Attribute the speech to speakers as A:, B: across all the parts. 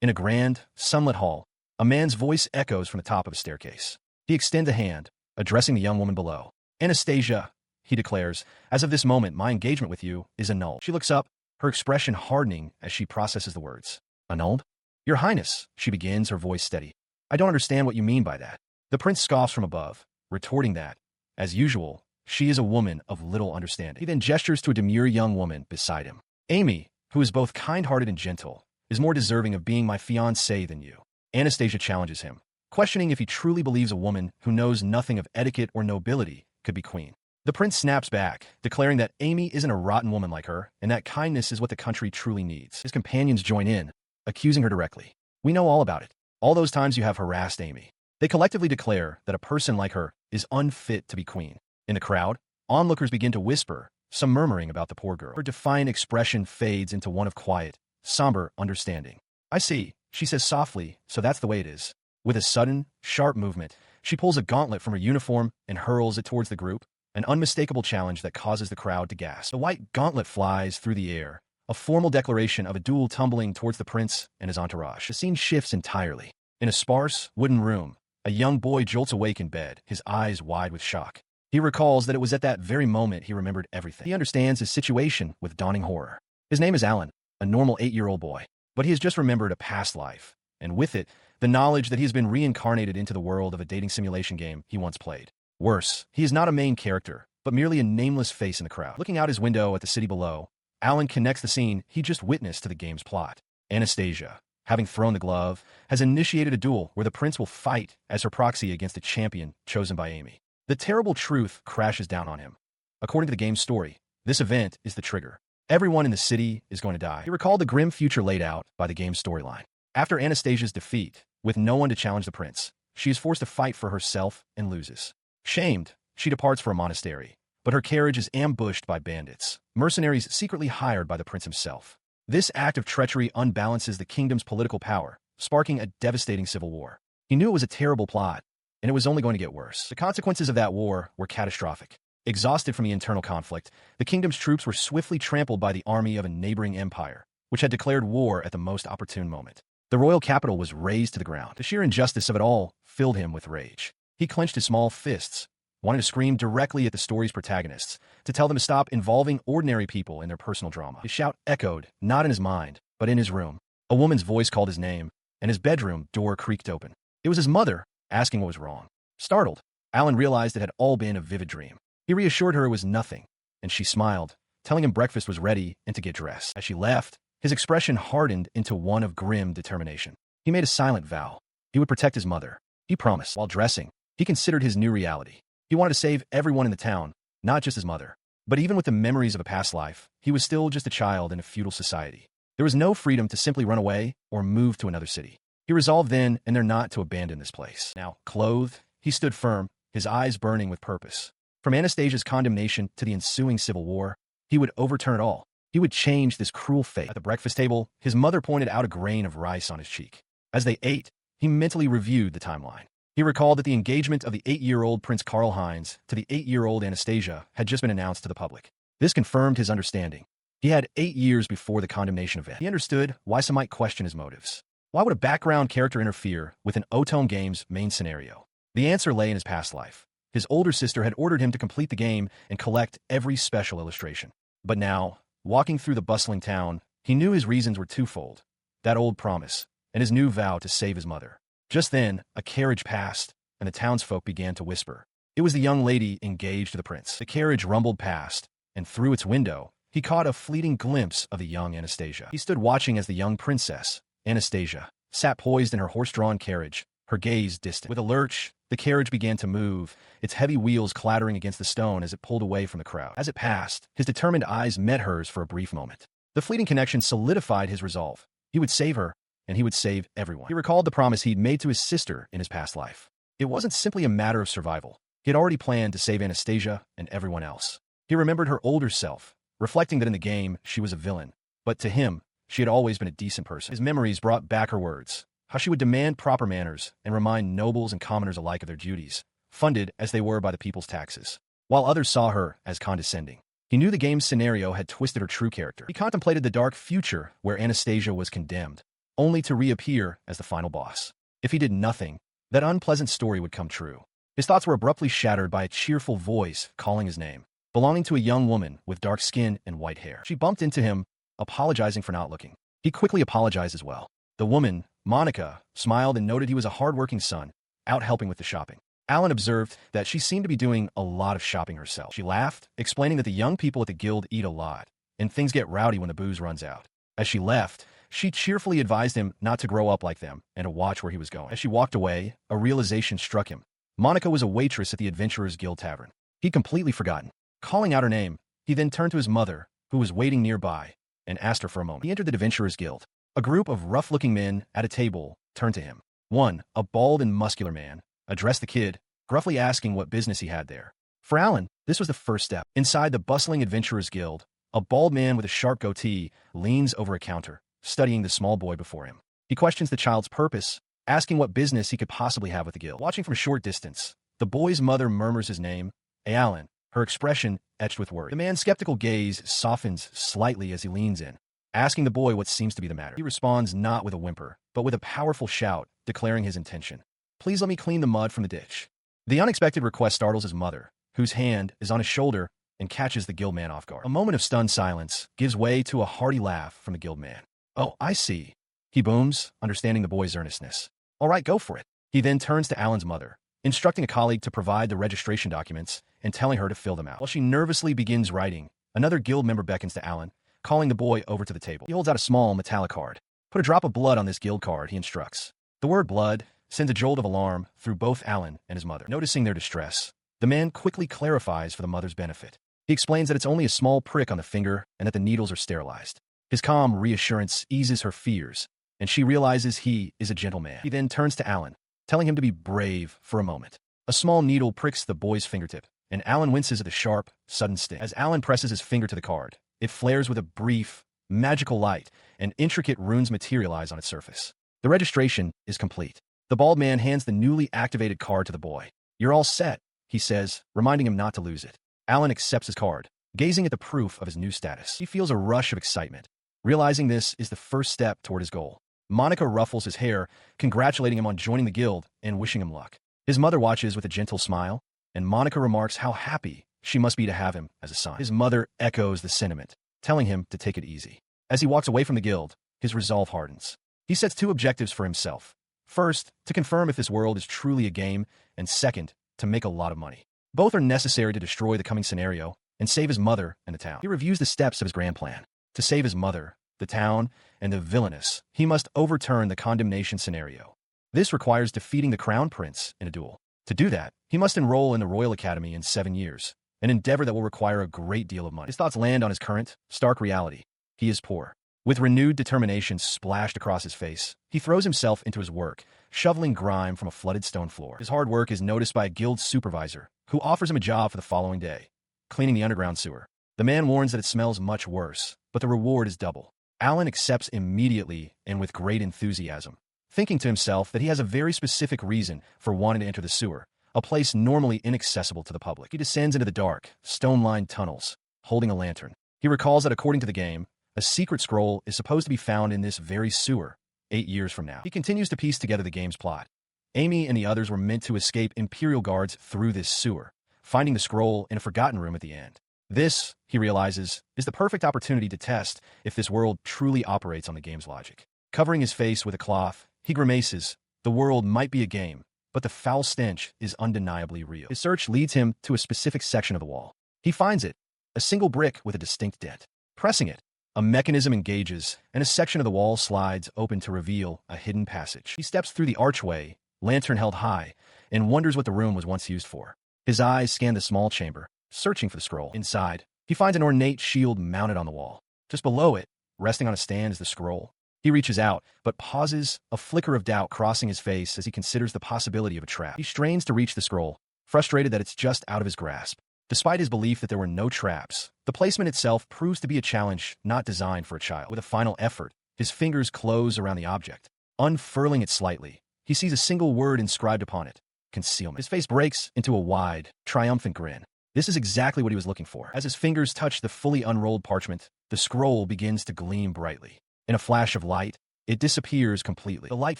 A: In a grand, sunlit hall, a man's voice echoes from the top of a staircase. He extends a hand, addressing the young woman below. Anastasia, he declares, as of this moment, my engagement with you is annulled. She looks up, her expression hardening as she processes the words. Annulled? Your Highness, she begins, her voice steady. I don't understand what you mean by that. The prince scoffs from above, retorting that, as usual, she is a woman of little understanding. He then gestures to a demure young woman beside him. Amy, who is both kind-hearted and gentle, is more deserving of being my fiancée than you. Anastasia challenges him, questioning if he truly believes a woman who knows nothing of etiquette or nobility could be queen. The prince snaps back, declaring that Amy isn't a rotten woman like her, and that kindness is what the country truly needs. His companions join in, accusing her directly. We know all about it. All those times you have harassed Amy. They collectively declare that a person like her is unfit to be queen. In the crowd, onlookers begin to whisper, some murmuring about the poor girl. Her defiant expression fades into one of quiet, somber understanding. I see, she says softly, so that's the way it is. With a sudden, sharp movement, she pulls a gauntlet from her uniform and hurls it towards the group, an unmistakable challenge that causes the crowd to gasp. The white gauntlet flies through the air, a formal declaration of a duel tumbling towards the prince and his entourage. The scene shifts entirely. In a sparse, wooden room, a young boy jolts awake in bed, his eyes wide with shock. He recalls that it was at that very moment he remembered everything. He understands his situation with dawning horror. His name is Alan, a normal 8-year-old boy, but he has just remembered a past life, and with it, the knowledge that he has been reincarnated into the world of a dating simulation game he once played. Worse, he is not a main character, but merely a nameless face in the crowd. Looking out his window at the city below, Alan connects the scene he just witnessed to the game's plot. Anastasia, having thrown the glove, has initiated a duel where the prince will fight as her proxy against a champion chosen by Amy. The terrible truth crashes down on him. According to the game's story, this event is the trigger. Everyone in the city is going to die. He recalled the grim future laid out by the game's storyline. After Anastasia's defeat, with no one to challenge the prince, she is forced to fight for herself and loses. Shamed, she departs for a monastery, but her carriage is ambushed by bandits, mercenaries secretly hired by the prince himself. This act of treachery unbalances the kingdom's political power, sparking a devastating civil war. He knew it was a terrible plot, and it was only going to get worse. The consequences of that war were catastrophic. Exhausted from the internal conflict, the kingdom's troops were swiftly trampled by the army of a neighboring empire, which had declared war at the most opportune moment. The royal capital was razed to the ground. The sheer injustice of it all filled him with rage. He clenched his small fists, wanting to scream directly at the story's protagonists, to tell them to stop involving ordinary people in their personal drama. His shout echoed, not in his mind, but in his room. A woman's voice called his name, and his bedroom door creaked open. It was his mother, asking what was wrong. Startled, Alan realized it had all been a vivid dream. He reassured her it was nothing, and she smiled, telling him breakfast was ready and to get dressed. As she left, his expression hardened into one of grim determination. He made a silent vow. He would protect his mother. He promised. While dressing, he considered his new reality. He wanted to save everyone in the town, not just his mother. But even with the memories of a past life, he was still just a child in a feudal society. There was no freedom to simply run away or move to another city. He resolved then and there not to abandon this place. Now, clothed, he stood firm, his eyes burning with purpose. From Anastasia's condemnation to the ensuing civil war, he would overturn it all. He would change this cruel fate. At the breakfast table, his mother pointed out a grain of rice on his cheek. As they ate, he mentally reviewed the timeline. He recalled that the engagement of the 8-year-old Prince Karl Heinz to the 8-year-old Anastasia had just been announced to the public. This confirmed his understanding. He had 8 years before the condemnation event. He understood why some might question his motives. Why would a background character interfere with an Otome game's main scenario? The answer lay in his past life. His older sister had ordered him to complete the game and collect every special illustration. But now, walking through the bustling town, he knew his reasons were twofold: that old promise, and his new vow to save his mother. Just then, a carriage passed, and the townsfolk began to whisper. It was the young lady engaged to the prince. The carriage rumbled past, and through its window, he caught a fleeting glimpse of the young Anastasia. He stood watching as the young princess, Anastasia, sat poised in her horse-drawn carriage, her gaze distant. With a lurch, the carriage began to move, its heavy wheels clattering against the stone as it pulled away from the crowd. As it passed, his determined eyes met hers for a brief moment. The fleeting connection solidified his resolve. He would save her, and he would save everyone. He recalled the promise he'd made to his sister in his past life. It wasn't simply a matter of survival. He had already planned to save Anastasia and everyone else. He remembered her older self, reflecting that in the game she was a villain, but to him, she had always been a decent person. His memories brought back her words, how she would demand proper manners and remind nobles and commoners alike of their duties, funded as they were by the people's taxes, while others saw her as condescending. He knew the game's scenario had twisted her true character. He contemplated the dark future where Anastasia was condemned, only to reappear as the final boss. If he did nothing, that unpleasant story would come true. His thoughts were abruptly shattered by a cheerful voice calling his name, belonging to a young woman with dark skin and white hair. She bumped into him, apologizing for not looking. He quickly apologized as well. The woman, Monica, smiled and noted he was a hard-working son, out helping with the shopping. Alan observed that she seemed to be doing a lot of shopping herself. She laughed, explaining that the young people at the guild eat a lot, and things get rowdy when the booze runs out. As she left, she cheerfully advised him not to grow up like them and to watch where he was going. As she walked away, a realization struck him. Monica was a waitress at the Adventurers Guild Tavern. He'd completely forgotten. Calling out her name, he then turned to his mother, who was waiting nearby, and asked her for a moment. He entered the Adventurers Guild. A group of rough-looking men at a table turned to him. One, a bald and muscular man, addressed the kid, gruffly asking what business he had there. For Alan, this was the first step. Inside the bustling Adventurers Guild, a bald man with a sharp goatee leans over a counter, studying the small boy before him. He questions the child's purpose, asking what business he could possibly have with the guild. Watching from a short distance, the boy's mother murmurs his name, Alan, her expression etched with worry. The man's skeptical gaze softens slightly as he leans in, asking the boy what seems to be the matter. He responds not with a whimper, but with a powerful shout, declaring his intention. Please let me clean the mud from the ditch. The unexpected request startles his mother, whose hand is on his shoulder and catches the guild man off guard. A moment of stunned silence gives way to a hearty laugh from the guild man. Oh, I see. He booms, understanding the boy's earnestness. All right, go for it. He then turns to Alan's mother, instructing a colleague to provide the registration documents and telling her to fill them out. While she nervously begins writing, another guild member beckons to Alan, calling the boy over to the table. He holds out a small metallic card. Put a drop of blood on this guild card, he instructs. The word blood sends a jolt of alarm through both Alan and his mother. Noticing their distress, the man quickly clarifies for the mother's benefit. He explains that it's only a small prick on the finger and that the needles are sterilized. His calm reassurance eases her fears, and she realizes he is a gentleman. He then turns to Alan, telling him to be brave for a moment. A small needle pricks the boy's fingertip, and Alan winces at the sharp, sudden sting. As Alan presses his finger to the card, it flares with a brief, magical light, and intricate runes materialize on its surface. The registration is complete. The bald man hands the newly activated card to the boy. You're all set, he says, reminding him not to lose it. Alan accepts his card, gazing at the proof of his new status. He feels a rush of excitement, realizing this is the first step toward his goal. Monica ruffles his hair, congratulating him on joining the guild and wishing him luck. His mother watches with a gentle smile, and Monica remarks how happy she must be to have him as a son. His mother echoes the sentiment, telling him to take it easy. As he walks away from the guild, his resolve hardens. He sets two objectives for himself. First, to confirm if this world is truly a game, and second, to make a lot of money. Both are necessary to destroy the coming scenario and save his mother and the town. He reviews the steps of his grand plan. To save his mother, the town, and the villainous, he must overturn the condemnation scenario. This requires defeating the Crown Prince in a duel. To do that, he must enroll in the Royal Academy in 7 years, an endeavor that will require a great deal of money. His thoughts land on his current, stark reality. He is poor. With renewed determination splashed across his face, he throws himself into his work, shoveling grime from a flooded stone floor. His hard work is noticed by a guild supervisor, who offers him a job for the following day, cleaning the underground sewer. The man warns that it smells much worse, but the reward is double. Alan accepts immediately and with great enthusiasm, thinking to himself that he has a very specific reason for wanting to enter the sewer, a place normally inaccessible to the public. He descends into the dark, stone-lined tunnels, holding a lantern. He recalls that according to the game, a secret scroll is supposed to be found in this very sewer 8 years from now. He continues to piece together the game's plot. Amy and the others were meant to escape Imperial guards through this sewer, finding the scroll in a forgotten room at the end. This, he realizes, is the perfect opportunity to test if this world truly operates on the game's logic. Covering his face with a cloth, he grimaces. The world might be a game, but the foul stench is undeniably real. His search leads him to a specific section of the wall. He finds it, a single brick with a distinct dent. Pressing it, a mechanism engages, and a section of the wall slides open to reveal a hidden passage. He steps through the archway, lantern held high, and wonders what the room was once used for. His eyes scan the small chamber, searching for the scroll. Inside, he finds an ornate shield mounted on the wall. Just below it, resting on a stand, is the scroll. He reaches out, but pauses, a flicker of doubt crossing his face as he considers the possibility of a trap. He strains to reach the scroll, frustrated that it's just out of his grasp. Despite his belief that there were no traps, the placement itself proves to be a challenge not designed for a child. With a final effort, his fingers close around the object. Unfurling it slightly, he sees a single word inscribed upon it: concealment. His face breaks into a wide, triumphant grin. This is exactly what he was looking for. As his fingers touch the fully unrolled parchment, the scroll begins to gleam brightly. In a flash of light, it disappears completely. The light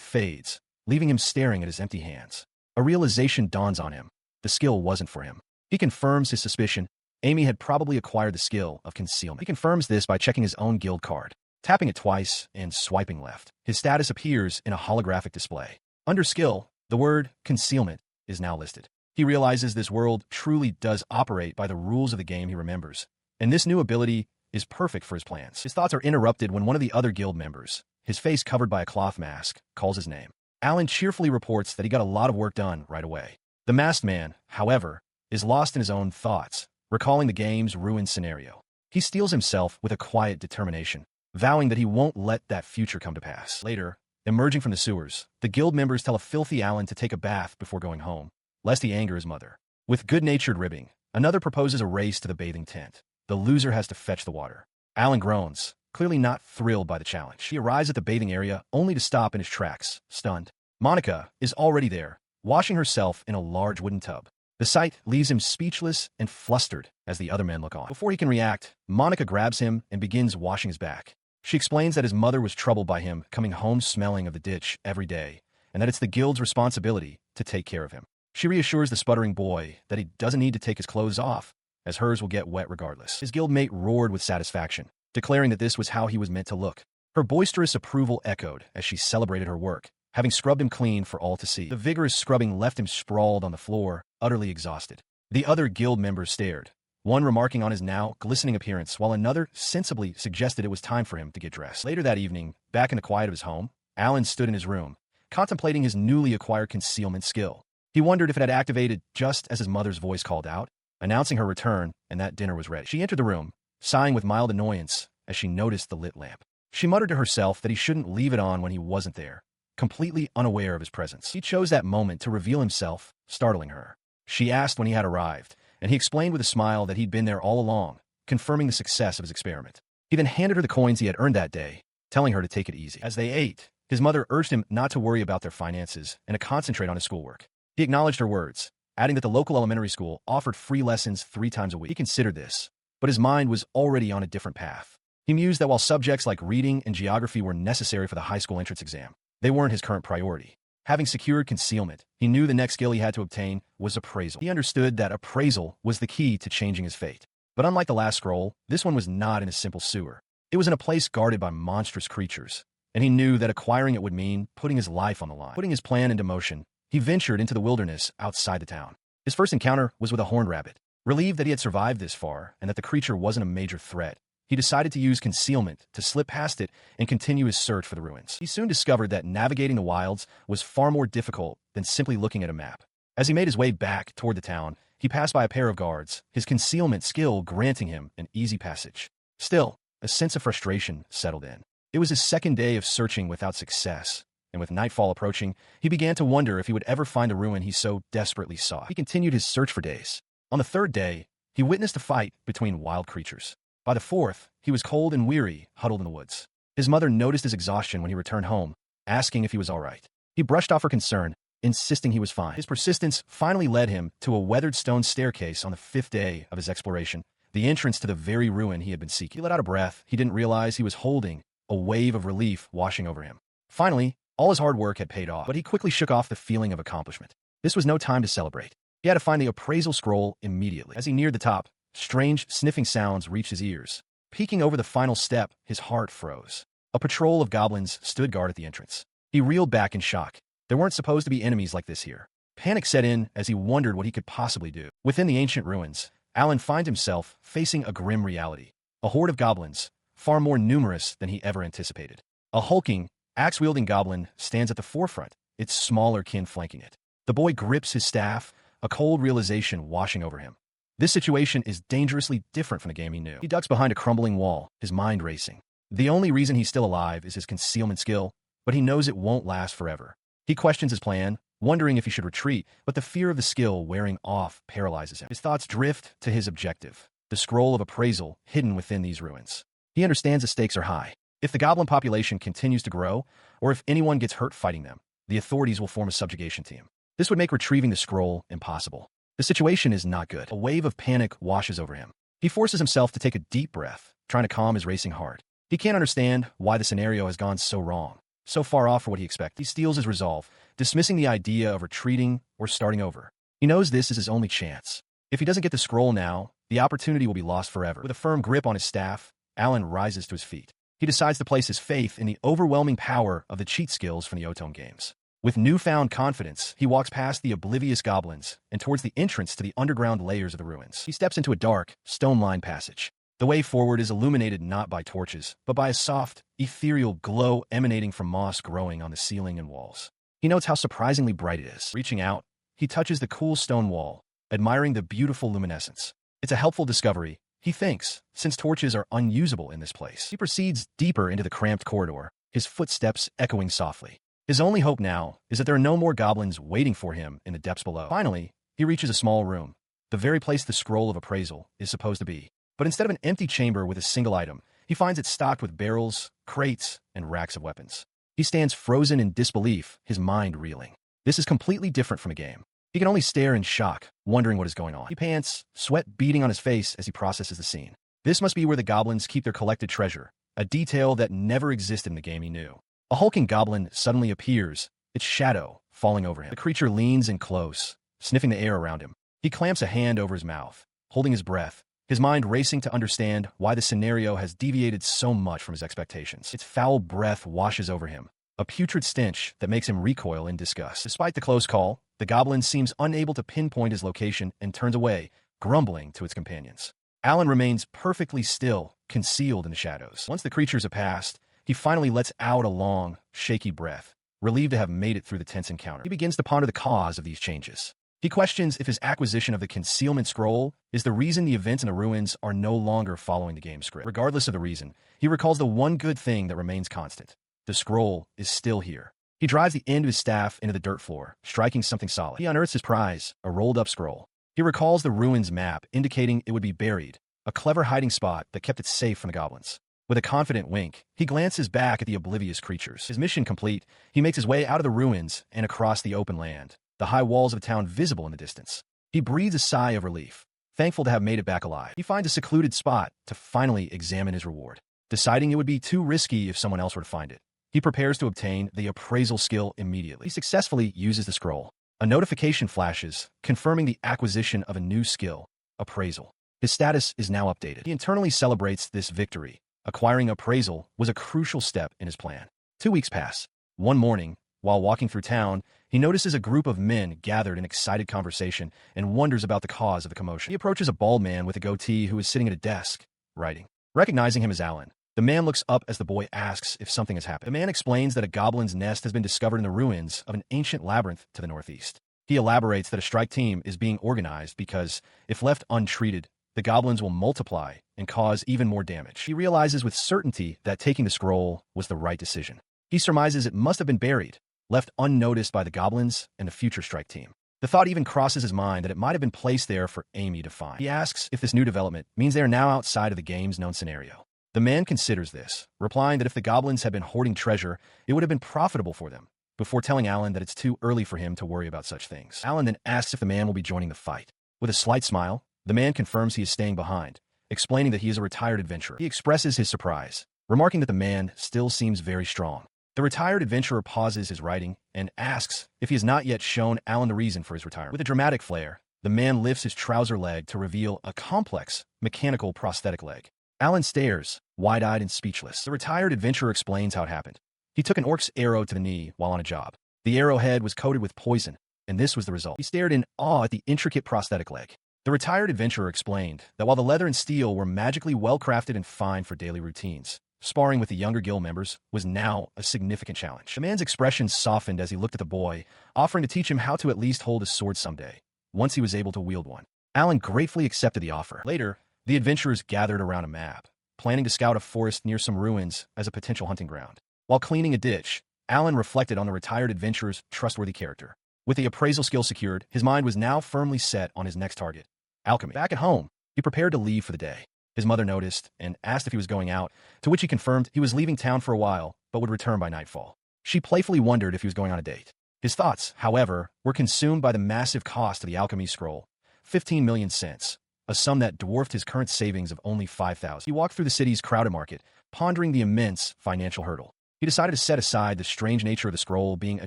A: fades, leaving him staring at his empty hands. A realization dawns on him. The skill wasn't for him. He confirms his suspicion. Amy had probably acquired the skill of concealment. He confirms this by checking his own guild card, tapping it twice and swiping left. His status appears in a holographic display. Under skill, the word concealment is now listed. He realizes this world truly does operate by the rules of the game he remembers, and this new ability is perfect for his plans. His thoughts are interrupted when one of the other guild members, his face covered by a cloth mask, calls his name. Alan cheerfully reports that he got a lot of work done right away. The masked man, however, is lost in his own thoughts, recalling the game's ruined scenario. He steels himself with a quiet determination, vowing that he won't let that future come to pass. Later, emerging from the sewers, the guild members tell a filthy Alan to take a bath before going home, lest he anger his mother. With good-natured ribbing, another proposes a race to the bathing tent. The loser has to fetch the water. Alan groans, clearly not thrilled by the challenge. He arrives at the bathing area only to stop in his tracks, stunned. Monica is already there, washing herself in a large wooden tub. The sight leaves him speechless and flustered as the other men look on. Before he can react, Monica grabs him and begins washing his back. She explains that his mother was troubled by him coming home smelling of the ditch every day, and that it's the guild's responsibility to take care of him. She reassures the sputtering boy that he doesn't need to take his clothes off, as hers will get wet regardless. His guildmate roared with satisfaction, declaring that this was how he was meant to look. Her boisterous approval echoed as she celebrated her work, having scrubbed him clean for all to see. The vigorous scrubbing left him sprawled on the floor, utterly exhausted. The other guild members stared, one remarking on his now glistening appearance, while another sensibly suggested it was time for him to get dressed. Later that evening, back in the quiet of his home, Alan stood in his room, contemplating his newly acquired concealment skill. He wondered if it had activated just as his mother's voice called out, announcing her return and that dinner was ready. She entered the room, sighing with mild annoyance as she noticed the lit lamp. She muttered to herself that he shouldn't leave it on when he wasn't there, completely unaware of his presence. He chose that moment to reveal himself, startling her. She asked when he had arrived, and he explained with a smile that he'd been there all along, confirming the success of his experiment. He then handed her the coins he had earned that day, telling her to take it easy. As they ate, his mother urged him not to worry about their finances and to concentrate on his schoolwork. He acknowledged her words, adding that the local elementary school offered free lessons 3 times a week. He considered this, but his mind was already on a different path. He mused that while subjects like reading and geography were necessary for the high school entrance exam, they weren't his current priority. Having secured concealment, he knew the next skill he had to obtain was appraisal. He understood that appraisal was the key to changing his fate. But unlike the last scroll, this one was not in a simple sewer. It was in a place guarded by monstrous creatures, and he knew that acquiring it would mean putting his life on the line. Putting his plan into motion, he ventured into the wilderness outside the town. His first encounter was with a horned rabbit. Relieved that he had survived this far and that the creature wasn't a major threat, he decided to use concealment to slip past it and continue his search for the ruins. He soon discovered that navigating the wilds was far more difficult than simply looking at a map. As he made his way back toward the town, he passed by a pair of guards, his concealment skill granting him an easy passage. Still, a sense of frustration settled in. It was his second day of searching without success, and with nightfall approaching, he began to wonder if he would ever find the ruin he so desperately sought. He continued his search for days. On the 3rd day, he witnessed a fight between wild creatures. By the 4th, he was cold and weary, huddled in the woods. His mother noticed his exhaustion when he returned home, asking if he was all right. He brushed off her concern, insisting he was fine. His persistence finally led him to a weathered stone staircase on the 5th day of his exploration, the entrance to the very ruin he had been seeking. He let out a breath. He didn't realize he was holding a wave of relief washing over him. Finally, all his hard work had paid off, but he quickly shook off the feeling of accomplishment. This was no time to celebrate. He had to find the appraisal scroll immediately. As he neared the top, strange sniffing sounds reached his ears. Peeking over the final step, his heart froze. A patrol of goblins stood guard at the entrance. He reeled back in shock. There weren't supposed to be enemies like this here. Panic set in as he wondered what he could possibly do. Within the ancient ruins, Alan found himself facing a grim reality. A horde of goblins, far more numerous than he ever anticipated. A hulking, axe-wielding goblin stands at the forefront, its smaller kin flanking it. The boy grips his staff, a cold realization washing over him. This situation is dangerously different from the game he knew. He ducks behind a crumbling wall, his mind racing. The only reason he's still alive is his concealment skill, but he knows it won't last forever. He questions his plan, wondering if he should retreat, but the fear of the skill wearing off paralyzes him. His thoughts drift to his objective, the scroll of appraisal hidden within these ruins. He understands the stakes are high. If the goblin population continues to grow, or if anyone gets hurt fighting them, the authorities will form a subjugation team. This would make retrieving the scroll impossible. The situation is not good. A wave of panic washes over him. He forces himself to take a deep breath, trying to calm his racing heart. He can't understand why the scenario has gone so wrong. so far off for what he expected. He steels his resolve, dismissing the idea of retreating or starting over. He knows this is his only chance. If he doesn't get the scroll now, the opportunity will be lost forever. With a firm grip on his staff, Alan rises to his feet. He decides to place his faith in the overwhelming power of the cheat skills from the Otome games. With newfound confidence, he walks past the oblivious goblins and towards the entrance to the underground layers of the ruins. He steps into a dark, stone-lined passage. The way forward is illuminated not by torches, but by a soft, ethereal glow emanating from moss growing on the ceiling and walls. He notes how surprisingly bright it is. Reaching out, he touches the cool stone wall, admiring the beautiful luminescence. It's a helpful discovery, he thinks, since torches are unusable in this place. He proceeds deeper into the cramped corridor, his footsteps echoing softly. His only hope now is that there are no more goblins waiting for him in the depths below. Finally, he reaches a small room, the very place the scroll of appraisal is supposed to be. But instead of an empty chamber with a single item, he finds it stocked with barrels, crates, and racks of weapons. He stands frozen in disbelief, his mind reeling. This is completely different from a game. He can only stare in shock, wondering what is going on. He pants, sweat beading on his face as he processes the scene. This must be where the goblins keep their collected treasure, a detail that never existed in the game he knew. A hulking goblin suddenly appears, its shadow falling over him. The creature leans in close, sniffing the air around him. He clamps a hand over his mouth, holding his breath, his mind racing to understand why the scenario has deviated so much from his expectations. Its foul breath washes over him, a putrid stench that makes him recoil in disgust. Despite the close call, the goblin seems unable to pinpoint his location and turns away, grumbling to its companions. Alan remains perfectly still, concealed in the shadows. Once the creatures have passed, he finally lets out a long, shaky breath, relieved to have made it through the tense encounter. He begins to ponder the cause of these changes. He questions if his acquisition of the concealment scroll is the reason the events in the ruins are no longer following the game script. Regardless of the reason, he recalls the one good thing that remains constant. The scroll is still here. He drives the end of his staff into the dirt floor, striking something solid. He unearths his prize, a rolled-up scroll. He recalls the ruins map, indicating it would be buried, a clever hiding spot that kept it safe from the goblins. With a confident wink, he glances back at the oblivious creatures. His mission complete, he makes his way out of the ruins and across the open land, the high walls of a town visible in the distance. He breathes a sigh of relief, thankful to have made it back alive. He finds a secluded spot to finally examine his reward. Deciding it would be too risky if someone else were to find it, he prepares to obtain the appraisal skill immediately. He successfully uses the scroll. A notification flashes, confirming the acquisition of a new skill, appraisal. His status is now updated. He internally celebrates this victory. Acquiring appraisal was a crucial step in his plan. 2 weeks pass. One morning, while walking through town, he notices a group of men gathered in excited conversation and wonders about the cause of the commotion. He approaches a bald man with a goatee who is sitting at a desk, writing. Recognizing him as Alan, the man looks up as the boy asks if something has happened. The man explains that a goblin's nest has been discovered in the ruins of an ancient labyrinth to the northeast. He elaborates that a strike team is being organized because, if left untreated, the goblins will multiply and cause even more damage. He realizes with certainty that taking the scroll was the right decision. He surmises it must have been buried, left unnoticed by the goblins and the future strike team. The thought even crosses his mind that it might have been placed there for Amy to find. He asks if this new development means they are now outside of the game's known scenario. The man considers this, replying that if the goblins had been hoarding treasure, it would have been profitable for them, before telling Alan that it's too early for him to worry about such things. Alan then asks if the man will be joining the fight. With a slight smile, the man confirms he is staying behind, explaining that he is a retired adventurer. He expresses his surprise, remarking that the man still seems very strong. The retired adventurer pauses his writing and asks if he has not yet shown Alan the reason for his retirement. With a dramatic flair, the man lifts his trouser leg to reveal a complex, mechanical prosthetic leg. Alan stares, wide-eyed and speechless. The retired adventurer explains how it happened. He took an orc's arrow to the knee while on a job. The arrowhead was coated with poison, and this was the result. He stared in awe at the intricate prosthetic leg. The retired adventurer explained that while the leather and steel were magically well-crafted and fine for daily routines, sparring with the younger guild members was now a significant challenge. The man's expression softened as he looked at the boy, offering to teach him how to at least hold a sword someday, once he was able to wield one. Alan gratefully accepted the offer. Later, the adventurers gathered around a map, planning to scout a forest near some ruins as a potential hunting ground. While cleaning a ditch, Alan reflected on the retired adventurer's trustworthy character. With the appraisal skill secured, his mind was now firmly set on his next target, alchemy. Back at home, he prepared to leave for the day. His mother noticed and asked if he was going out, to which he confirmed he was leaving town for a while, but would return by nightfall. She playfully wondered if he was going on a date. His thoughts, however, were consumed by the massive cost of the alchemy scroll, 15 million cents, a sum that dwarfed his current savings of only 5,000. He walked through the city's crowded market, pondering the immense financial hurdle. He decided to set aside the strange nature of the scroll being a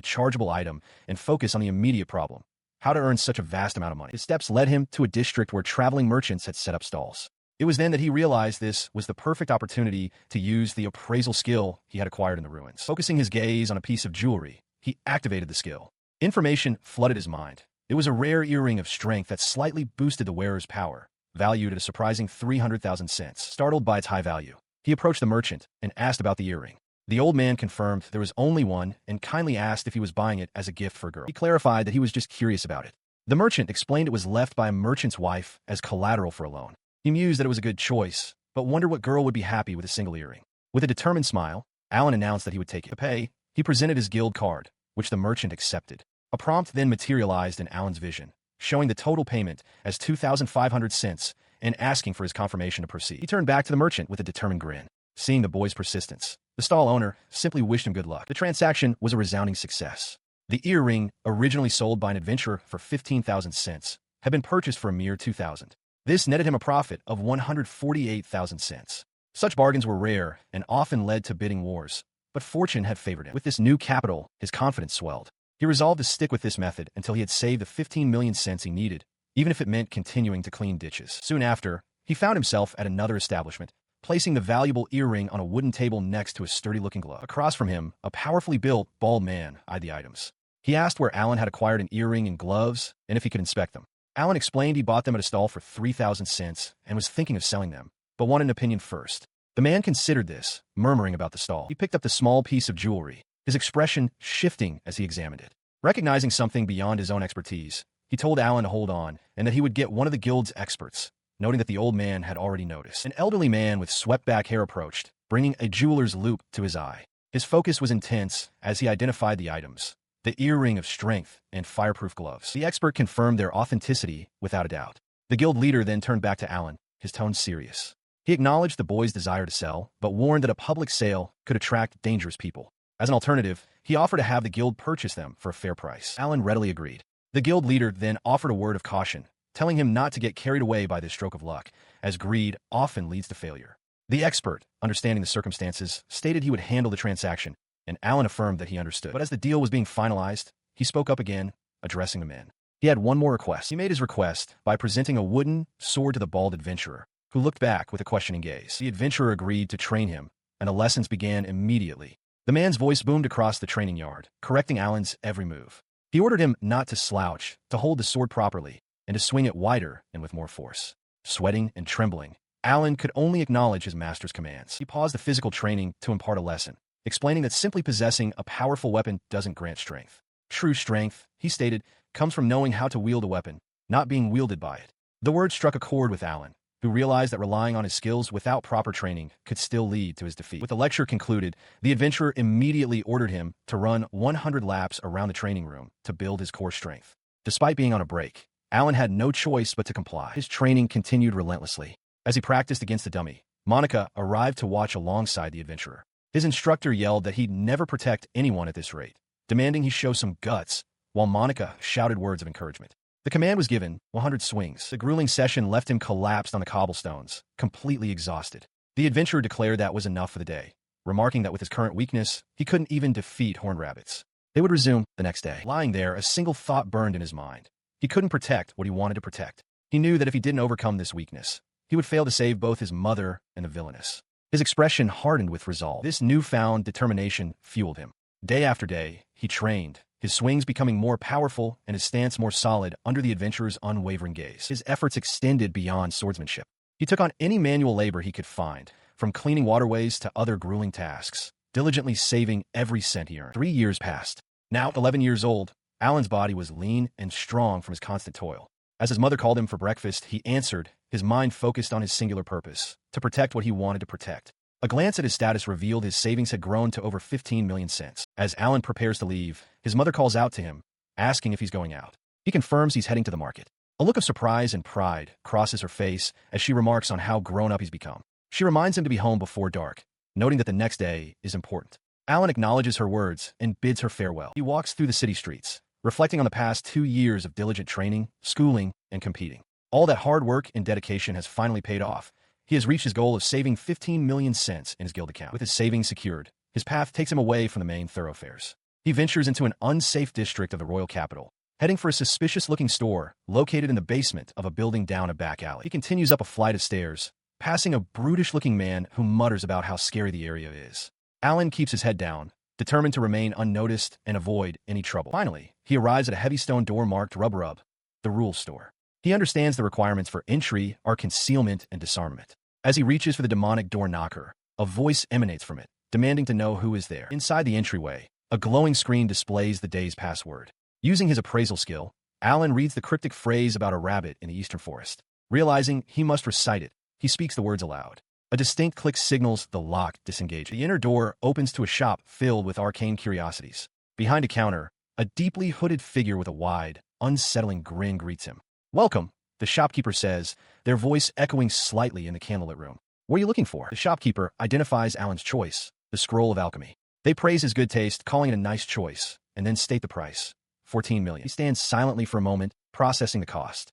A: chargeable item and focus on the immediate problem: how to earn such a vast amount of money. His steps led him to a district where traveling merchants had set up stalls. It was then that he realized this was the perfect opportunity to use the appraisal skill he had acquired in the ruins. Focusing his gaze on a piece of jewelry, he activated the skill. Information flooded his mind. It was a rare earring of strength that slightly boosted the wearer's power, valued at a surprising 300,000 cents. Startled by its high value, he approached the merchant and asked about the earring. The old man confirmed there was only one and kindly asked if he was buying it as a gift for a girl. He clarified that he was just curious about it. The merchant explained it was left by a merchant's wife as collateral for a loan. He mused that it was a good choice, but wondered what girl would be happy with a single earring. With a determined smile, Alan announced that he would take it. To pay, he presented his guild card, which the merchant accepted. A prompt then materialized in Alan's vision, showing the total payment as 2,500 cents and asking for his confirmation to proceed. He turned back to the merchant with a determined grin. Seeing the boy's persistence, the stall owner simply wished him good luck. The transaction was a resounding success. The earring, originally sold by an adventurer for 15,000 cents, had been purchased for a mere 2,000. This netted him a profit of 148,000 cents. Such bargains were rare and often led to bidding wars, but fortune had favored him. With this new capital, his confidence swelled. He resolved to stick with this method until he had saved the 15 million cents he needed, even if it meant continuing to clean ditches. Soon after, he found himself at another establishment, placing the valuable earring on a wooden table next to a sturdy-looking glove. Across from him, a powerfully built, bald man eyed the items. He asked where Alan had acquired an earring and gloves, and if he could inspect them. Alan explained he bought them at a stall for 3,000 cents and was thinking of selling them, but wanted an opinion first. The man considered this, murmuring about the stall. He picked up the small piece of jewelry, his expression shifting as he examined it. Recognizing something beyond his own expertise, he told Alan to hold on and that he would get one of the guild's experts, noting that the old man had already noticed. An elderly man with swept-back hair approached, bringing a jeweler's loupe to his eye. His focus was intense as he identified the items: the earring of strength and fireproof gloves. The expert confirmed their authenticity without a doubt. The guild leader then turned back to Alan, his tone serious. He acknowledged the boy's desire to sell, but warned that a public sale could attract dangerous people. As an alternative, he offered to have the guild purchase them for a fair price. Alan readily agreed. The guild leader then offered a word of caution, telling him not to get carried away by this stroke of luck, as greed often leads to failure. The expert, understanding the circumstances, stated he would handle the transaction, and Alan affirmed that he understood. But as the deal was being finalized, he spoke up again, addressing the man. He had one more request. He made his request by presenting a wooden sword to the bald adventurer, who looked back with a questioning gaze. The adventurer agreed to train him, and the lessons began immediately. The man's voice boomed across the training yard, correcting Alan's every move. He ordered him not to slouch, to hold the sword properly, and to swing it wider and with more force. Sweating and trembling, Alan could only acknowledge his master's commands. He paused the physical training to impart a lesson, explaining that simply possessing a powerful weapon doesn't grant strength. True strength, he stated, comes from knowing how to wield a weapon, not being wielded by it. The word struck a chord with Alan, who realized that relying on his skills without proper training could still lead to his defeat. With the lecture concluded, the adventurer immediately ordered him to run 100 laps around the training room to build his core strength. Despite being on a break, Alan had no choice but to comply. His training continued relentlessly. As he practiced against the dummy, Monica arrived to watch alongside the adventurer. His instructor yelled that he'd never protect anyone at this rate, demanding he show some guts, while Monica shouted words of encouragement. The command was given, 100 swings. The grueling session left him collapsed on the cobblestones, completely exhausted. The adventurer declared that was enough for the day, remarking that with his current weakness, he couldn't even defeat horned rabbits. They would resume the next day. Lying there, a single thought burned in his mind. He couldn't protect what he wanted to protect. He knew that if he didn't overcome this weakness, he would fail to save both his mother and the villainess. His expression hardened with resolve. This newfound determination fueled him. Day after day, he trained, his swings becoming more powerful and his stance more solid under the adventurer's unwavering gaze. His efforts extended beyond swordsmanship. He took on any manual labor he could find, from cleaning waterways to other grueling tasks, diligently saving every cent he earned. 3 years passed. Now, 11 years old, Alan's body was lean and strong from his constant toil. As his mother called him for breakfast, he answered, his mind focused on his singular purpose, to protect what he wanted to protect. A glance at his status revealed his savings had grown to over 15 million cents. As Alan prepares to leave, his mother calls out to him, asking if he's going out. He confirms he's heading to the market. A look of surprise and pride crosses her face as she remarks on how grown up he's become. She reminds him to be home before dark, noting that the next day is important. Alan acknowledges her words and bids her farewell. He walks through the city streets, reflecting on the past 2 years of diligent training, schooling, and competing. All that hard work and dedication has finally paid off. He has reached his goal of saving 15 million cents in his guild account. With his savings secured, his path takes him away from the main thoroughfares. He ventures into an unsafe district of the royal capital, heading for a suspicious-looking store located in the basement of a building down a back alley. He continues up a flight of stairs, passing a brutish-looking man who mutters about how scary the area is. Alan keeps his head down, determined to remain unnoticed and avoid any trouble. Finally, he arrives at a heavy stone door marked Rub Rub, the rule store. He understands the requirements for entry are concealment and disarmament. As he reaches for the demonic door knocker, a voice emanates from it, demanding to know who is there. Inside the entryway, a glowing screen displays the day's password. Using his appraisal skill, Alan reads the cryptic phrase about a rabbit in the eastern forest. Realizing he must recite it, he speaks the words aloud. A distinct click signals the lock disengages. The inner door opens to a shop filled with arcane curiosities. Behind a counter, a deeply hooded figure with a wide, unsettling grin greets him. "Welcome," the shopkeeper says, their voice echoing slightly in the candlelit room. "What are you looking for?" The shopkeeper identifies Alan's choice, the Scroll of Alchemy. They praise his good taste, calling it a nice choice, and then state the price. 14 million. He stands silently for a moment, processing the cost.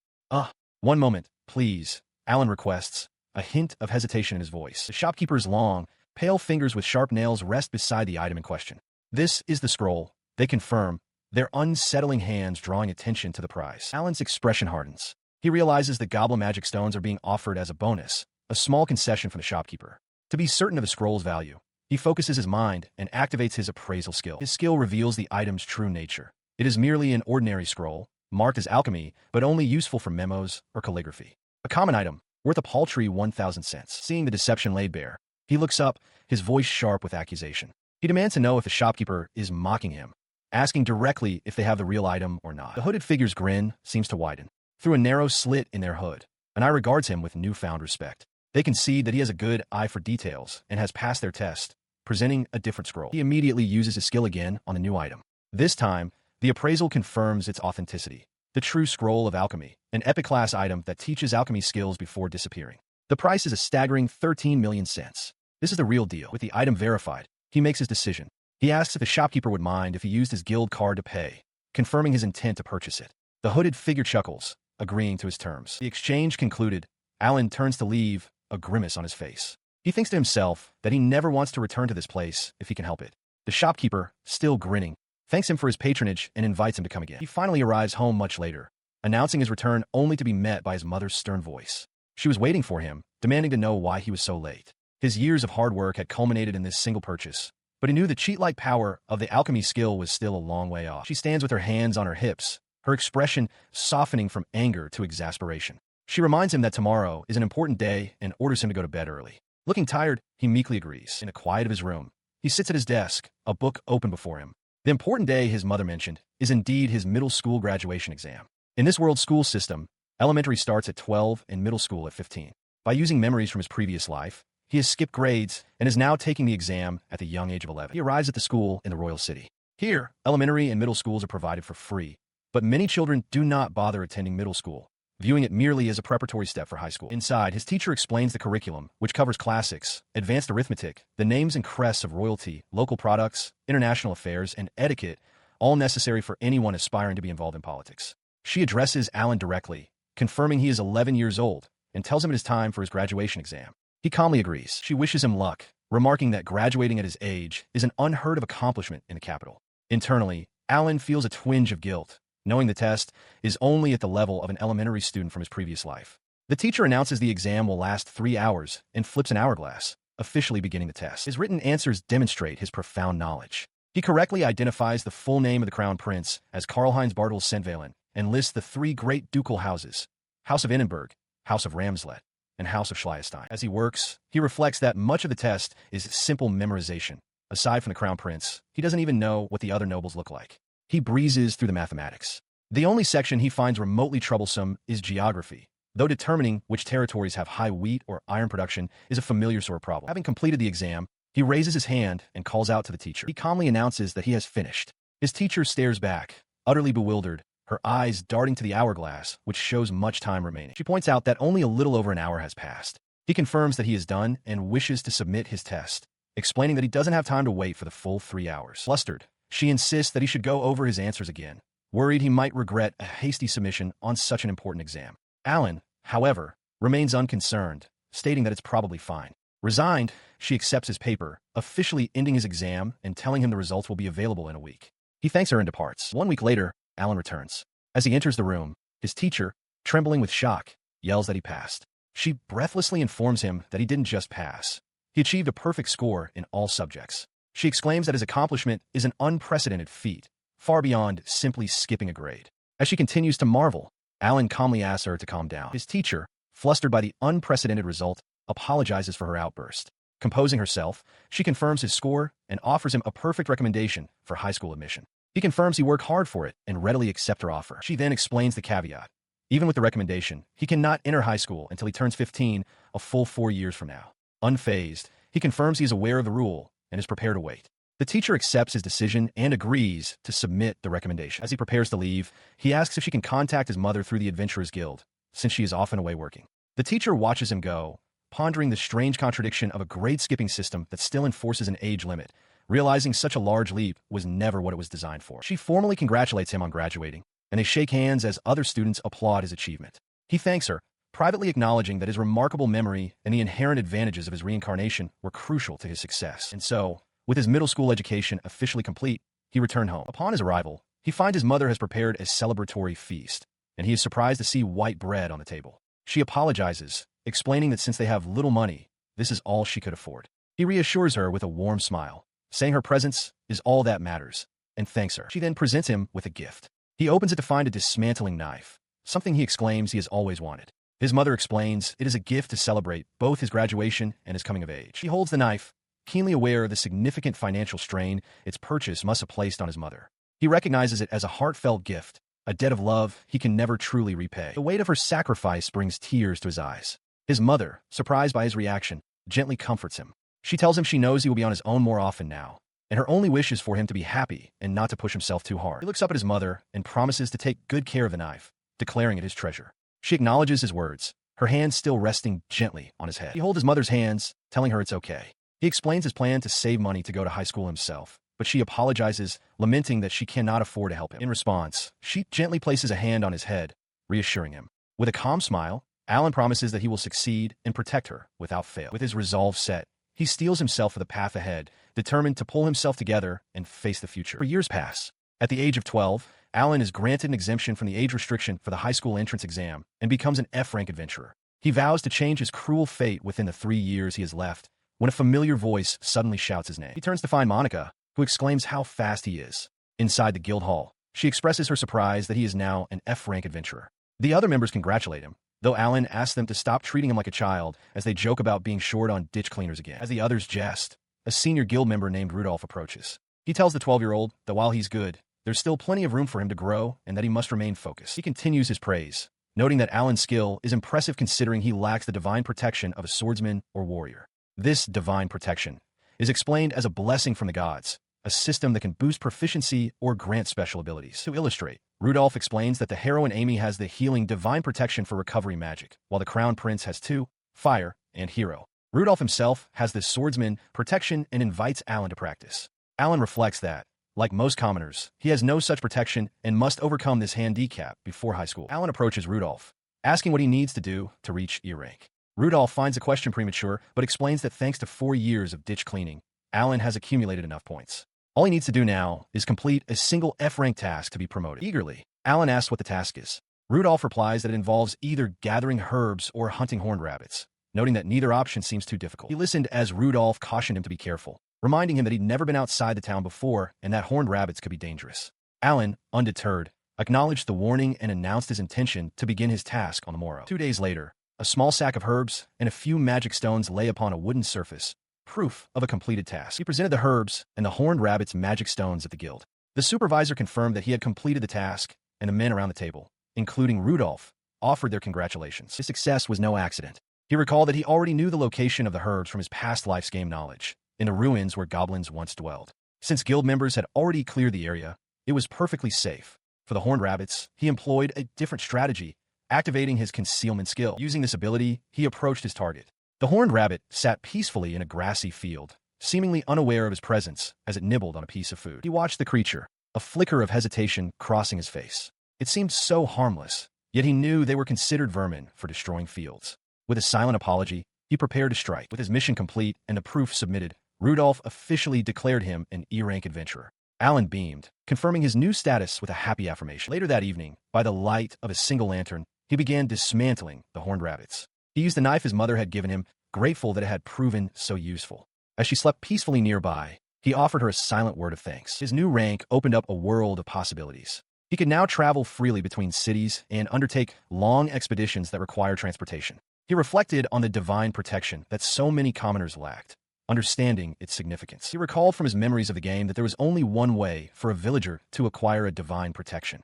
A: One moment, please," Alan requests, a hint of hesitation in his voice. The shopkeeper's long, pale fingers with sharp nails rest beside the item in question. "This is the scroll," they confirm, their unsettling hands drawing attention to the price. Alan's expression hardens. He realizes the goblin magic stones are being offered as a bonus, a small concession from the shopkeeper. To be certain of the scroll's value, he focuses his mind and activates his appraisal skill. His skill reveals the item's true nature. It is merely an ordinary scroll, marked as alchemy, but only useful for memos or calligraphy. A common item, worth a paltry 1,000 cents. Seeing the deception laid bare, he looks up, his voice sharp with accusation. He demands to know if the shopkeeper is mocking him, asking directly if they have the real item or not. The hooded figure's grin seems to widen. Through a narrow slit in their hood, an eye regards him with newfound respect. They concede that he has a good eye for details and has passed their test, presenting a different scroll. He immediately uses his skill again on the new item. This time, the appraisal confirms its authenticity. The true Scroll of Alchemy, an epic-class item that teaches alchemy skills before disappearing. The price is a staggering 13 million cents. This is the real deal. With the item verified, he makes his decision. He asks if the shopkeeper would mind if he used his guild card to pay, confirming his intent to purchase it. The hooded figure chuckles, agreeing to his terms. The exchange concluded, Alan turns to leave, a grimace on his face. He thinks to himself that he never wants to return to this place if he can help it. The shopkeeper, still grinning, thanks him for his patronage and invites him to come again. He finally arrives home much later, announcing his return only to be met by his mother's stern voice. She was waiting for him, demanding to know why he was so late. His years of hard work had culminated in this single purchase, but he knew the cheat-like power of the alchemy skill was still a long way off. She stands with her hands on her hips, her expression softening from anger to exasperation. She reminds him that tomorrow is an important day and orders him to go to bed early. Looking tired, he meekly agrees. In the quiet of his room, he sits at his desk, a book open before him. The important day his mother mentioned is indeed his middle school graduation exam. In this world school system, elementary starts at 12 and middle school at 15. By using memories from his previous life, he has skipped grades and is now taking the exam at the young age of 11. He arrives at the school in the royal city. Here, elementary and middle schools are provided for free, but many children do not bother attending middle school, viewing it merely as a preparatory step for high school. Inside, his teacher explains the curriculum, which covers classics, advanced arithmetic, the names and crests of royalty, local products, international affairs, and etiquette, all necessary for anyone aspiring to be involved in politics. She addresses Alan directly, confirming he is 11 years old, and tells him it is time for his graduation exam. He calmly agrees. She wishes him luck, remarking that graduating at his age is an unheard of accomplishment in the capital. Internally, Alan feels a twinge of guilt, knowing the test is only at the level of an elementary student from his previous life. The teacher announces the exam will last 3 hours and flips an hourglass, officially beginning the test. His written answers demonstrate his profound knowledge. He correctly identifies the full name of the crown prince as Karl-Heinz Bartels Sendvalen and lists the 3 great ducal houses, House of Innenberg, House of Ramslet, and House of Schleswig. As he works, he reflects that much of the test is simple memorization. Aside from the crown prince, he doesn't even know what the other nobles look like. He breezes through the mathematics. The only section he finds remotely troublesome is geography, though determining which territories have high wheat or iron production is a familiar sort of problem. Having completed the exam, he raises his hand and calls out to the teacher. He calmly announces that he has finished. His teacher stares back, utterly bewildered, her eyes darting to the hourglass, which shows much time remaining. She points out that only a little over an hour has passed. He confirms that he is done and wishes to submit his test, explaining that he doesn't have time to wait for the full 3 hours. Flustered, she insists that he should go over his answers again, worried he might regret a hasty submission on such an important exam. Alan, however, remains unconcerned, stating that it's probably fine. Resigned, she accepts his paper, officially ending his exam and telling him the results will be available in a week. He thanks her and departs. 1 week later, Alan returns. As he enters the room, his teacher, trembling with shock, yells that he passed. She breathlessly informs him that he didn't just pass. He achieved a perfect score in all subjects. She exclaims that his accomplishment is an unprecedented feat, far beyond simply skipping a grade. As she continues to marvel, Alan calmly asks her to calm down. His teacher, flustered by the unprecedented result, apologizes for her outburst. Composing herself, she confirms his score and offers him a perfect recommendation for high school admission. He confirms he worked hard for it and readily accepts her offer. She then explains the caveat. Even with the recommendation, he cannot enter high school until he turns 15, a full 4 years from now. Unfazed, he confirms he is aware of the rule and is prepared to wait. The teacher accepts his decision and agrees to submit the recommendation. As he prepares to leave, he asks if she can contact his mother through the Adventurers Guild, since she is often away working. The teacher watches him go, pondering the strange contradiction of a grade-skipping system that still enforces an age limit, realizing such a large leap was never what it was designed for. She formally congratulates him on graduating, and they shake hands as other students applaud his achievement. He thanks her, privately acknowledging that his remarkable memory and the inherent advantages of his reincarnation were crucial to his success. And so, with his middle school education officially complete, he returned home. Upon his arrival, he finds his mother has prepared a celebratory feast, and he is surprised to see white bread on the table. She apologizes, explaining that since they have little money, this is all she could afford. He reassures her with a warm smile, saying her presence is all that matters, and thanks her. She then presents him with a gift. He opens it to find a dismantling knife, something he exclaims he has always wanted. His mother explains it is a gift to celebrate both his graduation and his coming of age. He holds the knife, keenly aware of the significant financial strain its purchase must have placed on his mother. He recognizes it as a heartfelt gift, a debt of love he can never truly repay. The weight of her sacrifice brings tears to his eyes. His mother, surprised by his reaction, gently comforts him. She tells him she knows he will be on his own more often now, and her only wish is for him to be happy and not to push himself too hard. He looks up at his mother and promises to take good care of the knife, declaring it his treasure. She acknowledges his words, her hands still resting gently on his head. He holds his mother's hands, telling her it's okay. He explains his plan to save money to go to high school himself, but she apologizes, lamenting that she cannot afford to help him. In response, she gently places a hand on his head, reassuring him. With a calm smile, Alan promises that he will succeed and protect her without fail. With his resolve set, he steels himself for the path ahead, determined to pull himself together and face the future. For years pass. At the age of 12, Alan is granted an exemption from the age restriction for the high school entrance exam and becomes an F-rank adventurer. He vows to change his cruel fate within the 3 years he has left, when a familiar voice suddenly shouts his name. He turns to find Monica, who exclaims how fast he is. Inside the guild hall, she expresses her surprise that he is now an F-rank adventurer. The other members congratulate him, though Alan asks them to stop treating him like a child as they joke about being short on ditch cleaners again. As the others jest, a senior guild member named Rudolph approaches. He tells the 12-year-old that while he's good, there's still plenty of room for him to grow and that he must remain focused. He continues his praise, noting that Alan's skill is impressive considering he lacks the divine protection of a swordsman or warrior. This divine protection is explained as a blessing from the gods, a system that can boost proficiency or grant special abilities. To illustrate, Rudolph explains that the heroine Amy has the healing divine protection for recovery magic, while the crown prince has 2, fire, and hero. Rudolph himself has the swordsman protection and invites Alan to practice. Alan reflects that, like most commoners, he has no such protection and must overcome this handicap before high school. Alan approaches Rudolph, asking what he needs to do to reach E rank. Rudolph finds the question premature, but explains that thanks to 4 years of ditch cleaning, Alan has accumulated enough points. All he needs to do now is complete a single F-rank task to be promoted. Eagerly, Alan asks what the task is. Rudolph replies that it involves either gathering herbs or hunting horned rabbits, noting that neither option seems too difficult. He listened as Rudolph cautioned him to be careful, reminding him that he'd never been outside the town before and that horned rabbits could be dangerous. Alan, undeterred, acknowledged the warning and announced his intention to begin his task on the morrow. 2 days later, a small sack of herbs and a few magic stones lay upon a wooden surface, proof of a completed task. He presented the herbs and the horned rabbit's magic stones at the guild. The supervisor confirmed that he had completed the task, and the men around the table, including Rudolph, offered their congratulations. His success was no accident. He recalled that he already knew the location of the herbs from his past life's game knowledge, in the ruins where goblins once dwelled. Since guild members had already cleared the area, it was perfectly safe. For the horned rabbits, he employed a different strategy, activating his concealment skill. Using this ability, he approached his target. The horned rabbit sat peacefully in a grassy field, seemingly unaware of his presence as it nibbled on a piece of food. He watched the creature, a flicker of hesitation crossing his face. It seemed so harmless, yet he knew they were considered vermin for destroying fields. With a silent apology, he prepared to strike. With his mission complete and the proof submitted, Rudolph officially declared him an E-rank adventurer. Alan beamed, confirming his new status with a happy affirmation. Later that evening, by the light of a single lantern, he began dismantling the horned rabbits. He used the knife his mother had given him, grateful that it had proven so useful. As she slept peacefully nearby, he offered her a silent word of thanks. His new rank opened up a world of possibilities. He could now travel freely between cities and undertake long expeditions that require transportation. He reflected on the divine protection that so many commoners lacked, understanding its significance. He recalled from his memories of the game that there was only one way for a villager to acquire a divine protection.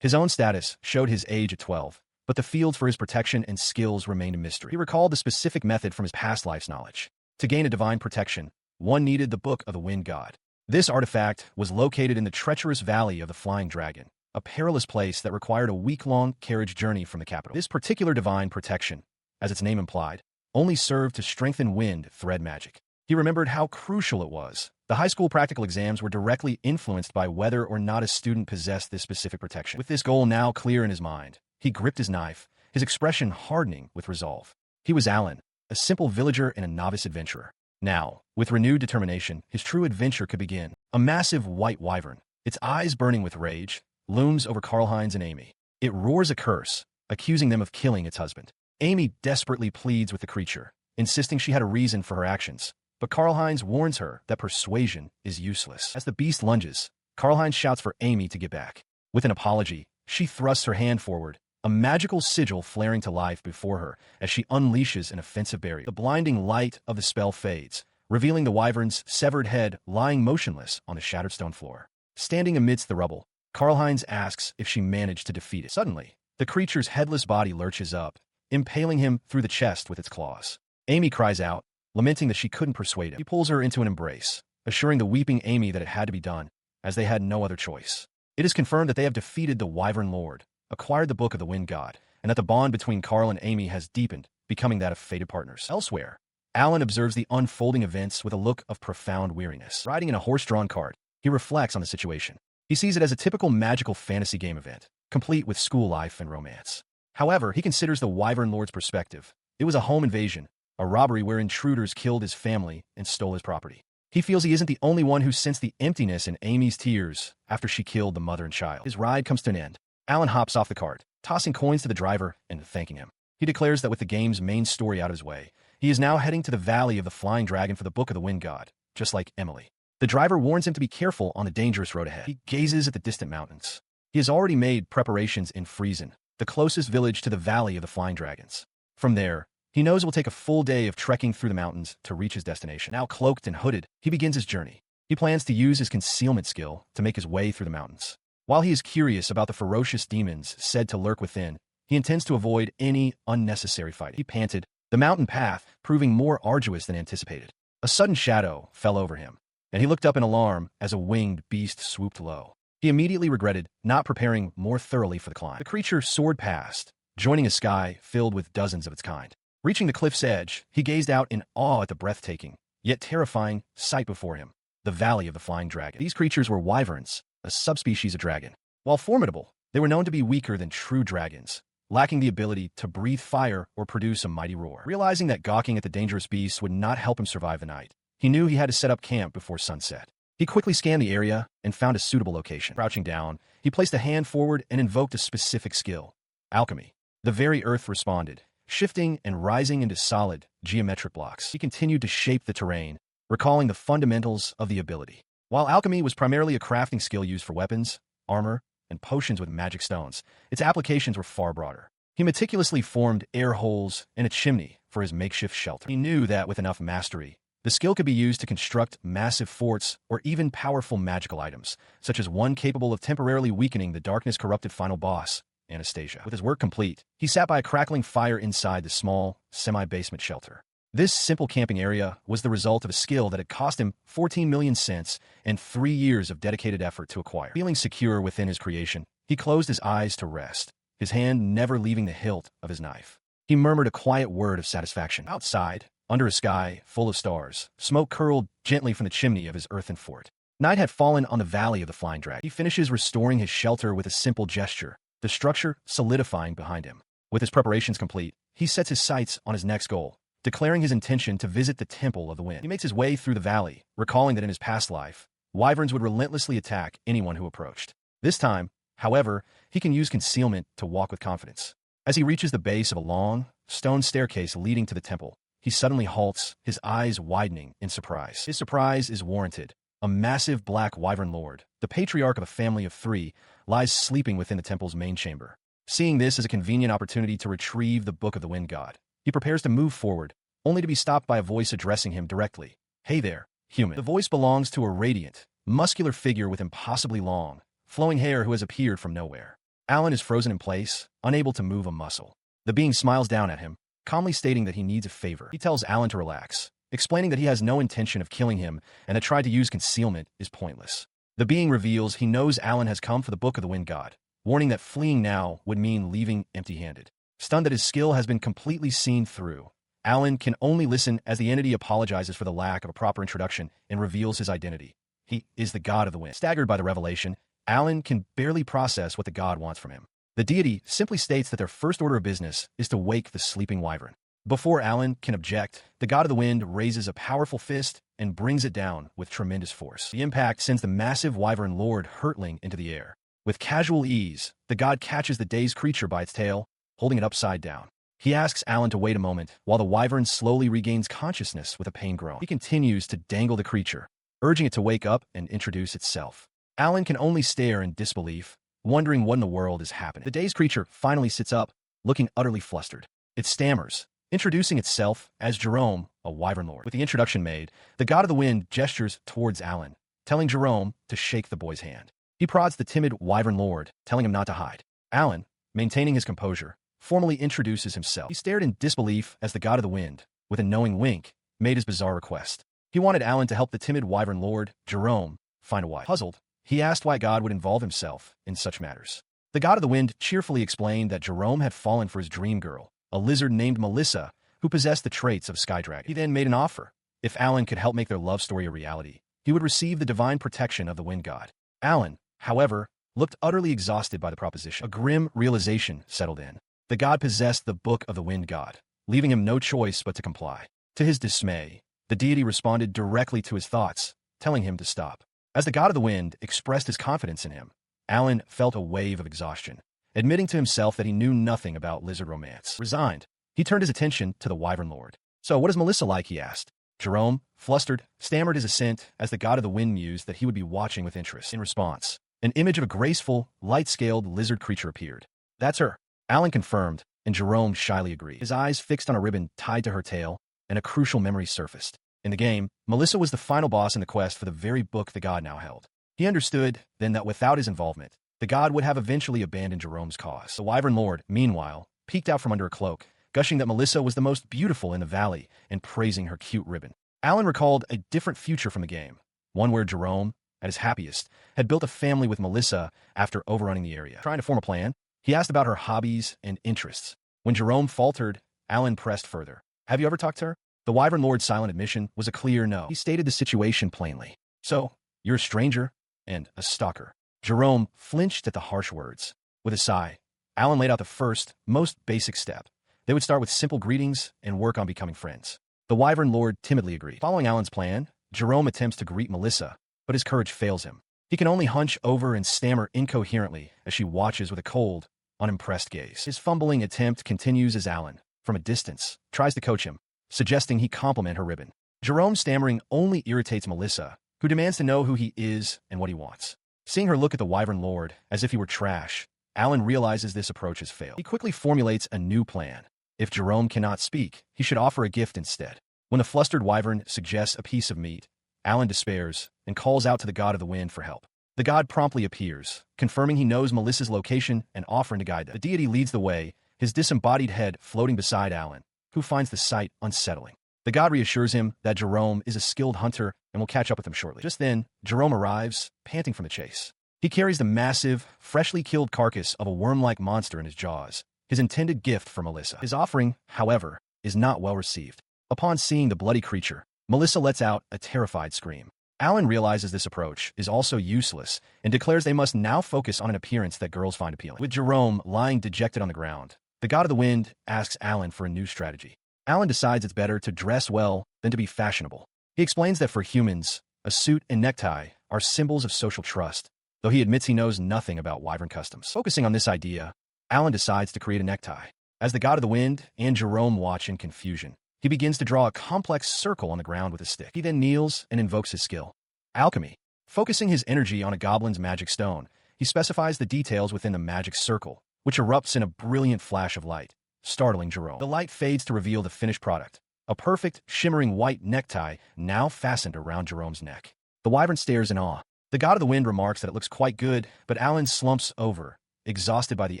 A: His own status showed his age at 12, but the fields for his protection and skills remained a mystery. He recalled the specific method from his past life's knowledge. To gain a divine protection, one needed the Book of the Wind God. This artifact was located in the treacherous Valley of the Flying Dragon, a perilous place that required a week-long carriage journey from the capital. This particular divine protection, as its name implied, only served to strengthen wind thread magic. He remembered how crucial it was. The high school practical exams were directly influenced by whether or not a student possessed this specific protection. With this goal now clear in his mind, he gripped his knife, his expression hardening with resolve. He was Alan, a simple villager and a novice adventurer. Now, with renewed determination, his true adventure could begin. A massive white wyvern, its eyes burning with rage, looms over Karl-Heinz and Amy. It roars a curse, accusing them of killing its husband. Amy desperately pleads with the creature, insisting she had a reason for her actions, but Karl-Heinz warns her that persuasion is useless. As the beast lunges, Karl-Heinz shouts for Amy to get back. With an apology, she thrusts her hand forward, a magical sigil flaring to life before her as she unleashes an offensive barrier. The blinding light of the spell fades, revealing the wyvern's severed head lying motionless on the shattered stone floor. Standing amidst the rubble, Karl-Heinz asks if she managed to defeat it. Suddenly, the creature's headless body lurches up, impaling him through the chest with its claws. Amy cries out, lamenting that she couldn't persuade him. He pulls her into an embrace, assuring the weeping Amy that it had to be done, as they had no other choice. It is confirmed that they have defeated the Wyvern Lord, acquired the Book of the Wind God, and that the bond between Karl and Amy has deepened, becoming that of fated partners. Elsewhere, Alan observes the unfolding events with a look of profound weariness. Riding in a horse-drawn cart, he reflects on the situation. He sees it as a typical magical fantasy game event, complete with school life and romance. However, he considers the Wyvern Lord's perspective. It was a home invasion, a robbery where intruders killed his family and stole his property. He feels he isn't the only one who sensed the emptiness in Amy's tears after she killed the mother and child. His ride comes to an end. Alan hops off the cart, tossing coins to the driver and thanking him. He declares that with the game's main story out of his way, he is now heading to the Valley of the Flying Dragon for the Book of the Wind God, just like Emily. The driver warns him to be careful on the dangerous road ahead. He gazes at the distant mountains. He has already made preparations in Friesen, the closest village to the Valley of the Flying Dragons. From there, he knows it will take a full day of trekking through the mountains to reach his destination. Now cloaked and hooded, he begins his journey. He plans to use his concealment skill to make his way through the mountains. While he is curious about the ferocious demons said to lurk within, he intends to avoid any unnecessary fighting. He panted, the mountain path proving more arduous than anticipated. A sudden shadow fell over him, and he looked up in alarm as a winged beast swooped low. He immediately regretted not preparing more thoroughly for the climb. The creature soared past, joining a sky filled with dozens of its kind. Reaching the cliff's edge, he gazed out in awe at the breathtaking, yet terrifying, sight before him, the Valley of the Flying Dragon. These creatures were wyverns, a subspecies of dragon. While formidable, they were known to be weaker than true dragons, lacking the ability to breathe fire or produce a mighty roar. Realizing that gawking at the dangerous beasts would not help him survive the night, he knew he had to set up camp before sunset. He quickly scanned the area and found a suitable location. Crouching down, he placed a hand forward and invoked a specific skill. Alchemy. The very earth responded, shifting and rising into solid, geometric blocks. He continued to shape the terrain, recalling the fundamentals of the ability. While alchemy was primarily a crafting skill used for weapons, armor, and potions with magic stones, its applications were far broader. He meticulously formed air holes and a chimney for his makeshift shelter. He knew that with enough mastery, the skill could be used to construct massive forts or even powerful magical items, such as one capable of temporarily weakening the darkness-corrupted final boss, Anastasia. With his work complete, he sat by a crackling fire inside the small, semi-basement shelter. This simple camping area was the result of a skill that had cost him 14 million cents and 3 years of dedicated effort to acquire. Feeling secure within his creation, he closed his eyes to rest, his hand never leaving the hilt of his knife. He murmured a quiet word of satisfaction. Outside, under a sky full of stars, smoke curled gently from the chimney of his earthen fort. Night had fallen on the Valley of the Flying Dragon. He finishes restoring his shelter with a simple gesture, the structure solidifying behind him. With his preparations complete, he sets his sights on his next goal, declaring his intention to visit the Temple of the Wind. He makes his way through the valley, recalling that in his past life, wyverns would relentlessly attack anyone who approached. This time, however, he can use concealment to walk with confidence. As he reaches the base of a long, stone staircase leading to the temple, he suddenly halts, his eyes widening in surprise. His surprise is warranted. A massive black wyvern lord, the patriarch of a family of 3, lies sleeping within the temple's main chamber. Seeing this as a convenient opportunity to retrieve the Book of the Wind God, he prepares to move forward, only to be stopped by a voice addressing him directly. "Hey there, human." The voice belongs to a radiant, muscular figure with impossibly long, flowing hair who has appeared from nowhere. Alan is frozen in place, unable to move a muscle. The being smiles down at him, calmly stating that he needs a favor. He tells Alan to relax, explaining that he has no intention of killing him and that trying to use concealment is pointless. The being reveals he knows Alan has come for the Book of the Wind God, warning that fleeing now would mean leaving empty-handed. Stunned that his skill has been completely seen through, Alan can only listen as the entity apologizes for the lack of a proper introduction and reveals his identity. He is the God of the Wind. Staggered by the revelation, Alan can barely process what the god wants from him. The deity simply states that their first order of business is to wake the sleeping wyvern. Before Alan can object, the God of the Wind raises a powerful fist and brings it down with tremendous force. The impact sends the massive wyvern lord hurtling into the air. With casual ease, the god catches the dazed creature by its tail, holding it upside down. He asks Alan to wait a moment while the wyvern slowly regains consciousness with a pain groan. He continues to dangle the creature, urging it to wake up and introduce itself. Alan can only stare in disbelief, wondering what in the world is happening. The dazed creature finally sits up, looking utterly flustered. It stammers, introducing itself as Jerome, a wyvern lord. With the introduction made, the God of the Wind gestures towards Alan, telling Jerome to shake the boy's hand. He prods the timid wyvern lord, telling him not to hide. Alan, maintaining his composure, formally introduces himself. He stared in disbelief as the God of the Wind, with a knowing wink, made his bizarre request. He wanted Alan to help the timid wyvern lord, Jerome, find a wife. Puzzled, he asked why God would involve himself in such matters. The God of the Wind cheerfully explained that Jerome had fallen for his dream girl, a lizard named Melissa, who possessed the traits of a sky dragon. He then made an offer. If Alan could help make their love story a reality, he would receive the divine protection of the Wind God. Alan, however, looked utterly exhausted by the proposition. A grim realization settled in. The god possessed the Book of the Wind God, leaving him no choice but to comply. To his dismay, the deity responded directly to his thoughts, telling him to stop. As the God of the Wind expressed his confidence in him, Alan felt a wave of exhaustion, admitting to himself that he knew nothing about lizard romance. Resigned, he turned his attention to the wyvern lord. "So what is Melissa like?" he asked. Jerome, flustered, stammered his assent as the God of the Wind mused that he would be watching with interest. In response, an image of a graceful, light-scaled lizard creature appeared. "That's her," Alan confirmed, and Jerome shyly agreed. His eyes fixed on a ribbon tied to her tail, and a crucial memory surfaced. In the game, Melissa was the final boss in the quest for the very book the god now held. He understood, then, that without his involvement, the god would have eventually abandoned Jerome's cause. The wyvern lord, meanwhile, peeked out from under a cloak, gushing that Melissa was the most beautiful in the valley and praising her cute ribbon. Alan recalled a different future from the game, one where Jerome, at his happiest, had built a family with Melissa after overrunning the area. Trying to form a plan, he asked about her hobbies and interests. When Jerome faltered, Alan pressed further. "Have you ever talked to her?" The wyvern lord's silent admission was a clear no. He stated the situation plainly. "So, you're a stranger and a stalker." Jerome flinched at the harsh words. With a sigh, Alan laid out the first, most basic step. They would start with simple greetings and work on becoming friends. The wyvern lord timidly agreed. Following Alan's plan, Jerome attempts to greet Melissa, but his courage fails him. He can only hunch over and stammer incoherently as she watches with a cold, unimpressed gaze. His fumbling attempt continues as Alan, from a distance, tries to coach him, suggesting he compliment her ribbon. Jerome's stammering only irritates Melissa, who demands to know who he is and what he wants. Seeing her look at the wyvern lord as if he were trash, Alan realizes this approach has failed. He quickly formulates a new plan. If Jerome cannot speak, he should offer a gift instead. When the flustered wyvern suggests a piece of meat, Alan despairs and calls out to the God of the Wind for help. The god promptly appears, confirming he knows Melissa's location and offering to guide them. The deity leads the way, his disembodied head floating beside Alan, who finds the sight unsettling. The god reassures him that Jerome is a skilled hunter and will catch up with him shortly. Just then, Jerome arrives, panting from the chase. He carries the massive, freshly killed carcass of a worm-like monster in his jaws, his intended gift for Melissa. His offering, however, is not well received. Upon seeing the bloody creature, Melissa lets out a terrified scream. Alan realizes this approach is also useless and declares they must now focus on an appearance that girls find appealing. With Jerome lying dejected on the ground, the God of the Wind asks Alan for a new strategy. Alan decides it's better to dress well than to be fashionable. He explains that for humans, a suit and necktie are symbols of social trust, though he admits he knows nothing about wyvern customs. Focusing on this idea, Alan decides to create a necktie. As the god of the wind and Jerome watch in confusion, he begins to draw a complex circle on the ground with a stick. He then kneels and invokes his skill. Alchemy. Focusing his energy on a goblin's magic stone, he specifies the details within the magic circle, which erupts in a brilliant flash of light, startling Jerome. The light fades to reveal the finished product, a perfect, shimmering white necktie now fastened around Jerome's neck. The wyvern stares in awe. The god of the wind remarks that it looks quite good, but Alan slumps over, exhausted by the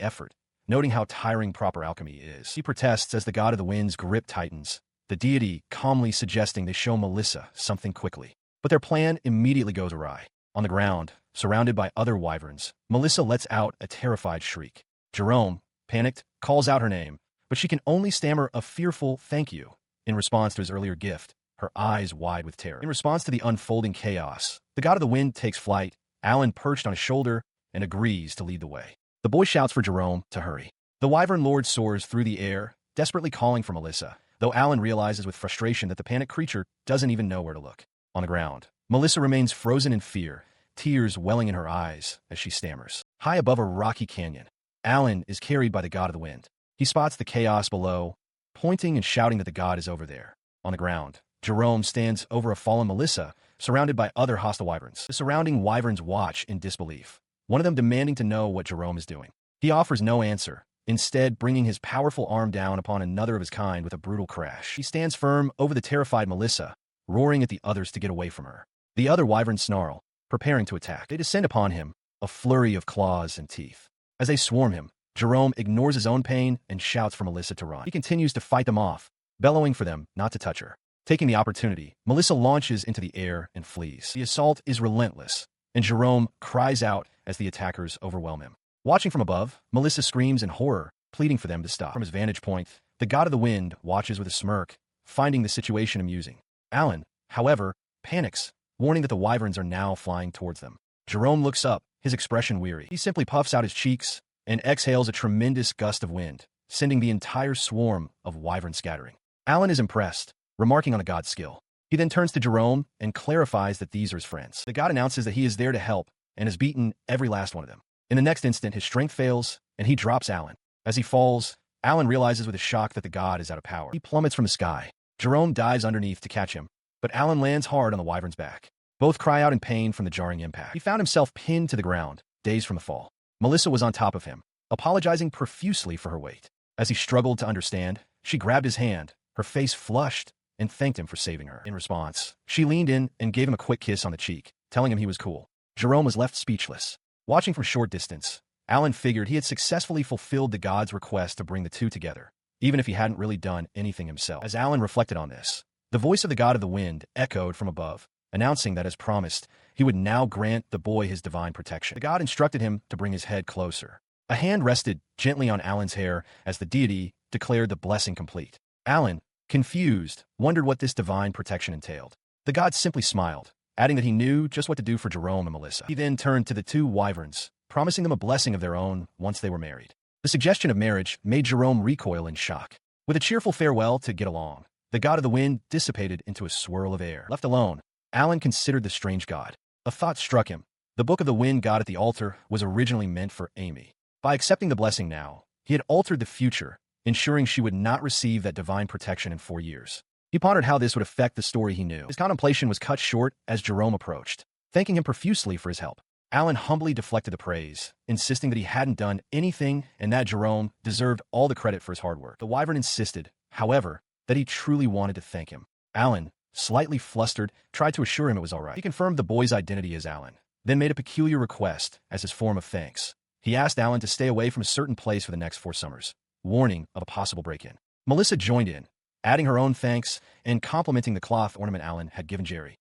A: effort, noting how tiring proper alchemy is. He protests as the god of the wind's grip tightens, the deity calmly suggesting they show Melissa something quickly. But their plan immediately goes awry. On the ground, surrounded by other wyverns, Melissa lets out a terrified shriek. Jerome, panicked, calls out her name, but she can only stammer a fearful thank you in response to his earlier gift, her eyes wide with terror. In response to the unfolding chaos, the god of the wind takes flight, Alan perched on his shoulder, and agrees to lead the way. The boy shouts for Jerome to hurry. The wyvern lord soars through the air, desperately calling for Melissa, though Alan realizes with frustration that the panicked creature doesn't even know where to look. On the ground, Melissa remains frozen in fear, tears welling in her eyes as she stammers. High above a rocky canyon, Alan is carried by the god of the wind. He spots the chaos below, pointing and shouting that the god is over there. On the ground, Jerome stands over a fallen Melissa, surrounded by other hostile wyverns. The surrounding wyverns watch in disbelief, one of them demanding to know what Jerome is doing. He offers no answer, instead bringing his powerful arm down upon another of his kind with a brutal crash. He stands firm over the terrified Melissa, roaring at the others to get away from her. The other wyverns snarl, preparing to attack. They descend upon him, a flurry of claws and teeth. As they swarm him, Jerome ignores his own pain and shouts for Melissa to run. He continues to fight them off, bellowing for them not to touch her. Taking the opportunity, Melissa launches into the air and flees. The assault is relentless, and Jerome cries out as the attackers overwhelm him. Watching from above, Melissa screams in horror, pleading for them to stop. From his vantage point, the god of the wind watches with a smirk, finding the situation amusing. Alan, however, panics, warning that the wyverns are now flying towards them. Jerome looks up, his expression weary. He simply puffs out his cheeks and exhales a tremendous gust of wind, sending the entire swarm of wyverns scattering. Alan is impressed, remarking on the god's skill. He then turns to Jerome and clarifies that these are his friends. The god announces that he is there to help and has beaten every last one of them. In the next instant, his strength fails, and he drops Alan. As he falls, Alan realizes with a shock that the god is out of power. He plummets from the sky. Jerome dives underneath to catch him, but Alan lands hard on the wyvern's back. Both cry out in pain from the jarring impact. He found himself pinned to the ground, dazed from the fall. Melissa was on top of him, apologizing profusely for her weight. As he struggled to understand, she grabbed his hand, her face flushed, and thanked him for saving her. In response, she leaned in and gave him a quick kiss on the cheek, telling him he was cool. Jerome was left speechless. Watching from a short distance, Alan figured he had successfully fulfilled the god's request to bring the two together, even if he hadn't really done anything himself. As Alan reflected on this, the voice of the god of the wind echoed from above, announcing that as promised, he would now grant the boy his divine protection. The god instructed him to bring his head closer. A hand rested gently on Alan's hair as the deity declared the blessing complete. Alan, confused, wondered what this divine protection entailed. The god simply smiled, adding that he knew just what to do for Jerome and Melissa. He then turned to the two wyverns, promising them a blessing of their own once they were married. The suggestion of marriage made Jerome recoil in shock. With a cheerful farewell to get along, the god of the wind dissipated into a swirl of air. Left alone, Alan considered the strange god. A thought struck him. The book of the wind god at the altar was originally meant for Amy. By accepting the blessing now, he had altered the future, ensuring she would not receive that divine protection in 4 years. He pondered how this would affect the story he knew. His contemplation was cut short as Jerome approached, thanking him profusely for his help. Alan humbly deflected the praise, insisting that he hadn't done anything and that Jerome deserved all the credit for his hard work. The wyvern insisted, however, that he truly wanted to thank him. Alan, slightly flustered, tried to assure him it was all right. He confirmed the boy's identity as Alan, then made a peculiar request as his form of thanks. He asked Alan to stay away from a certain place for the next 4 summers, warning of a possible break-in. Melissa joined in, adding her own thanks and complimenting the cloth ornament Alan had given Jerry.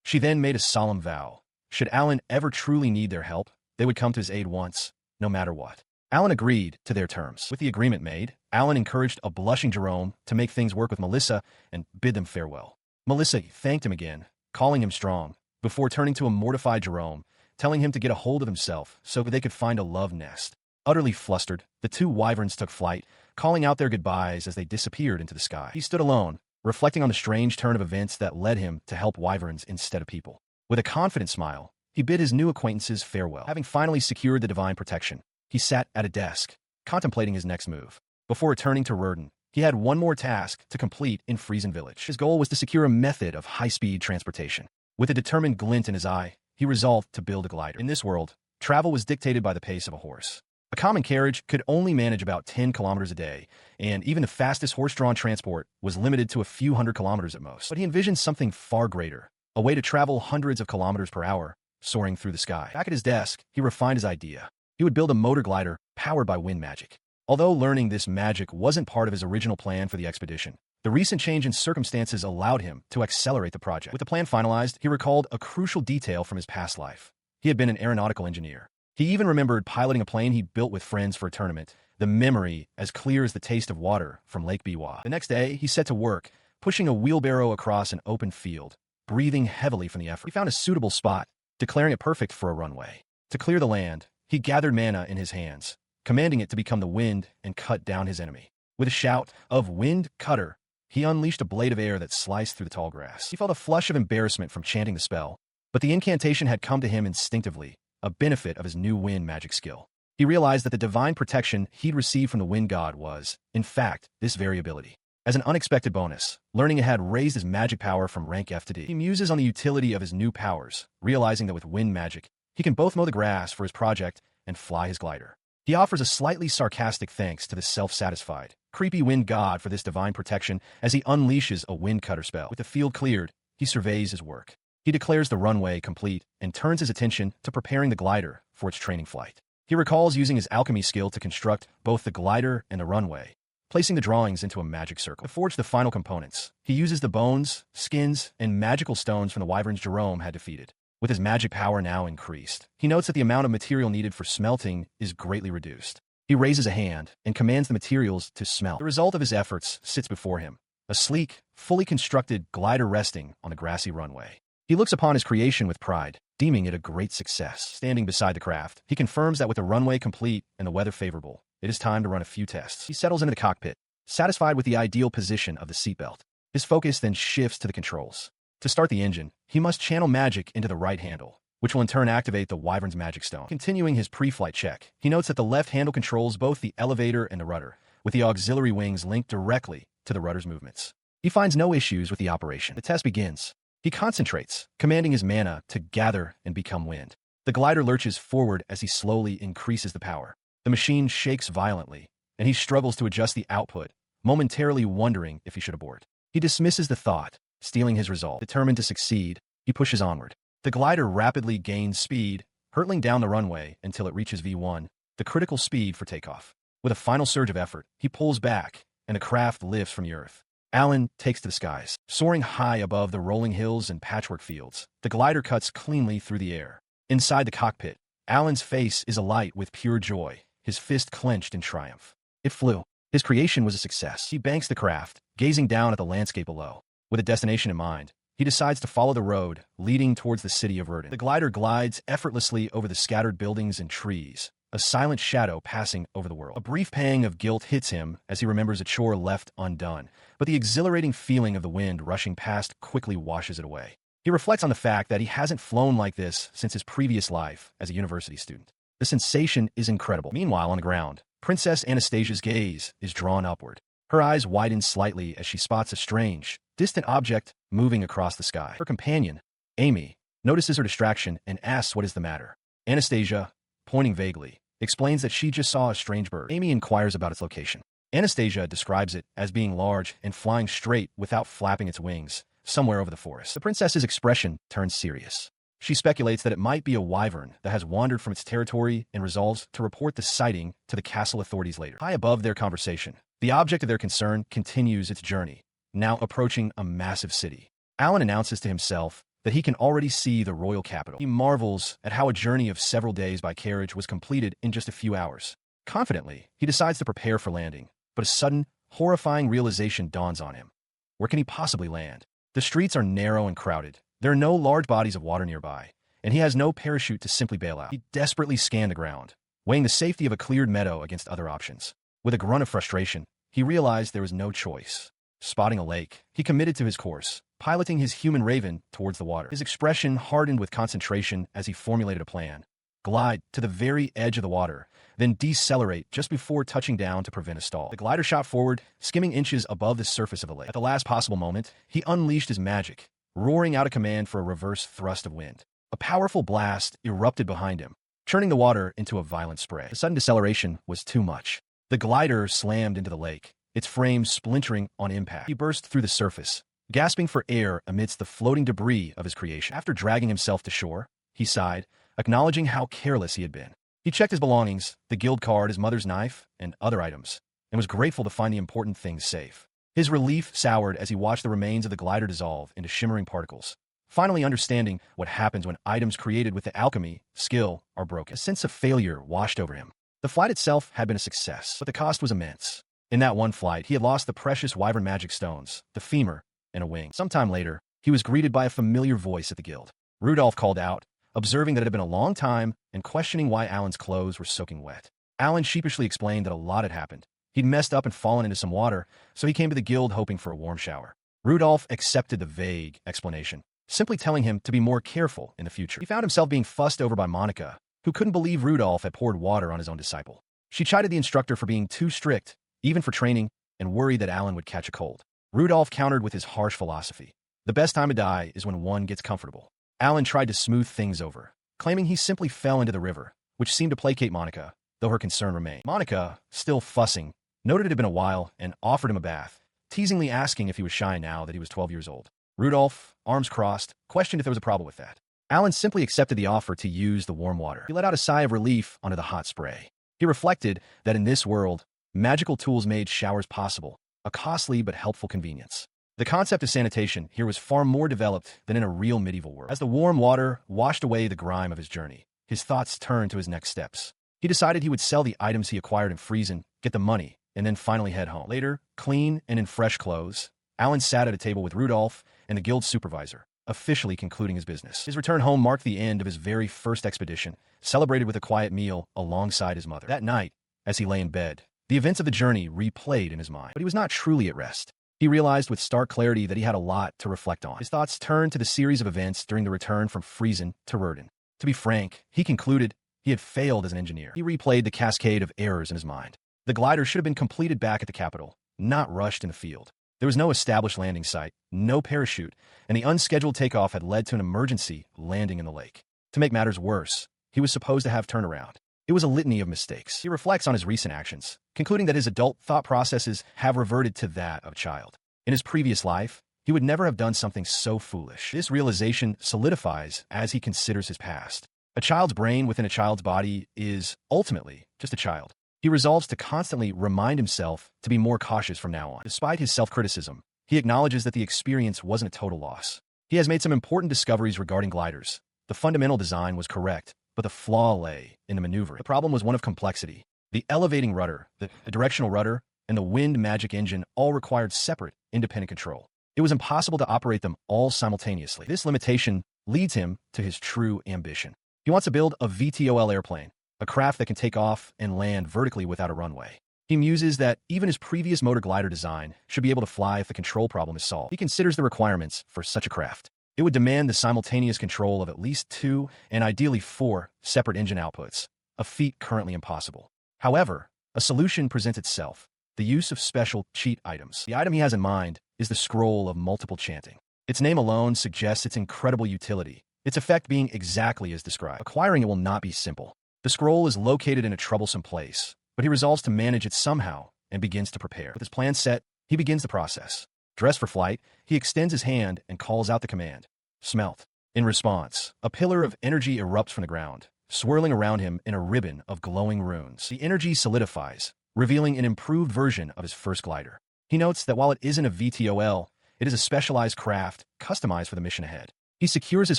A: She then made a solemn vow. Should Alan ever truly need their help, they would come to his aid once, no matter what. Alan agreed to their terms. With the agreement made, Alan encouraged a blushing Jerome to make things work with Melissa and bid them farewell. Melissa thanked him again, calling him strong, before turning to a mortified Jerome, telling him to get a hold of himself so they could find a love nest. Utterly flustered, the two wyverns took flight, calling out their goodbyes as they disappeared into the sky. He stood alone, reflecting on the strange turn of events that led him to help wyverns instead of people. With a confident smile, he bid his new acquaintances farewell. Having finally secured the divine protection, he sat at a desk, contemplating his next move. Before returning to Rurden, he had one more task to complete in Friesen Village. His goal was to secure a method of high-speed transportation. With a determined glint in his eye, he resolved to build a glider. In this world, travel was dictated by the pace of a horse. A common carriage could only manage about 10 kilometers a day, and even the fastest horse-drawn transport was limited to a few hundred kilometers at most. But he envisioned something far greater, a way to travel hundreds of kilometers per hour, soaring through the sky. Back at his desk, he refined his idea. He would build a motor glider powered by wind magic. Although learning this magic wasn't part of his original plan for the expedition, the recent change in circumstances allowed him to accelerate the project. With the plan finalized, he recalled a crucial detail from his past life. He had been an aeronautical engineer. He even remembered piloting a plane he built with friends for a tournament, the memory as clear as the taste of water from Lake Biwa. The next day, he set to work, pushing a wheelbarrow across an open field, breathing heavily from the effort. He found a suitable spot, declaring it perfect for a runway. To clear the land, he gathered manna in his hands, commanding it to become the wind and cut down his enemy. With a shout of "Wind Cutter," he unleashed a blade of air that sliced through the tall grass. He felt a flush of embarrassment from chanting the spell, but the incantation had come to him instinctively, a benefit of his new wind magic skill. He realized that the divine protection he'd received from the wind god was, in fact, this variability. As an unexpected bonus, learning it had raised his magic power from rank F to D. He muses on the utility of his new powers, realizing that with wind magic, he can both mow the grass for his project and fly his glider. He offers a slightly sarcastic thanks to the self-satisfied, creepy wind god for this divine protection as he unleashes a wind cutter spell. With the field cleared, he surveys his work. He declares the runway complete and turns his attention to preparing the glider for its training flight. He recalls using his alchemy skill to construct both the glider and the runway, placing the drawings into a magic circle. To forge the final components, he uses the bones, skins, and magical stones from the wyverns Jerome had defeated. With his magic power now increased, he notes that the amount of material needed for smelting is greatly reduced. He raises a hand and commands the materials to smelt. The result of his efforts sits before him, a sleek, fully constructed glider resting on the grassy runway. He looks upon his creation with pride, deeming it a great success. Standing beside the craft, he confirms that with the runway complete and the weather favorable, it is time to run a few tests. He settles into the cockpit, satisfied with the ideal position of the seatbelt. His focus then shifts to the controls. To start the engine, he must channel magic into the right handle, which will in turn activate the wyvern's magic stone. Continuing his pre-flight check, he notes that the left handle controls both the elevator and the rudder, with the auxiliary wings linked directly to the rudder's movements. He finds no issues with the operation. The test begins. He concentrates, commanding his mana to gather and become wind. The glider lurches forward as he slowly increases the power. The machine shakes violently, and he struggles to adjust the output, momentarily wondering if he should abort. He dismisses the thought, stealing his resolve. Determined to succeed, he pushes onward. The glider rapidly gains speed, hurtling down the runway until it reaches V1, the critical speed for takeoff. With a final surge of effort, he pulls back, and the craft lifts from the earth. Alan takes to the skies. Soaring high above the rolling hills and patchwork fields, the glider cuts cleanly through the air. Inside the cockpit, Alan's face is alight with pure joy, his fist clenched in triumph. It flew. His creation was a success. He banks the craft, gazing down at the landscape below. With a destination in mind, he decides to follow the road leading towards the city of Rurden. The glider glides effortlessly over the scattered buildings and trees, a silent shadow passing over the world. A brief pang of guilt hits him as he remembers a chore left undone, but the exhilarating feeling of the wind rushing past quickly washes it away. He reflects on the fact that he hasn't flown like this since his previous life as a university student. The sensation is incredible. Meanwhile, on the ground, Princess Anastasia's gaze is drawn upward. Her eyes widen slightly as she spots a strange, distant object moving across the sky. Her companion, Amy, notices her distraction and asks what is the matter. Anastasia, pointing vaguely, explains that she just saw a strange bird. Amy inquires about its location. Anastasia describes it as being large and flying straight without flapping its wings, somewhere over the forest. The princess's expression turns serious. She speculates that it might be a wyvern that has wandered from its territory and resolves to report the sighting to the castle authorities later. High above their conversation, the object of their concern continues its journey, now approaching a massive city. Alan announces to himself that he can already see the royal capital. He marvels at how a journey of several days by carriage was completed in just a few hours. Confidently, he decides to prepare for landing, but a sudden, horrifying realization dawns on him. Where can he possibly land? The streets are narrow and crowded. There are no large bodies of water nearby, and he has no parachute to simply bail out. He desperately scanned the ground, weighing the safety of a cleared meadow against other options. With a grunt of frustration, he realized there was no choice. Spotting a lake, he committed to his course, piloting his human raven towards the water. His expression hardened with concentration as he formulated a plan. Glide to the very edge of the water, then decelerate just before touching down to prevent a stall. The glider shot forward, skimming inches above the surface of the lake. At the last possible moment, he unleashed his magic, roaring out a command for a reverse thrust of wind. A powerful blast erupted behind him, churning the water into a violent spray. The sudden deceleration was too much. The glider slammed into the lake, its frame splintering on impact. He burst through the surface, gasping for air amidst the floating debris of his creation. After dragging himself to shore, he sighed, acknowledging how careless he had been. He checked his belongings, the guild card, his mother's knife, and other items, and was grateful to find the important things safe. His relief soured as he watched the remains of the glider dissolve into shimmering particles, finally understanding what happens when items created with the alchemy skill are broken. A sense of failure washed over him. The flight itself had been a success, but the cost was immense. In that one flight, he had lost the precious wyvern magic stones, the femur, and a wing. Sometime later, he was greeted by a familiar voice at the guild. Rudolph called out, observing that it had been a long time and questioning why Alan's clothes were soaking wet. Alan sheepishly explained that a lot had happened. He'd messed up and fallen into some water, so he came to the guild hoping for a warm shower. Rudolph accepted the vague explanation, simply telling him to be more careful in the future. He found himself being fussed over by Monica, who couldn't believe Rudolph had poured water on his own disciple. She chided the instructor for being too strict, even for training, and worried that Alan would catch a cold. Rudolph countered with his harsh philosophy. The best time to die is when one gets comfortable. Alan tried to smooth things over, claiming he simply fell into the river, which seemed to placate Monica, though her concern remained. Monica, still fussing, noted it had been a while and offered him a bath, teasingly asking if he was shy now that he was 12 years old. Rudolph, arms crossed, questioned if there was a problem with that. Alan simply accepted the offer to use the warm water. He let out a sigh of relief onto the hot spray. He reflected that in this world, magical tools made showers possible, a costly but helpful convenience. The concept of sanitation here was far more developed than in a real medieval world. As the warm water washed away the grime of his journey, his thoughts turned to his next steps. He decided he would sell the items he acquired in Friesen, get the money, and then finally head home. Later, clean and in fresh clothes, Alan sat at a table with Rudolph and the guild supervisor, officially concluding his business. His return home marked the end of his very first expedition, celebrated with a quiet meal alongside his mother. That night, as he lay in bed, the events of the journey replayed in his mind. But he was not truly at rest. He realized with stark clarity that he had a lot to reflect on. His thoughts turned to the series of events during the return from Friesen to Rurden. To be frank, he concluded he had failed as an engineer. He replayed the cascade of errors in his mind. The glider should have been completed back at the capital, not rushed in the field. There was no established landing site, no parachute, and the unscheduled takeoff had led to an emergency landing in the lake. To make matters worse, he was supposed to have turned around. It was a litany of mistakes. He reflects on his recent actions, concluding that his adult thought processes have reverted to that of a child. In his previous life, he would never have done something so foolish. This realization solidifies as he considers his past. A child's brain within a child's body is, ultimately, just a child. He resolves to constantly remind himself to be more cautious from now on. Despite his self-criticism, he acknowledges that the experience wasn't a total loss. He has made some important discoveries regarding gliders. The fundamental design was correct, but the flaw lay in the maneuvering. The problem was one of complexity. The elevating rudder, the directional rudder, and the wind magic engine all required separate, independent control. It was impossible to operate them all simultaneously. This limitation leads him to his true ambition. He wants to build a VTOL airplane, a craft that can take off and land vertically without a runway. He muses that even his previous motor glider design should be able to fly if the control problem is solved. He considers the requirements for such a craft. It would demand the simultaneous control of at least 2 and ideally 4 separate engine outputs, a feat currently impossible. However, a solution presents itself: the use of special cheat items. The item he has in mind is the Scroll of Multiple Chanting. Its name alone suggests its incredible utility, its effect being exactly as described. Acquiring it will not be simple. The scroll is located in a troublesome place, but he resolves to manage it somehow and begins to prepare. With his plan set, he begins the process. Dressed for flight, he extends his hand and calls out the command, "Smelt." In response, a pillar of energy erupts from the ground, swirling around him in a ribbon of glowing runes. The energy solidifies, revealing an improved version of his first glider. He notes that while it isn't a VTOL, it is a specialized craft customized for the mission ahead. He secures his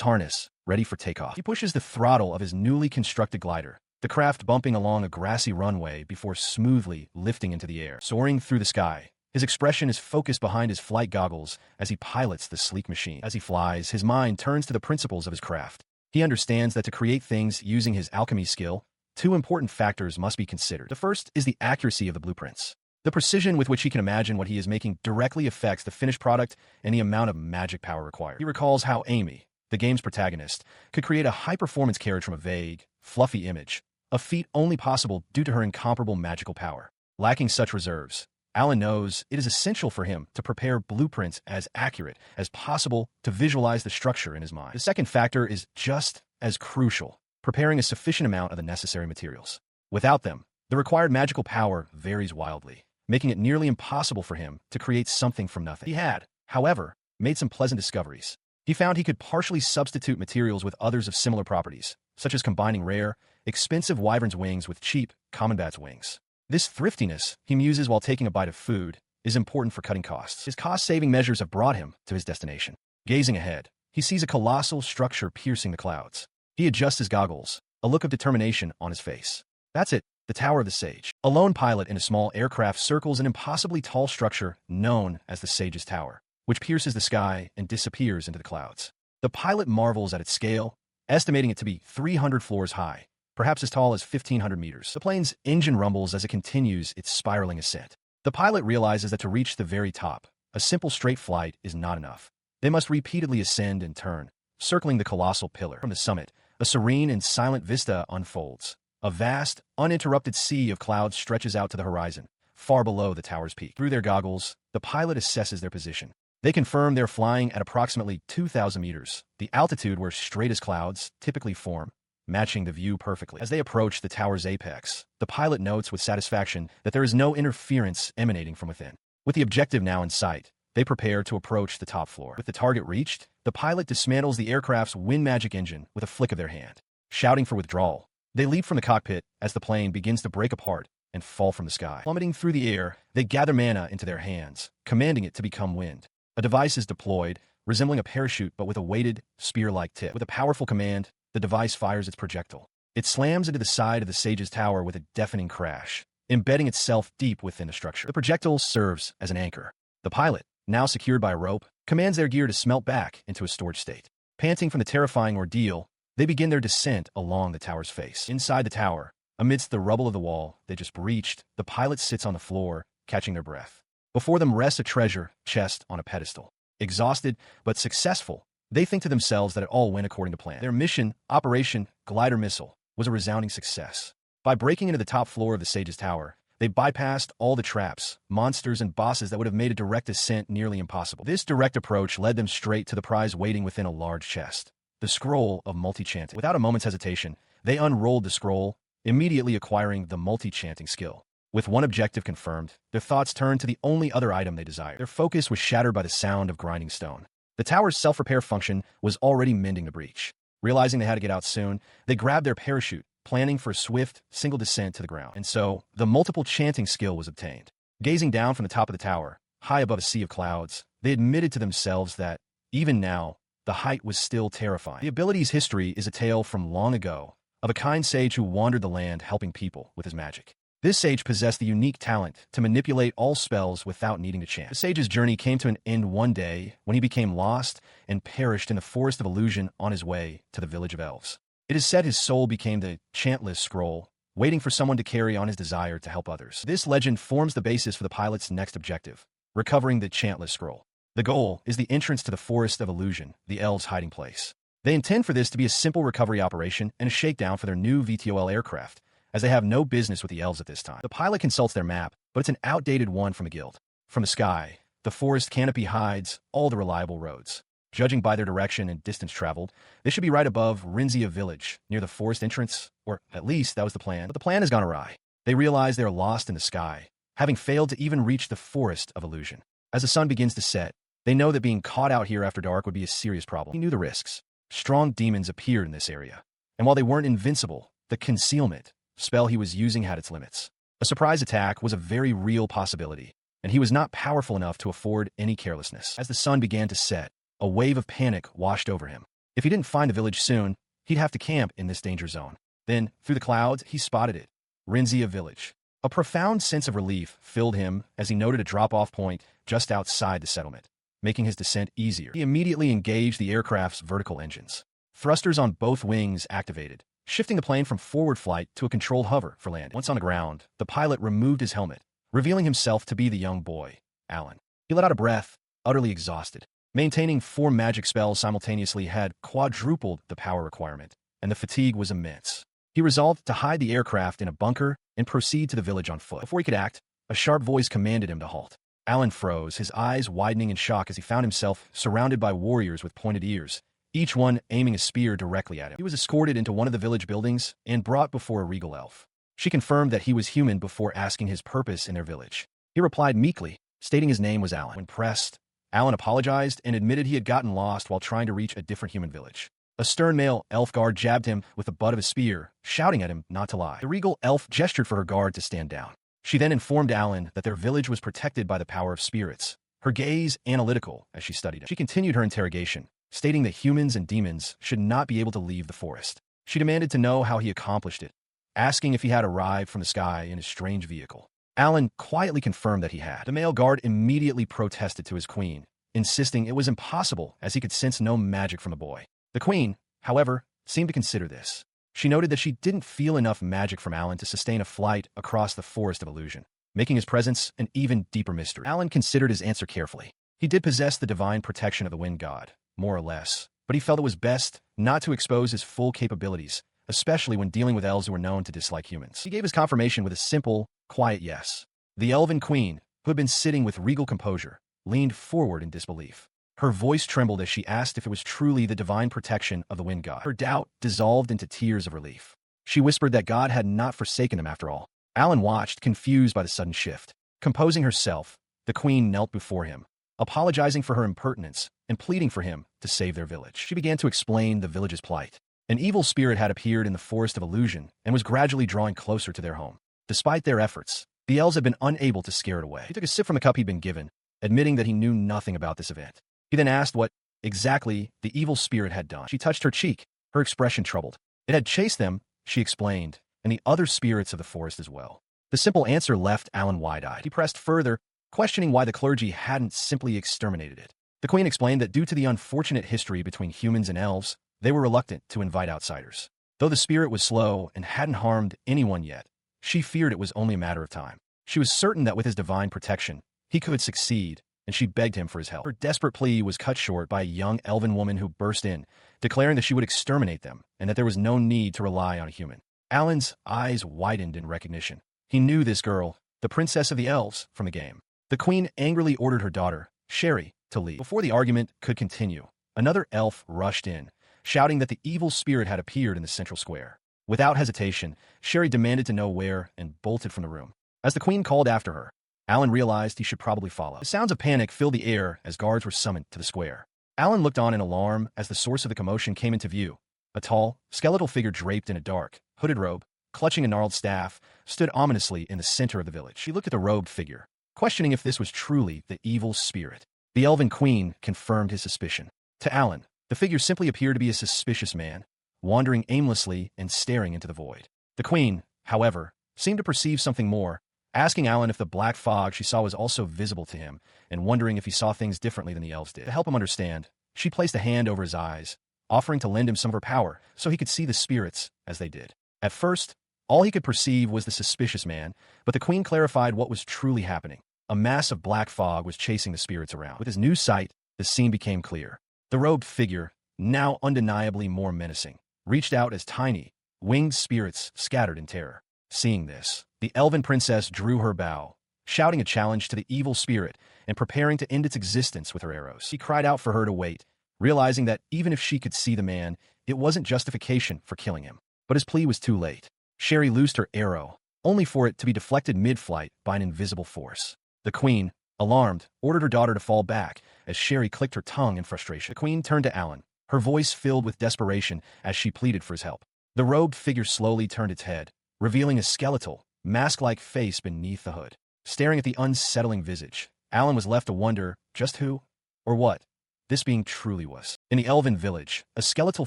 A: harness, ready for takeoff. He pushes the throttle of his newly constructed glider, the craft bumping along a grassy runway before smoothly lifting into the air. Soaring through the sky, his expression is focused behind his flight goggles as he pilots the sleek machine. As he flies, his mind turns to the principles of his craft. He understands that to create things using his alchemy skill two important factors must be considered. The first is the accuracy of the blueprints. The precision with which he can imagine what he is making directly affects the finished product and the amount of magic power required. He recalls how Amy, the game's protagonist, could create a high-performance carriage from a vague, fluffy image, a feat only possible due to her incomparable magical power. Lacking such reserves, Alan knows it is essential for him to prepare blueprints as accurate as possible to visualize the structure in his mind. The second factor is just as crucial, preparing a sufficient amount of the necessary materials. Without them, the required magical power varies wildly, making it nearly impossible for him to create something from nothing. He had, however, made some pleasant discoveries. He found he could partially substitute materials with others of similar properties, such as combining rare, expensive wyvern's wings with cheap, common bat's wings. This thriftiness, he muses while taking a bite of food, is important for cutting costs. His cost-saving measures have brought him to his destination. Gazing ahead, he sees a colossal structure piercing the clouds. He adjusts his goggles, a look of determination on his face. That's it, the Tower of the Sage. A lone pilot in a small aircraft circles an impossibly tall structure known as the Sage's Tower, which pierces the sky and disappears into the clouds. The pilot marvels at its scale, estimating it to be 300 floors high, perhaps as tall as 1,500 meters. The plane's engine rumbles as it continues its spiraling ascent. The pilot realizes that to reach the very top, a simple straight flight is not enough. They must repeatedly ascend and turn, circling the colossal pillar. From the summit, a serene and silent vista unfolds. A vast, uninterrupted sea of clouds stretches out to the horizon, far below the tower's peak. Through their goggles, the pilot assesses their position. They confirm they're flying at approximately 2,000 meters, the altitude where straightest clouds typically form, matching the view perfectly. As they approach the tower's apex, the pilot notes with satisfaction that there is no interference emanating from within. With the objective now in sight, they prepare to approach the top floor. With the target reached, the pilot dismantles the aircraft's wind magic engine with a flick of their hand. Shouting for withdrawal, they leap from the cockpit as the plane begins to break apart and fall from the sky. Plummeting through the air, they gather mana into their hands, commanding it to become wind. A device is deployed, resembling a parachute but with a weighted, spear-like tip. With a powerful command, the device fires its projectile. It slams into the side of the Sage's Tower with a deafening crash, embedding itself deep within the structure. The projectile serves as an anchor. The pilot, now secured by a rope, commands their gear to smelt back into a storage state. Panting from the terrifying ordeal, they begin their descent along the tower's face. Inside the tower, amidst the rubble of the wall they just breached, the pilot sits on the floor, catching their breath. Before them rests a treasure chest on a pedestal. Exhausted, but successful, they think to themselves that it all went according to plan. Their mission, Operation Glider Missile, was a resounding success. By breaking into the top floor of the Sage's Tower, they bypassed all the traps, monsters, and bosses that would have made a direct ascent nearly impossible. This direct approach led them straight to the prize waiting within a large chest, the Scroll of Multi-Chanting. Without a moment's hesitation, they unrolled the scroll, immediately acquiring the multi-chanting skill. With one objective confirmed, their thoughts turned to the only other item they desired. Their focus was shattered by the sound of grinding stone. The tower's self-repair function was already mending the breach. Realizing they had to get out soon, they grabbed their parachute, planning for a swift, single descent to the ground. And so, the multiple chanting skill was obtained. Gazing down from the top of the tower, high above a sea of clouds, they admitted to themselves that, even now, the height was still terrifying. The ability's history is a tale from long ago, of a kind sage who wandered the land helping people with his magic. This sage possessed the unique talent to manipulate all spells without needing to chant. The sage's journey came to an end one day when he became lost and perished in the forest of illusion on his way to the village of elves. It is said his soul became the chantless scroll, waiting for someone to carry on his desire to help others. This legend forms the basis for the pilot's next objective, recovering the chantless scroll. The goal is the entrance to the forest of illusion, the elves' hiding place. They intend for this to be a simple recovery operation and a shakedown for their new VTOL aircraft, as they have no business with the elves at this time. The pilot consults their map, but it's an outdated one from the guild. From the sky, the forest canopy hides all the reliable roads. Judging by their direction and distance traveled, they should be right above Rinzia village, near the forest entrance, or at least that was the plan. But the plan has gone awry. They realize they are lost in the sky, having failed to even reach the forest of illusion. As the sun begins to set, they know that being caught out here after dark would be a serious problem. He knew the risks. Strong demons appeared in this area, and while they weren't invincible, the concealment spell he was using had its limits. A surprise attack was a very real possibility, and he was not powerful enough to afford any carelessness. As the sun began to set, a wave of panic washed over him. If he didn't find the village soon, he'd have to camp in this danger zone. Then, through the clouds, he spotted it. Rinzia village. A profound sense of relief filled him as he noted a drop-off point just outside the settlement, making his descent easier. He immediately engaged the aircraft's vertical engines. Thrusters on both wings activated, shifting the plane from forward flight to a controlled hover for landing. Once on the ground, the pilot removed his helmet, revealing himself to be the young boy, Alan. He let out a breath, utterly exhausted. Maintaining 4 magic spells simultaneously had quadrupled the power requirement, and the fatigue was immense. He resolved to hide the aircraft in a bunker and proceed to the village on foot. Before he could act, a sharp voice commanded him to halt. Alan froze, his eyes widening in shock as he found himself surrounded by warriors with pointed ears, each one aiming a spear directly at him. He was escorted into one of the village buildings and brought before a regal elf. She confirmed that he was human before asking his purpose in their village. He replied meekly, stating his name was Alan. When pressed, Alan apologized and admitted he had gotten lost while trying to reach a different human village. A stern male elf guard jabbed him with the butt of his spear, shouting at him not to lie. The regal elf gestured for her guard to stand down. She then informed Alan that their village was protected by the power of spirits, her gaze analytical as she studied him. She continued her interrogation, stating that humans and demons should not be able to leave the forest. She demanded to know how he accomplished it, asking if he had arrived from the sky in a strange vehicle. Alan quietly confirmed that he had. The male guard immediately protested to his queen, insisting it was impossible as he could sense no magic from the boy. The queen, however, seemed to consider this. She noted that she didn't feel enough magic from Alan to sustain a flight across the forest of illusion, making his presence an even deeper mystery. Alan considered his answer carefully. He did possess the divine protection of the wind god, more or less, but he felt it was best not to expose his full capabilities, especially when dealing with elves who were known to dislike humans. He gave his confirmation with a simple, quiet yes. The elven queen, who had been sitting with regal composure, leaned forward in disbelief. Her voice trembled as she asked if it was truly the divine protection of the wind god. Her doubt dissolved into tears of relief. She whispered that God had not forsaken them after all. Alan watched, confused by the sudden shift. Composing herself, the queen knelt before him, apologizing for her impertinence and pleading for him to save their village. She began to explain the village's plight. An evil spirit had appeared in the forest of illusion and was gradually drawing closer to their home. Despite their efforts, the elves had been unable to scare it away. He took a sip from the cup he'd been given, admitting that he knew nothing about this event. He then asked what exactly the evil spirit had done. She touched her cheek, her expression troubled. It had chased them, she explained, and the other spirits of the forest as well. The simple answer left Alan wide-eyed. He pressed further, questioning why the clergy hadn't simply exterminated it. The queen explained that due to the unfortunate history between humans and elves, they were reluctant to invite outsiders. Though the spirit was slow and hadn't harmed anyone yet, she feared it was only a matter of time. She was certain that with his divine protection, he could succeed, and she begged him for his help. Her desperate plea was cut short by a young elven woman who burst in, declaring that she would exterminate them and that there was no need to rely on a human. Alan's eyes widened in recognition. He knew this girl, the princess of the elves, from the game. The queen angrily ordered her daughter, Sherry, to leave. Before the argument could continue, another elf rushed in, shouting that the evil spirit had appeared in the central square. Without hesitation, Sherry demanded to know where and bolted from the room. As the queen called after her, Alan realized he should probably follow. The sounds of panic filled the air as guards were summoned to the square. Alan looked on in alarm as the source of the commotion came into view. A tall, skeletal figure draped in a dark, hooded robe, clutching a gnarled staff, stood ominously in the center of the village. She looked at the robed figure, questioning if this was truly the evil spirit. The elven queen confirmed his suspicion. To Alan, the figure simply appeared to be a suspicious man, wandering aimlessly and staring into the void. The queen, however, seemed to perceive something more, asking Alan if the black fog she saw was also visible to him, and wondering if he saw things differently than the elves did. To help him understand, she placed a hand over his eyes, offering to lend him some of her power so he could see the spirits as they did. At first, all he could perceive was the suspicious man, but the queen clarified what was truly happening. A mass of black fog was chasing the spirits around. With his new sight, the scene became clear. The robed figure, now undeniably more menacing, reached out as tiny, winged spirits scattered in terror. Seeing this, the elven princess drew her bow, shouting a challenge to the evil spirit and preparing to end its existence with her arrows. He cried out for her to wait, realizing that even if she could see the man, it wasn't justification for killing him. But his plea was too late. Sherry loosed her arrow, only for it to be deflected mid-flight by an invisible force. The queen, alarmed, ordered her daughter to fall back as Sherry clicked her tongue in frustration. The queen turned to Alan, her voice filled with desperation as she pleaded for his help. The robed figure slowly turned its head, revealing a skeletal, mask-like face beneath the hood. Staring at the unsettling visage, Alan was left to wonder just who, or what, this being truly was. In the elven village, a skeletal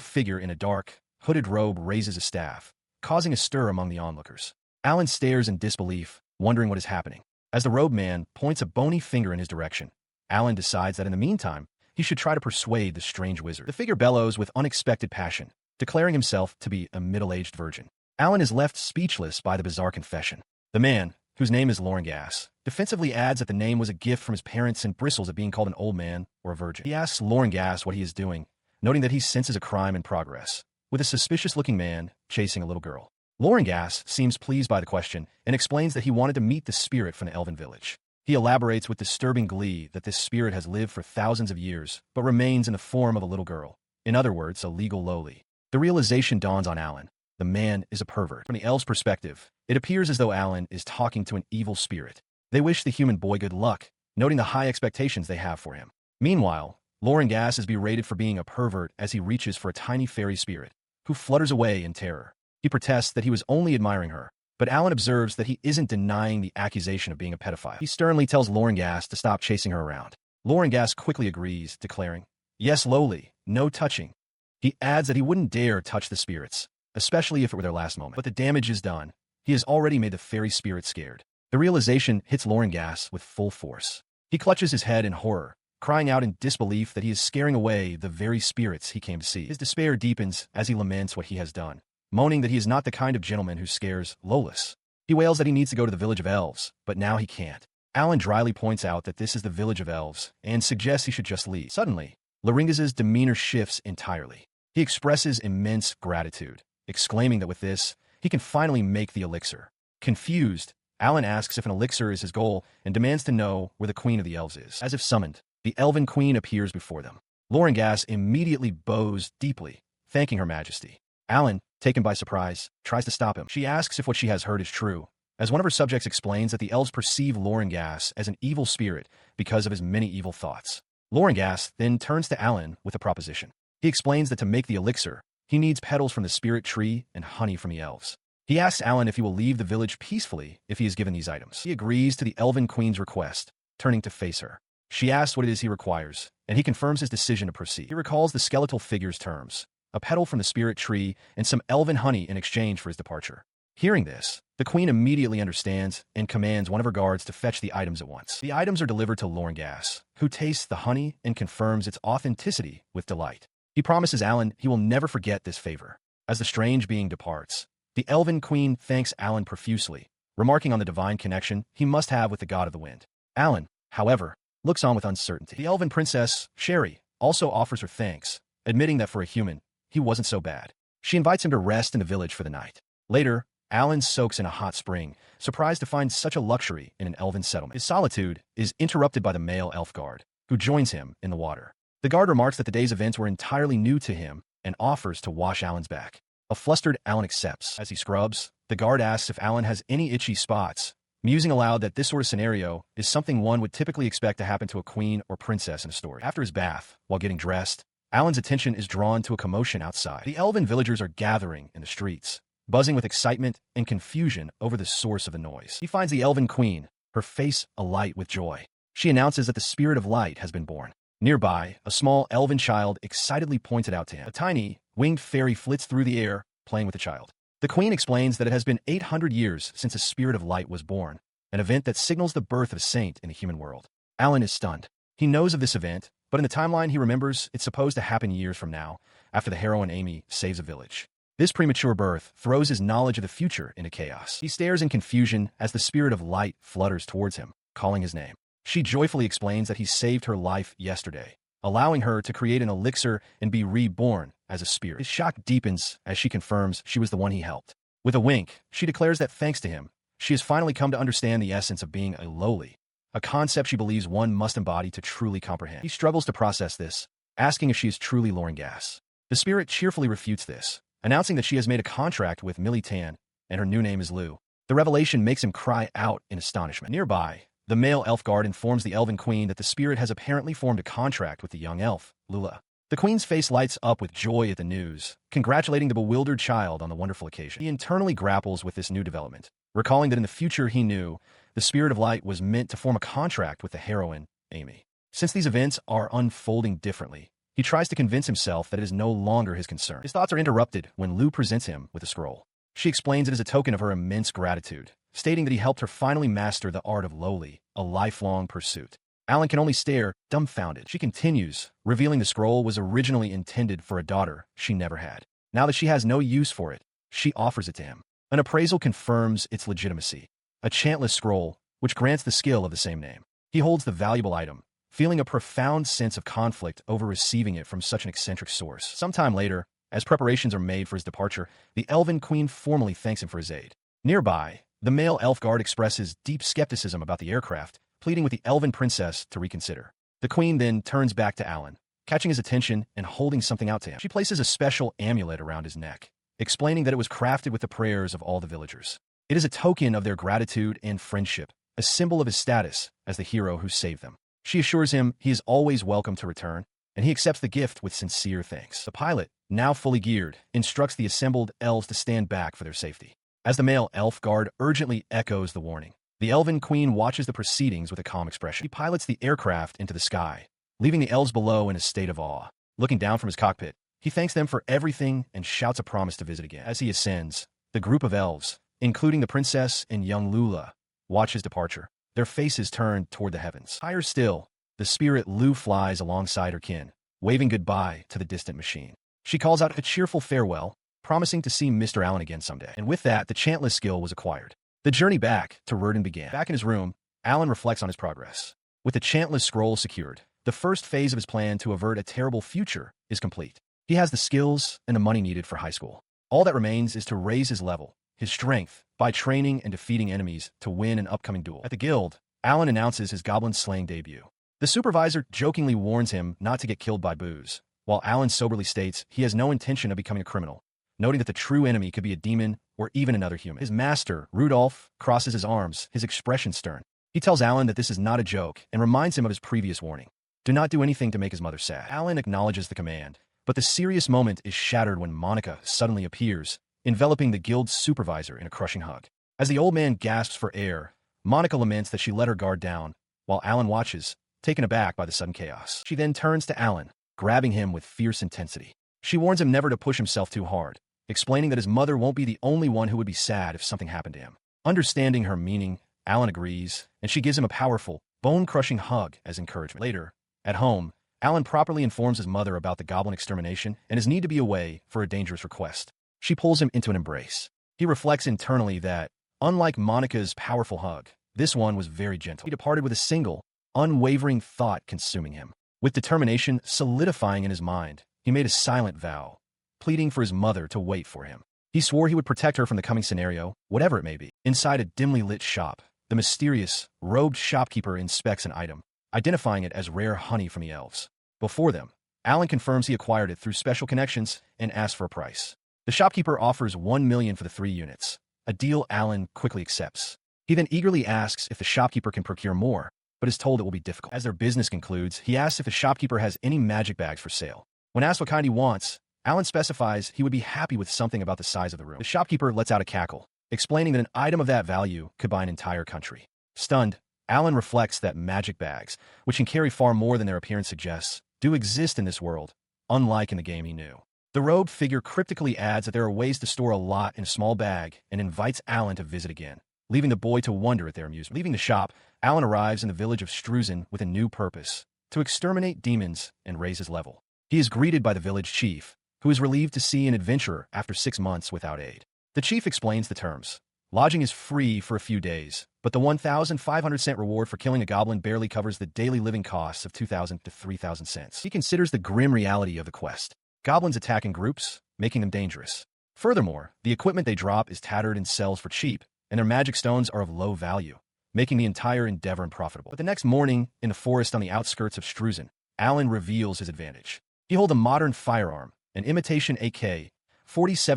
A: figure in a dark, hooded robe raises a staff, causing a stir among the onlookers. Alan stares in disbelief, wondering what is happening. As the robed man points a bony finger in his direction, Alan decides that in the meantime, he should try to persuade the strange wizard. The figure bellows with unexpected passion, declaring himself to be a middle-aged virgin. Alan is left speechless by the bizarre confession. The man, whose name is Lorengas, defensively adds that the name was a gift from his parents and bristles at being called an old man or a virgin. He asks Lorengas what he is doing, noting that he senses a crime in progress, with a suspicious-looking man chasing a little girl. Lorengas seems pleased by the question and explains that he wanted to meet the spirit from the elven village. He elaborates with disturbing glee that this spirit has lived for thousands of years, but remains in the form of a little girl. In other words, a legal lowly. The realization dawns on Alan. The man is a pervert. From the elves' perspective, it appears as though Alan is talking to an evil spirit. They wish the human boy good luck, noting the high expectations they have for him. Meanwhile, Lorengas is berated for being a pervert as he reaches for a tiny fairy spirit, who flutters away in terror. He protests that he was only admiring her, but Alan observes that he isn't denying the accusation of being a pedophile. He sternly tells Lorengas to stop chasing her around. Lorengas quickly agrees, declaring, "Yes, lowly, no touching." He adds that he wouldn't dare touch the spirits, especially if it were their last moment. But the damage is done. He has already made the fairy spirit scared. The realization hits Lorengas with full force. He clutches his head in horror, crying out in disbelief that he is scaring away the very spirits he came to see. His despair deepens as he laments what he has done, moaning that he is not the kind of gentleman who scares Lolas. He wails that he needs to go to the village of elves, but now he can't. Alan dryly points out that this is the village of elves and suggests he should just leave. Suddenly, Lorengas's demeanor shifts entirely. He expresses immense gratitude, exclaiming that with this, he can finally make the elixir. Confused, Alan asks if an elixir is his goal and demands to know where the queen of the elves is. As if summoned, the elven queen appears before them. Lorengas immediately bows deeply, thanking her majesty. Alan, taken by surprise, tries to stop him. She asks if what she has heard is true, as one of her subjects explains that the elves perceive Lorengas as an evil spirit because of his many evil thoughts. Lorengas then turns to Alan with a proposition. He explains that to make the elixir, he needs petals from the spirit tree and honey from the elves. He asks Alan if he will leave the village peacefully if he is given these items. He agrees to the elven queen's request, turning to face her. She asks what it is he requires, and he confirms his decision to proceed. He recalls the skeletal figure's terms: a petal from the spirit tree and some elven honey in exchange for his departure. Hearing this, the queen immediately understands and commands one of her guards to fetch the items at once. The items are delivered to Lorengas, who tastes the honey and confirms its authenticity with delight. He promises Alan he will never forget this favor. As the strange being departs, the elven queen thanks Alan profusely, remarking on the divine connection he must have with the god of the wind. Alan, however, looks on with uncertainty. The elven princess, Sherry, also offers her thanks, admitting that for a human, he wasn't so bad. She invites him to rest in the village for the night. Later, Alan soaks in a hot spring, surprised to find such a luxury in an elven settlement. His solitude is interrupted by the male elf guard, who joins him in the water. The guard remarks that the day's events were entirely new to him and offers to wash Alan's back. A flustered Alan accepts. As he scrubs, the guard asks if Alan has any itchy spots, musing aloud that this sort of scenario is something one would typically expect to happen to a queen or princess in a story. After his bath, while getting dressed, Alan's attention is drawn to a commotion outside. The elven villagers are gathering in the streets, buzzing with excitement and confusion over the source of the noise. He finds the elven queen, her face alight with joy. She announces that the spirit of light has been born. Nearby, a small elven child excitedly points it out to him. A tiny, winged fairy flits through the air, playing with the child. The queen explains that it has been 800 years since the spirit of light was born, an event that signals the birth of a saint in the human world. Alan is stunned. He knows of this event, but in the timeline he remembers it's supposed to happen years from now, after the heroine Amy saves a village. This premature birth throws his knowledge of the future into chaos. He stares in confusion as the spirit of light flutters towards him, calling his name. She joyfully explains that he saved her life yesterday, allowing her to create an elixir and be reborn as a spirit. His shock deepens as she confirms she was the one he helped. With a wink, she declares that thanks to him, she has finally come to understand the essence of being a lowly, a concept she believes one must embody to truly comprehend. He struggles to process this, asking if she is truly Lorengas. The spirit cheerfully refutes this, announcing that she has made a contract with Millie Tan, and her new name is Lou. The revelation makes him cry out in astonishment. Nearby, the male elf guard informs the elven queen that the spirit has apparently formed a contract with the young elf, Lula. The queen's face lights up with joy at the news, congratulating the bewildered child on the wonderful occasion. He internally grapples with this new development, recalling that in the future he knew the spirit of light was meant to form a contract with the heroine, Amy. Since these events are unfolding differently, he tries to convince himself that it is no longer his concern. His thoughts are interrupted when Lou presents him with a scroll. She explains it as a token of her immense gratitude, stating that he helped her finally master the art of lowly, a lifelong pursuit. Alan can only stare, dumbfounded. She continues, revealing the scroll was originally intended for a daughter she never had. Now that she has no use for it, she offers it to him. An appraisal confirms its legitimacy. A chantless scroll, which grants the skill of the same name. He holds the valuable item, feeling a profound sense of conflict over receiving it from such an eccentric source. Sometime later, as preparations are made for his departure, the Elven Queen formally thanks him for his aid. Nearby, the male elf guard expresses deep skepticism about the aircraft, pleading with the Elven Princess to reconsider. The Queen then turns back to Alan, catching his attention and holding something out to him. She places a special amulet around his neck, explaining that it was crafted with the prayers of all the villagers. It is a token of their gratitude and friendship, a symbol of his status as the hero who saved them. She assures him he is always welcome to return, and he accepts the gift with sincere thanks. The pilot, now fully geared, instructs the assembled elves to stand back for their safety. As the male elf guard urgently echoes the warning, the Elven Queen watches the proceedings with a calm expression. He pilots the aircraft into the sky, leaving the elves below in a state of awe. Looking down from his cockpit, he thanks them for everything and shouts a promise to visit again. As he ascends, the group of elves, including the princess and young Lula, watch his departure, their faces turned toward the heavens. Higher still, the spirit Lu flies alongside her kin, waving goodbye to the distant machine. She calls out a cheerful farewell, promising to see Mr. Allen again someday. And with that, the chantless skill was acquired. The journey back to Rurden began. Back in his room, Alan reflects on his progress. With the chantless scroll secured, the first phase of his plan to avert a terrible future is complete. He has the skills and the money needed for high school. All that remains is to raise his level, his strength, by training and defeating enemies to win an upcoming duel. At the guild, Alan announces his goblin slaying debut. The supervisor jokingly warns him not to get killed by booze, while Alan soberly states he has no intention of becoming a criminal, noting that the true enemy could be a demon or even another human. His master, Rudolph, crosses his arms, his expression stern. He tells Alan that this is not a joke and reminds him of his previous warning. Do not do anything to make his mother sad. Alan acknowledges the command, but the serious moment is shattered when Monica suddenly appears, enveloping the guild's supervisor in a crushing hug. As the old man gasps for air, Monica laments that she let her guard down, while Alan watches, taken aback by the sudden chaos. She then turns to Alan, grabbing him with fierce intensity. She warns him never to push himself too hard, explaining that his mother won't be the only one who would be sad if something happened to him. Understanding her meaning, Alan agrees, and she gives him a powerful, bone-crushing hug as encouragement. Later, at home, Alan properly informs his mother about the goblin extermination and his need to be away for a dangerous request. She pulls him into an embrace. He reflects internally that, unlike Monica's powerful hug, this one was very gentle. He departed with a single, unwavering thought consuming him. With determination solidifying in his mind, he made a silent vow, pleading for his mother to wait for him. He swore he would protect her from the coming scenario, whatever it may be. Inside a dimly lit shop, the mysterious, robed shopkeeper inspects an item, identifying it as rare honey from the elves. Before them, Alan confirms he acquired it through special connections and asks for a price. The shopkeeper offers 1 million for the 3 units, a deal Alan quickly accepts. He then eagerly asks if the shopkeeper can procure more, but is told it will be difficult. As their business concludes, he asks if the shopkeeper has any magic bags for sale. When asked what kind he wants, Alan specifies he would be happy with something about the size of the room. The shopkeeper lets out a cackle, explaining that an item of that value could buy an entire country. Stunned, Alan reflects that magic bags, which can carry far more than their appearance suggests, do exist in this world, unlike in the game he knew. The robed figure cryptically adds that there are ways to store a lot in a small bag and invites Alan to visit again, leaving the boy to wonder at their amusement. Leaving the shop, Alan arrives in the village of Struzen with a new purpose, to exterminate demons and raise his level. He is greeted by the village chief, who is relieved to see an adventurer after 6 months without aid. The chief explains the terms. Lodging is free for a few days, but the 1,500 cent reward for killing a goblin barely covers the daily living costs of 2,000 to 3,000 cents. He considers the grim reality of the quest. Goblins attack in groups, making them dangerous. Furthermore, the equipment they drop is tattered and sells for cheap, and their magic stones are of low value, making the entire endeavor unprofitable. But the next morning, in the forest on the outskirts of Struzen, Alan reveals his advantage. He holds a modern firearm, an imitation AK-47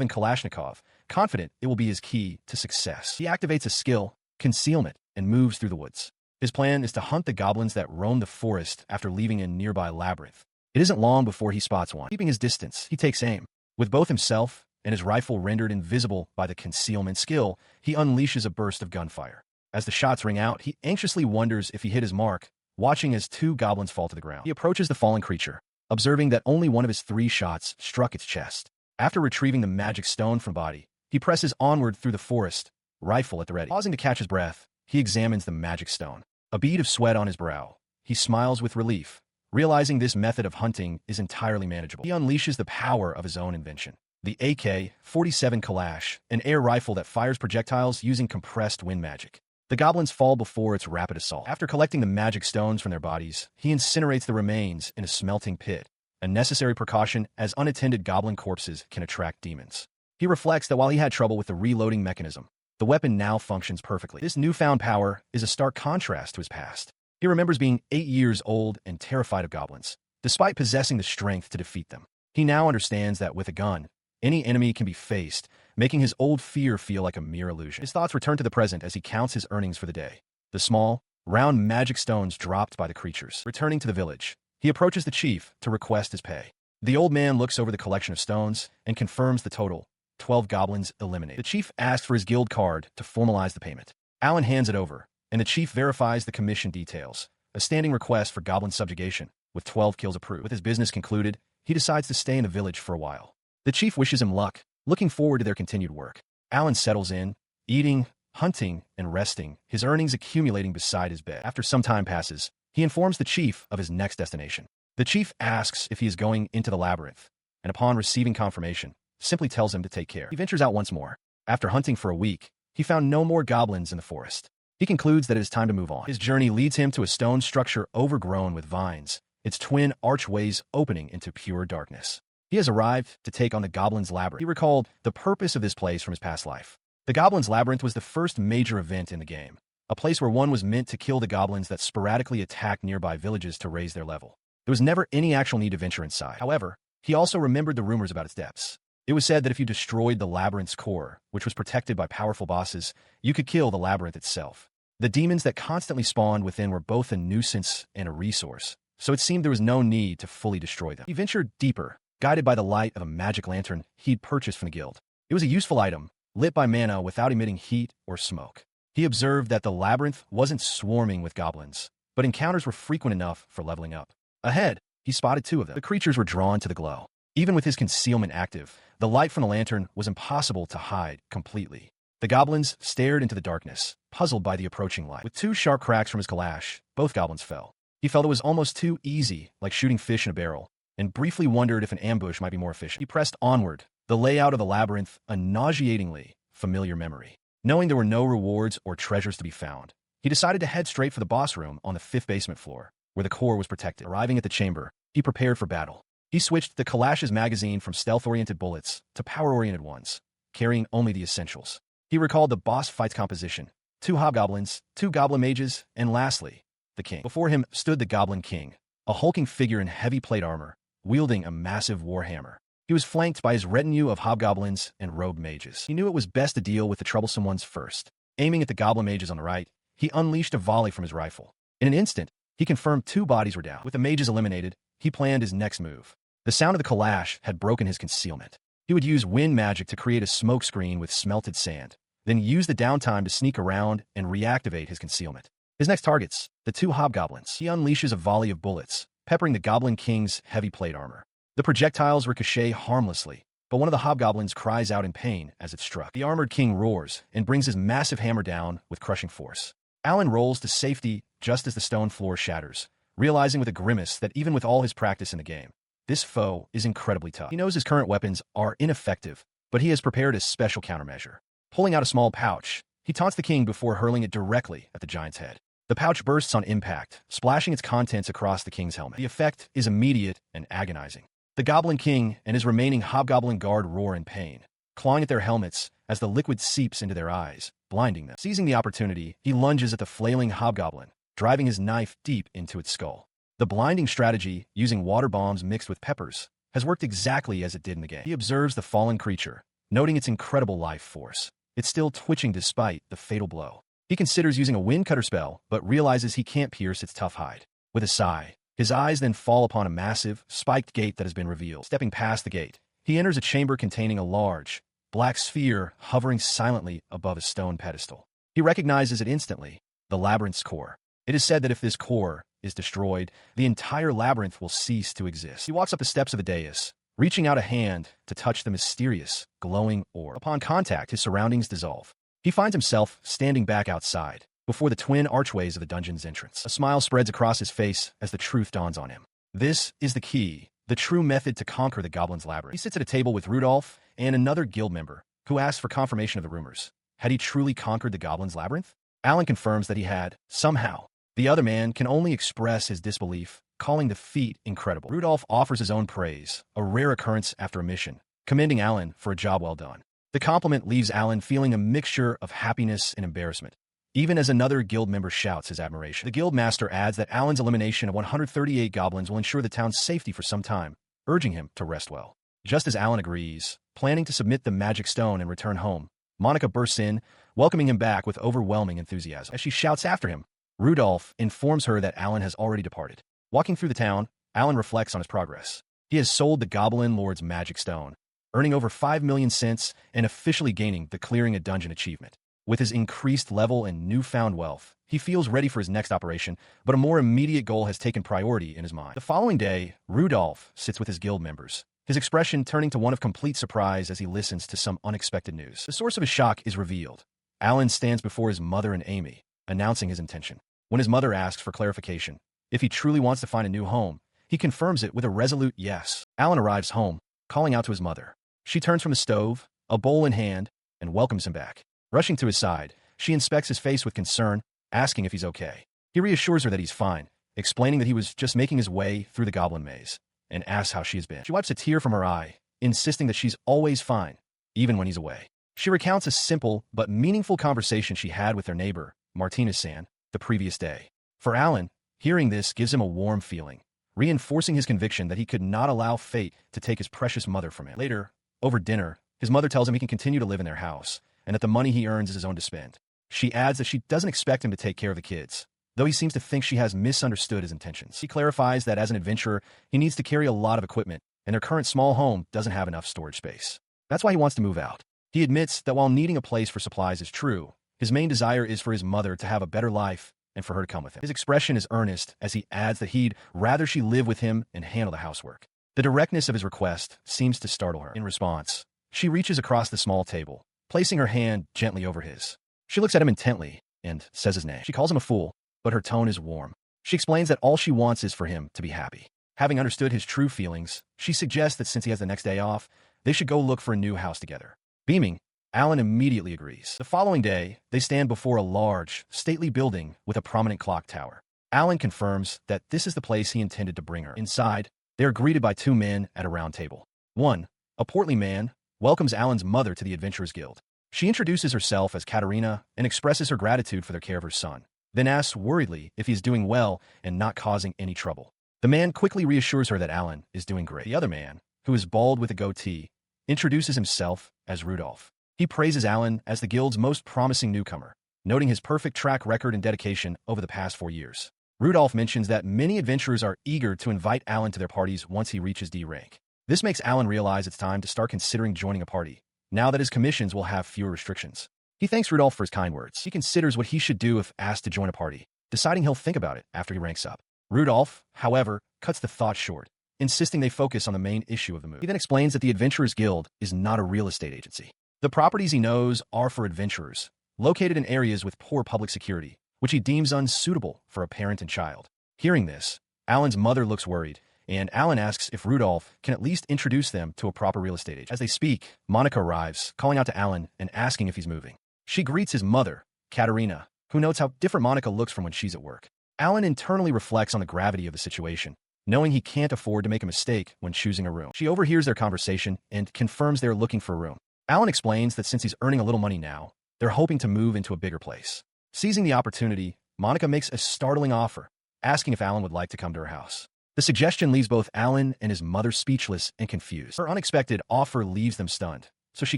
A: Kalashnikov, confident it will be his key to success. He activates a skill, concealment, and moves through the woods. His plan is to hunt the goblins that roam the forest after leaving a nearby labyrinth. It isn't long before he spots one. Keeping his distance, he takes aim. With both himself and his rifle rendered invisible by the concealment skill, he unleashes a burst of gunfire. As the shots ring out, he anxiously wonders if he hit his mark, watching as 2 goblins fall to the ground. He approaches the fallen creature, observing that only one of his 3 shots struck its chest. After retrieving the magic stone from body, he presses onward through the forest, rifle at the ready. Pausing to catch his breath, he examines the magic stone. A bead of sweat on his brow, he smiles with relief, realizing this method of hunting is entirely manageable. He unleashes the power of his own invention. the AK-47 Kalash, an air rifle that fires projectiles using compressed wind magic. The goblins fall before its rapid assault. After collecting the magic stones from their bodies, he incinerates the remains in a smelting pit, a necessary precaution as unattended goblin corpses can attract demons. He reflects that while he had trouble with the reloading mechanism, the weapon now functions perfectly. This newfound power is a stark contrast to his past. He remembers being 8 years old and terrified of goblins, despite possessing the strength to defeat them. He now understands that with a gun, any enemy can be faced, making his old fear feel like a mere illusion. His thoughts return to the present as he counts his earnings for the day. The small, round magic stones dropped by the creatures. Returning to the village, he approaches the chief to request his pay. The old man looks over the collection of stones and confirms the total: 12 goblins eliminated. The chief asks for his guild card to formalize the payment. Alan hands it over, and the chief verifies the commission details, a standing request for goblin subjugation, with 12 kills approved. With his business concluded, he decides to stay in the village for a while. The chief wishes him luck, looking forward to their continued work. Alan settles in, eating, hunting, and resting, his earnings accumulating beside his bed. After some time passes, he informs the chief of his next destination. The chief asks if he is going into the labyrinth, and upon receiving confirmation, simply tells him to take care. He ventures out once more. After hunting for a week, he found no more goblins in the forest. He concludes that it is time to move on. His journey leads him to a stone structure overgrown with vines, its twin archways opening into pure darkness. He has arrived to take on the Goblin's Labyrinth. He recalled the purpose of this place from his past life. The Goblin's Labyrinth was the first major event in the game, a place where one was meant to kill the goblins that sporadically attacked nearby villages to raise their level. There was never any actual need to venture inside. However, he also remembered the rumors about its depths. It was said that if you destroyed the labyrinth's core, which was protected by powerful bosses, you could kill the labyrinth itself. The demons that constantly spawned within were both a nuisance and a resource, so it seemed there was no need to fully destroy them. He ventured deeper, guided by the light of a magic lantern he'd purchased from the guild. It was a useful item, lit by manhwa without emitting heat or smoke. He observed that the labyrinth wasn't swarming with goblins, but encounters were frequent enough for leveling up. Ahead, he spotted 2 of them. The creatures were drawn to the glow. Even with his concealment active, the light from the lantern was impossible to hide completely. The goblins stared into the darkness, puzzled by the approaching light. With 2 sharp cracks from his kalash, both goblins fell. He felt it was almost too easy, like shooting fish in a barrel, and briefly wondered if an ambush might be more efficient. He pressed onward, the layout of the labyrinth a nauseatingly familiar memory. Knowing there were no rewards or treasures to be found, he decided to head straight for the boss room on the 5th basement floor, where the core was protected. Arriving at the chamber, he prepared for battle. He switched the Kalash's magazine from stealth-oriented bullets to power-oriented ones, carrying only the essentials. He recalled the boss fight's composition: 2 hobgoblins, 2 goblin mages, and lastly, the king. Before him stood the Goblin King, a hulking figure in heavy plate armor, wielding a massive warhammer. He was flanked by his retinue of hobgoblins and rogue mages. He knew it was best to deal with the troublesome ones first. Aiming at the goblin mages on the right, he unleashed a volley from his rifle. In an instant, he confirmed 2 bodies were down. With the mages eliminated, he planned his next move. The sound of the Kalash had broken his concealment. He would use wind magic to create a smoke screen with smelted sand, then use the downtime to sneak around and reactivate his concealment. His next targets, the 2 hobgoblins. He unleashes a volley of bullets, peppering the Goblin King's heavy plate armor. The projectiles ricochet harmlessly, but one of the hobgoblins cries out in pain as it struck. The armored king roars and brings his massive hammer down with crushing force. Alan rolls to safety just as the stone floor shatters, realizing with a grimace that even with all his practice in the game, this foe is incredibly tough. He knows his current weapons are ineffective, but he has prepared a special countermeasure. Pulling out a small pouch, he taunts the king before hurling it directly at the giant's head. The pouch bursts on impact, splashing its contents across the king's helmet. The effect is immediate and agonizing. The Goblin King and his remaining hobgoblin guard roar in pain, clawing at their helmets as the liquid seeps into their eyes, blinding them. Seizing the opportunity, he lunges at the flailing hobgoblin, driving his knife deep into its skull. The blinding strategy, using water bombs mixed with peppers, has worked exactly as it did in the game. He observes the fallen creature, noting its incredible life force. It's still twitching despite the fatal blow. He considers using a wind cutter spell, but realizes he can't pierce its tough hide. With a sigh, his eyes then fall upon a massive, spiked gate that has been revealed. Stepping past the gate, he enters a chamber containing a large, black sphere hovering silently above a stone pedestal. He recognizes it instantly, the labyrinth's core. It is said that if this core is destroyed, the entire labyrinth will cease to exist. He walks up the steps of the dais, reaching out a hand to touch the mysterious, glowing orb. Upon contact, his surroundings dissolve. He finds himself standing back outside, before the twin archways of the dungeon's entrance. A smile spreads across his face as the truth dawns on him. This is the key, the true method to conquer the Goblin's Labyrinth. He sits at a table with Rudolph and another guild member, who asks for confirmation of the rumors. Had he truly conquered the Goblin's Labyrinth? Alan confirms that he had, somehow. The other man can only express his disbelief, calling the feat incredible. Rudolph offers his own praise, a rare occurrence after a mission, commending Alan for a job well done. The compliment leaves Alan feeling a mixture of happiness and embarrassment, even as another guild member shouts his admiration. The guild master adds that Alan's elimination of 138 goblins will ensure the town's safety for some time, urging him to rest well. Just as Alan agrees, planning to submit the magic stone and return home, Monica bursts in, welcoming him back with overwhelming enthusiasm. As she shouts after him, Rudolph informs her that Alan has already departed. Walking through the town, Alan reflects on his progress. He has sold the Goblin Lord's magic stone, earning over 5 million cents and officially gaining the Clearing a Dungeon achievement. With his increased level and newfound wealth, he feels ready for his next operation, but a more immediate goal has taken priority in his mind. The following day, Rudolph sits with his guild members, his expression turning to one of complete surprise as he listens to some unexpected news. The source of his shock is revealed. Alan stands before his mother and Amy, announcing his intention. When his mother asks for clarification, if he truly wants to find a new home, he confirms it with a resolute yes. Alan arrives home, calling out to his mother. She turns from the stove, a bowl in hand, and welcomes him back. Rushing to his side, she inspects his face with concern, asking if he's okay. He reassures her that he's fine, explaining that he was just making his way through the goblin maze, and asks how she has been. She wipes a tear from her eye, insisting that she's always fine, even when he's away. She recounts a simple but meaningful conversation she had with their neighbor, Martinez-san, the previous day. For Alan, hearing this gives him a warm feeling, reinforcing his conviction that he could not allow fate to take his precious mother from him. Later, over dinner, his mother tells him he can continue to live in their house, and that the money he earns is his own to spend. She adds that she doesn't expect him to take care of the kids, though he seems to think she has misunderstood his intentions. He clarifies that as an adventurer, he needs to carry a lot of equipment, and their current small home doesn't have enough storage space. That's why he wants to move out. He admits that while needing a place for supplies is true, his main desire is for his mother to have a better life and for her to come with him. His expression is earnest as he adds that he'd rather she live with him and handle the housework. The directness of his request seems to startle her. In response, she reaches across the small table, placing her hand gently over his. She looks at him intently and says his name. She calls him a fool, but her tone is warm. She explains that all she wants is for him to be happy. Having understood his true feelings, she suggests that since he has the next day off, they should go look for a new house together. Beaming, Alan immediately agrees. The following day, they stand before a large, stately building with a prominent clock tower. Alan confirms that this is the place he intended to bring her. Inside, they are greeted by two men at a round table. One, a portly man, welcomes Alan's mother to the Adventurers Guild. She introduces herself as Katerina and expresses her gratitude for their care of her son, then asks worriedly if he is doing well and not causing any trouble. The man quickly reassures her that Alan is doing great. The other man, who is bald with a goatee, introduces himself as Rudolph. He praises Alan as the guild's most promising newcomer, noting his perfect track record and dedication over the past 4 years. Rudolph mentions that many adventurers are eager to invite Alan to their parties once he reaches D rank. This makes Alan realize it's time to start considering joining a party, now that his commissions will have fewer restrictions. He thanks Rudolph for his kind words. He considers what he should do if asked to join a party, deciding he'll think about it after he ranks up. Rudolph, however, cuts the thought short, insisting they focus on the main issue of the move. He then explains that the Adventurers Guild is not a real estate agency. The properties he knows are for adventurers, located in areas with poor public security, which he deems unsuitable for a parent and child. Hearing this, Alan's mother looks worried, and Alan asks if Rudolph can at least introduce them to a proper real estate agent. As they speak, Monica arrives, calling out to Alan and asking if he's moving. She greets his mother, Katerina, who notes how different Monica looks from when she's at work. Alan internally reflects on the gravity of the situation, knowing he can't afford to make a mistake when choosing a room. She overhears their conversation and confirms they're looking for a room. Alan explains that since he's earning a little money now, they're hoping to move into a bigger place. Seizing the opportunity, Monica makes a startling offer, asking if Alan would like to come to her house. The suggestion leaves both Alan and his mother speechless and confused. Her unexpected offer leaves them stunned, so she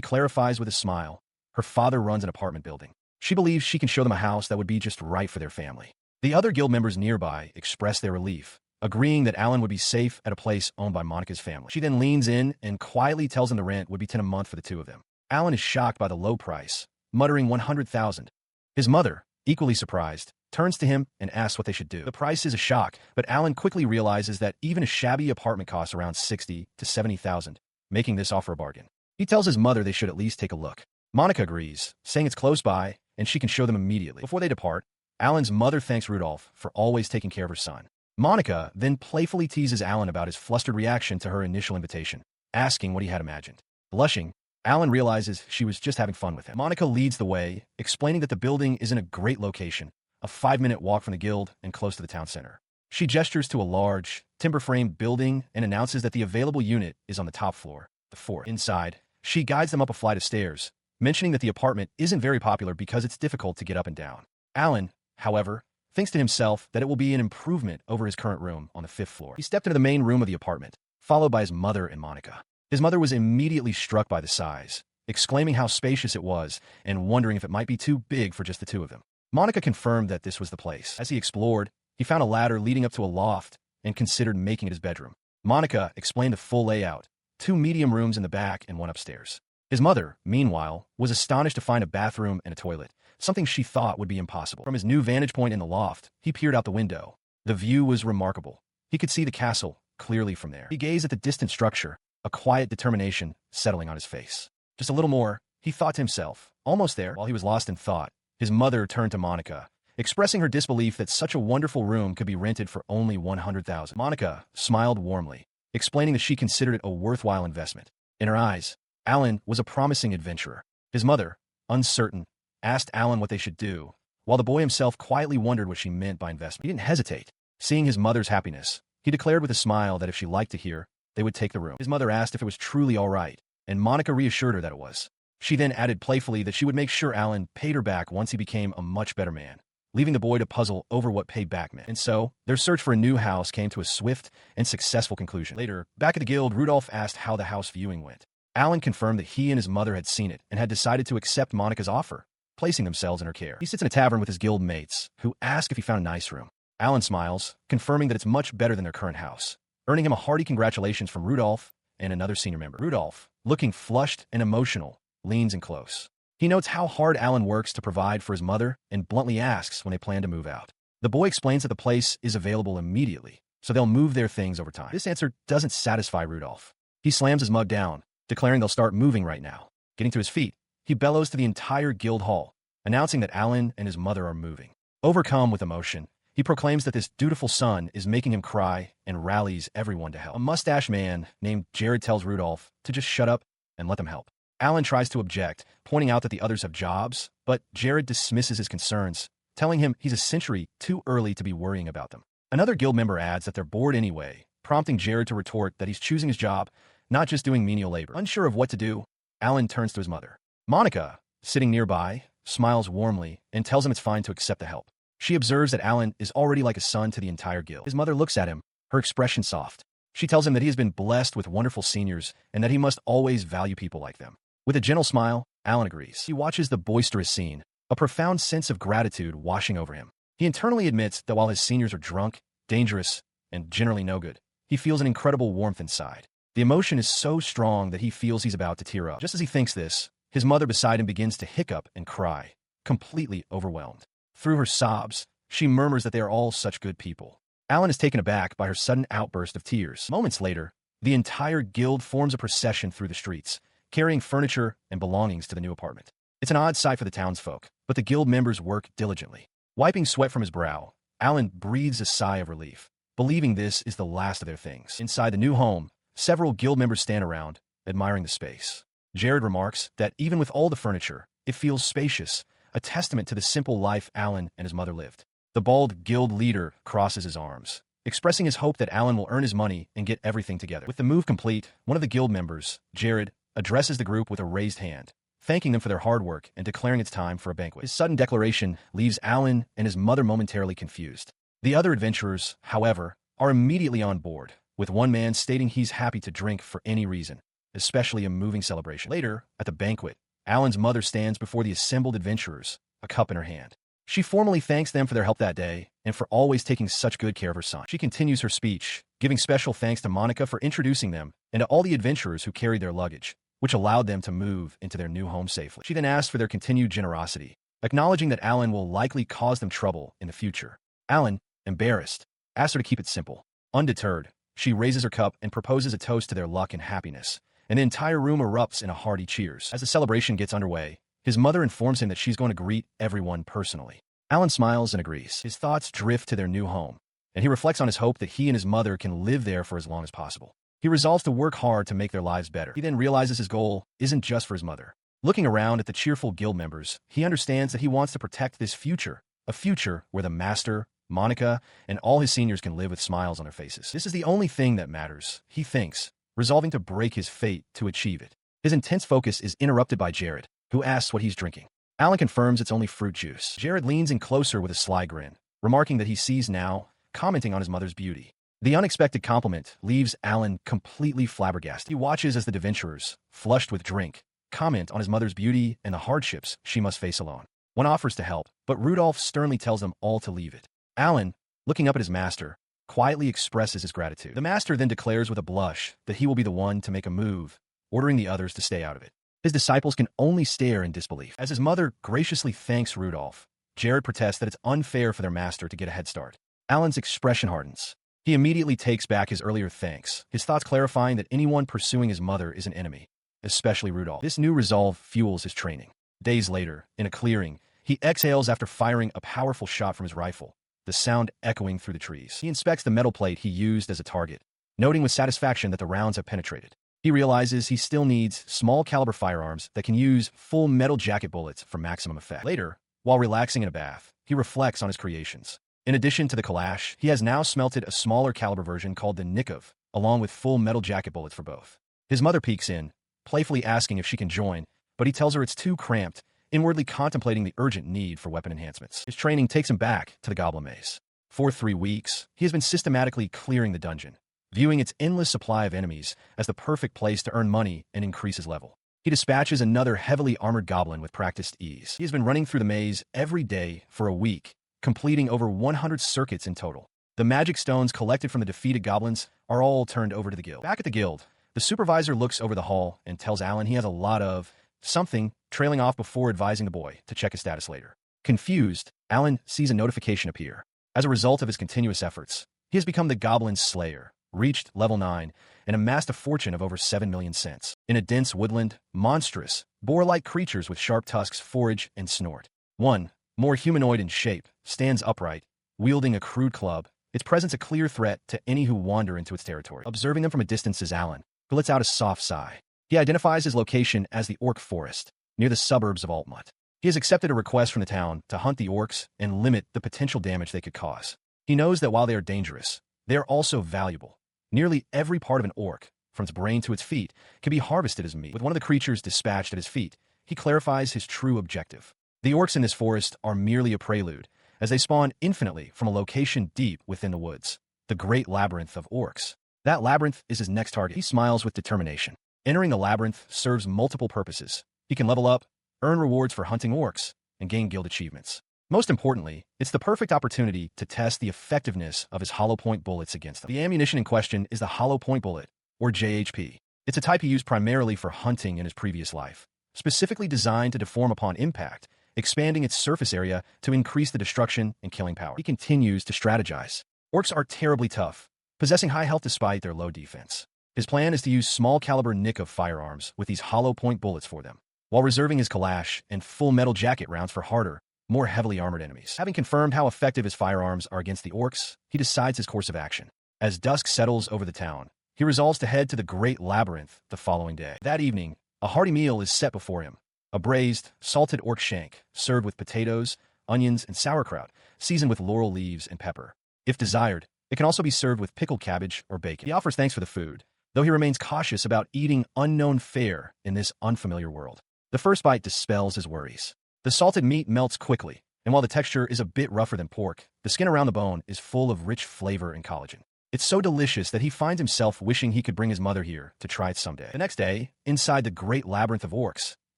A: clarifies with a smile. Her father runs an apartment building. She believes she can show them a house that would be just right for their family. The other guild members nearby express their relief, agreeing that Alan would be safe at a place owned by Monica's family. She then leans in and quietly tells them the rent would be 10 a month for the two of them. Alan is shocked by the low price, muttering 100,000. His mother, equally surprised, turns to him and asks what they should do. The price is a shock, but Alan quickly realizes that even a shabby apartment costs around 60 to 70,000, making this offer a bargain. He tells his mother they should at least take a look. Monica agrees, saying it's close by and she can show them immediately. Before they depart, Alan's mother thanks Rudolph for always taking care of her son. Monica then playfully teases Alan about his flustered reaction to her initial invitation, asking what he had imagined. Blushing, Alan realizes she was just having fun with him. Monica leads the way, explaining that the building is in a great location, a 5-minute walk from the guild and close to the town center. She gestures to a large, timber-framed building and announces that the available unit is on the top floor, the fourth. Inside, she guides them up a flight of stairs, mentioning that the apartment isn't very popular because it's difficult to get up and down. Alan, however, thinks to himself that it will be an improvement over his current room on the 5th floor. He stepped into the main room of the apartment, followed by his mother and Monica. His mother was immediately struck by the size, exclaiming how spacious it was and wondering if it might be too big for just the two of them. Monica confirmed that this was the place. As he explored, he found a ladder leading up to a loft and considered making it his bedroom. Monica explained the full layout, 2 medium rooms in the back and 1 upstairs. His mother, meanwhile, was astonished to find a bathroom and a toilet, something she thought would be impossible. From his new vantage point in the loft, he peered out the window. The view was remarkable. He could see the castle clearly from there. He gazed at the distant structure, a quiet determination settling on his face. Just a little more, he thought to himself. Almost there. While he was lost in thought, his mother turned to Monica, expressing her disbelief that such a wonderful room could be rented for only $100,000. Monica smiled warmly, explaining that she considered it a worthwhile investment. In her eyes, Alan was a promising adventurer. His mother, uncertain, asked Alan what they should do, while the boy himself quietly wondered what she meant by investment. He didn't hesitate. Seeing his mother's happiness, he declared with a smile that if she liked to hear, they would take the room. His mother asked if it was truly all right, and Monica reassured her that it was. She then added playfully that she would make sure Alan paid her back once he became a much better man, leaving the boy to puzzle over what paid back meant. And so, their search for a new house came to a swift and successful conclusion. Later, back at the guild, Rudolph asked how the house viewing went. Alan confirmed that he and his mother had seen it and had decided to accept Monica's offer, placing themselves in her care. He sits in a tavern with his guild mates, who ask if he found a nice room. Alan smiles, confirming that it's much better than their current house, earning him a hearty congratulations from Rudolph and another senior member. Rudolph, looking flushed and emotional, leans in close. He notes how hard Alan works to provide for his mother and bluntly asks when they plan to move out. The boy explains that the place is available immediately, so they'll move their things over time. This answer doesn't satisfy Rudolph. He slams his mug down, declaring they'll start moving right now. Getting to his feet, he bellows to the entire guild hall, announcing that Alan and his mother are moving. Overcome with emotion, he proclaims that this dutiful son is making him cry and rallies everyone to help. A mustache man named Jared tells Rudolph to just shut up and let them help. Alan tries to object, pointing out that the others have jobs, but Jared dismisses his concerns, telling him he's a century too early to be worrying about them. Another guild member adds that they're bored anyway, prompting Jared to retort that he's choosing his job, not just doing menial labor. Unsure of what to do, Alan turns to his mother. Monica, sitting nearby, smiles warmly and tells him it's fine to accept the help. She observes that Alan is already like a son to the entire guild. His mother looks at him, her expression soft. She tells him that he has been blessed with wonderful seniors and that he must always value people like them. With a gentle smile, Alan agrees. He watches the boisterous scene, a profound sense of gratitude washing over him. He internally admits that while his seniors are drunk, dangerous, and generally no good, he feels an incredible warmth inside. The emotion is so strong that he feels he's about to tear up. Just as he thinks this, his mother beside him begins to hiccup and cry, completely overwhelmed. Through her sobs, she murmurs that they are all such good people. Alan is taken aback by her sudden outburst of tears. Moments later, the entire guild forms a procession through the streets, carrying furniture and belongings to the new apartment. It's an odd sight for the townsfolk, but the guild members work diligently. Wiping sweat from his brow, Alan breathes a sigh of relief, believing this is the last of their things. Inside the new home, several guild members stand around, admiring the space. Jared remarks that even with all the furniture, it feels spacious, a testament to the simple life Alan and his mother lived. The bald guild leader crosses his arms, expressing his hope that Alan will earn his money and get everything together. With the move complete, one of the guild members, Jared, addresses the group with a raised hand, thanking them for their hard work and declaring it's time for a banquet. His sudden declaration leaves Alan and his mother momentarily confused. The other adventurers, however, are immediately on board, with one man stating he's happy to drink for any reason, especially a moving celebration. Later, at the banquet, Alan's mother stands before the assembled adventurers, a cup in her hand. She formally thanks them for their help that day and for always taking such good care of her son. She continues her speech, giving special thanks to Monica for introducing them and to all the adventurers who carried their luggage, which allowed them to move into their new home safely. She then asked for their continued generosity, acknowledging that Alan will likely cause them trouble in the future. Alan, embarrassed, asks her to keep it simple. Undeterred, she raises her cup and proposes a toast to their luck and happiness, and the entire room erupts in a hearty cheers. As the celebration gets underway, his mother informs him that she's going to greet everyone personally. Alan smiles and agrees. His thoughts drift to their new home, and he reflects on his hope that he and his mother can live there for as long as possible. He resolves to work hard to make their lives better. He then realizes his goal isn't just for his mother. Looking around at the cheerful guild members, he understands that he wants to protect this future, a future where the master, Monica, and all his seniors can live with smiles on their faces. This is the only thing that matters, he thinks, resolving to break his fate to achieve it. His intense focus is interrupted by Jared, who asks what he's drinking. Alan confirms it's only fruit juice. Jared leans in closer with a sly grin, remarking that he sees now, commenting on his mother's beauty. The unexpected compliment leaves Alan completely flabbergasted. He watches as the adventurers, flushed with drink, comment on his mother's beauty and the hardships she must face alone. One offers to help, but Rudolph sternly tells them all to leave it. Alan, looking up at his master, quietly expresses his gratitude. The master then declares with a blush that he will be the one to make a move, ordering the others to stay out of it. His disciples can only stare in disbelief. As his mother graciously thanks Rudolph, Jared protests that it's unfair for their master to get a head start. Alan's expression hardens. He immediately takes back his earlier thanks, his thoughts clarifying that anyone pursuing his mother is an enemy, especially Rudolph. This new resolve fuels his training. Days later, in a clearing, he exhales after firing a powerful shot from his rifle, the sound echoing through the trees. He inspects the metal plate he used as a target, noting with satisfaction that the rounds have penetrated. He realizes he still needs small-caliber firearms that can use full metal jacket bullets for maximum effect. Later, while relaxing in a bath, he reflects on his creations. In addition to the Kalash, he has now smelted a smaller caliber version called the Nikov, along with full metal jacket bullets for both. His mother peeks in, playfully asking if she can join, but he tells her it's too cramped, inwardly contemplating the urgent need for weapon enhancements. His training takes him back to the Goblin Maze. For 3 weeks, he has been systematically clearing the dungeon, viewing its endless supply of enemies as the perfect place to earn money and increase his level. He dispatches another heavily armored goblin with practiced ease. He has been running through the maze every day for a week, completing over 100 circuits in total. The magic stones collected from the defeated goblins are all turned over to the guild. Back at the guild, the supervisor looks over the hall and tells Alan he has a lot of something trailing off before advising the boy to check his status later. Confused, Alan sees a notification appear. As a result of his continuous efforts, he has become the Goblin Slayer, reached level 9, and amassed a fortune of over 7 million cents. In a dense woodland, monstrous, boar-like creatures with sharp tusks forage and snort. One, more humanoid in shape, stands upright, wielding a crude club, its presence a clear threat to any who wander into its territory. Observing them from a distance is Alan, who lets out a soft sigh. He identifies his location as the Orc Forest, near the suburbs of Altmut. He has accepted a request from the town to hunt the orcs and limit the potential damage they could cause. He knows that while they are dangerous, they are also valuable. Nearly every part of an orc, from its brain to its feet, can be harvested as meat. With one of the creatures dispatched at his feet, he clarifies his true objective. The orcs in this forest are merely a prelude, as they spawn infinitely from a location deep within the woods, the great labyrinth of orcs. That labyrinth is his next target. He smiles with determination. Entering the labyrinth serves multiple purposes. He can level up, earn rewards for hunting orcs, and gain guild achievements. Most importantly, it's the perfect opportunity to test the effectiveness of his hollow point bullets against them. The ammunition in question is the hollow point bullet, or JHP. It's a type he used primarily for hunting in his previous life, specifically designed to deform upon impact, expanding its surface area to increase the destruction and killing power. He continues to strategize. Orcs are terribly tough, possessing high health despite their low defense. His plan is to use small-caliber Nikov firearms with these hollow point bullets for them, while reserving his Kalash and full metal jacket rounds for harder, more heavily armored enemies. Having confirmed how effective his firearms are against the orcs, he decides his course of action. As dusk settles over the town, he resolves to head to the Great Labyrinth the following day. That evening, a hearty meal is set before him. A braised, salted orc shank, served with potatoes, onions, and sauerkraut, seasoned with laurel leaves and pepper. If desired, it can also be served with pickled cabbage or bacon. He offers thanks for the food, though he remains cautious about eating unknown fare in this unfamiliar world. The first bite dispels his worries. The salted meat melts quickly, and while the texture is a bit rougher than pork, the skin around the bone is full of rich flavor and collagen. It's so delicious that he finds himself wishing he could bring his mother here to try it someday. The next day, inside the Great Labyrinth of Orcs,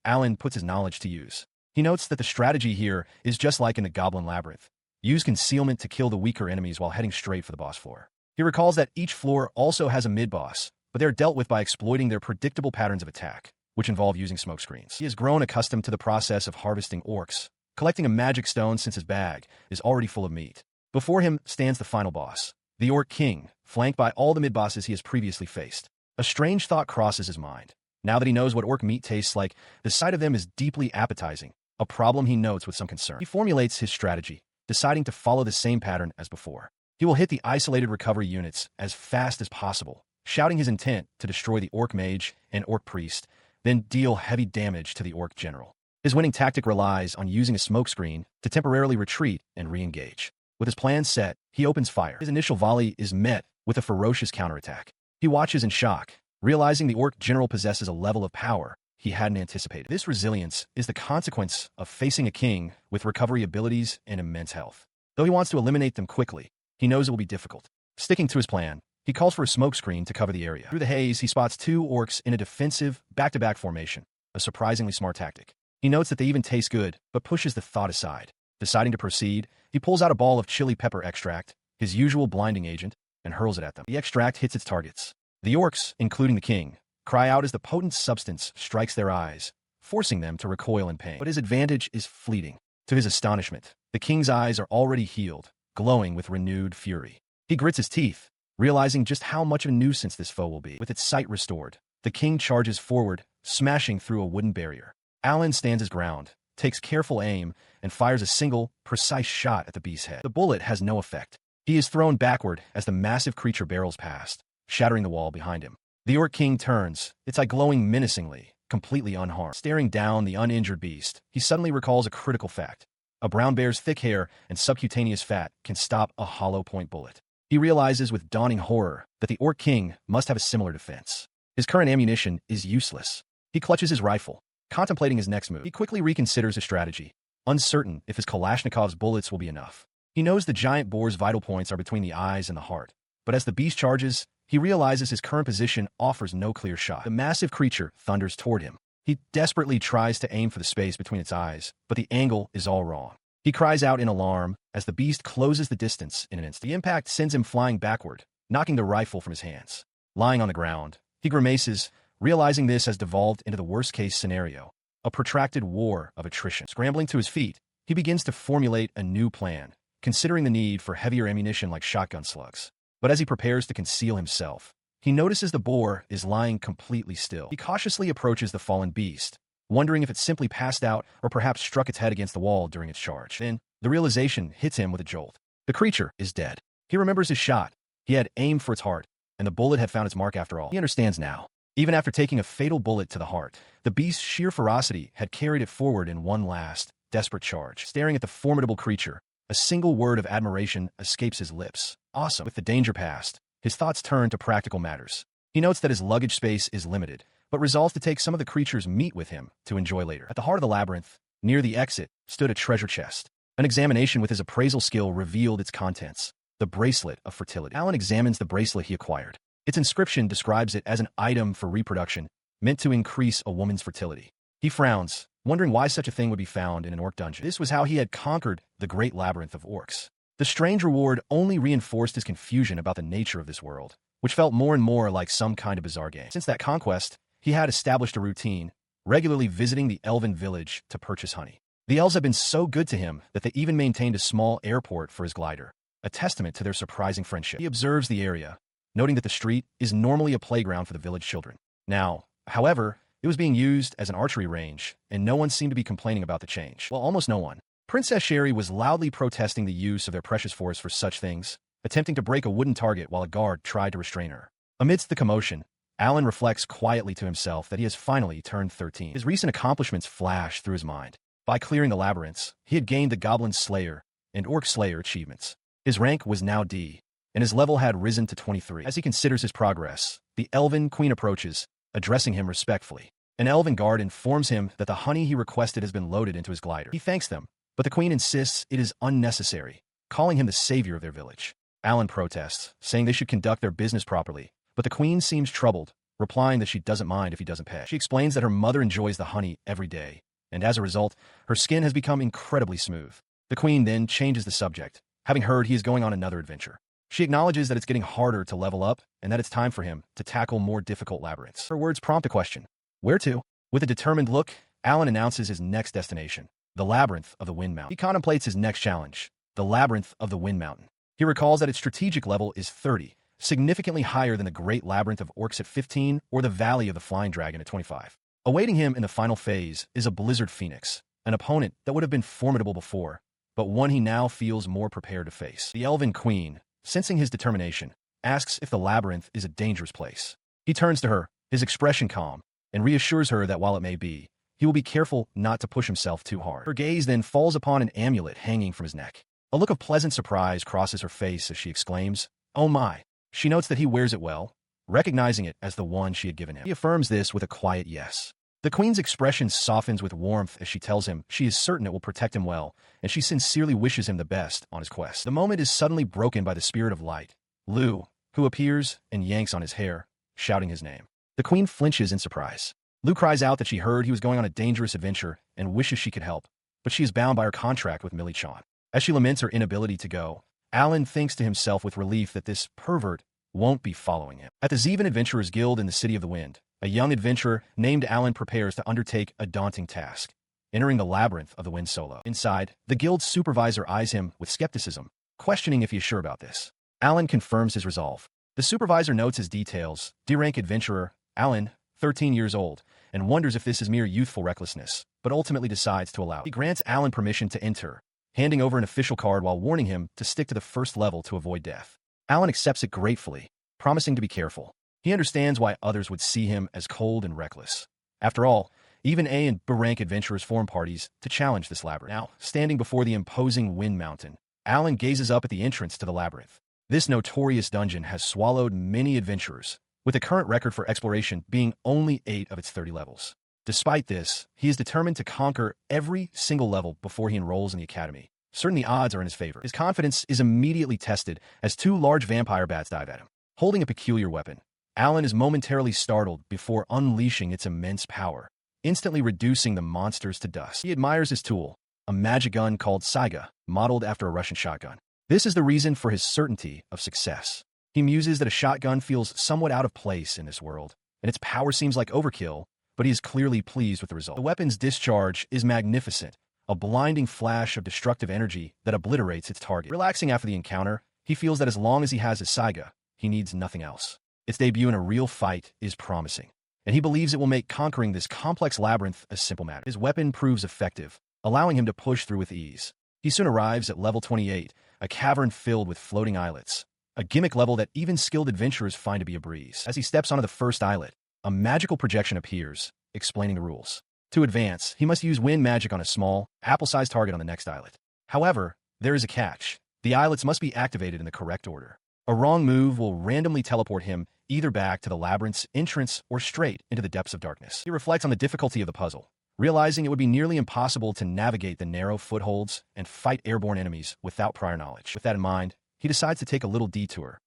A: Alan puts his knowledge to use. He notes that the strategy here is just like in the Goblin Labyrinth. Use concealment to kill the weaker enemies while heading straight for the boss floor. He recalls that each floor also has a mid-boss, but they're dealt with by exploiting their predictable patterns of attack, which involve using smokescreens. He has grown accustomed to the process of harvesting orcs, collecting a magic stone since his bag is already full of meat. Before him stands the final boss, the Orc King, flanked by all the mid-bosses he has previously faced. A strange thought crosses his mind. Now that he knows what orc meat tastes like, the sight of them is deeply appetizing, a problem he notes with some concern. He formulates his strategy, deciding to follow the same pattern as before. He will hit the isolated recovery units as fast as possible, shouting his intent to destroy the orc mage and orc priest, then deal heavy damage to the orc general. His winning tactic relies on using a smokescreen to temporarily retreat and re-engage. With his plan set, he opens fire. His initial volley is met with a ferocious counterattack. He watches in shock, realizing the orc general possesses a level of power he hadn't anticipated. This resilience is the consequence of facing a king with recovery abilities and immense health. Though he wants to eliminate them quickly, he knows it will be difficult. Sticking to his plan, he calls for a smokescreen to cover the area. Through the haze, he spots two orcs in a defensive, back-to-back formation, a surprisingly smart tactic. He notes that they even taste good, but pushes the thought aside. Deciding to proceed, he pulls out a ball of chili pepper extract, his usual blinding agent, and hurls it at them. The extract hits its targets. The orcs, including the king, cry out as the potent substance strikes their eyes, forcing them to recoil in pain. But his advantage is fleeting. To his astonishment, the king's eyes are already healed, glowing with renewed fury. He grits his teeth, realizing just how much of a nuisance this foe will be. With its sight restored, the king charges forward, smashing through a wooden barrier. Alan stands his ground, takes careful aim, and fires a single, precise shot at the beast's head. The bullet has no effect. He is thrown backward as the massive creature barrels past, shattering the wall behind him. The Orc King turns, its eye glowing menacingly, completely unharmed. Staring down the uninjured beast, he suddenly recalls a critical fact. A brown bear's thick hair and subcutaneous fat can stop a hollow-point bullet. He realizes with dawning horror that the Orc King must have a similar defense. His current ammunition is useless. He clutches his rifle, contemplating his next move. He quickly reconsiders his strategy, uncertain if his Kalashnikov's bullets will be enough. He knows the giant boar's vital points are between the eyes and the heart, but as the beast charges, he realizes his current position offers no clear shot. The massive creature thunders toward him. He desperately tries to aim for the space between its eyes, but the angle is all wrong. He cries out in alarm as the beast closes the distance in an instant. The impact sends him flying backward, knocking the rifle from his hands. Lying on the ground, he grimaces, realizing this has devolved into the worst-case scenario, a protracted war of attrition. Scrambling to his feet, he begins to formulate a new plan, considering the need for heavier ammunition like shotgun slugs. But as he prepares to conceal himself, he notices the boar is lying completely still. He cautiously approaches the fallen beast, wondering if it simply passed out or perhaps struck its head against the wall during its charge. Then, the realization hits him with a jolt. The creature is dead. He remembers his shot. He had aimed for its heart, and the bullet had found its mark after all. He understands now. Even after taking a fatal bullet to the heart, the beast's sheer ferocity had carried it forward in one last, desperate charge. Staring at the formidable creature, a single word of admiration escapes his lips. Awesome. With the danger past, his thoughts turn to practical matters. He notes that his luggage space is limited, but resolves to take some of the creature's meat with him to enjoy later. At the heart of the labyrinth, near the exit, stood a treasure chest. An examination with his appraisal skill revealed its contents. The bracelet of fertility. Alan examines the bracelet he acquired. Its inscription describes it as an item for reproduction, meant to increase a woman's fertility. He frowns, wondering why such a thing would be found in an orc dungeon. This was how he had conquered the great labyrinth of orcs. The strange reward only reinforced his confusion about the nature of this world, which felt more and more like some kind of bizarre game. Since that conquest, he had established a routine, regularly visiting the elven village to purchase honey. The elves had been so good to him that they even maintained a small airport for his glider, a testament to their surprising friendship. He observes the area, noting that the street is normally a playground for the village children. Now, however, it was being used as an archery range, and no one seemed to be complaining about the change. Well, almost no one. Princess Sherry was loudly protesting the use of their precious forest for such things, attempting to break a wooden target while a guard tried to restrain her. Amidst the commotion, Alan reflects quietly to himself that he has finally turned 13. His recent accomplishments flash through his mind. By clearing the labyrinths, he had gained the Goblin Slayer and Orc Slayer achievements. His rank was now D, and his level had risen to 23. As he considers his progress, the Elven Queen approaches, addressing him respectfully. An Elven guard informs him that the honey he requested has been loaded into his glider. He thanks them, but the Queen insists it is unnecessary, calling him the savior of their village. Alan protests, saying they should conduct their business properly, but the Queen seems troubled, replying that she doesn't mind if he doesn't pay. She explains that her mother enjoys the honey every day, and as a result, her skin has become incredibly smooth. The Queen then changes the subject, having heard he is going on another adventure. She acknowledges that it's getting harder to level up and that it's time for him to tackle more difficult labyrinths. Her words prompt a question. Where to? With a determined look, Alan announces his next destination, the Labyrinth of the Wind Mountain. He contemplates his next challenge, the Labyrinth of the Wind Mountain. He recalls that its strategic level is 30, significantly higher than the Great Labyrinth of Orcs at 15 or the Valley of the Flying Dragon at 25. Awaiting him in the final phase is a Blizzard Phoenix, an opponent that would have been formidable before, but one he now feels more prepared to face. The Elven Queen, sensing his determination, asks if the labyrinth is a dangerous place. He turns to her, his expression calm, and reassures her that while it may be, he will be careful not to push himself too hard. Her gaze then falls upon an amulet hanging from his neck. A look of pleasant surprise crosses her face as she exclaims, "Oh my!" She notes that he wears it well, recognizing it as the one she had given him. He affirms this with a quiet yes. The queen's expression softens with warmth as she tells him she is certain it will protect him well, and she sincerely wishes him the best on his quest. The moment is suddenly broken by the spirit of light, Lu, who appears and yanks on his hair, shouting his name. The queen flinches in surprise. Lu cries out that she heard he was going on a dangerous adventure and wishes she could help, but she is bound by her contract with Millie-chan. As she laments her inability to go, Alan thinks to himself with relief that this pervert won't be following him. At the Zeven Adventurers Guild in the City of the Wind, a young adventurer named Alan prepares to undertake a daunting task, entering the labyrinth of the wind solo. Inside, the guild's supervisor eyes him with skepticism, questioning if he is sure about this. Alan confirms his resolve. The supervisor notes his details, D-rank adventurer, Alan, 13 years old, and wonders if this is mere youthful recklessness, but ultimately decides to allow it. He grants Alan permission to enter, handing over an official card while warning him to stick to the first level to avoid death. Alan accepts it gratefully, promising to be careful. He understands why others would see him as cold and reckless. After all, even A and B-rank adventurers form parties to challenge this labyrinth. Now, standing before the imposing Wind Mountain, Alan gazes up at the entrance to the labyrinth. This notorious dungeon has swallowed many adventurers, with the current record for exploration being only 8 of its 30 levels. Despite this, he is determined to conquer every single level before he enrolls in the academy. Certain the odds are in his favor. His confidence is immediately tested as 2 large vampire bats dive at him. Holding a peculiar weapon, Alan is momentarily startled before unleashing its immense power, instantly reducing the monsters to dust. He admires his tool, a magic gun called Saiga, modeled after a Russian shotgun. This is the reason for his certainty of success. He muses that a shotgun feels somewhat out of place in this world, and its power seems like overkill, but he is clearly pleased with the result. The weapon's discharge is magnificent, a blinding flash of destructive energy that obliterates its target. Relaxing after the encounter, he feels that as long as he has his Saiga, he needs nothing else. Its debut in a real fight is promising, and he believes it will make conquering this complex labyrinth a simple matter. His weapon proves effective, allowing him to push through with ease. He soon arrives at level 28, a cavern filled with floating islets, a gimmick level that even skilled adventurers find to be a breeze. As he steps onto the first islet, a magical projection appears, explaining the rules. To advance, he must use wind magic on a small, apple-sized target on the next islet. However, there is a catch. The islets must be activated in the correct order. A wrong move will randomly teleport him either back to the labyrinth's entrance or straight into the depths of darkness. He reflects on the difficulty of the puzzle, realizing it would be nearly impossible to navigate the narrow footholds and fight airborne enemies without prior knowledge. With that in mind, he decides to take a little detour.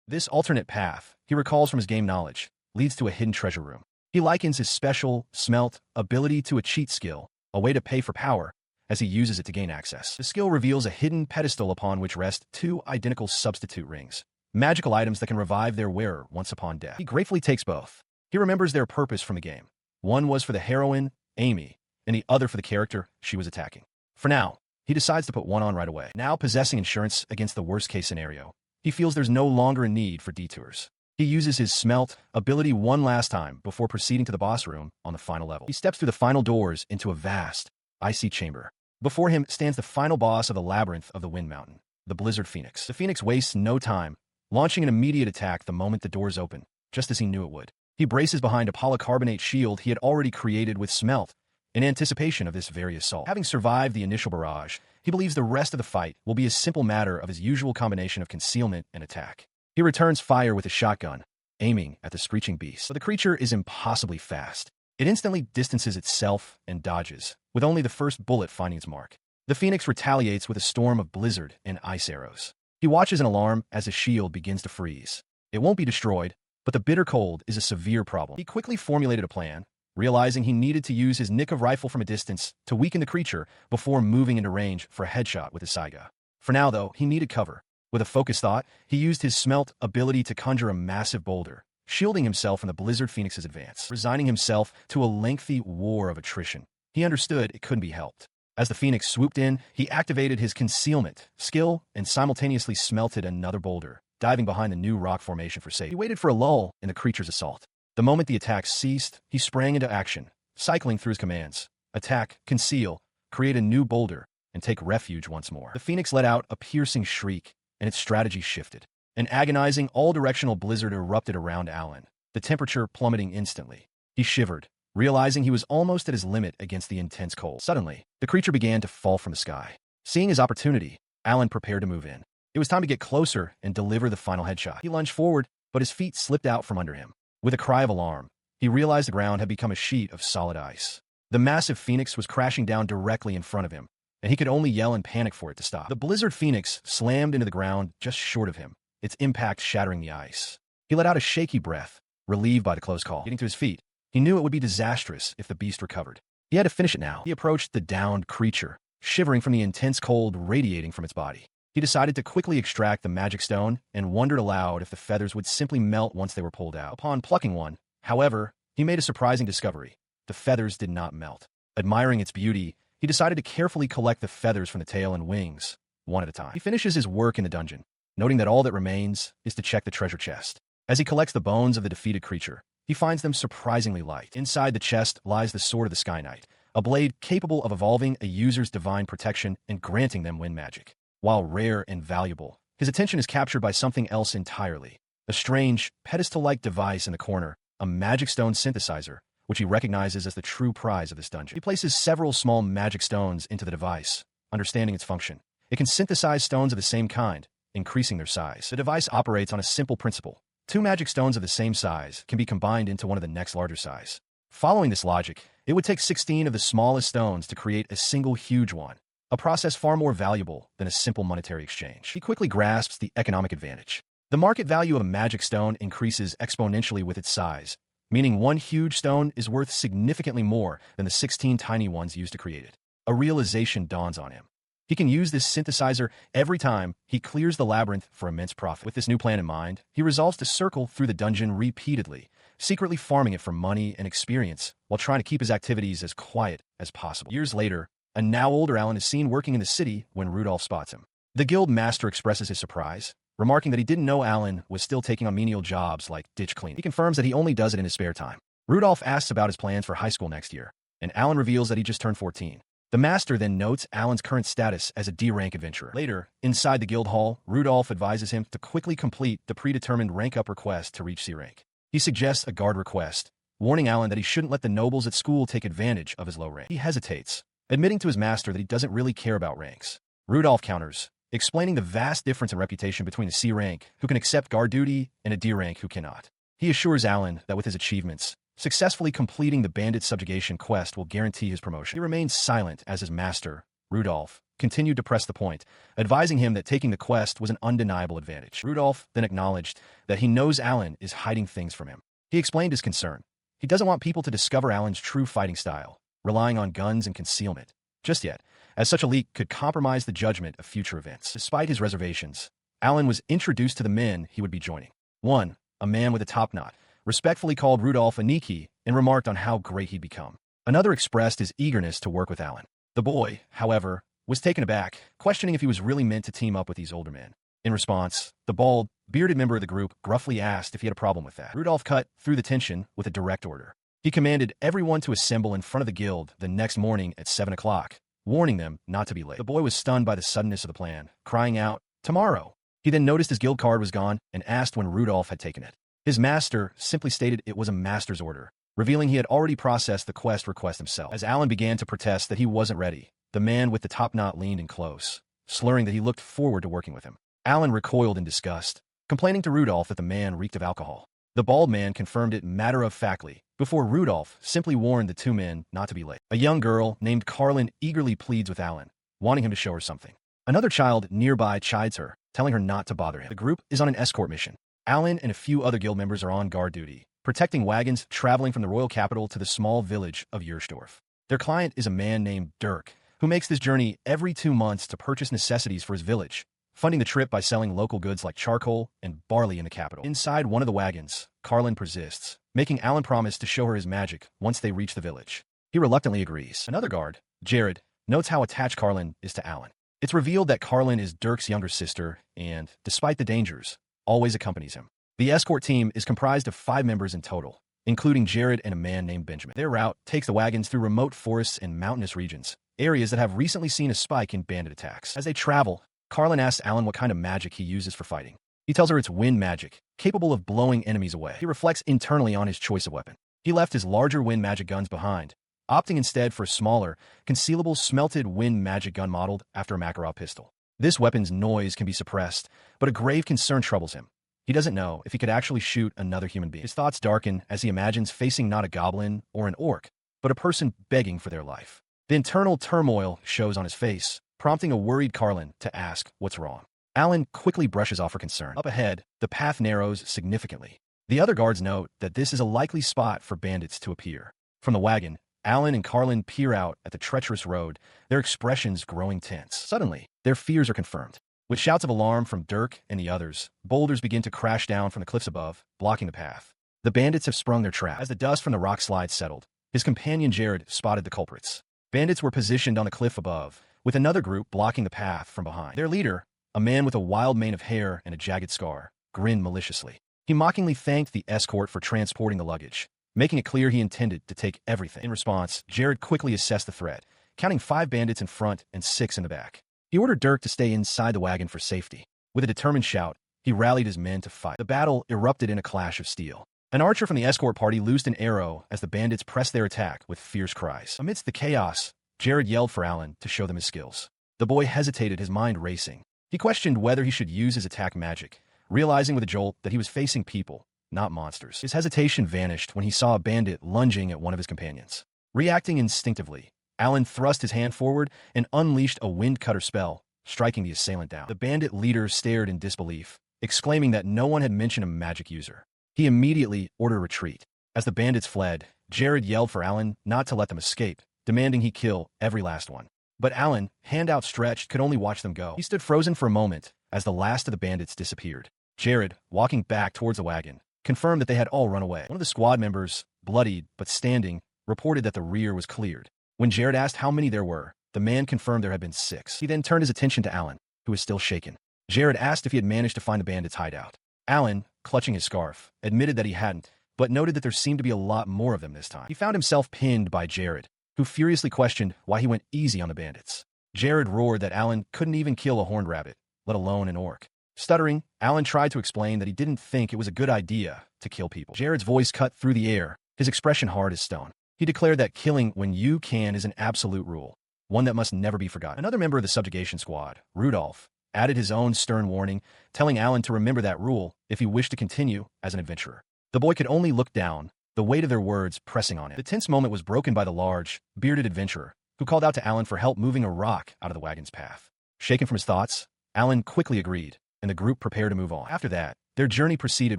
A: This alternate path, he recalls from his game knowledge, leads to a hidden treasure room. He likens his special, smelt, ability to a cheat skill, a way to pay for power, as he uses it to gain access. The skill reveals a hidden pedestal upon which rest 2 identical substitute rings, magical items that can revive their wearer once upon death. He gratefully takes both. He remembers their purpose from the game. One was for the heroine, Amy, and the other for the character she was attacking. For now, he decides to put one on right away. Now possessing insurance against the worst-case scenario, he feels there's no longer a need for detours. He uses his smelt ability one last time before proceeding to the boss room on the final level. He steps through the final doors into a vast, icy chamber. Before him stands the final boss of the labyrinth of the Wind Mountain, the Blizzard Phoenix. The Phoenix wastes no time, launching an immediate attack the moment the doors open, just as he knew it would. He braces behind a polycarbonate shield he had already created with smelt, in anticipation of this very assault. Having survived the initial barrage, he believes the rest of the fight will be a simple matter of his usual combination of concealment and attack. He returns fire with his shotgun, aiming at the screeching beast. But the creature is impossibly fast. It instantly distances itself and dodges, with only the first bullet finding its mark. The Phoenix retaliates with a storm of blizzard and ice arrows. He watches in alarm as the shield begins to freeze. It won't be destroyed, but the bitter cold is a severe problem. He quickly formulated a plan, realizing he needed to use his Nikov rifle from a distance to weaken the creature before moving into range for a headshot with his Saiga. For now, though, he needed cover. With a focused thought, he used his smelt ability to conjure a massive boulder, shielding himself from the Blizzard Phoenix's advance. Resigning himself to a lengthy war of attrition, he understood it couldn't be helped. As the Phoenix swooped in, he activated his concealment skill and simultaneously smelted another boulder, diving behind the new rock formation for safety. He waited for a lull in the creature's assault. The moment the attack ceased, he sprang into action, cycling through his commands. Attack, conceal, create a new boulder, and take refuge once more. The Phoenix let out a piercing shriek, and its strategy shifted. An agonizing, all-directional blizzard erupted around Alan, the temperature plummeting instantly. He shivered, realizing he was almost at his limit against the intense cold. Suddenly, the creature began to fall from the sky. Seeing his opportunity, Alan prepared to move in. It was time to get closer and deliver the final headshot. He lunged forward, but his feet slipped out from under him. With a cry of alarm, he realized the ground had become a sheet of solid ice. The massive phoenix was crashing down directly in front of him, and he could only yell in panic for it to stop. The blizzard phoenix slammed into the ground just short of him, its impact shattering the ice. He let out a shaky breath, relieved by the close call. Getting to his feet, he knew it would be disastrous if the beast recovered. He had to finish it now. He approached the downed creature, shivering from the intense cold radiating from its body. He decided to quickly extract the magic stone and wondered aloud if the feathers would simply melt once they were pulled out. Upon plucking one, however, he made a surprising discovery. The feathers did not melt. Admiring its beauty, he decided to carefully collect the feathers from the tail and wings, one at a time. He finishes his work in the dungeon, noting that all that remains is to check the treasure chest. As he collects the bones of the defeated creature, he finds them surprisingly light. Inside the chest lies the Sword of the Sky Knight, a blade capable of evolving a user's divine protection and granting them wind magic. While rare and valuable, his attention is captured by something else entirely. A strange, pedestal-like device in the corner, a magic stone synthesizer, which he recognizes as the true prize of this dungeon. He places several small magic stones into the device, understanding its function. It can synthesize stones of the same kind, increasing their size. The device operates on a simple principle. 2 magic stones of the same size can be combined into one of the next larger size. Following this logic, it would take 16 of the smallest stones to create a single huge one, a process far more valuable than a simple monetary exchange. He quickly grasps the economic advantage. The market value of a magic stone increases exponentially with its size, meaning one huge stone is worth significantly more than the 16 tiny ones used to create it. A realization dawns on him. He can use this synthesizer every time he clears the labyrinth for immense profit. With this new plan in mind, he resolves to circle through the dungeon repeatedly, secretly farming it for money and experience while trying to keep his activities as quiet as possible. Years later, a now older Alan is seen working in the city when Rudolph spots him. The guild master expresses his surprise, remarking that he didn't know Alan was still taking on menial jobs like ditch cleaning. He confirms that he only does it in his spare time. Rudolph asks about his plans for high school next year, and Alan reveals that he just turned 14. The master then notes Alan's current status as a D-rank adventurer. Later, inside the guild hall, Rudolph advises him to quickly complete the predetermined rank-up request to reach C-rank. He suggests a guard request, warning Alan that he shouldn't let the nobles at school take advantage of his low rank. He hesitates, admitting to his master that he doesn't really care about ranks. Rudolph counters, explaining the vast difference in reputation between a C-rank who can accept guard duty and a D-rank who cannot. He assures Alan that with his achievements, successfully completing the bandit subjugation quest will guarantee his promotion. He remains silent as his master, Rudolph, continued to press the point, advising him that taking the quest was an undeniable advantage. Rudolph then acknowledged that he knows Alan is hiding things from him. He explained his concern. He doesn't want people to discover Alan's true fighting style, relying on guns and concealment, just yet, as such a leak could compromise the judgment of future events. Despite his reservations, Alan was introduced to the men he would be joining. One, a man with a top knot, respectfully called Rudolph a Niki and remarked on how great he'd become. Another expressed his eagerness to work with Alan. The boy, however, was taken aback, questioning if he was really meant to team up with these older men. In response, the bald, bearded member of the group gruffly asked if he had a problem with that. Rudolph cut through the tension with a direct order. He commanded everyone to assemble in front of the guild the next morning at 7 o'clock, warning them not to be late. The boy was stunned by the suddenness of the plan, crying out, "Tomorrow!" He then noticed his guild card was gone and asked when Rudolph had taken it. His master simply stated it was a master's order, revealing he had already processed the quest request himself. As Alan began to protest that he wasn't ready, the man with the top knot leaned in close, slurring that he looked forward to working with him. Alan recoiled in disgust, complaining to Rudolph that the man reeked of alcohol. The bald man confirmed it matter-of-factly, before Rudolph simply warned the two men not to be late. A young girl named Carlin eagerly pleads with Alan, wanting him to show her something. Another child nearby chides her, telling her not to bother him. The group is on an escort mission. Alan and a few other guild members are on guard duty, protecting wagons traveling from the royal capital to the small village of Ursdorf. Their client is a man named Dirk, who makes this journey every 2 months to purchase necessities for his village, funding the trip by selling local goods like charcoal and barley in the capital. Inside one of the wagons, Carlin persists, making Alan promise to show her his magic once they reach the village. He reluctantly agrees. Another guard, Jared, notes how attached Carlin is to Alan. It's revealed that Carlin is Dirk's younger sister and, despite the dangers, always accompanies him. The escort team is comprised of 5 members in total, including Jared and a man named Benjamin. Their route takes the wagons through remote forests and mountainous regions, areas that have recently seen a spike in bandit attacks. As they travel, Carlin asks Alan what kind of magic he uses for fighting. He tells her it's wind magic, capable of blowing enemies away. He reflects internally on his choice of weapon. He left his larger wind magic guns behind, opting instead for a smaller, concealable smelted wind magic gun modeled after a Makarov pistol. This weapon's noise can be suppressed, but a grave concern troubles him. He doesn't know if he could actually shoot another human being. His thoughts darken as he imagines facing not a goblin or an orc, but a person begging for their life. The internal turmoil shows on his face, prompting a worried Carlin to ask what's wrong. Alan quickly brushes off her concern. Up ahead, the path narrows significantly. The other guards note that this is a likely spot for bandits to appear. From the wagon, Alan and Carlin peer out at the treacherous road, their expressions growing tense. Suddenly, their fears are confirmed. With shouts of alarm from Dirk and the others, boulders begin to crash down from the cliffs above, blocking the path. The bandits have sprung their trap. As the dust from the rock slide settled, his companion Jared spotted the culprits. Bandits were positioned on the cliff above, with another group blocking the path from behind. Their leader, a man with a wild mane of hair and a jagged scar, grinned maliciously. He mockingly thanked the escort for transporting the luggage, making it clear he intended to take everything. In response, Jared quickly assessed the threat, counting 5 bandits in front and 6 in the back. He ordered Dirk to stay inside the wagon for safety. With a determined shout, he rallied his men to fight. The battle erupted in a clash of steel. An archer from the escort party loosed an arrow as the bandits pressed their attack with fierce cries. Amidst the chaos, Jared yelled for Alan to show them his skills. The boy hesitated, his mind racing. He questioned whether he should use his attack magic, realizing with a jolt that he was facing people, not monsters. His hesitation vanished when he saw a bandit lunging at one of his companions. Reacting instinctively, Alan thrust his hand forward and unleashed a wind cutter spell, striking the assailant down. The bandit leader stared in disbelief, exclaiming that no one had mentioned a magic user. He immediately ordered retreat. As the bandits fled, Jared yelled for Alan not to let them escape, demanding he kill every last one. But Alan, hand outstretched, could only watch them go. He stood frozen for a moment as the last of the bandits disappeared. Jared, walking back towards the wagon, confirmed that they had all run away. One of the squad members, bloodied but standing, reported that the rear was cleared. When Jared asked how many there were, the man confirmed there had been 6. He then turned his attention to Alan, who was still shaken. Jared asked if he had managed to find the bandits' hideout. Alan, clutching his scarf, admitted that he hadn't, but noted that there seemed to be a lot more of them this time. He found himself pinned by Jared, who furiously questioned why he went easy on the bandits. Jared roared that Alan couldn't even kill a horned rabbit, let alone an orc. Stuttering, Alan tried to explain that he didn't think it was a good idea to kill people. Jared's voice cut through the air, his expression hard as stone. He declared that killing when you can is an absolute rule, one that must never be forgotten. Another member of the subjugation squad, Rudolph, added his own stern warning, telling Alan to remember that rule if he wished to continue as an adventurer. The boy could only look down, the weight of their words pressing on him. The tense moment was broken by the large, bearded adventurer, who called out to Alan for help moving a rock out of the wagon's path. Shaken from his thoughts, Alan quickly agreed, and the group prepared to move on. After that, their journey proceeded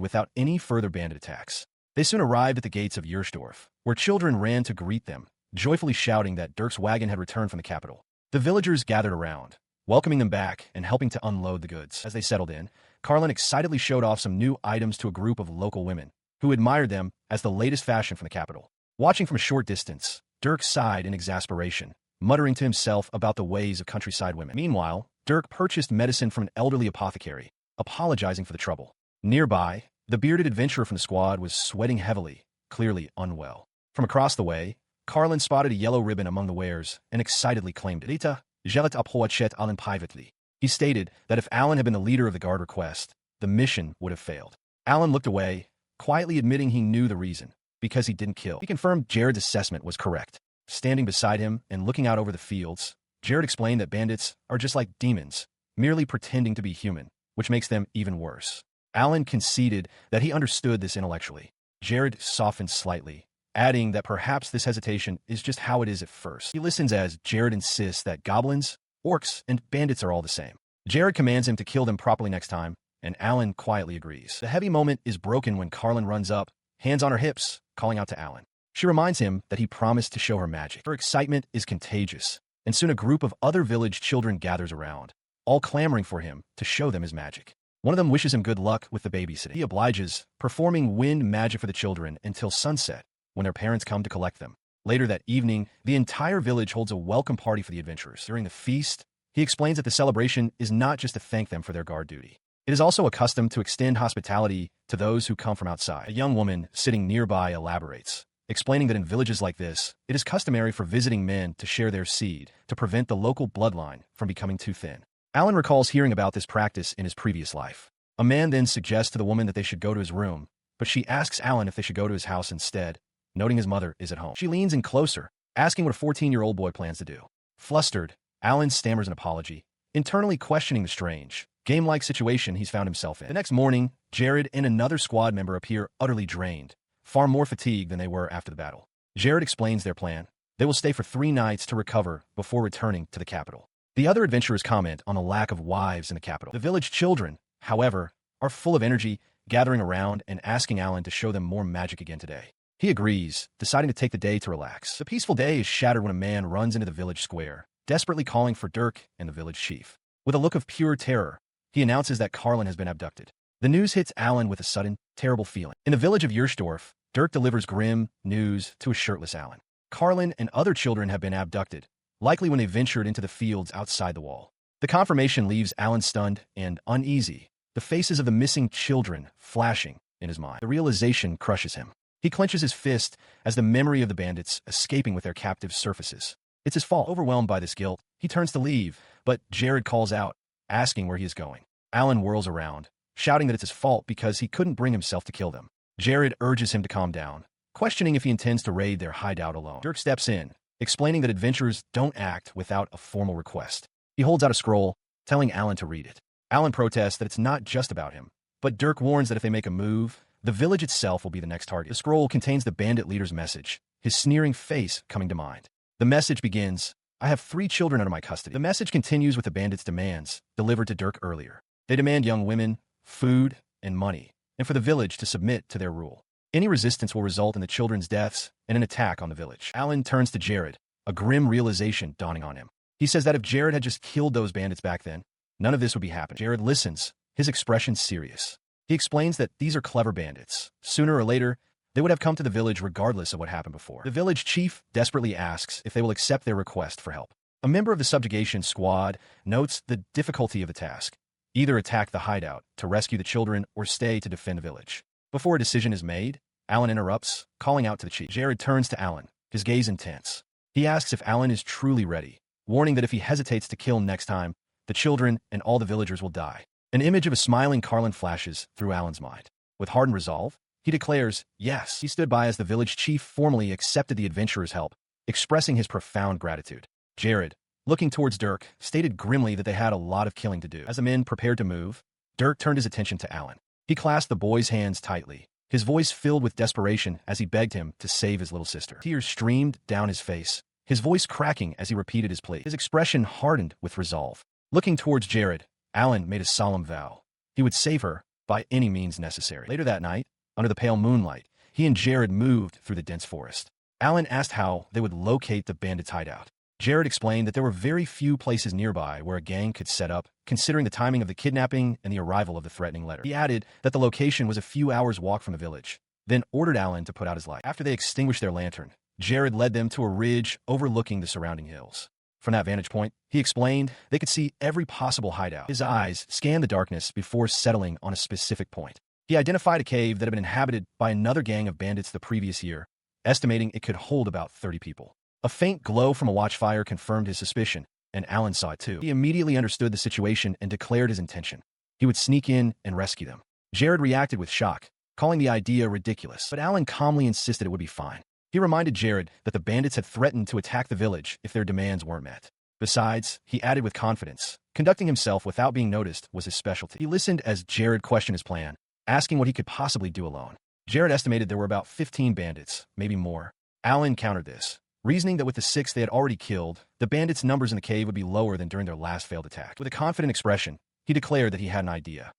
A: without any further bandit attacks. They soon arrived at the gates of Ursdorf, where children ran to greet them, joyfully shouting that Dirk's wagon had returned from the capital. The villagers gathered around, welcoming them back and helping to unload the goods. As they settled in, Carlin excitedly showed off some new items to a group of local women, who admired them as the latest fashion from the capital. Watching from a short distance, Dirk sighed in exasperation, muttering to himself about the ways of countryside women. Meanwhile, Dirk purchased medicine from an elderly apothecary, apologizing for the trouble. Nearby, the bearded adventurer from the squad was sweating heavily, clearly unwell. From across the way, Carlin spotted a yellow ribbon among the wares and excitedly claimed it. Rita, jelet aphoachet Alan privately. He stated that if Alan had been the leader of the guard request, the mission would have failed. Alan looked away, quietly admitting he knew the reason, because he didn't kill. He confirmed Jared's assessment was correct. Standing beside him and looking out over the fields, Jared explained that bandits are just like demons, merely pretending to be human, which makes them even worse. Alan conceded that he understood this intellectually. Jared softened slightly, adding that perhaps this hesitation is just how it is at first. He listens as Jared insists that goblins, orcs, and bandits are all the same. Jared commands him to kill them properly next time, and Alan quietly agrees. The heavy moment is broken when Carlin runs up, hands on her hips, calling out to Alan. She reminds him that he promised to show her magic. Her excitement is contagious, and soon a group of other village children gathers around, all clamoring for him to show them his magic. One of them wishes him good luck with the babysitting. He obliges, performing wind magic for the children until sunset, when their parents come to collect them. Later that evening, the entire village holds a welcome party for the adventurers. During the feast, he explains that the celebration is not just to thank them for their guard duty. It is also a custom to extend hospitality to those who come from outside. A young woman sitting nearby elaborates, explaining that in villages like this, it is customary for visiting men to share their seed to prevent the local bloodline from becoming too thin. Alan recalls hearing about this practice in his previous life. A man then suggests to the woman that they should go to his room, but she asks Alan if they should go to his house instead, noting his mother is at home. She leans in closer, asking what a 14-year-old boy plans to do. Flustered, Alan stammers an apology, internally questioning the strange, game-like situation he's found himself in. The next morning, Jared and another squad member appear utterly drained, far more fatigued than they were after the battle. Jared explains their plan. They will stay for 3 nights to recover before returning to the capital. The other adventurers comment on the lack of wives in the capital. The village children, however, are full of energy, gathering around and asking Alan to show them more magic again today. He agrees, deciding to take the day to relax. The peaceful day is shattered when a man runs into the village square, desperately calling for Dirk and the village chief. With a look of pure terror, he announces that Carlin has been abducted. The news hits Alan with a sudden, terrible feeling. In the village of Yersdorf, Dirk delivers grim news to a shirtless Alan. Carlin and other children have been abducted, likely when they ventured into the fields outside the wall. The confirmation leaves Alan stunned and uneasy, the faces of the missing children flashing in his mind. The realization crushes him. He clenches his fist as the memory of the bandits escaping with their captives surfaces. It's his fault. Overwhelmed by this guilt, he turns to leave, but Jared calls out, asking where he is going. Alan whirls around, shouting that it's his fault because he couldn't bring himself to kill them. Jared urges him to calm down, questioning if he intends to raid their hideout alone. Dirk steps in, explaining that adventurers don't act without a formal request. He holds out a scroll, telling Alan to read it. Alan protests that it's not just about him, but Dirk warns that if they make a move, the village itself will be the next target. The scroll contains the bandit leader's message, his sneering face coming to mind. The message begins, "I have 3 children under my custody." The message continues with the bandits' demands, delivered to Dirk earlier. They demand young women, food, and money, and for the village to submit to their rule. Any resistance will result in the children's deaths and an attack on the village. Alan turns to Jared, a grim realization dawning on him. He says that if Jared had just killed those bandits back then, none of this would be happening. Jared listens, his expression serious. He explains that these are clever bandits. Sooner or later, they would have come to the village regardless of what happened before. The village chief desperately asks if they will accept their request for help. A member of the subjugation squad notes the difficulty of the task. Either attack the hideout to rescue the children or stay to defend the village. Before a decision is made, Alan interrupts, calling out to the chief. Jared turns to Alan, his gaze intense. He asks if Alan is truly ready, warning that if he hesitates to kill next time, the children and all the villagers will die. An image of a smiling Carlin flashes through Alan's mind. With hardened resolve, he declares, yes. He stood by as the village chief formally accepted the adventurers' help, expressing his profound gratitude. Jared, looking towards Dirk, stated grimly that they had a lot of killing to do. As the men prepared to move, Dirk turned his attention to Alan. He clasped the boy's hands tightly, his voice filled with desperation as he begged him to save his little sister. Tears streamed down his face, his voice cracking as he repeated his plea. His expression hardened with resolve. Looking towards Jared, Alan made a solemn vow. He would save her by any means necessary. Later that night, under the pale moonlight, he and Jared moved through the dense forest. Alan asked how they would locate the bandits' hideout. Jared explained that there were very few places nearby where a gang could set up, considering the timing of the kidnapping and the arrival of the threatening letter. He added that the location was a few hours' walk from the village, then ordered Alan to put out his light. After they extinguished their lantern, Jared led them to a ridge overlooking the surrounding hills. From that vantage point, he explained, they could see every possible hideout. His eyes scanned the darkness before settling on a specific point. He identified a cave that had been inhabited by another gang of bandits the previous year, estimating it could hold about 30 people. A faint glow from a watchfire confirmed his suspicion, and Alan saw it too. He immediately understood the situation and declared his intention. He would sneak in and rescue them. Jared reacted with shock, calling the idea ridiculous, but Alan calmly insisted it would be fine. He reminded Jared that the bandits had threatened to attack the village if their demands weren't met. Besides, he added with confidence, conducting himself without being noticed was his specialty. He listened as Jared questioned his plan, asking what he could possibly do alone. Jared estimated there were about 15 bandits, maybe more. Alan countered this, reasoning that with the 6 they had already killed, the bandits' numbers in the cave would be lower than during their last failed attack. With a confident expression, he declared that he had an idea.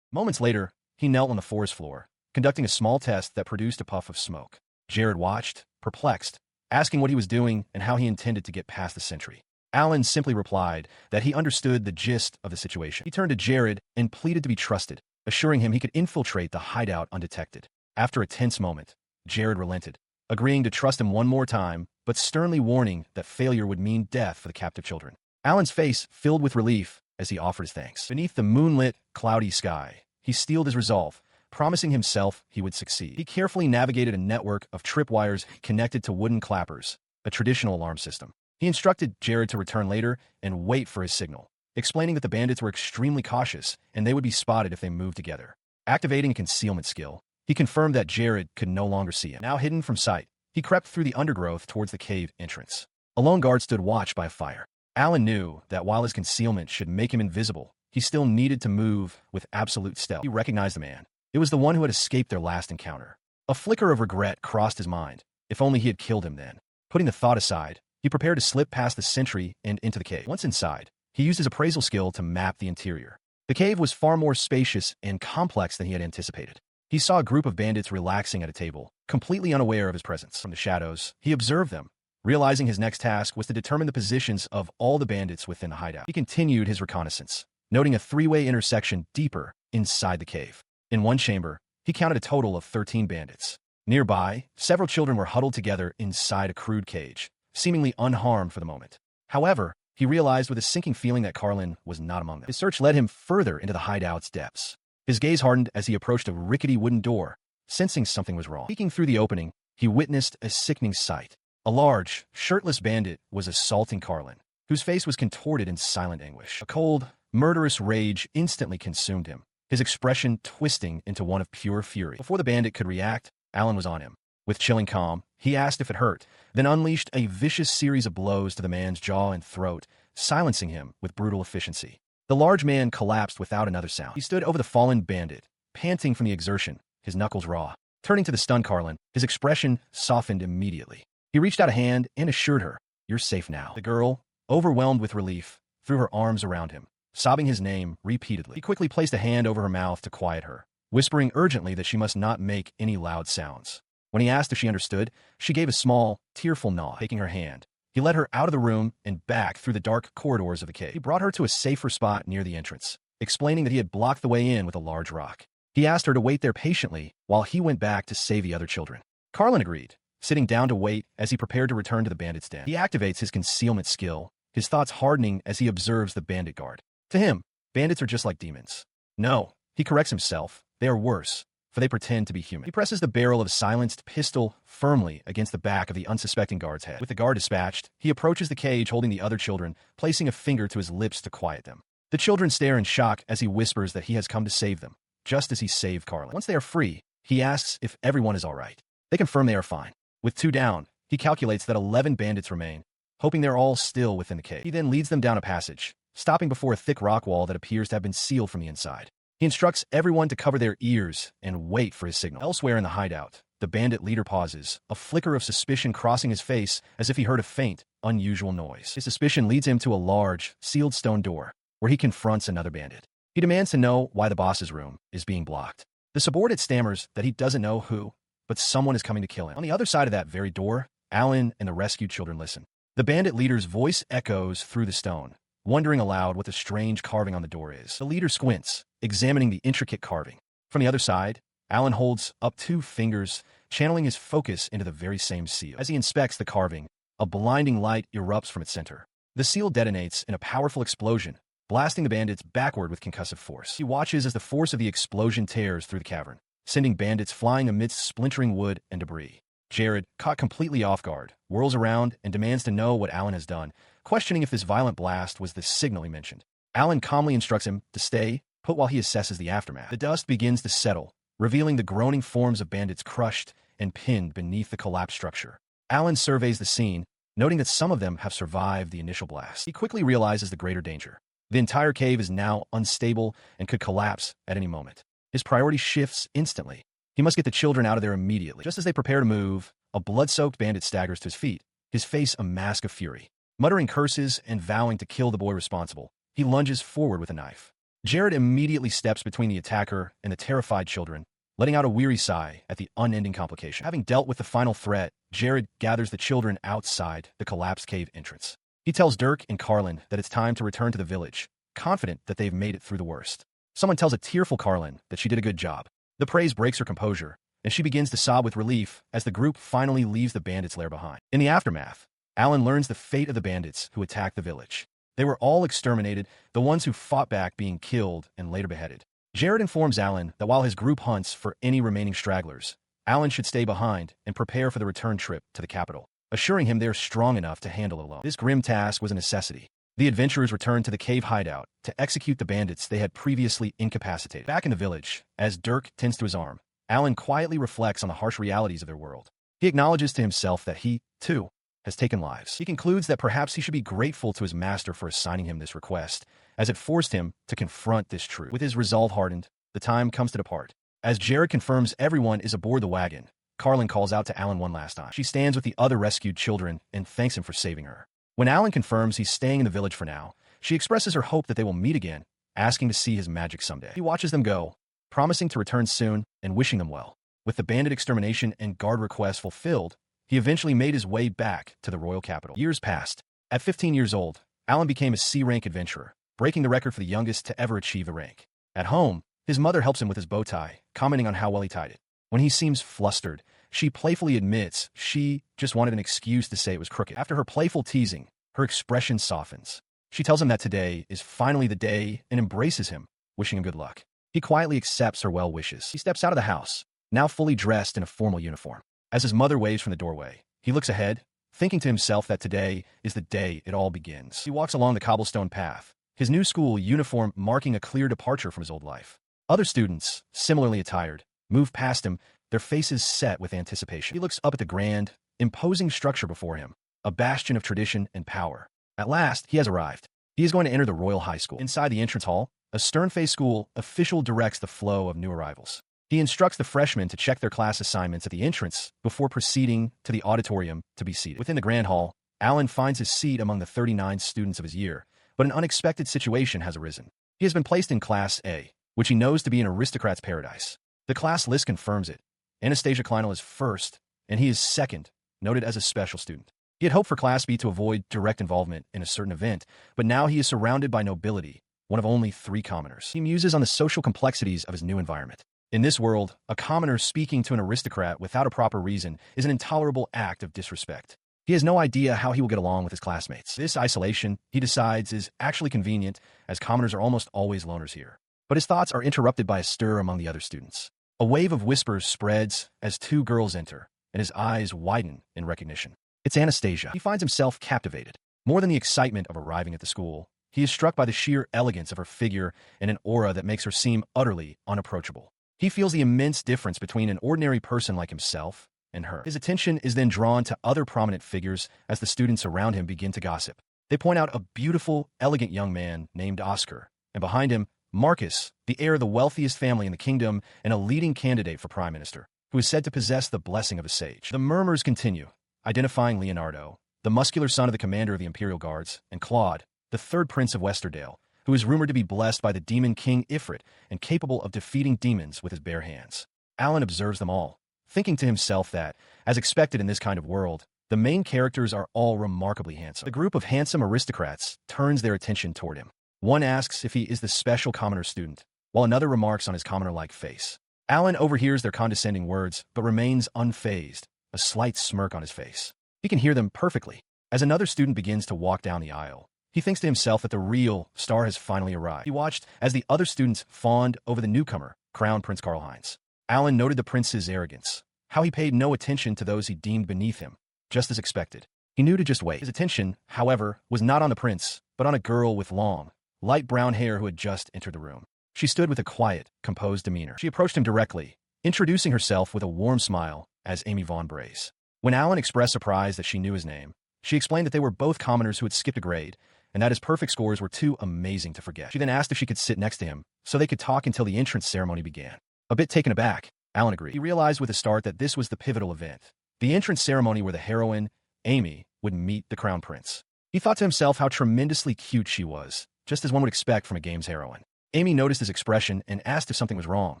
A: Moments later, he knelt on the forest floor, conducting a small test that produced a puff of smoke. Jared watched, perplexed, asking what he was doing and how he intended to get past the sentry. Alan simply replied that he understood the gist of the situation. He turned to Jared and pleaded to be trusted, assuring him he could infiltrate the hideout undetected. After a tense moment, Jared relented, agreeing to trust him one more time, but sternly warning that failure would mean death for the captive children. Alan's face filled with relief as he offered his thanks. Beneath the moonlit, cloudy sky, he steeled his resolve, promising himself he would succeed. He carefully navigated a network of tripwires connected to wooden clappers, a traditional alarm system. He instructed Jared to return later and wait for his signal. explaining that the bandits were extremely cautious and they would be spotted if they moved together. Activating a concealment skill, he confirmed that Jared could no longer see him. Now hidden from sight, he crept through the undergrowth towards the cave entrance. A lone guard stood watch by a fire. Alan knew that while his concealment should make him invisible, he still needed to move with absolute stealth. He recognized the man. It was the one who had escaped their last encounter. A flicker of regret crossed his mind. If only he had killed him then. Putting the thought aside, he prepared to slip past the sentry and into the cave. Once inside, he used his appraisal skill to map the interior. The cave was far more spacious and complex than he had anticipated. He saw a group of bandits relaxing at a table, completely unaware of his presence. From the shadows, he observed them, realizing his next task was to determine the positions of all the bandits within the hideout. He continued his reconnaissance, noting a three-way intersection deeper inside the cave. In one chamber, he counted a total of 13 bandits. Nearby, several children were huddled together inside a crude cage, seemingly unharmed for the moment. However, he realized with a sinking feeling that Carlin was not among them. His search led him further into the hideout's depths. His gaze hardened as he approached a rickety wooden door, sensing something was wrong. Peeking through the opening, he witnessed a sickening sight. A large, shirtless bandit was assaulting Carlin, whose face was contorted in silent anguish. A cold, murderous rage instantly consumed him, his expression twisting into one of pure fury. Before the bandit could react, Alan was on him. With chilling calm, he asked if it hurt, then unleashed a vicious series of blows to the man's jaw and throat, silencing him with brutal efficiency. The large man collapsed without another sound. He stood over the fallen bandit, panting from the exertion, his knuckles raw. Turning to the stunned Carlin, his expression softened immediately. He reached out a hand and assured her, "You're safe now." The girl, overwhelmed with relief, threw her arms around him, sobbing his name repeatedly. He quickly placed a hand over her mouth to quiet her, whispering urgently that she must not make any loud sounds. When he asked if she understood, she gave a small, tearful nod. Taking her hand, he led her out of the room and back through the dark corridors of the cave. He brought her to a safer spot near the entrance, explaining that he had blocked the way in with a large rock. He asked her to wait there patiently while he went back to save the other children. Carlin agreed, sitting down to wait as he prepared to return to the bandit's den. He activates his concealment skill, his thoughts hardening as he observes the bandit guard. To him, bandits are just like demons. No, he corrects himself, they are worse, for they pretend to be human. He presses the barrel of a silenced pistol firmly against the back of the unsuspecting guard's head. With the guard dispatched, he approaches the cage holding the other children, placing a finger to his lips to quiet them. The children stare in shock as he whispers that he has come to save them, just as he saved Carlin. Once they are free, he asks if everyone is all right. They confirm they are fine. With 2 down, he calculates that 11 bandits remain, hoping they're all still within the cave. He then leads them down a passage, stopping before a thick rock wall that appears to have been sealed from the inside. He instructs everyone to cover their ears and wait for his signal. Elsewhere in the hideout, the bandit leader pauses, a flicker of suspicion crossing his face as if he heard a faint, unusual noise. His suspicion leads him to a large, sealed stone door, where he confronts another bandit. He demands to know why the boss's room is being blocked. The subordinate stammers that he doesn't know who, but someone is coming to kill him. On the other side of that very door, Alan and the rescued children listen. The bandit leader's voice echoes through the stone, wondering aloud what the strange carving on the door is. The leader squints, examining the intricate carving. From the other side, Alan holds up 2 fingers, channeling his focus into the very same seal. As he inspects the carving, a blinding light erupts from its center. The seal detonates in a powerful explosion, blasting the bandits backward with concussive force. He watches as the force of the explosion tears through the cavern, sending bandits flying amidst splintering wood and debris. Jared, caught completely off guard, whirls around and demands to know what Alan has done, questioning if this violent blast was the signal he mentioned. Alan calmly instructs him to stay put while he assesses the aftermath. The dust begins to settle, revealing the groaning forms of bandits crushed and pinned beneath the collapsed structure. Alan surveys the scene, noting that some of them have survived the initial blast. He quickly realizes the greater danger. The entire cave is now unstable and could collapse at any moment. His priority shifts instantly. He must get the children out of there immediately. Just as they prepare to move, a blood-soaked bandit staggers to his feet, his face a mask of fury. Muttering curses and vowing to kill the boy responsible, he lunges forward with a knife. Jared immediately steps between the attacker and the terrified children, letting out a weary sigh at the unending complication. Having dealt with the final threat, Jared gathers the children outside the collapsed cave entrance. He tells Dirk and Carlin that it's time to return to the village, confident that they've made it through the worst. Someone tells a tearful Carlin that she did a good job. The praise breaks her composure, and she begins to sob with relief as the group finally leaves the bandits' lair behind. In the aftermath, Alan learns the fate of the bandits who attacked the village. They were all exterminated, the ones who fought back being killed and later beheaded. Jared informs Alan that while his group hunts for any remaining stragglers, Alan should stay behind and prepare for the return trip to the capital, assuring him they're strong enough to handle it alone. This grim task was a necessity, The adventurers returned to the cave hideout to execute the bandits they had previously incapacitated. Back in the village, as Dirk tends to his arm, Alan quietly reflects on the harsh realities of their world. He acknowledges to himself that he, too, has taken lives. He concludes that perhaps he should be grateful to his master for assigning him this request, as it forced him to confront this truth. With his resolve hardened, the time comes to depart. As Jared confirms everyone is aboard the wagon, Carlin calls out to Alan one last time. She stands with the other rescued children and thanks him for saving her. When Alan confirms he's staying in the village for now, she expresses her hope that they will meet again, asking to see his magic someday. He watches them go, promising to return soon and wishing them well. With the bandit extermination and guard requests fulfilled, he eventually made his way back to the royal capital. Years passed. At 15 years old, Alan became a C-rank adventurer, breaking the record for the youngest to ever achieve the rank. At home, his mother helps him with his bow tie, commenting on how well he tied it. When he seems flustered, she playfully admits she just wanted an excuse to say it was crooked. After her playful teasing, her expression softens. She tells him that today is finally the day and embraces him, wishing him good luck. He quietly accepts her well wishes. He steps out of the house, now fully dressed in a formal uniform. As his mother waves from the doorway, he looks ahead, thinking to himself that today is the day it all begins. He walks along the cobblestone path, his new school uniform marking a clear departure from his old life. Other students, similarly attired, move past him, their faces set with anticipation. He looks up at the grand, imposing structure before him, a bastion of tradition and power. At last, he has arrived. He is going to enter the Royal High School. Inside the entrance hall, a stern-faced school official directs the flow of new arrivals. He instructs the freshmen to check their class assignments at the entrance before proceeding to the auditorium to be seated. Within the grand hall, Alan finds his seat among the 39 students of his year, but an unexpected situation has arisen. He has been placed in Class A, which he knows to be an aristocrat's paradise. The class list confirms it. Anastasia Kleinel is first, and he is second, noted as a special student. He had hoped for Class B to avoid direct involvement in a certain event, but now he is surrounded by nobility, one of only 3 commoners. He muses on the social complexities of his new environment. In this world, a commoner speaking to an aristocrat without a proper reason is an intolerable act of disrespect. He has no idea how he will get along with his classmates. This isolation, he decides, is actually convenient, as commoners are almost always loners here. But his thoughts are interrupted by a stir among the other students. A wave of whispers spreads as 2 girls enter, and his eyes widen in recognition. It's Anastasia. He finds himself captivated. More than the excitement of arriving at the school, he is struck by the sheer elegance of her figure and an aura that makes her seem utterly unapproachable. He feels the immense difference between an ordinary person like himself and her. His attention is then drawn to other prominent figures as the students around him begin to gossip. They point out a beautiful, elegant young man named Oscar, and behind him, Marcus, the heir of the wealthiest family in the kingdom and a leading candidate for prime minister, who is said to possess the blessing of a sage. The murmurs continue, identifying Leonardo, the muscular son of the commander of the Imperial Guards, and Claude, the 3rd Prince of Westerdale, who is rumored to be blessed by the demon king Ifrit and capable of defeating demons with his bare hands. Alan observes them all, thinking to himself that, as expected in this kind of world, the main characters are all remarkably handsome. The group of handsome aristocrats turns their attention toward him. One asks if he is the special commoner student, while another remarks on his commoner-like face. Alan overhears their condescending words, but remains unfazed, a slight smirk on his face. He can hear them perfectly. As another student begins to walk down the aisle, he thinks to himself that the real star has finally arrived. He watched as the other students fawned over the newcomer, Crown Prince Karl-Heinz. Alan noted the prince's arrogance, how he paid no attention to those he deemed beneath him, just as expected. He knew to just wait. His attention, however, was not on the prince, but on a girl with long, light brown hair who had just entered the room. She stood with a quiet, composed demeanor. She approached him directly, introducing herself with a warm smile as Amy Von Brace. When Alan expressed surprise that she knew his name, she explained that they were both commoners who had skipped a grade, and that his perfect scores were too amazing to forget. She then asked if she could sit next to him, so they could talk until the entrance ceremony began. A bit taken aback, Alan agreed. He realized with a start that this was the pivotal event, the entrance ceremony where the heroine, Amy, would meet the crown prince. He thought to himself how tremendously cute she was, just as one would expect from a game's heroine. Amy noticed his expression and asked if something was wrong,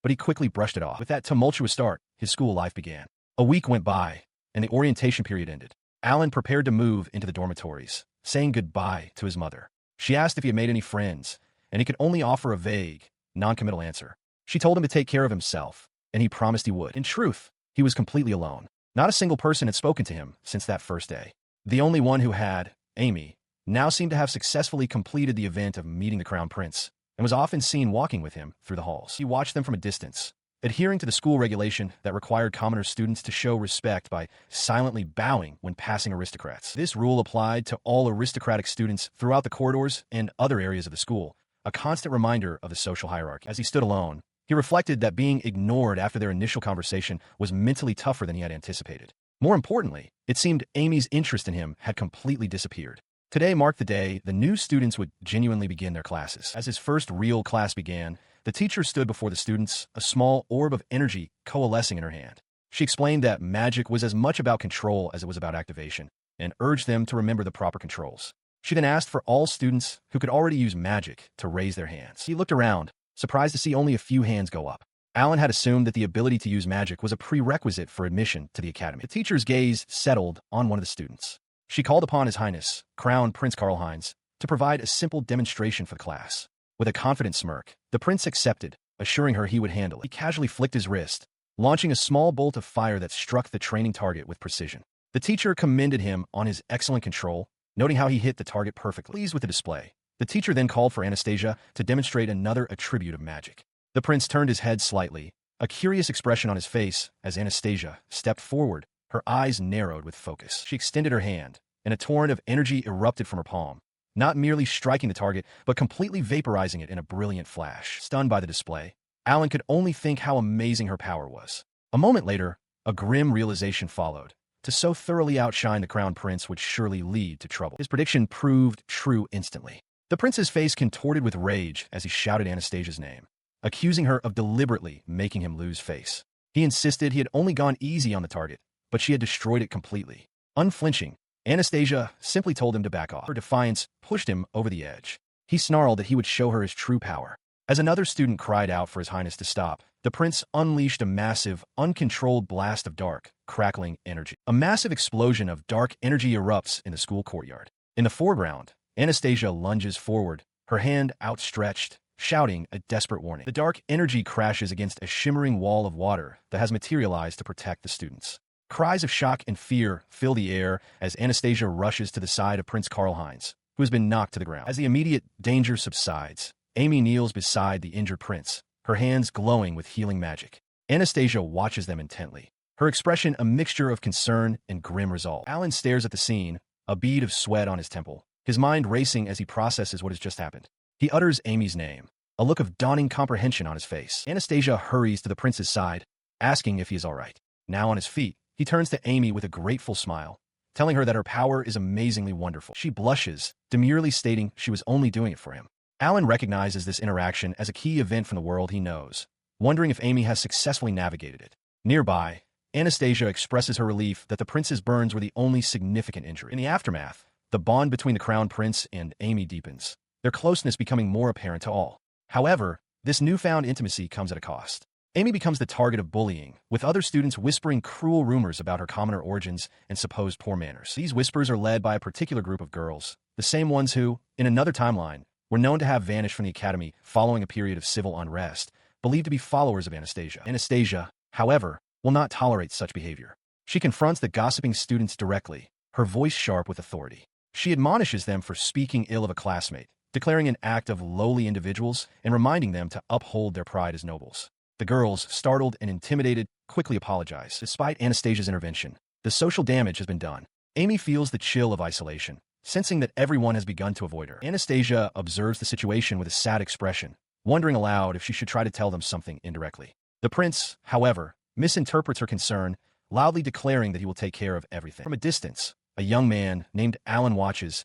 A: but he quickly brushed it off. With that tumultuous start, his school life began. A week went by, and the orientation period ended. Alan prepared to move into the dormitories, saying goodbye to his mother. She asked if he had made any friends, and he could only offer a vague, non-committal answer. She told him to take care of himself, and he promised he would. In truth, he was completely alone. Not a single person had spoken to him since that first day. The only one who had, Amy, now seemed to have successfully completed the event of meeting the crown prince, and was often seen walking with him through the halls. He watched them from a distance, adhering to the school regulation that required commoner students to show respect by silently bowing when passing aristocrats. This rule applied to all aristocratic students throughout the corridors and other areas of the school, a constant reminder of the social hierarchy. As he stood alone, he reflected that being ignored after their initial conversation was mentally tougher than he had anticipated. More importantly, it seemed Amy's interest in him had completely disappeared. Today marked the day the new students would genuinely begin their classes. As his first real class began, the teacher stood before the students, a small orb of energy coalescing in her hand. She explained that magic was as much about control as it was about activation, and urged them to remember the proper controls. She then asked for all students who could already use magic to raise their hands. He looked around, surprised to see only a few hands go up. Alan had assumed that the ability to use magic was a prerequisite for admission to the academy. The teacher's gaze settled on one of the students. She called upon His Highness, Crown Prince Karlheinz, to provide a simple demonstration for the class. With a confident smirk, the prince accepted, assuring her he would handle it. He casually flicked his wrist, launching a small bolt of fire that struck the training target with precision. The teacher commended him on his excellent control, noting how he hit the target perfectly. Pleased with the display, the teacher then called for Anastasia to demonstrate another attribute of magic. The prince turned his head slightly, a curious expression on his face as Anastasia stepped forward, her eyes narrowed with focus. She extended her hand, and a torrent of energy erupted from her palm, not merely striking the target, but completely vaporizing it in a brilliant flash. Stunned by the display, Alan could only think how amazing her power was. A moment later, a grim realization followed. To so thoroughly outshine the crown prince would surely lead to trouble. His prediction proved true instantly. The prince's face contorted with rage as he shouted Anastasia's name, accusing her of deliberately making him lose face. He insisted he had only gone easy on the target, but she had destroyed it completely. Unflinching, Anastasia simply told him to back off. Her defiance pushed him over the edge. He snarled that he would show her his true power. As another student cried out for His Highness to stop, the prince unleashed a massive, uncontrolled blast of dark, crackling energy. A massive explosion of dark energy erupts in the school courtyard. In the foreground, Anastasia lunges forward, her hand outstretched, shouting a desperate warning. The dark energy crashes against a shimmering wall of water that has materialized to protect the students. Cries of shock and fear fill the air as Anastasia rushes to the side of Prince Karlheinz, who has been knocked to the ground. As the immediate danger subsides, Amy kneels beside the injured prince, her hands glowing with healing magic. Anastasia watches them intently, her expression a mixture of concern and grim resolve. Alan stares at the scene, a bead of sweat on his temple, his mind racing as he processes what has just happened. He utters Amy's name, a look of dawning comprehension on his face. Anastasia hurries to the prince's side, asking if he is all right. Now on his feet, he turns to Amy with a grateful smile, telling her that her power is amazingly wonderful. She blushes, demurely stating she was only doing it for him. Alan recognizes this interaction as a key event from the world he knows, wondering if Amy has successfully navigated it. Nearby, Anastasia expresses her relief that the prince's burns were the only significant injury. In the aftermath, the bond between the crown prince and Amy deepens, their closeness becoming more apparent to all. However, this newfound intimacy comes at a cost. Amy becomes the target of bullying, with other students whispering cruel rumors about her commoner origins and supposed poor manners. These whispers are led by a particular group of girls, the same ones who, in another timeline, were known to have vanished from the academy following a period of civil unrest, believed to be followers of Anastasia. Anastasia, however, will not tolerate such behavior. She confronts the gossiping students directly, her voice sharp with authority. She admonishes them for speaking ill of a classmate, declaring an act of lowly individuals and reminding them to uphold their pride as nobles. The girls, startled and intimidated, quickly apologize. Despite Anastasia's intervention, the social damage has been done. Amy feels the chill of isolation, sensing that everyone has begun to avoid her. Anastasia observes the situation with a sad expression, wondering aloud if she should try to tell them something indirectly. The prince, however, misinterprets her concern, loudly declaring that he will take care of everything. From a distance, a young man named Alan watches,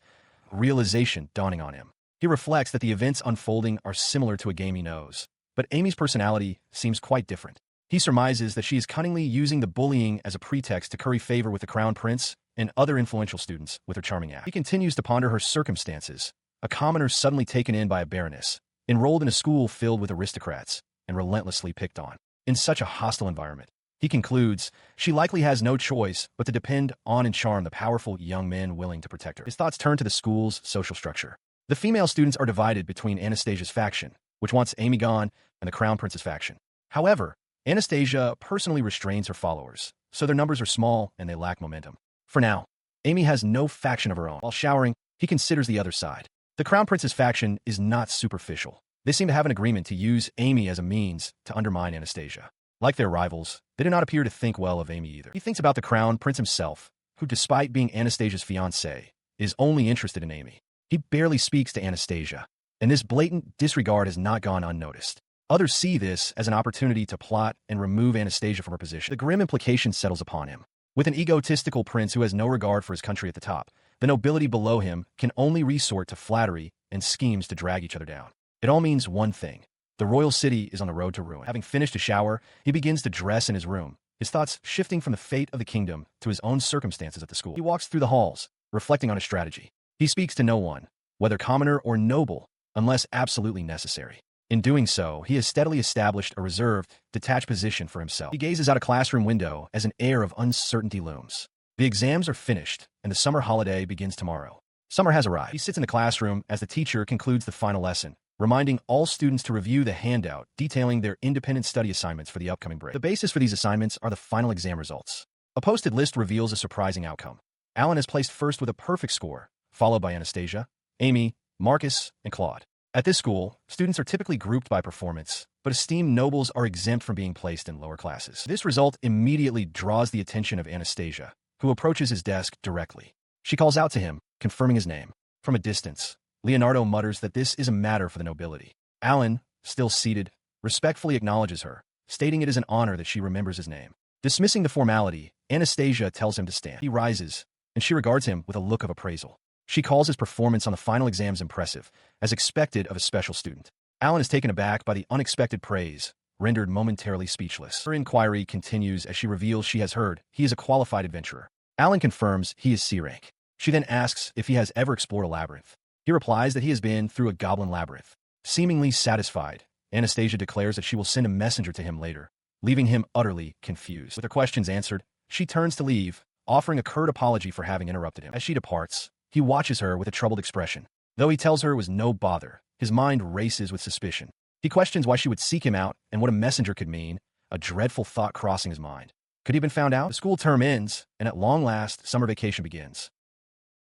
A: realization dawning on him. He reflects that the events unfolding are similar to a game he knows, but Amy's personality seems quite different. He surmises that she is cunningly using the bullying as a pretext to curry favor with the crown prince and other influential students with her charming act. He continues to ponder her circumstances, a commoner suddenly taken in by a baroness, enrolled in a school filled with aristocrats, and relentlessly picked on. In such a hostile environment, he concludes she likely has no choice but to depend on and charm the powerful young men willing to protect her. His thoughts turn to the school's social structure. The female students are divided between Anastasia's faction, which wants Amy gone, and the crown prince's faction. However, Anastasia personally restrains her followers, so their numbers are small and they lack momentum. For now, Amy has no faction of her own. While showering, he considers the other side. The crown prince's faction is not superficial. They seem to have an agreement to use Amy as a means to undermine Anastasia. Like their rivals, they do not appear to think well of Amy either. He thinks about the crown prince himself, who, despite being Anastasia's fiancé, is only interested in Amy. He barely speaks to Anastasia, and this blatant disregard has not gone unnoticed. Others see this as an opportunity to plot and remove Anastasia from her position. The grim implication settles upon him. With an egotistical prince who has no regard for his country at the top, the nobility below him can only resort to flattery and schemes to drag each other down. It all means one thing. The royal city is on the road to ruin. Having finished a shower, he begins to dress in his room, his thoughts shifting from the fate of the kingdom to his own circumstances at the school. He walks through the halls, reflecting on his strategy. He speaks to no one, whether commoner or noble, unless absolutely necessary. In doing so, he has steadily established a reserved, detached position for himself. He gazes out a classroom window as an air of uncertainty looms. The exams are finished, and the summer holiday begins tomorrow. Summer has arrived. He sits in the classroom as the teacher concludes the final lesson, reminding all students to review the handout detailing their independent study assignments for the upcoming break. The basis for these assignments are the final exam results. A posted list reveals a surprising outcome. Alan is placed first with a perfect score, followed by Anastasia, Amy, Marcus, and Claude. At this school, students are typically grouped by performance, but esteemed nobles are exempt from being placed in lower classes. This result immediately draws the attention of Anastasia, who approaches his desk directly. She calls out to him, confirming his name. From a distance, Leonardo mutters that this is a matter for the nobility. Alan, still seated, respectfully acknowledges her, stating it is an honor that she remembers his name. Dismissing the formality, Anastasia tells him to stand. He rises, and she regards him with a look of appraisal. She calls his performance on the final exams impressive, as expected of a special student. Alan is taken aback by the unexpected praise, rendered momentarily speechless. Her inquiry continues as she reveals she has heard he is a qualified adventurer. Alan confirms he is C rank. She then asks if he has ever explored a labyrinth. He replies that he has been through a goblin labyrinth. Seemingly satisfied, Anastasia declares that she will send a messenger to him later, leaving him utterly confused. With her questions answered, she turns to leave, offering a curt apology for having interrupted him. As she departs, he watches her with a troubled expression. Though he tells her it was no bother, his mind races with suspicion. He questions why she would seek him out and what a messenger could mean, a dreadful thought crossing his mind. Could he have been found out? The school term ends, and at long last, summer vacation begins.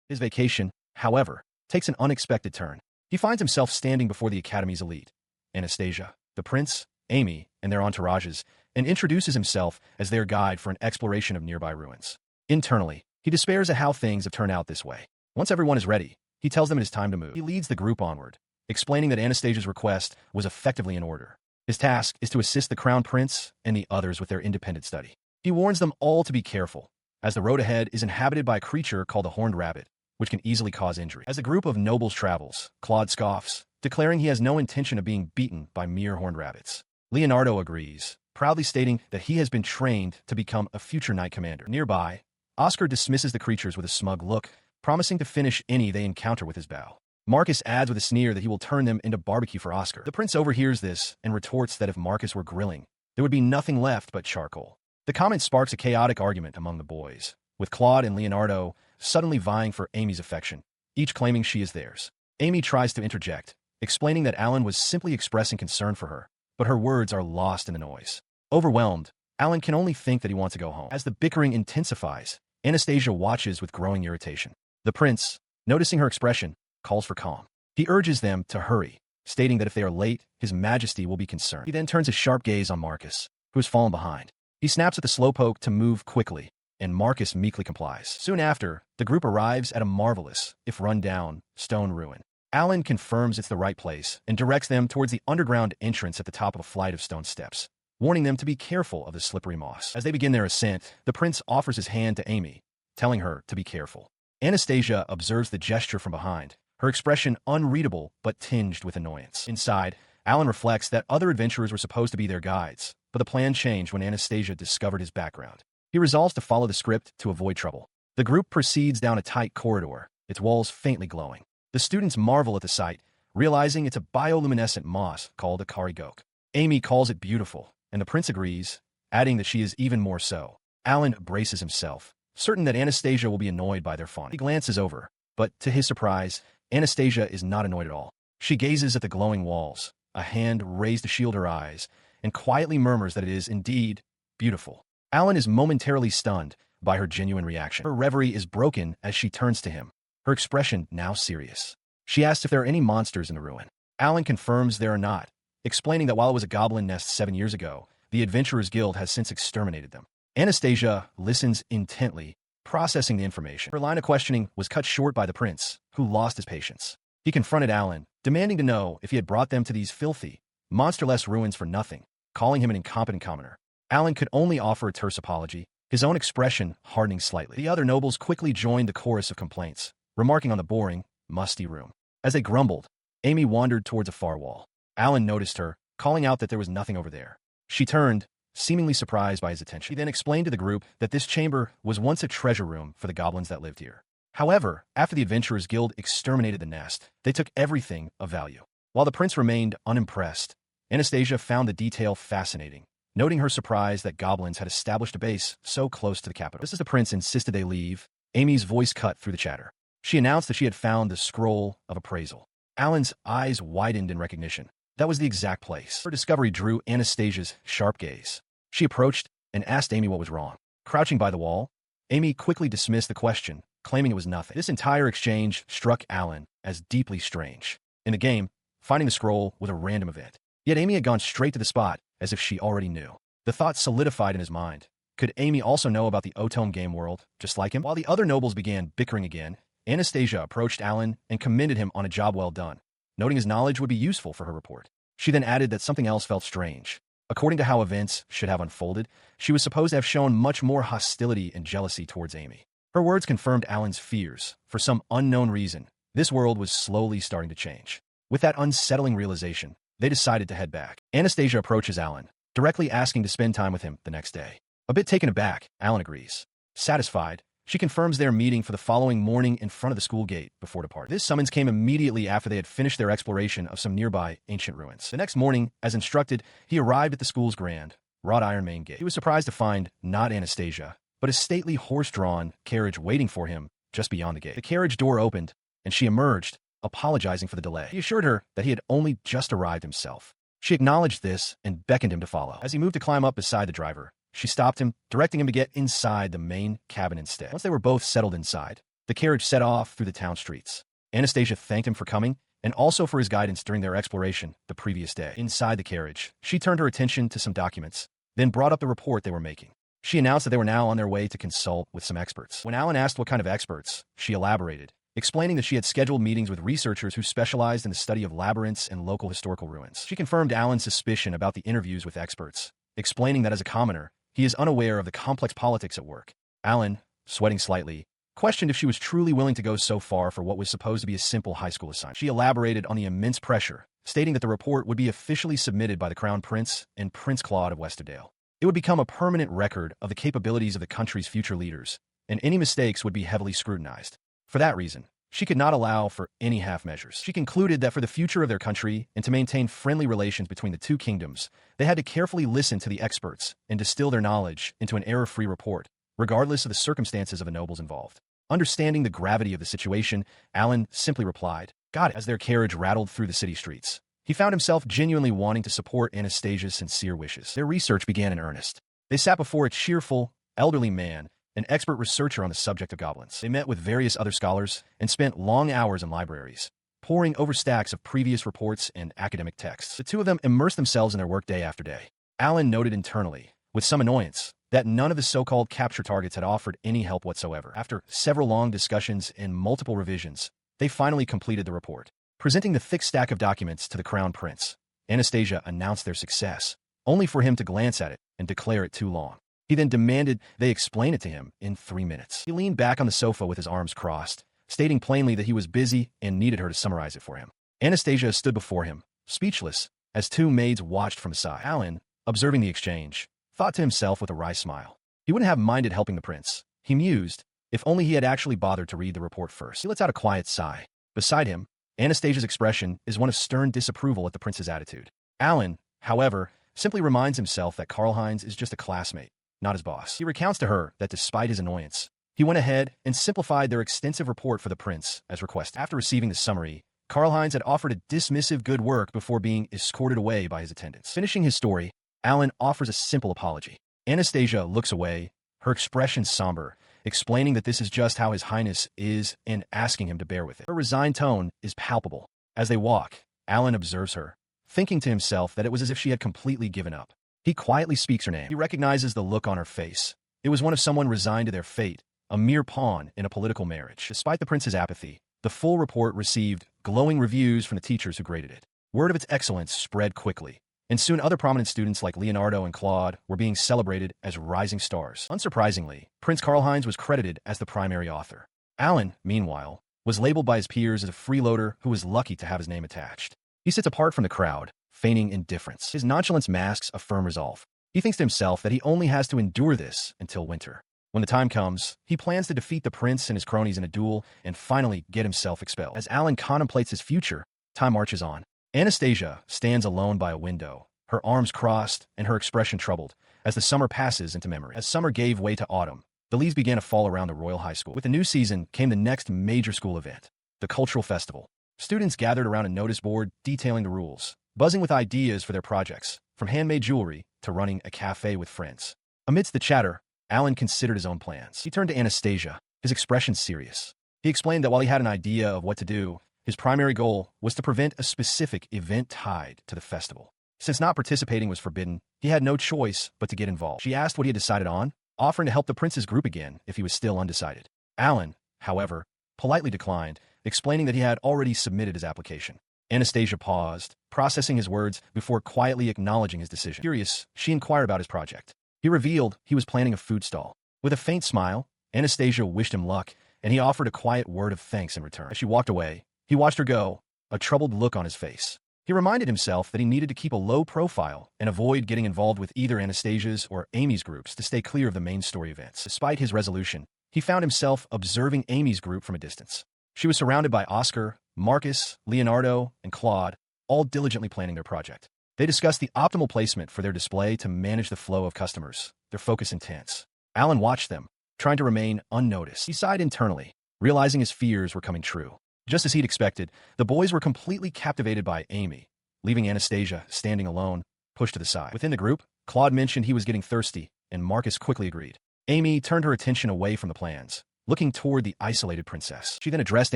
A: His vacation, however, takes an unexpected turn. He finds himself standing before the academy's elite, Anastasia, the prince, Amy, and their entourages, and introduces himself as their guide for an exploration of nearby ruins. Internally, he despairs at how things have turned out this way. Once everyone is ready, he tells them it is time to move. He leads the group onward, explaining that Anastasia's request was effectively in order. His task is to assist the crown prince and the others with their independent study. He warns them all to be careful, as the road ahead is inhabited by a creature called the horned rabbit, which can easily cause injury. As the group of nobles travels, Claude scoffs, declaring he has no intention of being beaten by mere horned rabbits. Leonardo agrees, proudly stating that he has been trained to become a future knight commander. Nearby, Oscar dismisses the creatures with a smug look, promising to finish any they encounter with his bow. Marcus adds with a sneer that he will turn them into barbecue for Oscar. The prince overhears this and retorts that if Marcus were grilling, there would be nothing left but charcoal. The comment sparks a chaotic argument among the boys, with Claude and Leonardo suddenly vying for Amy's affection, each claiming she is theirs. Amy tries to interject, explaining that Alan was simply expressing concern for her, but her words are lost in the noise. Overwhelmed, Alan can only think that he wants to go home. As the bickering intensifies, Anastasia watches with growing irritation. The prince, noticing her expression, calls for calm. He urges them to hurry, stating that if they are late, his majesty will be concerned. He then turns his sharp gaze on Marcus, who has fallen behind. He snaps at the slowpoke to move quickly, and Marcus meekly complies. Soon after, the group arrives at a marvelous, if run-down, stone ruin. Alan confirms it's the right place and directs them towards the underground entrance at the top of a flight of stone steps, warning them to be careful of the slippery moss. As they begin their ascent, the prince offers his hand to Amy, telling her to be careful. Anastasia observes the gesture from behind, her expression unreadable but tinged with annoyance. Inside, Alan reflects that other adventurers were supposed to be their guides, but the plan changed when Anastasia discovered his background. He resolves to follow the script to avoid trouble. The group proceeds down a tight corridor, its walls faintly glowing. The students marvel at the sight, realizing it's a bioluminescent moss called a karigok. Amy calls it beautiful, and the prince agrees, adding that she is even more so. Alan braces himself, certain that Anastasia will be annoyed by their fawning. He glances over, but to his surprise, Anastasia is not annoyed at all. She gazes at the glowing walls, a hand raised to shield her eyes, and quietly murmurs that it is indeed beautiful. Alan is momentarily stunned by her genuine reaction. Her reverie is broken as she turns to him, her expression now serious. She asks if there are any monsters in the ruin. Alan confirms there are not, explaining that while it was a goblin nest 7 years ago, The Adventurers Guild has since exterminated them. Anastasia listens intently, processing the information. Her line of questioning was cut short by the prince, who lost his patience. He confronted Alan, demanding to know if he had brought them to these filthy, monsterless ruins for nothing, calling him an incompetent commoner. Alan could only offer a terse apology, his own expression hardening slightly. The other nobles quickly joined the chorus of complaints, remarking on the boring, musty room. As they grumbled, Amy wandered towards a far wall. Alan noticed her, calling out that there was nothing over there. She turned, seemingly surprised by his attention. He then explained to the group that this chamber was once a treasure room for the goblins that lived here. However, after the Adventurers Guild exterminated the nest, they took everything of value. While the prince remained unimpressed, Anastasia found the detail fascinating, noting her surprise that goblins had established a base so close to the capital. Just as the prince insisted they leave, Amy's voice cut through the chatter. She announced that she had found the scroll of appraisal. Alan's eyes widened in recognition. That was the exact place. Her discovery drew Anastasia's sharp gaze. She approached and asked Amy what was wrong. Crouching by the wall, Amy quickly dismissed the question, claiming it was nothing. This entire exchange struck Alan as deeply strange. In the game, finding the scroll was a random event. Yet Amy had gone straight to the spot, as if she already knew. The thought solidified in his mind. Could Amy also know about the Otome game world, just like him? While the other nobles began bickering again, Anastasia approached Alan and commended him on a job well done, noting his knowledge would be useful for her report. She then added that something else felt strange. According to how events should have unfolded, she was supposed to have shown much more hostility and jealousy towards Amy. Her words confirmed Alan's fears. For some unknown reason, this world was slowly starting to change. With that unsettling realization, they decided to head back. Anastasia approaches Alan, directly asking to spend time with him the next day. A bit taken aback, Alan agrees. Satisfied, she confirms their meeting for the following morning in front of the school gate before departing. This summons came immediately after they had finished their exploration of some nearby ancient ruins. The next morning, as instructed, he arrived at the school's grand, wrought iron main gate. He was surprised to find not Anastasia, but a stately horse-drawn carriage waiting for him just beyond the gate. The carriage door opened, and she emerged, apologizing for the delay. He assured her that he had only just arrived himself. She acknowledged this and beckoned him to follow. As he moved to climb up beside the driver, she stopped him, directing him to get inside the main cabin instead. Once they were both settled inside, the carriage set off through the town streets. Anastasia thanked him for coming and also for his guidance during their exploration the previous day. Inside the carriage, she turned her attention to some documents, then brought up the report they were making. She announced that they were now on their way to consult with some experts. When Alan asked what kind of experts, she elaborated, explaining that she had scheduled meetings with researchers who specialized in the study of labyrinths and local historical ruins. She confirmed Alan's suspicion about the interviews with experts, explaining that as a commoner, he is unaware of the complex politics at work. Alan, sweating slightly, questioned if she was truly willing to go so far for what was supposed to be a simple high school assignment. She elaborated on the immense pressure, stating that the report would be officially submitted by the Crown Prince and Prince Claude of Westerdale. It would become a permanent record of the capabilities of the country's future leaders, and any mistakes would be heavily scrutinized. For that reason, she could not allow for any half measures. She concluded that for the future of their country and to maintain friendly relations between the two kingdoms, they had to carefully listen to the experts and distill their knowledge into an error-free report, regardless of the circumstances of the nobles involved. Understanding the gravity of the situation, Alan simply replied, "Got it." As their carriage rattled through the city streets, he found himself genuinely wanting to support Anastasia's sincere wishes. Their research began in earnest. They sat before a cheerful, elderly man, an expert researcher on the subject of goblins. They met with various other scholars and spent long hours in libraries, poring over stacks of previous reports and academic texts. The two of them immersed themselves in their work day after day. Alan noted internally, with some annoyance, that none of the so-called capture targets had offered any help whatsoever. After several long discussions and multiple revisions, they finally completed the report. Presenting the thick stack of documents to the Crown Prince, Anastasia announced their success, only for him to glance at it and declare it too long. He then demanded they explain it to him in 3 minutes. He leaned back on the sofa with his arms crossed, stating plainly that he was busy and needed her to summarize it for him. Anastasia stood before him, speechless, as two maids watched from aside. Alan, observing the exchange, thought to himself with a wry smile. He wouldn't have minded helping the prince, he mused, if only he had actually bothered to read the report first. He lets out a quiet sigh. Beside him, Anastasia's expression is one of stern disapproval at the prince's attitude. Alan, however, simply reminds himself that Karl-Heinz is just a classmate, not his boss. He recounts to her that despite his annoyance, he went ahead and simplified their extensive report for the prince as requested. After receiving the summary, Karl-Heinz had offered a dismissive good work before being escorted away by his attendants. Finishing his story, Alan offers a simple apology. Anastasia looks away, her expression somber, explaining that this is just how His Highness is and asking him to bear with it. Her resigned tone is palpable. As they walk, Alan observes her, thinking to himself that it was as if she had completely given up. He quietly speaks her name. He recognizes the look on her face. It was one of someone resigned to their fate, a mere pawn in a political marriage. Despite the prince's apathy, the full report received glowing reviews from the teachers who graded it. Word of its excellence spread quickly, and soon other prominent students like Leonardo and Claude were being celebrated as rising stars. Unsurprisingly, Prince Karl-Heinz was credited as the primary author. Alan, meanwhile, was labeled by his peers as a freeloader who was lucky to have his name attached. He sits apart from the crowd, feigning indifference. His nonchalance masks a firm resolve. He thinks to himself that he only has to endure this until winter. When the time comes, he plans to defeat the prince and his cronies in a duel and finally get himself expelled. As Alan contemplates his future, time marches on. Anastasia stands alone by a window, her arms crossed and her expression troubled, as the summer passes into memory. As summer gave way to autumn, the leaves began to fall around the Royal High School. With the new season came the next major school event, the cultural festival. Students gathered around a notice board detailing the rules, buzzing with ideas for their projects, from handmade jewelry to running a cafe with friends. Amidst the chatter, Alan considered his own plans. He turned to Anastasia, his expression serious. He explained that while he had an idea of what to do, his primary goal was to prevent a specific event tied to the festival. Since not participating was forbidden, he had no choice but to get involved. She asked what he had decided on, offering to help the prince's group again if he was still undecided. Alan, however, politely declined, explaining that he had already submitted his application. Anastasia paused, processing his words before quietly acknowledging his decision. Curious, she inquired about his project. He revealed he was planning a food stall. With a faint smile, Anastasia wished him luck, and he offered a quiet word of thanks in return. As she walked away, he watched her go, a troubled look on his face. He reminded himself that he needed to keep a low profile and avoid getting involved with either Anastasia's or Amy's groups to stay clear of the main story events. Despite his resolution, he found himself observing Amy's group from a distance. She was surrounded by Oscar, Marcus, Leonardo, and Claude, all diligently planning their project. They discussed the optimal placement for their display to manage the flow of customers, their focus intense. Alan watched them, trying to remain unnoticed. He sighed internally, realizing his fears were coming true. Just as he'd expected, the boys were completely captivated by Amy, leaving Anastasia standing alone, pushed to the side. Within the group, Claude mentioned he was getting thirsty, and Marcus quickly agreed. Amy turned her attention away from the plans, looking toward the isolated princess. She then addressed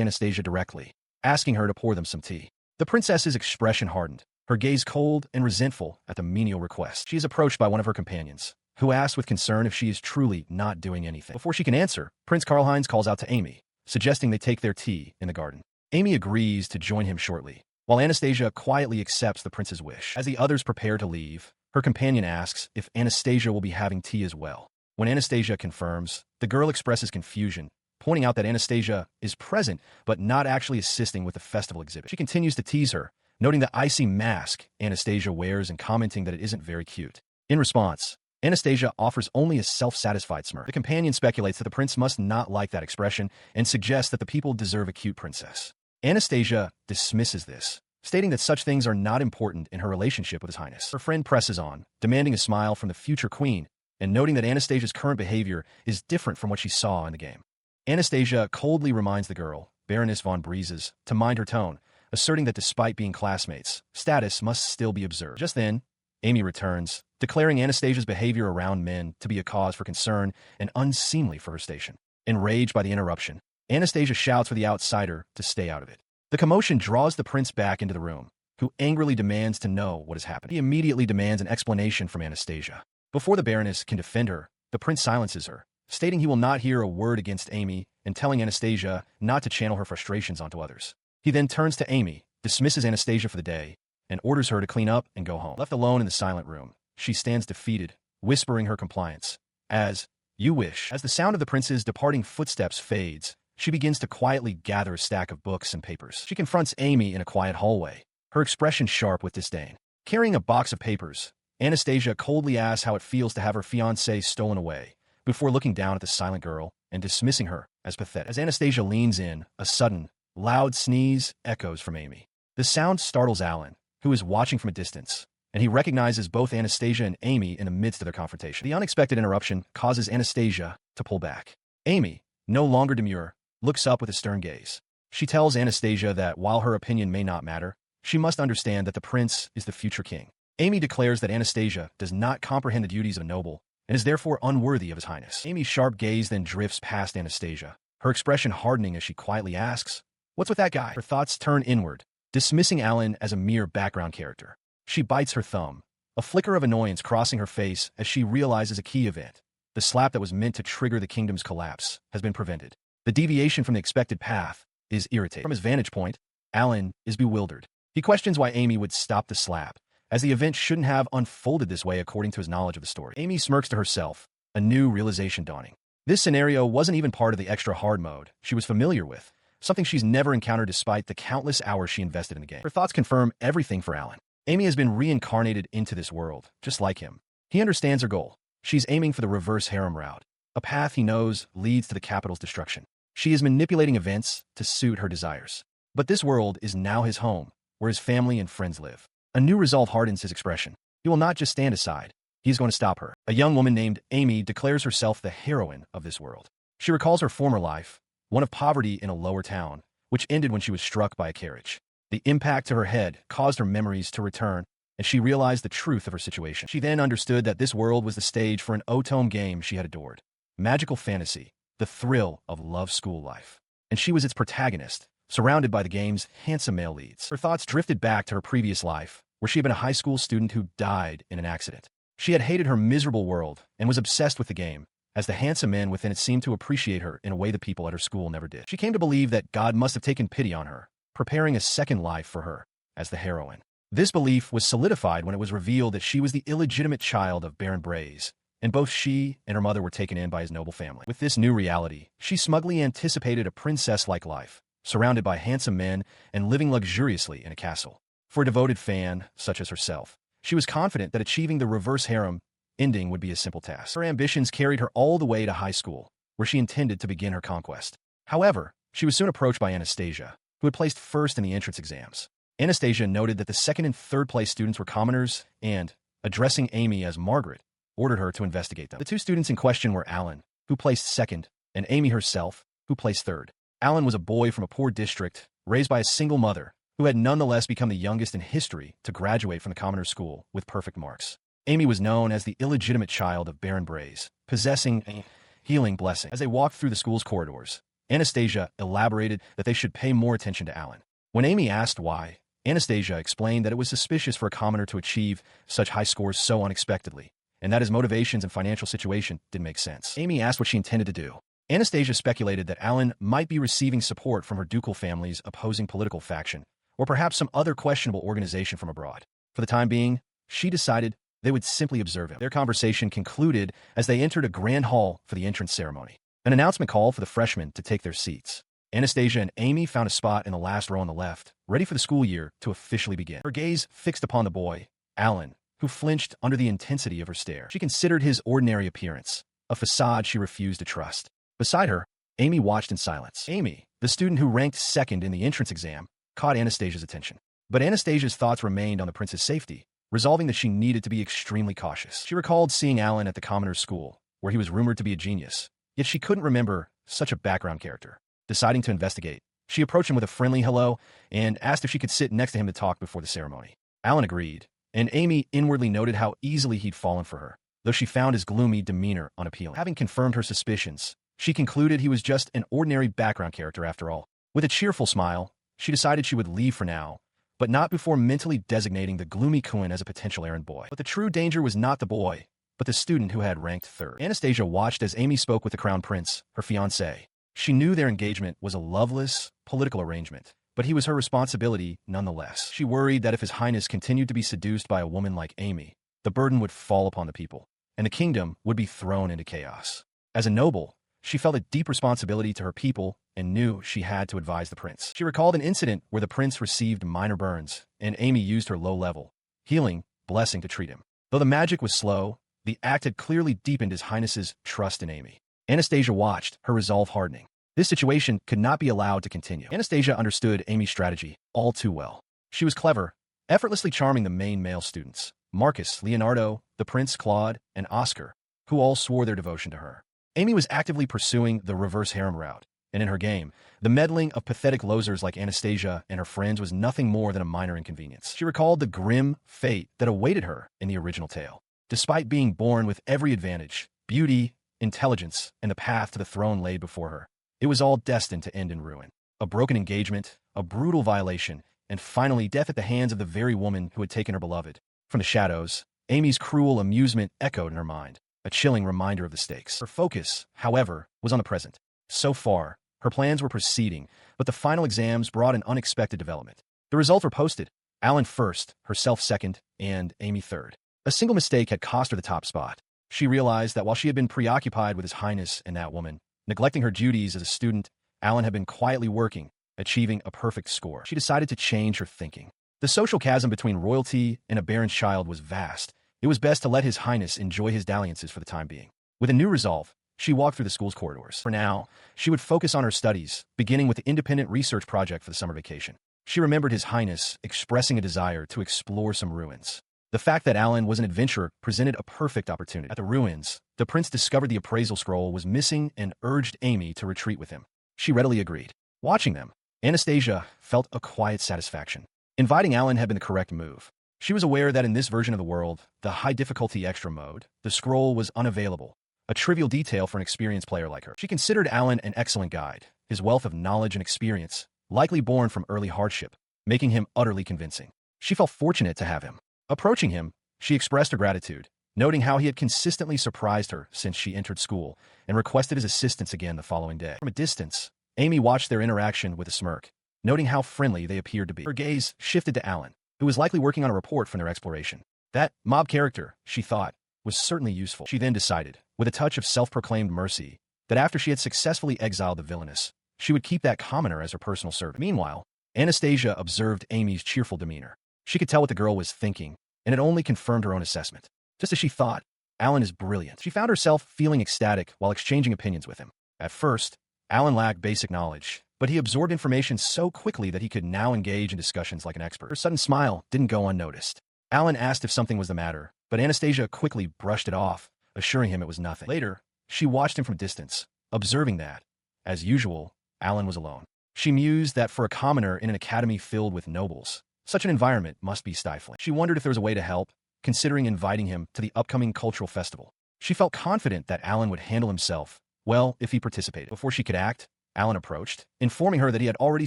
A: Anastasia directly, asking her to pour them some tea. The princess's expression hardened, her gaze cold and resentful at the menial request. She is approached by one of her companions, who asks with concern if she is truly not doing anything. Before she can answer, Prince Karl-Heinz calls out to Amy, suggesting they take their tea in the garden. Amy agrees to join him shortly, while Anastasia quietly accepts the prince's wish. As the others prepare to leave, her companion asks if Anastasia will be having tea as well. When Anastasia confirms, the girl expresses confusion, pointing out that Anastasia is present but not actually assisting with the festival exhibit. She continues to tease her, noting the icy mask Anastasia wears and commenting that it isn't very cute. In response, Anastasia offers only a self-satisfied smirk. The companion speculates that the prince must not like that expression and suggests that the people deserve a cute princess. Anastasia dismisses this, stating that such things are not important in her relationship with His Highness. Her friend presses on, demanding a smile from the future queen and noting that Anastasia's current behavior is different from what she saw in the game. Anastasia coldly reminds the girl, Baroness von Breezes, to mind her tone, asserting that despite being classmates, status must still be observed. Just then, Amy returns, declaring Anastasia's behavior around men to be a cause for concern and unseemly for her station. Enraged by the interruption, Anastasia shouts for the outsider to stay out of it. The commotion draws the prince back into the room, who angrily demands to know what has happened. He immediately demands an explanation from Anastasia. Before the Baroness can defend her, the prince silences her, stating he will not hear a word against Amy and telling Anastasia not to channel her frustrations onto others. He then turns to Amy, dismisses Anastasia for the day, and orders her to clean up and go home. Left alone in the silent room, she stands defeated, whispering her compliance. As you wish. As the sound of the prince's departing footsteps fades, she begins to quietly gather a stack of books and papers. She confronts Amy in a quiet hallway, her expression sharp with disdain. Carrying a box of papers, Anastasia coldly asks how it feels to have her fiancé stolen away, before looking down at the silent girl and dismissing her as pathetic. As Anastasia leans in, a sudden, loud sneeze echoes from Amy. The sound startles Alan, who is watching from a distance, and he recognizes both Anastasia and Amy in the midst of their confrontation. The unexpected interruption causes Anastasia to pull back. Amy, no longer demure, looks up with a stern gaze. She tells Anastasia that while her opinion may not matter, she must understand that the prince is the future king. Amy declares that Anastasia does not comprehend the duties of a noble and is therefore unworthy of His Highness. Amy's sharp gaze then drifts past Anastasia, her expression hardening as she quietly asks, "What's with that guy?" Her thoughts turn inward, dismissing Alan as a mere background character. She bites her thumb, a flicker of annoyance crossing her face as she realizes a key event. The slap that was meant to trigger the kingdom's collapse has been prevented. The deviation from the expected path is irritating. From his vantage point, Alan is bewildered. He questions why Amy would stop the slap, as the event shouldn't have unfolded this way according to his knowledge of the story. Amy smirks to herself, a new realization dawning. This scenario wasn't even part of the extra hard mode she was familiar with, something she's never encountered despite the countless hours she invested in the game. Her thoughts confirm everything for Alan. Amy has been reincarnated into this world, just like him. He understands her goal. She's aiming for the reverse harem route, a path he knows leads to the capital's destruction. She is manipulating events to suit her desires. But this world is now his home, where his family and friends live. A new resolve hardens his expression. He will not just stand aside. He's going to stop her. A young woman named Amy declares herself the heroine of this world. She recalls her former life, one of poverty in a lower town, which ended when she was struck by a carriage. The impact to her head caused her memories to return, and she realized the truth of her situation. She then understood that this world was the stage for an otome game she had adored. Magical fantasy, the thrill of love school life. And she was its protagonist, surrounded by the game's handsome male leads. Her thoughts drifted back to her previous life, where she had been a high school student who died in an accident. She had hated her miserable world and was obsessed with the game, as the handsome men within it seemed to appreciate her in a way the people at her school never did. She came to believe that God must have taken pity on her, preparing a second life for her as the heroine. This belief was solidified when it was revealed that she was the illegitimate child of Baron Braze, and both she and her mother were taken in by his noble family. With this new reality, she smugly anticipated a princess-like life, surrounded by handsome men and living luxuriously in a castle. For a devoted fan, such as herself, she was confident that achieving the reverse harem ending would be a simple task. Her ambitions carried her all the way to high school, where she intended to begin her conquest. However, she was soon approached by Anastasia, who had placed first in the entrance exams. Anastasia noted that the second and third place students were commoners and, addressing Amy as Margaret, ordered her to investigate them. The two students in question were Alan, who placed second, and Amy herself, who placed third. Alan was a boy from a poor district, raised by a single mother, who had nonetheless become the youngest in history to graduate from the commoner school with perfect marks. Amy was known as the illegitimate child of Baron Braze, possessing a healing blessing. As they walked through the school's corridors, Anastasia elaborated that they should pay more attention to Alan. When Amy asked why, Anastasia explained that it was suspicious for a commoner to achieve such high scores so unexpectedly, and that his motivations and financial situation didn't make sense. Amy asked what she intended to do. Anastasia speculated that Alan might be receiving support from her ducal family's opposing political faction, or perhaps some other questionable organization from abroad. For the time being, she decided they would simply observe him. Their conversation concluded as they entered a grand hall for the entrance ceremony. An announcement called for the freshmen to take their seats. Anastasia and Amy found a spot in the last row on the left, ready for the school year to officially begin. Her gaze fixed upon the boy, Alan, who flinched under the intensity of her stare. She considered his ordinary appearance, a facade she refused to trust. Beside her, Amy watched in silence. Amy, the student who ranked second in the entrance exam, caught Anastasia's attention. But Anastasia's thoughts remained on the prince's safety, resolving that she needed to be extremely cautious. She recalled seeing Alan at the commoner's school, where he was rumored to be a genius, yet she couldn't remember such a background character. Deciding to investigate, she approached him with a friendly hello and asked if she could sit next to him to talk before the ceremony. Alan agreed, and Amy inwardly noted how easily he'd fallen for her, though she found his gloomy demeanor unappealing. Having confirmed her suspicions, she concluded he was just an ordinary background character after all. With a cheerful smile, she decided she would leave for now, but not before mentally designating the gloomy Kuin as a potential errand boy. But the true danger was not the boy, but the student who had ranked third. Anastasia watched as Amy spoke with the crown prince, her fiancé. She knew their engagement was a loveless, political arrangement, but he was her responsibility nonetheless. She worried that if His Highness continued to be seduced by a woman like Amy, the burden would fall upon the people, and the kingdom would be thrown into chaos. As a noble, she felt a deep responsibility to her people and knew she had to advise the prince. She recalled an incident where the prince received minor burns, and Amy used her low-level healing blessing to treat him. Though the magic was slow, the act had clearly deepened His Highness's trust in Amy. Anastasia watched, her resolve hardening. This situation could not be allowed to continue. Anastasia understood Amy's strategy all too well. She was clever, effortlessly charming the main male students, Marcus, Leonardo, the Prince Claude, and Oscar, who all swore their devotion to her. Amy was actively pursuing the reverse harem route, and in her game, the meddling of pathetic losers like Anastasia and her friends was nothing more than a minor inconvenience. She recalled the grim fate that awaited her in the original tale. Despite being born with every advantage, beauty, intelligence, and the path to the throne laid before her, it was all destined to end in ruin. A broken engagement, a brutal violation, and finally death at the hands of the very woman who had taken her beloved. From the shadows, Amy's cruel amusement echoed in her mind, a chilling reminder of the stakes. Her focus, however, was on the present. So far, her plans were proceeding, but the final exams brought an unexpected development. The results were posted. Alan first, herself second, and Amy third. A single mistake had cost her the top spot. She realized that while she had been preoccupied with His Highness and that woman, neglecting her duties as a student, Alan had been quietly working, achieving a perfect score. She decided to change her thinking. The social chasm between royalty and a baron's child was vast. It was best to let His Highness enjoy his dalliances for the time being. With a new resolve, she walked through the school's corridors. For now, she would focus on her studies, beginning with the independent research project for the summer vacation. She remembered His Highness expressing a desire to explore some ruins. The fact that Alan was an adventurer presented a perfect opportunity. At the ruins, the prince discovered the appraisal scroll was missing and urged Amy to retreat with him. She readily agreed. Watching them, Anastasia felt a quiet satisfaction. Inviting Alan had been the correct move. She was aware that in this version of the world, the high-difficulty extra mode, the scroll was unavailable, a trivial detail for an experienced player like her. She considered Alan an excellent guide, his wealth of knowledge and experience, likely born from early hardship, making him utterly convincing. She felt fortunate to have him. Approaching him, she expressed her gratitude, noting how he had consistently surprised her since she entered school, and requested his assistance again the following day. From a distance, Amy watched their interaction with a smirk, noting how friendly they appeared to be. Her gaze shifted to Alan, who was likely working on a report from their exploration. That mob character, she thought, was certainly useful. She then decided, with a touch of self-proclaimed mercy, that after she had successfully exiled the villainess, she would keep that commoner as her personal servant. Meanwhile, Anastasia observed Amy's cheerful demeanor. She could tell what the girl was thinking, and it only confirmed her own assessment. Just as she thought, Alan is brilliant. She found herself feeling ecstatic while exchanging opinions with him. At first, Alan lacked basic knowledge, but he absorbed information so quickly that he could now engage in discussions like an expert. Her sudden smile didn't go unnoticed. Alan asked if something was the matter, but Anastasia quickly brushed it off, assuring him it was nothing. Later, she watched him from a distance, observing that, as usual, Alan was alone. She mused that for a commoner in an academy filled with nobles, such an environment must be stifling. She wondered if there was a way to help, considering inviting him to the upcoming cultural festival. She felt confident that Alan would handle himself well if he participated. Before she could act, Alan approached, informing her that he had already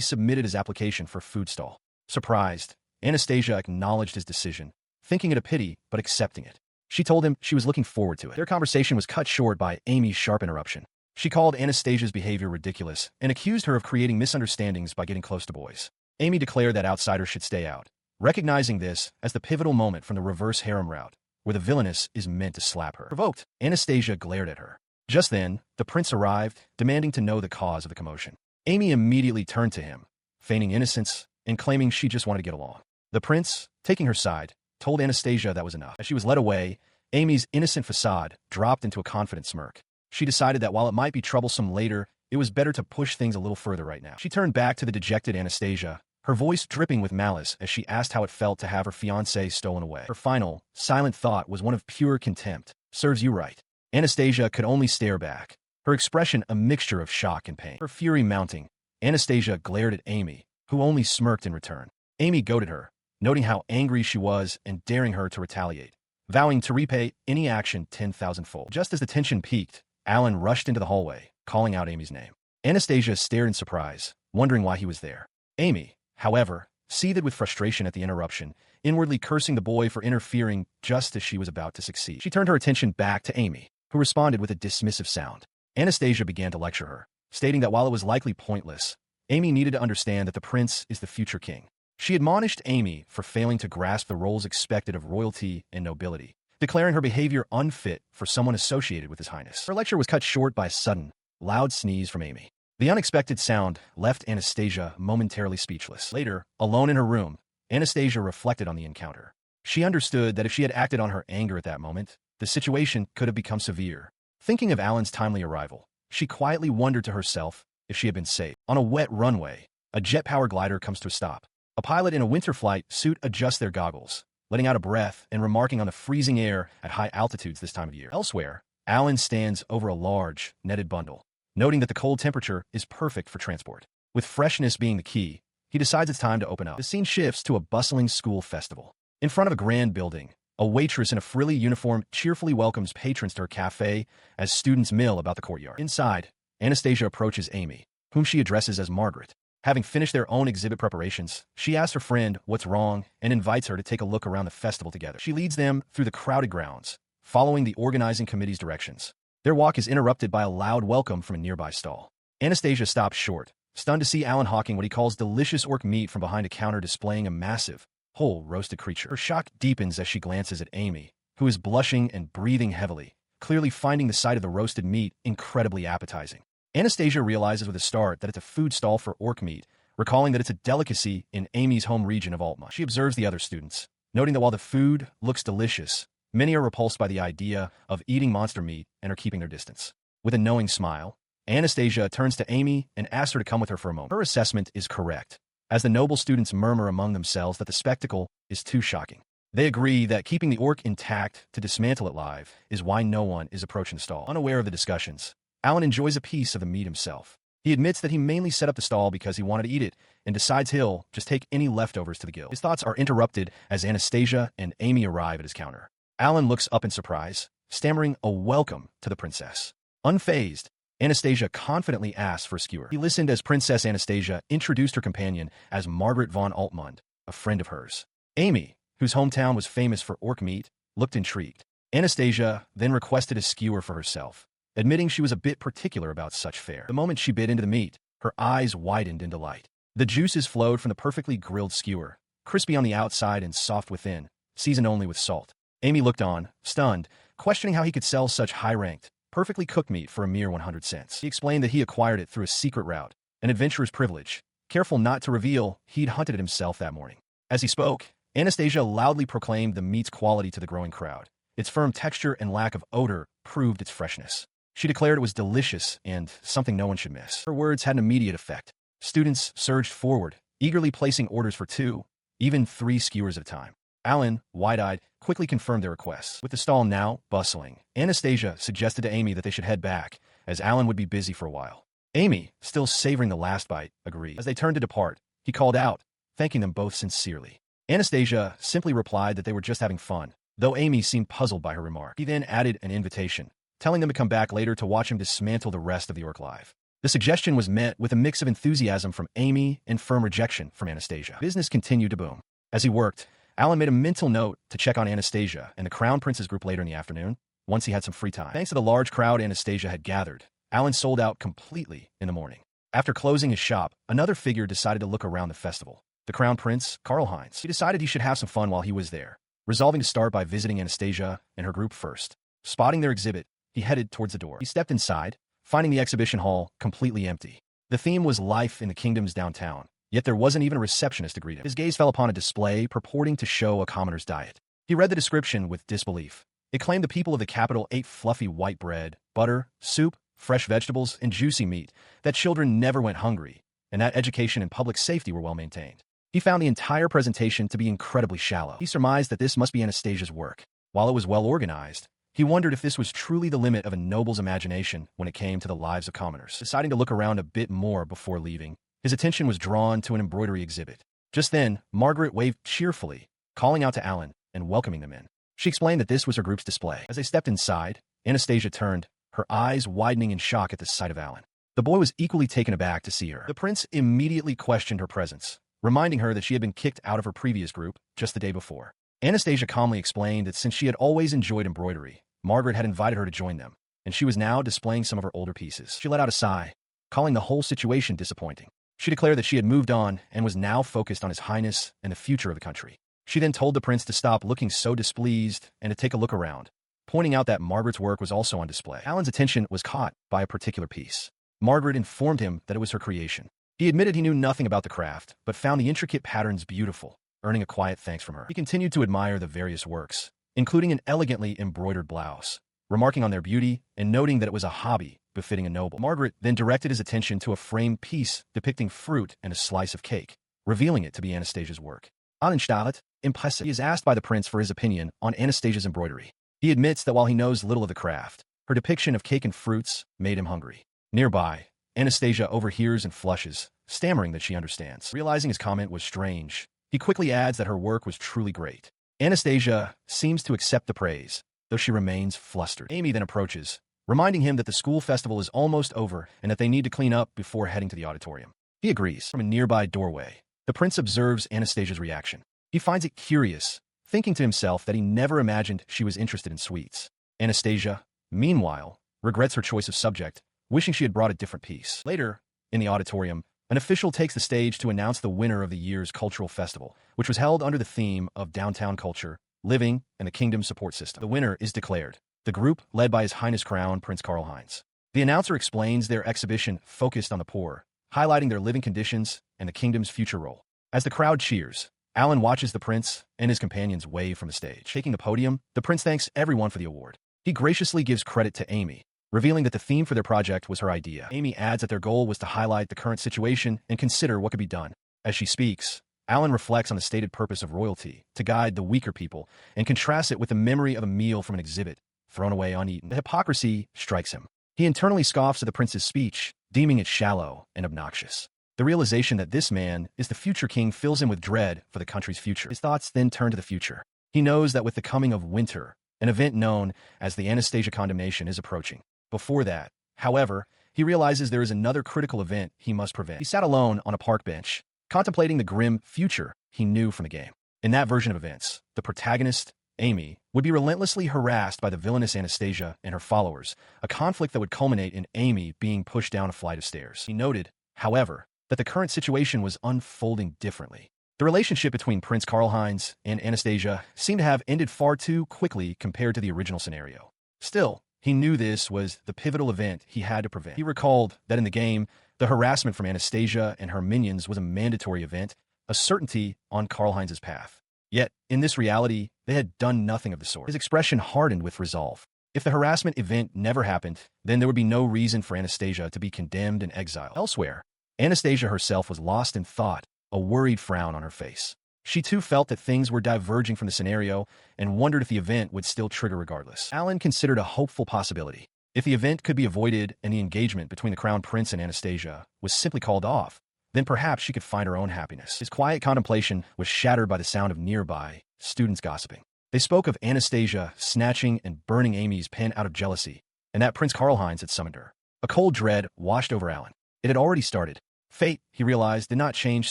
A: submitted his application for a food stall. Surprised, Anastasia acknowledged his decision, thinking it a pity but accepting it. She told him she was looking forward to it. Their conversation was cut short by Amy's sharp interruption. She called Anastasia's behavior ridiculous and accused her of creating misunderstandings by getting close to boys. Amy declared that outsiders should stay out, recognizing this as the pivotal moment from the reverse harem route, where the villainess is meant to slap her. Provoked, Anastasia glared at her. Just then, the prince arrived, demanding to know the cause of the commotion. Amy immediately turned to him, feigning innocence and claiming she just wanted to get along. The prince, taking her side, told Anastasia that was enough. As she was led away, Amy's innocent facade dropped into a confident smirk. She decided that while it might be troublesome later, it was better to push things a little further right now. She turned back to the dejected Anastasia, her voice dripping with malice as she asked how it felt to have her fiancé stolen away. Her final, silent thought was one of pure contempt. Serves you right. Anastasia could only stare back, her expression a mixture of shock and pain. Her fury mounting, Anastasia glared at Amy, who only smirked in return. Amy goaded her, noting how angry she was and daring her to retaliate, vowing to repay any action 10,000-fold. Just as the tension peaked, Alan rushed into the hallway, calling out Amy's name. Anastasia stared in surprise, wondering why he was there. Amy, however, seethed with frustration at the interruption, inwardly cursing the boy for interfering just as she was about to succeed. She turned her attention back to Amy, who responded with a dismissive sound. Anastasia began to lecture her, stating that while it was likely pointless, Amy needed to understand that the prince is the future king. She admonished Amy for failing to grasp the roles expected of royalty and nobility, declaring her behavior unfit for someone associated with His Highness. Her lecture was cut short by a sudden, loud sneeze from Amy. The unexpected sound left Anastasia momentarily speechless. Later, alone in her room, Anastasia reflected on the encounter. She understood that if she had acted on her anger at that moment, the situation could have become severe. Thinking of Alan's timely arrival, she quietly wondered to herself if she had been safe. On a wet runway, a jet power glider comes to a stop. A pilot in a winter flight suit adjusts their goggles, letting out a breath and remarking on the freezing air at high altitudes this time of year. Elsewhere, Alan stands over a large, netted bundle, noting that the cold temperature is perfect for transport. With freshness being the key, he decides it's time to open up. The scene shifts to a bustling school festival. In front of a grand building, a waitress in a frilly uniform cheerfully welcomes patrons to her cafe as students mill about the courtyard. Inside, Anastasia approaches Amy, whom she addresses as Margaret. Having finished their own exhibit preparations, she asks her friend what's wrong and invites her to take a look around the festival together. She leads them through the crowded grounds, following the organizing committee's directions. Their walk is interrupted by a loud welcome from a nearby stall. Anastasia stops short, stunned to see Alan hawking what he calls delicious orc meat from behind a counter displaying a massive, whole roasted creature. Her shock deepens as she glances at Amy, who is blushing and breathing heavily, clearly finding the sight of the roasted meat incredibly appetizing. Anastasia realizes with a start that it's a food stall for orc meat, recalling that it's a delicacy in Amy's home region of Altma. She observes the other students, noting that while the food looks delicious, many are repulsed by the idea of eating monster meat and are keeping their distance. With a knowing smile, Anastasia turns to Amy and asks her to come with her for a moment. Her assessment is correct, as the noble students murmur among themselves that the spectacle is too shocking. They agree that keeping the orc intact to dismantle it live is why no one is approaching the stall. Unaware of the discussions, Alan enjoys a piece of the meat himself. He admits that he mainly set up the stall because he wanted to eat it and decides he'll just take any leftovers to the guild. His thoughts are interrupted as Anastasia and Amy arrive at his counter. Alan looks up in surprise, stammering a welcome to the princess. Unfazed, Anastasia confidently asks for a skewer. He listened as Princess Anastasia introduced her companion as Margaret von Altmund, a friend of hers. Amy, whose hometown was famous for orc meat, looked intrigued. Anastasia then requested a skewer for herself, admitting she was a bit particular about such fare. The moment she bit into the meat, her eyes widened in delight. The juices flowed from the perfectly grilled skewer, crispy on the outside and soft within, seasoned only with salt. Amy looked on, stunned, questioning how he could sell such high-ranked, perfectly cooked meat for a mere 100 cents. He explained that he acquired it through a secret route, an adventurer's privilege, careful not to reveal he'd hunted it himself that morning. As he spoke, Anastasia loudly proclaimed the meat's quality to the growing crowd. Its firm texture and lack of odor proved its freshness. She declared it was delicious and something no one should miss. Her words had an immediate effect. Students surged forward, eagerly placing orders for 2, even 3 skewers at a time. Alan, wide-eyed, quickly confirmed their requests. With the stall now bustling, Anastasia suggested to Amy that they should head back, as Alan would be busy for a while. Amy, still savoring the last bite, agreed. As they turned to depart, he called out, thanking them both sincerely. Anastasia simply replied that they were just having fun, though Amy seemed puzzled by her remark. He then added an invitation, telling them to come back later to watch him dismantle the rest of the orc live. The suggestion was met with a mix of enthusiasm from Amy and firm rejection from Anastasia. Business continued to boom. As he worked, Alan made a mental note to check on Anastasia and the Crown Prince's group later in the afternoon, once he had some free time. Thanks to the large crowd Anastasia had gathered, Alan sold out completely in the morning. After closing his shop, another figure decided to look around the festival. The Crown Prince, Karl Heinz. He decided he should have some fun while he was there, resolving to start by visiting Anastasia and her group first. Spotting their exhibit, he headed towards the door. He stepped inside, finding the exhibition hall completely empty. The theme was life in the kingdom's downtown, yet there wasn't even a receptionist to greet him. His gaze fell upon a display purporting to show a commoner's diet. He read the description with disbelief. It claimed the people of the capital ate fluffy white bread, butter, soup, fresh vegetables, and juicy meat, that children never went hungry, and that education and public safety were well maintained. He found the entire presentation to be incredibly shallow. He surmised that this must be Anastasia's work. While it was well organized, he wondered if this was truly the limit of a noble's imagination when it came to the lives of commoners. Deciding to look around a bit more before leaving, his attention was drawn to an embroidery exhibit. Just then, Margaret waved cheerfully, calling out to Alan and welcoming them in. She explained that this was her group's display. As they stepped inside, Anastasia turned, her eyes widening in shock at the sight of Alan. The boy was equally taken aback to see her. The prince immediately questioned her presence, reminding her that she had been kicked out of her previous group just the day before. Anastasia calmly explained that since she had always enjoyed embroidery, Margaret had invited her to join them, and she was now displaying some of her older pieces. She let out a sigh, calling the whole situation disappointing. She declared that she had moved on and was now focused on His Highness and the future of the country. She then told the prince to stop looking so displeased and to take a look around, pointing out that Margaret's work was also on display. Alan's attention was caught by a particular piece. Margaret informed him that it was her creation. He admitted he knew nothing about the craft, but found the intricate patterns beautiful, earning a quiet thanks from her. He continued to admire the various works, including an elegantly embroidered blouse, remarking on their beauty and noting that it was a hobby befitting a noble. Margaret then directed his attention to a framed piece depicting fruit and a slice of cake, revealing it to be Anastasia's work. Uninstalled, impressive. He is asked by the prince for his opinion on Anastasia's embroidery. He admits that while he knows little of the craft, her depiction of cake and fruits made him hungry. Nearby, Anastasia overhears and flushes, stammering that she understands. Realizing his comment was strange, he quickly adds that her work was truly great. Anastasia seems to accept the praise, though she remains flustered. Amy then approaches, reminding him that the school festival is almost over and that they need to clean up before heading to the auditorium. He agrees. From a nearby doorway, the prince observes Anastasia's reaction. He finds it curious, thinking to himself that he never imagined she was interested in sweets. Anastasia, meanwhile, regrets her choice of subject, wishing she had brought a different piece. Later, in the auditorium, an official takes the stage to announce the winner of the year's cultural festival, which was held under the theme of downtown culture, living, and the kingdom's support system. The winner is declared, the group led by His Highness Crown Prince Karl-Heinz. The announcer explains their exhibition focused on the poor, highlighting their living conditions and the kingdom's future role. As the crowd cheers, Alan watches the prince and his companions wave from the stage. Taking the podium, the prince thanks everyone for the award. He graciously gives credit to Amy, revealing that the theme for their project was her idea. Amy adds that their goal was to highlight the current situation and consider what could be done. As she speaks, Alan reflects on the stated purpose of royalty, to guide the weaker people, and contrasts it with the memory of a meal from an exhibit, thrown away uneaten. The hypocrisy strikes him. He internally scoffs at the prince's speech, deeming it shallow and obnoxious. The realization that this man is the future king fills him with dread for the country's future. His thoughts then turn to the future. He knows that with the coming of winter, an event known as the Anastasia condemnation is approaching. Before that, however, he realizes there is another critical event he must prevent. He sat alone on a park bench, contemplating the grim future he knew from the game. In that version of events, the protagonist, Amy, would be relentlessly harassed by the villainous Anastasia and her followers, a conflict that would culminate in Amy being pushed down a flight of stairs. He noted, however, that the current situation was unfolding differently. The relationship between Prince Karl-Heinz and Anastasia seemed to have ended far too quickly compared to the original scenario. Still, he knew this was the pivotal event he had to prevent. He recalled that in the game, the harassment from Anastasia and her minions was a mandatory event, a certainty on Karl-Heinz's path. Yet, in this reality, they had done nothing of the sort. His expression hardened with resolve. If the harassment event never happened, then there would be no reason for Anastasia to be condemned and exiled. Elsewhere, Anastasia herself was lost in thought, a worried frown on her face. She too felt that things were diverging from the scenario and wondered if the event would still trigger regardless. Alan considered a hopeful possibility. If the event could be avoided and the engagement between the crown prince and Anastasia was simply called off, then perhaps she could find her own happiness. His quiet contemplation was shattered by the sound of nearby students gossiping. They spoke of Anastasia snatching and burning Amy's pen out of jealousy, and that Prince Karl-Heinz had summoned her. A cold dread washed over Alan. It had already started. Fate, he realized, did not change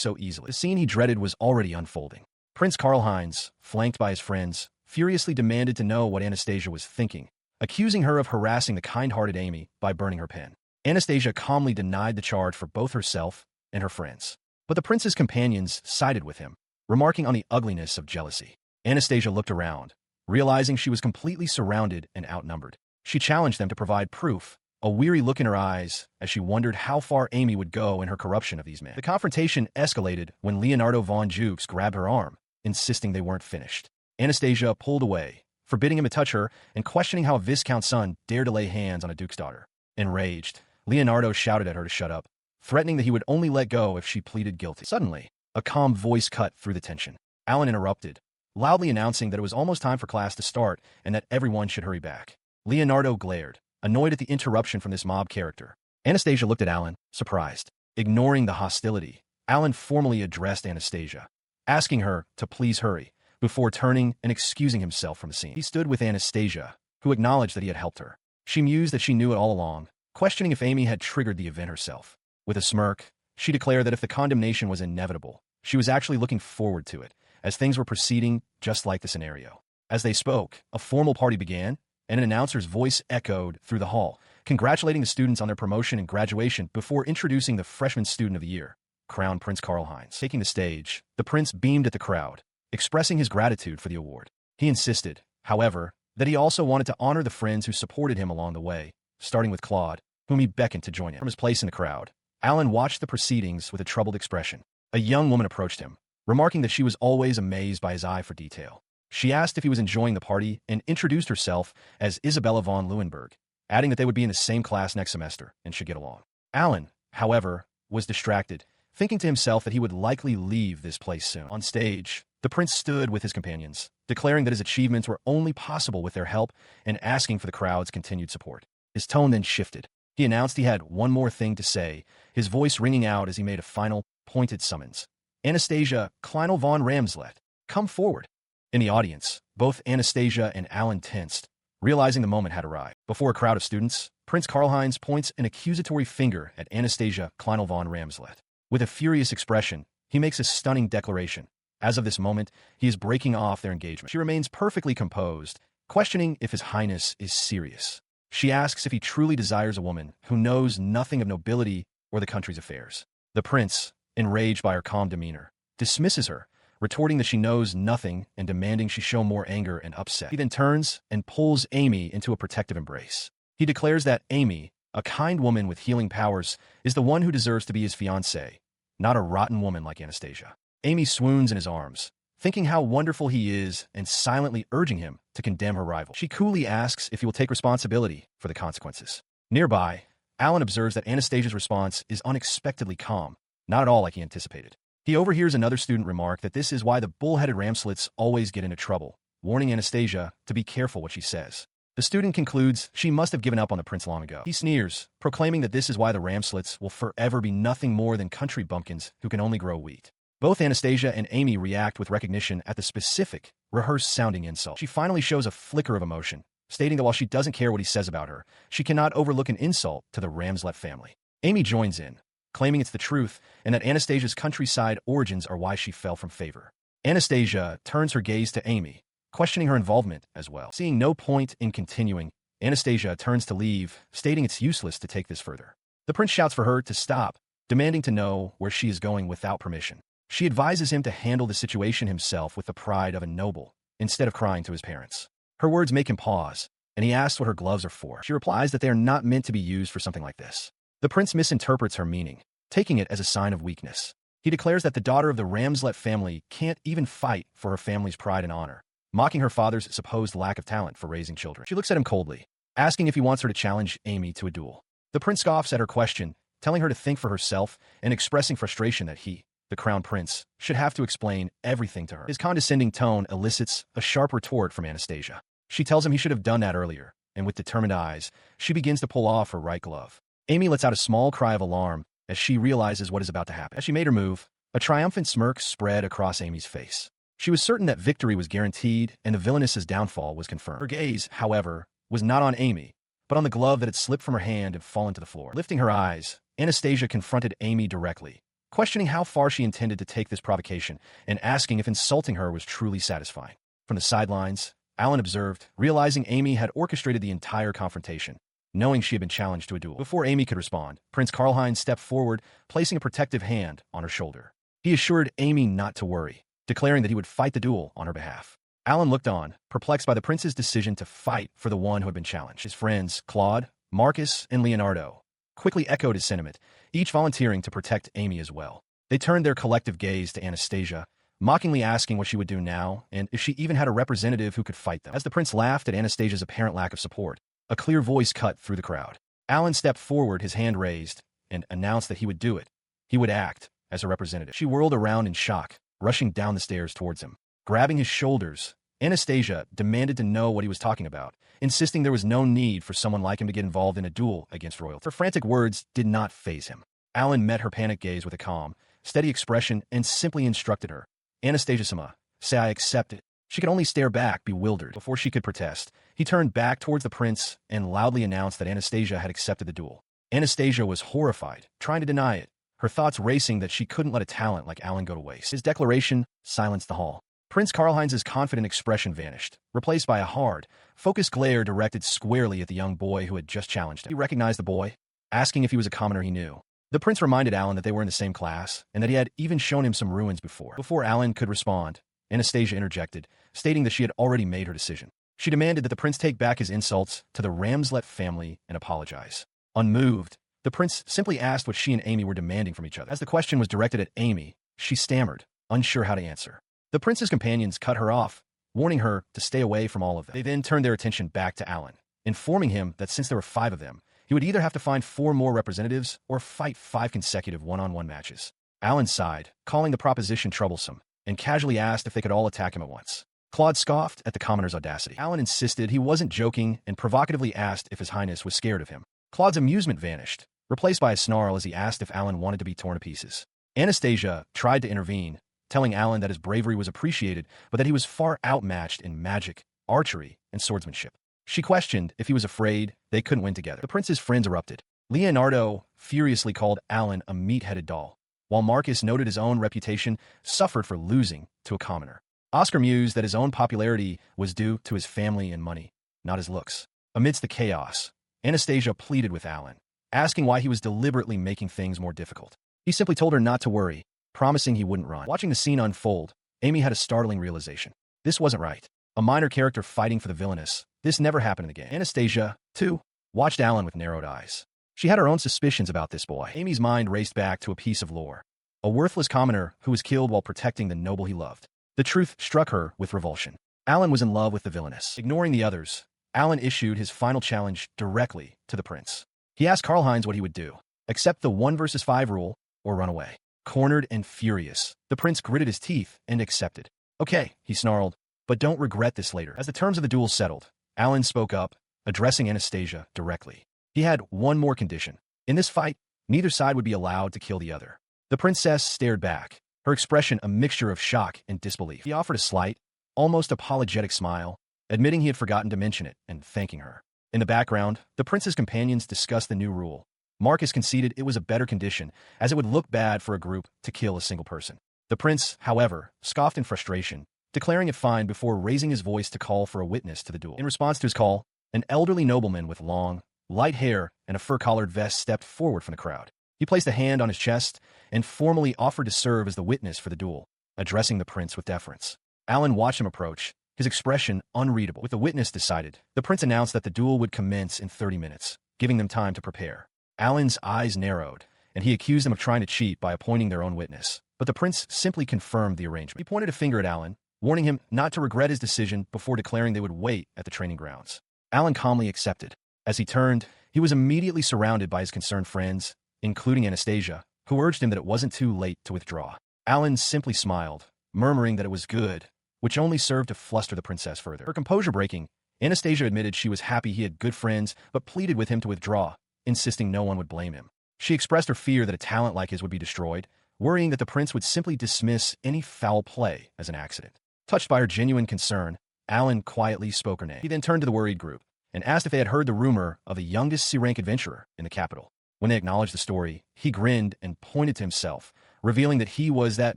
A: so easily. The scene he dreaded was already unfolding. Prince Karl-Heinz, flanked by his friends, furiously demanded to know what Anastasia was thinking, accusing her of harassing the kind-hearted Amy by burning her pen. Anastasia calmly denied the charge for both herself and her friends. But the prince's companions sided with him, remarking on the ugliness of jealousy. Anastasia looked around, realizing she was completely surrounded and outnumbered. She challenged them to provide proof, a weary look in her eyes as she wondered how far Amy would go in her corruption of these men. The confrontation escalated when Leonardo von Jukes grabbed her arm, insisting they weren't finished. Anastasia pulled away, forbidding him to touch her and questioning how a Viscount's son dared to lay hands on a duke's daughter. Enraged, Leonardo shouted at her to shut up, threatening that he would only let go if she pleaded guilty. Suddenly, a calm voice cut through the tension. Alan interrupted, loudly announcing that it was almost time for class to start and that everyone should hurry back. Leonardo glared, annoyed at the interruption from this mob character. Anastasia looked at Alan, surprised. Ignoring the hostility, Alan formally addressed Anastasia, asking her to please hurry, before turning and excusing himself from the scene. He stood with Anastasia, who acknowledged that he had helped her. She mused that she knew it all along, questioning if Amy had triggered the event herself. With a smirk, she declared that if the condemnation was inevitable, she was actually looking forward to it, as things were proceeding just like the scenario. As they spoke, a formal party began, and an announcer's voice echoed through the hall, congratulating the students on their promotion and graduation before introducing the freshman student of the year, Crown Prince Karl-Heinz. Taking the stage, the prince beamed at the crowd, expressing his gratitude for the award. He insisted, however, that he also wanted to honor the friends who supported him along the way, starting with Claude, whom he beckoned to join him. From his place in the crowd, Alan watched the proceedings with a troubled expression. A young woman approached him, remarking that she was always amazed by his eye for detail. She asked if he was enjoying the party and introduced herself as Isabella von Leeuwenberg, adding that they would be in the same class next semester and should get along. Alan, however, was distracted, thinking to himself that he would likely leave this place soon. On stage, the prince stood with his companions, declaring that his achievements were only possible with their help and asking for the crowd's continued support. His tone then shifted. He announced he had one more thing to say, his voice ringing out as he made a final, pointed summons. Anastasia Kleinel von Ramslet, come forward. In the audience, both Anastasia and Alan tensed, realizing the moment had arrived. Before a crowd of students, Prince Karl-Heinz points an accusatory finger at Anastasia Kleinel von Ramslet. With a furious expression, he makes a stunning declaration. As of this moment, he is breaking off their engagement. She remains perfectly composed, questioning if His Highness is serious. She asks if he truly desires a woman who knows nothing of nobility or the country's affairs. The prince, enraged by her calm demeanor, dismisses her, retorting that she knows nothing and demanding she show more anger and upset. He then turns and pulls Amy into a protective embrace. He declares that Amy, a kind woman with healing powers, is the one who deserves to be his fiancée, not a rotten woman like Anastasia. Amy swoons in his arms, thinking how wonderful he is and silently urging him to condemn her rival. She coolly asks if he will take responsibility for the consequences. Nearby, Alan observes that Anastasia's response is unexpectedly calm, not at all like he anticipated. He overhears another student remark that this is why the bull-headed ramslets always get into trouble, warning Anastasia to be careful what she says. The student concludes she must have given up on the prince long ago. He sneers, proclaiming that this is why the ramslets will forever be nothing more than country bumpkins who can only grow wheat. Both Anastasia and Amy react with recognition at the specific, rehearsed-sounding insult. She finally shows a flicker of emotion, stating that while she doesn't care what he says about her, she cannot overlook an insult to the Ramslet family. Amy joins in, claiming it's the truth and that Anastasia's countryside origins are why she fell from favor. Anastasia turns her gaze to Amy, questioning her involvement as well. Seeing no point in continuing, Anastasia turns to leave, stating it's useless to take this further. The prince shouts for her to stop, demanding to know where she is going without permission. She advises him to handle the situation himself with the pride of a noble, instead of crying to his parents. Her words make him pause, and he asks what her gloves are for. She replies that they are not meant to be used for something like this. The prince misinterprets her meaning, taking it as a sign of weakness. He declares that the daughter of the Ramslet family can't even fight for her family's pride and honor, mocking her father's supposed lack of talent for raising children. She looks at him coldly, asking if he wants her to challenge Amy to a duel. The prince scoffs at her question, telling her to think for herself and expressing frustration that he, the crown prince, should have to explain everything to her. His condescending tone elicits a sharp retort from Anastasia. She tells him he should have done that earlier, and with determined eyes, she begins to pull off her right glove. Amy lets out a small cry of alarm as she realizes what is about to happen. As she made her move, a triumphant smirk spread across Amy's face. She was certain that victory was guaranteed and the villainess's downfall was confirmed. Her gaze, however, was not on Amy, but on the glove that had slipped from her hand and fallen to the floor. Lifting her eyes, Anastasia confronted Amy directly, questioning how far she intended to take this provocation and asking if insulting her was truly satisfying. From the sidelines, Alan observed, realizing Amy had orchestrated the entire confrontation, knowing she had been challenged to a duel. Before Amy could respond, Prince Karlheinz stepped forward, placing a protective hand on her shoulder. He assured Amy not to worry, declaring that he would fight the duel on her behalf. Alan looked on, perplexed by the prince's decision to fight for the one who had been challenged. His friends, Claude, Marcus, and Leonardo, quickly echoed his sentiment, each volunteering to protect Amy as well. They turned their collective gaze to Anastasia, mockingly asking what she would do now and if she even had a representative who could fight them. As the prince laughed at Anastasia's apparent lack of support, a clear voice cut through the crowd. Alan stepped forward, his hand raised, and announced that he would do it. He would act as a representative. She whirled around in shock, rushing down the stairs towards him. Grabbing his shoulders, Anastasia demanded to know what he was talking about, insisting there was no need for someone like him to get involved in a duel against royalty. Her frantic words did not faze him. Alan met her panicked gaze with a calm, steady expression and simply instructed her, "Anastasia-sama, say I accept it." She could only stare back, bewildered. Before she could protest, he turned back towards the prince and loudly announced that Anastasia had accepted the duel. Anastasia was horrified, trying to deny it, her thoughts racing that she couldn't let a talent like Alan go to waste. His declaration silenced the hall. Prince Karlheinz's confident expression vanished, replaced by a hard, focused glare directed squarely at the young boy who had just challenged him. He recognized the boy, asking if he was a commoner he knew. The prince reminded Alan that they were in the same class, and that he had even shown him some ruins before. Before Alan could respond, Anastasia interjected, stating that she had already made her decision. She demanded that the prince take back his insults to the Ramslet family and apologize. Unmoved, the prince simply asked what she and Amy were demanding from each other. As the question was directed at Amy, she stammered, unsure how to answer. The prince's companions cut her off, warning her to stay away from all of them. They then turned their attention back to Alan, informing him that since there were 5 of them, he would either have to find 4 more representatives or fight 5 consecutive one-on-one matches. Alan sighed, calling the proposition troublesome, and casually asked if they could all attack him at once. Claude scoffed at the commoner's audacity. Alan insisted he wasn't joking and provocatively asked if His Highness was scared of him. Claude's amusement vanished, replaced by a snarl as he asked if Alan wanted to be torn to pieces. Anastasia tried to intervene, telling Alan that his bravery was appreciated, but that he was far outmatched in magic, archery, and swordsmanship. She questioned if he was afraid they couldn't win together. The prince's friends erupted. Leonardo furiously called Alan a meat-headed doll, while Marcus noted his own reputation suffered for losing to a commoner. Oscar mused that his own popularity was due to his family and money, not his looks. Amidst the chaos, Anastasia pleaded with Alan, asking why he was deliberately making things more difficult. He simply told her not to worry, promising he wouldn't run. Watching the scene unfold, Amy had a startling realization. This wasn't right. A minor character fighting for the villainous. This never happened in the game. Anastasia, too, watched Alan with narrowed eyes. She had her own suspicions about this boy. Amy's mind raced back to a piece of lore. A worthless commoner who was killed while protecting the noble he loved. The truth struck her with revulsion. Alan was in love with the villainous. Ignoring the others, Alan issued his final challenge directly to the prince. He asked Karlheinz what he would do. Accept the 1 versus 5 rule or run away. Cornered and furious, the prince gritted his teeth and accepted. Okay, he snarled, but don't regret this later. As the terms of the duel settled, Alan spoke up, addressing Anastasia directly. He had one more condition. In this fight, neither side would be allowed to kill the other. The princess stared back, her expression a mixture of shock and disbelief. He offered a slight, almost apologetic smile, admitting he had forgotten to mention it and thanking her. In the background, the prince's companions discussed the new rule. Marcus conceded it was a better condition, as it would look bad for a group to kill a single person. The prince, however, scoffed in frustration, declaring it fine before raising his voice to call for a witness to the duel. In response to his call, an elderly nobleman with long, light hair and a fur-collared vest stepped forward from the crowd. He placed a hand on his chest and formally offered to serve as the witness for the duel, addressing the prince with deference. Alan watched him approach, his expression unreadable. With the witness decided, the prince announced that the duel would commence in 30 minutes, giving them time to prepare. Alan's eyes narrowed, and he accused them of trying to cheat by appointing their own witness. But the prince simply confirmed the arrangement. He pointed a finger at Alan, warning him not to regret his decision before declaring they would wait at the training grounds. Alan calmly accepted. As he turned, he was immediately surrounded by his concerned friends, including Anastasia, who urged him that it wasn't too late to withdraw. Alan simply smiled, murmuring that it was good, which only served to fluster the princess further. Her composure breaking, Anastasia admitted she was happy he had good friends, but pleaded with him to withdraw, insisting no one would blame him. She expressed her fear that a talent like his would be destroyed, worrying that the prince would simply dismiss any foul play as an accident. Touched by her genuine concern, Alan quietly spoke her name. He then turned to the worried group and asked if they had heard the rumor of the youngest C-rank adventurer in the capital. When they acknowledged the story, he grinned and pointed to himself, revealing that he was that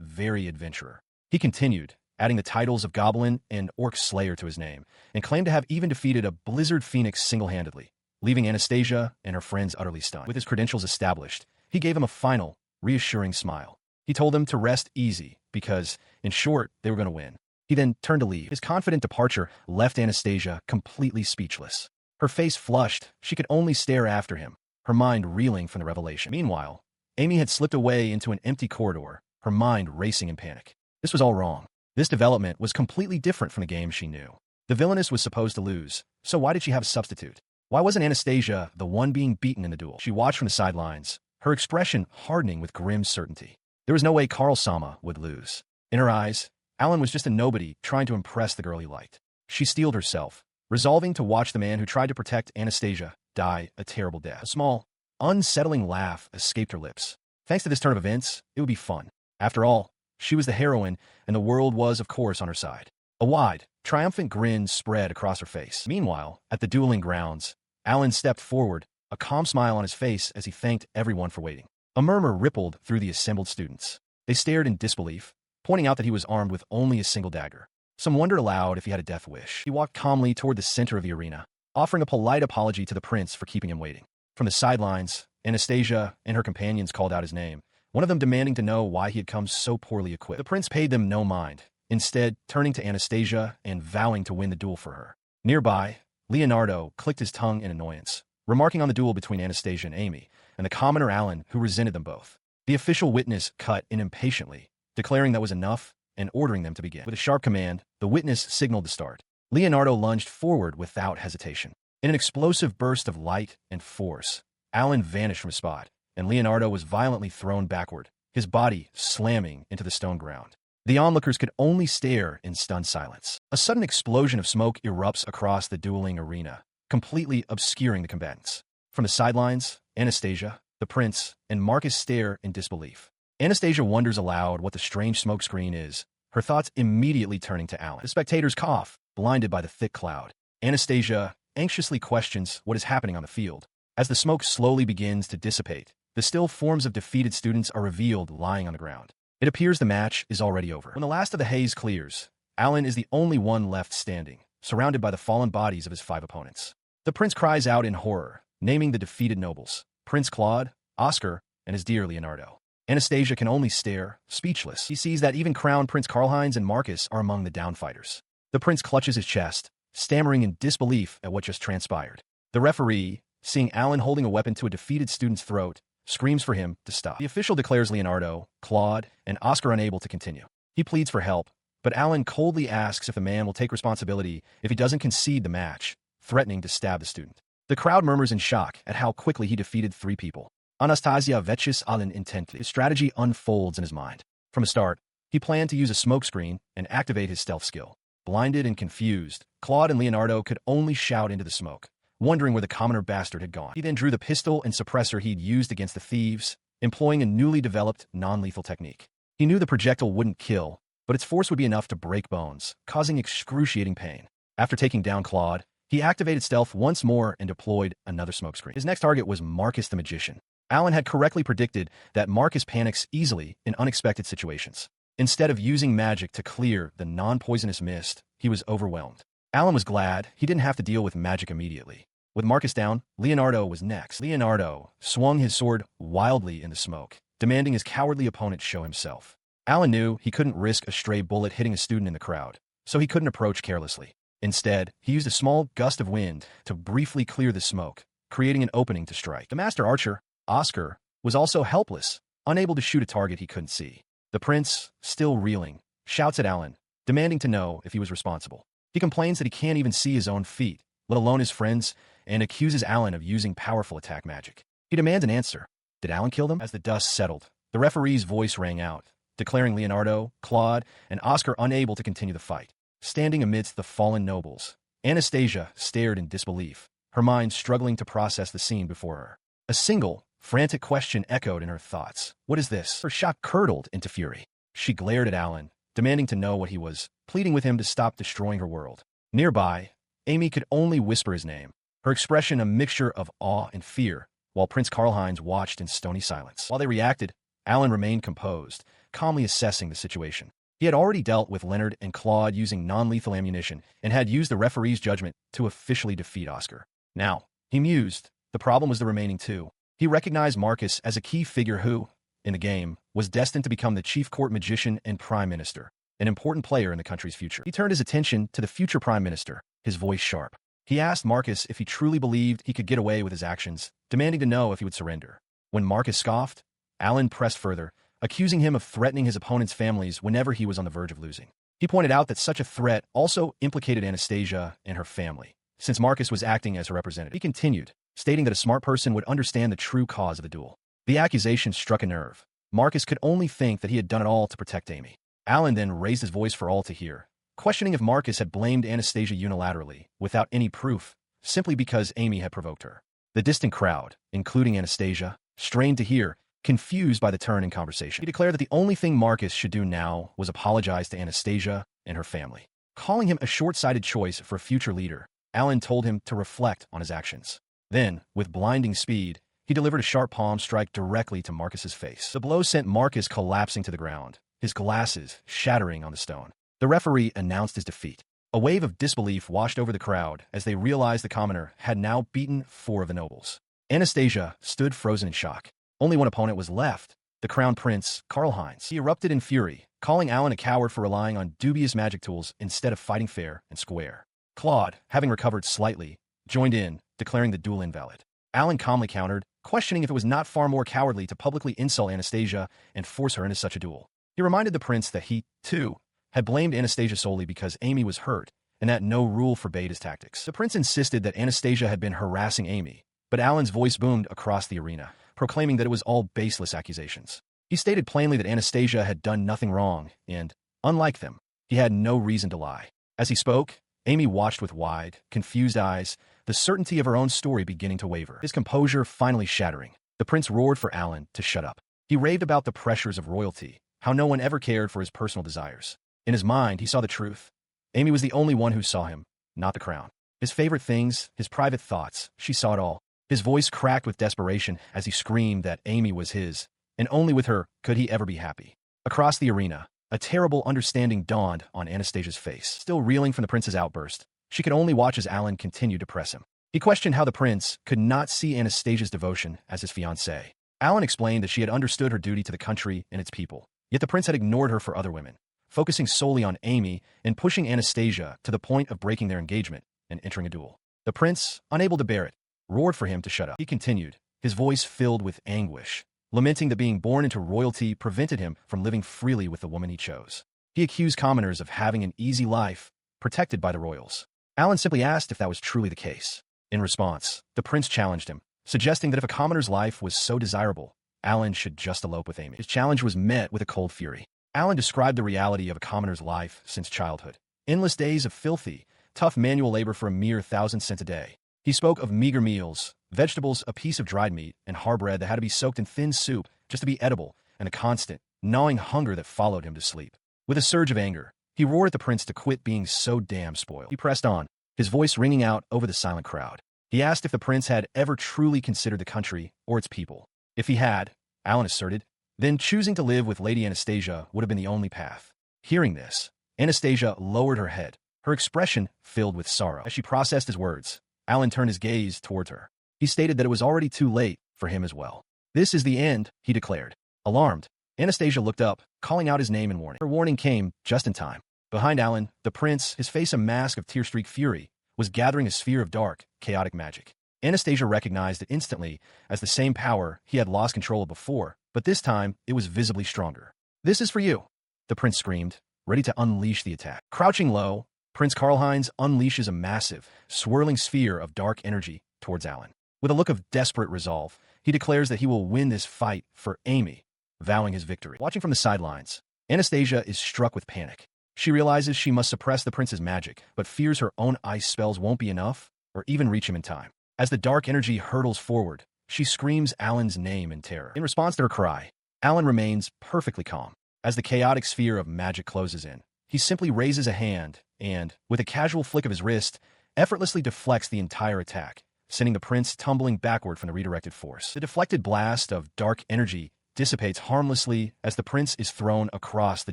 A: very adventurer. He continued, adding the titles of Goblin and Orc Slayer to his name, and claimed to have even defeated a Blizzard Phoenix single-handedly, leaving Anastasia and her friends utterly stunned. With his credentials established, he gave him a final, reassuring smile. He told them to rest easy because, in short, they were going to win. He then turned to leave. His confident departure left Anastasia completely speechless. Her face flushed, she could only stare after him, her mind reeling from the revelation. Meanwhile, Amy had slipped away into an empty corridor, her mind racing in panic. This was all wrong. This development was completely different from the game she knew. The villainess was supposed to lose, so why did she have a substitute? Why wasn't Anastasia the one being beaten in the duel? She watched from the sidelines, her expression hardening with grim certainty. There was no way Karl Sama would lose. In her eyes, Alan was just a nobody trying to impress the girl he liked. She steeled herself, resolving to watch the man who tried to protect Anastasia die a terrible death. A small, unsettling laugh escaped her lips. Thanks to this turn of events, it would be fun. After all, she was the heroine, and the world was, of course, on her side. A wide, triumphant grin spread across her face. Meanwhile, at the dueling grounds, Alan stepped forward, a calm smile on his face as he thanked everyone for waiting. A murmur rippled through the assembled students. They stared in disbelief, pointing out that he was armed with only a single dagger. Some wondered aloud if he had a death wish. He walked calmly toward the center of the arena, offering a polite apology to the prince for keeping him waiting. From the sidelines, Anastasia and her companions called out his name, one of them demanding to know why he had come so poorly equipped. The prince paid them no mind, instead turning to Anastasia and vowing to win the duel for her. Nearby, Leonardo clicked his tongue in annoyance, remarking on the duel between Anastasia and Amy, and the commoner Alan, who resented them both. The official witness cut in impatiently, declaring that was enough and ordering them to begin. With a sharp command, the witness signaled to start. Leonardo lunged forward without hesitation. In an explosive burst of light and force, Alan vanished from his spot, and Leonardo was violently thrown backward, his body slamming into the stone ground. The onlookers could only stare in stunned silence. A sudden explosion of smoke erupts across the dueling arena, completely obscuring the combatants. From the sidelines, Anastasia, the prince, and Marcus stare in disbelief. Anastasia wonders aloud what the strange smokescreen is, her thoughts immediately turning to Alan. The spectators cough, blinded by the thick cloud. Anastasia anxiously questions what is happening on the field. As the smoke slowly begins to dissipate, The still forms of defeated students are revealed lying on the ground. It appears the match is already over. When the last of the haze clears, Alan is the only one left standing, surrounded by the fallen bodies of his 5 opponents. The prince cries out in horror, naming the defeated nobles, Prince Claude, Oscar, and his dear Leonardo. Anastasia can only stare, speechless. He sees that even Crown Prince Karlheinz and Marcus are among the down fighters. The prince clutches his chest, stammering in disbelief at what just transpired. The referee, seeing Alan holding a weapon to a defeated student's throat, screams for him to stop. The official declares Leonardo, Claude, and Oscar unable to continue. He pleads for help, but Alan coldly asks if the man will take responsibility if he doesn't concede the match, threatening to stab the student. The crowd murmurs in shock at how quickly he defeated 3 people. Anastasia watches Alan intently. His strategy unfolds in his mind. From the start, he planned to use a smokescreen and activate his stealth skill. Blinded and confused, Claude and Leonardo could only shout into the smoke, wondering where the commoner bastard had gone. He then drew the pistol and suppressor he'd used against the thieves, employing a newly developed non-lethal technique. He knew the projectile wouldn't kill, but its force would be enough to break bones, causing excruciating pain. After taking down Claude, he activated stealth once more and deployed another smokescreen. His next target was Marcus the Magician. Alan had correctly predicted that Marcus panics easily in unexpected situations. Instead of using magic to clear the non-poisonous mist, he was overwhelmed. Alan was glad he didn't have to deal with magic immediately. With Marcus down, Leonardo was next. Leonardo swung his sword wildly in the smoke, demanding his cowardly opponent show himself. Alan knew he couldn't risk a stray bullet hitting a student in the crowd, so he couldn't approach carelessly. Instead, he used a small gust of wind to briefly clear the smoke, creating an opening to strike. The master archer, Oscar, was also helpless, unable to shoot a target he couldn't see. The prince, still reeling, shouts at Alan, demanding to know if he was responsible. He complains that he can't even see his own feet, let alone his friends, and accuses Alan of using powerful attack magic. He demands an answer. Did Alan kill them? As the dust settled, the referee's voice rang out, declaring Leonardo, Claude, and Oscar unable to continue the fight. Standing amidst the fallen nobles, Anastasia stared in disbelief, her mind struggling to process the scene before her. A single, frantic question echoed in her thoughts. What is this? Her shock curdled into fury. She glared at Alan, demanding to know what he was, pleading with him to stop destroying her world. Nearby, Amy could only whisper his name, her expression a mixture of awe and fear, while Prince Karlheinz watched in stony silence. While they reacted, Alan remained composed, calmly assessing the situation. He had already dealt with Leonard and Claude using non-lethal ammunition and had used the referee's judgment to officially defeat Oscar. Now, he mused, the problem was the remaining 2. He recognized Marcus as a key figure who, in the game, was destined to become the chief court magician and prime minister, an important player in the country's future. He turned his attention to the future prime minister, his voice sharp. He asked Marcus if he truly believed he could get away with his actions, demanding to know if he would surrender. When Marcus scoffed, Alan pressed further, accusing him of threatening his opponent's families whenever he was on the verge of losing. He pointed out that such a threat also implicated Anastasia and her family, since Marcus was acting as her representative. He continued, stating that a smart person would understand the true cause of the duel. The accusation struck a nerve. Marcus could only think that he had done it all to protect Amy. Alan then raised his voice for all to hear, questioning if Marcus had blamed Anastasia unilaterally, without any proof, simply because Amy had provoked her. The distant crowd, including Anastasia, strained to hear, confused by the turn in conversation. He declared that the only thing Marcus should do now was apologize to Anastasia and her family. Calling him a short-sighted choice for a future leader, Alan told him to reflect on his actions. Then, with blinding speed, he delivered a sharp palm strike directly to Marcus's face. The blow sent Marcus collapsing to the ground, his glasses shattering on the stone. The referee announced his defeat. A wave of disbelief washed over the crowd as they realized the commoner had now beaten 4 of the nobles. Anastasia stood frozen in shock. Only one opponent was left, the crown prince, Karlheinz. He erupted in fury, calling Alan a coward for relying on dubious magic tools instead of fighting fair and square. Claude, having recovered slightly, joined in, declaring the duel invalid. Alan calmly countered, questioning if it was not far more cowardly to publicly insult Anastasia and force her into such a duel. He reminded the prince that he, too, had blamed Anastasia solely because Amy was hurt, and that no rule forbade his tactics. The prince insisted that Anastasia had been harassing Amy, but Alan's voice boomed across the arena, proclaiming that it was all baseless accusations. He stated plainly that Anastasia had done nothing wrong, and, unlike them, he had no reason to lie. As he spoke, Amy watched with wide, confused eyes, the certainty of her own story beginning to waver. His composure finally shattering, the prince roared for Alan to shut up. He raved about the pressures of royalty, how no one ever cared for his personal desires. In his mind, he saw the truth. Amy was the only one who saw him, not the crown. His favorite things, his private thoughts, she saw it all. His voice cracked with desperation as he screamed that Amy was his, and only with her could he ever be happy. Across the arena, a terrible understanding dawned on Anastasia's face. Still reeling from the prince's outburst, she could only watch as Alan continued to press him. He questioned how the prince could not see Anastasia's devotion as his fiancée. Alan explained that she had understood her duty to the country and its people, yet the prince had ignored her for other women, focusing solely on Amy and pushing Anastasia to the point of breaking their engagement and entering a duel. The prince, unable to bear it, roared for him to shut up. He continued, his voice filled with anguish, lamenting that being born into royalty prevented him from living freely with the woman he chose. He accused commoners of having an easy life, protected by the royals. Alan simply asked if that was truly the case. In response, the prince challenged him, suggesting that if a commoner's life was so desirable, Alan should just elope with Amy. His challenge was met with a cold fury. Alan described the reality of a commoner's life since childhood. Endless days of filthy, tough manual labor for a mere 1,000 cents a day. He spoke of meager meals, vegetables, a piece of dried meat, and hard bread that had to be soaked in thin soup just to be edible, and a constant, gnawing hunger that followed him to sleep. With a surge of anger, he roared at the prince to quit being so damn spoiled. He pressed on, his voice ringing out over the silent crowd. He asked if the prince had ever truly considered the country or its people. If he had, Alan asserted, then choosing to live with Lady Anastasia would have been the only path. Hearing this, Anastasia lowered her head, her expression filled with sorrow. As she processed his words, Alan turned his gaze towards her. He stated that it was already too late for him as well. "This is the end," he declared. Alarmed, Anastasia looked up, calling out his name in warning. Her warning came just in time. Behind Alan, the prince, his face a mask of tear-streaked fury, was gathering a sphere of dark, chaotic magic. Anastasia recognized it instantly as the same power he had lost control of before, but this time it was visibly stronger. "This is for you," the prince screamed, ready to unleash the attack. Crouching low, Prince Karlheinz unleashes a massive, swirling sphere of dark energy towards Alan. With a look of desperate resolve, he declares that he will win this fight for Amy, vowing his victory. Watching from the sidelines, Anastasia is struck with panic. She realizes she must suppress the prince's magic, but fears her own ice spells won't be enough or even reach him in time. As the dark energy hurtles forward, she screams Alan's name in terror. In response to her cry, Alan remains perfectly calm. As the chaotic sphere of magic closes in, he simply raises a hand and, with a casual flick of his wrist, effortlessly deflects the entire attack, sending the prince tumbling backward from the redirected force. The deflected blast of dark energy dissipates harmlessly as the prince is thrown across the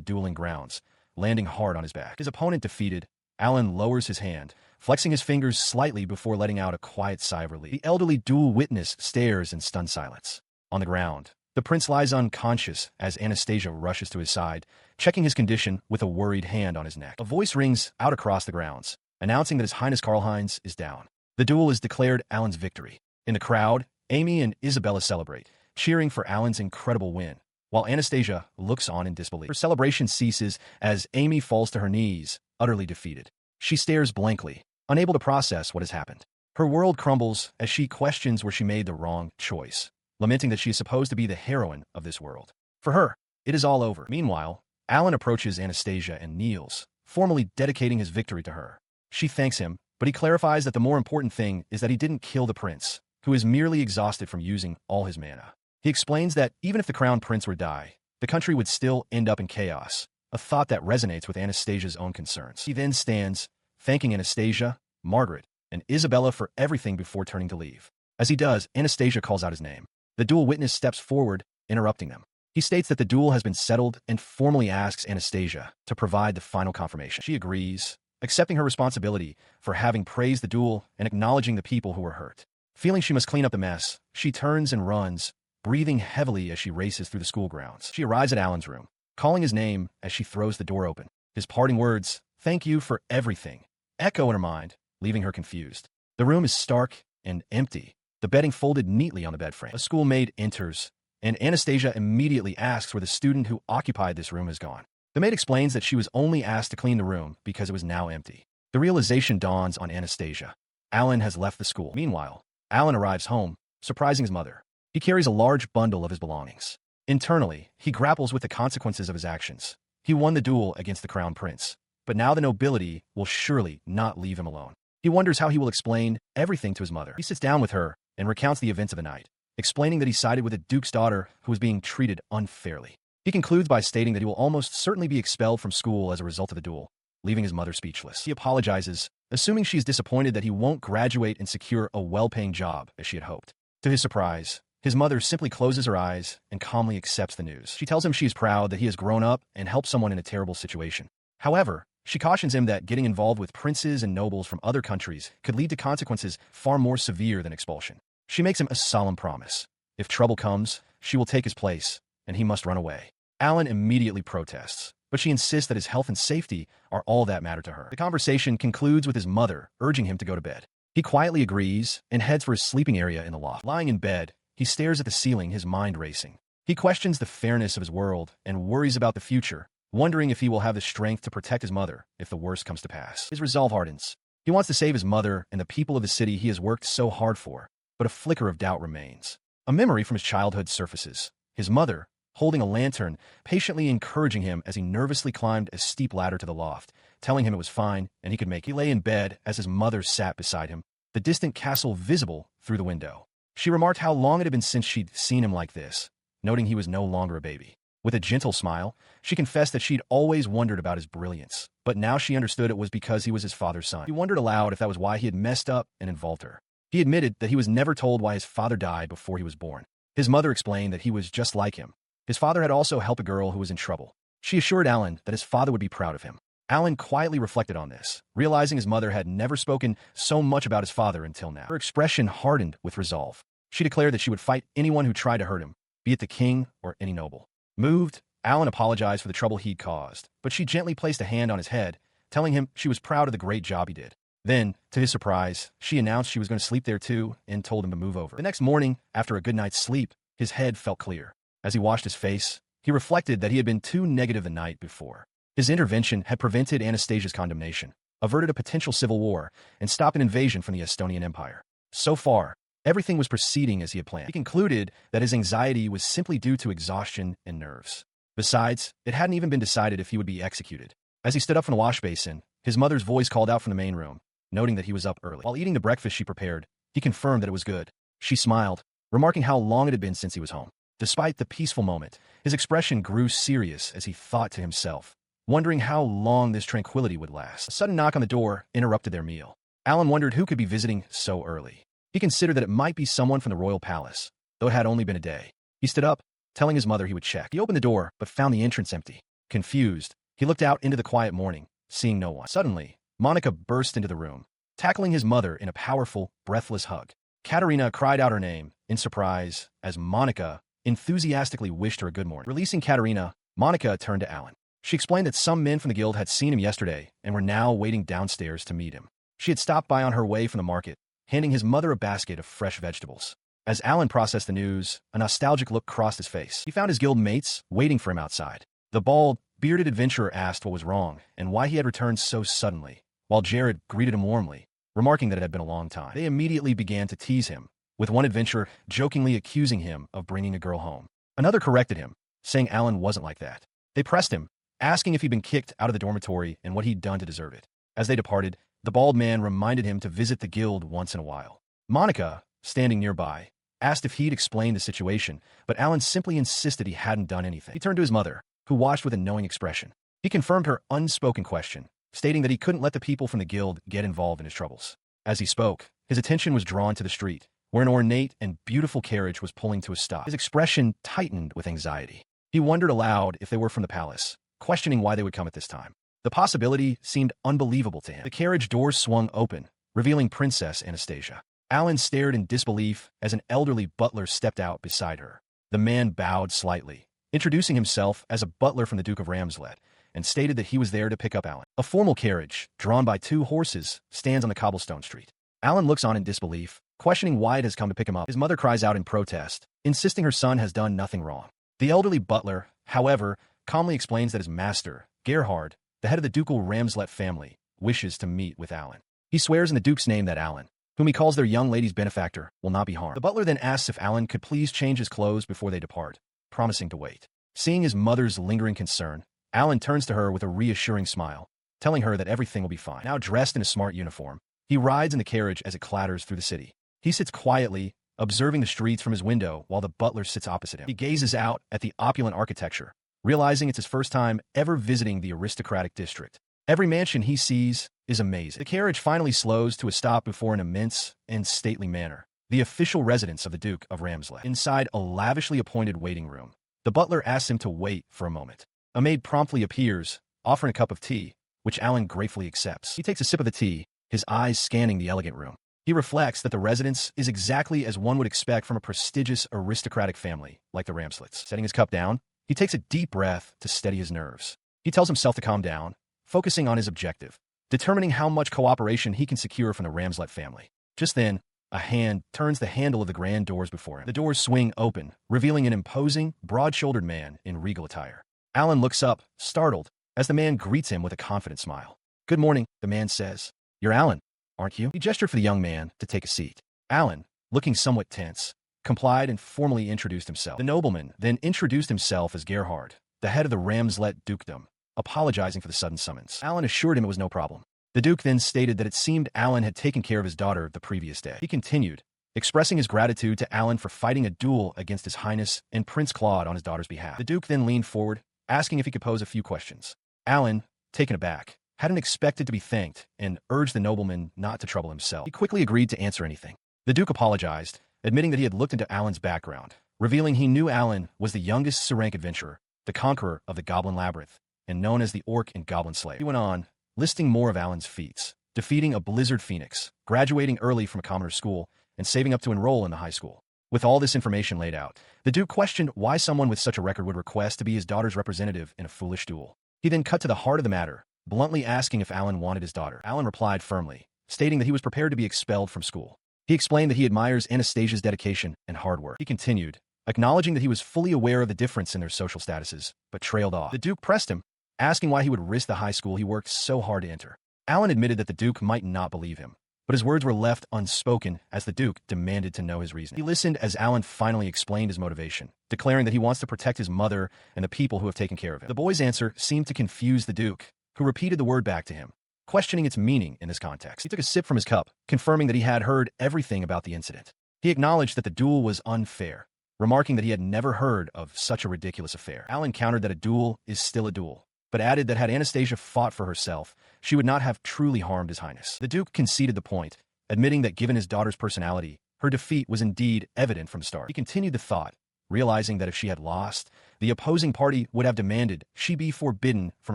A: dueling grounds, landing hard on his back. His opponent defeated, Alan lowers his hand, flexing his fingers slightly before letting out a quiet sigh of relief. The elderly duel witness stares in stunned silence. On the ground, the prince lies unconscious as Anastasia rushes to his side, checking his condition with a worried hand on his neck. A voice rings out across the grounds, announcing that His Highness Karlheinz is down. The duel is declared Alan's victory. In the crowd, Amy and Isabella celebrate, cheering for Alan's incredible win, while Anastasia looks on in disbelief. Her celebration ceases as Amy falls to her knees, utterly defeated. She stares blankly, unable to process what has happened. Her world crumbles as she questions where she made the wrong choice, lamenting that she is supposed to be the heroine of this world. For her, it is all over. Meanwhile, Alan approaches Anastasia and kneels, formally dedicating his victory to her. She thanks him, but he clarifies that the more important thing is that he didn't kill the prince, who is merely exhausted from using all his mana. He explains that even if the crown prince were to die, the country would still end up in chaos, a thought that resonates with Anastasia's own concerns. He then stands, thanking Anastasia, Margaret, and Isabella for everything before turning to leave. As he does, Anastasia calls out his name. The duel witness steps forward, interrupting them. He states that the duel has been settled and formally asks Anastasia to provide the final confirmation. She agrees, accepting her responsibility for having praised the duel and acknowledging the people who were hurt. Feeling she must clean up the mess, she turns and runs, breathing heavily as she races through the school grounds. She arrives at Alan's room, calling his name as she throws the door open. His parting words, "Thank you for everything," echo in her mind, leaving her confused. The room is stark and empty, the bedding folded neatly on the bed frame. A schoolmaid enters, and Anastasia immediately asks where the student who occupied this room has gone. The maid explains that she was only asked to clean the room because it was now empty. The realization dawns on Anastasia. Alan has left the school. Meanwhile, Alan arrives home, surprising his mother. He carries a large bundle of his belongings. Internally, he grapples with the consequences of his actions. He won the duel against the crown prince, but now the nobility will surely not leave him alone. He wonders how he will explain everything to his mother. He sits down with her and recounts the events of the night, explaining that he sided with the duke's daughter who was being treated unfairly. He concludes by stating that he will almost certainly be expelled from school as a result of the duel, leaving his mother speechless. He apologizes, assuming she's disappointed that he won't graduate and secure a well-paying job as she had hoped. To his surprise, his mother simply closes her eyes and calmly accepts the news. She tells him she is proud that he has grown up and helped someone in a terrible situation. However, she cautions him that getting involved with princes and nobles from other countries could lead to consequences far more severe than expulsion. She makes him a solemn promise. If trouble comes, she will take his place, and he must run away. Alan immediately protests, but she insists that his health and safety are all that matter to her. The conversation concludes with his mother urging him to go to bed. He quietly agrees and heads for his sleeping area in the loft. Lying in bed, he stares at the ceiling, his mind racing. He questions the fairness of his world and worries about the future, wondering if he will have the strength to protect his mother if the worst comes to pass. His resolve hardens. He wants to save his mother and the people of the city he has worked so hard for, but a flicker of doubt remains. A memory from his childhood surfaces. His mother, holding a lantern, patiently encouraging him as he nervously climbed a steep ladder to the loft, telling him it was fine and he could make it. He lay in bed as his mother sat beside him, the distant castle visible through the window. She remarked how long it had been since she'd seen him like this, noting he was no longer a baby. With a gentle smile, she confessed that she'd always wondered about his brilliance, but now she understood it was because he was his father's son. He wondered aloud if that was why he had messed up and involved her. He admitted that he was never told why his father died before he was born. His mother explained that he was just like him. His father had also helped a girl who was in trouble. She assured Alan that his father would be proud of him. Alan quietly reflected on this, realizing his mother had never spoken so much about his father until now. Her expression hardened with resolve. She declared that she would fight anyone who tried to hurt him, be it the king or any noble. Moved, Alan apologized for the trouble he'd caused, but she gently placed a hand on his head, telling him she was proud of the great job he did. Then, to his surprise, she announced she was going to sleep there too and told him to move over. The next morning, after a good night's sleep, his head felt clear. As he washed his face, he reflected that he had been too negative the night before. His intervention had prevented Anastasia's condemnation, averted a potential civil war, and stopped an invasion from the Estonian Empire. So far, everything was proceeding as he had planned. He concluded that his anxiety was simply due to exhaustion and nerves. Besides, it hadn't even been decided if he would be executed. As he stood up from the wash basin, his mother's voice called out from the main room, noting that he was up early. While eating the breakfast she prepared, he confirmed that it was good. She smiled, remarking how long it had been since he was home. Despite the peaceful moment, his expression grew serious as he thought to himself, wondering how long this tranquility would last. A sudden knock on the door interrupted their meal. Alan wondered who could be visiting so early. He considered that it might be someone from the royal palace, though it had only been a day. He stood up, telling his mother he would check. He opened the door, but found the entrance empty. Confused, he looked out into the quiet morning, seeing no one. Suddenly, Monica burst into the room, tackling his mother in a powerful, breathless hug. Katerina cried out her name in surprise as Monica enthusiastically wished her a good morning. Releasing Katerina, Monica turned to Alan. She explained that some men from the guild had seen him yesterday and were now waiting downstairs to meet him. She had stopped by on her way from the market, handing his mother a basket of fresh vegetables. As Alan processed the news, a nostalgic look crossed his face. He found his guild mates waiting for him outside. The bald, bearded adventurer asked what was wrong and why he had returned so suddenly, while Jared greeted him warmly, remarking that it had been a long time. They immediately began to tease him, with one adventurer jokingly accusing him of bringing a girl home. Another corrected him, saying Alan wasn't like that. They pressed him, asking if he'd been kicked out of the dormitory and what he'd done to deserve it. As they departed, the bald man reminded him to visit the guild once in a while. Monica, standing nearby, asked if he'd explained the situation, but Alan simply insisted he hadn't done anything. He turned to his mother, who watched with a knowing expression. He confirmed her unspoken question, stating that he couldn't let the people from the guild get involved in his troubles. As he spoke, his attention was drawn to the street, where an ornate and beautiful carriage was pulling to a stop. His expression tightened with anxiety. He wondered aloud if they were from the palace, questioning why they would come at this time. The possibility seemed unbelievable to him. The carriage doors swung open, revealing Princess Anastasia. Alan stared in disbelief as an elderly butler stepped out beside her. The man bowed slightly, introducing himself as a butler from the Duke of Ramslet, and stated that he was there to pick up Alan. A formal carriage, drawn by 2 horses, stands on the cobblestone street. Alan looks on in disbelief, questioning why it has come to pick him up. His mother cries out in protest, insisting her son has done nothing wrong. The elderly butler, however, calmly explains that his master, Gerhard, the head of the ducal Ramslet family, wishes to meet with Alan. He swears in the Duke's name that Alan, whom he calls their young lady's benefactor, will not be harmed. The butler then asks if Alan could please change his clothes before they depart, promising to wait. Seeing his mother's lingering concern, Alan turns to her with a reassuring smile, telling her that everything will be fine. Now dressed in a smart uniform, he rides in the carriage as it clatters through the city. He sits quietly, observing the streets from his window while the butler sits opposite him. He gazes out at the opulent architecture, realizing it's his first time ever visiting the aristocratic district. Every mansion he sees is amazing. The carriage finally slows to a stop before an immense and stately manor, the official residence of the Duke of Ramslet. Inside a lavishly appointed waiting room, the butler asks him to wait for a moment. A maid promptly appears, offering a cup of tea, which Alan gratefully accepts. He takes a sip of the tea, his eyes scanning the elegant room. He reflects that the residence is exactly as one would expect from a prestigious aristocratic family like the Ramslets. Setting his cup down, he takes a deep breath to steady his nerves. He tells himself to calm down, focusing on his objective, determining how much cooperation he can secure from the Ramslet family. Just then, a hand turns the handle of the grand doors before him. The doors swing open, revealing an imposing, broad-shouldered man in regal attire. Alan looks up, startled, as the man greets him with a confident smile. "Good morning," the man says. "You're Alan, aren't you?" He gestured for the young man to take a seat. Alan, looking somewhat tense, complied and formally introduced himself. The nobleman then introduced himself as Gerhard, the head of the Ramslet dukedom, apologizing for the sudden summons. Alan assured him it was no problem. The Duke then stated that it seemed Alan had taken care of his daughter the previous day. He continued, expressing his gratitude to Alan for fighting a duel against His Highness and Prince Claude on his daughter's behalf. The Duke then leaned forward, asking if he could pose a few questions. Alan, taken aback, hadn't expected to be thanked and urged the nobleman not to trouble himself. He quickly agreed to answer anything. The Duke apologized, admitting that he had looked into Alan's background, revealing he knew Alan was the youngest Serank adventurer, the conqueror of the Goblin Labyrinth, and known as the Orc and Goblin Slayer. He went on, listing more of Alan's feats, defeating a Blizzard Phoenix, graduating early from a commoner's school, and saving up to enroll in the high school. With all this information laid out, the Duke questioned why someone with such a record would request to be his daughter's representative in a foolish duel. He then cut to the heart of the matter, bluntly asking if Alan wanted his daughter. Alan replied firmly, stating that he was prepared to be expelled from school. He explained that he admires Anastasia's dedication and hard work. He continued, acknowledging that he was fully aware of the difference in their social statuses, but trailed off. The Duke pressed him, asking why he would risk the high school he worked so hard to enter. Alan admitted that the Duke might not believe him, but his words were left unspoken as the Duke demanded to know his reason. He listened as Alan finally explained his motivation, declaring that he wants to protect his mother and the people who have taken care of him. The boy's answer seemed to confuse the Duke, who repeated the word back to him, questioning its meaning in this context. He took a sip from his cup, confirming that he had heard everything about the incident. He acknowledged that the duel was unfair, remarking that he had never heard of such a ridiculous affair. Alan countered that a duel is still a duel, but added that had Anastasia fought for herself, she would not have truly harmed His Highness. The Duke conceded the point, admitting that given his daughter's personality, her defeat was indeed evident from the start. He continued the thought, realizing that if she had lost, the opposing party would have demanded she be forbidden from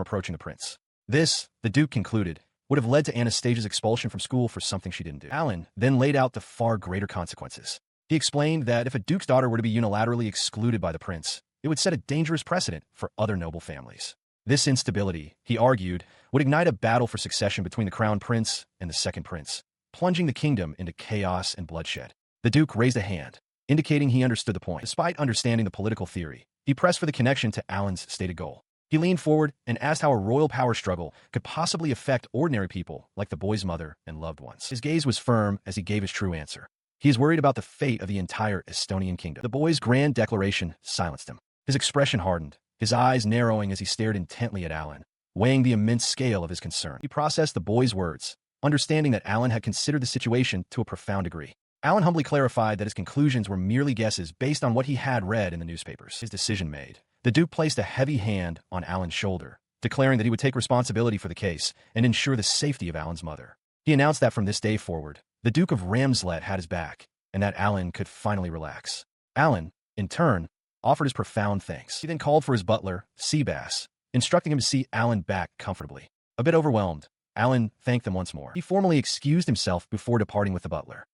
A: approaching the prince. This, the Duke concluded, would have led to Anastasia's expulsion from school for something she didn't do. Alan then laid out the far greater consequences. He explained that if a duke's daughter were to be unilaterally excluded by the prince, it would set a dangerous precedent for other noble families. This instability, he argued, would ignite a battle for succession between the crown prince and the second prince, plunging the kingdom into chaos and bloodshed. The Duke raised a hand, indicating he understood the point. Despite understanding the political theory, he pressed for the connection to Alan's stated goal. He leaned forward and asked how a royal power struggle could possibly affect ordinary people like the boy's mother and loved ones. His gaze was firm as he gave his true answer. He is worried about the fate of the entire Estonian kingdom. The boy's grand declaration silenced him. His expression hardened, his eyes narrowing as he stared intently at Alan, weighing the immense scale of his concern. He processed the boy's words, understanding that Alan had considered the situation to a profound degree. Alan humbly clarified that his conclusions were merely guesses based on what he had read in the newspapers. His decision made, the Duke placed a heavy hand on Alan's shoulder, declaring that he would take responsibility for the case and ensure the safety of Alan's mother. He announced that from this day forward, the Duke of Ramslet had his back, and that Alan could finally relax. Alan, in turn, offered his profound thanks. He then called for his butler, Seabass, instructing him to see Alan back comfortably. A bit overwhelmed, Alan thanked them once more. He formally excused himself before departing with the butler.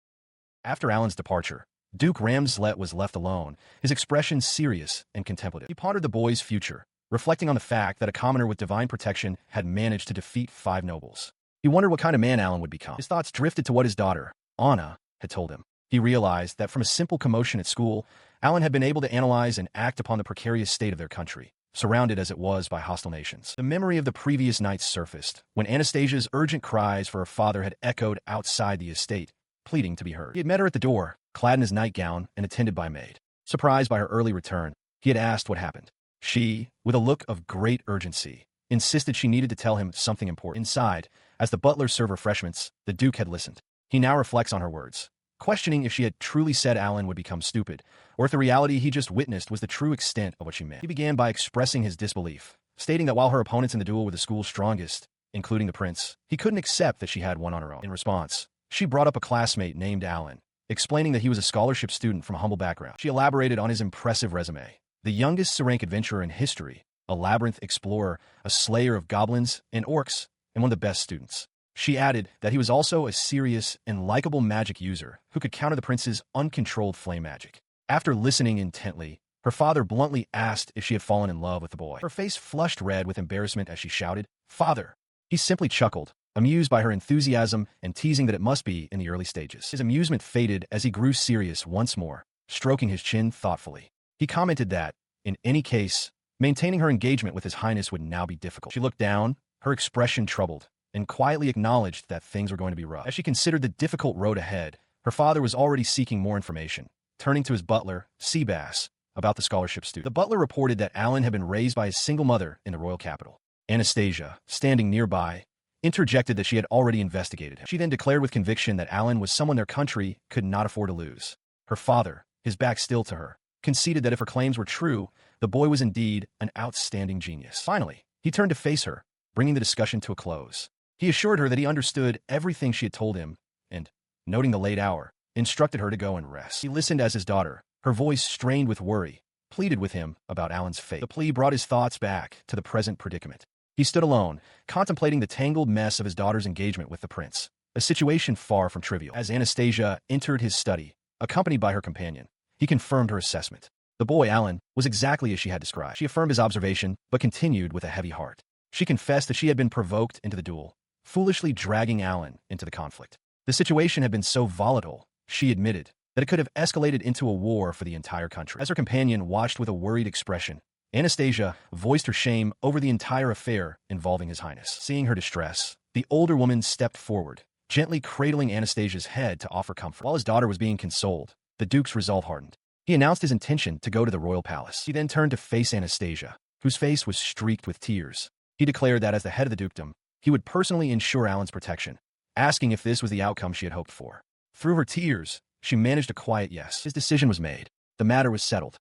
A: After Alan's departure, Duke Ramslet was left alone, his expression serious and contemplative. He pondered the boy's future, reflecting on the fact that a commoner with divine protection had managed to defeat 5 nobles. He wondered what kind of man Alan would become. His thoughts drifted to what his daughter, Anna, had told him. He realized that from a simple commotion at school, Alan had been able to analyze and act upon the precarious state of their country, surrounded as it was by hostile nations. The memory of the previous night surfaced, when Anastasia's urgent cries for her father had echoed outside the estate, pleading to be heard. He had met her at the door, clad in his nightgown and attended by a maid. Surprised by her early return, he had asked what happened. She, with a look of great urgency, insisted she needed to tell him something important. Inside, as the butler served refreshments, the Duke had listened. He now reflects on her words, questioning if she had truly said Alan would become stupid, or if the reality he just witnessed was the true extent of what she meant. He began by expressing his disbelief, stating that while her opponents in the duel were the school's strongest, including the prince. He couldn't accept that she had one on her own. In response, she brought up a classmate named Alan, explaining that he was a scholarship student from a humble background. She elaborated on his impressive resume. The youngest rank adventurer in history, a labyrinth explorer, a slayer of goblins and orcs, and one of the best students. She added that he was also a serious and likable magic user who could counter the prince's uncontrolled flame magic. After listening intently, her father bluntly asked if she had fallen in love with the boy. Her face flushed red with embarrassment as she shouted, "Father!" He simply chuckled, amused by her enthusiasm and teasing that it must be in the early stages. His amusement faded as he grew serious once more, stroking his chin thoughtfully. He commented that, in any case, maintaining her engagement with His Highness would now be difficult. She looked down, her expression troubled, and quietly acknowledged that things were going to be rough. As she considered the difficult road ahead, her father was already seeking more information, turning to his butler, Seabass, about the scholarship student. The butler reported that Alan had been raised by his single mother in the royal capital. Anastasia, standing nearby, interjected that she had already investigated him. She then declared with conviction that Alan was someone their country could not afford to lose. Her father, his back still to her, conceded that if her claims were true, the boy was indeed an outstanding genius. Finally, he turned to face her, bringing the discussion to a close. He assured her that he understood everything she had told him and, noting the late hour, instructed her to go and rest. He listened as his daughter, her voice strained with worry, pleaded with him about Alan's fate. The plea brought his thoughts back to the present predicament. He stood alone, contemplating the tangled mess of his daughter's engagement with the prince, a situation far from trivial. As Anastasia entered his study, accompanied by her companion, he confirmed her assessment. The boy, Alan, was exactly as she had described. She affirmed his observation, but continued with a heavy heart. She confessed that she had been provoked into the duel, foolishly dragging Alan into the conflict. The situation had been so volatile, she admitted, that it could have escalated into a war for the entire country. As her companion watched with a worried expression, Anastasia voiced her shame over the entire affair involving His Highness. Seeing her distress, the older woman stepped forward, gently cradling Anastasia's head to offer comfort. While his daughter was being consoled, the Duke's resolve hardened. He announced his intention to go to the royal palace. He then turned to face Anastasia, whose face was streaked with tears. He declared that as the head of the dukedom, he would personally ensure Alan's protection, asking if this was the outcome she had hoped for. Through her tears, she managed a quiet yes. His decision was made. The matter was settled.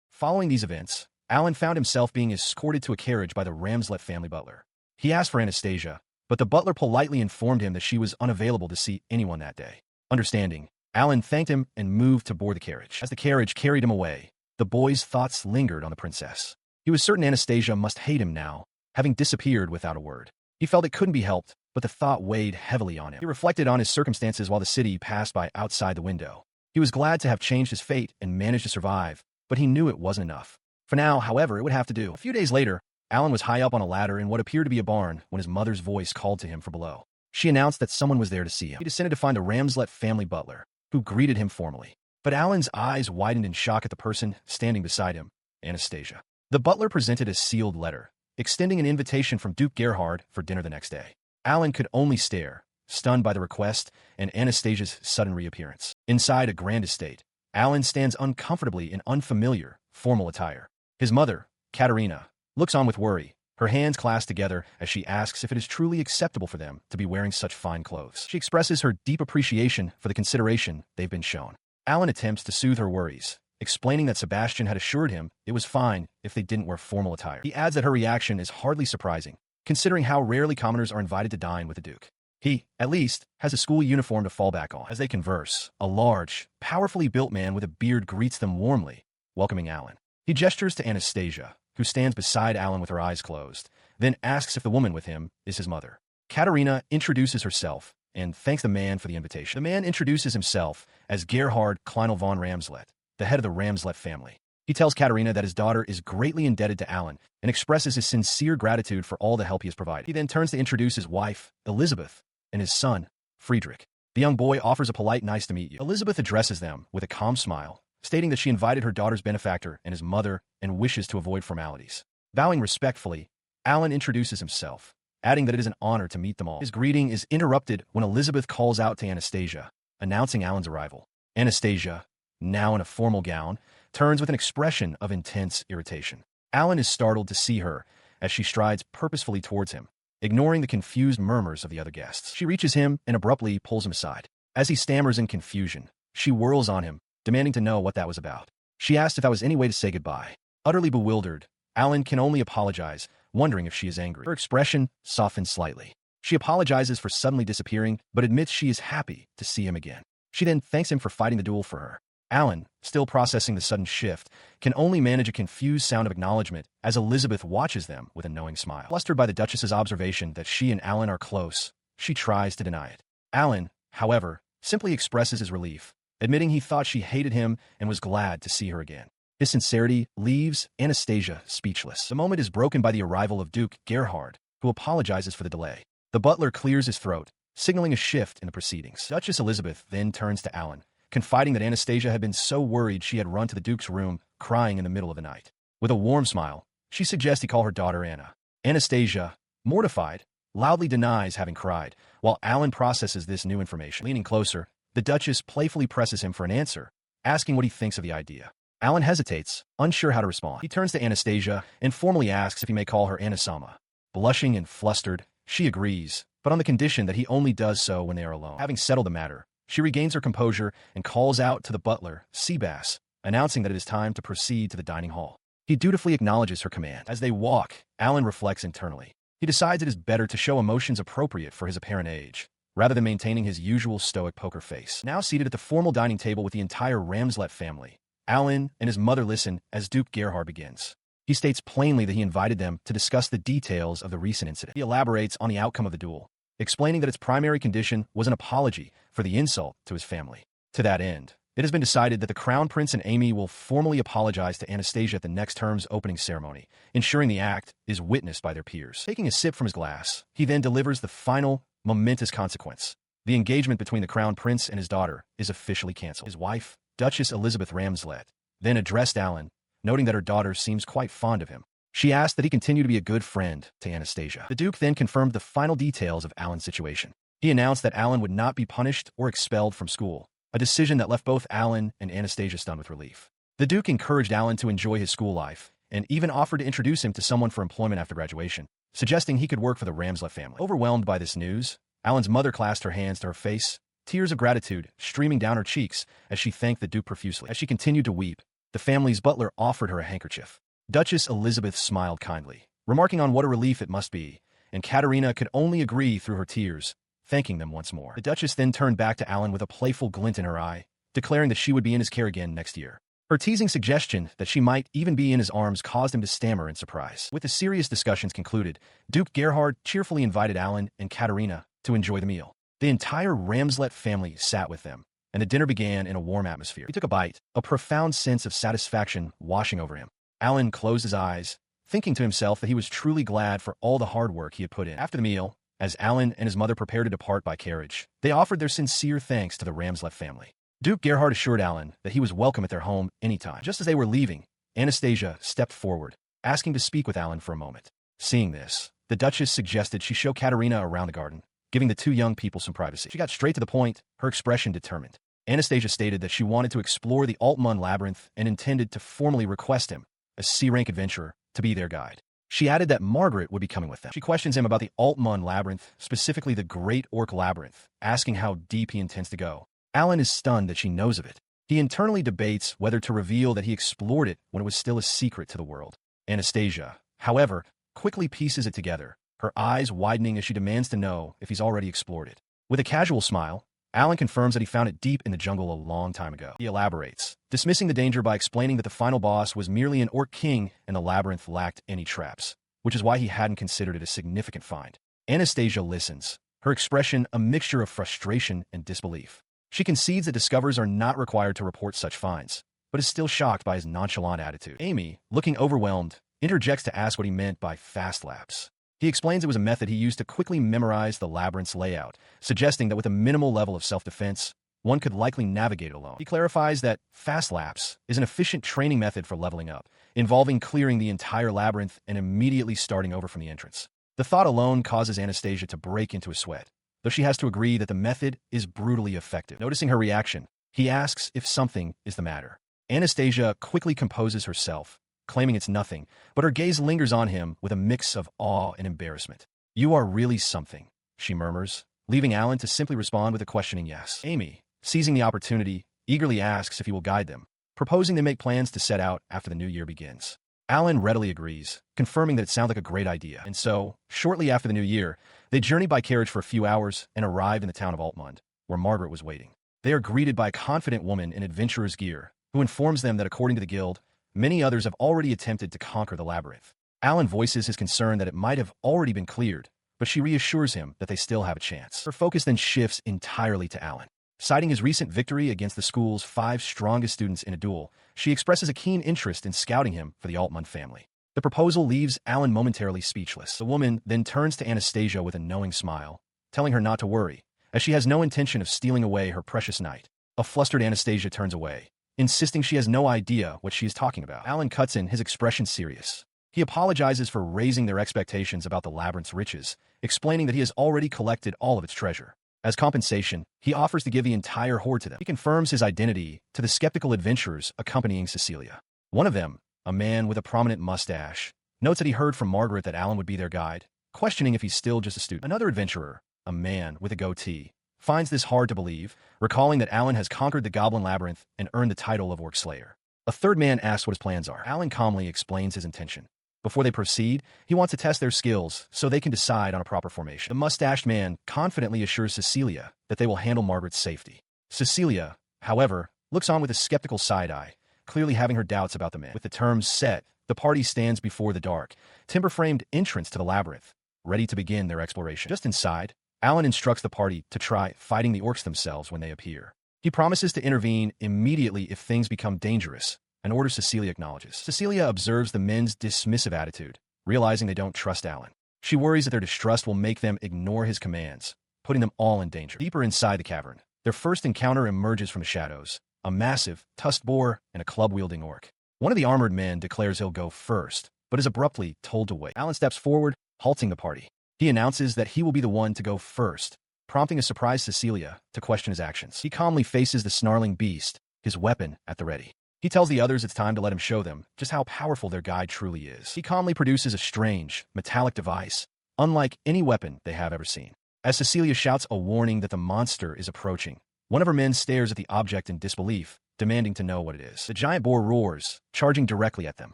A: Following these events, Alan found himself being escorted to a carriage by the Ramslet family butler. He asked for Anastasia, but the butler politely informed him that she was unavailable to see anyone that day. Understanding, Alan thanked him and moved to board the carriage. As the carriage carried him away, the boy's thoughts lingered on the princess. He was certain Anastasia must hate him now, having disappeared without a word. He felt it couldn't be helped, but the thought weighed heavily on him. He reflected on his circumstances while the city passed by outside the window. He was glad to have changed his fate and managed to survive, but he knew it wasn't enough. For now, however, it would have to do. A few days later, Alan was high up on a ladder in what appeared to be a barn when his mother's voice called to him from below. She announced that someone was there to see him. He descended to find a Ramslet family butler, who greeted him formally. But Alan's eyes widened in shock at the person standing beside him, Anastasia. The butler presented a sealed letter, extending an invitation from Duke Gerhard for dinner the next day. Alan could only stare, stunned by the request and Anastasia's sudden reappearance. Inside a grand estate, Alan stands uncomfortably in unfamiliar, formal attire. His mother, Katerina, looks on with worry, her hands clasped together as she asks if it is truly acceptable for them to be wearing such fine clothes. She expresses her deep appreciation for the consideration they've been shown. Alan attempts to soothe her worries, explaining that Sebastian had assured him it was fine if they didn't wear formal attire. He adds that her reaction is hardly surprising, considering how rarely commoners are invited to dine with the Duke. He, at least, has a school uniform to fall back on. As they converse, a large, powerfully built man with a beard greets them warmly, welcoming Alan. He gestures to Anastasia, who stands beside Alan with her eyes closed, then asks if the woman with him is his mother. Katerina introduces herself and thanks the man for the invitation. The man introduces himself as Gerhard Kleinel von Ramslet, the head of the Ramslet family. He tells Katerina that his daughter is greatly indebted to Alan and expresses his sincere gratitude for all the help he has provided. He then turns to introduce his wife, Elizabeth, and his son, Friedrich. The young boy offers a polite "nice to meet you." Elizabeth addresses them with a calm smile, stating that she invited her daughter's benefactor and his mother and wishes to avoid formalities. Bowing respectfully, Alan introduces himself, adding that it is an honor to meet them all. His greeting is interrupted when Elizabeth calls out to Anastasia, announcing Alan's arrival. Anastasia, now in a formal gown, turns with an expression of intense irritation. Alan is startled to see her as she strides purposefully towards him, ignoring the confused murmurs of the other guests. She reaches him and abruptly pulls him aside. As he stammers in confusion, she whirls on him, demanding to know what that was about. She asked if I was any way to say goodbye. Utterly bewildered, Alan can only apologize, wondering if she is angry. Her expression softens slightly. She apologizes for suddenly disappearing, but admits she is happy to see him again. She then thanks him for fighting the duel for her. Alan, still processing the sudden shift, can only manage a confused sound of acknowledgement as Elizabeth watches them with a knowing smile. Flustered by the Duchess's observation that she and Alan are close, she tries to deny it. Alan, however, simply expresses his relief, admitting he thought she hated him and was glad to see her again. His sincerity leaves Anastasia speechless. The moment is broken by the arrival of Duke Gerhard, who apologizes for the delay. The butler clears his throat, signaling a shift in the proceedings. Duchess Elizabeth then turns to Alan, confiding that Anastasia had been so worried she had run to the Duke's room, crying in the middle of the night. With a warm smile, she suggests he call her daughter Anna. Anastasia, mortified, loudly denies having cried, while Alan processes this new information. Leaning closer, the Duchess playfully presses him for an answer, asking what he thinks of the idea. Alan hesitates, unsure how to respond. He turns to Anastasia and formally asks if he may call her Anna-sama. Blushing and flustered, she agrees, but on the condition that he only does so when they are alone. Having settled the matter, she regains her composure and calls out to the butler, Seabass, announcing that it is time to proceed to the dining hall. He dutifully acknowledges her command. As they walk, Alan reflects internally. He decides it is better to show emotions appropriate for his apparent age, rather than maintaining his usual stoic poker face. Now seated at the formal dining table with the entire Ramslet family, Alan and his mother listen as Duke Gerhard begins. He states plainly that he invited them to discuss the details of the recent incident. He elaborates on the outcome of the duel, explaining that its primary condition was an apology for the insult to his family. To that end, it has been decided that the Crown Prince and Amy will formally apologize to Anastasia at the next term's opening ceremony, ensuring the act is witnessed by their peers. Taking a sip from his glass, he then delivers the final, momentous consequence. The engagement between the Crown Prince and his daughter is officially canceled. His wife, Duchess Elizabeth Ramslet, then addressed Alan, noting that her daughter seems quite fond of him. She asked that he continue to be a good friend to Anastasia. The Duke then confirmed the final details of Alan's situation. He announced that Alan would not be punished or expelled from school, a decision that left both Alan and Anastasia stunned with relief. The Duke encouraged Alan to enjoy his school life, and even offered to introduce him to someone for employment after graduation, suggesting he could work for the Ramslet family. Overwhelmed by this news, Alan's mother clasped her hands to her face, tears of gratitude streaming down her cheeks as she thanked the Duke profusely. As she continued to weep, the family's butler offered her a handkerchief. Duchess Elizabeth smiled kindly, remarking on what a relief it must be, and Katerina could only agree through her tears, thanking them once more. The Duchess then turned back to Alan with a playful glint in her eye, declaring that she would be in his care again next year. Her teasing suggestion that she might even be in his arms caused him to stammer in surprise. With the serious discussions concluded, Duke Gerhard cheerfully invited Alan and Katerina to enjoy the meal. The entire Ramslet family sat with them, and the dinner began in a warm atmosphere. He took a bite, a profound sense of satisfaction washing over him. Alan closed his eyes, thinking to himself that he was truly glad for all the hard work he had put in. After the meal, as Alan and his mother prepared to depart by carriage, they offered their sincere thanks to the Ramslet family. Duke Gerhard assured Alan that he was welcome at their home anytime. Just as they were leaving, Anastasia stepped forward, asking to speak with Alan for a moment. Seeing this, the Duchess suggested she show Katerina around the garden, giving the two young people some privacy. She got straight to the point, her expression determined. Anastasia stated that she wanted to explore the Altman labyrinth and intended to formally request him, a C-rank adventurer, to be their guide. She added that Margaret would be coming with them. She questions him about the Altman labyrinth, specifically the Great Orc Labyrinth, asking how deep he intends to go. Alan is stunned that she knows of it. He internally debates whether to reveal that he explored it when it was still a secret to the world. Anastasia, however, quickly pieces it together, her eyes widening as she demands to know if he's already explored it. With a casual smile, Alan confirms that he found it deep in the jungle a long time ago. He elaborates, dismissing the danger by explaining that the final boss was merely an orc king and the labyrinth lacked any traps, which is why he hadn't considered it a significant find. Anastasia listens, her expression a mixture of frustration and disbelief. She concedes that discoverers are not required to report such finds, but is still shocked by his nonchalant attitude. Amy, looking overwhelmed, interjects to ask what he meant by fast lapse. He explains it was a method he used to quickly memorize the labyrinth's layout, suggesting that with a minimal level of self-defense, one could likely navigate it alone. He clarifies that fast lapse is an efficient training method for leveling up, involving clearing the entire labyrinth and immediately starting over from the entrance. The thought alone causes Anastasia to break into a sweat, though she has to agree that the method is brutally effective. Noticing her reaction, he asks if something is the matter. Anastasia quickly composes herself, claiming it's nothing, but her gaze lingers on him with a mix of awe and embarrassment. "You are really something," she murmurs, leaving Alan to simply respond with a questioning yes. Amy, seizing the opportunity, eagerly asks if he will guide them, proposing they make plans to set out after the new year begins. Alan readily agrees, confirming that it sounds like a great idea. And so, shortly after the new year, they journey by carriage for a few hours and arrive in the town of Altmund, where Margaret was waiting. They are greeted by a confident woman in adventurer's gear, who informs them that according to the guild, many others have already attempted to conquer the labyrinth. Alan voices his concern that it might have already been cleared, but she reassures him that they still have a chance. Her focus then shifts entirely to Alan. Citing his recent victory against the school's 5 strongest students in a duel, she expresses a keen interest in scouting him for the Altmund family. The proposal leaves Alan momentarily speechless. The woman then turns to Anastasia with a knowing smile, telling her not to worry, as she has no intention of stealing away her precious knight. A flustered Anastasia turns away, insisting she has no idea what she is talking about. Alan cuts in, his expression serious. He apologizes for raising their expectations about the labyrinth's riches, explaining that he has already collected all of its treasure. As compensation, he offers to give the entire hoard to them. He confirms his identity to the skeptical adventurers accompanying Cecilia. One of them, a man with a prominent mustache, notes that he heard from Margaret that Alan would be their guide, questioning if he's still just a student. Another adventurer, a man with a goatee, finds this hard to believe, recalling that Alan has conquered the Goblin Labyrinth and earned the title of Orc Slayer. A third man asks what his plans are. Alan calmly explains his intention. Before they proceed, he wants to test their skills so they can decide on a proper formation. The mustached man confidently assures Cecilia that they will handle Margaret's safety. Cecilia, however, looks on with a skeptical side-eye, clearly having her doubts about the man. With the terms set, the party stands before the dark, timber-framed entrance to the labyrinth, ready to begin their exploration. Just inside, Alan instructs the party to try fighting the orcs themselves when they appear. He promises to intervene immediately if things become dangerous, an order Cecilia acknowledges. Cecilia observes the men's dismissive attitude, realizing they don't trust Alan. She worries that their distrust will make them ignore his commands, putting them all in danger. Deeper inside the cavern, their first encounter emerges from the shadows, a massive, tusked boar and a club-wielding orc. One of the armored men declares he'll go first, but is abruptly told to wait. Alan steps forward, halting the party. He announces that he will be the one to go first, prompting a surprised Cecilia to question his actions. He calmly faces the snarling beast, his weapon at the ready. He tells the others it's time to let him show them just how powerful their guide truly is. He calmly produces a strange, metallic device, unlike any weapon they have ever seen. As Cecilia shouts a warning that the monster is approaching, one of her men stares at the object in disbelief, demanding to know what it is. The giant boar roars, charging directly at them.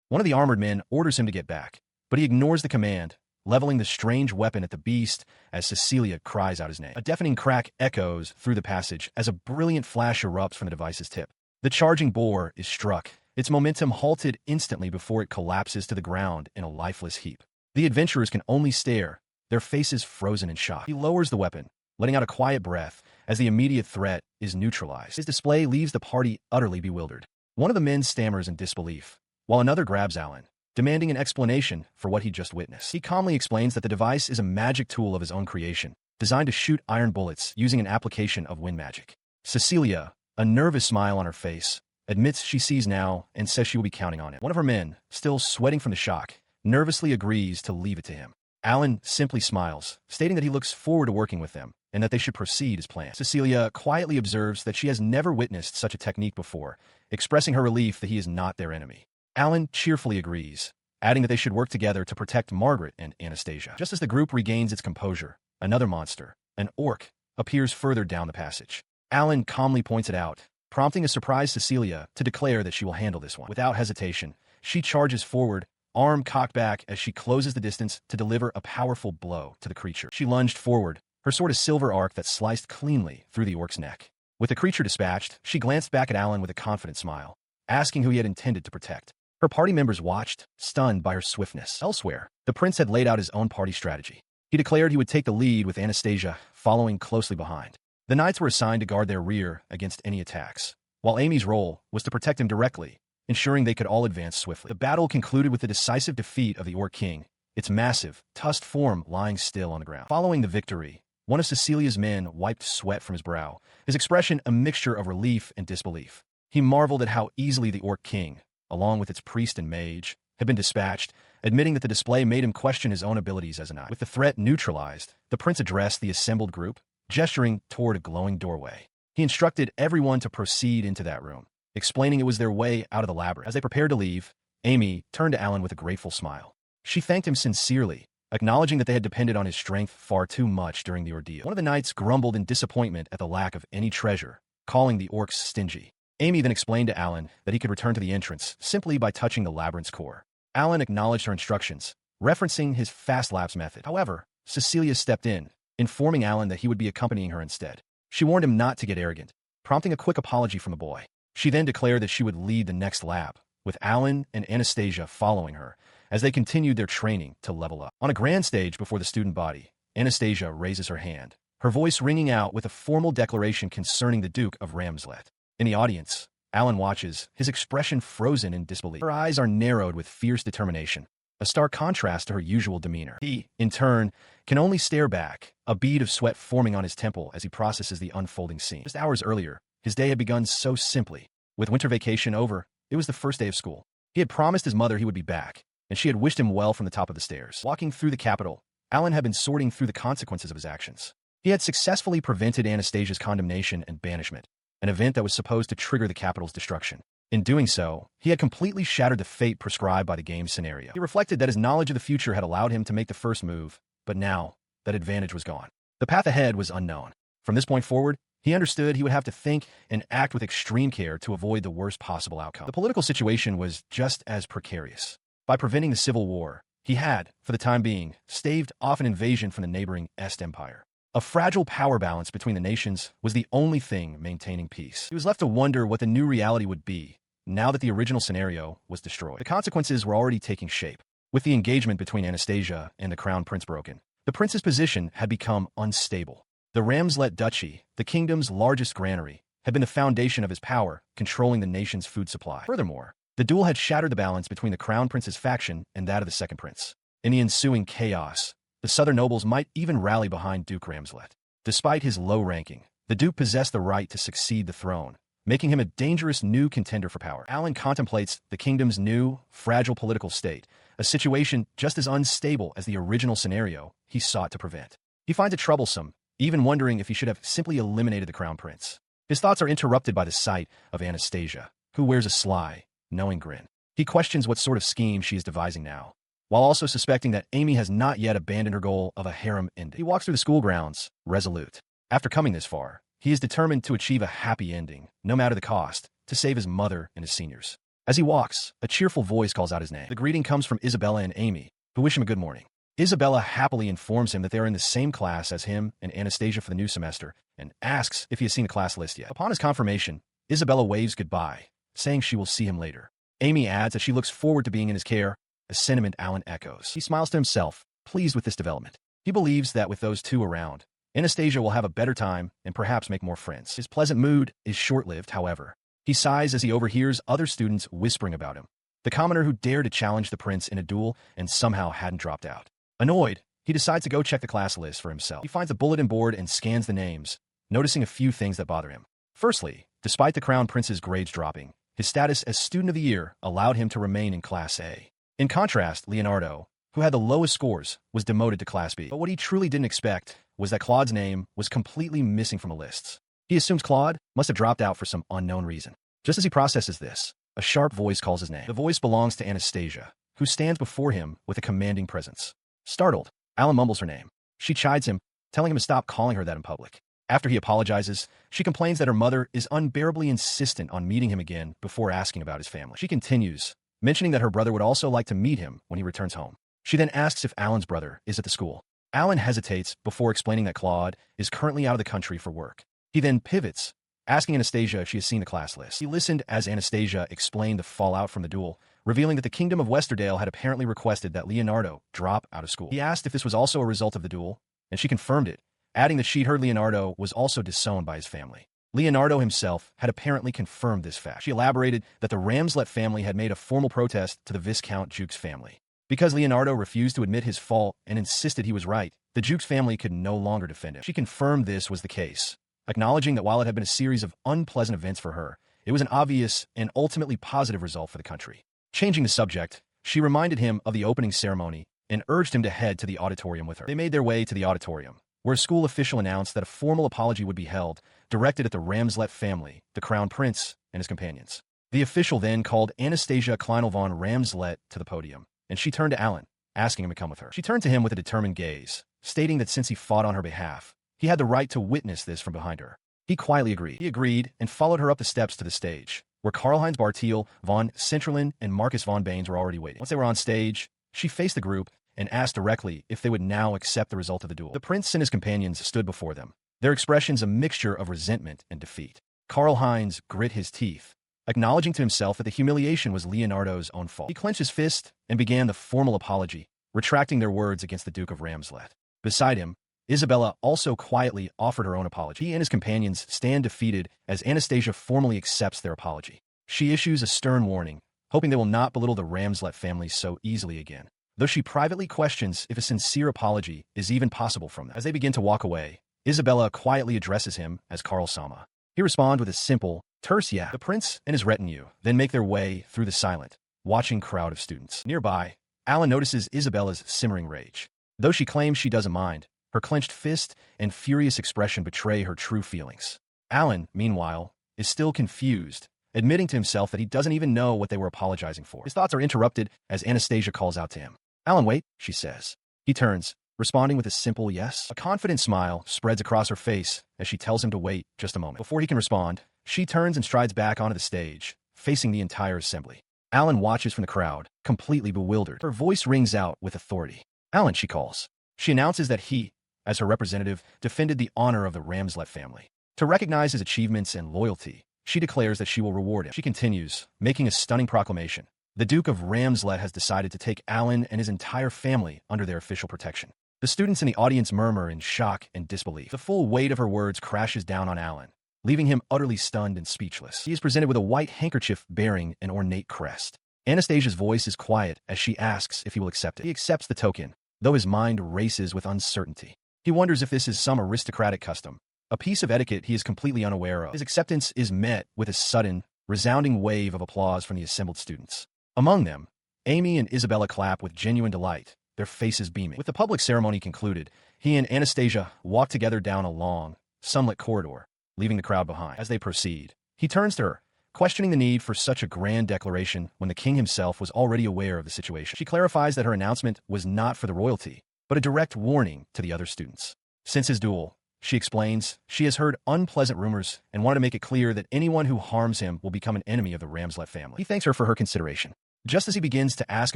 A: One of the armored men orders him to get back, but he ignores the command, leveling the strange weapon at the beast as Cecilia cries out his name. A deafening crack echoes through the passage as a brilliant flash erupts from the device's tip. The charging boar is struck, its momentum halted instantly before it collapses to the ground in a lifeless heap. The adventurers can only stare, their faces frozen in shock. He lowers the weapon, letting out a quiet breath as the immediate threat is neutralized. His display leaves the party utterly bewildered. One of the men stammers in disbelief, while another grabs Alan, demanding an explanation for what he just witnessed. He calmly explains that the device is a magic tool of his own creation, designed to shoot iron bullets using an application of wind magic. Cecilia, a nervous smile on her face, admits she sees now and says she will be counting on it. One of her men, still sweating from the shock, nervously agrees to leave it to him. Alan simply smiles, stating that he looks forward to working with them and that they should proceed as planned. Cecilia quietly observes that she has never witnessed such a technique before, expressing her relief that he is not their enemy. Alan cheerfully agrees, adding that they should work together to protect Margaret and Anastasia. Just as the group regains its composure, another monster, an orc, appears further down the passage. Alan calmly points it out, prompting a surprised Cecilia to declare that she will handle this one. Without hesitation, she charges forward, arm cocked back as she closes the distance to deliver a powerful blow to the creature. She lunged forward, her sword a silver arc that sliced cleanly through the orc's neck. With the creature dispatched, she glanced back at Alan with a confident smile, asking who he had intended to protect. Her party members watched, stunned by her swiftness. Elsewhere, the prince had laid out his own party strategy. He declared he would take the lead with Anastasia following closely behind. The knights were assigned to guard their rear against any attacks, while Amy's role was to protect him directly, ensuring they could all advance swiftly. The battle concluded with the decisive defeat of the Orc King, its massive, tusked form lying still on the ground. Following the victory, one of Cecilia's men wiped sweat from his brow, his expression a mixture of relief and disbelief. He marveled at how easily the Orc King, along with its priest and mage, had been dispatched, admitting that the display made him question his own abilities as a knight. With the threat neutralized, the prince addressed the assembled group, gesturing toward a glowing doorway. He instructed everyone to proceed into that room, explaining it was their way out of the labyrinth. As they prepared to leave, Amy turned to Alan with a grateful smile. She thanked him sincerely, acknowledging that they had depended on his strength far too much during the ordeal. One of the knights grumbled in disappointment at the lack of any treasure, calling the orcs stingy. Amy then explained to Alan that he could return to the entrance simply by touching the labyrinth's core. Alan acknowledged her instructions, referencing his fast lapse method. However, Cecilia stepped in, informing Alan that he would be accompanying her instead. She warned him not to get arrogant, prompting a quick apology from the boy. She then declared that she would lead the next lab, with Alan and Anastasia following her as they continued their training to level up. On a grand stage before the student body, Anastasia raises her hand, her voice ringing out with a formal declaration concerning the Duke of Ramslet. In the audience, Alan watches, his expression frozen in disbelief. Her eyes are narrowed with fierce determination, a stark contrast to her usual demeanor. He, in turn, can only stare back, a bead of sweat forming on his temple as he processes the unfolding scene. Just hours earlier, his day had begun so simply. With winter vacation over, it was the first day of school. He had promised his mother he would be back, and she had wished him well from the top of the stairs. Walking through the capital, Alan had been sorting through the consequences of his actions. He had successfully prevented Anastasia's condemnation and banishment, an event that was supposed to trigger the capital's destruction. In doing so, he had completely shattered the fate prescribed by the game's scenario. He reflected that his knowledge of the future had allowed him to make the first move, but now, that advantage was gone. The path ahead was unknown. From this point forward, he understood he would have to think and act with extreme care to avoid the worst possible outcome. The political situation was just as precarious. By preventing the civil war, he had, for the time being, staved off an invasion from the neighboring Est Empire. A fragile power balance between the nations was the only thing maintaining peace. He was left to wonder what the new reality would be, now that the original scenario was destroyed. The consequences were already taking shape. With the engagement between Anastasia and the crown prince broken, the prince's position had become unstable. The Ramslet Duchy, the kingdom's largest granary, had been the foundation of his power, controlling the nation's food supply. Furthermore, the duel had shattered the balance between the crown prince's faction and that of the second prince. In the ensuing chaos, the southern nobles might even rally behind Duke Ramslet. Despite his low ranking, the duke possessed the right to succeed the throne, making him a dangerous new contender for power. Alan contemplates the kingdom's new, fragile political state, a situation just as unstable as the original scenario he sought to prevent. He finds it troublesome, even wondering if he should have simply eliminated the crown prince. His thoughts are interrupted by the sight of Anastasia, who wears a sly, knowing grin. He questions what sort of scheme she is devising now, while also suspecting that Amy has not yet abandoned her goal of a harem ending. He walks through the school grounds, resolute. After coming this far, he is determined to achieve a happy ending, no matter the cost, to save his mother and his seniors. As he walks, a cheerful voice calls out his name. The greeting comes from Isabella and Amy, who wish him a good morning. Isabella happily informs him that they are in the same class as him and Anastasia for the new semester, and asks if he has seen the class list yet. Upon his confirmation, Isabella waves goodbye, saying she will see him later. Amy adds that she looks forward to being in his care, a sentiment Alan echoes. He smiles to himself, pleased with this development. He believes that with those two around, Anastasia will have a better time and perhaps make more friends. His pleasant mood is short-lived, however. He sighs as he overhears other students whispering about him, the commoner who dared to challenge the prince in a duel and somehow hadn't dropped out. Annoyed, he decides to go check the class list for himself. He finds a bulletin board and scans the names, noticing a few things that bother him. Firstly, despite the crown prince's grades dropping, his status as student of the year allowed him to remain in Class A. In contrast, Leonardo, who had the lowest scores, was demoted to Class B. But what he truly didn't expect was that Claude's name was completely missing from the lists. He assumes Claude must have dropped out for some unknown reason. Just as he processes this, a sharp voice calls his name. The voice belongs to Anastasia, who stands before him with a commanding presence. Startled, Alan mumbles her name. She chides him, telling him to stop calling her that in public. After he apologizes, she complains that her mother is unbearably insistent on meeting him again before asking about his family. She continues, mentioning that her brother would also like to meet him when he returns home. She then asks if Alan's brother is at the school. Alan hesitates before explaining that Claude is currently out of the country for work. He then pivots, asking Anastasia if she has seen the class list. He listened as Anastasia explained the fallout from the duel, revealing that the Kingdom of Westerdale had apparently requested that Leonardo drop out of school. He asked if this was also a result of the duel, and she confirmed it, adding that she'd heard Leonardo was also disowned by his family. Leonardo himself had apparently confirmed this fact. She elaborated that the Ramslet family had made a formal protest to the Viscount Jukes family. Because Leonardo refused to admit his fault and insisted he was right, the Jukes family could no longer defend him. She confirmed this was the case, acknowledging that while it had been a series of unpleasant events for her, it was an obvious and ultimately positive result for the country. Changing the subject, she reminded him of the opening ceremony and urged him to head to the auditorium with her. They made their way to the auditorium, where a school official announced that a formal apology would be held, directed at the Ramslet family, the crown prince, and his companions. The official then called Anastasia Kleinel von Ramslet to the podium, and she turned to Alan, asking him to come with her. She turned to him with a determined gaze, stating that since he fought on her behalf, he had the right to witness this from behind her. He quietly agreed. He agreed and followed her up the steps to the stage, where Karl-Heinz Bartiel, von Centralen, and Marcus von Baines were already waiting. Once they were on stage, she faced the group and asked directly if they would now accept the result of the duel. The prince and his companions stood before them, their expressions a mixture of resentment and defeat. Karl-Heinz grit his teeth, acknowledging to himself that the humiliation was Leonardo's own fault. He clenched his fist and began the formal apology, retracting their words against the Duke of Ramslet. Beside him, Isabella also quietly offered her own apology. He and his companions stand defeated as Anastasia formally accepts their apology. She issues a stern warning, hoping they will not belittle the Ramslet family so easily again, though she privately questions if a sincere apology is even possible from them. As they begin to walk away, Isabella quietly addresses him as Karl Sama. He responds with a simple, terse yeah. The prince and his retinue then make their way through the silent, watching crowd of students. Nearby, Alan notices Isabella's simmering rage. Though she claims she doesn't mind, her clenched fist and furious expression betray her true feelings. Alan, meanwhile, is still confused, admitting to himself that he doesn't even know what they were apologizing for. His thoughts are interrupted as Anastasia calls out to him. Alan, wait, she says. He turns, responding with a simple yes. A confident smile spreads across her face as she tells him to wait just a moment. Before he can respond, she turns and strides back onto the stage, facing the entire assembly. Alan watches from the crowd, completely bewildered. Her voice rings out with authority. Alan, she calls. She announces that he, as her representative, defended the honor of the Ramslet family. To recognize his achievements and loyalty, she declares that she will reward him. She continues, making a stunning proclamation. The Duke of Ramslet has decided to take Alan and his entire family under their official protection. The students in the audience murmur in shock and disbelief. The full weight of her words crashes down on Alan, leaving him utterly stunned and speechless. He is presented with a white handkerchief bearing an ornate crest. Anastasia's voice is quiet as she asks if he will accept it. He accepts the token, though his mind races with uncertainty. He wonders if this is some aristocratic custom, a piece of etiquette he is completely unaware of. His acceptance is met with a sudden, resounding wave of applause from the assembled students. Among them, Amy and Isabella clap with genuine delight, their faces beaming. With the public ceremony concluded, he and Anastasia walk together down a long, sunlit corridor, leaving the crowd behind. As they proceed, he turns to her, questioning the need for such a grand declaration when the king himself was already aware of the situation. She clarifies that her announcement was not for the royalty, but a direct warning to the other students. Since his duel, she explains, she has heard unpleasant rumors and wanted to make it clear that anyone who harms him will become an enemy of the Ramslet family. He thanks her for her consideration. Just as he begins to ask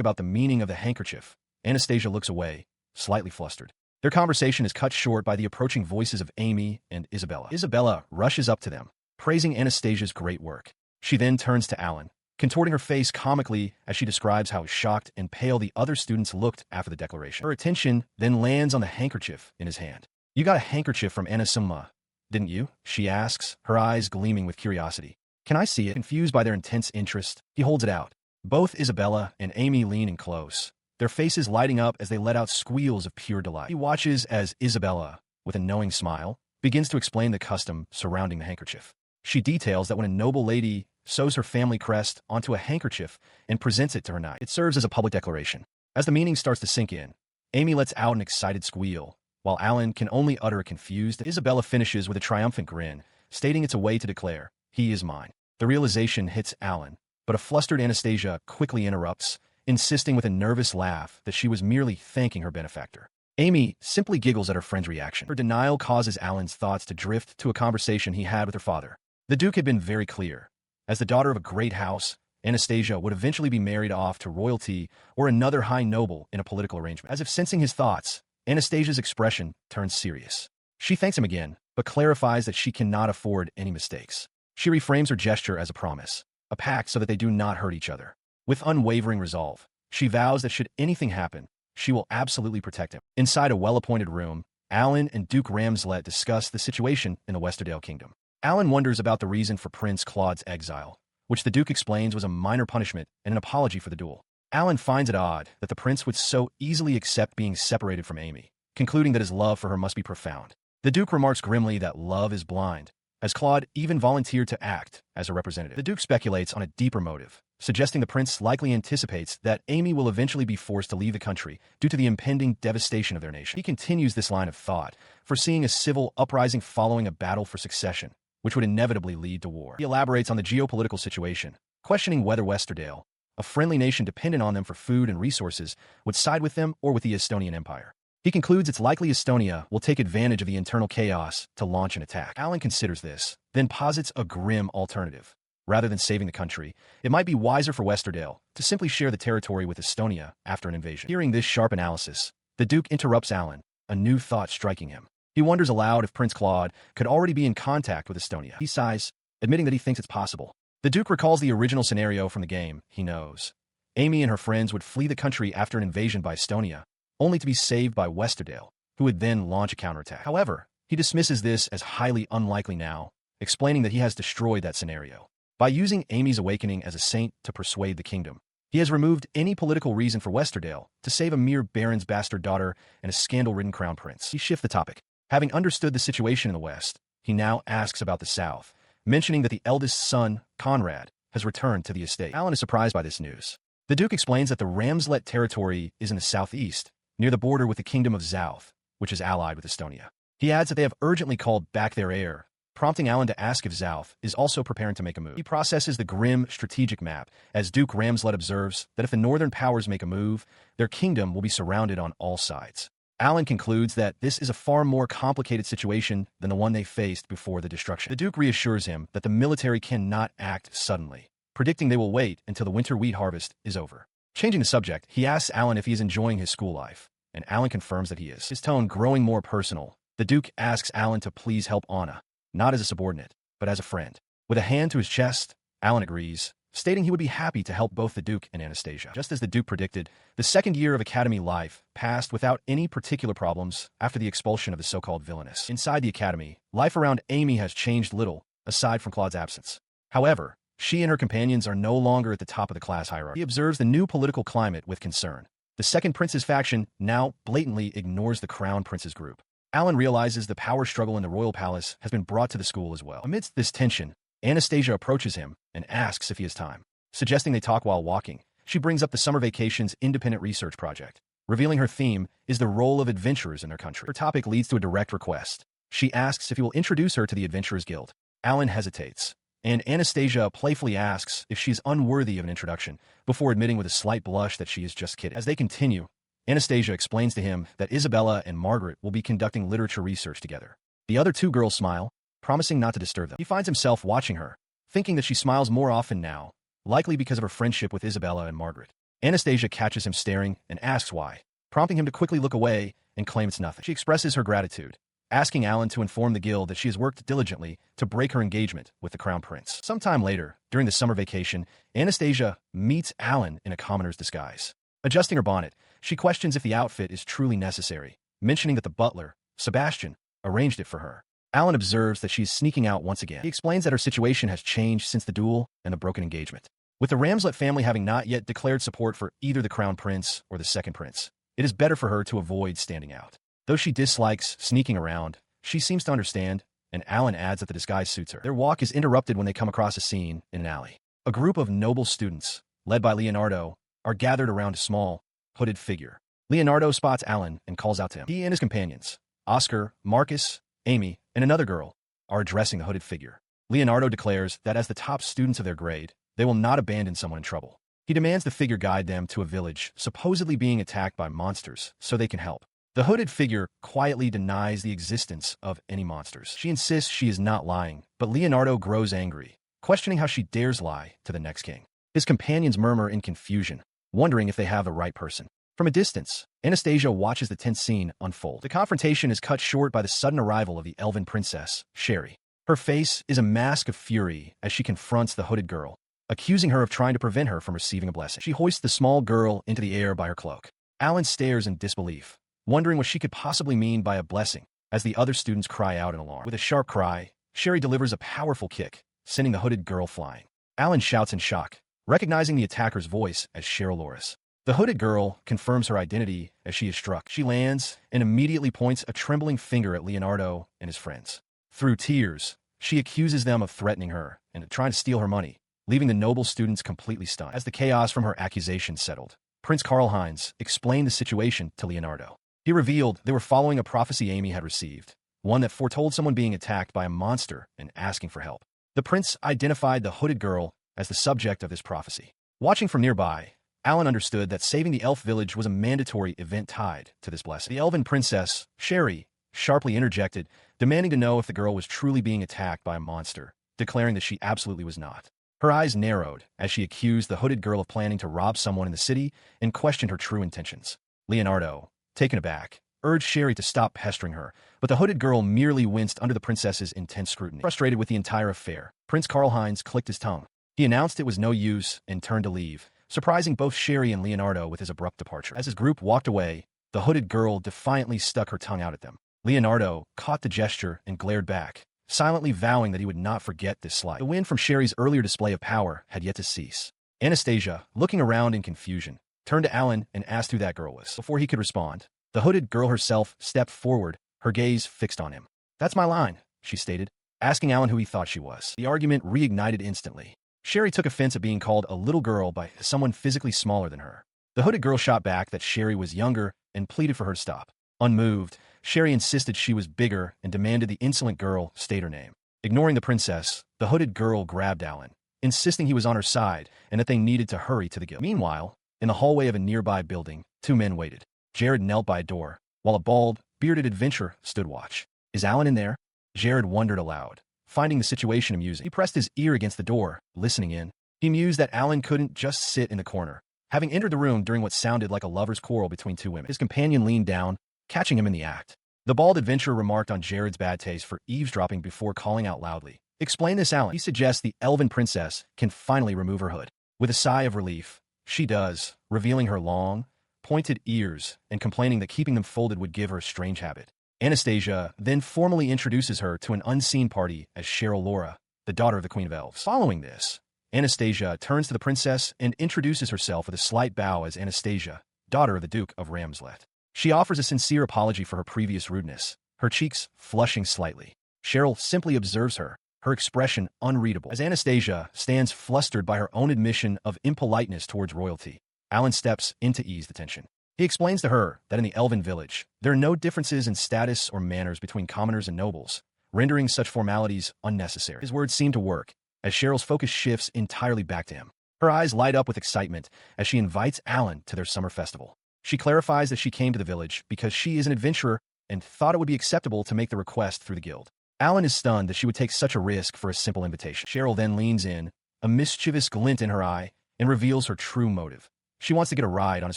A: about the meaning of the handkerchief, Anastasia looks away, slightly flustered. Their conversation is cut short by the approaching voices of Amy and Isabella. Isabella rushes up to them, praising Anastasia's great work. She then turns to Alan, contorting her face comically as she describes how shocked and pale the other students looked after the declaration. Her attention then lands on the handkerchief in his hand. You got a handkerchief from Anasuma, didn't you? She asks, her eyes gleaming with curiosity. Can I see it? Confused by their intense interest, he holds it out. Both Isabella and Amy lean in close, their faces lighting up as they let out squeals of pure delight. He watches as Isabella, with a knowing smile, begins to explain the custom surrounding the handkerchief. She details that when a noble lady sews her family crest onto a handkerchief and presents it to her knight, it serves as a public declaration. As the meaning starts to sink in, Amy lets out an excited squeal, while Alan can only utter a confused. Isabella finishes with a triumphant grin, stating it's a way to declare, he is mine. The realization hits Alan, but a flustered Anastasia quickly interrupts, insisting with a nervous laugh that she was merely thanking her benefactor. Amy simply giggles at her friend's reaction. Her denial causes Alan's thoughts to drift to a conversation he had with her father. The Duke had been very clear. As the daughter of a great house, Anastasia would eventually be married off to royalty or another high noble in a political arrangement. As if sensing his thoughts, Anastasia's expression turns serious. She thanks him again, but clarifies that she cannot afford any mistakes. She reframes her gesture as a promise, a pact so that they do not hurt each other. With unwavering resolve, she vows that should anything happen, she will absolutely protect him. Inside a well-appointed room, Alan and Duke Ramslet discuss the situation in the Westerdale Kingdom. Alan wonders about the reason for Prince Claude's exile, which the Duke explains was a minor punishment and an apology for the duel. Alan finds it odd that the prince would so easily accept being separated from Amy, concluding that his love for her must be profound. The Duke remarks grimly that love is blind, as Claude even volunteered to act as a representative. The Duke speculates on a deeper motive, suggesting the prince likely anticipates that Amy will eventually be forced to leave the country due to the impending devastation of their nation. He continues this line of thought, foreseeing a civil uprising following a battle for succession, which would inevitably lead to war. He elaborates on the geopolitical situation, questioning whether Westerdale, a friendly nation dependent on them for food and resources, would side with them or with the Estonian Empire. He concludes it's likely Estonia will take advantage of the internal chaos to launch an attack. Alan considers this, then posits a grim alternative. Rather than saving the country, it might be wiser for Westerdale to simply share the territory with Estonia after an invasion. Hearing this sharp analysis, the Duke interrupts Alan, a new thought striking him. He wonders aloud if Prince Claude could already be in contact with Estonia. He sighs, admitting that he thinks it's possible. The Duke recalls the original scenario from the game. He knows Amy and her friends would flee the country after an invasion by Estonia, only to be saved by Westerdale, who would then launch a counterattack. However, he dismisses this as highly unlikely now, explaining that he has destroyed that scenario. By using Amy's awakening as a saint to persuade the kingdom, he has removed any political reason for Westerdale to save a mere baron's bastard daughter and a scandal-ridden crown prince. He shifts the topic. Having understood the situation in the West, he now asks about the South, mentioning that the eldest son, Conrad, has returned to the estate. Alan is surprised by this news. The Duke explains that the Ramslet territory is in the southeast, near the border with the Kingdom of Zouth, which is allied with Estonia. He adds that they have urgently called back their heir, prompting Alan to ask if Zouth is also preparing to make a move. He processes the grim strategic map, as Duke Ramslet observes that if the northern powers make a move, their kingdom will be surrounded on all sides. Alan concludes that this is a far more complicated situation than the one they faced before the destruction. The Duke reassures him that the military cannot act suddenly, predicting they will wait until the winter wheat harvest is over. Changing the subject, he asks Alan if he is enjoying his school life, and Alan confirms that he is. His tone growing more personal, the Duke asks Alan to please help Anna, not as a subordinate, but as a friend. With a hand to his chest, Alan agrees, stating he would be happy to help both the Duke and Anastasia. Just as the Duke predicted, the second year of academy life passed without any particular problems after the expulsion of the so-called villainess. Inside the academy, life around Amy has changed little, aside from Claude's absence. However, she and her companions are no longer at the top of the class hierarchy. He observes the new political climate with concern. The second prince's faction now blatantly ignores the crown prince's group. Alan realizes the power struggle in the royal palace has been brought to the school as well. Amidst this tension, Anastasia approaches him and asks if he has time. Suggesting they talk while walking, she brings up the summer vacation's independent research project, revealing her theme is the role of adventurers in their country. Her topic leads to a direct request. She asks if he will introduce her to the Adventurers Guild. Alan hesitates, and Anastasia playfully asks if she is unworthy of an introduction, before admitting with a slight blush that she is just kidding. As they continue, Anastasia explains to him that Isabella and Margaret will be conducting literature research together. The other two girls smile, promising not to disturb them. He finds himself watching her, thinking that she smiles more often now, likely because of her friendship with Isabella and Margaret. Anastasia catches him staring and asks why, prompting him to quickly look away and claim it's nothing. She expresses her gratitude, asking Alan to inform the guild that she has worked diligently to break her engagement with the crown prince. Sometime later, during the summer vacation, Anastasia meets Alan in a commoner's disguise. Adjusting her bonnet, she questions if the outfit is truly necessary, mentioning that the butler, Sebastian, arranged it for her. Alan observes that she is sneaking out once again. He explains that her situation has changed since the duel and the broken engagement. With the Ramslet family having not yet declared support for either the crown prince or the second prince, it is better for her to avoid standing out. Though she dislikes sneaking around, she seems to understand, and Alan adds that the disguise suits her. Their walk is interrupted when they come across a scene in an alley. A group of noble students, led by Leonardo, are gathered around a small, hooded figure. Leonardo spots Alan and calls out to him. He and his companions, Oscar, Marcus, Amy, and another girl, are addressing the hooded figure. Leonardo declares that as the top students of their grade, they will not abandon someone in trouble. He demands the figure guide them to a village supposedly being attacked by monsters so they can help. The hooded figure quietly denies the existence of any monsters. She insists she is not lying, but Leonardo grows angry, questioning how she dares lie to the next king. His companions murmur in confusion, wondering if they have the right person. From a distance, Anastasia watches the tense scene unfold. The confrontation is cut short by the sudden arrival of the elven princess, Sherry. Her face is a mask of fury as she confronts the hooded girl, accusing her of trying to prevent her from receiving a blessing. She hoists the small girl into the air by her cloak. Alan stares in disbelief, wondering what she could possibly mean by a blessing, as the other students cry out in alarm. With a sharp cry, Sherry delivers a powerful kick, sending the hooded girl flying. Alan shouts in shock, recognizing the attacker's voice as Cheryl Loris. The hooded girl confirms her identity as she is struck. She lands and immediately points a trembling finger at Leonardo and his friends. Through tears, she accuses them of threatening her and trying to steal her money, leaving the noble students completely stunned. As the chaos from her accusations settled, Prince Karl-Heinz explained the situation to Leonardo. He revealed they were following a prophecy Amy had received, one that foretold someone being attacked by a monster and asking for help. The prince identified the hooded girl as the subject of this prophecy. Watching from nearby, Alan understood that saving the elf village was a mandatory event tied to this blessing. The elven princess, Sherry, sharply interjected, demanding to know if the girl was truly being attacked by a monster, declaring that she absolutely was not. Her eyes narrowed as she accused the hooded girl of planning to rob someone in the city and questioned her true intentions. Leonardo, taken aback, urged Sherry to stop pestering her, but the hooded girl merely winced under the princess's intense scrutiny. Frustrated with the entire affair, Prince Karl-Heinz clicked his tongue. He announced it was no use and turned to leave, surprising both Sherry and Leonardo with his abrupt departure. As his group walked away, the hooded girl defiantly stuck her tongue out at them. Leonardo caught the gesture and glared back, silently vowing that he would not forget this slight. The wind from Sherry's earlier display of power had yet to cease. Anastasia, looking around in confusion, turned to Alan and asked who that girl was. Before he could respond, the hooded girl herself stepped forward, her gaze fixed on him. "That's my line," she stated, asking Alan who he thought she was. The argument reignited instantly. Sherry took offense at being called a little girl by someone physically smaller than her. The hooded girl shot back that Sherry was younger and pleaded for her to stop. Unmoved, Sherry insisted she was bigger and demanded the insolent girl state her name. Ignoring the princess, the hooded girl grabbed Alan, insisting he was on her side and that they needed to hurry to the guild. Meanwhile, in the hallway of a nearby building, two men waited. Jared knelt by a door, while a bald, bearded adventurer stood watch. "Is Alan in there?" Jared wondered aloud, finding the situation amusing. He pressed his ear against the door, listening in. He mused that Alan couldn't just sit in the corner, having entered the room during what sounded like a lover's quarrel between two women. His companion leaned down, catching him in the act. The bald adventurer remarked on Jared's bad taste for eavesdropping before calling out loudly. "Explain this, Alan." He suggests the elven princess can finally remove her hood. With a sigh of relief, she does, revealing her long, pointed ears and complaining that keeping them folded would give her a strange habit. Anastasia then formally introduces her to an unseen party as Cheryl Laura, the daughter of the Queen of Elves. Following this, Anastasia turns to the princess and introduces herself with a slight bow as Anastasia, daughter of the Duke of Ramslet. She offers a sincere apology for her previous rudeness, her cheeks flushing slightly. Cheryl simply observes her, her expression unreadable, as Anastasia stands flustered by her own admission of impoliteness towards royalty. Alan steps in to ease the tension. He explains to her that in the elven village, there are no differences in status or manners between commoners and nobles, rendering such formalities unnecessary. His words seem to work, as Cheryl's focus shifts entirely back to him. Her eyes light up with excitement as she invites Alan to their summer festival. She clarifies that she came to the village because she is an adventurer and thought it would be acceptable to make the request through the guild. Alan is stunned that she would take such a risk for a simple invitation. Cheryl then leans in, a mischievous glint in her eye, and reveals her true motive. She wants to get a ride on his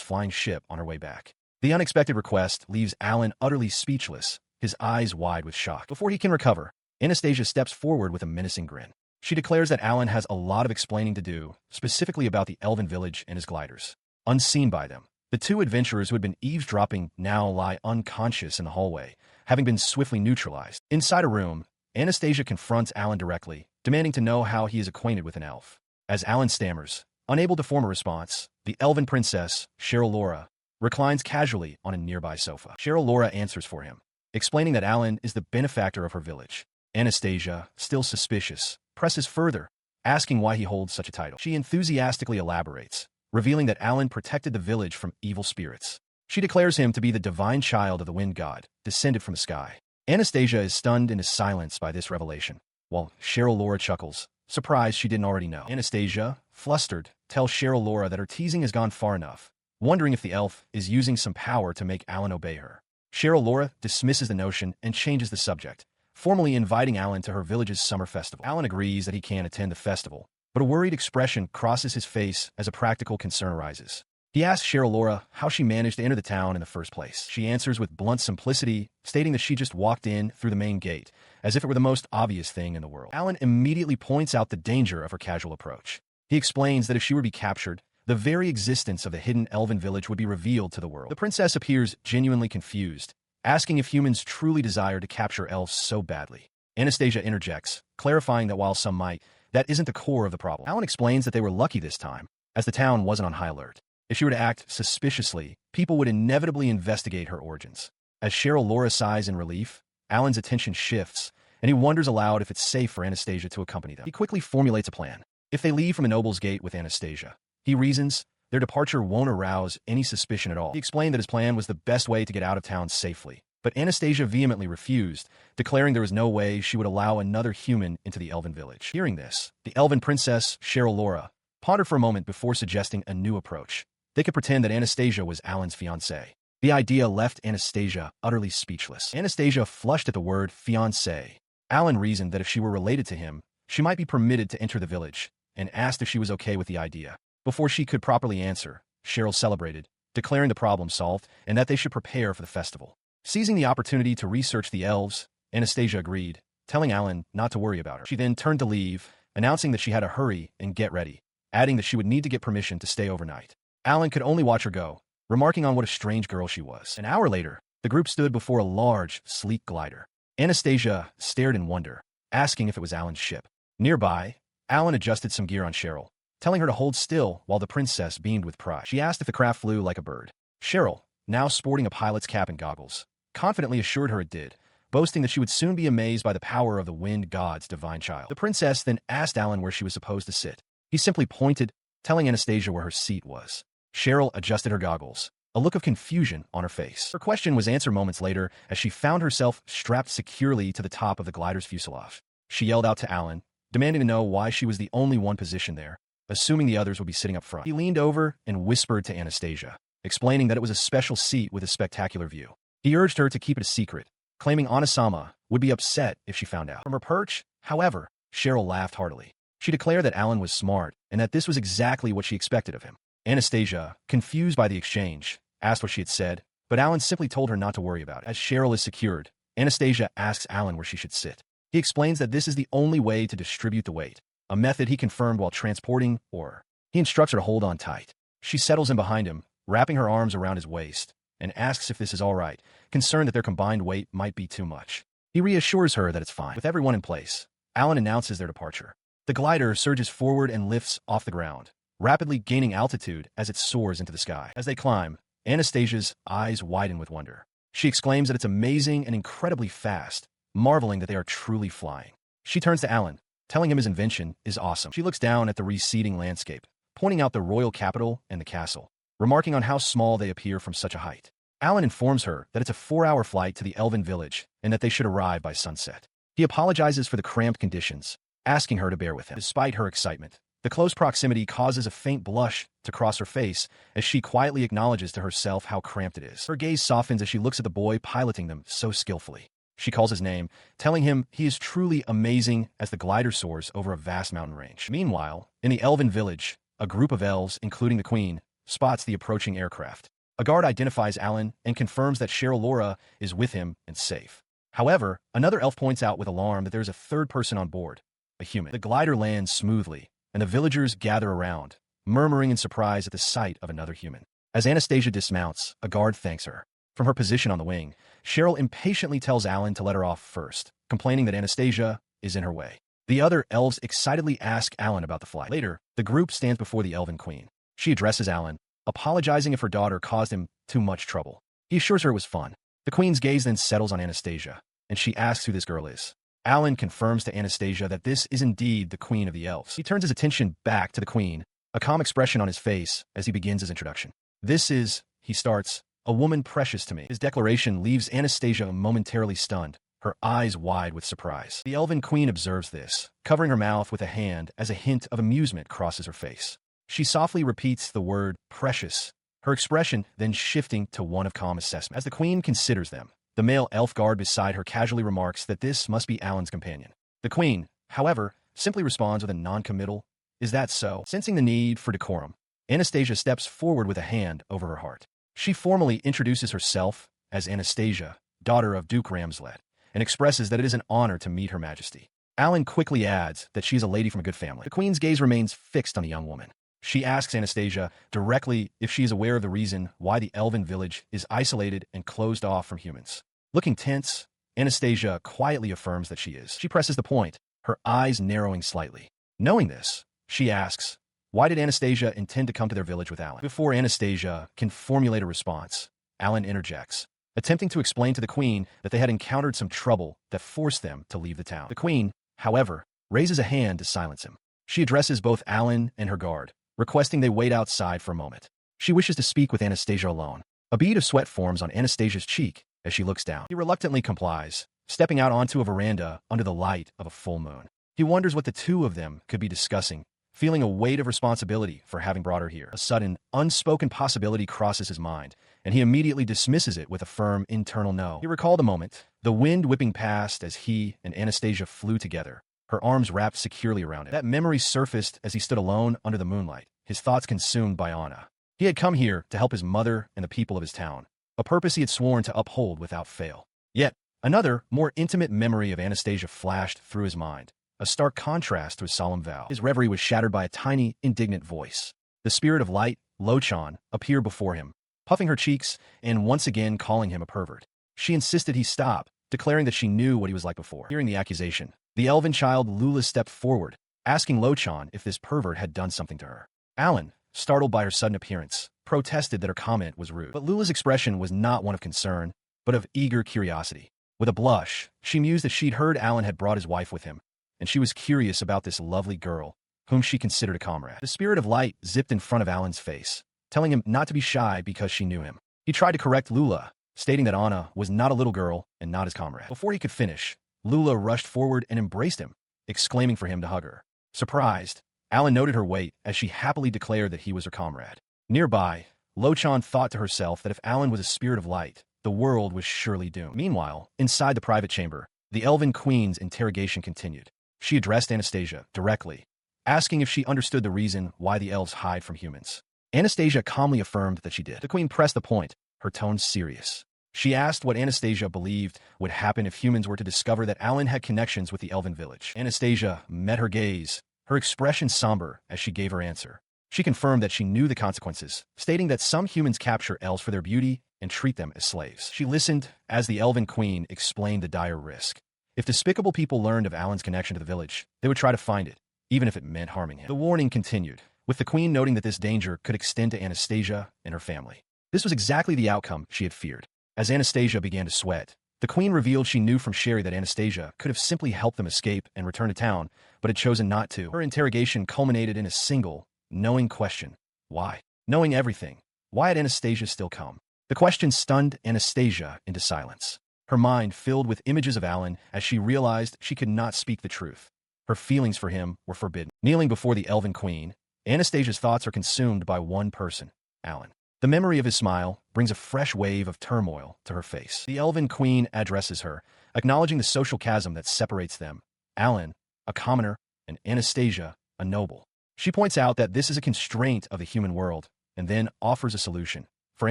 A: flying ship on her way back. The unexpected request leaves Alan utterly speechless, his eyes wide with shock. Before he can recover, Anastasia steps forward with a menacing grin. She declares that Alan has a lot of explaining to do, specifically about the elven village and his gliders. Unseen by them, the two adventurers who had been eavesdropping now lie unconscious in the hallway, having been swiftly neutralized. Inside a room, Anastasia confronts Alan directly, demanding to know how he is acquainted with an elf. As Alan stammers, unable to form a response, the elven princess, Cheryl Laura, reclines casually on a nearby sofa. Cheryl Laura answers for him, explaining that Alan is the benefactor of her village. Anastasia, still suspicious, presses further, asking why he holds such a title. She enthusiastically elaborates, revealing that Alan protected the village from evil spirits. She declares him to be the divine child of the wind god, descended from the sky. Anastasia is stunned into silence by this revelation, while Cheryl Laura chuckles, surprised she didn't already know. Anastasia, flustered, tells Cheryl Laura that her teasing has gone far enough, wondering if the elf is using some power to make Alan obey her. Cheryl Laura dismisses the notion and changes the subject, formally inviting Alan to her village's summer festival. Alan agrees that he can attend the festival, but a worried expression crosses his face as a practical concern arises. He asks Cheryl Laura how she managed to enter the town in the first place. She answers with blunt simplicity, stating that she just walked in through the main gate, as if it were the most obvious thing in the world. Alan immediately points out the danger of her casual approach. He explains that if she were to be captured, the very existence of the hidden elven village would be revealed to the world. The princess appears genuinely confused, asking if humans truly desire to capture elves so badly. Anastasia interjects, clarifying that while some might, that isn't the core of the problem. Alan explains that they were lucky this time, as the town wasn't on high alert. If she were to act suspiciously, people would inevitably investigate her origins. As Cheryl Laura sighs in relief, Alan's attention shifts, and he wonders aloud if it's safe for Anastasia to accompany them. He quickly formulates a plan. If they leave from the noble's gate with Anastasia, he reasons, their departure won't arouse any suspicion at all. He explained that his plan was the best way to get out of town safely, but Anastasia vehemently refused, declaring there was no way she would allow another human into the elven village. Hearing this, the elven princess, Cheryl Laura, pondered for a moment before suggesting a new approach. They could pretend that Anastasia was Alan's fiancée. The idea left Anastasia utterly speechless. Anastasia flushed at the word fiancé. Alan reasoned that if she were related to him, she might be permitted to enter the village, and asked if she was okay with the idea. Before she could properly answer, Cheryl celebrated, declaring the problem solved and that they should prepare for the festival. Seizing the opportunity to research the elves, Anastasia agreed, telling Alan not to worry about her. She then turned to leave, announcing that she had to hurry and get ready, adding that she would need to get permission to stay overnight. Alan could only watch her go, remarking on what a strange girl she was. An hour later, the group stood before a large, sleek glider. Anastasia stared in wonder, asking if it was Alan's ship. Nearby, Alan adjusted some gear on Cheryl, telling her to hold still while the princess beamed with pride. She asked if the craft flew like a bird. Cheryl, now sporting a pilot's cap and goggles, confidently assured her it did, boasting that she would soon be amazed by the power of the wind god's divine child. The princess then asked Alan where she was supposed to sit. He simply pointed, telling Anastasia where her seat was. Cheryl adjusted her goggles, a look of confusion on her face. Her question was answered moments later as she found herself strapped securely to the top of the glider's fuselage. She yelled out to Alan, demanding to know why she was the only one positioned there, assuming the others would be sitting up front. He leaned over and whispered to Anastasia, explaining that it was a special seat with a spectacular view. He urged her to keep it a secret, claiming Anasama would be upset if she found out. From her perch, however, Cheryl laughed heartily. She declared that Alan was smart and that this was exactly what she expected of him. Anastasia, confused by the exchange, asked what she had said, but Alan simply told her not to worry about it. As Cheryl is secured, Anastasia asks Alan where she should sit. He explains that this is the only way to distribute the weight, a method he confirmed while transporting, or he instructs her to hold on tight. She settles in behind him, wrapping her arms around his waist, and asks if this is all right, concerned that their combined weight might be too much. He reassures her that it's fine. With everyone in place, Alan announces their departure. The glider surges forward and lifts off the ground, rapidly gaining altitude as it soars into the sky. As they climb, Anastasia's eyes widen with wonder. She exclaims that it's amazing and incredibly fast, marveling that they are truly flying. She turns to Alan, telling him his invention is awesome. She looks down at the receding landscape, pointing out the royal capital and the castle, remarking on how small they appear from such a height. Alan informs her that it's a 4-hour flight to the elven village and that they should arrive by sunset. He apologizes for the cramped conditions, asking her to bear with him. Despite her excitement, the close proximity causes a faint blush to cross her face as she quietly acknowledges to herself how cramped it is. Her gaze softens as she looks at the boy piloting them so skillfully. She calls his name, telling him he is truly amazing as the glider soars over a vast mountain range. Meanwhile, in the elven village, a group of elves, including the queen, spots the approaching aircraft. A guard identifies Alan and confirms that Cheryl Laura is with him and safe. However, another elf points out with alarm that there is a third person on board, a human. The glider lands smoothly, and the villagers gather around, murmuring in surprise at the sight of another human. As Anastasia dismounts, a guard thanks her. From her position on the wing, Cheryl impatiently tells Alan to let her off first, complaining that Anastasia is in her way. The other elves excitedly ask Alan about the flight. Later, the group stands before the elven queen. She addresses Alan, apologizing if her daughter caused him too much trouble. He assures her it was fun. The queen's gaze then settles on Anastasia, and she asks who this girl is. Alan confirms to Anastasia that this is indeed the queen of the elves. He turns his attention back to the queen, a calm expression on his face as he begins his introduction. This is, he starts, a woman precious to me. His declaration leaves Anastasia momentarily stunned, her eyes wide with surprise. The elven queen observes this, covering her mouth with a hand as a hint of amusement crosses her face. She softly repeats the word precious, her expression then shifting to one of calm assessment. As the queen considers them, the male elf guard beside her casually remarks that this must be Alan's companion. The queen, however, simply responds with a non-committal, "Is that so?" Sensing the need for decorum, Anastasia steps forward with a hand over her heart. She formally introduces herself as Anastasia, daughter of Duke Ramslet, and expresses that it is an honor to meet Her Majesty. Alan quickly adds that she is a lady from a good family. The queen's gaze remains fixed on the young woman. She asks Anastasia directly if she is aware of the reason why the elven village is isolated and closed off from humans. Looking tense, Anastasia quietly affirms that she is. She presses the point, her eyes narrowing slightly. Knowing this, she asks, why did Anastasia intend to come to their village with Alan? Before Anastasia can formulate a response, Alan interjects, attempting to explain to the queen that they had encountered some trouble that forced them to leave the town. The queen, however, raises a hand to silence him. She addresses both Alan and her guard, requesting they wait outside for a moment. She wishes to speak with Anastasia alone. A bead of sweat forms on Anastasia's cheek as she looks down. He reluctantly complies, stepping out onto a veranda under the light of a full moon. He wonders what the two of them could be discussing, feeling a weight of responsibility for having brought her here. A sudden, unspoken possibility crosses his mind, and he immediately dismisses it with a firm internal no. He recalled a moment, the wind whipping past as he and Anastasia flew together, her arms wrapped securely around him. That memory surfaced as he stood alone under the moonlight, his thoughts consumed by Anna. He had come here to help his mother and the people of his town, a purpose he had sworn to uphold without fail. Yet, another, more intimate memory of Anastasia flashed through his mind, a stark contrast to his solemn vow. His reverie was shattered by a tiny, indignant voice. The spirit of light, Lo-chan, appeared before him, puffing her cheeks and once again calling him a pervert. She insisted he stop, declaring that she knew what he was like before. Hearing the accusation, the elven child Lula stepped forward, asking Lo-chan if this pervert had done something to her. Alan, startled by her sudden appearance, protested that her comment was rude. But Lula's expression was not one of concern, but of eager curiosity. With a blush, she mused that she'd heard Alan had brought his wife with him, and she was curious about this lovely girl, whom she considered a comrade. The spirit of light zipped in front of Alan's face, telling him not to be shy because she knew him. He tried to correct Lula, stating that Anna was not a little girl and not his comrade. Before he could finish, Lula rushed forward and embraced him, exclaiming for him to hug her. Surprised, Alan noted her weight as she happily declared that he was her comrade. Nearby, Lo-chan thought to herself that if Alan was a spirit of light, the world was surely doomed. Meanwhile, inside the private chamber, the elven queen's interrogation continued. She addressed Anastasia directly, asking if she understood the reason why the elves hide from humans. Anastasia calmly affirmed that she did. The queen pressed the point, her tone serious. She asked what Anastasia believed would happen if humans were to discover that Alan had connections with the elven village. Anastasia met her gaze, her expression somber as she gave her answer. She confirmed that she knew the consequences, stating that some humans capture elves for their beauty and treat them as slaves. She listened as the elven queen explained the dire risk. If despicable people learned of Alan's connection to the village, they would try to find it, even if it meant harming him. The warning continued, with the queen noting that this danger could extend to Anastasia and her family. This was exactly the outcome she had feared. As Anastasia began to sweat, the queen revealed she knew from Sherry that Anastasia could have simply helped them escape and return to town, but had chosen not to. Her interrogation culminated in a single, knowing question. Why? Knowing everything, why had Anastasia still come? The question stunned Anastasia into silence. Her mind filled with images of Alan as she realized she could not speak the truth. Her feelings for him were forbidden. Kneeling before the elven queen, Anastasia's thoughts are consumed by one person, Alan. The memory of his smile brings a fresh wave of turmoil to her face. The elven queen addresses her, acknowledging the social chasm that separates them. Alan, a commoner, and Anastasia, a noble. She points out that this is a constraint of the human world, and then offers a solution for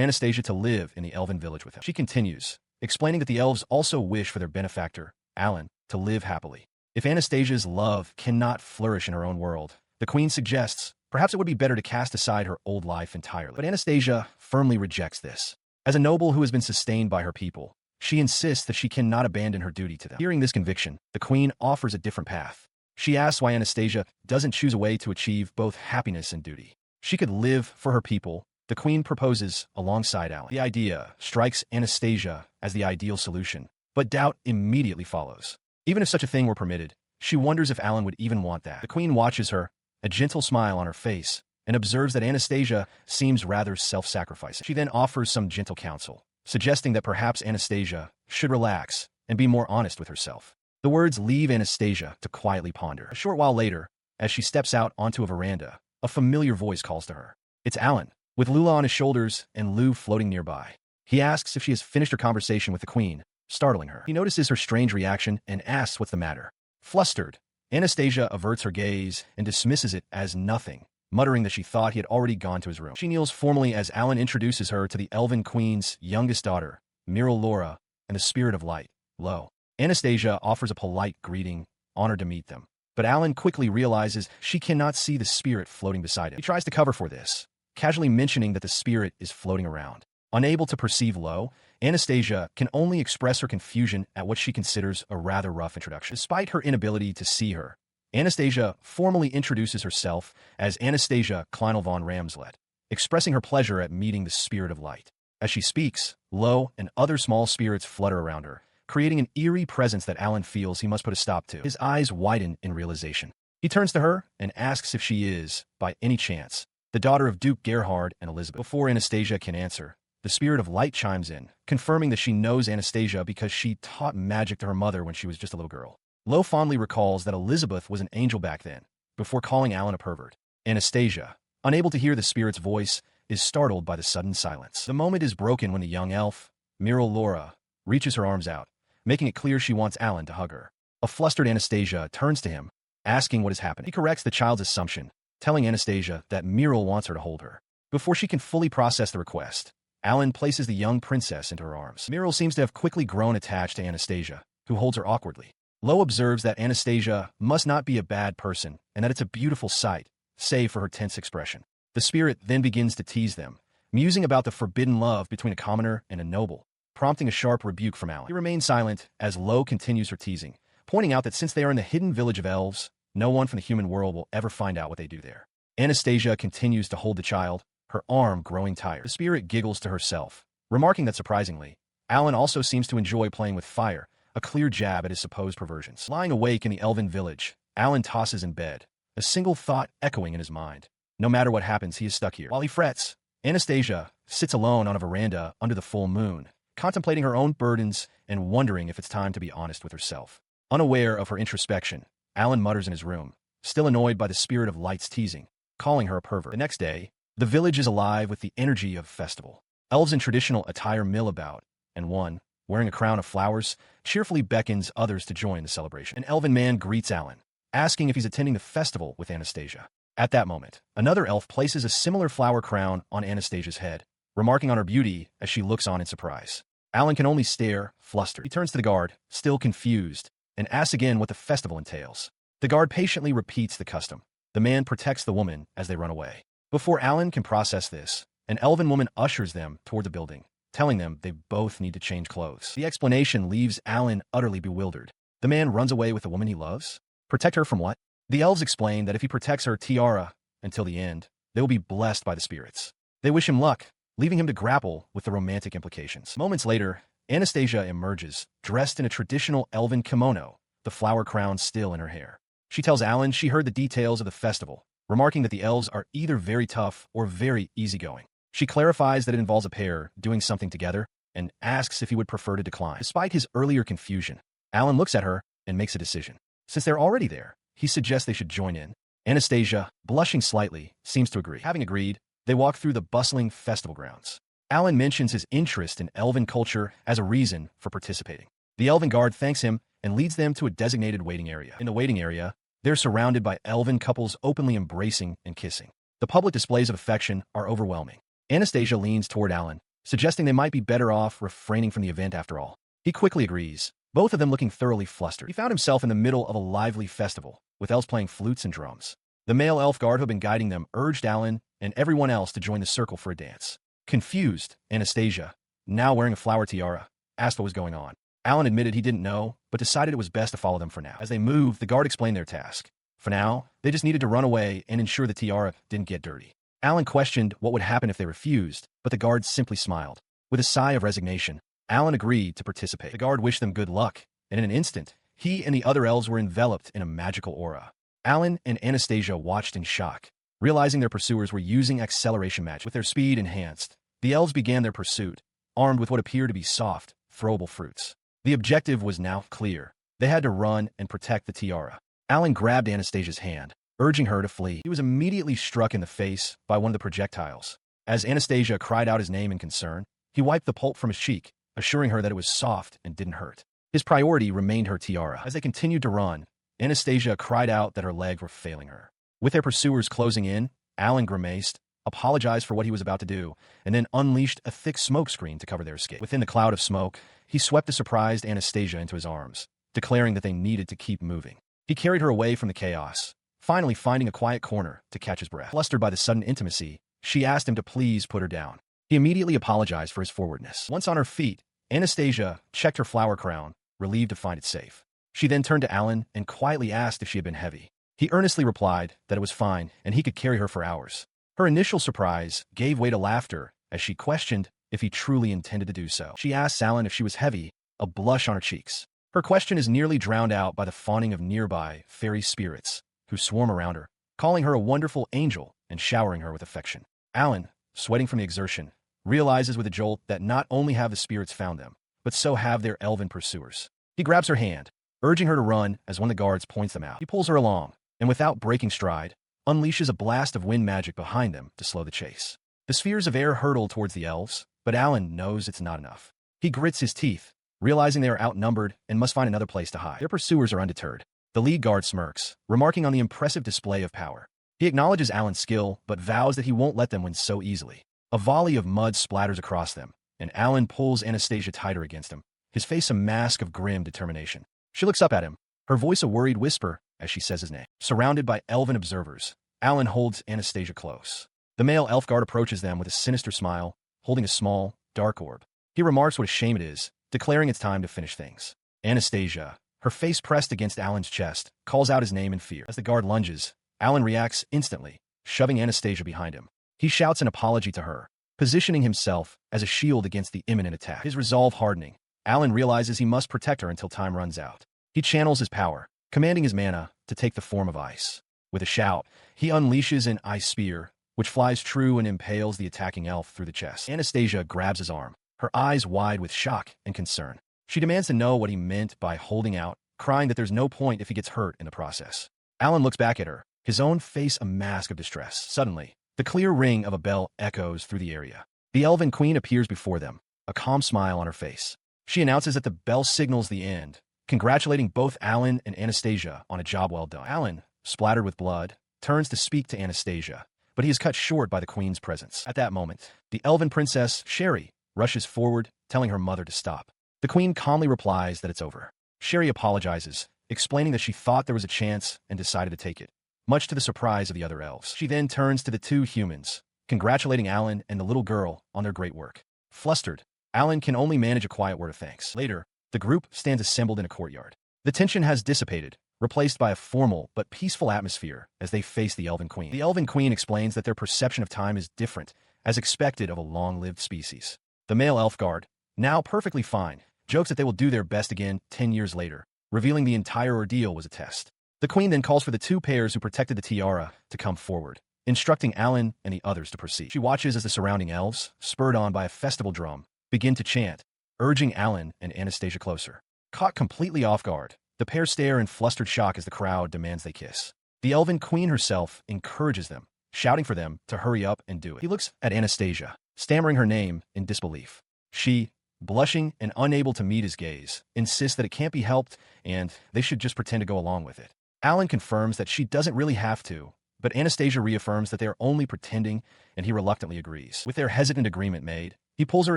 A: Anastasia to live in the elven village with him. She continues, explaining that the elves also wish for their benefactor, Alan, to live happily. If Anastasia's love cannot flourish in her own world, the queen suggests perhaps it would be better to cast aside her old life entirely. But Anastasia firmly rejects this. As a noble who has been sustained by her people, she insists that she cannot abandon her duty to them. Hearing this conviction, the queen offers a different path. She asks why Anastasia doesn't choose a way to achieve both happiness and duty. She could live for her people, the queen proposes alongside Alan. The idea strikes Anastasia as the ideal solution, but doubt immediately follows. Even if such a thing were permitted, she wonders if Alan would even want that. The queen watches her, a gentle smile on her face, and observes that Anastasia seems rather self-sacrificing. She then offers some gentle counsel, suggesting that perhaps Anastasia should relax and be more honest with herself. The words leave Anastasia to quietly ponder. A short while later, as she steps out onto a veranda, a familiar voice calls to her. It's Alan, with Lula on his shoulders and Lou floating nearby. He asks if she has finished her conversation with the queen, startling her. He notices her strange reaction and asks what's the matter. Flustered, Anastasia averts her gaze and dismisses it as nothing, muttering that she thought he had already gone to his room. She kneels formally as Alan introduces her to the elven queen's youngest daughter, Mira Laura, and the spirit of light, Lo. Anastasia offers a polite greeting, honored to meet them. But Alan quickly realizes she cannot see the spirit floating beside him. He tries to cover for this, casually mentioning that the spirit is floating around. Unable to perceive Lo, Anastasia can only express her confusion at what she considers a rather rough introduction. Despite her inability to see her, Anastasia formally introduces herself as Anastasia Kleinel von Ramslet, expressing her pleasure at meeting the spirit of light. As she speaks, Lo and other small spirits flutter around her, creating an eerie presence that Alan feels he must put a stop to. His eyes widen in realization. He turns to her and asks if she is, by any chance, the daughter of Duke Gerhard and Elizabeth. Before Anastasia can answer, the spirit of light chimes in, confirming that she knows Anastasia because she taught magic to her mother when she was just a little girl. Lo fondly recalls that Elizabeth was an angel back then, before calling Alan a pervert. Anastasia, unable to hear the spirit's voice, is startled by the sudden silence. The moment is broken when the young elf, Mira Laura, reaches her arms out, making it clear she wants Alan to hug her. A flustered Anastasia turns to him, asking what has happened. He corrects the child's assumption, telling Anastasia that Muriel wants her to hold her. Before she can fully process the request, Alan places the young princess into her arms. Muriel seems to have quickly grown attached to Anastasia, who holds her awkwardly. Lo observes that Anastasia must not be a bad person and that it's a beautiful sight, save for her tense expression. The spirit then begins to tease them, musing about the forbidden love between a commoner and a noble, prompting a sharp rebuke from Alan. He remains silent as Lo continues her teasing, pointing out that since they are in the hidden village of elves, no one from the human world will ever find out what they do there. Anastasia continues to hold the child, her arm growing tired. The spirit giggles to herself, remarking that surprisingly, Alan also seems to enjoy playing with fire, a clear jab at his supposed perversions. Lying awake in the elven village, Alan tosses in bed, a single thought echoing in his mind. No matter what happens, he is stuck here. While he frets, Anastasia sits alone on a veranda under the full moon, contemplating her own burdens and wondering if it's time to be honest with herself. Unaware of her introspection, Alan mutters in his room, still annoyed by the spirit of Light's teasing, calling her a pervert. The next day, the village is alive with the energy of festival. Elves in traditional attire mill about, and one, wearing a crown of flowers, cheerfully beckons others to join the celebration. An elven man greets Alan, asking if he's attending the festival with Anastasia. At that moment, another elf places a similar flower crown on Anastasia's head, remarking on her beauty as she looks on in surprise. Alan can only stare, flustered. He turns to the guard, still confused, and asks again what the festival entails. The guard patiently repeats the custom. The man protects the woman as they run away. Before Alan can process this, an elven woman ushers them toward the building, telling them they both need to change clothes. The explanation leaves Alan utterly bewildered. The man runs away with the woman he loves? Protect her from what? The elves explain that if he protects her tiara until the end, they will be blessed by the spirits. They wish him luck, leaving him to grapple with the romantic implications. Moments later, Anastasia emerges, dressed in a traditional elven kimono, the flower crown still in her hair. She tells Alan she heard the details of the festival, remarking that the elves are either very tough or very easygoing. She clarifies that it involves a pair doing something together and asks if he would prefer to decline. Despite his earlier confusion, Alan looks at her and makes a decision. Since they're already there, he suggests they should join in. Anastasia, blushing slightly, seems to agree. Having agreed, they walk through the bustling festival grounds. Alan mentions his interest in elven culture as a reason for participating. The elven guard thanks him and leads them to a designated waiting area. In the waiting area, they're surrounded by elven couples openly embracing and kissing. The public displays of affection are overwhelming. Anastasia leans toward Alan, suggesting they might be better off refraining from the event after all. He quickly agrees, both of them looking thoroughly flustered. He found himself in the middle of a lively festival, with elves playing flutes and drums. The male elf guard who had been guiding them urged Alan and everyone else to join the circle for a dance. Confused, Anastasia, now wearing a flower tiara, asked what was going on. Alan admitted he didn't know, but decided it was best to follow them for now. As they moved, the guard explained their task. For now, they just needed to run away and ensure the tiara didn't get dirty. Alan questioned what would happen if they refused, but the guard simply smiled. With a sigh of resignation, Alan agreed to participate. The guard wished them good luck, and in an instant, he and the other elves were enveloped in a magical aura. Alan and Anastasia watched in shock, realizing their pursuers were using acceleration magic. With their speed enhanced, the elves began their pursuit, armed with what appeared to be soft, throwable fruits. The objective was now clear. They had to run and protect the tiara. Alan grabbed Anastasia's hand, urging her to flee. He was immediately struck in the face by one of the projectiles. As Anastasia cried out his name in concern, he wiped the pulp from his cheek, assuring her that it was soft and didn't hurt. His priority remained her tiara. As they continued to run, Anastasia cried out that her legs were failing her. With their pursuers closing in, Alan grimaced, apologized for what he was about to do, and then unleashed a thick smoke screen to cover their escape. Within the cloud of smoke, he swept the surprised Anastasia into his arms, declaring that they needed to keep moving. He carried her away from the chaos, finally finding a quiet corner to catch his breath. Flustered by the sudden intimacy, she asked him to please put her down. He immediately apologized for his forwardness. Once on her feet, Anastasia checked her flower crown, relieved to find it safe. She then turned to Alan and quietly asked if she had been heavy. He earnestly replied that it was fine and he could carry her for hours. Her initial surprise gave way to laughter as she questioned if he truly intended to do so. She asked Alan if she was heavy, a blush on her cheeks. Her question is nearly drowned out by the fawning of nearby fairy spirits, who swarm around her, calling her a wonderful angel and showering her with affection. Alan, sweating from the exertion, realizes with a jolt that not only have the spirits found them, but so have their elven pursuers. He grabs her hand, urging her to run as one of the guards points them out. He pulls her along, and without breaking stride, unleashes a blast of wind magic behind them to slow the chase. The spheres of air hurtle towards the elves, but Alan knows it's not enough. He grits his teeth, realizing they are outnumbered and must find another place to hide. Their pursuers are undeterred. The lead guard smirks, remarking on the impressive display of power. He acknowledges Alan's skill, but vows that he won't let them win so easily. A volley of mud splatters across them, and Alan pulls Anastasia tighter against him, his face a mask of grim determination. She looks up at him, her voice a worried whisper as she says his name. Surrounded by elven observers, Alan holds Anastasia close. The male elf guard approaches them with a sinister smile, holding a small, dark orb. He remarks what a shame it is, declaring it's time to finish things. Anastasia, her face pressed against Alan's chest, calls out his name in fear. As the guard lunges, Alan reacts instantly, shoving Anastasia behind him. He shouts an apology to her, positioning himself as a shield against the imminent attack. His resolve hardening, Alan realizes he must protect her until time runs out. He channels his power, commanding his mana to take the form of ice. With a shout, he unleashes an ice spear, which flies true and impales the attacking elf through the chest. Anastasia grabs his arm, her eyes wide with shock and concern. She demands to know what he meant by holding out, crying that there's no point if he gets hurt in the process. Alan looks back at her, his own face a mask of distress. Suddenly, the clear ring of a bell echoes through the area. The elven queen appears before them, a calm smile on her face. She announces that the bell signals the end, congratulating both Alan and Anastasia on a job well done. Alan, splattered with blood, turns to speak to Anastasia, but he is cut short by the queen's presence. At that moment, the elven princess, Sherry, rushes forward, telling her mother to stop. The queen calmly replies that it's over. Sherry apologizes, explaining that she thought there was a chance and decided to take it, much to the surprise of the other elves. She then turns to the two humans, congratulating Alan and the little girl on their great work. Flustered, Alan can only manage a quiet word of thanks. Later, the group stands assembled in a courtyard. The tension has dissipated, replaced by a formal but peaceful atmosphere as they face the Elven Queen. The Elven Queen explains that their perception of time is different, as expected of a long-lived species. The male elf guard, now perfectly fine, jokes that they will do their best again 10 years later, revealing the entire ordeal was a test. The queen then calls for the two pairs who protected the tiara to come forward, instructing Alan and the others to proceed. She watches as the surrounding elves, spurred on by a festival drum, begin to chant, urging Alan and Anastasia closer. Caught completely off guard, the pair stare in flustered shock as the crowd demands they kiss. The Elven Queen herself encourages them, shouting for them to hurry up and do it. He looks at Anastasia, stammering her name in disbelief. She, blushing and unable to meet his gaze, insists that it can't be helped and they should just pretend to go along with it. Alan confirms that she doesn't really have to, but Anastasia reaffirms that they are only pretending, and he reluctantly agrees. With their hesitant agreement made, he pulls her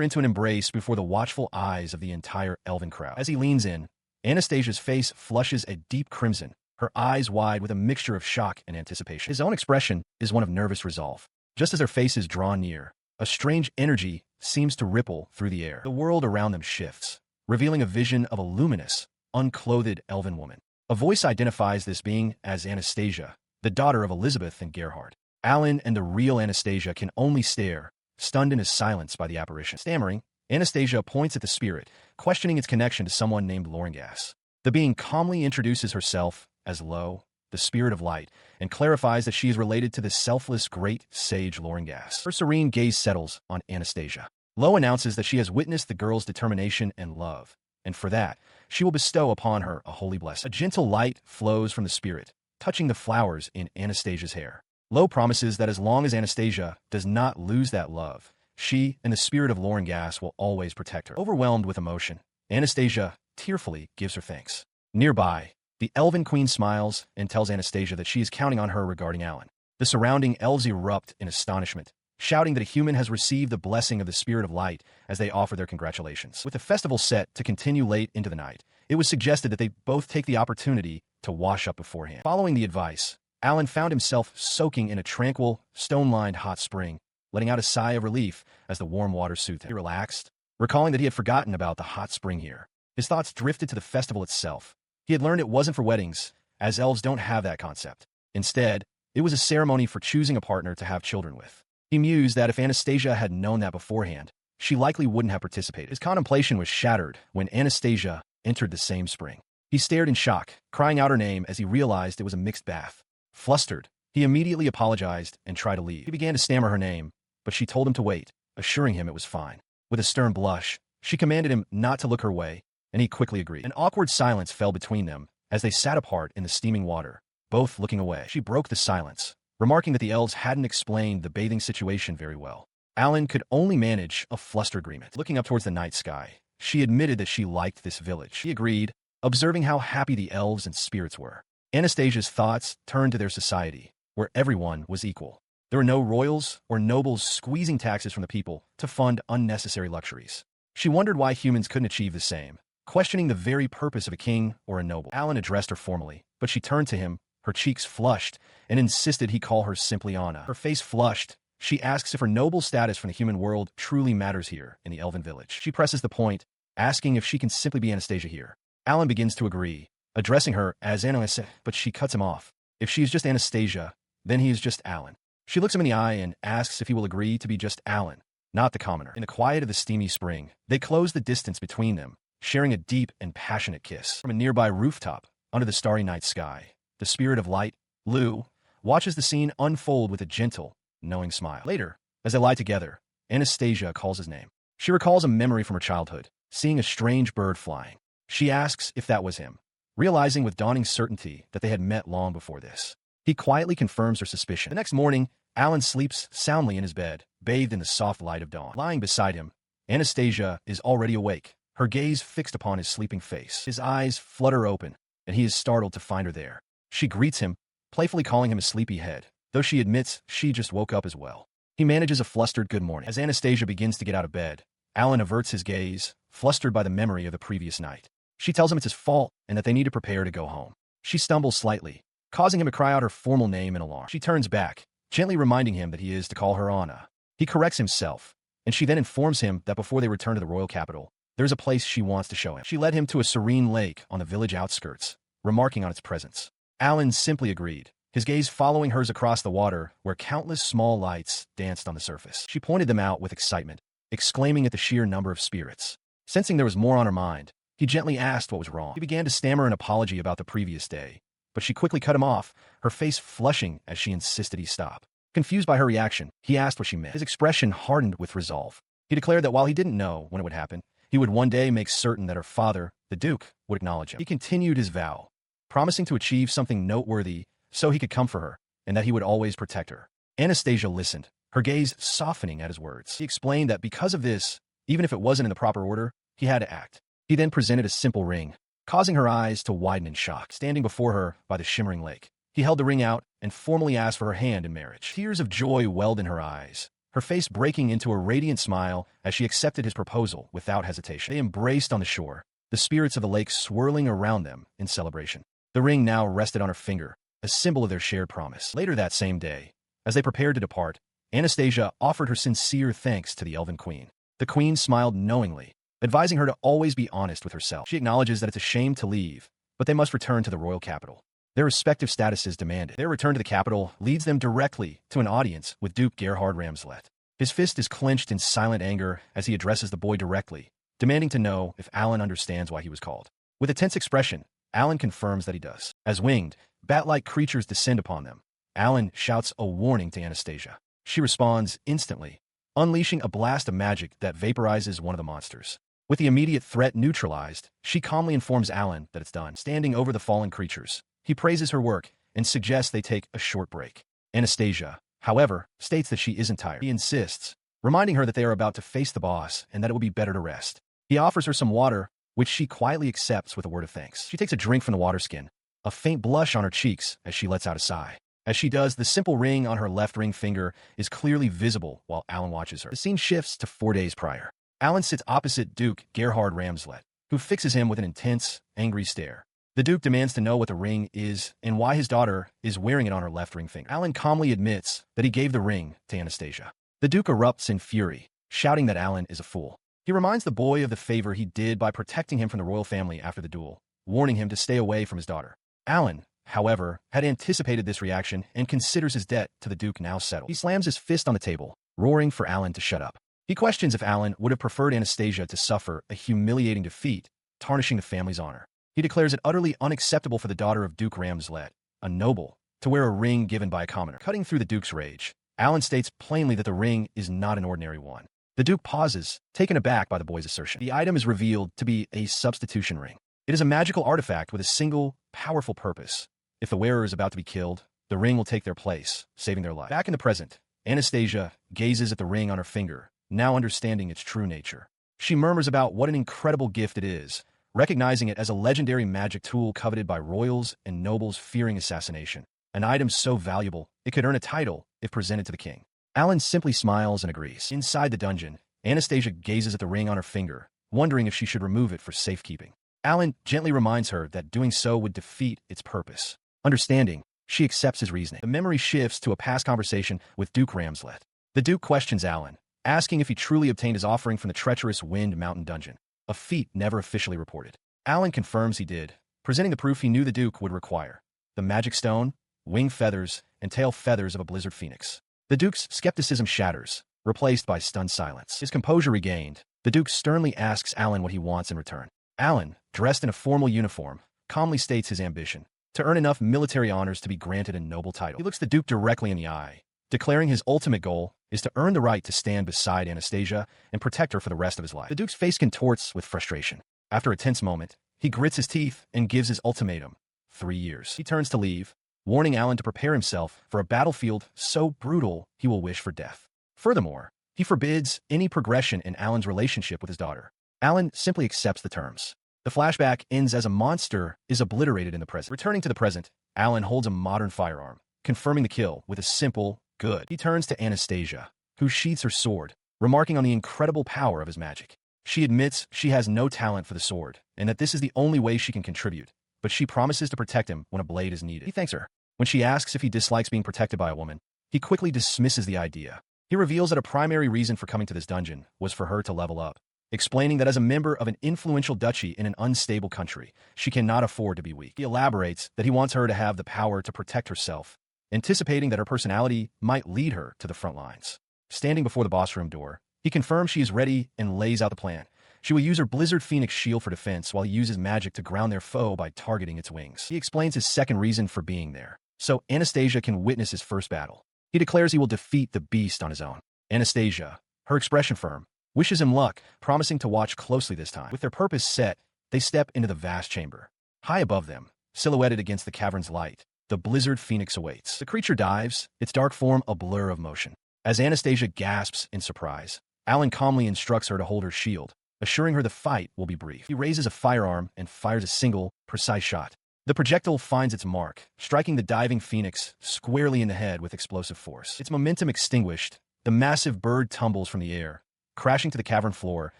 A: into an embrace before the watchful eyes of the entire elven crowd. As he leans in, Anastasia's face flushes a deep crimson, her eyes wide with a mixture of shock and anticipation. His own expression is one of nervous resolve. Just as their faces draw near, a strange energy seems to ripple through the air. The world around them shifts, revealing a vision of a luminous, unclothed elven woman. A voice identifies this being as Anastasia, the daughter of Elizabeth and Gerhard. Alan and the real Anastasia can only stare, stunned in his silence by the apparition. Stammering, Anastasia points at the spirit, questioning its connection to someone named Loringas. The being calmly introduces herself as Lo, the spirit of light, and clarifies that she is related to the selfless great sage Loringas. Her serene gaze settles on Anastasia. Lo announces that she has witnessed the girl's determination and love, and for that, she will bestow upon her a holy blessing. A gentle light flows from the spirit, touching the flowers in Anastasia's hair. Lo promises that as long as Anastasia does not lose that love, she and the spirit of Loringas will always protect her. Overwhelmed with emotion, Anastasia tearfully gives her thanks. Nearby, the Elven Queen smiles and tells Anastasia that she is counting on her regarding Alan. The surrounding elves erupt in astonishment, shouting that a human has received the blessing of the Spirit of Light as they offer their congratulations. With the festival set to continue late into the night, it was suggested that they both take the opportunity to wash up beforehand. Following the advice, Alan found himself soaking in a tranquil, stone-lined hot spring, letting out a sigh of relief as the warm water soothed him. He relaxed, recalling that he had forgotten about the hot spring here. His thoughts drifted to the festival itself. He had learned it wasn't for weddings, as elves don't have that concept. Instead, it was a ceremony for choosing a partner to have children with. He mused that if Anastasia had known that beforehand, she likely wouldn't have participated. His contemplation was shattered when Anastasia entered the same spring. He stared in shock, crying out her name as he realized it was a mixed bath. Flustered, he immediately apologized and tried to leave. He began to stammer her name, but she told him to wait, assuring him it was fine. With a stern blush, she commanded him not to look her way, and he quickly agreed. An awkward silence fell between them as they sat apart in the steaming water, both looking away. She broke the silence, remarking that the elves hadn't explained the bathing situation very well. Alan could only manage a flustered agreement. Looking up towards the night sky, she admitted that she liked this village. She agreed, observing how happy the elves and spirits were. Anastasia's thoughts turned to their society, where everyone was equal. There were no royals or nobles squeezing taxes from the people to fund unnecessary luxuries. She wondered why humans couldn't achieve the same, questioning the very purpose of a king or a noble. Alan addressed her formally, but she turned to him, her cheeks flushed, and insisted he call her simply Anna. Her face flushed. She asks if her noble status from the human world truly matters here in the elven village. She presses the point, asking if she can simply be Anastasia here. Alan begins to agree, addressing her as Anastasia, but she cuts him off. If she is just Anastasia, then he is just Alan. She looks him in the eye and asks if he will agree to be just Alan, not the commoner. In the quiet of the steamy spring, they close the distance between them, sharing a deep and passionate kiss. From a nearby rooftop, under the starry night sky, the spirit of light, Lou, watches the scene unfold with a gentle, knowing smile. Later, as they lie together, Anastasia calls his name. She recalls a memory from her childhood, seeing a strange bird flying. She asks if that was him, realizing with dawning certainty that they had met long before this. He quietly confirms her suspicion. The next morning, Alan sleeps soundly in his bed, bathed in the soft light of dawn. Lying beside him, Anastasia is already awake, her gaze fixed upon his sleeping face. His eyes flutter open, and he is startled to find her there. She greets him, playfully calling him a sleepyhead, though she admits she just woke up as well. He manages a flustered good morning. As Anastasia begins to get out of bed, Alan averts his gaze, flustered by the memory of the previous night. She tells him it's his fault and that they need to prepare to go home. She stumbles slightly, causing him to cry out her formal name in alarm. She turns back, gently reminding him that he is to call her Anna. He corrects himself, and she then informs him that before they return to the royal capital, there's a place she wants to show him. She led him to a serene lake on the village outskirts, remarking on its presence. Alan simply agreed, his gaze following hers across the water where countless small lights danced on the surface. She pointed them out with excitement, exclaiming at the sheer number of spirits. Sensing there was more on her mind, he gently asked what was wrong. He began to stammer an apology about the previous day, but she quickly cut him off, her face flushing as she insisted he stop. Confused by her reaction, he asked what she meant. His expression hardened with resolve. He declared that while he didn't know when it would happen, he would one day make certain that her father, the Duke, would acknowledge him. He continued his vow, promising to achieve something noteworthy so he could come for her, and that he would always protect her. Anastasia listened, her gaze softening at his words. He explained that because of this, even if it wasn't in the proper order, he had to act. He then presented a simple ring, causing her eyes to widen in shock. Standing before her by the shimmering lake, he held the ring out and formally asked for her hand in marriage. Tears of joy welled in her eyes, her face breaking into a radiant smile as she accepted his proposal without hesitation. They embraced on the shore, the spirits of the lake swirling around them in celebration. The ring now rested on her finger, a symbol of their shared promise. Later that same day, as they prepared to depart, Anastasia offered her sincere thanks to the Elven Queen. The Queen smiled knowingly, advising her to always be honest with herself. She acknowledges that it's a shame to leave, but they must return to the royal capital. Their respective statuses demanded. Their return to the capital leads them directly to an audience with Duke Gerhard Ramslet. His fist is clenched in silent anger as he addresses the boy directly, demanding to know if Alan understands why he was called. With a tense expression, Alan confirms that he does. As winged, bat-like creatures descend upon them, Alan shouts a warning to Anastasia. She responds instantly, unleashing a blast of magic that vaporizes one of the monsters. With the immediate threat neutralized, she calmly informs Alan that it's done. Standing over the fallen creatures, he praises her work and suggests they take a short break. Anastasia, however, states that she isn't tired. He insists, reminding her that they are about to face the boss and that it will be better to rest. He offers her some water, which she quietly accepts with a word of thanks. She takes a drink from the water skin, a faint blush on her cheeks as she lets out a sigh. As she does, the simple ring on her left ring finger is clearly visible while Alan watches her. The scene shifts to 4 days prior. Alan sits opposite Duke Gerhard Ramslet, who fixes him with an intense, angry stare. The Duke demands to know what the ring is and why his daughter is wearing it on her left ring finger. Alan calmly admits that he gave the ring to Anastasia. The Duke erupts in fury, shouting that Alan is a fool. He reminds the boy of the favor he did by protecting him from the royal family after the duel, warning him to stay away from his daughter. Alan, however, had anticipated this reaction and considers his debt to the Duke now settled. He slams his fist on the table, roaring for Alan to shut up. He questions if Alan would have preferred Anastasia to suffer a humiliating defeat, tarnishing the family's honor. He declares it utterly unacceptable for the daughter of Duke Ramslet, a noble, to wear a ring given by a commoner. Cutting through the Duke's rage, Alan states plainly that the ring is not an ordinary one. The Duke pauses, taken aback by the boy's assertion. The item is revealed to be a substitution ring. It is a magical artifact with a single, powerful purpose. If the wearer is about to be killed, the ring will take their place, saving their life. Back in the present, Anastasia gazes at the ring on her finger, now understanding its true nature. She murmurs about what an incredible gift it is, recognizing it as a legendary magic tool coveted by royals and nobles fearing assassination. An item so valuable, it could earn a title if presented to the king. Alan simply smiles and agrees. Inside the dungeon, Anastasia gazes at the ring on her finger, wondering if she should remove it for safekeeping. Alan gently reminds her that doing so would defeat its purpose. Understanding, she accepts his reasoning. The memory shifts to a past conversation with Duke Ramslet. The Duke questions Alan, asking if he truly obtained his offering from the treacherous Wind Mountain dungeon, a feat never officially reported. Alan confirms he did, presenting the proof he knew the Duke would require: the magic stone, wing feathers, and tail feathers of a blizzard phoenix. The Duke's skepticism shatters, replaced by stunned silence. His composure regained, the Duke sternly asks Alan what he wants in return. Alan, dressed in a formal uniform, calmly states his ambition: to earn enough military honors to be granted a noble title. He looks the Duke directly in the eye, declaring his ultimate goal is to earn the right to stand beside Anastasia and protect her for the rest of his life. The Duke's face contorts with frustration. After a tense moment, he grits his teeth and gives his ultimatum: 3 years. He turns to leave, warning Alan to prepare himself for a battlefield so brutal he will wish for death. Furthermore, he forbids any progression in Alan's relationship with his daughter. Alan simply accepts the terms. The flashback ends as a monster is obliterated in the present. Returning to the present, Alan holds a modern firearm, confirming the kill with a simple "good." He turns to Anastasia, who sheathes her sword, remarking on the incredible power of his magic. She admits she has no talent for the sword, and that this is the only way she can contribute, but she promises to protect him when a blade is needed. He thanks her. When she asks if he dislikes being protected by a woman, he quickly dismisses the idea. He reveals that a primary reason for coming to this dungeon was for her to level up, explaining that as a member of an influential duchy in an unstable country, she cannot afford to be weak. He elaborates that he wants her to have the power to protect herself, anticipating that her personality might lead her to the front lines. Standing before the boss room door, he confirms she is ready and lays out the plan. She will use her Blizzard Phoenix shield for defense while he uses magic to ground their foe by targeting its wings. He explains his second reason for being there, so Anastasia can witness his first battle. He declares he will defeat the beast on his own. Anastasia, her expression firm, wishes him luck, promising to watch closely this time. With their purpose set, they step into the vast chamber. High above them, silhouetted against the cavern's light, the Blizzard Phoenix awaits. The creature dives, its dark form a blur of motion. As Anastasia gasps in surprise, Alan calmly instructs her to hold her shield, assuring her the fight will be brief. He raises a firearm and fires a single, precise shot. The projectile finds its mark, striking the diving phoenix squarely in the head with explosive force. Its momentum extinguished, the massive bird tumbles from the air, crashing to the cavern floor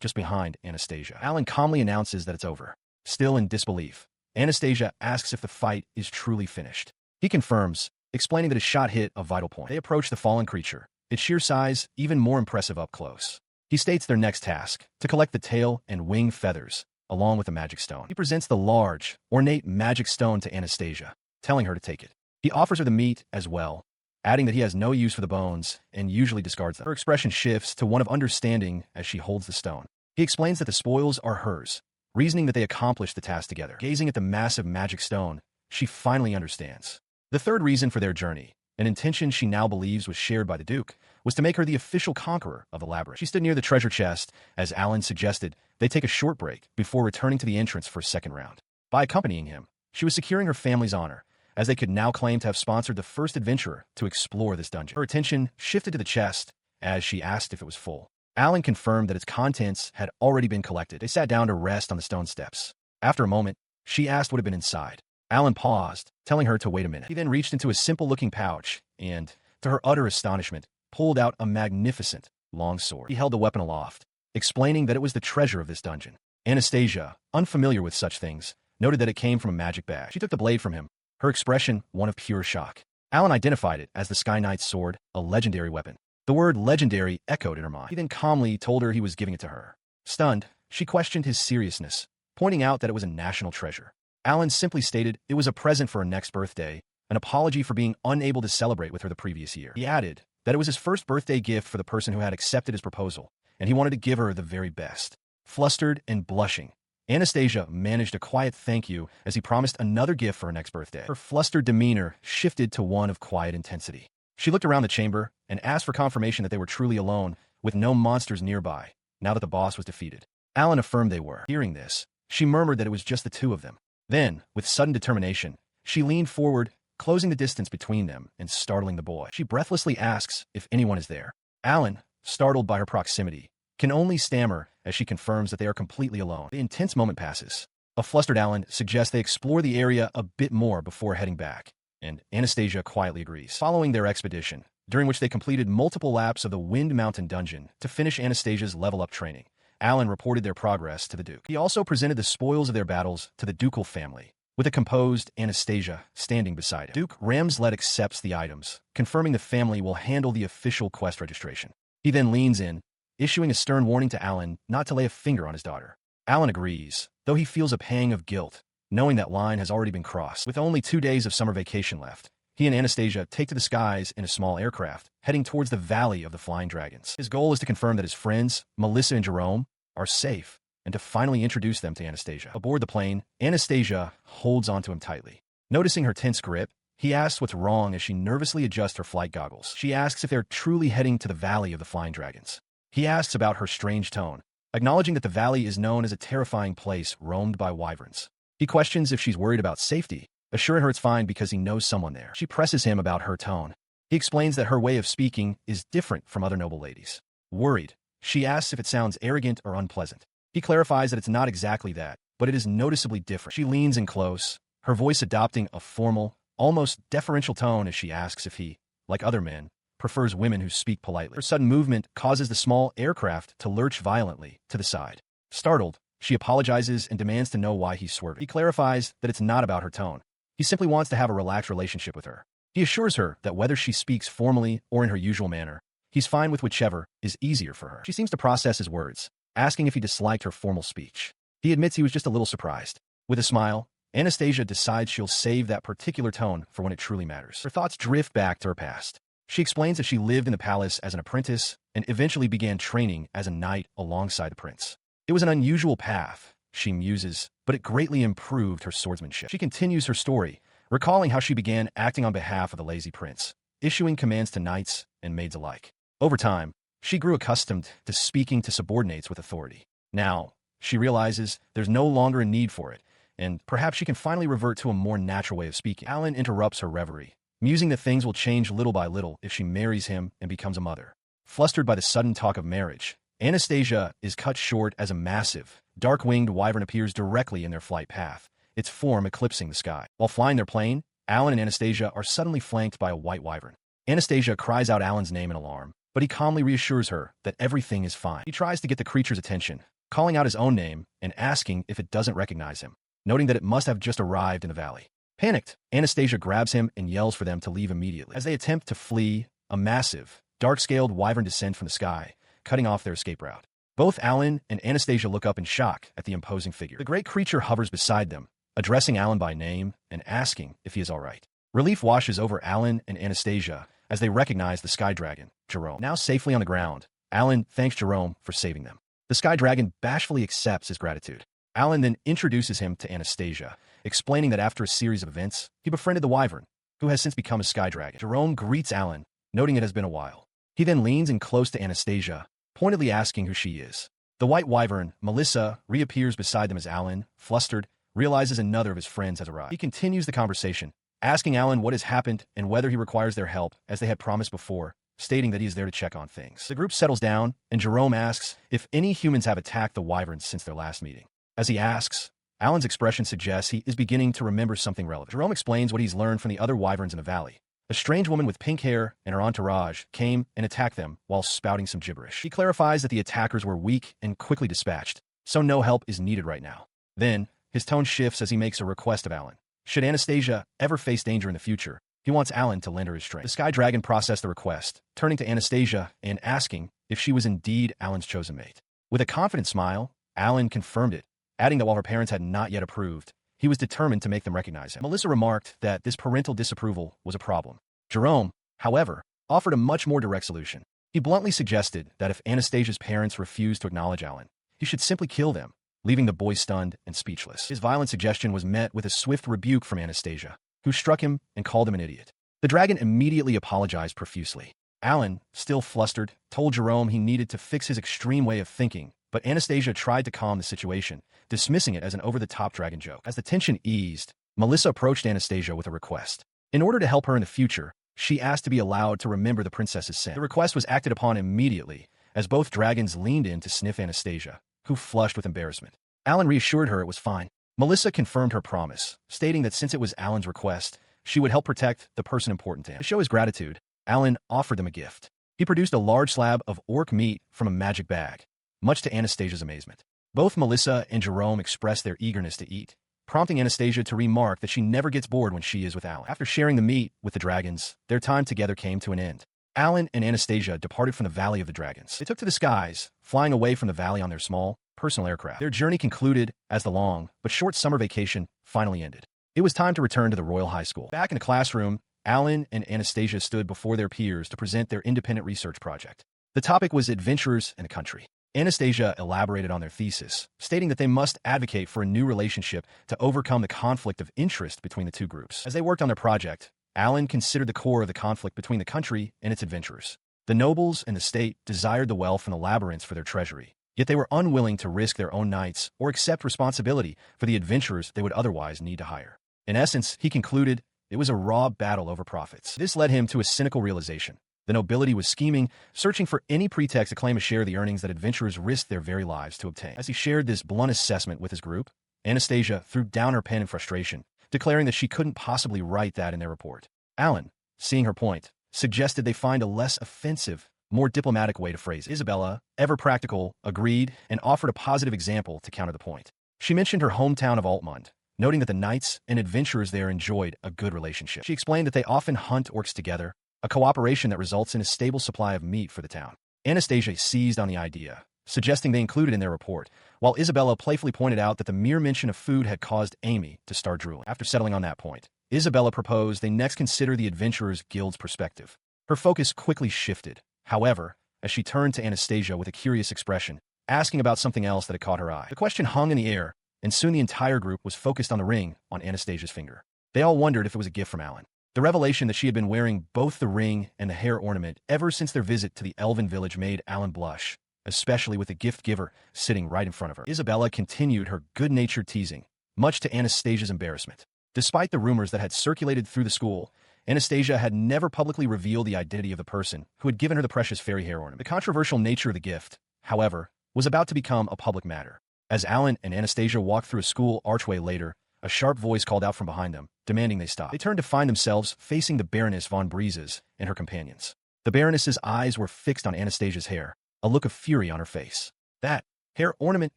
A: just behind Anastasia. Alan calmly announces that it's over. Still in disbelief, Anastasia asks if the fight is truly finished. He confirms, explaining that his shot hit a vital point. They approach the fallen creature, its sheer size even more impressive up close. He states their next task: to collect the tail and wing feathers, along with the magic stone. He presents the large, ornate magic stone to Anastasia, telling her to take it. He offers her the meat as well, adding that he has no use for the bones and usually discards them. Her expression shifts to one of understanding as she holds the stone. He explains that the spoils are hers, reasoning that they accomplished the task together. Gazing at the massive magic stone, she finally understands. The third reason for their journey, an intention she now believes was shared by the Duke, was to make her the official conqueror of the labyrinth. She stood near the treasure chest, as Alan suggested they take a short break before returning to the entrance for a second round. By accompanying him, she was securing her family's honor, as they could now claim to have sponsored the first adventurer to explore this dungeon. Her attention shifted to the chest, as she asked if it was full. Alan confirmed that its contents had already been collected. They sat down to rest on the stone steps. After a moment, she asked what had been inside. Alan paused, telling her to wait a minute. He then reached into a simple-looking pouch and, to her utter astonishment, pulled out a magnificent, long sword. He held the weapon aloft, explaining that it was the treasure of this dungeon. Anastasia, unfamiliar with such things, noted that it came from a magic bag. She took the blade from him, her expression one of pure shock. Alan identified it as the Sky Knight's sword, a legendary weapon. The word legendary echoed in her mind. He then calmly told her he was giving it to her. Stunned, she questioned his seriousness, pointing out that it was a national treasure. Alan simply stated it was a present for her next birthday, an apology for being unable to celebrate with her the previous year. He added that it was his first birthday gift for the person who had accepted his proposal, and he wanted to give her the very best. Flustered and blushing, Anastasia managed a quiet thank you as he promised another gift for her next birthday. Her flustered demeanor shifted to one of quiet intensity. She looked around the chamber and asked for confirmation that they were truly alone, with no monsters nearby, now that the boss was defeated. Alan affirmed they were. Hearing this, she murmured that it was just the two of them. Then, with sudden determination, she leaned forward, closing the distance between them and startling the boy. She breathlessly asks if anyone is there. Alan, startled by her proximity, can only stammer as she confirms that they are completely alone. The intense moment passes. A flustered Alan suggests they explore the area a bit more before heading back, and Anastasia quietly agrees. Following their expedition, during which they completed multiple laps of the Wind Mountain dungeon to finish Anastasia's level-up training, Alan reported their progress to the Duke. He also presented the spoils of their battles to the ducal family, with a composed Anastasia standing beside him. Duke Ramslet accepts the items, confirming the family will handle the official quest registration. He then leans in, issuing a stern warning to Alan not to lay a finger on his daughter. Alan agrees, though he feels a pang of guilt, knowing that line has already been crossed. With only 2 days of summer vacation left, he and Anastasia take to the skies in a small aircraft, heading towards the Valley of the Flying Dragons. His goal is to confirm that his friends, Melissa and Jerome, are safe, and to finally introduce them to Anastasia. Aboard the plane, Anastasia holds onto him tightly. Noticing her tense grip, he asks what's wrong as she nervously adjusts her flight goggles. She asks if they're truly heading to the Valley of the Flying Dragons. He asks about her strange tone, acknowledging that the valley is known as a terrifying place roamed by wyverns. He questions if she's worried about safety, assuring her it's fine because he knows someone there. She presses him about her tone. He explains that her way of speaking is different from other noble ladies. Worried, she asks if it sounds arrogant or unpleasant. He clarifies that it's not exactly that, but it is noticeably different. She leans in close, her voice adopting a formal, almost deferential tone as she asks if he, like other men, prefers women who speak politely. Her sudden movement causes the small aircraft to lurch violently to the side. Startled, she apologizes and demands to know why he's swerving. He clarifies that it's not about her tone. He simply wants to have a relaxed relationship with her. He assures her that whether she speaks formally or in her usual manner, he's fine with whichever is easier for her. She seems to process his words, asking if he disliked her formal speech. He admits he was just a little surprised. With a smile, Anastasia decides she'll save that particular tone for when it truly matters. Her thoughts drift back to her past. She explains that she lived in the palace as an apprentice and eventually began training as a knight alongside the prince. It was an unusual path, she muses, but it greatly improved her swordsmanship. She continues her story, recalling how she began acting on behalf of the lazy prince, issuing commands to knights and maids alike. Over time, she grew accustomed to speaking to subordinates with authority. Now, she realizes there's no longer a need for it, and perhaps she can finally revert to a more natural way of speaking. Alan interrupts her reverie, musing that things will change little by little if she marries him and becomes a mother. Flustered by the sudden talk of marriage, Anastasia is cut short as a massive, dark-winged wyvern appears directly in their flight path, its form eclipsing the sky. While flying their plane, Alan and Anastasia are suddenly flanked by a white wyvern. Anastasia cries out Alan's name in alarm, but he calmly reassures her that everything is fine. He tries to get the creature's attention, calling out his own name and asking if it doesn't recognize him, noting that it must have just arrived in the valley. Panicked, Anastasia grabs him and yells for them to leave immediately. As they attempt to flee, a massive, dark-scaled wyvern descends from the sky, cutting off their escape route. Both Alan and Anastasia look up in shock at the imposing figure. The great creature hovers beside them, addressing Alan by name and asking if he is all right. Relief washes over Alan and Anastasia as they recognize the sky dragon, Jerome. Now safely on the ground, Alan thanks Jerome for saving them. The sky dragon bashfully accepts his gratitude. Alan then introduces him to Anastasia, explaining that after a series of events, he befriended the wyvern, who has since become a sky dragon. Jerome greets Alan, noting it has been a while. He then leans in close to Anastasia, pointedly asking who she is. The white wyvern, Melissa, reappears beside them as Alan, flustered, realizes another of his friends has arrived. He continues the conversation, asking Alan what has happened and whether he requires their help, as they had promised before, stating that he is there to check on things. The group settles down, and Jerome asks if any humans have attacked the wyverns since their last meeting. As he asks, Alan's expression suggests he is beginning to remember something relevant. Jerome explains what he's learned from the other wyverns in the valley. A strange woman with pink hair and her entourage came and attacked them while spouting some gibberish. He clarifies that the attackers were weak and quickly dispatched, so no help is needed right now. Then, his tone shifts as he makes a request of Alan. Should Anastasia ever face danger in the future, he wants Alan to lend her his strength. The Sky Dragon processed the request, turning to Anastasia and asking if she was indeed Alan's chosen mate. With a confident smile, Alan confirmed it, adding that while her parents had not yet approved, he was determined to make them recognize him. Melissa remarked that this parental disapproval was a problem. Jerome, however, offered a much more direct solution. He bluntly suggested that if Anastasia's parents refused to acknowledge Alan, he should simply kill them, leaving the boy stunned and speechless. His violent suggestion was met with a swift rebuke from Anastasia, who struck him and called him an idiot. The dragon immediately apologized profusely. Alan, still flustered, told Jerome he needed to fix his extreme way of thinking, but Anastasia tried to calm the situation, dismissing it as an over-the-top dragon joke. As the tension eased, Melissa approached Anastasia with a request. In order to help her in the future, she asked to be allowed to remember the princess's sin. The request was acted upon immediately, as both dragons leaned in to sniff Anastasia, who flushed with embarrassment. Alan reassured her it was fine. Melissa confirmed her promise, stating that since it was Alan's request, she would help protect the person important to him. To show his gratitude, Alan offered them a gift. He produced a large slab of orc meat from a magic bag, much to Anastasia's amazement. Both Melissa and Jerome expressed their eagerness to eat, prompting Anastasia to remark that she never gets bored when she is with Alan. After sharing the meat with the dragons, their time together came to an end. Alan and Anastasia departed from the Valley of the Dragons. They took to the skies, flying away from the valley on their small, personal aircraft. Their journey concluded as the long but short summer vacation finally ended. It was time to return to the Royal High School. Back in the classroom, Alan and Anastasia stood before their peers to present their independent research project. The topic was adventurers in the country. Anastasia elaborated on their thesis, stating that they must advocate for a new relationship to overcome the conflict of interest between the two groups. As they worked on their project, Alan considered the core of the conflict between the country and its adventurers. The nobles and the state desired the wealth and the labyrinths for their treasury, yet they were unwilling to risk their own knights or accept responsibility for the adventurers they would otherwise need to hire. In essence, he concluded, it was a raw battle over profits. This led him to a cynical realization. The nobility was scheming, searching for any pretext to claim a share of the earnings that adventurers risked their very lives to obtain. As he shared this blunt assessment with his group, Anastasia threw down her pen in frustration, declaring that she couldn't possibly write that in their report. Alan, seeing her point, suggested they find a less offensive, more diplomatic way to phrase it. Isabella, ever practical, agreed and offered a positive example to counter the point. She mentioned her hometown of Altmund, noting that the knights and adventurers there enjoyed a good relationship. She explained that they often hunt orcs together, a cooperation that results in a stable supply of meat for the town. Anastasia seized on the idea, suggesting they include it in their report, while Isabella playfully pointed out that the mere mention of food had caused Amy to start drooling. After settling on that point, Isabella proposed they next consider the Adventurers Guild's perspective. Her focus quickly shifted, however, as she turned to Anastasia with a curious expression, asking about something else that had caught her eye. The question hung in the air, and soon the entire group was focused on the ring on Anastasia's finger. They all wondered if it was a gift from Alan. The revelation that she had been wearing both the ring and the hair ornament ever since their visit to the elven village made Alan blush, especially with the gift giver sitting right in front of her. Isabella continued her good-natured teasing, much to Anastasia's embarrassment. Despite the rumors that had circulated through the school, Anastasia had never publicly revealed the identity of the person who had given her the precious fairy hair ornament. The controversial nature of the gift, however, was about to become a public matter. As Alan and Anastasia walked through a school archway later, a sharp voice called out from behind them, demanding they stop. They turned to find themselves facing the Baroness von Breezes and her companions. The Baroness's eyes were fixed on Anastasia's hair, a look of fury on her face. That hair ornament,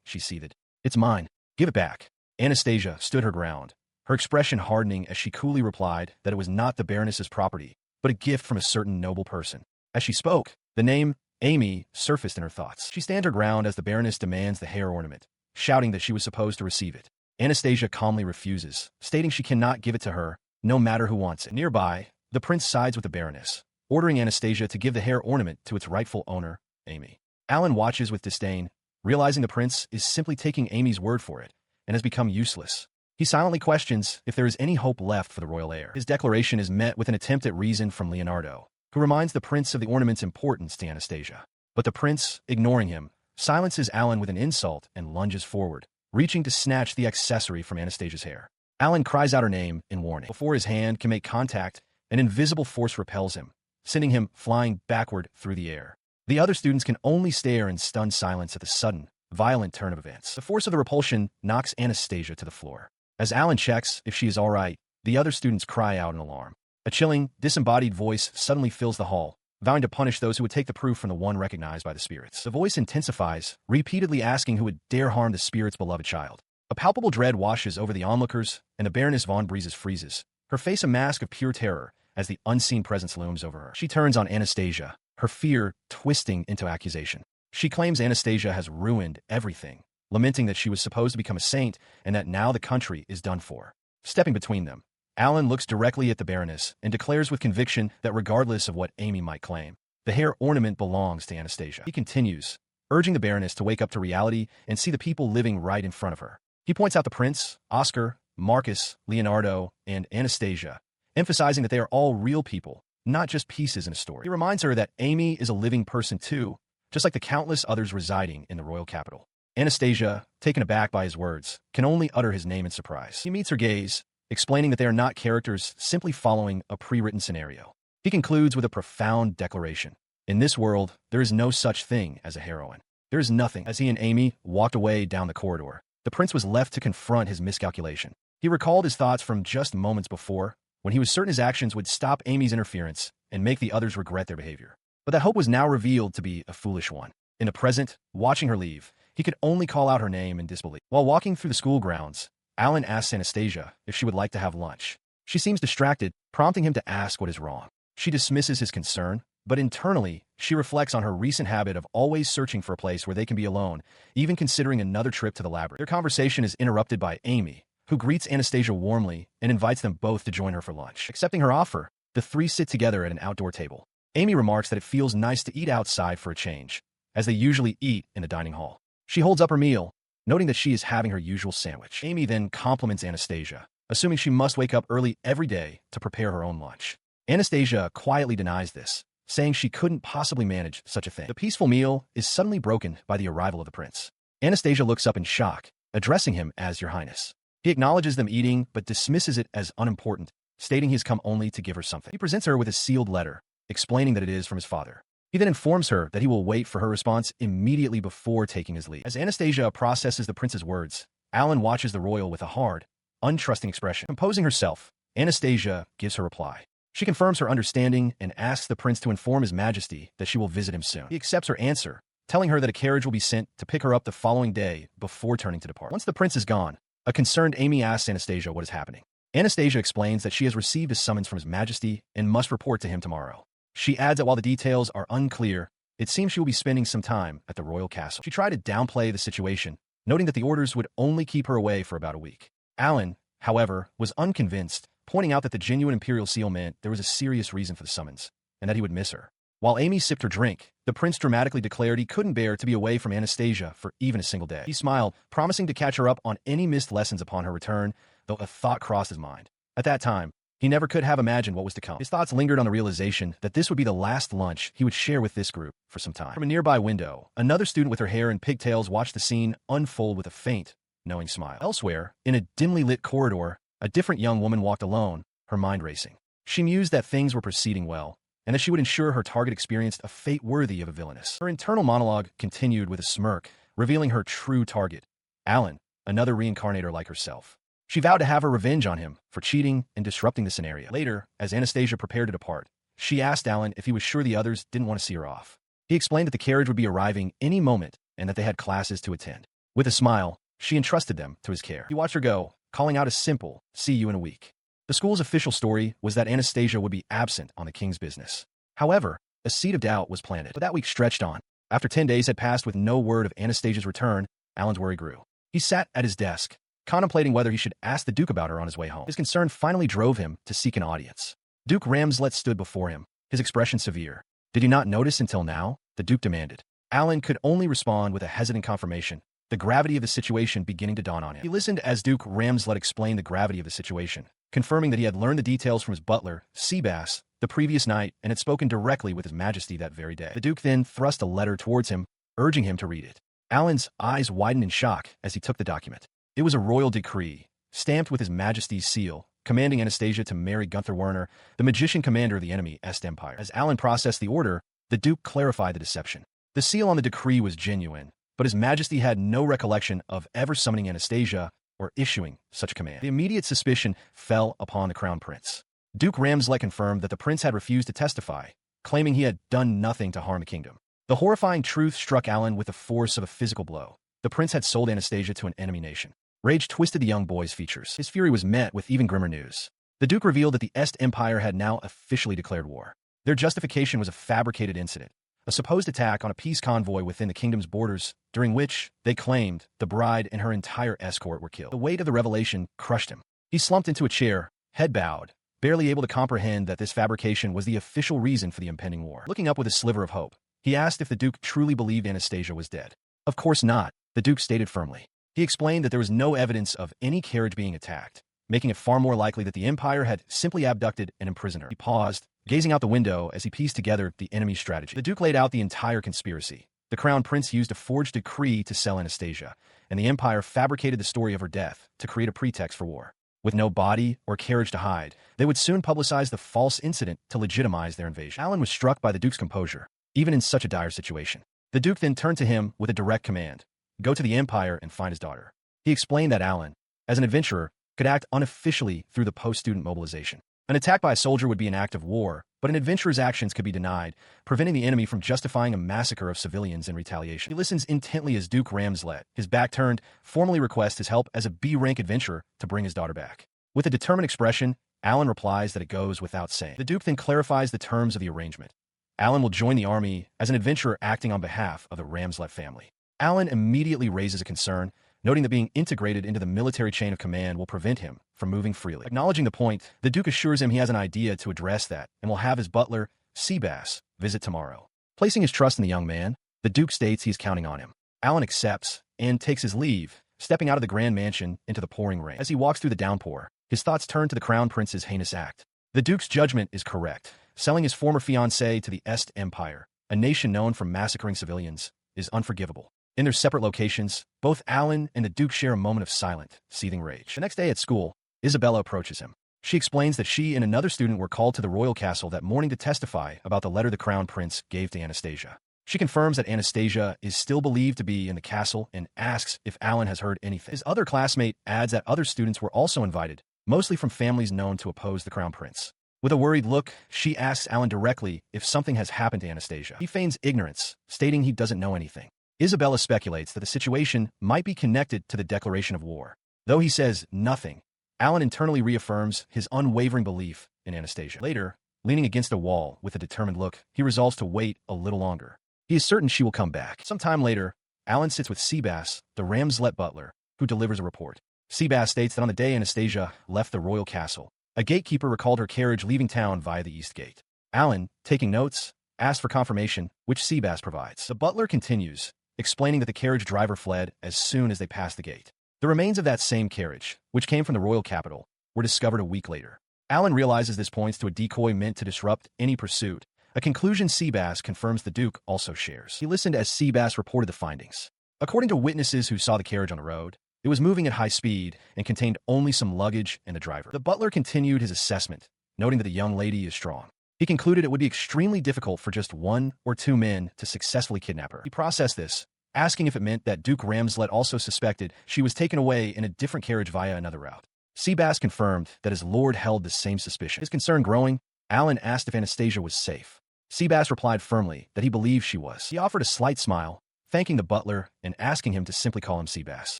A: she seethed. It's mine. Give it back. Anastasia stood her ground, her expression hardening as she coolly replied that it was not the Baroness's property, but a gift from a certain noble person. As she spoke, the name Amy surfaced in her thoughts. She stand her ground as the Baroness demands the hair ornament, shouting that she was supposed to receive it. Anastasia calmly refuses, stating she cannot give it to her, no matter who wants it. Nearby, the prince sides with the Baroness, ordering Anastasia to give the hair ornament to its rightful owner, Amy. Alan watches with disdain, realizing the prince is simply taking Amy's word for it, and has become useless. He silently questions if there is any hope left for the royal heir. His declaration is met with an attempt at reason from Leonardo, who reminds the prince of the ornament's importance to Anastasia. But the prince, ignoring him, silences Alan with an insult and lunges forward, reaching to snatch the accessory from Anastasia's hair. Alan cries out her name in warning. Before his hand can make contact, an invisible force repels him, sending him flying backward through the air. The other students can only stare in stunned silence at the sudden, violent turn of events. The force of the repulsion knocks Anastasia to the floor. As Alan checks if she is all right, the other students cry out in alarm. A chilling, disembodied voice suddenly fills the hall, vowing to punish those who would take the proof from the one recognized by the spirits. The voice intensifies, repeatedly asking who would dare harm the spirit's beloved child. A palpable dread washes over the onlookers, and the Baroness von Breezes freezes, her face a mask of pure terror as the unseen presence looms over her. She turns on Anastasia, her fear twisting into accusation. She claims Anastasia has ruined everything, lamenting that she was supposed to become a saint and that now the country is done for. Stepping between them, Alan looks directly at the Baroness and declares with conviction that regardless of what Amy might claim, the hair ornament belongs to Anastasia. He continues, urging the Baroness to wake up to reality and see the people living right in front of her. He points out the prince, Oscar, Marcus, Leonardo, and Anastasia, emphasizing that they are all real people, not just pieces in a story. He reminds her that Amy is a living person too, just like the countless others residing in the royal capital. Anastasia, taken aback by his words, can only utter his name in surprise. He meets her gaze, explaining that they are not characters simply following a pre-written scenario. He concludes with a profound declaration. In this world, there is no such thing as a heroine. There is nothing. As he and Amy walked away down the corridor, the prince was left to confront his miscalculation. He recalled his thoughts from just moments before, when he was certain his actions would stop Amy's interference and make the others regret their behavior. But that hope was now revealed to be a foolish one. In the present, watching her leave, he could only call out her name in disbelief. While walking through the school grounds, Alan asks Anastasia if she would like to have lunch. She seems distracted, prompting him to ask what is wrong. She dismisses his concern, but internally, she reflects on her recent habit of always searching for a place where they can be alone, even considering another trip to the laboratory. Their conversation is interrupted by Amy, who greets Anastasia warmly and invites them both to join her for lunch. Accepting her offer, the three sit together at an outdoor table. Amy remarks that it feels nice to eat outside for a change, as they usually eat in a dining hall. She holds up her meal, noting that she is having her usual sandwich. Amy then compliments Anastasia, assuming she must wake up early every day to prepare her own lunch. Anastasia quietly denies this, saying she couldn't possibly manage such a thing. The peaceful meal is suddenly broken by the arrival of the prince. Anastasia looks up in shock, addressing him as Your Highness. He acknowledges them eating, but dismisses it as unimportant, stating he has come only to give her something. He presents her with a sealed letter, explaining that it is from his father. He then informs her that he will wait for her response immediately before taking his leave. As Anastasia processes the prince's words, Alan watches the royal with a hard, untrusting expression. Composing herself, Anastasia gives her reply. She confirms her understanding and asks the prince to inform His Majesty that she will visit him soon. He accepts her answer, telling her that a carriage will be sent to pick her up the following day before turning to depart. Once the prince is gone, a concerned Amy asks Anastasia what is happening. Anastasia explains that she has received a summons from His Majesty and must report to him tomorrow. She adds that while the details are unclear, it seems she will be spending some time at the royal castle. She tried to downplay the situation, noting that the orders would only keep her away for about a week. Alan, however, was unconvinced, pointing out that the genuine imperial seal meant there was a serious reason for the summons, and that he would miss her. While Amy sipped her drink, the prince dramatically declared he couldn't bear to be away from Anastasia for even a single day. He smiled, promising to catch her up on any missed lessons upon her return, though a thought crossed his mind. At that time, he never could have imagined what was to come. His thoughts lingered on the realization that this would be the last lunch he would share with this group for some time. From a nearby window, another student with her hair in pigtails watched the scene unfold with a faint, knowing smile. Elsewhere, in a dimly lit corridor, a different young woman walked alone, her mind racing. She mused that things were proceeding well, and that she would ensure her target experienced a fate worthy of a villainess. Her internal monologue continued with a smirk, revealing her true target, Alan, another reincarnator like herself. She vowed to have her revenge on him for cheating and disrupting the scenario. Later, as Anastasia prepared to depart, she asked Alan if he was sure the others didn't want to see her off. He explained that the carriage would be arriving any moment and that they had classes to attend. With a smile, she entrusted them to his care. He watched her go, calling out a simple, "See you in a week." The school's official story was that Anastasia would be absent on the king's business. However, a seed of doubt was planted. But that week stretched on. After 10 days had passed with no word of Anastasia's return, Alan's worry grew. He sat at his desk, contemplating whether he should ask the Duke about her on his way home. His concern finally drove him to seek an audience. Duke Ramslet stood before him, his expression severe. "Did you not notice until now?" the Duke demanded. Alan could only respond with a hesitant confirmation, the gravity of the situation beginning to dawn on him. He listened as Duke Ramslet explained the gravity of the situation, confirming that he had learned the details from his butler, Seabass, the previous night and had spoken directly with His Majesty that very day. The Duke then thrust a letter towards him, urging him to read it. Alan's eyes widened in shock as he took the document. It was a royal decree, stamped with His Majesty's seal, commanding Anastasia to marry Gunther Werner, the magician commander of the enemy Est Empire. As Alan processed the order, the Duke clarified the deception. The seal on the decree was genuine, but His Majesty had no recollection of ever summoning Anastasia or issuing such a command. The immediate suspicion fell upon the Crown Prince. Duke Ramslet confirmed that the prince had refused to testify, claiming he had done nothing to harm the kingdom. The horrifying truth struck Alan with the force of a physical blow. The prince had sold Anastasia to an enemy nation. Rage twisted the young boy's features. His fury was met with even grimmer news. The Duke revealed that the Est Empire had now officially declared war. Their justification was a fabricated incident, a supposed attack on a peace convoy within the kingdom's borders, during which, they claimed, the bride and her entire escort were killed. The weight of the revelation crushed him. He slumped into a chair, head bowed, barely able to comprehend that this fabrication was the official reason for the impending war. Looking up with a sliver of hope, he asked if the Duke truly believed Anastasia was dead. Of course not, the Duke stated firmly. He explained that there was no evidence of any carriage being attacked, making it far more likely that the Empire had simply abducted and imprisoned her. He paused, gazing out the window as he pieced together the enemy's strategy. The Duke laid out the entire conspiracy. The Crown Prince used a forged decree to sell Anastasia, and the Empire fabricated the story of her death to create a pretext for war. With no body or carriage to hide, they would soon publicize the false incident to legitimize their invasion. Alan was struck by the Duke's composure. even in such a dire situation. The Duke then turned to him with a direct command: go to the Empire and find his daughter. He explained that Alan, as an adventurer, could act unofficially through the post-student mobilization. An attack by a soldier would be an act of war, but an adventurer's actions could be denied, preventing the enemy from justifying a massacre of civilians in retaliation. He listens intently as Duke Ramslet, his back turned, formally requests his help as a B-rank adventurer to bring his daughter back. With a determined expression, Alan replies that it goes without saying. The Duke then clarifies the terms of the arrangement. Alan will join the army as an adventurer acting on behalf of the Ramslet family. Alan immediately raises a concern, noting that being integrated into the military chain of command will prevent him from moving freely. Acknowledging the point, the Duke assures him he has an idea to address that and will have his butler, Seabass, visit tomorrow. Placing his trust in the young man, the Duke states he is counting on him. Alan accepts and takes his leave, stepping out of the grand mansion into the pouring rain. As he walks through the downpour, his thoughts turn to the Crown Prince's heinous act. The Duke's judgment is correct. Selling his former fiancée to the Est Empire, a nation known for massacring civilians, is unforgivable. In their separate locations, both Alan and the Duke share a moment of silent, seething rage. The next day at school, Isabella approaches him. She explains that she and another student were called to the royal castle that morning to testify about the letter the Crown Prince gave to Anastasia. She confirms that Anastasia is still believed to be in the castle and asks if Alan has heard anything. His other classmate adds that other students were also invited, mostly from families known to oppose the Crown Prince. With a worried look, she asks Alan directly if something has happened to Anastasia. He feigns ignorance, stating he doesn't know anything. Isabella speculates that the situation might be connected to the declaration of war. Though he says nothing, Alan internally reaffirms his unwavering belief in Anastasia. Later, leaning against a wall with a determined look, he resolves to wait a little longer. He is certain she will come back. Some time later, Alan sits with Seabass, the Ramslet butler, who delivers a report. Seabass states that on the day Anastasia left the royal castle, a gatekeeper recalled her carriage leaving town via the east gate. Alan, taking notes, asks for confirmation, which Seabass provides. The butler continues, explaining that the carriage driver fled as soon as they passed the gate. The remains of that same carriage, which came from the royal capital, were discovered a week later. Alan realizes this points to a decoy meant to disrupt any pursuit, a conclusion Seabass confirms the Duke also shares. He listened as Seabass reported the findings. According to witnesses who saw the carriage on the road, it was moving at high speed and contained only some luggage and the driver. The butler continued his assessment, noting that the young lady is strong. He concluded it would be extremely difficult for just one or two men to successfully kidnap her. He processed this, asking if it meant that Duke Ramslet also suspected she was taken away in a different carriage via another route. Seabass confirmed that his lord held the same suspicion. His concern growing, Alan asked if Anastasia was safe. Seabass replied firmly that he believed she was. He offered a slight smile, thanking the butler and asking him to simply call him Seabass.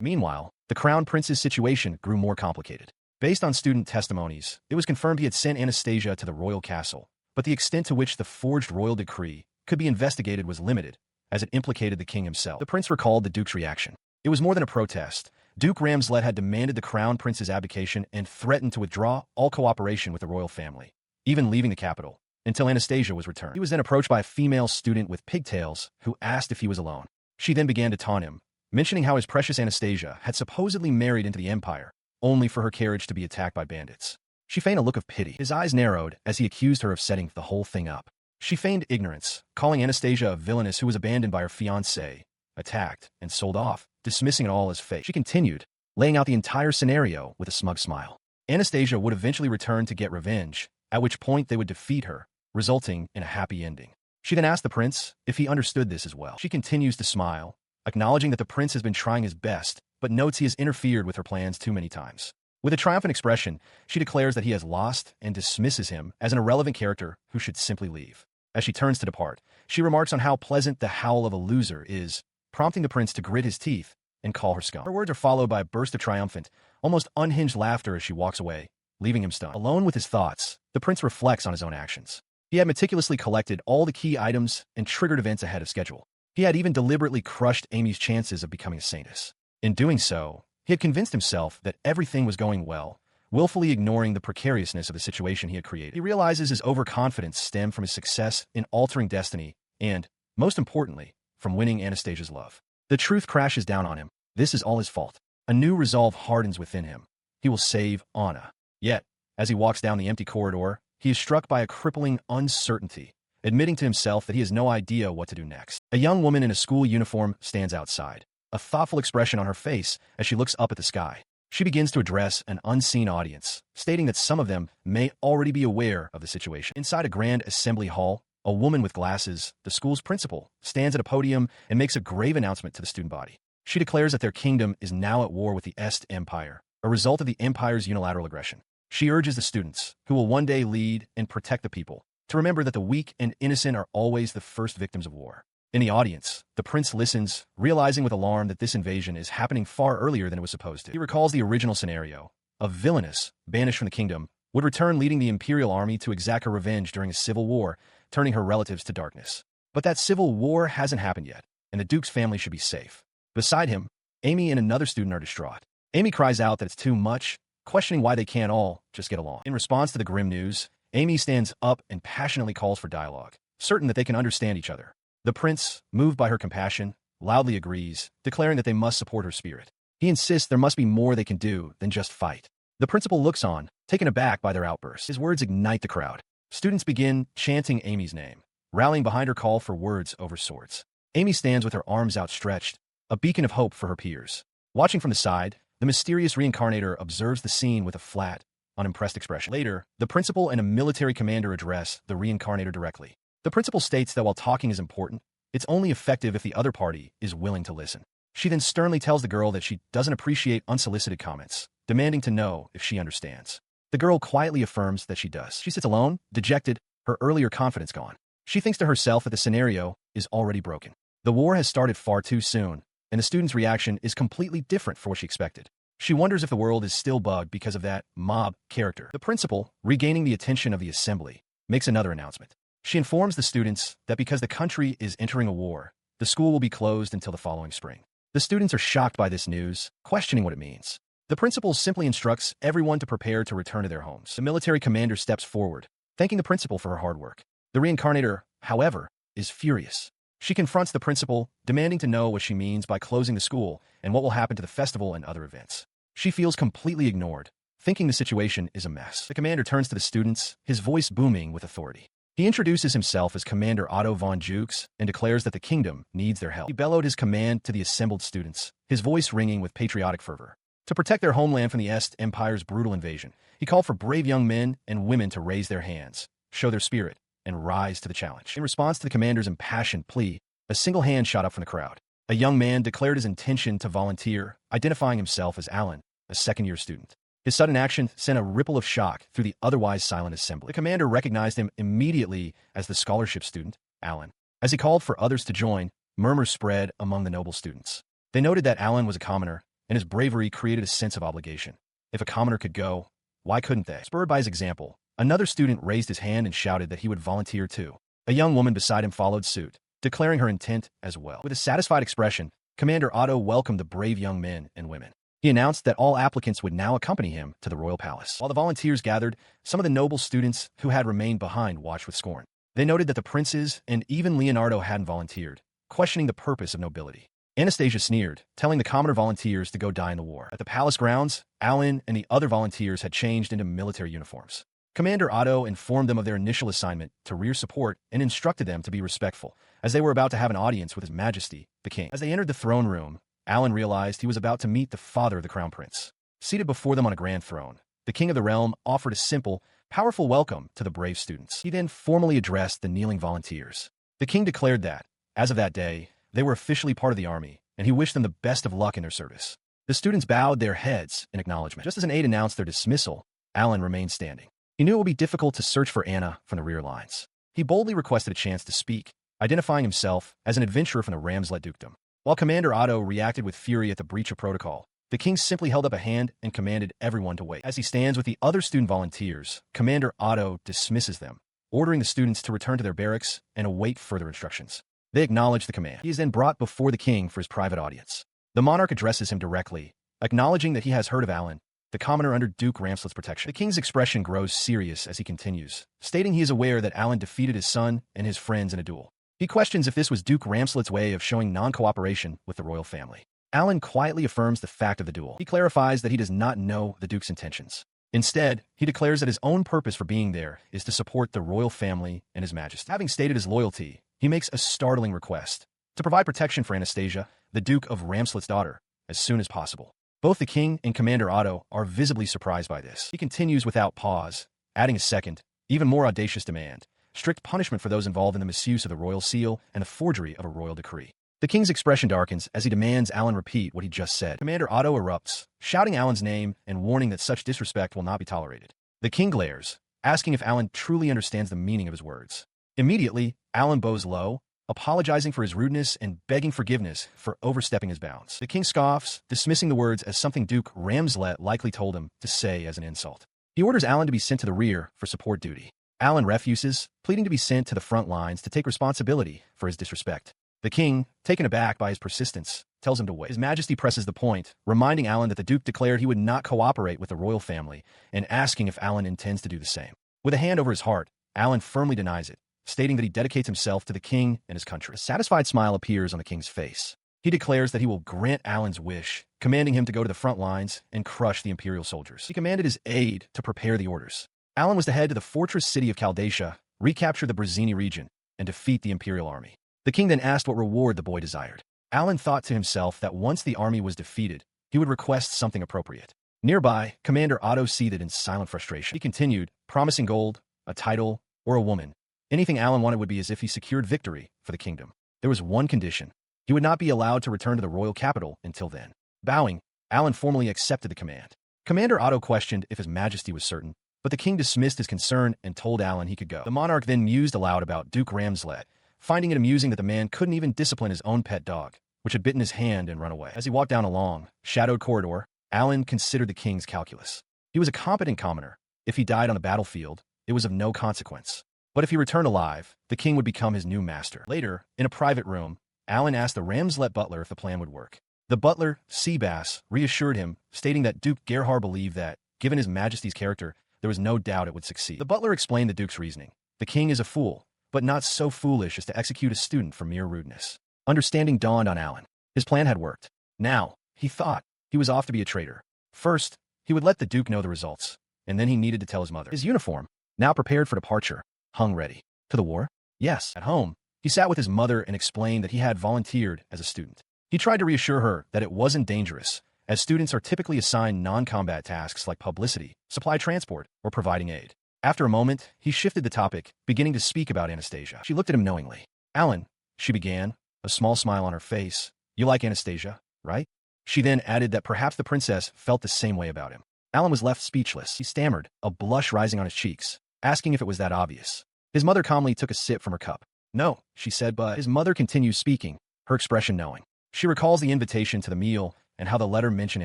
A: Meanwhile, the Crown Prince's situation grew more complicated. Based on student testimonies, it was confirmed he had sent Anastasia to the royal castle, but the extent to which the forged royal decree could be investigated was limited, as it implicated the king himself. The prince recalled the Duke's reaction. It was more than a protest. Duke Ramslet had demanded the Crown Prince's abdication and threatened to withdraw all cooperation with the royal family, even leaving the capital, until Anastasia was returned. He was then approached by a female student with pigtails who asked if he was alone. She then began to taunt him, mentioning how his precious Anastasia had supposedly married into the empire, only for her carriage to be attacked by bandits. She feigned a look of pity. His eyes narrowed as he accused her of setting the whole thing up. She feigned ignorance, calling Anastasia a villainess who was abandoned by her fiancé, attacked, and sold off, dismissing it all as fake. She continued, laying out the entire scenario with a smug smile. Anastasia would eventually return to get revenge, at which point they would defeat her, resulting in a happy ending. She then asked the prince if he understood this as well. She continues to smile, acknowledging that the prince has been trying his best, but notes he has interfered with her plans too many times. With a triumphant expression, she declares that he has lost and dismisses him as an irrelevant character who should simply leave. As she turns to depart, she remarks on how pleasant the howl of a loser is, prompting the prince to grit his teeth and call her scum. Her words are followed by a burst of triumphant, almost unhinged laughter as she walks away, leaving him stunned. Alone with his thoughts, the prince reflects on his own actions. He had meticulously collected all the key items and triggered events ahead of schedule. He had even deliberately crushed Amy's chances of becoming a saintess. In doing so, he had convinced himself that everything was going well, willfully ignoring the precariousness of the situation he had created. He realizes his overconfidence stemmed from his success in altering destiny and, most importantly, from winning Anastasia's love. The truth crashes down on him. This is all his fault. A new resolve hardens within him. He will save Anna. Yet, as he walks down the empty corridor, he is struck by a crippling uncertainty, admitting to himself that he has no idea what to do next. A young woman in a school uniform stands outside, a thoughtful expression on her face as she looks up at the sky. She begins to address an unseen audience, stating that some of them may already be aware of the situation. Inside a grand assembly hall, a woman with glasses, the school's principal, stands at a podium and makes a grave announcement to the student body. She declares that their kingdom is now at war with the Est Empire, a result of the empire's unilateral aggression. She urges the students, who will one day lead and protect the people, to remember that the weak and innocent are always the first victims of war. In the audience, the prince listens, realizing with alarm that this invasion is happening far earlier than it was supposed to. He recalls the original scenario. A villainess, banished from the kingdom, would return leading the imperial army to exact her revenge during a civil war, turning her relatives to darkness. But that civil war hasn't happened yet, and the duke's family should be safe. Beside him, Amy and another student are distraught. Amy cries out that it's too much, questioning why they can't all just get along. In response to the grim news, Amy stands up and passionately calls for dialogue, certain that they can understand each other. The prince, moved by her compassion, loudly agrees, declaring that they must support her spirit. He insists there must be more they can do than just fight. The principal looks on, taken aback by their outbursts. His words ignite the crowd. Students begin chanting Amy's name, rallying behind her call for words over swords. Amy stands with her arms outstretched, a beacon of hope for her peers. Watching from the side, the mysterious reincarnator observes the scene with a flat, unimpressed expression. Later, the principal and a military commander address the reincarnator directly. The principal states that while talking is important, it's only effective if the other party is willing to listen. She then sternly tells the girl that she doesn't appreciate unsolicited comments, demanding to know if she understands. The girl quietly affirms that she does. She sits alone, dejected, her earlier confidence gone. She thinks to herself that the scenario is already broken. The war has started far too soon, and the student's reaction is completely different from what she expected. She wonders if the world is still bugged because of that mob character. The principal, regaining the attention of the assembly, makes another announcement. She informs the students that because the country is entering a war, the school will be closed until the following spring. The students are shocked by this news, questioning what it means. The principal simply instructs everyone to prepare to return to their homes. The military commander steps forward, thanking the principal for her hard work. The reincarnator, however, is furious. She confronts the principal, demanding to know what she means by closing the school and what will happen to the festival and other events. She feels completely ignored, thinking the situation is a mess. The commander turns to the students, his voice booming with authority. He introduces himself as Commander Otto von Jukes and declares that the kingdom needs their help. He bellowed his command to the assembled students, his voice ringing with patriotic fervor. To protect their homeland from the Est Empire's brutal invasion, he called for brave young men and women to raise their hands, show their spirit, and rise to the challenge. In response to the commander's impassioned plea, a single hand shot up from the crowd. A young man declared his intention to volunteer, identifying himself as Alan, a second-year student. His sudden action sent a ripple of shock through the otherwise silent assembly. The commander recognized him immediately as the scholarship student, Alan. As he called for others to join, murmurs spread among the noble students. They noted that Alan was a commoner, and his bravery created a sense of obligation. If a commoner could go, why couldn't they? Spurred by his example, another student raised his hand and shouted that he would volunteer too. A young woman beside him followed suit, declaring her intent as well. With a satisfied expression, Commander Otto welcomed the brave young men and women. He announced that all applicants would now accompany him to the royal palace. While the volunteers gathered, some of the noble students who had remained behind watched with scorn. They noted that the princes and even Leonardo hadn't volunteered, questioning the purpose of nobility. Anastasia sneered, telling the commoner volunteers to go die in the war. At the palace grounds, Alan and the other volunteers had changed into military uniforms. Commander Otto informed them of their initial assignment to rear support and instructed them to be respectful, as they were about to have an audience with His Majesty, the King. As they entered the throne room, Alan realized he was about to meet the father of the crown prince. Seated before them on a grand throne, the king of the realm offered a simple, powerful welcome to the brave students. He then formally addressed the kneeling volunteers. The king declared that, as of that day, they were officially part of the army, and he wished them the best of luck in their service. The students bowed their heads in acknowledgement. Just as an aide announced their dismissal, Alan remained standing. He knew it would be difficult to search for Anna from the rear lines. He boldly requested a chance to speak, identifying himself as an adventurer from the Ramslet dukedom. While Commander Otto reacted with fury at the breach of protocol, the king simply held up a hand and commanded everyone to wait. As he stands with the other student volunteers, Commander Otto dismisses them, ordering the students to return to their barracks and await further instructions. They acknowledge the command. He is then brought before the king for his private audience. The monarch addresses him directly, acknowledging that he has heard of Alan, the commoner under Duke Ramslet's protection. The king's expression grows serious as he continues, stating he is aware that Alan defeated his son and his friends in a duel. He questions if this was Duke Ramslet's way of showing non-cooperation with the royal family. Alan quietly affirms the fact of the duel. He clarifies that he does not know the Duke's intentions. Instead, he declares that his own purpose for being there is to support the royal family and His Majesty. Having stated his loyalty, he makes a startling request to provide protection for Anastasia, the Duke of Ramslet's daughter, as soon as possible. Both the king and Commander Otto are visibly surprised by this. He continues without pause, adding a second, even more audacious demand, strict punishment for those involved in the misuse of the royal seal and the forgery of a royal decree. The king's expression darkens as he demands Alan repeat what he just said. Commander Otto erupts, shouting Alan's name and warning that such disrespect will not be tolerated. The king glares, asking if Alan truly understands the meaning of his words. Immediately, Alan bows low, apologizing for his rudeness and begging forgiveness for overstepping his bounds. The king scoffs, dismissing the words as something Duke Ramslet likely told him to say as an insult. He orders Alan to be sent to the rear for support duty. Alan refuses, pleading to be sent to the front lines to take responsibility for his disrespect. The king, taken aback by his persistence, tells him to wait. His Majesty presses the point, reminding Alan that the Duke declared he would not cooperate with the royal family and asking if Alan intends to do the same. With a hand over his heart, Alan firmly denies it, stating that he dedicates himself to the king and his country. A satisfied smile appears on the king's face. He declares that he will grant Alan's wish, commanding him to go to the front lines and crush the imperial soldiers. He commanded his aide to prepare the orders. Alan was to head to the fortress city of Chaldacia, recapture the Brazini region, and defeat the imperial army. The king then asked what reward the boy desired. Alan thought to himself that once the army was defeated, he would request something appropriate. Nearby, Commander Otto seethed in silent frustration. He continued, promising gold, a title, or a woman. Anything Alan wanted would be as if he secured victory for the kingdom. There was one condition. He would not be allowed to return to the royal capital until then. Bowing, Alan formally accepted the command. Commander Otto questioned if His Majesty was certain, but the king dismissed his concern and told Alan he could go. The monarch then mused aloud about Duke Ramslet, finding it amusing that the man couldn't even discipline his own pet dog, which had bitten his hand and run away. As he walked down a long, shadowed corridor, Alan considered the king's calculus. He was a competent commoner. If he died on the battlefield, it was of no consequence. But if he returned alive, the king would become his new master. Later, in a private room, Alan asked the Ramslet butler if the plan would work. The butler, Seabass, reassured him, stating that Duke Gerhard believed that, given His Majesty's character, there was no doubt it would succeed. The butler explained the Duke's reasoning. The king is a fool, but not so foolish as to execute a student for mere rudeness. Understanding dawned on Alan. His plan had worked. Now, he thought, he was off to be a traitor. First, he would let the Duke know the results, and then he needed to tell his mother. His uniform, now prepared for departure, hung ready. To the war? Yes. At home, he sat with his mother and explained that he had volunteered as a student. He tried to reassure her that it wasn't dangerous, as students are typically assigned non-combat tasks like publicity, supply transport, or providing aid. After a moment, he shifted the topic, beginning to speak about Anastasia. She looked at him knowingly. Alan, she began, a small smile on her face. You like Anastasia, right? She then added that perhaps the princess felt the same way about him. Alan was left speechless. He stammered, a blush rising on his cheeks, asking if it was that obvious. His mother calmly took a sip from her cup. No, she said, but his mother continues speaking, her expression knowing. She recalls the invitation to the meal and how the letter mentioned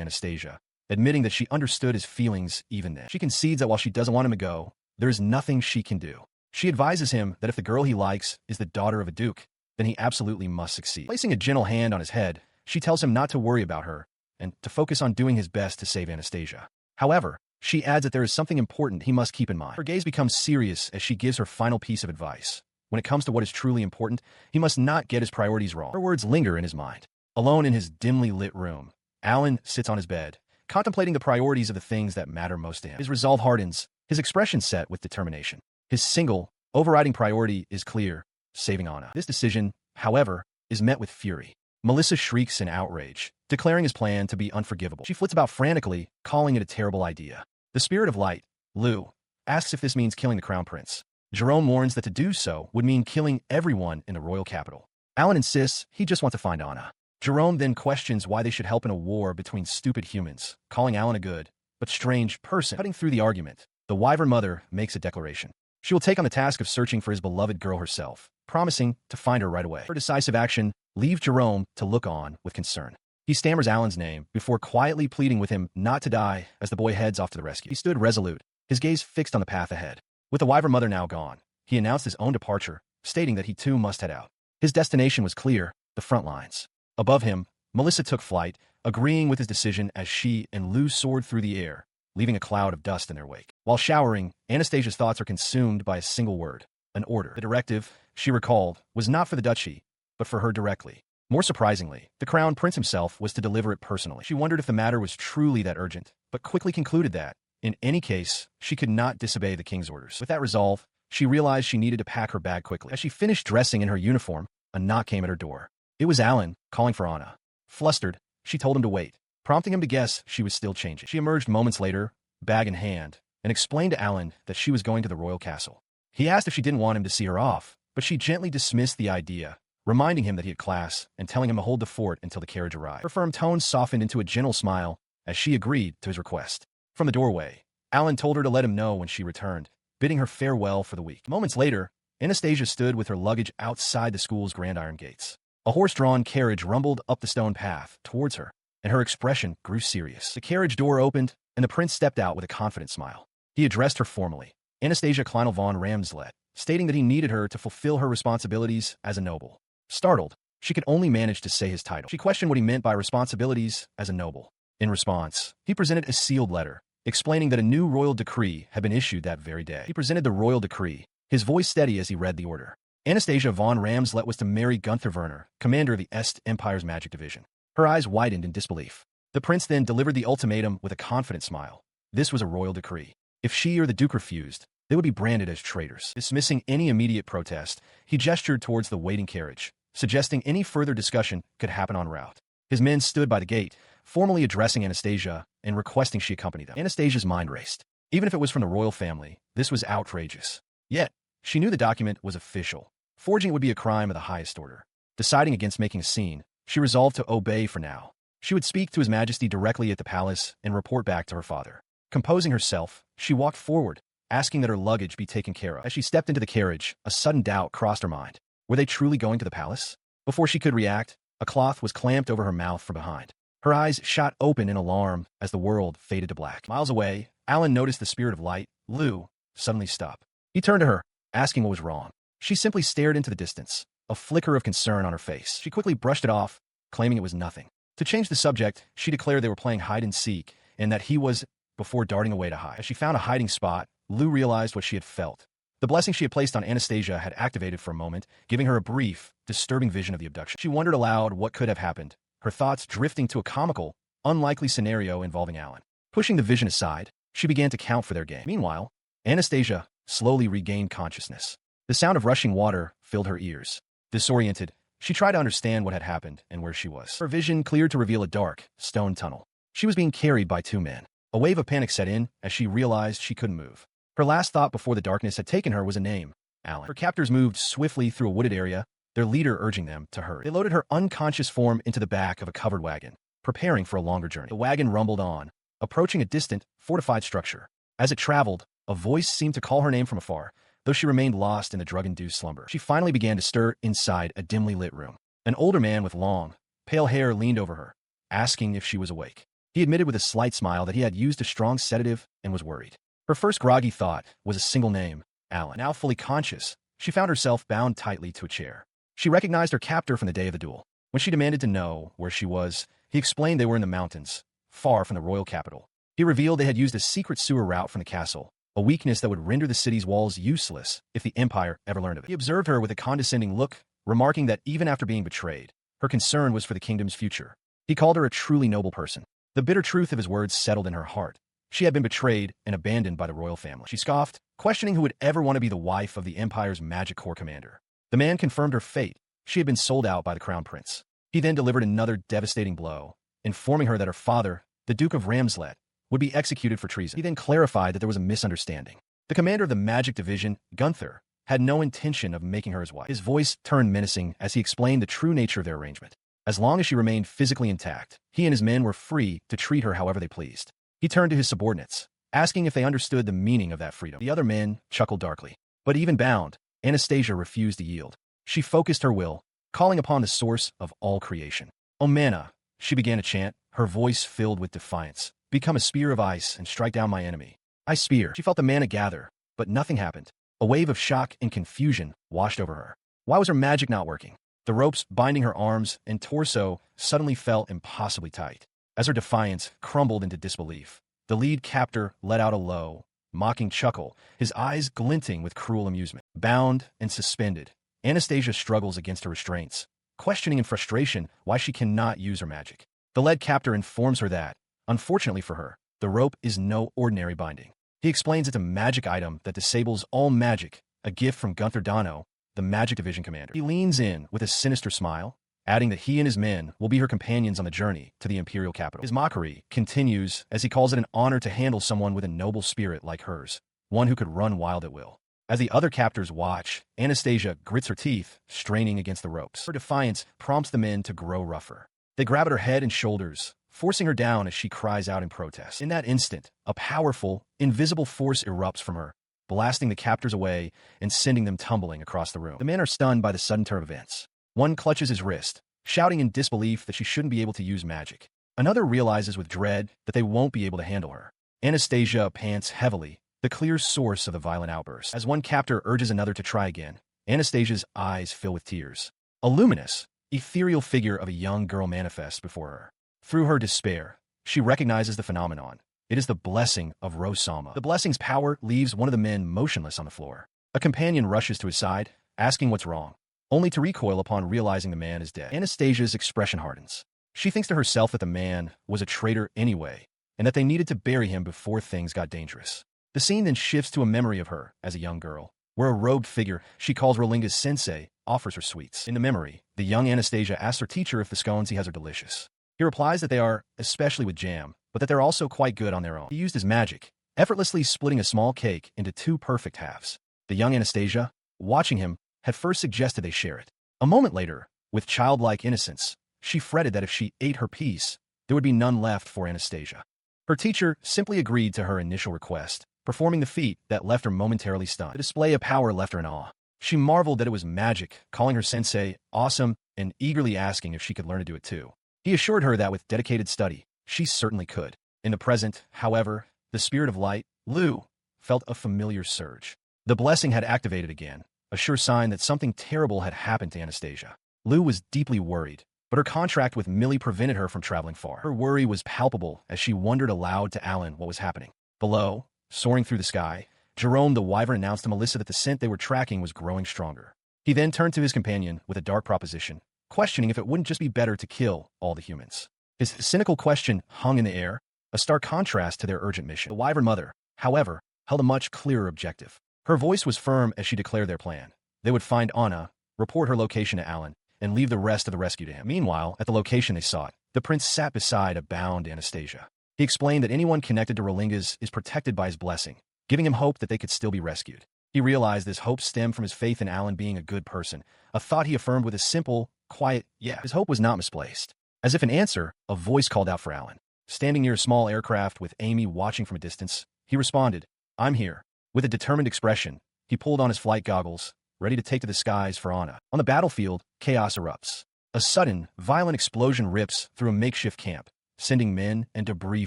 A: Anastasia, admitting that she understood his feelings even then. She concedes that while she doesn't want him to go, there is nothing she can do. She advises him that if the girl he likes is the daughter of a duke, then he absolutely must succeed. Placing a gentle hand on his head, she tells him not to worry about her and to focus on doing his best to save Anastasia. However, she adds that there is something important he must keep in mind. Her gaze becomes serious as she gives her final piece of advice. When it comes to what is truly important, he must not get his priorities wrong. Her words linger in his mind. Alone in his dimly lit room, Alan sits on his bed, contemplating the priorities of the things that matter most to him. His resolve hardens, his expression set with determination. His single, overriding priority is clear, saving Anna. This decision, however, is met with fury. Melissa shrieks in outrage, declaring his plan to be unforgivable. She flits about frantically, calling it a terrible idea. The spirit of light, Lou, asks if this means killing the crown prince. Jerome warns that to do so would mean killing everyone in the royal capital. Alan insists he just wants to find Anna. Jerome then questions why they should help in a war between stupid humans, calling Alan a good, but strange person. Cutting through the argument, the wyvern mother makes a declaration. She will take on the task of searching for his beloved girl herself, promising to find her right away. Her decisive action leaves Jerome to look on with concern. He stammers Alan's name before quietly pleading with him not to die as the boy heads off to the rescue. He stood resolute, his gaze fixed on the path ahead. With the wyvern mother now gone, he announced his own departure, stating that he too must head out. His destination was clear, the front lines. Above him, Melissa took flight, agreeing with his decision as she and Lou soared through the air, leaving a cloud of dust in their wake. While showering, Anastasia's thoughts are consumed by a single word, an order. The directive, she recalled, was not for the duchy, but for her directly. More surprisingly, the crown prince himself was to deliver it personally. She wondered if the matter was truly that urgent, but quickly concluded that, in any case, she could not disobey the king's orders. With that resolve, she realized she needed to pack her bag quickly. As she finished dressing in her uniform, a knock came at her door. It was Alan, calling for Anna. Flustered, she told him to wait, prompting him to guess she was still changing. She emerged moments later, bag in hand, and explained to Alan that she was going to the royal castle. He asked if she didn't want him to see her off, but she gently dismissed the idea, reminding him that he had class and telling him to hold the fort until the carriage arrived. Her firm tone softened into a gentle smile as she agreed to his request. From the doorway, Alan told her to let him know when she returned, bidding her farewell for the week. Moments later, Anastasia stood with her luggage outside the school's grand iron gates. A horse-drawn carriage rumbled up the stone path towards her, and her expression grew serious. The carriage door opened, and the prince stepped out with a confident smile. He addressed her formally, Anastasia Kleinel von Ramslet, stating that he needed her to fulfill her responsibilities as a noble. Startled, she could only manage to say his title. She questioned what he meant by responsibilities as a noble. In response, he presented a sealed letter, explaining that a new royal decree had been issued that very day. He presented the royal decree, his voice steady as he read the order. Anastasia von Ramslet was to marry Gunther Werner, commander of the Est Empire's magic division. Her eyes widened in disbelief. The prince then delivered the ultimatum with a confident smile. This was a royal decree. If she or the duke refused, they would be branded as traitors. Dismissing any immediate protest, he gestured towards the waiting carriage, suggesting any further discussion could happen en route. His men stood by the gate, formally addressing Anastasia and requesting she accompany them. Anastasia's mind raced. Even if it was from the royal family, this was outrageous. Yet, she knew the document was official. Forging it would be a crime of the highest order. Deciding against making a scene, she resolved to obey for now. She would speak to His Majesty directly at the palace and report back to her father. Composing herself, she walked forward, asking that her luggage be taken care of. As she stepped into the carriage, a sudden doubt crossed her mind. Were they truly going to the palace? Before she could react, a cloth was clamped over her mouth from behind. Her eyes shot open in alarm as the world faded to black. Miles away, Alan noticed the spirit of light, Lou, suddenly stop. He turned to her, asking what was wrong. She simply stared into the distance, a flicker of concern on her face. She quickly brushed it off, claiming it was nothing. To change the subject, she declared they were playing hide-and-seek and that he was before darting away to hide. As she found a hiding spot, Lou realized what she had felt. The blessing she had placed on Anastasia had activated for a moment, giving her a brief, disturbing vision of the abduction. She wondered aloud what could have happened, her thoughts drifting to a comical, unlikely scenario involving Alan. Pushing the vision aside, she began to count for their game. Meanwhile, Anastasia slowly regained consciousness. The sound of rushing water filled her ears. Disoriented, she tried to understand what had happened and where she was. Her vision cleared to reveal a dark, stone tunnel. She was being carried by two men. A wave of panic set in as she realized she couldn't move. Her last thought before the darkness had taken her was a name, Alan. Her captors moved swiftly through a wooded area, their leader urging them to hurry. They loaded her unconscious form into the back of a covered wagon, preparing for a longer journey. The wagon rumbled on, approaching a distant, fortified structure. As it traveled, a voice seemed to call her name from afar, though she remained lost in the drug-induced slumber. She finally began to stir inside a dimly lit room. An older man with long, pale hair leaned over her, asking if she was awake. He admitted with a slight smile that he had used a strong sedative and was worried. Her first groggy thought was a single name, Alan. Now fully conscious, she found herself bound tightly to a chair. She recognized her captor from the day of the duel. When she demanded to know where she was, he explained they were in the mountains, far from the royal capital. He revealed they had used a secret sewer route from the castle, a weakness that would render the city's walls useless if the Empire ever learned of it. He observed her with a condescending look, remarking that even after being betrayed, her concern was for the kingdom's future. He called her a truly noble person. The bitter truth of his words settled in her heart. She had been betrayed and abandoned by the royal family. She scoffed, questioning who would ever want to be the wife of the Empire's Magic Corps commander. The man confirmed her fate. She had been sold out by the crown prince. He then delivered another devastating blow, informing her that her father, the Duke of Ramslet, would be executed for treason. He then clarified that there was a misunderstanding. The commander of the magic division, Gunther, had no intention of making her his wife. His voice turned menacing as he explained the true nature of their arrangement. As long as she remained physically intact, he and his men were free to treat her however they pleased. He turned to his subordinates, asking if they understood the meaning of that freedom. The other men chuckled darkly. But even bound, Anastasia refused to yield. She focused her will, calling upon the source of all creation. "O Mana," she began to chant, her voice filled with defiance. "Become a spear of ice and strike down my enemy." I spear. She felt the mana gather, but nothing happened. A wave of shock and confusion washed over her. Why was her magic not working? The ropes binding her arms and torso suddenly felt impossibly tight. As her defiance crumbled into disbelief, the lead captor let out a low, mocking chuckle, his eyes glinting with cruel amusement. Bound and suspended, Anastasia struggles against her restraints, questioning in frustration why she cannot use her magic. The lead captor informs her that, unfortunately for her, the rope is no ordinary binding. He explains it's a magic item that disables all magic, a gift from Gunther Dano, the Magic Division commander. He leans in with a sinister smile, adding that he and his men will be her companions on the journey to the imperial capital. His mockery continues as he calls it an honor to handle someone with a noble spirit like hers, one who could run wild at will. As the other captors watch, Anastasia grits her teeth, straining against the ropes. Her defiance prompts the men to grow rougher. They grab at her head and shoulders, forcing her down as she cries out in protest. In that instant, a powerful, invisible force erupts from her, blasting the captors away and sending them tumbling across the room. The men are stunned by the sudden turn of events. One clutches his wrist, shouting in disbelief that she shouldn't be able to use magic. Another realizes with dread that they won't be able to handle her. Anastasia pants heavily, the clear source of the violent outburst. As one captor urges another to try again, Anastasia's eyes fill with tears. A luminous, ethereal figure of a young girl manifests before her. Through her despair, she recognizes the phenomenon. It is the blessing of Rosama. The blessing's power leaves one of the men motionless on the floor. A companion rushes to his side, asking what's wrong, only to recoil upon realizing the man is dead. Anastasia's expression hardens. She thinks to herself that the man was a traitor anyway, and that they needed to bury him before things got dangerous. The scene then shifts to a memory of her as a young girl, where a robed figure she calls Rolinga's sensei offers her sweets. In the memory, the young Anastasia asks her teacher if the scones he has are delicious. He replies that they are, especially with jam, but that they're also quite good on their own. He used his magic, effortlessly splitting a small cake into two perfect halves. The young Anastasia, watching him, had first suggested they share it. A moment later, with childlike innocence, she fretted that if she ate her piece, there would be none left for Anastasia. Her teacher simply agreed to her initial request, performing the feat that left her momentarily stunned. The display of power left her in awe. She marveled that it was magic, calling her sensei awesome and eagerly asking if she could learn to do it too. He assured her that with dedicated study, she certainly could. In the present, however, the spirit of light, Lu, felt a familiar surge. The blessing had activated again, a sure sign that something terrible had happened to Anastasia. Lu was deeply worried, but her contract with Millie prevented her from traveling far. Her worry was palpable as she wondered aloud to Alan what was happening. Below, soaring through the sky, Jerome the Wyvern announced to Melissa that the scent they were tracking was growing stronger. He then turned to his companion with a dark proposition, questioning if it wouldn't just be better to kill all the humans. His cynical question hung in the air, a stark contrast to their urgent mission. The Wyvern Mother, however, held a much clearer objective. Her voice was firm as she declared their plan. They would find Anna, report her location to Alan, and leave the rest of the rescue to him. Meanwhile, at the location they sought, the prince sat beside a bound Anastasia. He explained that anyone connected to Rolinga's is protected by his blessing, giving him hope that they could still be rescued. He realized this hope stemmed from his faith in Alan being a good person, a thought he affirmed with a simple, quiet, yeah. His hope was not misplaced. As if in answer, a voice called out for Alan. Standing near a small aircraft with Amy watching from a distance, he responded, "I'm here." With a determined expression, he pulled on his flight goggles, ready to take to the skies for Anna. On the battlefield, chaos erupts. A sudden, violent explosion rips through a makeshift camp, sending men and debris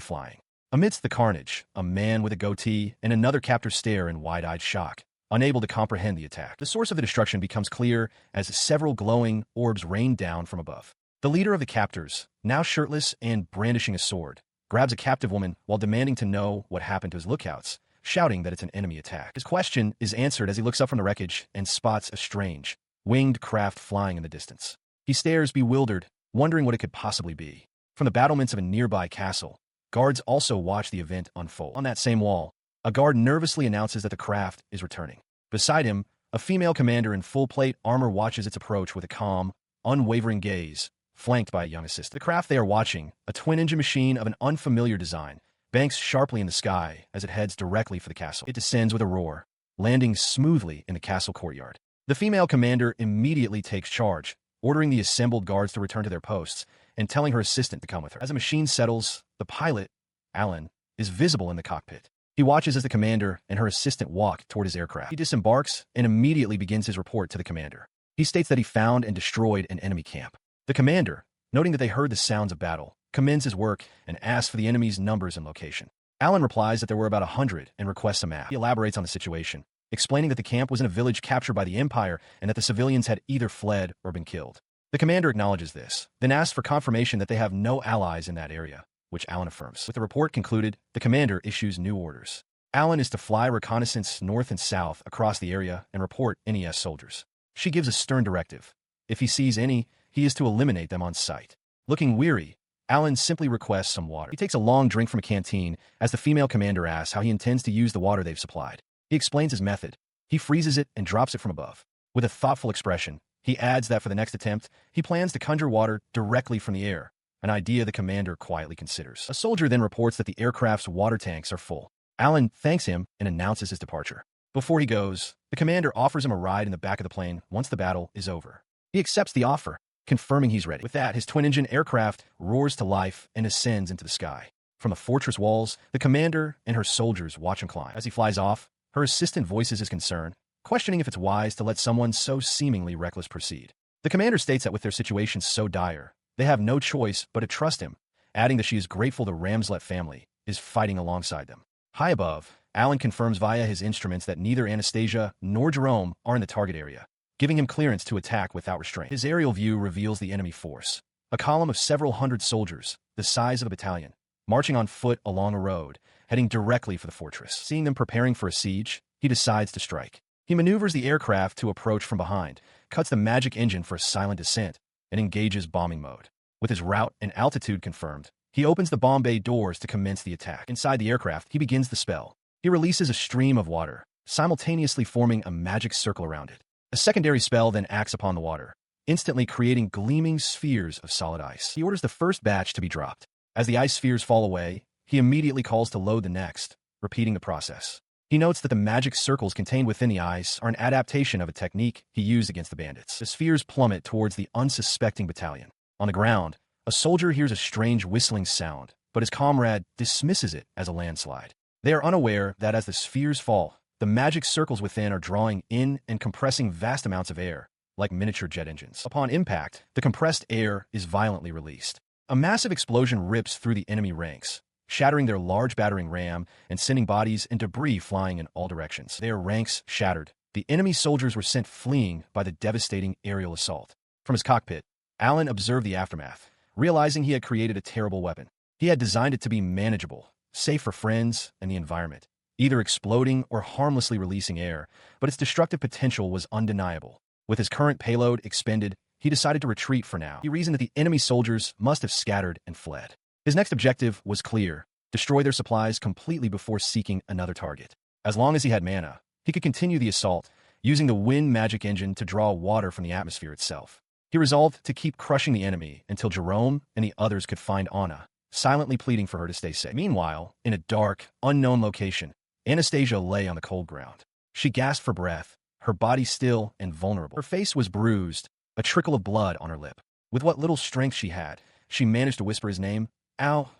A: flying. Amidst the carnage, a man with a goatee and another captor stare in wide-eyed shock, unable to comprehend the attack. The source of the destruction becomes clear as several glowing orbs rain down from above. The leader of the captors, now shirtless and brandishing a sword, grabs a captive woman while demanding to know what happened to his lookouts, shouting that it's an enemy attack. His question is answered as he looks up from the wreckage and spots a strange, winged craft flying in the distance. He stares bewildered, wondering what it could possibly be. From the battlements of a nearby castle, guards also watch the event unfold. On that same wall, a guard nervously announces that the craft is returning. Beside him, a female commander in full-plate armor watches its approach with a calm, unwavering gaze, flanked by a young assistant. The craft they are watching, a twin-engine machine of an unfamiliar design, banks sharply in the sky as it heads directly for the castle. It descends with a roar, landing smoothly in the castle courtyard. The female commander immediately takes charge, ordering the assembled guards to return to their posts and telling her assistant to come with her. As the machine settles, the pilot, Alan, is visible in the cockpit. He watches as the commander and her assistant walk toward his aircraft. He disembarks and immediately begins his report to the commander. He states that he found and destroyed an enemy camp. The commander, noting that they heard the sounds of battle, commends his work and asks for the enemy's numbers and location. Alan replies that there were about 100 and requests a map. He elaborates on the situation, explaining that the camp was in a village captured by the Empire and that the civilians had either fled or been killed. The commander acknowledges this, then asks for confirmation that they have no allies in that area, which Alan affirms. With the report concluded, the commander issues new orders. Alan is to fly reconnaissance north and south across the area and report NES soldiers. She gives a stern directive. If he sees any, he is to eliminate them on sight. Looking weary, Alan simply requests some water. He takes a long drink from a canteen as the female commander asks how he intends to use the water they've supplied. He explains his method. He freezes it and drops it from above. With a thoughtful expression, he adds that for the next attempt, he plans to conjure water directly from the air, an idea the commander quietly considers. A soldier then reports that the aircraft's water tanks are full. Alan thanks him and announces his departure. Before he goes, the commander offers him a ride in the back of the plane once the battle is over. He accepts the offer, confirming he's ready. With that, his twin-engine aircraft roars to life and ascends into the sky. From the fortress walls, the commander and her soldiers watch him climb. As he flies off, her assistant voices his concern, questioning if it's wise to let someone so seemingly reckless proceed. The commander states that with their situation so dire, they have no choice but to trust him, adding that she is grateful the Ramslet family is fighting alongside them. High above, Alan confirms via his instruments that neither Anastasia nor Jerome are in the target area, giving him clearance to attack without restraint. His aerial view reveals the enemy force, a column of several hundred soldiers, the size of a battalion, marching on foot along a road, heading directly for the fortress. Seeing them preparing for a siege, he decides to strike. He maneuvers the aircraft to approach from behind, cuts the magic engine for a silent descent, and engages bombing mode. With his route and altitude confirmed, he opens the bomb bay doors to commence the attack. Inside the aircraft, he begins the spell. He releases a stream of water, simultaneously forming a magic circle around it. A secondary spell then acts upon the water, instantly creating gleaming spheres of solid ice. He orders the first batch to be dropped. As the ice spheres fall away, he immediately calls to load the next, repeating the process. He notes that the magic circles contained within the ice are an adaptation of a technique he used against the bandits. The spheres plummet towards the unsuspecting battalion. On the ground, a soldier hears a strange whistling sound, but his comrade dismisses it as a landslide. They are unaware that as the spheres fall, the magic circles within are drawing in and compressing vast amounts of air, like miniature jet engines. Upon impact, the compressed air is violently released. A massive explosion rips through the enemy ranks, shattering their large battering ram and sending bodies and debris flying in all directions. Their ranks shattered. The enemy soldiers were sent fleeing by the devastating aerial assault. From his cockpit, Alan observed the aftermath, realizing he had created a terrible weapon. He had designed it to be manageable, safe for friends and the environment, either exploding or harmlessly releasing air, but its destructive potential was undeniable. With his current payload expended, he decided to retreat for now. He reasoned that the enemy soldiers must have scattered and fled. His next objective was clear: destroy their supplies completely before seeking another target. As long as he had mana, he could continue the assault, using the wind magic engine to draw water from the atmosphere itself. He resolved to keep crushing the enemy until Jerome and the others could find Anna, silently pleading for her to stay safe. Meanwhile, in a dark, unknown location, Anastasia lay on the cold ground. She gasped for breath, her body still and vulnerable. Her face was bruised, a trickle of blood on her lip. With what little strength she had, she managed to whisper his name. Ow.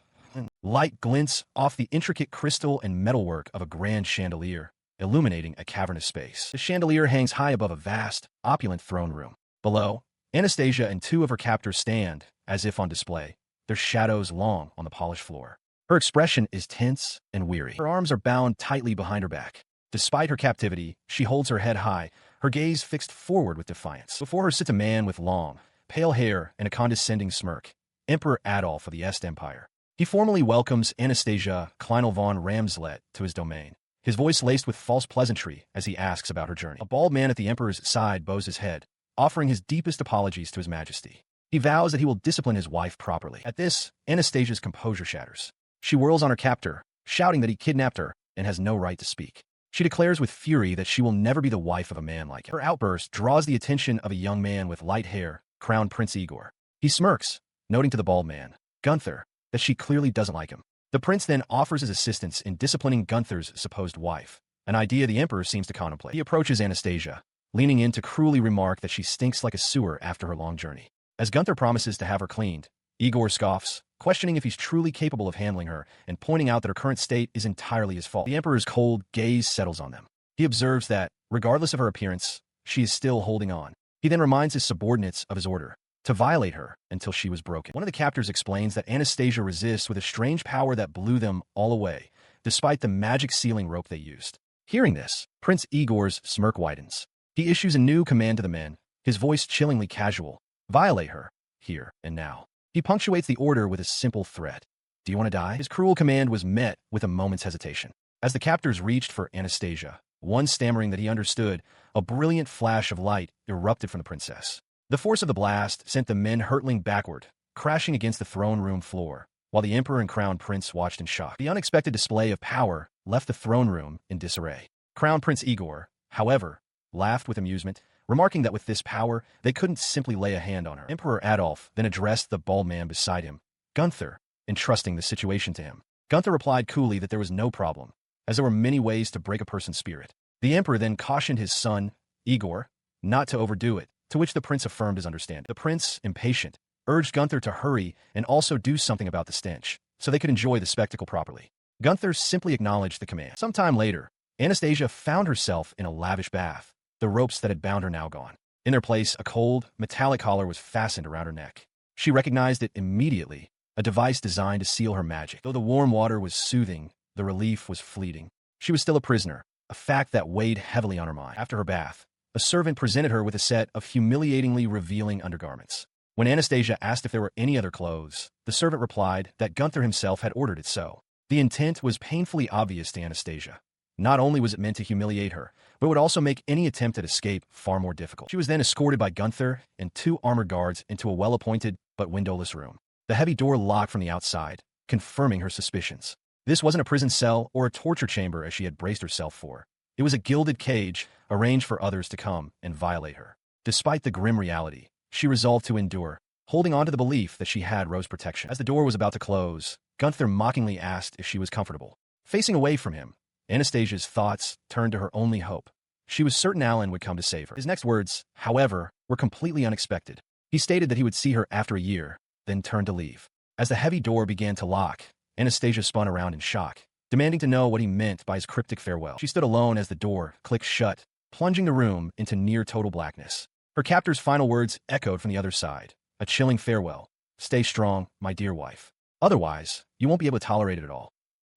A: Light glints off the intricate crystal and metalwork of a grand chandelier, illuminating a cavernous space. The chandelier hangs high above a vast, opulent throne room. Below, Anastasia and two of her captors stand, as if on display, their shadows long on the polished floor. Her expression is tense and weary. Her arms are bound tightly behind her back. Despite her captivity, she holds her head high, her gaze fixed forward with defiance. Before her sits a man with long, pale hair and a condescending smirk, Emperor Adolf of the Est Empire. He formally welcomes Anastasia Kleinel von Ramslet to his domain, his voice laced with false pleasantry as he asks about her journey. A bald man at the emperor's side bows his head, offering his deepest apologies to his majesty. He vows that he will discipline his wife properly. At this, Anastasia's composure shatters. She whirls on her captor, shouting that he kidnapped her and has no right to speak. She declares with fury that she will never be the wife of a man like him. Her outburst draws the attention of a young man with light hair, Crown Prince Igor. He smirks, noting to the bald man, Gunther, that she clearly doesn't like him. The prince then offers his assistance in disciplining Gunther's supposed wife, an idea the emperor seems to contemplate. He approaches Anastasia, leaning in to cruelly remark that she stinks like a sewer after her long journey. As Gunther promises to have her cleaned, Igor scoffs, questioning if he's truly capable of handling her and pointing out that her current state is entirely his fault. The emperor's cold gaze settles on them. He observes that, regardless of her appearance, she is still holding on. He then reminds his subordinates of his order to violate her until she was broken. One of the captors explains that Anastasia resists with a strange power that blew them all away, despite the magic sealing rope they used. Hearing this, Prince Igor's smirk widens. He issues a new command to the men, his voice chillingly casual. Violate her, here and now. He punctuates the order with a simple threat. Do you want to die? His cruel command was met with a moment's hesitation. As the captors reached for Anastasia, one stammering that he understood, a brilliant flash of light erupted from the princess. The force of the blast sent the men hurtling backward, crashing against the throne room floor, while the emperor and crown prince watched in shock. The unexpected display of power left the throne room in disarray. Crown Prince Igor, however, laughed with amusement, remarking that with this power, they couldn't simply lay a hand on her. Emperor Adolf then addressed the bald man beside him, Gunther, entrusting the situation to him. Gunther replied coolly that there was no problem, as there were many ways to break a person's spirit. The emperor then cautioned his son, Igor, not to overdo it, to which the prince affirmed his understanding. The prince, impatient, urged Gunther to hurry and also do something about the stench, so they could enjoy the spectacle properly. Gunther simply acknowledged the command. Some time later, Anastasia found herself in a lavish bath, the ropes that had bound her now gone. In their place, a cold, metallic collar was fastened around her neck. She recognized it immediately, a device designed to seal her magic. Though the warm water was soothing, the relief was fleeting. She was still a prisoner, a fact that weighed heavily on her mind. After her bath, a servant presented her with a set of humiliatingly revealing undergarments. When Anastasia asked if there were any other clothes, the servant replied that Gunther himself had ordered it so. The intent was painfully obvious to Anastasia. Not only was it meant to humiliate her, but would also make any attempt at escape far more difficult. She was then escorted by Gunther and 2 armored guards into a well-appointed but windowless room. The heavy door locked from the outside, confirming her suspicions. This wasn't a prison cell or a torture chamber as she had braced herself for. It was a gilded cage arranged for others to come and violate her. Despite the grim reality, she resolved to endure, holding on to the belief that she had Rose protection. As the door was about to close, Gunther mockingly asked if she was comfortable. Facing away from him, Anastasia's thoughts turned to her only hope. She was certain Alan would come to save her. His next words, however, were completely unexpected. He stated that he would see her after a year, then turned to leave. As the heavy door began to lock, Anastasia spun around in shock, demanding to know what he meant by his cryptic farewell. She stood alone as the door clicked shut, plunging the room into near-total blackness. Her captor's final words echoed from the other side, a chilling farewell. Stay strong, my dear wife. Otherwise, you won't be able to tolerate it at all.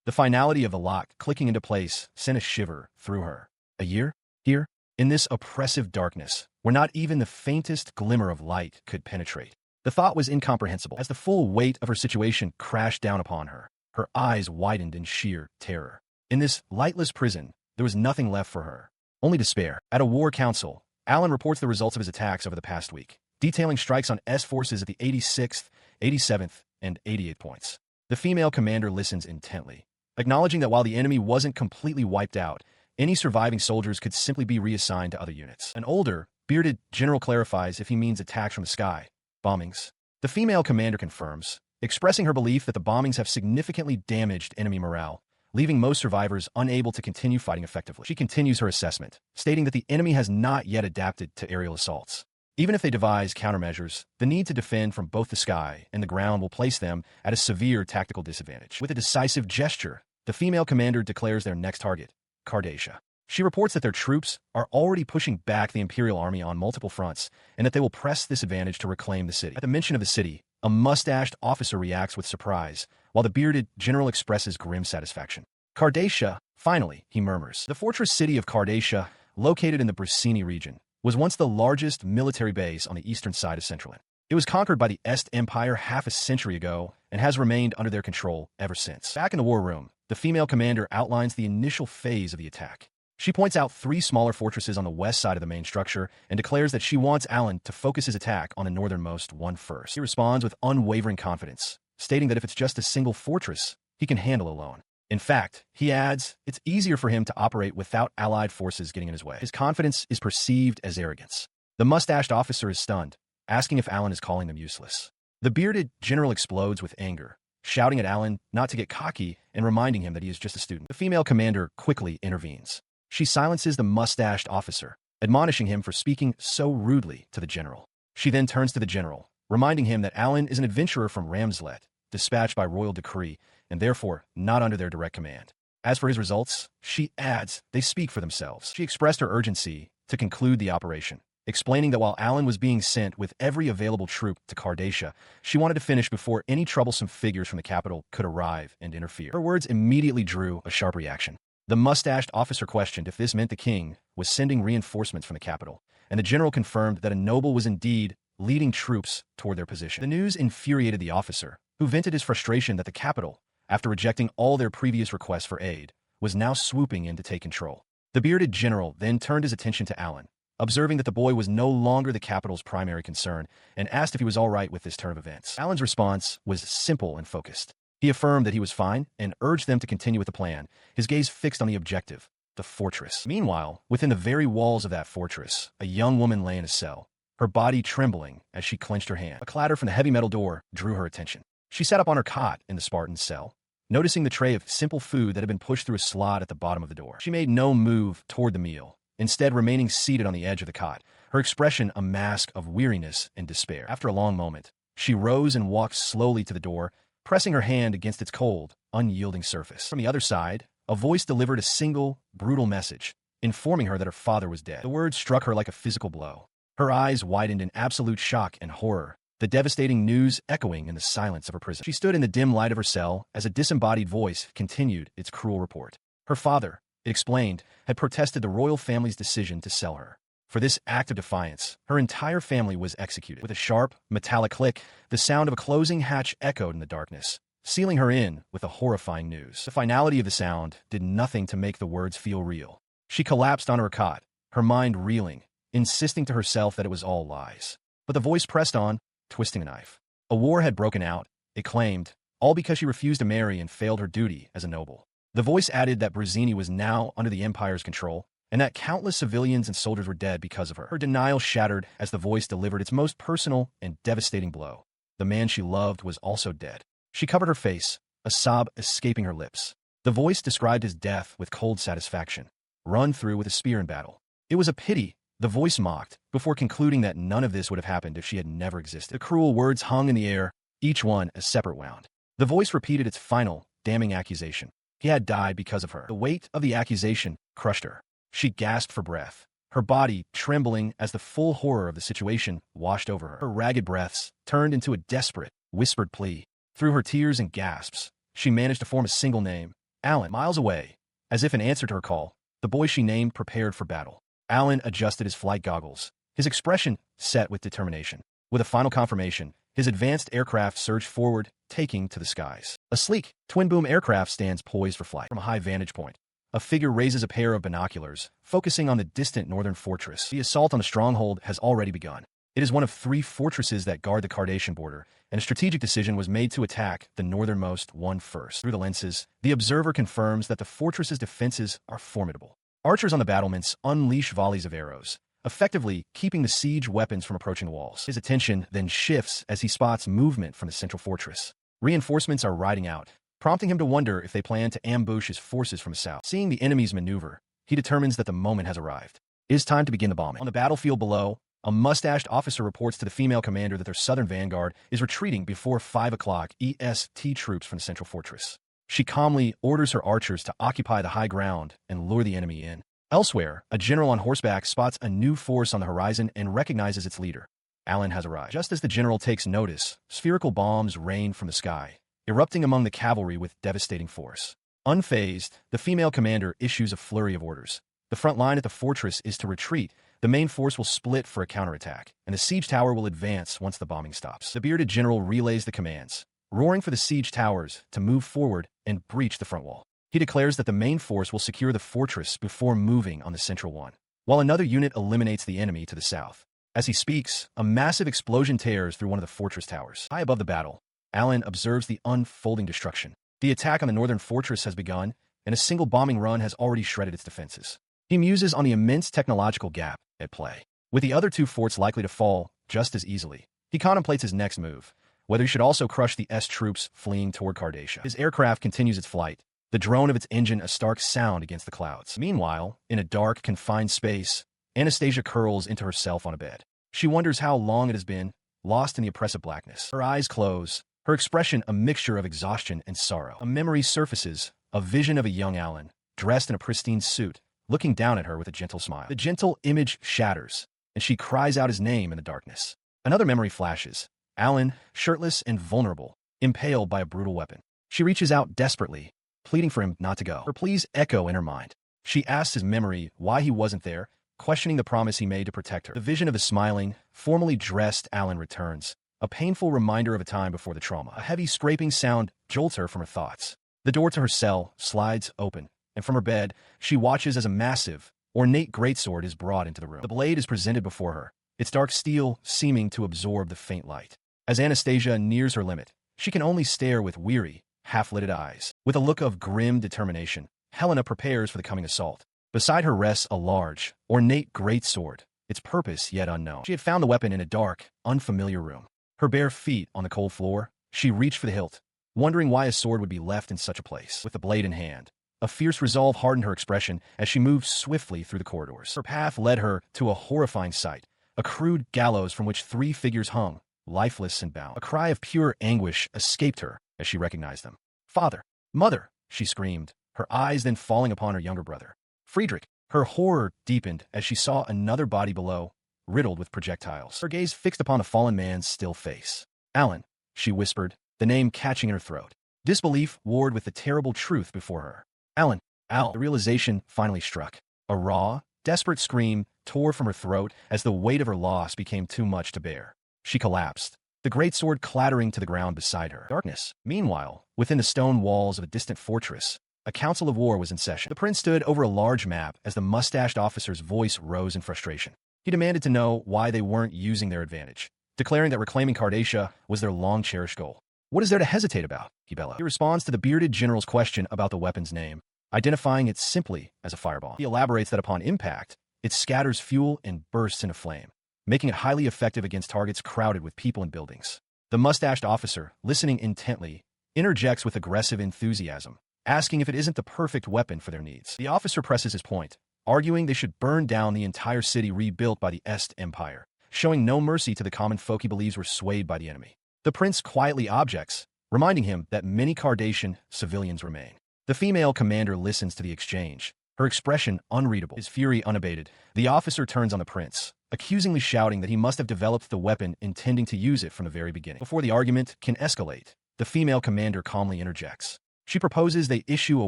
A: The finality of the lock clicking into place sent a shiver through her. A year? Here? In this oppressive darkness, where not even the faintest glimmer of light could penetrate. The thought was incomprehensible as the full weight of her situation crashed down upon her. Her eyes widened in sheer terror. In this lightless prison, there was nothing left for her. Only despair. At a war council, Alan reports the results of his attacks over the past week, detailing strikes on S forces at the 86th, 87th, and 88th points. The female commander listens intently, acknowledging that while the enemy wasn't completely wiped out, any surviving soldiers could simply be reassigned to other units. An older, bearded general clarifies if he means attacks from the sky, bombings. The female commander confirms, expressing her belief that the bombings have significantly damaged enemy morale, leaving most survivors unable to continue fighting effectively. She continues her assessment, stating that the enemy has not yet adapted to aerial assaults. Even if they devise countermeasures, the need to defend from both the sky and the ground will place them at a severe tactical disadvantage. With a decisive gesture, the female commander declares their next target, Cardacia. She reports that their troops are already pushing back the Imperial Army on multiple fronts and that they will press this advantage to reclaim the city. At the mention of the city, a mustached officer reacts with surprise, while the bearded general expresses grim satisfaction. Cardacia, finally, he murmurs. The fortress city of Cardacia, located in the Bricini region, was once the largest military base on the eastern side of Centraland. It was conquered by the Est Empire half a century ago and has remained under their control ever since. Back in the war room, the female commander outlines the initial phase of the attack. She points out 3 smaller fortresses on the west side of the main structure and declares that she wants Alan to focus his attack on the northernmost one first. He responds with unwavering confidence, stating that if it's just a single fortress, he can handle alone. In fact, he adds, it's easier for him to operate without allied forces getting in his way. His confidence is perceived as arrogance. The mustached officer is stunned, asking if Alan is calling them useless. The bearded general explodes with anger, shouting at Alan not to get cocky and reminding him that he is just a student. The female commander quickly intervenes. She silences the mustached officer, admonishing him for speaking so rudely to the general. She then turns to the general, reminding him that Alan is an adventurer from Ramslet, dispatched by royal decree, and therefore not under their direct command. As for his results, she adds they speak for themselves. She expressed her urgency to conclude the operation, explaining that while Alan was being sent with every available troop to Cardacia, she wanted to finish before any troublesome figures from the capital could arrive and interfere. Her words immediately drew a sharp reaction. The mustached officer questioned if this meant the king was sending reinforcements from the capital, and the general confirmed that a noble was indeed leading troops toward their position. The news infuriated the officer, who vented his frustration that the capital, after rejecting all their previous requests for aid, was now swooping in to take control. The bearded general then turned his attention to Alan, observing that the boy was no longer the capital's primary concern, and asked if he was all right with this turn of events. Alan's response was simple and focused. He affirmed that he was fine and urged them to continue with the plan, his gaze fixed on the objective, the fortress. Meanwhile, within the very walls of that fortress, a young woman lay in a cell, her body trembling as she clenched her hand. A clatter from the heavy metal door drew her attention. She sat up on her cot in the Spartan's cell, noticing the tray of simple food that had been pushed through a slot at the bottom of the door. She made no move toward the meal, instead remaining seated on the edge of the cot, her expression a mask of weariness and despair. After a long moment, she rose and walked slowly to the door, pressing her hand against its cold, unyielding surface. From the other side, a voice delivered a single, brutal message, informing her that her father was dead. The words struck her like a physical blow. Her eyes widened in absolute shock and horror, the devastating news echoing in the silence of her prison. She stood in the dim light of her cell as a disembodied voice continued its cruel report. Her father, it explained, had protested the royal family's decision to sell her. For this act of defiance, her entire family was executed. With a sharp, metallic click, the sound of a closing hatch echoed in the darkness, sealing her in with the horrifying news. The finality of the sound did nothing to make the words feel real. She collapsed onto her cot, her mind reeling, insisting to herself that it was all lies. But the voice pressed on, twisting a knife. A war had broken out, it claimed, all because she refused to marry and failed her duty as a noble. The voice added that Brazzini was now under the Empire's control, and that countless civilians and soldiers were dead because of her. Her denial shattered as the voice delivered its most personal and devastating blow. The man she loved was also dead. She covered her face, a sob escaping her lips. The voice described his death with cold satisfaction, run through with a spear in battle. It was a pity, the voice mocked, before concluding that none of this would have happened if she had never existed. The cruel words hung in the air, each one a separate wound. The voice repeated its final, damning accusation. He had died because of her. The weight of the accusation crushed her. She gasped for breath, her body trembling as the full horror of the situation washed over her. Her ragged breaths turned into a desperate, whispered plea. Through her tears and gasps, she managed to form a single name, Alan. Miles away, as if in answer to her call, the boy she named prepared for battle. Alan adjusted his flight goggles, his expression set with determination. With a final confirmation, his advanced aircraft surged forward, taking to the skies. A sleek, twin-boom aircraft stands poised for flight. From a high vantage point, a figure raises a pair of binoculars, focusing on the distant northern fortress. The assault on the stronghold has already begun. It is one of 3 fortresses that guard the Cardassian border, and a strategic decision was made to attack the northernmost one first. Through the lenses, the observer confirms that the fortress's defenses are formidable. Archers on the battlements unleash volleys of arrows, effectively keeping the siege weapons from approaching the walls. His attention then shifts as he spots movement from the central fortress. Reinforcements are riding out, prompting him to wonder if they plan to ambush his forces from the south. Seeing the enemy's maneuver, he determines that the moment has arrived. It is time to begin the bombing. On the battlefield below, a mustached officer reports to the female commander that their southern vanguard is retreating before 5 o'clock EST troops from the central fortress. She calmly orders her archers to occupy the high ground and lure the enemy in. Elsewhere, a general on horseback spots a new force on the horizon and recognizes its leader. Alan has arrived. Just as the general takes notice, spherical bombs rain from the sky, erupting among the cavalry with devastating force. Unfazed, the female commander issues a flurry of orders. The front line at the fortress is to retreat, the main force will split for a counterattack, and the siege tower will advance once the bombing stops. The bearded general relays the commands, roaring for the siege towers to move forward and breach the front wall. He declares that the main force will secure the fortress before moving on the central one, while another unit eliminates the enemy to the south. As he speaks, a massive explosion tears through one of the fortress towers. High above the battle, Alan observes the unfolding destruction. The attack on the northern fortress has begun, and a single bombing run has already shredded its defenses. He muses on the immense technological gap at play. With the other 2 forts likely to fall just as easily, he contemplates his next move, whether he should also crush the S troops fleeing toward Cardassia. His aircraft continues its flight, the drone of its engine a stark sound against the clouds. Meanwhile, in a dark, confined space, Anastasia curls into herself on a bed. She wonders how long it has been, lost in the oppressive blackness. Her eyes close, her expression a mixture of exhaustion and sorrow. A memory surfaces, a vision of a young Alan, dressed in a pristine suit, looking down at her with a gentle smile. The gentle image shatters, and she cries out his name in the darkness. Another memory flashes, Alan, shirtless and vulnerable, impaled by a brutal weapon. She reaches out desperately, pleading for him not to go. Her pleas echo in her mind. She asks his memory why he wasn't there, questioning the promise he made to protect her. The vision of a smiling, formally dressed Alan returns, a painful reminder of a time before the trauma. A heavy scraping sound jolts her from her thoughts. The door to her cell slides open, and from her bed, she watches as a massive, ornate greatsword is brought into the room. The blade is presented before her, its dark steel seeming to absorb the faint light. As Anastasia nears her limit, she can only stare with weary, half-lidded eyes. With a look of grim determination, Helena prepares for the coming assault. Beside her rests a large, ornate greatsword, its purpose yet unknown. She had found the weapon in a dark, unfamiliar room. Her bare feet on the cold floor, she reached for the hilt, wondering why a sword would be left in such a place. With the blade in hand, a fierce resolve hardened her expression as she moved swiftly through the corridors. Her path led her to a horrifying sight, a crude gallows from which 3 figures hung, lifeless and bound. A cry of pure anguish escaped her as she recognized them. "Father! Mother!" she screamed, her eyes then falling upon her younger brother. "Friedrich!" Her horror deepened as she saw another body below, riddled with projectiles. Her gaze fixed upon the fallen man's still face. "Alan," she whispered, the name catching in her throat. Disbelief warred with the terrible truth before her. "Alan! Al!" The realization finally struck. A raw, desperate scream tore from her throat as the weight of her loss became too much to bear. She collapsed, the great sword clattering to the ground beside her. Darkness. Meanwhile, within the stone walls of a distant fortress, a council of war was in session. The prince stood over a large map as the mustached officer's voice rose in frustration. He demanded to know why they weren't using their advantage, declaring that reclaiming Cardacia was their long-cherished goal. "What is there to hesitate about?" he bellowed. He responds to the bearded general's question about the weapon's name, identifying it simply as a fireball. He elaborates that upon impact, it scatters fuel and bursts into flame, making it highly effective against targets crowded with people and buildings. The mustached officer, listening intently, interjects with aggressive enthusiasm, asking if it isn't the perfect weapon for their needs. The officer presses his point, arguing they should burn down the entire city rebuilt by the Est Empire, showing no mercy to the common folk he believes were swayed by the enemy. The prince quietly objects, reminding him that many Cardassian civilians remain. The female commander listens to the exchange, her expression unreadable, his fury unabated. The officer turns on the prince, accusingly shouting that he must have developed the weapon intending to use it from the very beginning. Before the argument can escalate, the female commander calmly interjects. She proposes they issue a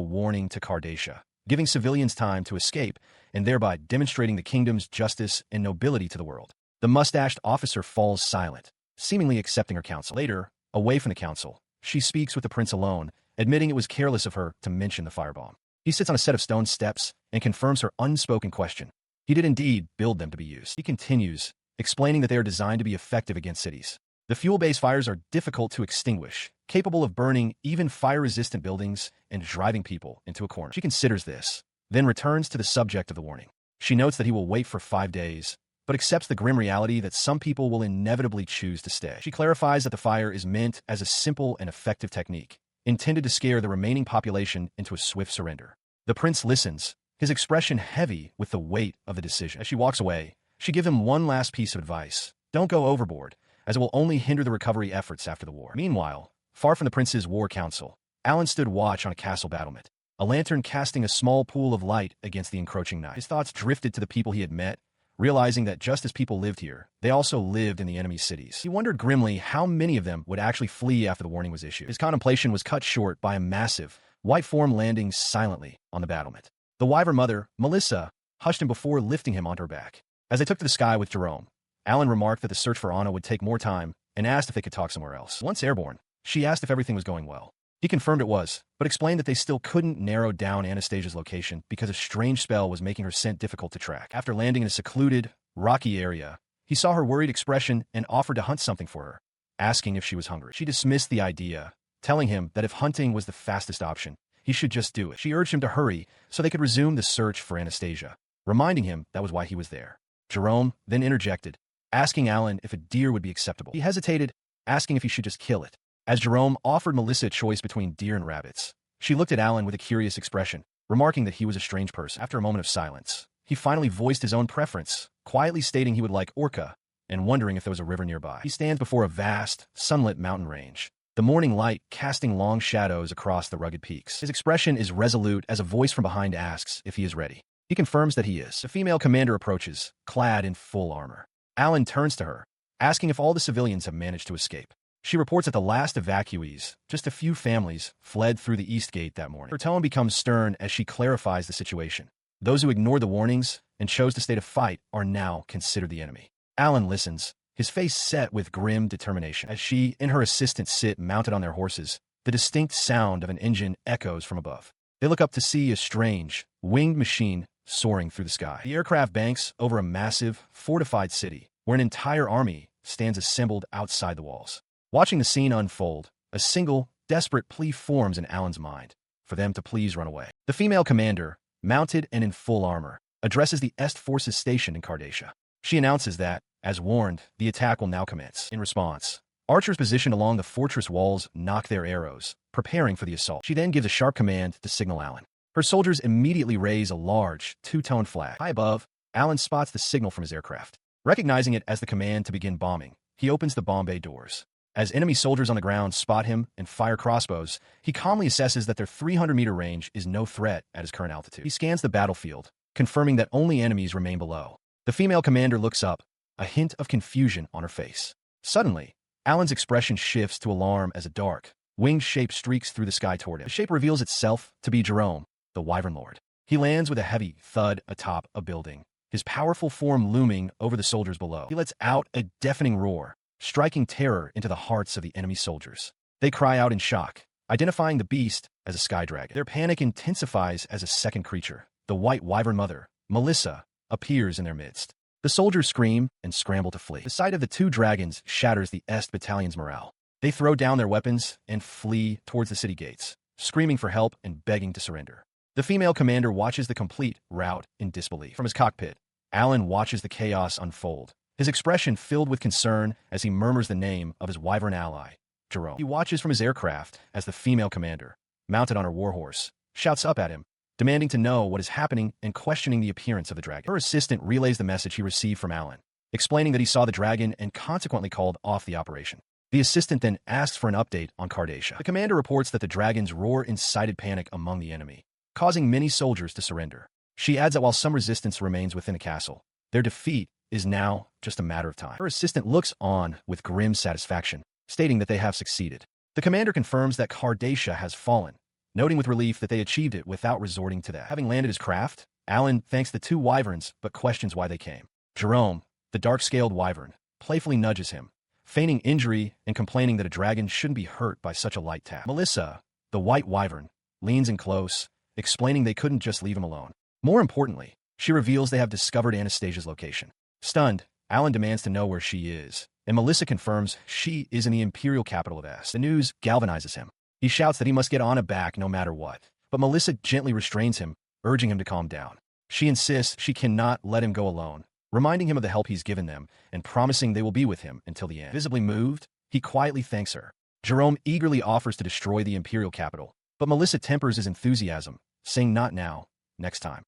A: warning to Cardacia, giving civilians time to escape and thereby demonstrating the kingdom's justice and nobility to the world. The mustached officer falls silent, seemingly accepting her counsel. Later, away from the council, she speaks with the prince alone, admitting it was careless of her to mention the firebomb. He sits on a set of stone steps and confirms her unspoken question. He did indeed build them to be used. He continues, explaining that they are designed to be effective against cities. The fuel-based fires are difficult to extinguish, capable of burning even fire-resistant buildings and driving people into a corner. She considers this, then returns to the subject of the warning. She notes that he will wait for 5 days, but accepts the grim reality that some people will inevitably choose to stay. She clarifies that the fire is meant as a simple and effective technique, intended to scare the remaining population into a swift surrender. The prince listens, his expression heavy with the weight of the decision. As she walks away, she gives him one last piece of advice. Don't go overboard, as it will only hinder the recovery efforts after the war. Meanwhile, far from the prince's war council, Alan stood watch on a castle battlement, a lantern casting a small pool of light against the encroaching night. His thoughts drifted to the people he had met, realizing that just as people lived here, they also lived in the enemy's cities. He wondered grimly how many of them would actually flee after the warning was issued. His contemplation was cut short by a massive, white form landing silently on the battlement. The wyvern mother, Melissa, hushed him before lifting him onto her back. As they took to the sky with Jerome, Alan remarked that the search for Anna would take more time and asked if they could talk somewhere else. Once airborne, she asked if everything was going well. He confirmed it was, but explained that they still couldn't narrow down Anastasia's location because a strange spell was making her scent difficult to track. After landing in a secluded, rocky area, he saw her worried expression and offered to hunt something for her, asking if she was hungry. She dismissed the idea, telling him that if hunting was the fastest option, he should just do it. She urged him to hurry so they could resume the search for Anastasia, reminding him that was why he was there. Jerome then interjected, asking Alan if a deer would be acceptable. He hesitated, asking if he should just kill it. As Jerome offered Melissa a choice between deer and rabbits, she looked at Alan with a curious expression, remarking that he was a strange person. After a moment of silence, he finally voiced his own preference, quietly stating he would like orca, and wondering if there was a river nearby. He stands before a vast, sunlit mountain range, the morning light casting long shadows across the rugged peaks. His expression is resolute as a voice from behind asks if he is ready. He confirms that he is. The female commander approaches, clad in full armor. Alan turns to her, asking if all the civilians have managed to escape. She reports that the last evacuees, just a few families, fled through the east gate that morning. Her tone becomes stern as she clarifies the situation. Those who ignored the warnings and chose to stay to fight are now considered the enemy. Alan listens, his face set with grim determination. As she and her assistant sit mounted on their horses, the distinct sound of an engine echoes from above. They look up to see a strange, winged machine soaring through the sky. The aircraft banks over a massive, fortified city, where an entire army stands assembled outside the walls. Watching the scene unfold, a single, desperate plea forms in Alan's mind, for them to please run away. The female commander, mounted and in full armor, addresses the Est forces stationed in Cardacia. She announces that, as warned, the attack will now commence. In response, Archers positioned along the fortress walls knock their arrows, preparing for the assault. She then gives a sharp command to signal Alan. Her soldiers immediately raise a large, two-tone flag. High above, Alan spots the signal from his aircraft. Recognizing it as the command to begin bombing, he opens the bomb bay doors. As enemy soldiers on the ground spot him and fire crossbows, he calmly assesses that their 300-meter range is no threat at his current altitude. He scans the battlefield, confirming that only enemies remain below. The female commander looks up, a hint of confusion on her face. Suddenly, Alan's expression shifts to alarm as a dark, winged shape streaks through the sky toward him. The shape reveals itself to be Jerome, the Wyvern Lord. He lands with a heavy thud atop a building, his powerful form looming over the soldiers below. He lets out a deafening roar, striking terror into the hearts of the enemy soldiers. They cry out in shock, identifying the beast as a sky dragon. Their panic intensifies as a second creature, the white wyvern mother, Melissa, appears in their midst. The soldiers scream and scramble to flee. The sight of the two dragons shatters the Est battalion's morale. They throw down their weapons and flee towards the city gates, screaming for help and begging to surrender. The female commander watches the complete rout in disbelief. From his cockpit, Alan watches the chaos unfold, his expression filled with concern as he murmurs the name of his wyvern ally, Jerome. He watches from his aircraft as the female commander, mounted on her warhorse, shouts up at him, demanding to know what is happening and questioning the appearance of the dragon. Her assistant relays the message he received from Alan, explaining that he saw the dragon and consequently called off the operation. The assistant then asks for an update on Cardassia. The commander reports that the dragon's roar incited panic among the enemy, causing many soldiers to surrender. She adds that while some resistance remains within the castle, their defeat is now just a matter of time. Her assistant looks on with grim satisfaction, stating that they have succeeded. The commander confirms that Cardassia has fallen, noting with relief that they achieved it without resorting to that. Having landed his craft, Alan thanks the two wyverns but questions why they came. Jerome, the dark-scaled wyvern, playfully nudges him, feigning injury and complaining that a dragon shouldn't be hurt by such a light tap. Melissa, the white wyvern, leans in close, explaining they couldn't just leave him alone. More importantly, she reveals they have discovered Anastasia's location. Stunned, Alan demands to know where she is, and Melissa confirms she is in the imperial capital of Est. The news galvanizes him. He shouts that he must get Anna back no matter what, but Melissa gently restrains him, urging him to calm down. She insists she cannot let him go alone, reminding him of the help he's given them and promising they will be with him until the end. Visibly moved, he quietly thanks her. Jerome eagerly offers to destroy the imperial capital, but Melissa tempers his enthusiasm, saying not now, next time.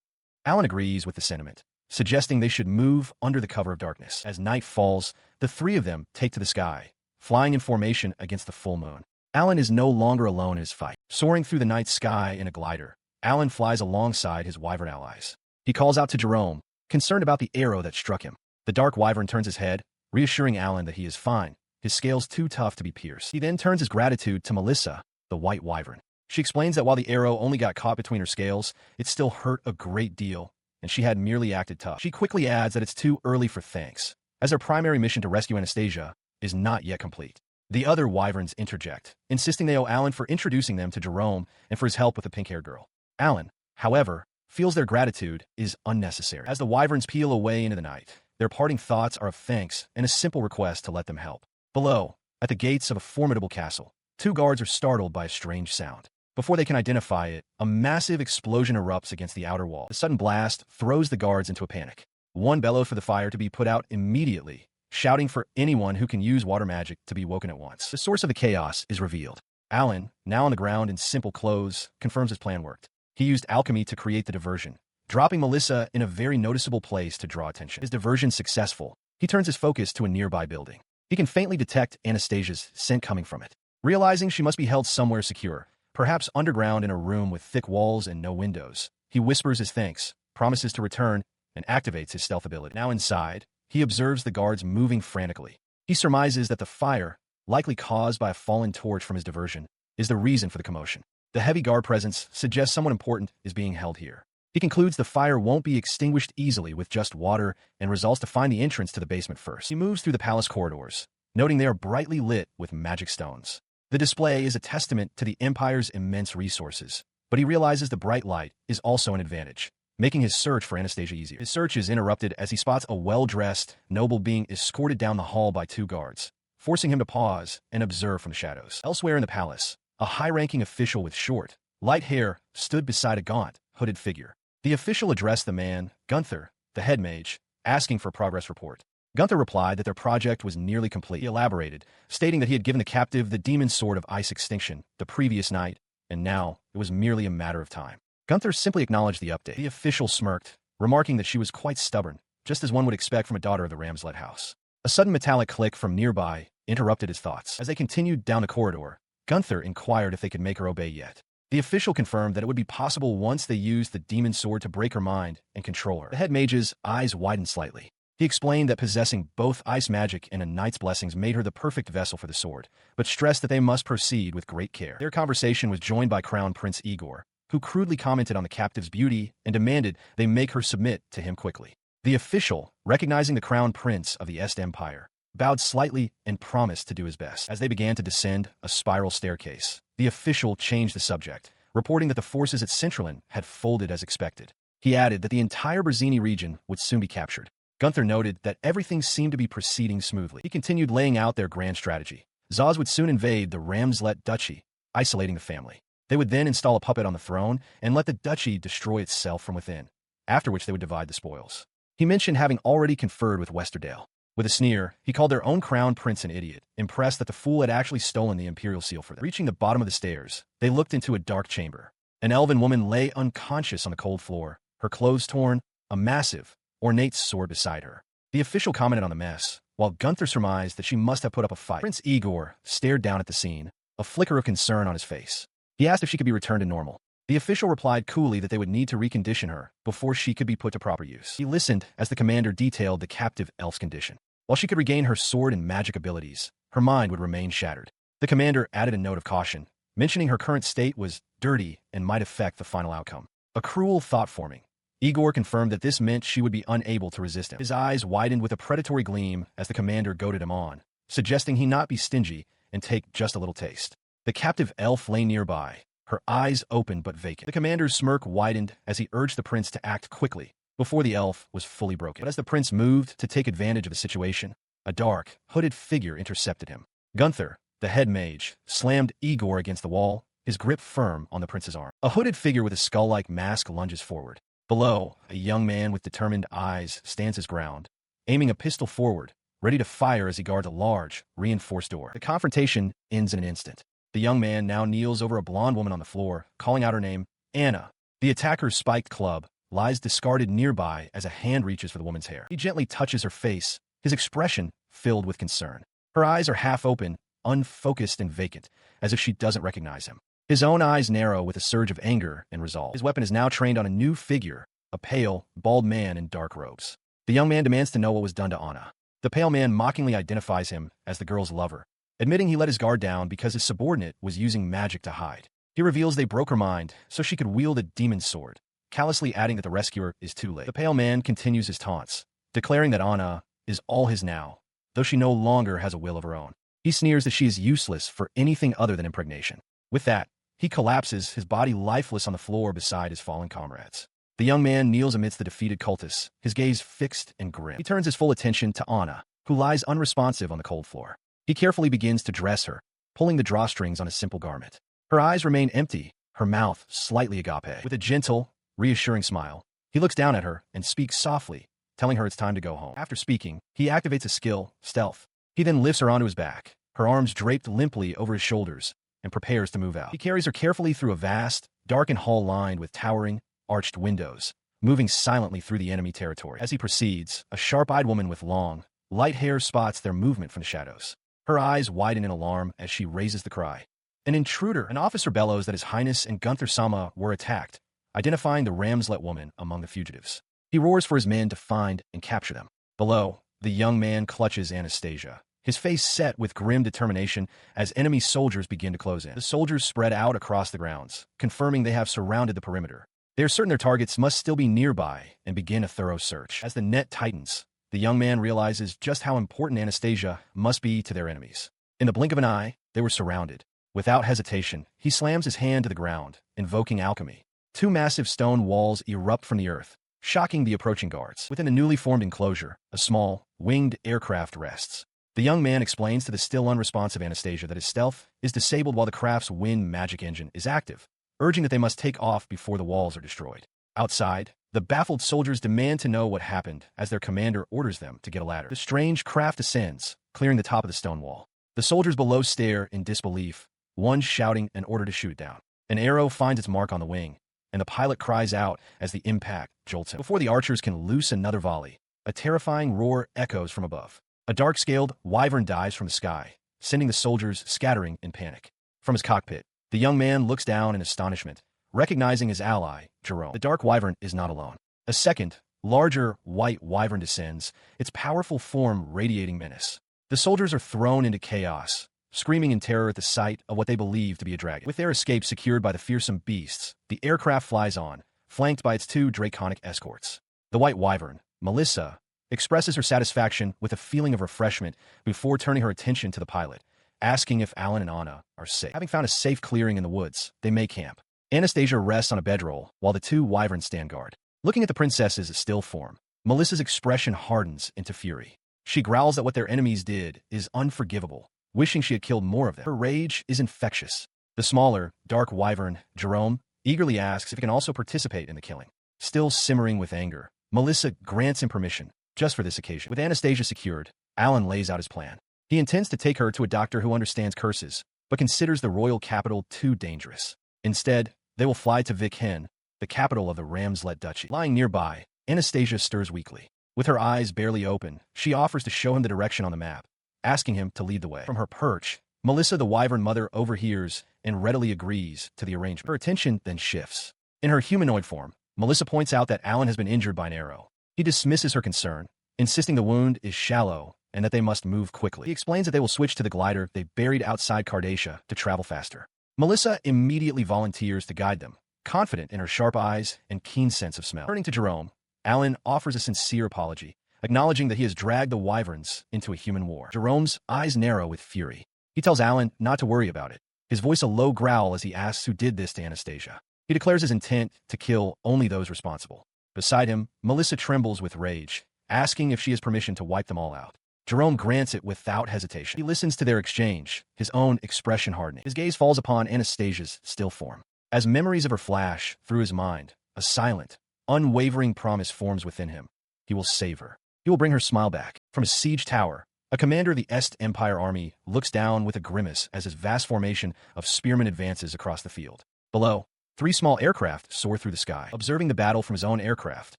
A: Alan agrees with the sentiment, suggesting they should move under the cover of darkness. As night falls, the three of them take to the sky, flying in formation against the full moon. Alan is no longer alone in his fight. Soaring through the night sky in a glider, Alan flies alongside his wyvern allies. He calls out to Jerome, concerned about the arrow that struck him. The dark wyvern turns his head, reassuring Alan that he is fine, his scales too tough to be pierced. He then turns his gratitude to Melissa, the white wyvern. She explains that while the arrow only got caught between her scales, it still hurt a great deal, and she had merely acted tough. She quickly adds that it's too early for thanks, as her primary mission to rescue Anastasia is not yet complete. The other wyverns interject, insisting they owe Alan for introducing them to Jerome and for his help with the pink-haired girl. Alan, however, feels their gratitude is unnecessary. As the wyverns peel away into the night, their parting thoughts are of thanks and a simple request to let them help. Below, at the gates of a formidable castle, two guards are startled by a strange sound. Before they can identify it, a massive explosion erupts against the outer wall. The sudden blast throws the guards into a panic. One bellows for the fire to be put out immediately, shouting for anyone who can use water magic to be woken at once. The source of the chaos is revealed. Alan, now on the ground in simple clothes, confirms his plan worked. He used alchemy to create the diversion, dropping Melissa in a very noticeable place to draw attention. His diversion successful, he turns his focus to a nearby building. He can faintly detect Anastasia's scent coming from it. Realizing she must be held somewhere secure, perhaps underground in a room with thick walls and no windows, he whispers his thanks, promises to return, and activates his stealth ability. Now inside, he observes the guards moving frantically. He surmises that the fire, likely caused by a fallen torch from his diversion, is the reason for the commotion. The heavy guard presence suggests someone important is being held here. He concludes the fire won't be extinguished easily with just water and resolves to find the entrance to the basement first. He moves through the palace corridors, noting they are brightly lit with magic stones. The display is a testament to the Empire's immense resources, but he realizes the bright light is also an advantage, making his search for Anastasia easier. His search is interrupted as he spots a well-dressed, noble being escorted down the hall by two guards, forcing him to pause and observe from the shadows. Elsewhere in the palace, a high-ranking official with short, light hair stood beside a gaunt, hooded figure. The official addressed the man, Gunther, the head mage, asking for a progress report. Gunther replied that their project was nearly complete. He elaborated, stating that he had given the captive the demon sword of ice extinction the previous night, and now it was merely a matter of time. Gunther simply acknowledged the update. The official smirked, remarking that she was quite stubborn, just as one would expect from a daughter of the Ramslet house. A sudden metallic click from nearby interrupted his thoughts. As they continued down the corridor, Gunther inquired if they could make her obey yet. The official confirmed that it would be possible once they used the demon sword to break her mind and control her. The head mage's eyes widened slightly. He explained that possessing both ice magic and a knight's blessings made her the perfect vessel for the sword, but stressed that they must proceed with great care. Their conversation was joined by Crown Prince Igor, who crudely commented on the captive's beauty and demanded they make her submit to him quickly. The official, recognizing the Crown Prince of the Est Empire, bowed slightly and promised to do his best. As they began to descend a spiral staircase, the official changed the subject, reporting that the forces at Centralin had folded as expected. He added that the entire Brazini region would soon be captured. Gunther noted that everything seemed to be proceeding smoothly. He continued laying out their grand strategy. Zaz would soon invade the Ramslet Duchy, isolating the family. They would then install a puppet on the throne and let the duchy destroy itself from within, after which they would divide the spoils. He mentioned having already conferred with Westerdale. With a sneer, he called their own crown prince an idiot, impressed that the fool had actually stolen the imperial seal for them. Reaching the bottom of the stairs, they looked into a dark chamber. An elven woman lay unconscious on the cold floor, her clothes torn, a massive, ornate sword beside her. The official commented on the mess, while Gunther surmised that she must have put up a fight. Prince Igor stared down at the scene, a flicker of concern on his face. He asked if she could be returned to normal. The official replied coolly that they would need to recondition her before she could be put to proper use. He listened as the commander detailed the captive elf's condition. While she could regain her sword and magic abilities, her mind would remain shattered. The commander added a note of caution, mentioning her current state was dirty and might affect the final outcome. A cruel thought forming. Igor confirmed that this meant she would be unable to resist him. His eyes widened with a predatory gleam as the commander goaded him on, suggesting he not be stingy and take just a little taste. The captive elf lay nearby, her eyes open but vacant. The commander's smirk widened as he urged the prince to act quickly, before the elf was fully broken. But as the prince moved to take advantage of the situation, a dark, hooded figure intercepted him. Gunther, the head mage, slammed Igor against the wall, his grip firm on the prince's arm. A hooded figure with a skull-like mask lunges forward. Below, a young man with determined eyes stands his ground, aiming a pistol forward, ready to fire as he guards a large, reinforced door. The confrontation ends in an instant. The young man now kneels over a blonde woman on the floor, calling out her name, Anna. The attacker's spiked club lies discarded nearby as a hand reaches for the woman's hair. He gently touches her face, his expression filled with concern. Her eyes are half open, unfocused and vacant, as if she doesn't recognize him. His own eyes narrow with a surge of anger and resolve. His weapon is now trained on a new figure, a pale, bald man in dark robes. The young man demands to know what was done to Anna. The pale man mockingly identifies him as the girl's lover, admitting he let his guard down because his subordinate was using magic to hide. He reveals they broke her mind so she could wield a demon sword, callously adding that the rescuer is too late. The pale man continues his taunts, declaring that Anna is all his now, though she no longer has a will of her own. He sneers that she is useless for anything other than impregnation. With that, he collapses, his body lifeless on the floor beside his fallen comrades. The young man kneels amidst the defeated cultists, his gaze fixed and grim. He turns his full attention to Anna, who lies unresponsive on the cold floor. He carefully begins to dress her, pulling the drawstrings on a simple garment. Her eyes remain empty, her mouth slightly agape. With a gentle, reassuring smile, he looks down at her and speaks softly, telling her it's time to go home. After speaking, he activates a skill, stealth. He then lifts her onto his back, her arms draped limply over his shoulders, and prepares to move out. He carries her carefully through a vast, darkened hall lined with towering, arched windows, moving silently through the enemy territory. As he proceeds, a sharp-eyed woman with long, light hair spots their movement from the shadows. Her eyes widen in alarm as she raises the cry. An intruder! An officer bellows that His Highness and Gunther Sama were attacked, identifying the Ramslet woman among the fugitives. He roars for his men to find and capture them. Below, the young man clutches Anastasia, his face set with grim determination as enemy soldiers begin to close in. The soldiers spread out across the grounds, confirming they have surrounded the perimeter. They are certain their targets must still be nearby and begin a thorough search. As the net tightens, the young man realizes just how important Anastasia must be to their enemies. In the blink of an eye, they were surrounded. Without hesitation, he slams his hand to the ground, invoking alchemy. Two massive stone walls erupt from the earth, shocking the approaching guards. Within the newly formed enclosure, a small, winged aircraft rests. The young man explains to the still unresponsive Anastasia that his stealth is disabled while the craft's wind magic engine is active, urging that they must take off before the walls are destroyed. Outside, The baffled soldiers demand to know what happened as their commander orders them to get a ladder. The strange craft descends, clearing the top of the stone wall. The soldiers below stare in disbelief, one shouting an order to shoot it down. An arrow finds its mark on the wing, and the pilot cries out as the impact jolts him. Before the archers can loose another volley, a terrifying roar echoes from above. A dark-scaled wyvern dives from the sky, sending the soldiers scattering in panic. From his cockpit, the young man looks down in astonishment, recognizing his ally, Jerome. The dark wyvern is not alone. A second, larger white wyvern descends, its powerful form radiating menace. The soldiers are thrown into chaos, screaming in terror at the sight of what they believe to be a dragon. With their escape secured by the fearsome beasts, the aircraft flies on, flanked by its two draconic escorts. The white wyvern, Melissa, expresses her satisfaction with a feeling of refreshment before turning her attention to the pilot, asking if Alan and Anna are safe. Having found a safe clearing in the woods, they make camp. Anastasia rests on a bedroll while the two wyverns stand guard. Looking at the princess's still form, Melissa's expression hardens into fury. She growls that what their enemies did is unforgivable, wishing she had killed more of them. Her rage is infectious. The smaller, dark wyvern, Jerome, eagerly asks if he can also participate in the killing. Still simmering with anger, Melissa grants him permission, just for this occasion. With Anastasia secured, Alan lays out his plan. He intends to take her to a doctor who understands curses, but considers the royal capital too dangerous. Instead, they will fly to Vikhen, the capital of the Ramslet Duchy. Lying nearby, Anastasia stirs weakly. With her eyes barely open, she offers to show him the direction on the map, asking him to lead the way. From her perch, Melissa the wyvern mother overhears and readily agrees to the arrangement. Her attention then shifts. In her humanoid form, Melissa points out that Alan has been injured by an arrow. He dismisses her concern, insisting the wound is shallow and that they must move quickly. He explains that they will switch to the glider they buried outside Cardacia to travel faster. Melissa immediately volunteers to guide them, confident in her sharp eyes and keen sense of smell. Turning to Jerome, Alan offers a sincere apology, acknowledging that he has dragged the wyverns into a human war. Jerome's eyes narrow with fury. He tells Alan not to worry about it, his voice a low growl as he asks who did this to Anastasia. He declares his intent to kill only those responsible. Beside him, Melissa trembles with rage, asking if she has permission to wipe them all out. Jerome grants it without hesitation. He listens to their exchange, his own expression hardening. His gaze falls upon Anastasia's still form. As memories of her flash through his mind, a silent, unwavering promise forms within him. He will save her. He will bring her smile back. From his siege tower, a commander of the Est Empire army looks down with a grimace as his vast formation of spearmen advances across the field. Below, 3 small aircraft soar through the sky. Observing the battle from his own aircraft,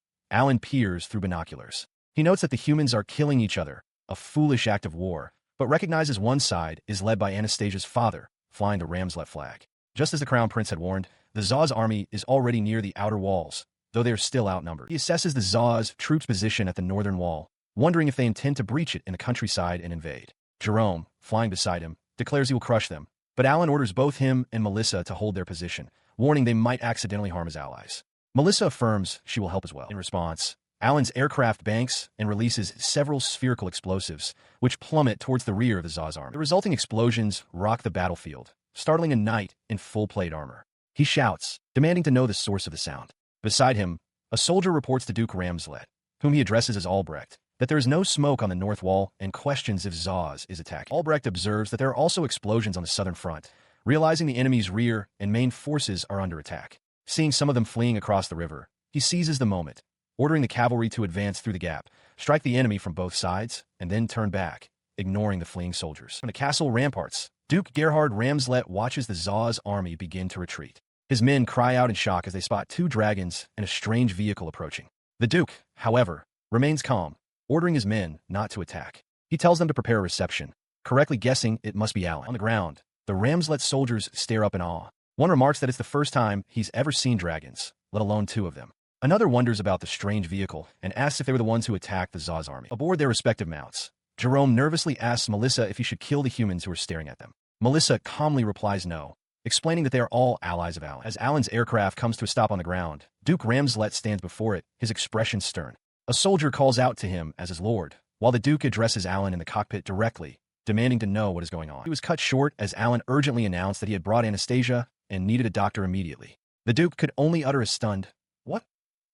A: Alan peers through binoculars. He notes that the humans are killing each other, a foolish act of war, but recognizes one side is led by Anastasia's father, flying the Ramslet flag. Just as the Crown Prince had warned, the Zaw's army is already near the outer walls, though they are still outnumbered. He assesses the Zaw's troops' position at the northern wall, wondering if they intend to breach it in the countryside and invade. Jerome, flying beside him, declares he will crush them, but Alan orders both him and Melissa to hold their position, warning they might accidentally harm his allies. Melissa affirms she will help as well. In response, Alan's aircraft banks and releases several spherical explosives, which plummet towards the rear of the Zaw's army. The resulting explosions rock the battlefield, startling a knight in full plate armor. He shouts, demanding to know the source of the sound. Beside him, a soldier reports to Duke Ramslet, whom he addresses as Albrecht, that there is no smoke on the north wall and questions if Zaw's is attacking. Albrecht observes that there are also explosions on the southern front, realizing the enemy's rear and main forces are under attack. Seeing some of them fleeing across the river, he seizes the moment, ordering the cavalry to advance through the gap, strike the enemy from both sides, and then turn back, ignoring the fleeing soldiers. From the castle ramparts, Duke Gerhard Ramslet watches the Zaw's army begin to retreat. His men cry out in shock as they spot 2 dragons and a strange vehicle approaching. The Duke, however, remains calm, ordering his men not to attack. He tells them to prepare a reception, correctly guessing it must be Alan. On the ground, the Ramslet soldiers stare up in awe. One remarks that it's the first time he's ever seen dragons, let alone 2 of them. Another wonders about the strange vehicle and asks if they were the ones who attacked the Zaw's army. Aboard their respective mounts, Jerome nervously asks Melissa if he should kill the humans who are staring at them. Melissa calmly replies no, explaining that they are all allies of Alan. As Alan's aircraft comes to a stop on the ground, Duke Ramslet stands before it, his expression stern. A soldier calls out to him as his lord, while the Duke addresses Alan in the cockpit directly, demanding to know what is going on. He was cut short as Alan urgently announced that he had brought Anastasia and needed a doctor immediately. The Duke could only utter a stunned, "What?"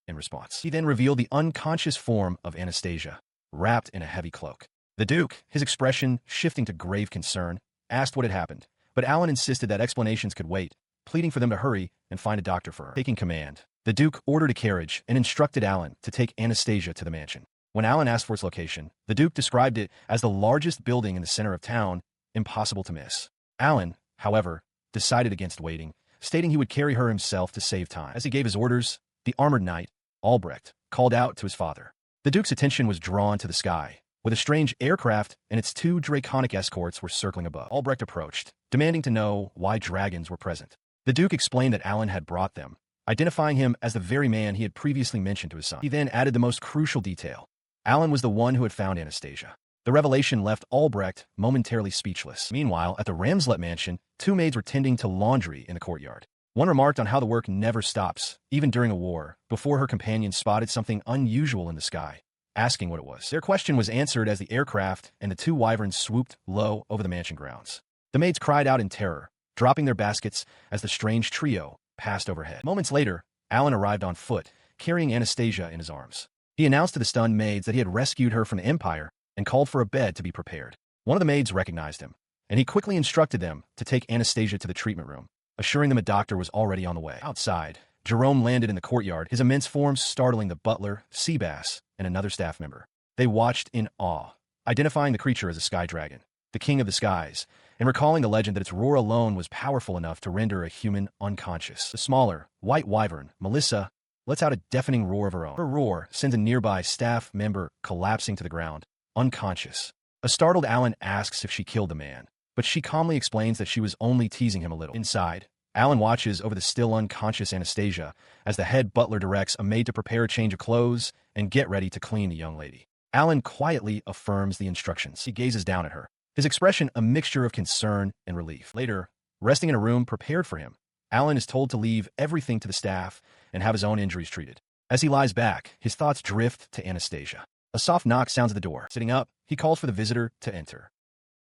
A: in response. He then revealed the unconscious form of Anastasia, wrapped in a heavy cloak. The Duke, his expression shifting to grave concern, asked what had happened, but Alan insisted that explanations could wait, pleading for them to hurry and find a doctor for her. Taking command, the Duke ordered a carriage and instructed Alan to take Anastasia to the mansion. When Alan asked for its location, the Duke described it as the largest building in the center of town, impossible to miss. Alan, however, decided against waiting, stating he would carry her himself to save time. As he gave his orders, the armored knight, Albrecht, called out to his father. The Duke's attention was drawn to the sky, with a strange aircraft and its two draconic escorts were circling above. Albrecht approached, demanding to know why dragons were present. The Duke explained that Alan had brought them, identifying him as the very man he had previously mentioned to his son. He then added the most crucial detail. Alan was the one who had found Anastasia. The revelation left Albrecht momentarily speechless. Meanwhile, at the Ramslet mansion, two maids were tending to laundry in the courtyard. One remarked on how the work never stops, even during a war, before her companion spotted something unusual in the sky, asking what it was. Their question was answered as the aircraft and the two wyverns swooped low over the mansion grounds. The maids cried out in terror, dropping their baskets as the strange trio passed overhead. Moments later, Alan arrived on foot, carrying Anastasia in his arms. He announced to the stunned maids that he had rescued her from the Empire and called for a bed to be prepared. One of the maids recognized him, and he quickly instructed them to take Anastasia to the treatment room, assuring them a doctor was already on the way. Outside, Jerome landed in the courtyard, his immense form startling the butler, Seabass, and another staff member. They watched in awe, identifying the creature as a sky dragon, the king of the skies, and recalling the legend that its roar alone was powerful enough to render a human unconscious. The smaller, white wyvern, Melissa, lets out a deafening roar of her own. Her roar sends a nearby staff member collapsing to the ground, unconscious. A startled Alan asks if she killed the man, but she calmly explains that she was only teasing him a little. Inside, Alan watches over the still unconscious Anastasia as the head butler directs a maid to prepare a change of clothes and get ready to clean the young lady. Alan quietly affirms the instructions. He gazes down at her, his expression a mixture of concern and relief. Later, resting in a room prepared for him, Alan is told to leave everything to the staff and have his own injuries treated. As he lies back, his thoughts drift to Anastasia. A soft knock sounds at the door. Sitting up, he calls for the visitor to enter.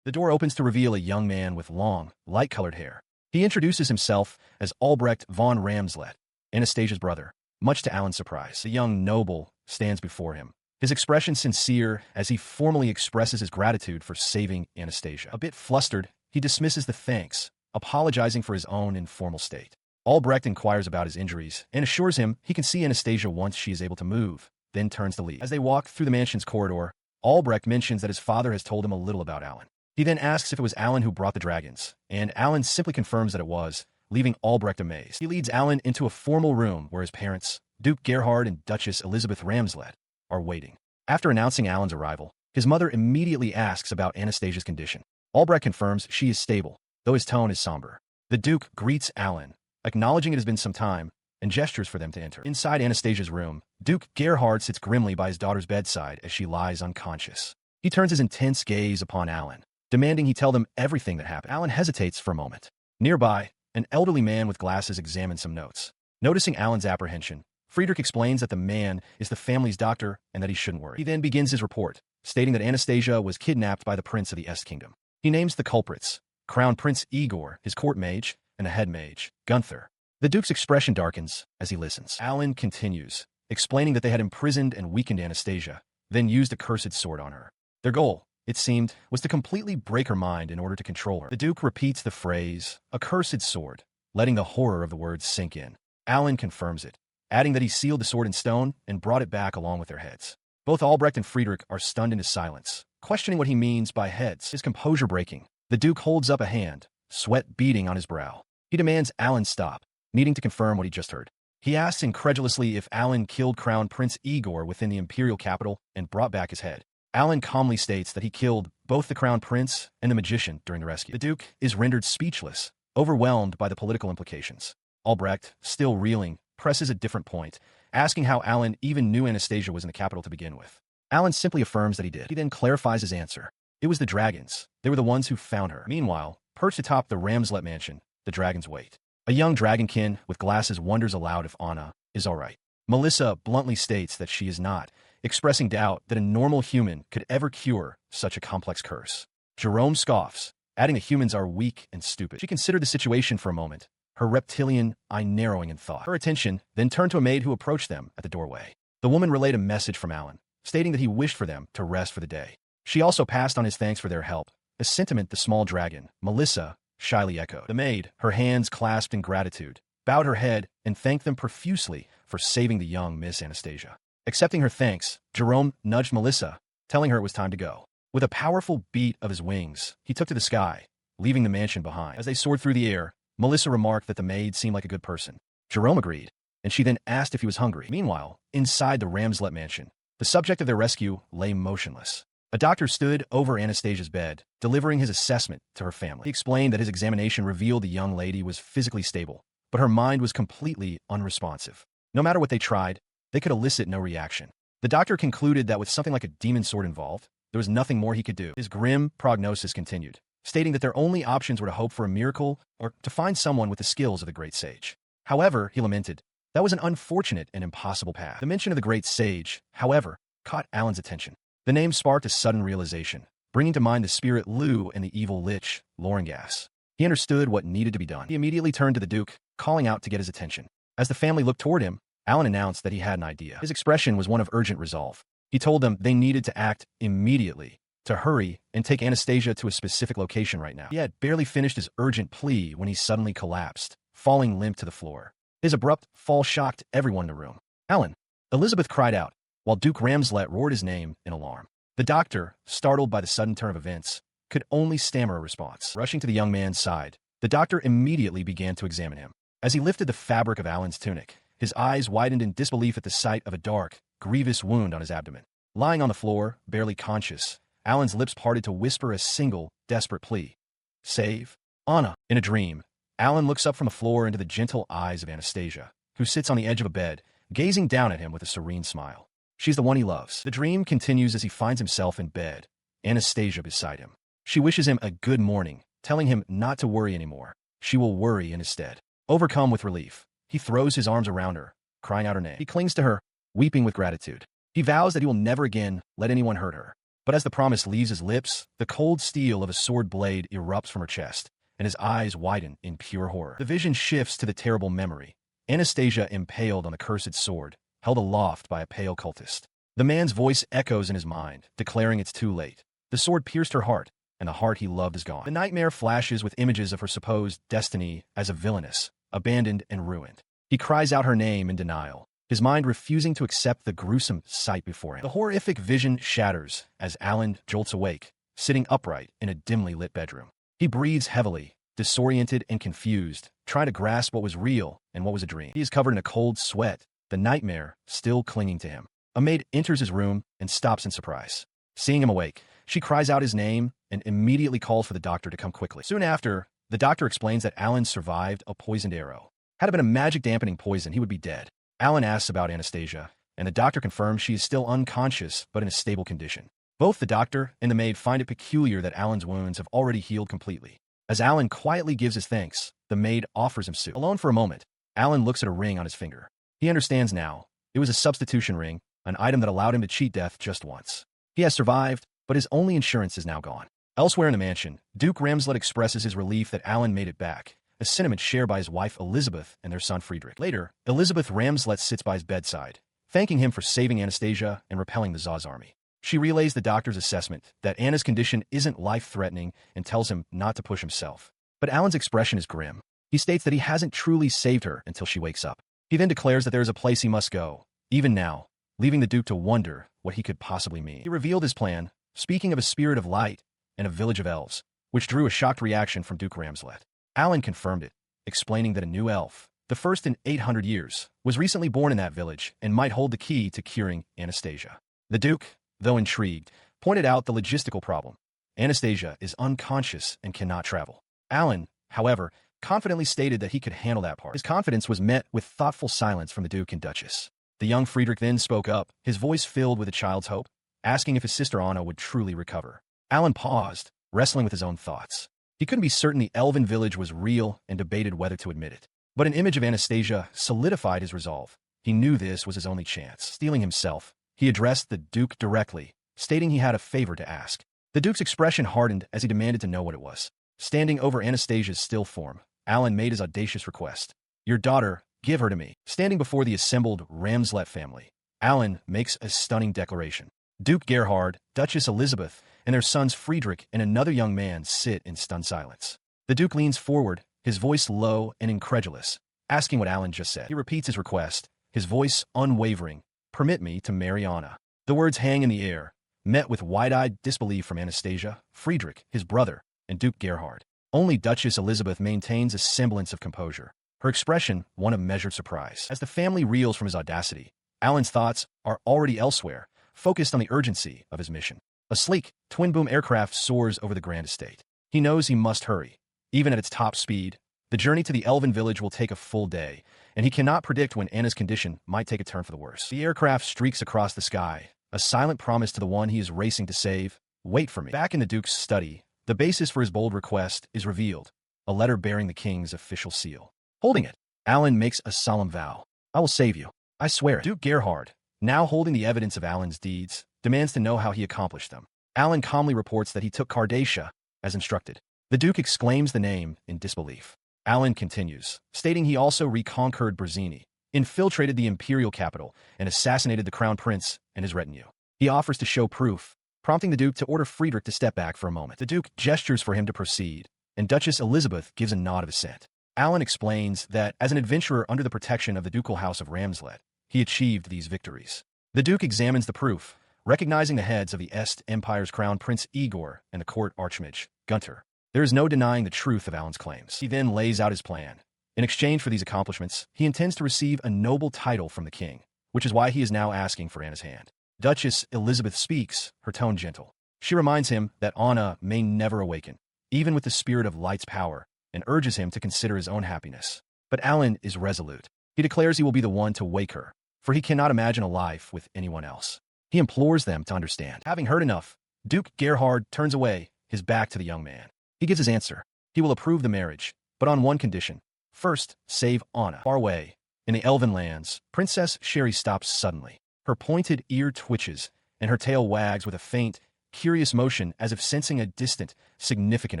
A: The door opens to reveal a young man with long, light-colored hair. He introduces himself as Albrecht von Ramslet, Anastasia's brother. Much to Alan's surprise, the young noble stands before him, his expression sincere as he formally expresses his gratitude for saving Anastasia. A bit flustered, he dismisses the thanks, apologizing for his own informal state. Albrecht inquires about his injuries and assures him he can see Anastasia once she is able to move, then turns to leave. As they walk through the mansion's corridor, Albrecht mentions that his father has told him a little about Alan. He then asks if it was Alan who brought the dragons, and Alan simply confirms that it was, leaving Albrecht amazed. He leads Alan into a formal room where his parents, Duke Gerhard and Duchess Elizabeth Ramslet, are waiting. After announcing Alan's arrival, his mother immediately asks about Anastasia's condition. Albrecht confirms she is stable, though his tone is somber. The Duke greets Alan, acknowledging it has been some time, and gestures for them to enter. Inside Anastasia's room, Duke Gerhard sits grimly by his daughter's bedside as she lies unconscious. He turns his intense gaze upon Alan, demanding he tell them everything that happened. Alan hesitates for a moment. Nearby, an elderly man with glasses examines some notes. Noticing Alan's apprehension, Friedrich explains that the man is the family's doctor and that he shouldn't worry. He then begins his report, stating that Anastasia was kidnapped by the Prince of the Est Kingdom. He names the culprits, Crown Prince Igor, his court mage, and a head mage, Gunther. The Duke's expression darkens as he listens. Alan continues, explaining that they had imprisoned and weakened Anastasia, then used a cursed sword on her. Their goal, it seemed, was to completely break her mind in order to control her. The Duke repeats the phrase, a cursed sword, letting the horror of the words sink in. Alan confirms it, adding that he sealed the sword in stone and brought it back along with their heads. Both Albrecht and Friedrich are stunned into silence, questioning what he means by heads. His composure breaking, the Duke holds up a hand, sweat beading on his brow. He demands Alan stop, needing to confirm what he just heard. He asks incredulously if Alan killed Crown Prince Igor within the imperial capital and brought back his head. Alan calmly states that he killed both the Crown Prince and the magician during the rescue. The Duke is rendered speechless, overwhelmed by the political implications. Albrecht, still reeling, presses a different point, asking how Alan even knew Anastasia was in the capital to begin with. Alan simply affirms that he did. He then clarifies his answer. It was the dragons. They were the ones who found her. Meanwhile, perched atop the Ramslet mansion, the dragons wait. A young dragonkin with glasses wonders aloud if Anna is all right. Melissa bluntly states that she is not, expressing doubt that a normal human could ever cure such a complex curse. Jerome scoffs, adding that humans are weak and stupid. She considered the situation for a moment, her reptilian eye narrowing in thought. Her attention then turned to a maid who approached them at the doorway. The woman relayed a message from Alan, stating that he wished for them to rest for the day. She also passed on his thanks for their help, a sentiment the small dragon, Melissa, shyly echoed. The maid, her hands clasped in gratitude, bowed her head and thanked them profusely for saving the young Miss Anastasia. Accepting her thanks, Jerome nudged Melissa, telling her it was time to go. With a powerful beat of his wings, he took to the sky, leaving the mansion behind. As they soared through the air, Melissa remarked that the maid seemed like a good person. Jerome agreed, and she then asked if he was hungry. Meanwhile, inside the Ramslet mansion, the subject of their rescue lay motionless. A doctor stood over Anastasia's bed, delivering his assessment to her family. He explained that his examination revealed the young lady was physically stable, but her mind was completely unresponsive. No matter what they tried, they could elicit no reaction. The doctor concluded that with something like a demon sword involved, there was nothing more he could do. His grim prognosis continued, stating that their only options were to hope for a miracle or to find someone with the skills of the great sage. However, he lamented, that was an unfortunate and impossible path. The mention of the great sage, however, caught Alan's attention. The name sparked a sudden realization, bringing to mind the spirit Lu and the evil lich, Loringas. He understood what needed to be done. He immediately turned to the Duke, calling out to get his attention. As the family looked toward him, Alan announced that he had an idea. His expression was one of urgent resolve. He told them they needed to act immediately, to hurry and take Anastasia to a specific location right now. He had barely finished his urgent plea when he suddenly collapsed, falling limp to the floor. His abrupt fall shocked everyone in the room. Alan! Elizabeth cried out, while Duke Ramslet roared his name in alarm. The doctor, startled by the sudden turn of events, could only stammer a response. Rushing to the young man's side, the doctor immediately began to examine him. As he lifted the fabric of Alan's tunic, his eyes widened in disbelief at the sight of a dark, grievous wound on his abdomen. Lying on the floor, barely conscious, Alan's lips parted to whisper a single, desperate plea. Save Anna. In a dream, Alan looks up from the floor into the gentle eyes of Anastasia, who sits on the edge of a bed, gazing down at him with a serene smile. She's the one he loves. The dream continues as he finds himself in bed, Anastasia beside him. She wishes him a good morning, telling him not to worry anymore. She will worry in his stead. Overcome with relief, he throws his arms around her, crying out her name. He clings to her, weeping with gratitude. He vows that he will never again let anyone hurt her. But as the promise leaves his lips, the cold steel of a sword blade erupts from her chest, and his eyes widen in pure horror. The vision shifts to the terrible memory. Anastasia impaled on the cursed sword, held aloft by a pale cultist. The man's voice echoes in his mind, declaring it's too late. The sword pierced her heart, and the heart he loved is gone. The nightmare flashes with images of her supposed destiny as a villainess, abandoned and ruined. He cries out her name in denial, his mind refusing to accept the gruesome sight before him. The horrific vision shatters as Alan jolts awake, sitting upright in a dimly lit bedroom. He breathes heavily, disoriented and confused, trying to grasp what was real and what was a dream. He is covered in a cold sweat, the nightmare still clinging to him. A maid enters his room and stops in surprise. Seeing him awake, she cries out his name and immediately calls for the doctor to come quickly. Soon after, the doctor explains that Alan survived a poisoned arrow. Had it been a magic dampening poison, he would be dead. Alan asks about Anastasia, and the doctor confirms she is still unconscious but in a stable condition. Both the doctor and the maid find it peculiar that Alan's wounds have already healed completely. As Alan quietly gives his thanks, the maid offers him soup. Alone for a moment, Alan looks at a ring on his finger. He understands now. It was a substitution ring, an item that allowed him to cheat death just once. He has survived, but his only insurance is now gone. Elsewhere in the mansion, Duke Ramslet expresses his relief that Alan made it back, a sentiment shared by his wife Elizabeth and their son Friedrich. Later, Elizabeth Ramslet sits by his bedside, thanking him for saving Anastasia and repelling the Tsar's army. She relays the doctor's assessment that Anna's condition isn't life-threatening and tells him not to push himself. But Alan's expression is grim. He states that he hasn't truly saved her until she wakes up. He then declares that there is a place he must go, even now, leaving the Duke to wonder what he could possibly mean. He revealed his plan, speaking of a spirit of light and a village of elves, which drew a shocked reaction from Duke Ramslet. Alan confirmed it, explaining that a new elf, the first in 800 years, was recently born in that village and might hold the key to curing Anastasia. The Duke, though intrigued, pointed out the logistical problem. Anastasia is unconscious and cannot travel. Alan, however, confidently stated that he could handle that part. His confidence was met with thoughtful silence from the Duke and Duchess. The young Friedrich then spoke up, his voice filled with a child's hope, asking if his sister Anna would truly recover. Alan paused, wrestling with his own thoughts. He couldn't be certain the elven village was real and debated whether to admit it. But an image of Anastasia solidified his resolve. He knew this was his only chance. Steeling himself, he addressed the Duke directly, stating he had a favor to ask. The Duke's expression hardened as he demanded to know what it was. Standing over Anastasia's still form, Alan made his audacious request. Your daughter, give her to me. Standing before the assembled Ramslet family, Alan makes a stunning declaration. Duke Gerhard, Duchess Elizabeth, and their sons Friedrich and another young man sit in stunned silence. The Duke leans forward, his voice low and incredulous, asking what Alan just said. He repeats his request, his voice unwavering. "Permit me to marry Anna." The words hang in the air, met with wide-eyed disbelief from Anastasia, Friedrich, his brother, and Duke Gerhard. Only Duchess Elizabeth maintains a semblance of composure, her expression one of measured surprise. As the family reels from his audacity, Alan's thoughts are already elsewhere, focused on the urgency of his mission. A sleek, twin-boom aircraft soars over the grand estate. He knows he must hurry. Even at its top speed, the journey to the elven village will take a full day, and he cannot predict when Anna's condition might take a turn for the worse. The aircraft streaks across the sky, a silent promise to the one he is racing to save. "Wait for me." Back in the Duke's study, the basis for his bold request is revealed, a letter bearing the king's official seal. Holding it, Alan makes a solemn vow. "I will save you. I swear it." Duke Gerhard, now holding the evidence of Alan's deeds, demands to know how he accomplished them. Alan calmly reports that he took Cardacia as instructed. The Duke exclaims the name in disbelief. Alan continues, stating he also reconquered Berzini, infiltrated the imperial capital, and assassinated the crown prince and his retinue. He offers to show proof, prompting the Duke to order Friedrich to step back for a moment. The Duke gestures for him to proceed, and Duchess Elizabeth gives a nod of assent. Alan explains that, as an adventurer under the protection of the ducal house of Ramslet, he achieved these victories. The Duke examines the proof, recognizing the heads of the Est Empire's crown prince Igor and the court archmage, Gunter. There is no denying the truth of Alan's claims. He then lays out his plan. In exchange for these accomplishments, he intends to receive a noble title from the king, which is why he is now asking for Anna's hand. Duchess Elizabeth speaks, her tone gentle. She reminds him that Anna may never awaken, even with the spirit of light's power, and urges him to consider his own happiness. But Alan is resolute. He declares he will be the one to wake her, for he cannot imagine a life with anyone else. He implores them to understand. Having heard enough, Duke Gerhard turns away, his back to the young man. He gives his answer. He will approve the marriage, but on one condition. First, save Anna. Far away, in the elven lands, Princess Sherry stops suddenly. Her pointed ear twitches, and her tail wags with a faint, curious motion as if sensing a distant, significant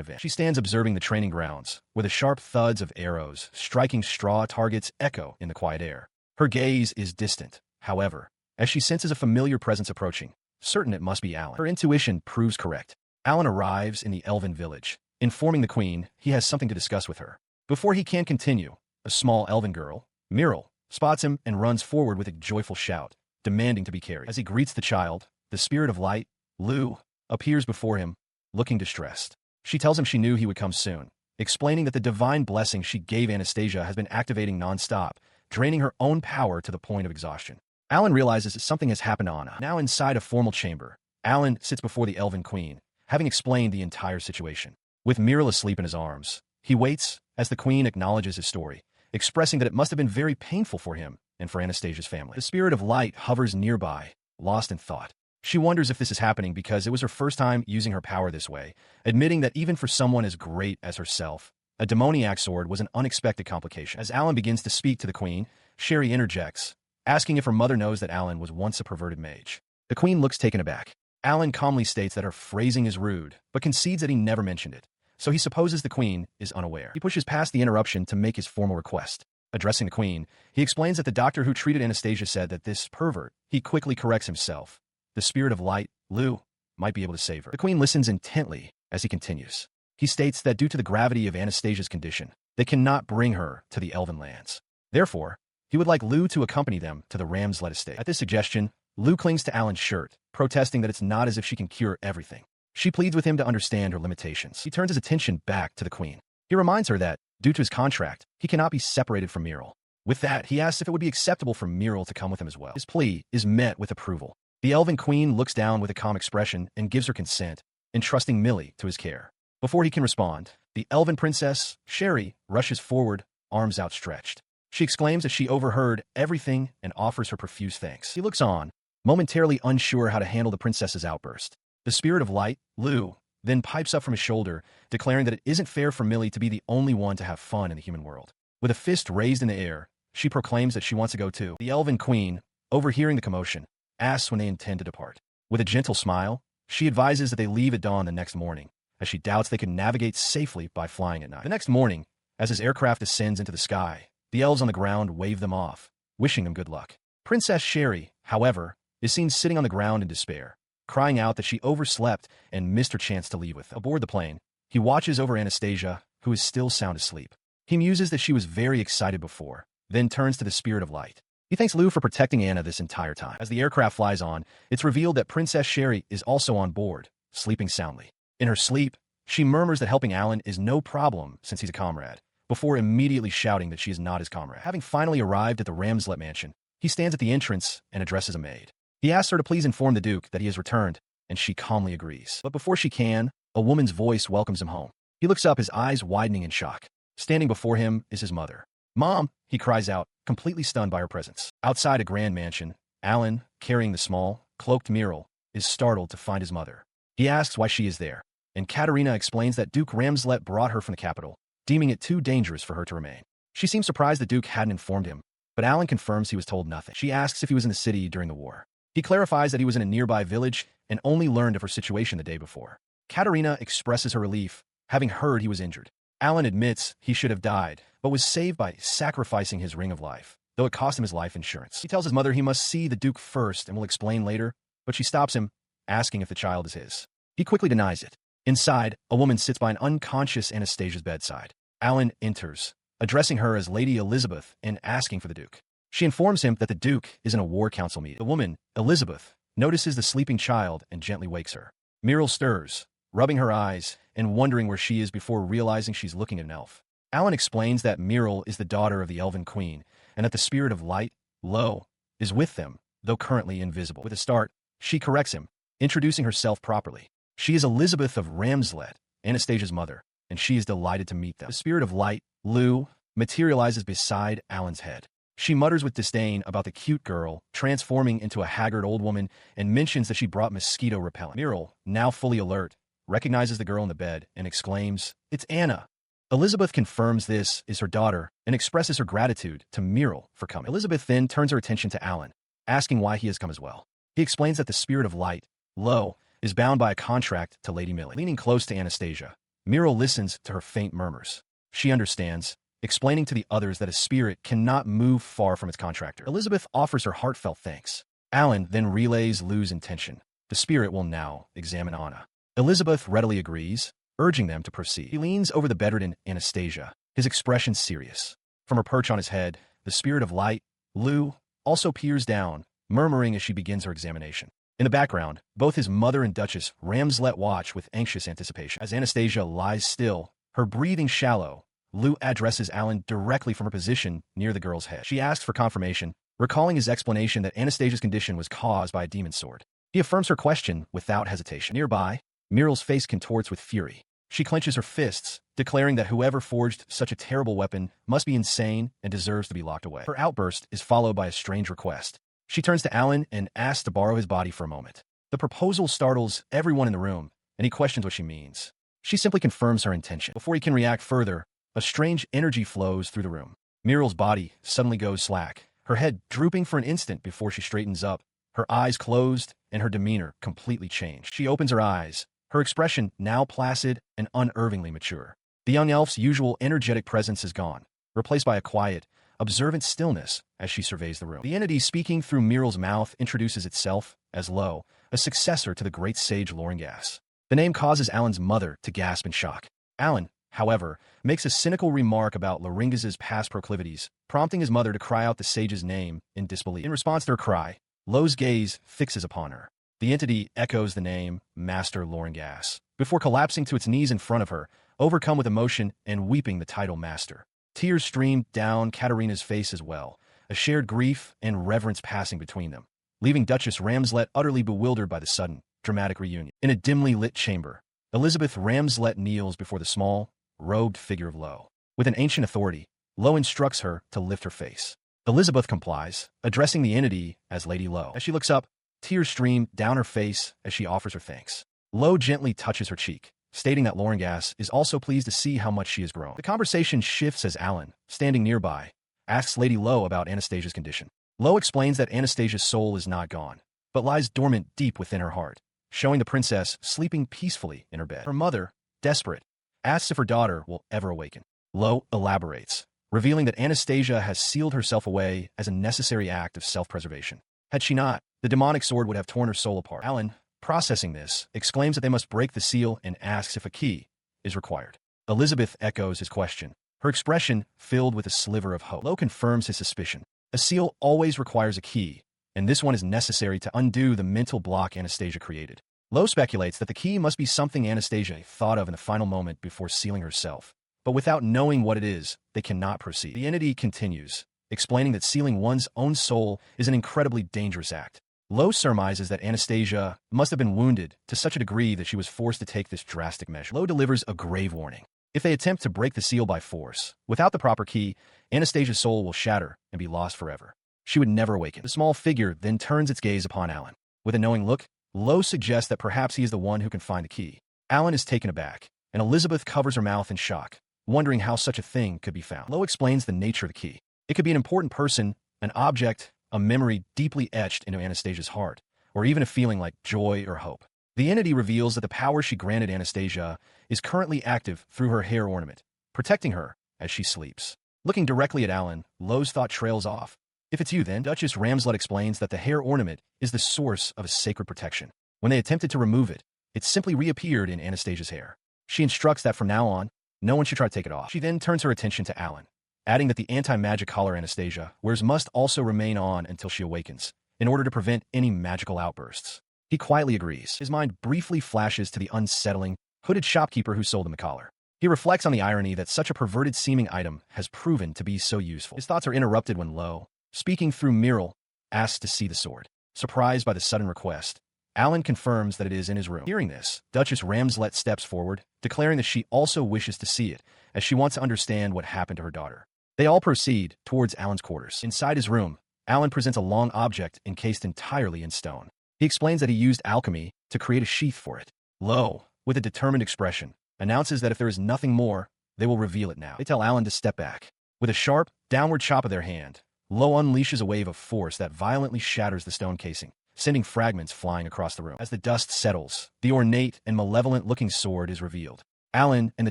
A: event. She stands observing the training grounds, where the sharp thuds of arrows striking straw targets echo in the quiet air. Her gaze is distant, however, as she senses a familiar presence approaching, certain it must be Alan. Her intuition proves correct. Alan arrives in the elven village, informing the queen he has something to discuss with her. Before he can continue, a small elven girl, Myril, spots him and runs forward with a joyful shout, demanding to be carried. As he greets the child, the spirit of light, Lu, appears before him, looking distressed. She tells him she knew he would come soon, explaining that the divine blessing she gave Anastasia has been activating non-stop, draining her own power to the point of exhaustion. Alan realizes that something has happened to Anna. Now inside a formal chamber, Alan sits before the elven queen, having explained the entire situation. With Myril asleep in his arms, he waits as the queen acknowledges his story, expressing that it must have been very painful for him and for Anastasia's family. The spirit of light hovers nearby, lost in thought. She wonders if this is happening because it was her first time using her power this way, admitting that even for someone as great as herself, a demoniac sword was an unexpected complication. As Alan begins to speak to the queen, Sherry interjects, asking if her mother knows that Alan was once a perverted mage. The queen looks taken aback. Alan calmly states that her phrasing is rude, but concedes that he never mentioned it, so he supposes the queen is unaware. He pushes past the interruption to make his formal request. Addressing the queen, he explains that the doctor who treated Anastasia said that this pervert, he quickly corrects himself. The spirit of light, Lu, might be able to save her. The queen listens intently as he continues. He states that due to the gravity of Anastasia's condition, they cannot bring her to the elven lands. Therefore, he would like Lu to accompany them to the Ramslet estate. At this suggestion, Lu clings to Alan's shirt, protesting that it's not as if she can cure everything. She pleads with him to understand her limitations. He turns his attention back to the queen. He reminds her that, due to his contract, he cannot be separated from Myril. With that, he asks if it would be acceptable for Myril to come with him as well. His plea is met with approval. The elven queen looks down with a calm expression and gives her consent, entrusting Millie to his care. Before he can respond, the elven princess, Sherry, rushes forward, arms outstretched. She exclaims that she overheard everything and offers her profuse thanks. He looks on, momentarily unsure how to handle the princess's outburst. The spirit of light, Lu, then pipes up from his shoulder, declaring that it isn't fair for Millie to be the only one to have fun in the human world. With a fist raised in the air, she proclaims that she wants to go too. The elven queen, overhearing the commotion, asks when they intend to depart. With a gentle smile, she advises that they leave at dawn the next morning, as she doubts they can navigate safely by flying at night. The next morning, as his aircraft ascends into the sky, the elves on the ground wave them off, wishing them good luck. Princess Sherry, however, is seen sitting on the ground in despair, crying out that she overslept and missed her chance to leave with them. Aboard the plane, he watches over Anastasia, who is still sound asleep. He muses that she was very excited before, then turns to the spirit of light. He thanks Lu for protecting Anna this entire time. As the aircraft flies on, it's revealed that Princess Sherry is also on board, sleeping soundly. In her sleep, she murmurs that helping Alan is no problem since he's a comrade, before immediately shouting that she is not his comrade. Having finally arrived at the Ramslet mansion, he stands at the entrance and addresses a maid. He asks her to please inform the Duke that he has returned, and she calmly agrees. But before she can, a woman's voice welcomes him home. He looks up, his eyes widening in shock. Standing before him is his mother. "Mom!" he cries out, completely stunned by her presence. Outside a grand mansion, Alan, carrying the small, cloaked Muriel, is startled to find his mother. He asks why she is there, and Katerina explains that Duke Ramslet brought her from the capital, deeming it too dangerous for her to remain. She seems surprised the Duke hadn't informed him, but Alan confirms he was told nothing. She asks if he was in the city during the war. He clarifies that he was in a nearby village and only learned of her situation the day before. Katerina expresses her relief, having heard he was injured. Alan admits he should have died, but was saved by sacrificing his ring of life, though it cost him his life insurance. He tells his mother he must see the Duke first and will explain later, but she stops him, asking if the child is his. He quickly denies it. Inside, a woman sits by an unconscious Anastasia's bedside. Alan enters, addressing her as Lady Elizabeth and asking for the Duke. She informs him that the Duke is in a war council meeting. The woman, Elizabeth, notices the sleeping child and gently wakes her. Muriel stirs, rubbing her eyes and wondering where she is before realizing she's looking at an elf. Alan explains that Muriel is the daughter of the Elven Queen and that the spirit of light, Lo, is with them, though currently invisible. With a start, she corrects him, introducing herself properly. She is Elizabeth of Ramslet, Anastasia's mother, and she is delighted to meet them. The spirit of light, Lu, materializes beside Alan's head. She mutters with disdain about the cute girl transforming into a haggard old woman and mentions that she brought mosquito repellent. Muriel, now fully alert, recognizes the girl in the bed and exclaims, "It's Anna." Elizabeth confirms this is her daughter and expresses her gratitude to Muriel for coming. Elizabeth then turns her attention to Alan, asking why he has come as well. He explains that the spirit of light, Lo, is bound by a contract to Lady Millie. Leaning close to Anastasia, Muriel listens to her faint murmurs. She understands, explaining to the others that a spirit cannot move far from its contractor. Elizabeth offers her heartfelt thanks. Alan then relays Lu's intention. The spirit will now examine Anna. Elizabeth readily agrees, urging them to proceed. He leans over the bedridden Anastasia, his expression serious. From her perch on his head, the spirit of light, Lu, also peers down, murmuring as she begins her examination. In the background, both his mother and Duchess Ramslet watch with anxious anticipation. As Anastasia lies still, her breathing shallow, Lu addresses Alan directly from her position near the girl's head. She asks for confirmation, recalling his explanation that Anastasia's condition was caused by a demon sword. He affirms her question without hesitation. Nearby, Muriel's face contorts with fury. She clenches her fists, declaring that whoever forged such a terrible weapon must be insane and deserves to be locked away. Her outburst is followed by a strange request. She turns to Alan and asks to borrow his body for a moment. The proposal startles everyone in the room, and he questions what she means. She simply confirms her intention. Before he can react further, a strange energy flows through the room. Muriel's body suddenly goes slack, her head drooping for an instant before she straightens up, her eyes closed, and her demeanor completely changed. She opens her eyes, her expression now placid and unervingly mature. The young elf's usual energetic presence is gone, replaced by a quiet, observant stillness as she surveys the room. The entity speaking through Muriel's mouth introduces itself as Lo, a successor to the great sage Loringas. The name causes Alan's mother to gasp in shock. Alan, however, makes a cynical remark about Loringas's past proclivities, prompting his mother to cry out the sage's name in disbelief. In response to her cry, Lo's gaze fixes upon her. The entity echoes the name Master Loringas, before collapsing to its knees in front of her, overcome with emotion and weeping the title Master. Tears streamed down Katerina's face as well, a shared grief and reverence passing between them, leaving Duchess Ramslet utterly bewildered by the sudden, dramatic reunion. In a dimly lit chamber, Elizabeth Ramslet kneels before the small, robed figure of Lo. With an ancient authority, Lo instructs her to lift her face. Elizabeth complies, addressing the entity as Lady Lo. As she looks up, tears stream down her face as she offers her thanks. Lo gently touches her cheek, stating that Loringas is also pleased to see how much she has grown. The conversation shifts as Alan, standing nearby, asks Lady Lo about Anastasia's condition. Lo explains that Anastasia's soul is not gone, but lies dormant deep within her heart, showing the princess sleeping peacefully in her bed. Her mother, desperate, asks if her daughter will ever awaken. Lo elaborates, revealing that Anastasia has sealed herself away as a necessary act of self-preservation. Had she not, the demonic sword would have torn her soul apart. Alan, processing this, exclaims that they must break the seal and asks if a key is required. Elizabeth echoes his question, her expression filled with a sliver of hope. Lo confirms his suspicion. A seal always requires a key, and this one is necessary to undo the mental block Anastasia created. Lo speculates that the key must be something Anastasia thought of in the final moment before sealing herself. But without knowing what it is, they cannot proceed. The entity continues, explaining that sealing one's own soul is an incredibly dangerous act. Lo surmises that Anastasia must have been wounded to such a degree that she was forced to take this drastic measure. Lo delivers a grave warning. If they attempt to break the seal by force, without the proper key, Anastasia's soul will shatter and be lost forever. She would never awaken. The small figure then turns its gaze upon Alan. With a knowing look, Lo suggests that perhaps he is the one who can find the key. Alan is taken aback, and Elizabeth covers her mouth in shock, wondering how such a thing could be found. Lo explains the nature of the key. It could be an important person, an object, a memory deeply etched into Anastasia's heart, or even a feeling like joy or hope. The entity reveals that the power she granted Anastasia is currently active through her hair ornament, protecting her as she sleeps. Looking directly at Alan, Lo's thought trails off. If it's you then, Duchess Ramslet explains that the hair ornament is the source of a sacred protection. When they attempted to remove it, it simply reappeared in Anastasia's hair. She instructs that from now on, no one should try to take it off. She then turns her attention to Alan, adding that the anti-magic collar Anastasia wears must also remain on until she awakens, in order to prevent any magical outbursts. He quietly agrees. His mind briefly flashes to the unsettling, hooded shopkeeper who sold him the collar. He reflects on the irony that such a perverted-seeming item has proven to be so useful. His thoughts are interrupted when Lo, speaking through Miral, asks to see the sword. Surprised by the sudden request, Alan confirms that it is in his room. Hearing this, Duchess Ramslet steps forward, declaring that she also wishes to see it, as she wants to understand what happened to her daughter. They all proceed towards Alan's quarters. Inside his room, Alan presents a long object encased entirely in stone. He explains that he used alchemy to create a sheath for it. Lo, with a determined expression, announces that if there is nothing more, they will reveal it now. They tell Alan to step back. With a sharp, downward chop of their hand, Lo unleashes a wave of force that violently shatters the stone casing, sending fragments flying across the room. As the dust settles, the ornate and malevolent-looking sword is revealed. Alan and the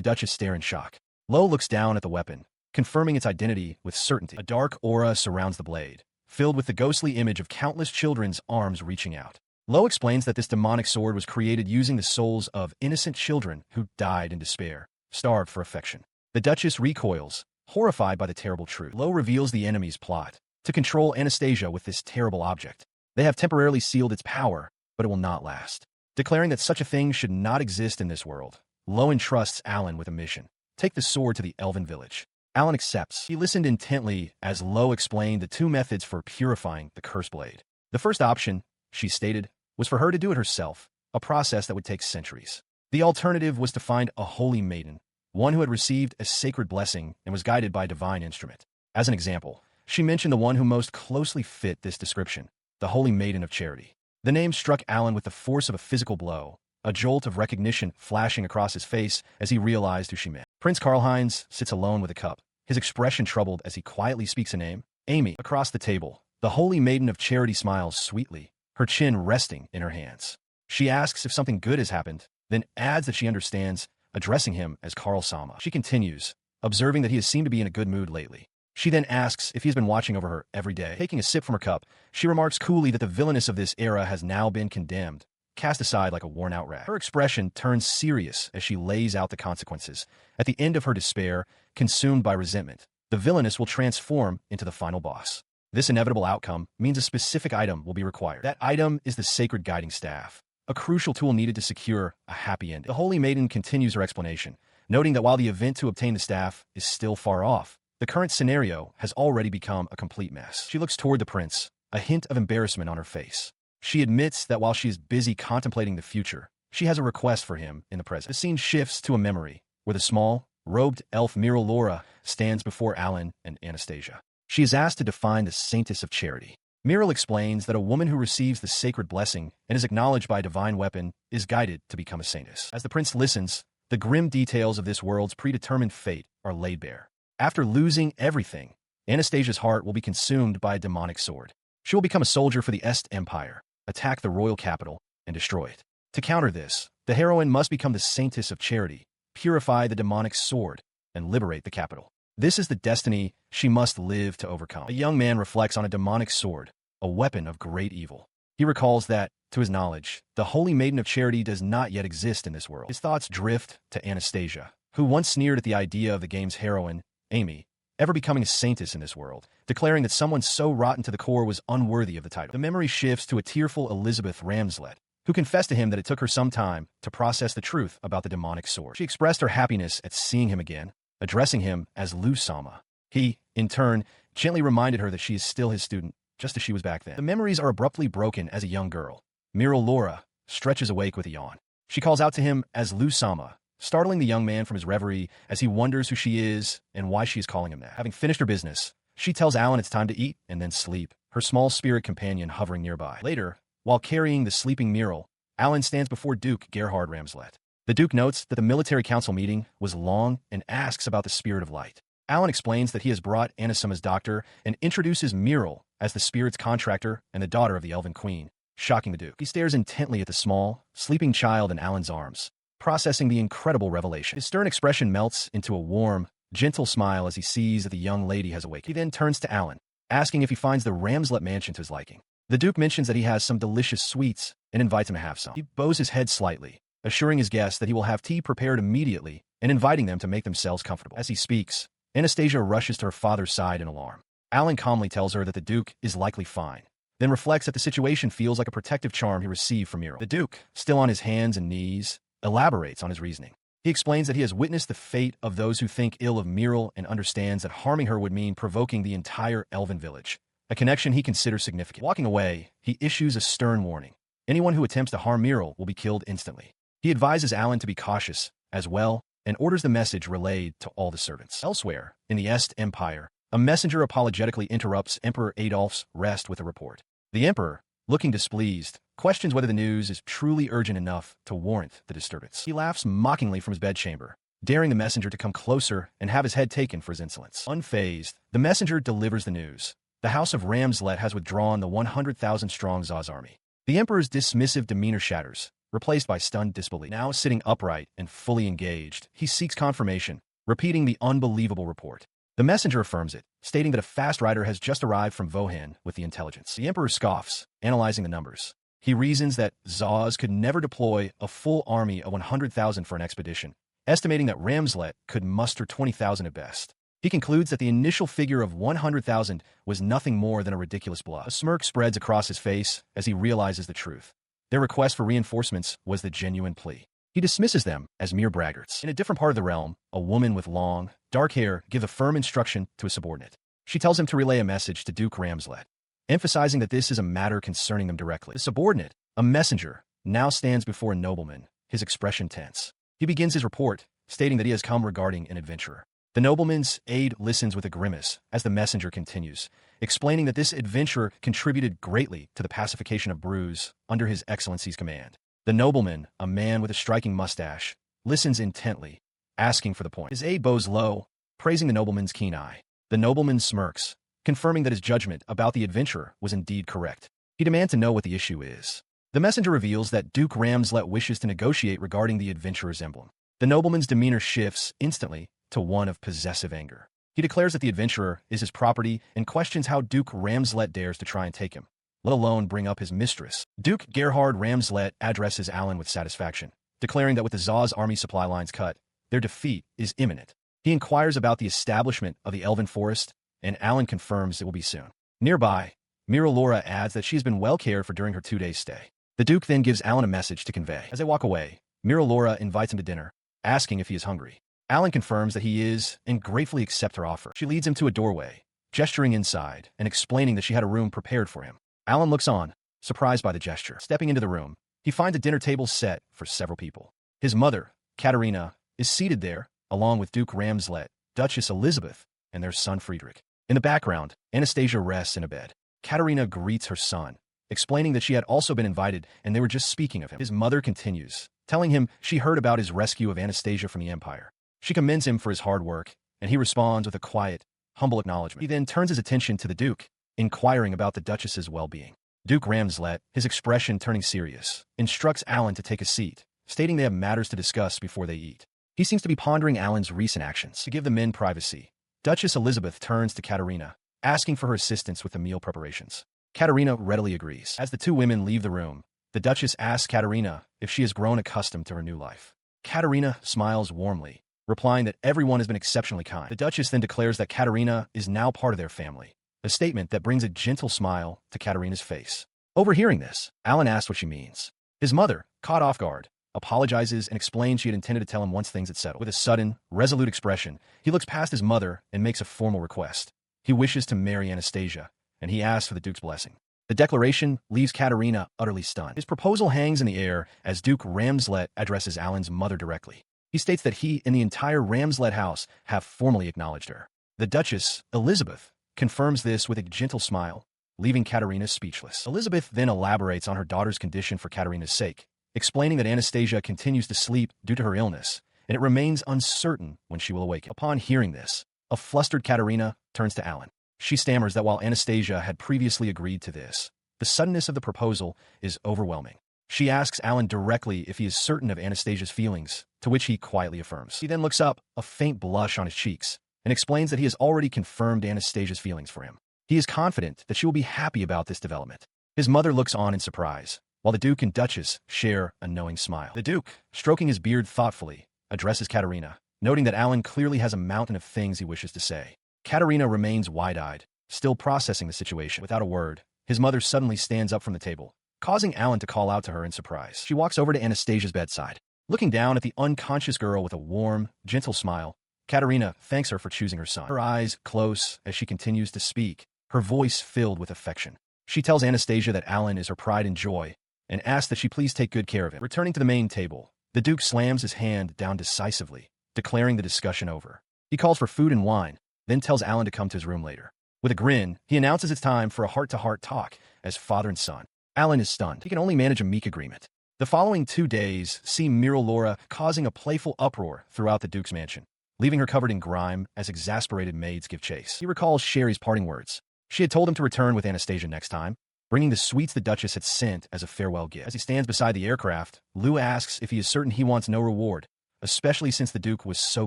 A: Duchess stare in shock. Lo looks down at the weapon, confirming its identity with certainty. A dark aura surrounds the blade, filled with the ghostly image of countless children's arms reaching out. Lo explains that this demonic sword was created using the souls of innocent children who died in despair, starved for affection. The Duchess recoils, horrified by the terrible truth. Lo reveals the enemy's plot, to control Anastasia with this terrible object. They have temporarily sealed its power, but it will not last. Declaring that such a thing should not exist in this world, Lo entrusts Alan with a mission. Take the sword to the Elven village. Alan accepts. He listened intently as Lo explained the two methods for purifying the cursed blade. The first option, she stated, was for her to do it herself, a process that would take centuries. The alternative was to find a holy maiden, one who had received a sacred blessing and was guided by a divine instrument. As an example, she mentioned the one who most closely fit this description, the Holy Maiden of Charity. The name struck Alan with the force of a physical blow, a jolt of recognition flashing across his face as he realized who she meant. Prince Karlheinz sits alone with a cup, his expression troubled as he quietly speaks a name, Amy. Across the table, the Holy Maiden of Charity smiles sweetly, her chin resting in her hands. She asks if something good has happened, then adds that she understands, addressing him as Karl Sama. She continues, observing that he has seemed to be in a good mood lately. She then asks if he's been watching over her every day. Taking a sip from her cup, she remarks coolly that the villainess of this era has now been condemned, cast aside like a worn-out rag. Her expression turns serious as she lays out the consequences. At the end of her despair, consumed by resentment, the villainess will transform into the final boss. This inevitable outcome means a specific item will be required. That item is the sacred guiding staff, a crucial tool needed to secure a happy ending. The Holy Maiden continues her explanation, noting that while the event to obtain the staff is still far off, the current scenario has already become a complete mess. She looks toward the prince, a hint of embarrassment on her face. She admits that while she is busy contemplating the future, she has a request for him in the present. The scene shifts to a memory, where the small, robed elf Miral Laura stands before Alan and Anastasia. She is asked to define the saintess of charity. Miral explains that a woman who receives the sacred blessing and is acknowledged by a divine weapon is guided to become a saintess. As the prince listens, the grim details of this world's predetermined fate are laid bare. After losing everything, Anastasia's heart will be consumed by a demonic sword. She will become a soldier for the Est Empire, attack the royal capital, and destroy it. To counter this, the heroine must become the saintess of charity, purify the demonic sword, and liberate the capital. This is the destiny she must live to overcome. A young man reflects on a demonic sword, a weapon of great evil. He recalls that, to his knowledge, the Holy Maiden of Charity does not yet exist in this world. His thoughts drift to Anastasia, who once sneered at the idea of the game's heroine, Amy, ever becoming a saintess in this world, declaring that someone so rotten to the core was unworthy of the title. The memory shifts to a tearful Elizabeth Ramslet, who confessed to him that it took her some time to process the truth about the demonic sword. She expressed her happiness at seeing him again, addressing him as Lu Sama. He, in turn, gently reminded her that she is still his student, just as she was back then. The memories are abruptly broken as a young girl. Mira Laura stretches awake with a yawn. She calls out to him as Lu Sama, startling the young man from his reverie as he wonders who she is and why she is calling him that. Having finished her business, she tells Alan it's time to eat and then sleep, her small spirit companion hovering nearby. Later, while carrying the sleeping Muriel, Alan stands before Duke Gerhard Ramslet. The Duke notes that the military council meeting was long and asks about the spirit of light. Alan explains that he has brought Anisuma's doctor and introduces Muriel as the spirit's contractor and the daughter of the Elven Queen, shocking the Duke. He stares intently at the small, sleeping child in Alan's arms, processing the incredible revelation. His stern expression melts into a warm, gentle smile as he sees that the young lady has awakened. He then turns to Alan, asking if he finds the Ramslet mansion to his liking. The Duke mentions that he has some delicious sweets and invites him to have some. He bows his head slightly, assuring his guests that he will have tea prepared immediately and inviting them to make themselves comfortable. As he speaks, Anastasia rushes to her father's side in alarm. Alan calmly tells her that the Duke is likely fine, then reflects that the situation feels like a protective charm he received from Muriel. The Duke, still on his hands and knees, elaborates on his reasoning. He explains that he has witnessed the fate of those who think ill of Muriel and understands that harming her would mean provoking the entire Elven village, a connection he considers significant. Walking away, he issues a stern warning. Anyone who attempts to harm Muriel will be killed instantly. He advises Alan to be cautious, as well, and orders the message relayed to all the servants. Elsewhere, in the Est Empire, a messenger apologetically interrupts Emperor Adolf's rest with a report. The Emperor, looking displeased, questions whether the news is truly urgent enough to warrant the disturbance. He laughs mockingly from his bedchamber, daring the messenger to come closer and have his head taken for his insolence. Unfazed, the messenger delivers the news. The House of Ramslet has withdrawn the 100,000-strong Zaz army. The Emperor's dismissive demeanor shatters, replaced by stunned disbelief. Now sitting upright and fully engaged, he seeks confirmation, repeating the unbelievable report. The messenger affirms it, stating that a fast rider has just arrived from Vohan with the intelligence. The Emperor scoffs, analyzing the numbers. He reasons that Zaz could never deploy a full army of 100,000 for an expedition, estimating that Ramslet could muster 20,000 at best. He concludes that the initial figure of 100,000 was nothing more than a ridiculous bluff. A smirk spreads across his face as he realizes the truth. Their request for reinforcements was the genuine plea. He dismisses them as mere braggarts. In a different part of the realm, a woman with long, dark hair gives a firm instruction to a subordinate. She tells him to relay a message to Duke Ramslet, emphasizing that this is a matter concerning them directly. The subordinate, a messenger, now stands before a nobleman, his expression tense. He begins his report, stating that he has come regarding an adventurer. The nobleman's aide listens with a grimace as the messenger continues, explaining that this adventurer contributed greatly to the pacification of Bruges under His Excellency's command. The nobleman, a man with a striking mustache, listens intently, asking for the point. His aide bows low, praising the nobleman's keen eye. The nobleman smirks, confirming that his judgment about the adventurer was indeed correct. He demands to know what the issue is. The messenger reveals that Duke Ramslet wishes to negotiate regarding the adventurer's emblem. The nobleman's demeanor shifts instantly to one of possessive anger. He declares that the adventurer is his property and questions how Duke Ramslet dares to try and take him, let alone bring up his mistress. Duke Gerhard Ramslet addresses Alan with satisfaction, declaring that with the Zaz army supply lines cut, their defeat is imminent. He inquires about the establishment of the Elven Forest, and Alan confirms it will be soon. Nearby, Mira Laura adds that she has been well cared for during her 2-day stay. The Duke then gives Alan a message to convey. As they walk away, Mira Laura invites him to dinner, asking if he is hungry. Alan confirms that he is and gratefully accepts her offer. She leads him to a doorway, gesturing inside and explaining that she had a room prepared for him. Alan looks on, surprised by the gesture. Stepping into the room, he finds a dinner table set for several people. His mother, Katerina, is seated there, along with Duke Ramslet, Duchess Elizabeth, and their son Friedrich. In the background, Anastasia rests in a bed. Katerina greets her son, explaining that she had also been invited and they were just speaking of him. His mother continues, telling him she heard about his rescue of Anastasia from the Empire. She commends him for his hard work, and he responds with a quiet, humble acknowledgement. He then turns his attention to the Duke, inquiring about the Duchess's well-being. Duke Ramslet, his expression turning serious, instructs Alan to take a seat, stating they have matters to discuss before they eat. He seems to be pondering Alan's recent actions. To give the men privacy, Duchess Elizabeth turns to Katerina, asking for her assistance with the meal preparations. Katerina readily agrees. As the two women leave the room, the Duchess asks Katerina if she has grown accustomed to her new life. Katerina smiles warmly, replying that everyone has been exceptionally kind. The Duchess then declares that Katerina is now part of their family, a statement that brings a gentle smile to Katerina's face. Overhearing this, Alan asks what she means. His mother, caught off guard, apologizes and explains she had intended to tell him once things had settled. With a sudden, resolute expression, he looks past his mother and makes a formal request. He wishes to marry Anastasia, and he asks for the Duke's blessing. The declaration leaves Katerina utterly stunned. His proposal hangs in the air as Duke Ramslet addresses Alan's mother directly. He states that he and the entire Ramslet house have formally acknowledged her. The Duchess, Elizabeth, confirms this with a gentle smile, leaving Katerina speechless. Elizabeth then elaborates on her daughter's condition for Katerina's sake, explaining that Anastasia continues to sleep due to her illness, and it remains uncertain when she will awaken. Upon hearing this, a flustered Katerina turns to Alan. She stammers that while Anastasia had previously agreed to this, the suddenness of the proposal is overwhelming. She asks Alan directly if he is certain of Anastasia's feelings, to which he quietly affirms. He then looks up, a faint blush on his cheeks, and explains that he has already confirmed Anastasia's feelings for him. He is confident that she will be happy about this development. His mother looks on in surprise, while the Duke and Duchess share a knowing smile. The Duke, stroking his beard thoughtfully, addresses Katerina, noting that Alan clearly has a mountain of things he wishes to say. Katerina remains wide-eyed, still processing the situation. Without a word, his mother suddenly stands up from the table, causing Alan to call out to her in surprise. She walks over to Anastasia's bedside. Looking down at the unconscious girl with a warm, gentle smile, Katerina thanks her for choosing her son. Her eyes close as she continues to speak, her voice filled with affection. She tells Anastasia that Alan is her pride and joy, and asks that she please take good care of him. Returning to the main table, the Duke slams his hand down decisively, declaring the discussion over. He calls for food and wine, then tells Alan to come to his room later. With a grin, he announces it's time for a heart-to-heart talk as father and son. Alan is stunned. He can only manage a meek agreement. The following 2 days see Laura causing a playful uproar throughout the Duke's mansion, leaving her covered in grime as exasperated maids give chase. He recalls Sherry's parting words. She had told him to return with Anastasia next time, bringing the sweets the Duchess had sent as a farewell gift. As he stands beside the aircraft, Lou asks if he is certain he wants no reward, especially since the Duke was so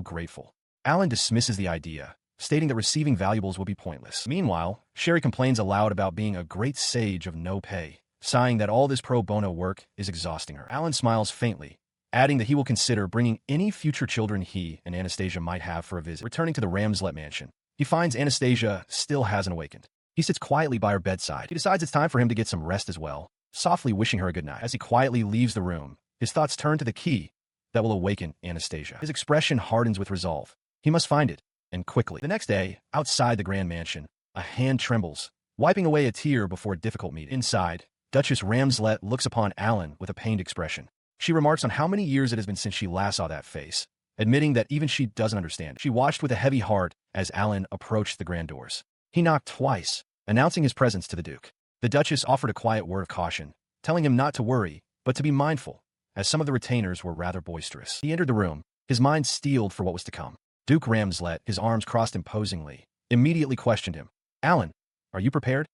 A: grateful. Alan dismisses the idea, stating that receiving valuables will be pointless. Meanwhile, Sherry complains aloud about being a great sage of no pay, sighing that all this pro bono work is exhausting her. Alan smiles faintly, adding that he will consider bringing any future children he and Anastasia might have for a visit. Returning to the Ramslet mansion, he finds Anastasia still hasn't awakened. He sits quietly by her bedside. He decides it's time for him to get some rest as well, softly wishing her a good night. As he quietly leaves the room, his thoughts turn to the key that will awaken Anastasia. His expression hardens with resolve. He must find it, and quickly. The next day, outside the grand mansion, a hand trembles, wiping away a tear before a difficult meeting. Inside, Duchess Ramslet looks upon Alan with a pained expression. She remarks on how many years it has been since she last saw that face, admitting that even she doesn't understand. She watched with a heavy heart as Alan approached the grand doors. He knocked twice, announcing his presence to the Duke. The Duchess offered a quiet word of caution, telling him not to worry, but to be mindful, as some of the retainers were rather boisterous. He entered the room, his mind steeled for what was to come. Duke Ramslet, his arms crossed imposingly, immediately questioned him. Alan, are you prepared?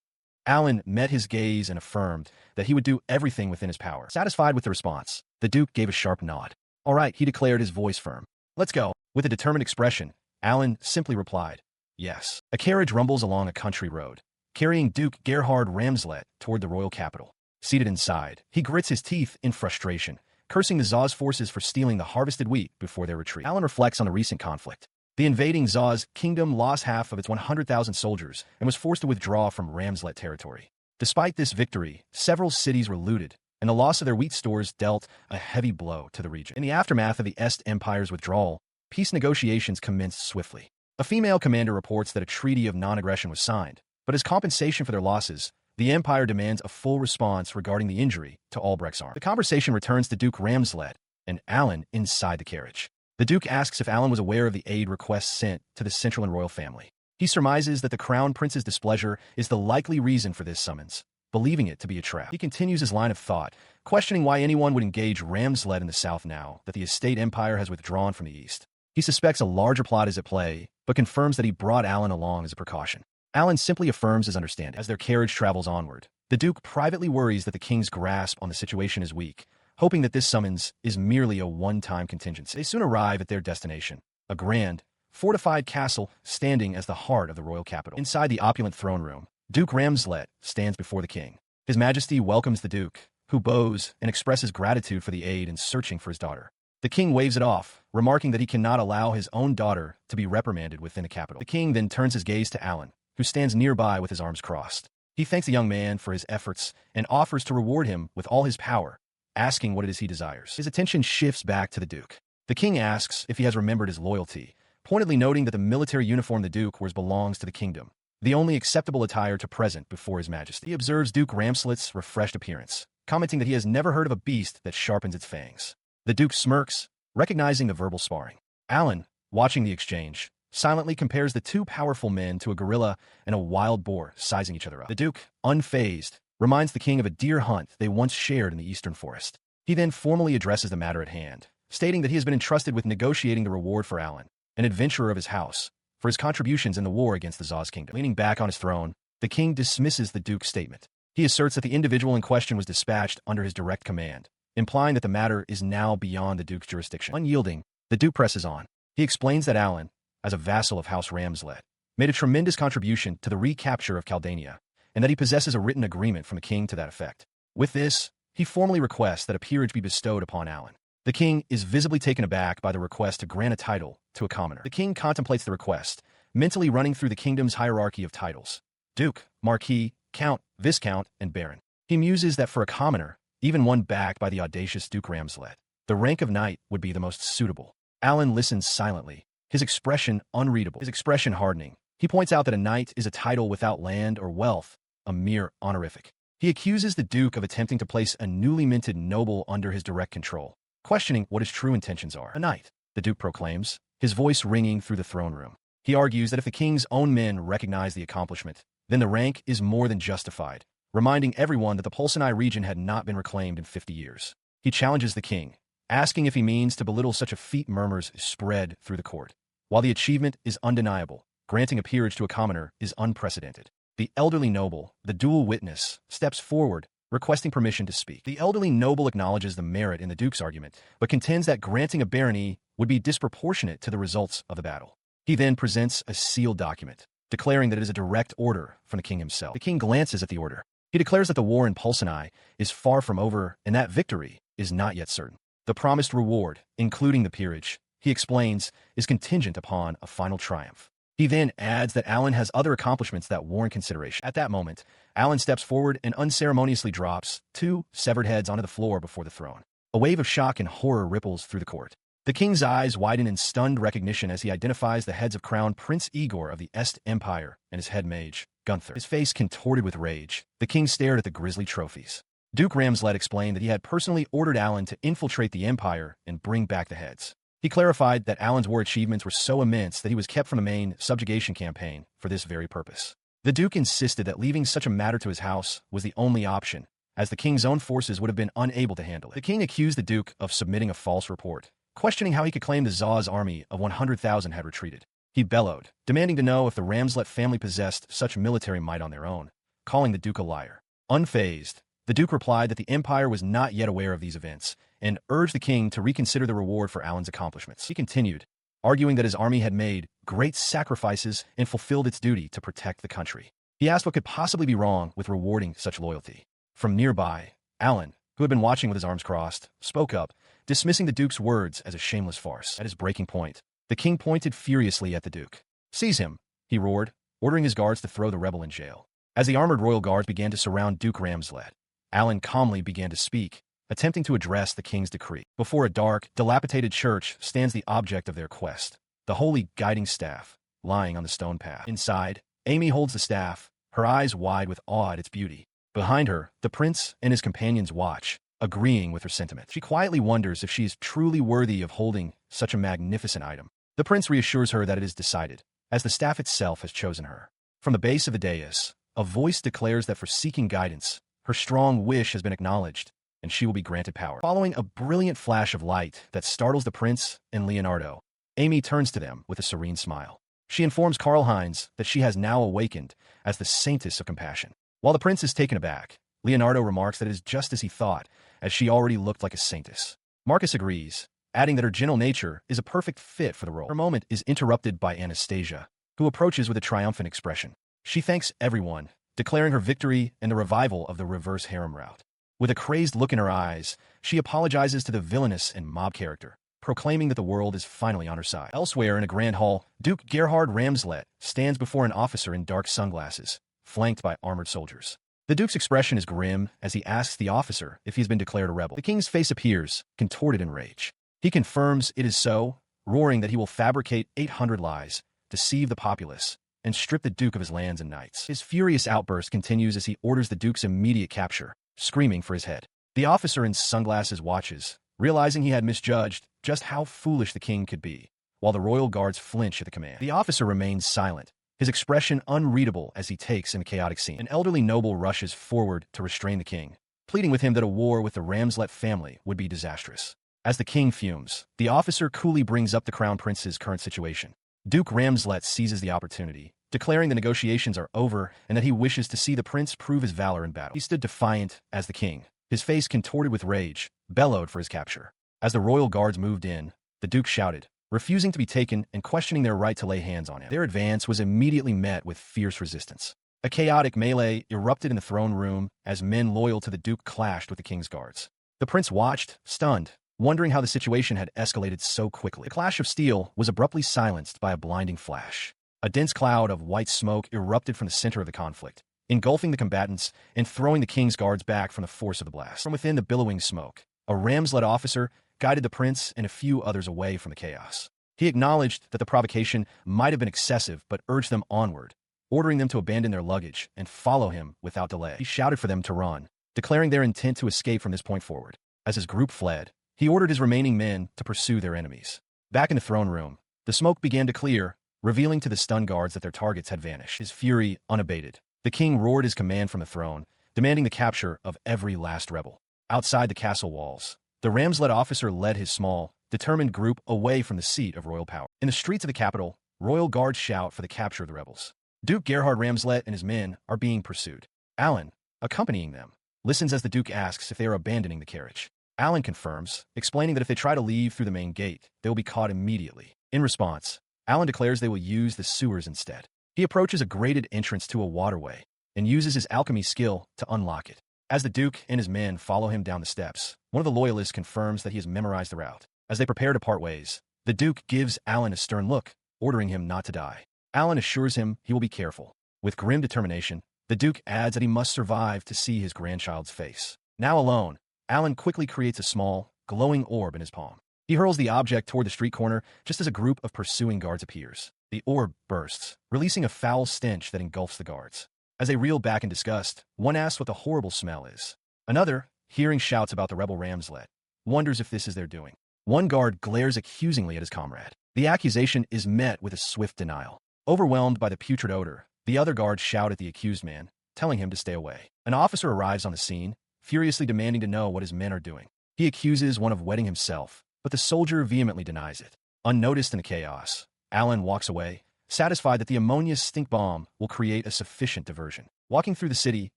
A: Alan met his gaze and affirmed that he would do everything within his power. Satisfied with the response, the Duke gave a sharp nod. All right, he declared, his voice firm. Let's go. With a determined expression, Alan simply replied, yes. A carriage rumbles along a country road, carrying Duke Gerhard Ramslet toward the royal capital. Seated inside, he grits his teeth in frustration, cursing the Tsar's forces for stealing the harvested wheat before their retreat. Alan reflects on the recent conflict. The invading Tsar's kingdom lost half of its 100,000 soldiers and was forced to withdraw from Ramslet territory. Despite this victory, several cities were looted, and the loss of their wheat stores dealt a heavy blow to the region. In the aftermath of the Est Empire's withdrawal, peace negotiations commenced swiftly. A female commander reports that a treaty of non-aggression was signed, but as compensation for their losses, the Empire demands a full response regarding the injury to Albrecht's arm. The conversation returns to Duke Ramslet and Alan inside the carriage. The Duke asks if Alan was aware of the aid requests sent to the central and royal family. He surmises that the Crown Prince's displeasure is the likely reason for this summons, believing it to be a trap. He continues his line of thought, questioning why anyone would engage Ramslet in the south now that the estate empire has withdrawn from the east. He suspects a larger plot is at play, but confirms that he brought Alan along as a precaution. Alan simply affirms his understanding. As their carriage travels onward, the Duke privately worries that the king's grasp on the situation is weak, hoping that this summons is merely a one-time contingency. They soon arrive at their destination, a grand, fortified castle standing as the heart of the royal capital. Inside the opulent throne room, Duke Ramslet stands before the king. His Majesty welcomes the Duke, who bows and expresses gratitude for the aid in searching for his daughter. The king waves it off, remarking that he cannot allow his own daughter to be reprimanded within the capital. The king then turns his gaze to Alan, who stands nearby with his arms crossed. He thanks the young man for his efforts and offers to reward him with all his power, asking what it is he desires. His attention shifts back to the Duke. The king asks if he has remembered his loyalty, pointedly noting that the military uniform the Duke wears belongs to the kingdom, the only acceptable attire to present before his majesty. He observes Duke Ramslet's refreshed appearance, commenting that he has never heard of a beast that sharpens its fangs. The Duke smirks, recognizing the verbal sparring. Alan, watching the exchange, silently compares the two powerful men to a gorilla and a wild boar sizing each other up. The Duke, unfazed, reminds the king of a deer hunt they once shared in the eastern forest. He then formally addresses the matter at hand, stating that he has been entrusted with negotiating the reward for Alan, an adventurer of his house, for his contributions in the war against the Zaz kingdom. Leaning back on his throne, the king dismisses the Duke's statement. He asserts that the individual in question was dispatched under his direct command, implying that the matter is now beyond the Duke's jurisdiction. Unyielding, the Duke presses on. He explains that Alan, as a vassal of House Ramslet, made a tremendous contribution to the recapture of Chaldania, and that he possesses a written agreement from the king to that effect. With this, he formally requests that a peerage be bestowed upon Alan. The king is visibly taken aback by the request to grant a title to a commoner. The king contemplates the request, mentally running through the kingdom's hierarchy of titles: Duke, Marquis, Count, Viscount, and Baron. He muses that for a commoner, even one backed by the audacious Duke Ramslet, the rank of knight would be the most suitable. Alan listens silently, his expression unreadable, his expression hardening. He points out that a knight is a title without land or wealth, a mere honorific. He accuses the Duke of attempting to place a newly minted noble under his direct control, questioning what his true intentions are. A knight, the Duke proclaims, his voice ringing through the throne room. He argues that if the king's own men recognize the accomplishment, then the rank is more than justified, reminding everyone that the Pulsanai region had not been reclaimed in 50 years. He challenges the king, asking if he means to belittle such a feat. Murmurs spread through the court. While the achievement is undeniable, granting a peerage to a commoner is unprecedented. The elderly noble, the dual witness, steps forward, requesting permission to speak. The elderly noble acknowledges the merit in the Duke's argument, but contends that granting a barony would be disproportionate to the results of the battle. He then presents a sealed document, declaring that it is a direct order from the king himself. The king glances at the order. He declares that the war in Pulsanai is far from over and that victory is not yet certain. The promised reward, including the peerage, he explains, is contingent upon a final triumph. He then adds that Alan has other accomplishments that warrant consideration. At that moment, Alan steps forward and unceremoniously drops two severed heads onto the floor before the throne. A wave of shock and horror ripples through the court. The king's eyes widen in stunned recognition as he identifies the heads of Crown Prince Igor of the Est Empire and his head mage, Gunther. His face contorted with rage, the king stared at the grisly trophies. Duke Ramslet explained that he had personally ordered Alan to infiltrate the empire and bring back the heads. He clarified that Alan's war achievements were so immense that he was kept from the main subjugation campaign for this very purpose. The Duke insisted that leaving such a matter to his house was the only option, as the king's own forces would have been unable to handle it. The king accused the Duke of submitting a false report, questioning how he could claim the Zaz army of 100,000 had retreated. He bellowed, demanding to know if the Ramslet family possessed such military might on their own, calling the Duke a liar. Unfazed, the Duke replied that the Empire was not yet aware of these events, and urged the king to reconsider the reward for Alan's accomplishments. He continued, arguing that his army had made great sacrifices and fulfilled its duty to protect the country. He asked what could possibly be wrong with rewarding such loyalty. From nearby, Alan, who had been watching with his arms crossed, spoke up, dismissing the Duke's words as a shameless farce. At his breaking point, the king pointed furiously at the Duke. "Seize him," he roared, ordering his guards to throw the rebel in jail. As the armored royal guards began to surround Duke Ramslet, Alan calmly began to speak, attempting to address the king's decree. Before a dark, dilapidated church stands the object of their quest, the holy guiding staff, lying on the stone path. Inside, Amy holds the staff, her eyes wide with awe at its beauty. Behind her, the prince and his companions watch, agreeing with her sentiment. She quietly wonders if she is truly worthy of holding such a magnificent item. The prince reassures her that it is decided, as the staff itself has chosen her. From the base of the dais, a voice declares that for seeking guidance, her strong wish has been acknowledged, and she will be granted power. Following a brilliant flash of light that startles the prince and Leonardo, Amy turns to them with a serene smile. She informs Karl-Heinz that she has now awakened as the saintess of compassion. While the prince is taken aback, Leonardo remarks that it is just as he thought, as she already looked like a saintess. Marcus agrees, adding that her gentle nature is a perfect fit for the role. Her moment is interrupted by Anastasia, who approaches with a triumphant expression. She thanks everyone, declaring her victory and the revival of the reverse harem route. With a crazed look in her eyes, she apologizes to the villainous and mob character, proclaiming that the world is finally on her side. Elsewhere in a grand hall, Duke Gerhard Ramslet stands before an officer in dark sunglasses, flanked by armored soldiers. The Duke's expression is grim as he asks the officer if he's been declared a rebel. The king's face appears, contorted in rage. He confirms it is so, roaring that he will fabricate 800 lies, deceive the populace, and strip the Duke of his lands and knights. His furious outburst continues as he orders the Duke's immediate capture, screaming for his head. The officer in sunglasses watches, realizing he had misjudged just how foolish the king could be, while the royal guards flinch at the command. The officer remains silent, his expression unreadable as he takes in a chaotic scene. An elderly noble rushes forward to restrain the king, pleading with him that a war with the Ramslet family would be disastrous. As the king fumes, the officer coolly brings up the crown prince's current situation. Duke Ramslet seizes the opportunity, declaring the negotiations are over and that he wishes to see the prince prove his valor in battle. He stood defiant as the king, his face contorted with rage, bellowed for his capture. As the royal guards moved in, the duke shouted, refusing to be taken and questioning their right to lay hands on him. Their advance was immediately met with fierce resistance. A chaotic melee erupted in the throne room as men loyal to the duke clashed with the king's guards. The prince watched, stunned, wondering how the situation had escalated so quickly. The clash of steel was abruptly silenced by a blinding flash. A dense cloud of white smoke erupted from the center of the conflict, engulfing the combatants and throwing the king's guards back from the force of the blast. From within the billowing smoke, a Ramslet officer guided the prince and a few others away from the chaos. He acknowledged that the provocation might have been excessive but urged them onward, ordering them to abandon their luggage and follow him without delay. He shouted for them to run, declaring their intent to escape from this point forward. As his group fled, he ordered his remaining men to pursue their enemies. Back in the throne room, the smoke began to clear, revealing to the stunned guards that their targets had vanished. His fury unabated, the king roared his command from the throne, demanding the capture of every last rebel. Outside the castle walls, the Ramslet officer led his small, determined group away from the seat of royal power. In the streets of the capital, royal guards shout for the capture of the rebels. Duke Gerhard Ramslet and his men are being pursued. Alan, accompanying them, listens as the duke asks if they are abandoning the carriage. Alan confirms, explaining that if they try to leave through the main gate, they will be caught immediately. In response, Alan declares they will use the sewers instead. He approaches a grated entrance to a waterway and uses his alchemy skill to unlock it. As the duke and his men follow him down the steps, one of the loyalists confirms that he has memorized the route. As they prepare to part ways, the duke gives Alan a stern look, ordering him not to die. Alan assures him he will be careful. With grim determination, the duke adds that he must survive to see his grandchild's face. Now alone, Alan quickly creates a small, glowing orb in his palm. He hurls the object toward the street corner just as a group of pursuing guards appears. The orb bursts, releasing a foul stench that engulfs the guards. As they reel back in disgust, one asks what the horrible smell is. Another, hearing shouts about the rebel Ramslet, wonders if this is their doing. One guard glares accusingly at his comrade. The accusation is met with a swift denial. Overwhelmed by the putrid odor, the other guards shout at the accused man, telling him to stay away. An officer arrives on the scene, furiously demanding to know what his men are doing. He accuses one of wetting himself, but the soldier vehemently denies it. Unnoticed in the chaos, Alan walks away, satisfied that the ammonia stink bomb will create a sufficient diversion. Walking through the city,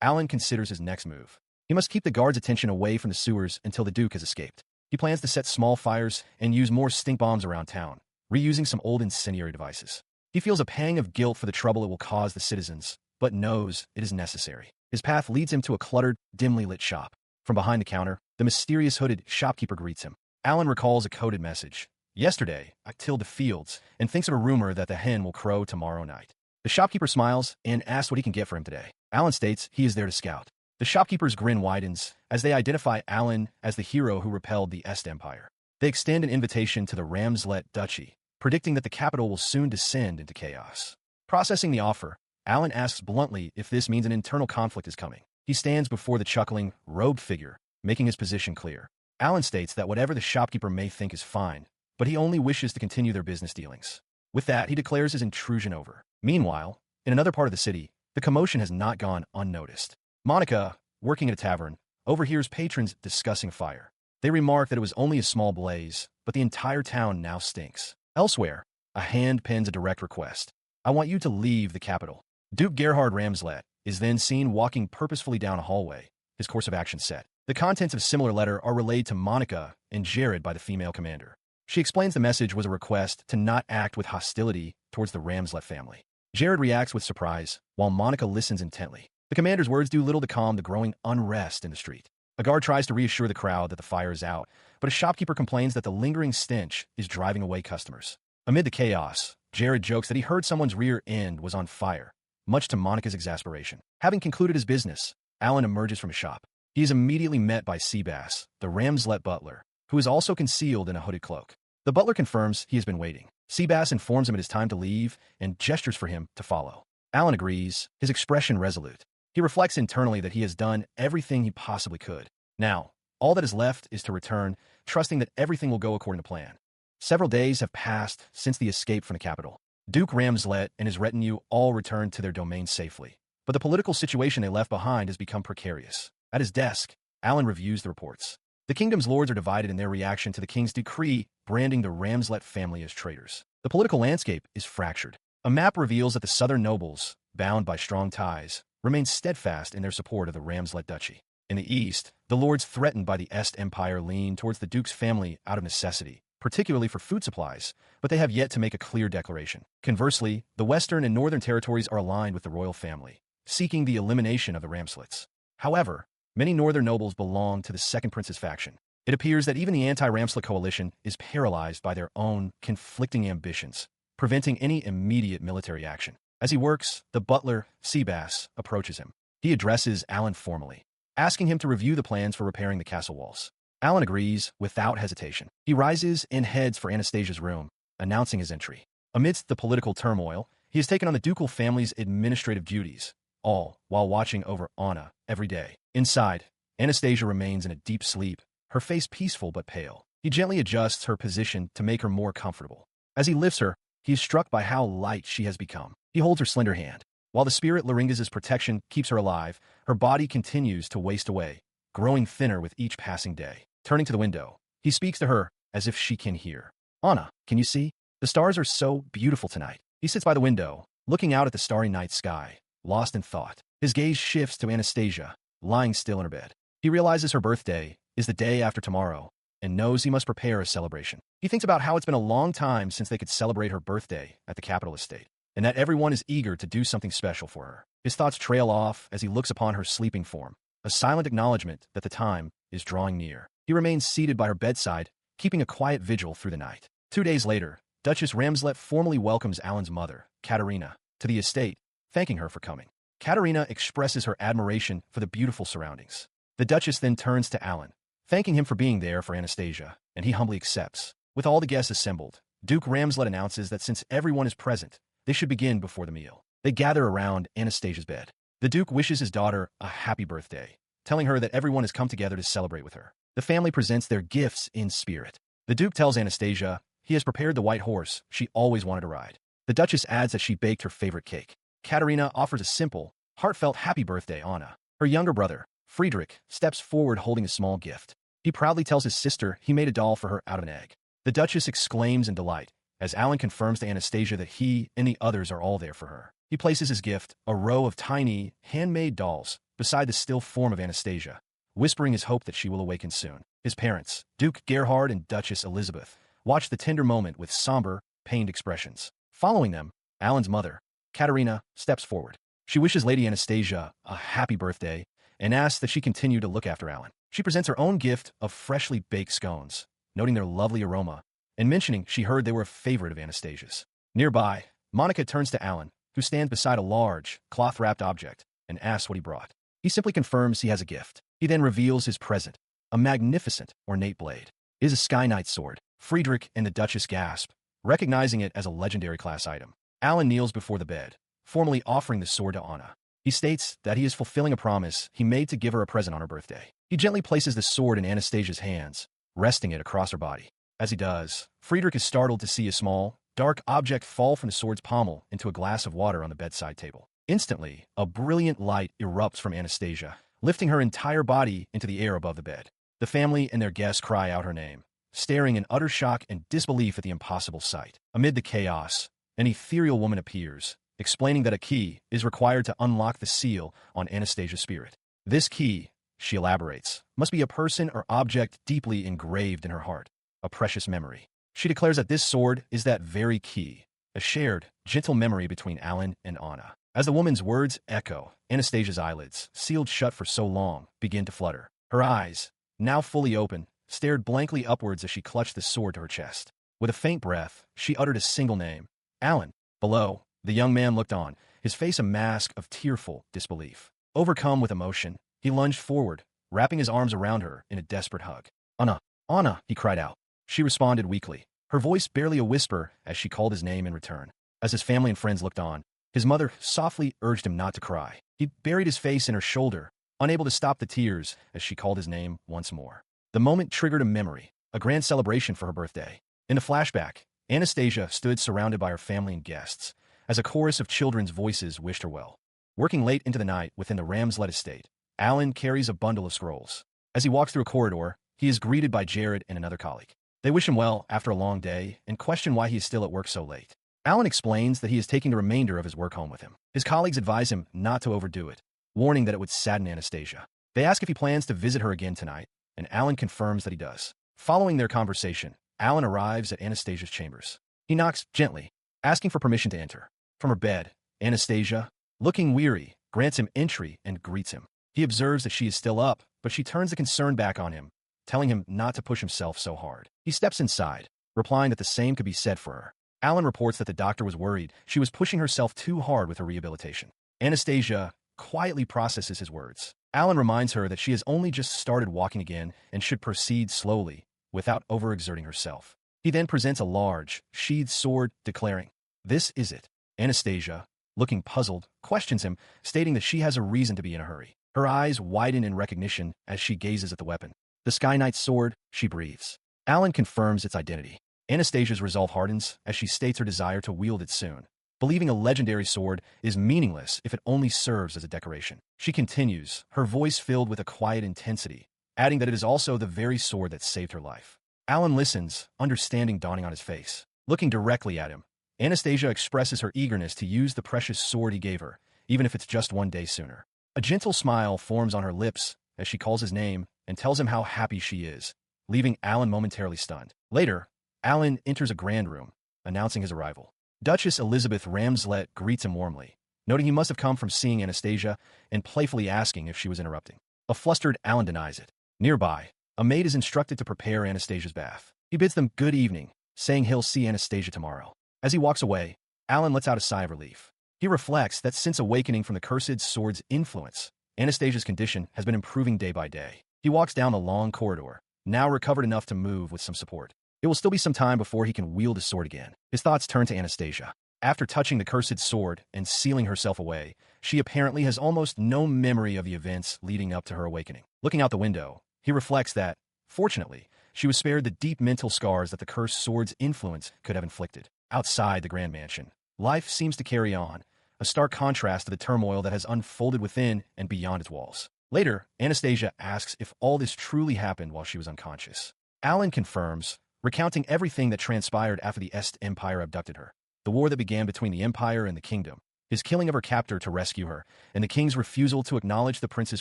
A: Alan considers his next move. He must keep the guards' attention away from the sewers until the duke has escaped. He plans to set small fires and use more stink bombs around town, reusing some old incendiary devices. He feels a pang of guilt for the trouble it will cause the citizens, but knows it is necessary. His path leads him to a cluttered, dimly lit shop. From behind the counter, the mysterious hooded shopkeeper greets him. Alan recalls a coded message. Yesterday, I tilled the fields, and thinks of a rumor that the hen will crow tomorrow night. The shopkeeper smiles and asks what he can get for him today. Alan states he is there to scout. The shopkeeper's grin widens as they identify Alan as the hero who repelled the Est Empire. They extend an invitation to the Ramslet Duchy, predicting that the capital will soon descend into chaos. Processing the offer, Alan asks bluntly if this means an internal conflict is coming. He stands before the chuckling, robed figure, making his position clear. Alan states that whatever the shopkeeper may think is fine, but he only wishes to continue their business dealings. With that, he declares his intrusion over. Meanwhile, in another part of the city, the commotion has not gone unnoticed. Monica, working at a tavern, overhears patrons discussing a fire. They remark that it was only a small blaze, but the entire town now stinks. Elsewhere, a hand pens a direct request. I want you to leave the capital. Duke Gerhard Ramslet is then seen walking purposefully down a hallway, his course of action set. The contents of a similar letter are relayed to Monica and Jared by the female commander. She explains the message was a request to not act with hostility towards the Ramslet family. Jared reacts with surprise, while Monica listens intently. The commander's words do little to calm the growing unrest in the street. A guard tries to reassure the crowd that the fire is out, but a shopkeeper complains that the lingering stench is driving away customers. Amid the chaos, Jared jokes that he heard someone's rear end was on fire, much to Monica's exasperation. Having concluded his business, Alan emerges from his shop. He is immediately met by Seabass, the Ramslet butler, who is also concealed in a hooded cloak. The butler confirms he has been waiting. Seabass informs him it is time to leave and gestures for him to follow. Alan agrees, his expression resolute. He reflects internally that he has done everything he possibly could. Now, all that is left is to return, trusting that everything will go according to plan. Several days have passed since the escape from the capital. Duke Ramslet and his retinue all returned to their domain safely. But the political situation they left behind has become precarious. At his desk, Alan reviews the reports. The kingdom's lords are divided in their reaction to the king's decree branding the Ramslet family as traitors. The political landscape is fractured. A map reveals that the southern nobles, bound by strong ties, remain steadfast in their support of the Ramslet duchy. In the east, the lords threatened by the Est Empire lean towards the duke's family out of necessity, particularly for food supplies, but they have yet to make a clear declaration. Conversely, the western and northern territories are aligned with the royal family, seeking the elimination of the Ramslets. However, many northern nobles belong to the second prince's faction. It appears that even the anti-Ramslet coalition is paralyzed by their own conflicting ambitions, preventing any immediate military action. As he works, the butler, Seabass, approaches him. He addresses Alan formally, asking him to review the plans for repairing the castle walls. Alan agrees without hesitation. He rises and heads for Anastasia's room, announcing his entry. Amidst the political turmoil, he has taken on the ducal family's administrative duties, all while watching over Anna every day. Inside, Anastasia remains in a deep sleep, her face peaceful but pale. He gently adjusts her position to make her more comfortable. As he lifts her, he is struck by how light she has become. He holds her slender hand. While the spirit Laringas's protection keeps her alive, her body continues to waste away, growing thinner with each passing day. Turning to the window, he speaks to her as if she can hear. Anna, can you see? The stars are so beautiful tonight. He sits by the window, looking out at the starry night sky, lost in thought. His gaze shifts to Anastasia, lying still in her bed. He realizes her birthday is the day after tomorrow, and knows he must prepare a celebration. He thinks about how it's been a long time since they could celebrate her birthday at the capital estate, and that everyone is eager to do something special for her. His thoughts trail off as he looks upon her sleeping form, a silent acknowledgement that the time is drawing near. He remains seated by her bedside, keeping a quiet vigil through the night. 2 days later, Duchess Ramslet formally welcomes Alan's mother, Katerina, to the estate, thanking her for coming. Katerina expresses her admiration for the beautiful surroundings. The Duchess then turns to Alan, thanking him for being there for Anastasia, and he humbly accepts. With all the guests assembled, Duke Ramslet announces that since everyone is present, they should begin before the meal. They gather around Anastasia's bed. The Duke wishes his daughter a happy birthday, telling her that everyone has come together to celebrate with her. The family presents their gifts in spirit. The Duke tells Anastasia he has prepared the white horse she always wanted to ride. The Duchess adds that she baked her favorite cake. Katerina offers a simple, heartfelt happy birthday, Anna. Her younger brother, Friedrich, steps forward holding a small gift. He proudly tells his sister he made a doll for her out of an egg. The Duchess exclaims in delight as Alan confirms to Anastasia that he and the others are all there for her. He places his gift, a row of tiny, handmade dolls, beside the still form of Anastasia, whispering his hope that she will awaken soon. His parents, Duke Gerhard and Duchess Elizabeth, watch the tender moment with somber, pained expressions. Following them, Alan's mother, Katerina, steps forward. She wishes Lady Anastasia a happy birthday and asks that she continue to look after Alan. She presents her own gift of freshly baked scones, noting their lovely aroma, and mentioning she heard they were a favorite of Anastasia's. Nearby, Monica turns to Alan, who stands beside a large, cloth-wrapped object, and asks what he brought. He simply confirms he has a gift. He then reveals his present, a magnificent, ornate blade. It is a Sky Knight sword. Friedrich and the Duchess gasp, recognizing it as a legendary class item. Alan kneels before the bed, formally offering the sword to Anna. He states that he is fulfilling a promise he made to give her a present on her birthday. He gently places the sword in Anastasia's hands, resting it across her body. As he does, Friedrich is startled to see a small, dark object fall from the sword's pommel into a glass of water on the bedside table. Instantly, a brilliant light erupts from Anastasia, lifting her entire body into the air above the bed. The family and their guests cry out her name, staring in utter shock and disbelief at the impossible sight. Amid the chaos, an ethereal woman appears, explaining that a key is required to unlock the seal on Anastasia's spirit. This key, she elaborates, must be a person or object deeply engraved in her heart, a precious memory. She declares that this sword is that very key, a shared, gentle memory between Alan and Anna. As the woman's words echo, Anastasia's eyelids, sealed shut for so long, begin to flutter. Her eyes, now fully open, stared blankly upwards as she clutched the sword to her chest. With a faint breath, she uttered a single name. Alan. Below, the young man looked on, his face a mask of tearful disbelief. Overcome with emotion, he lunged forward, wrapping his arms around her in a desperate hug. Anna, Anna, he cried out. She responded weakly, her voice barely a whisper as she called his name in return. As his family and friends looked on, his mother softly urged him not to cry. He buried his face in her shoulder, unable to stop the tears as she called his name once more. The moment triggered a memory, a grand celebration for her birthday. In a flashback, Anastasia stood surrounded by her family and guests, as a chorus of children's voices wished her well. Working late into the night within the Ramslet estate, Alan carries a bundle of scrolls. As he walks through a corridor, he is greeted by Jared and another colleague. They wish him well after a long day and question why he is still at work so late. Alan explains that he is taking the remainder of his work home with him. His colleagues advise him not to overdo it, warning that it would sadden Anastasia. They ask if he plans to visit her again tonight, and Alan confirms that he does. Following their conversation, Alan arrives at Anastasia's chambers. He knocks gently, asking for permission to enter. From her bed, Anastasia, looking weary, grants him entry and greets him. He observes that she is still up, but she turns the concern back on him, telling him not to push himself so hard. He steps inside, replying that the same could be said for her. Alan reports that the doctor was worried she was pushing herself too hard with her rehabilitation. Anastasia quietly processes his words. Alan reminds her that she has only just started walking again and should proceed slowly, without overexerting herself. He then presents a large, sheathed sword, declaring, "This is it." Anastasia, looking puzzled, questions him, stating that she has a reason to be in a hurry. Her eyes widen in recognition as she gazes at the weapon. The Sky Knight's sword, she breathes. Alan confirms its identity. Anastasia's resolve hardens as she states her desire to wield it soon, believing a legendary sword is meaningless if it only serves as a decoration. She continues, her voice filled with a quiet intensity, adding that it is also the very sword that saved her life. Alan listens, understanding dawning on his face. Looking directly at him, Anastasia expresses her eagerness to use the precious sword he gave her, even if it's just one day sooner. A gentle smile forms on her lips as she calls his name and tells him how happy she is, leaving Alan momentarily stunned. Later, Alan enters a grand room, announcing his arrival. Duchess Elizabeth Ramslet greets him warmly, noting he must have come from seeing Anastasia and playfully asking if she was interrupting. A flustered Alan denies it. Nearby, a maid is instructed to prepare Anastasia's bath. He bids them good evening, saying he'll see Anastasia tomorrow. As he walks away, Alan lets out a sigh of relief. He reflects that since awakening from the cursed sword's influence, Anastasia's condition has been improving day by day. He walks down the long corridor, now recovered enough to move with some support. It will still be some time before he can wield his sword again. His thoughts turn to Anastasia. After touching the cursed sword and sealing herself away, she apparently has almost no memory of the events leading up to her awakening. Looking out the window, he reflects that, fortunately, she was spared the deep mental scars that the cursed sword's influence could have inflicted. Outside the grand mansion, life seems to carry on, a stark contrast to the turmoil that has unfolded within and beyond its walls. Later, Anastasia asks if all this truly happened while she was unconscious. Alan confirms, recounting everything that transpired after the Est Empire abducted her. The war that began between the Empire and the Kingdom, his killing of her captor to rescue her, and the King's refusal to acknowledge the prince's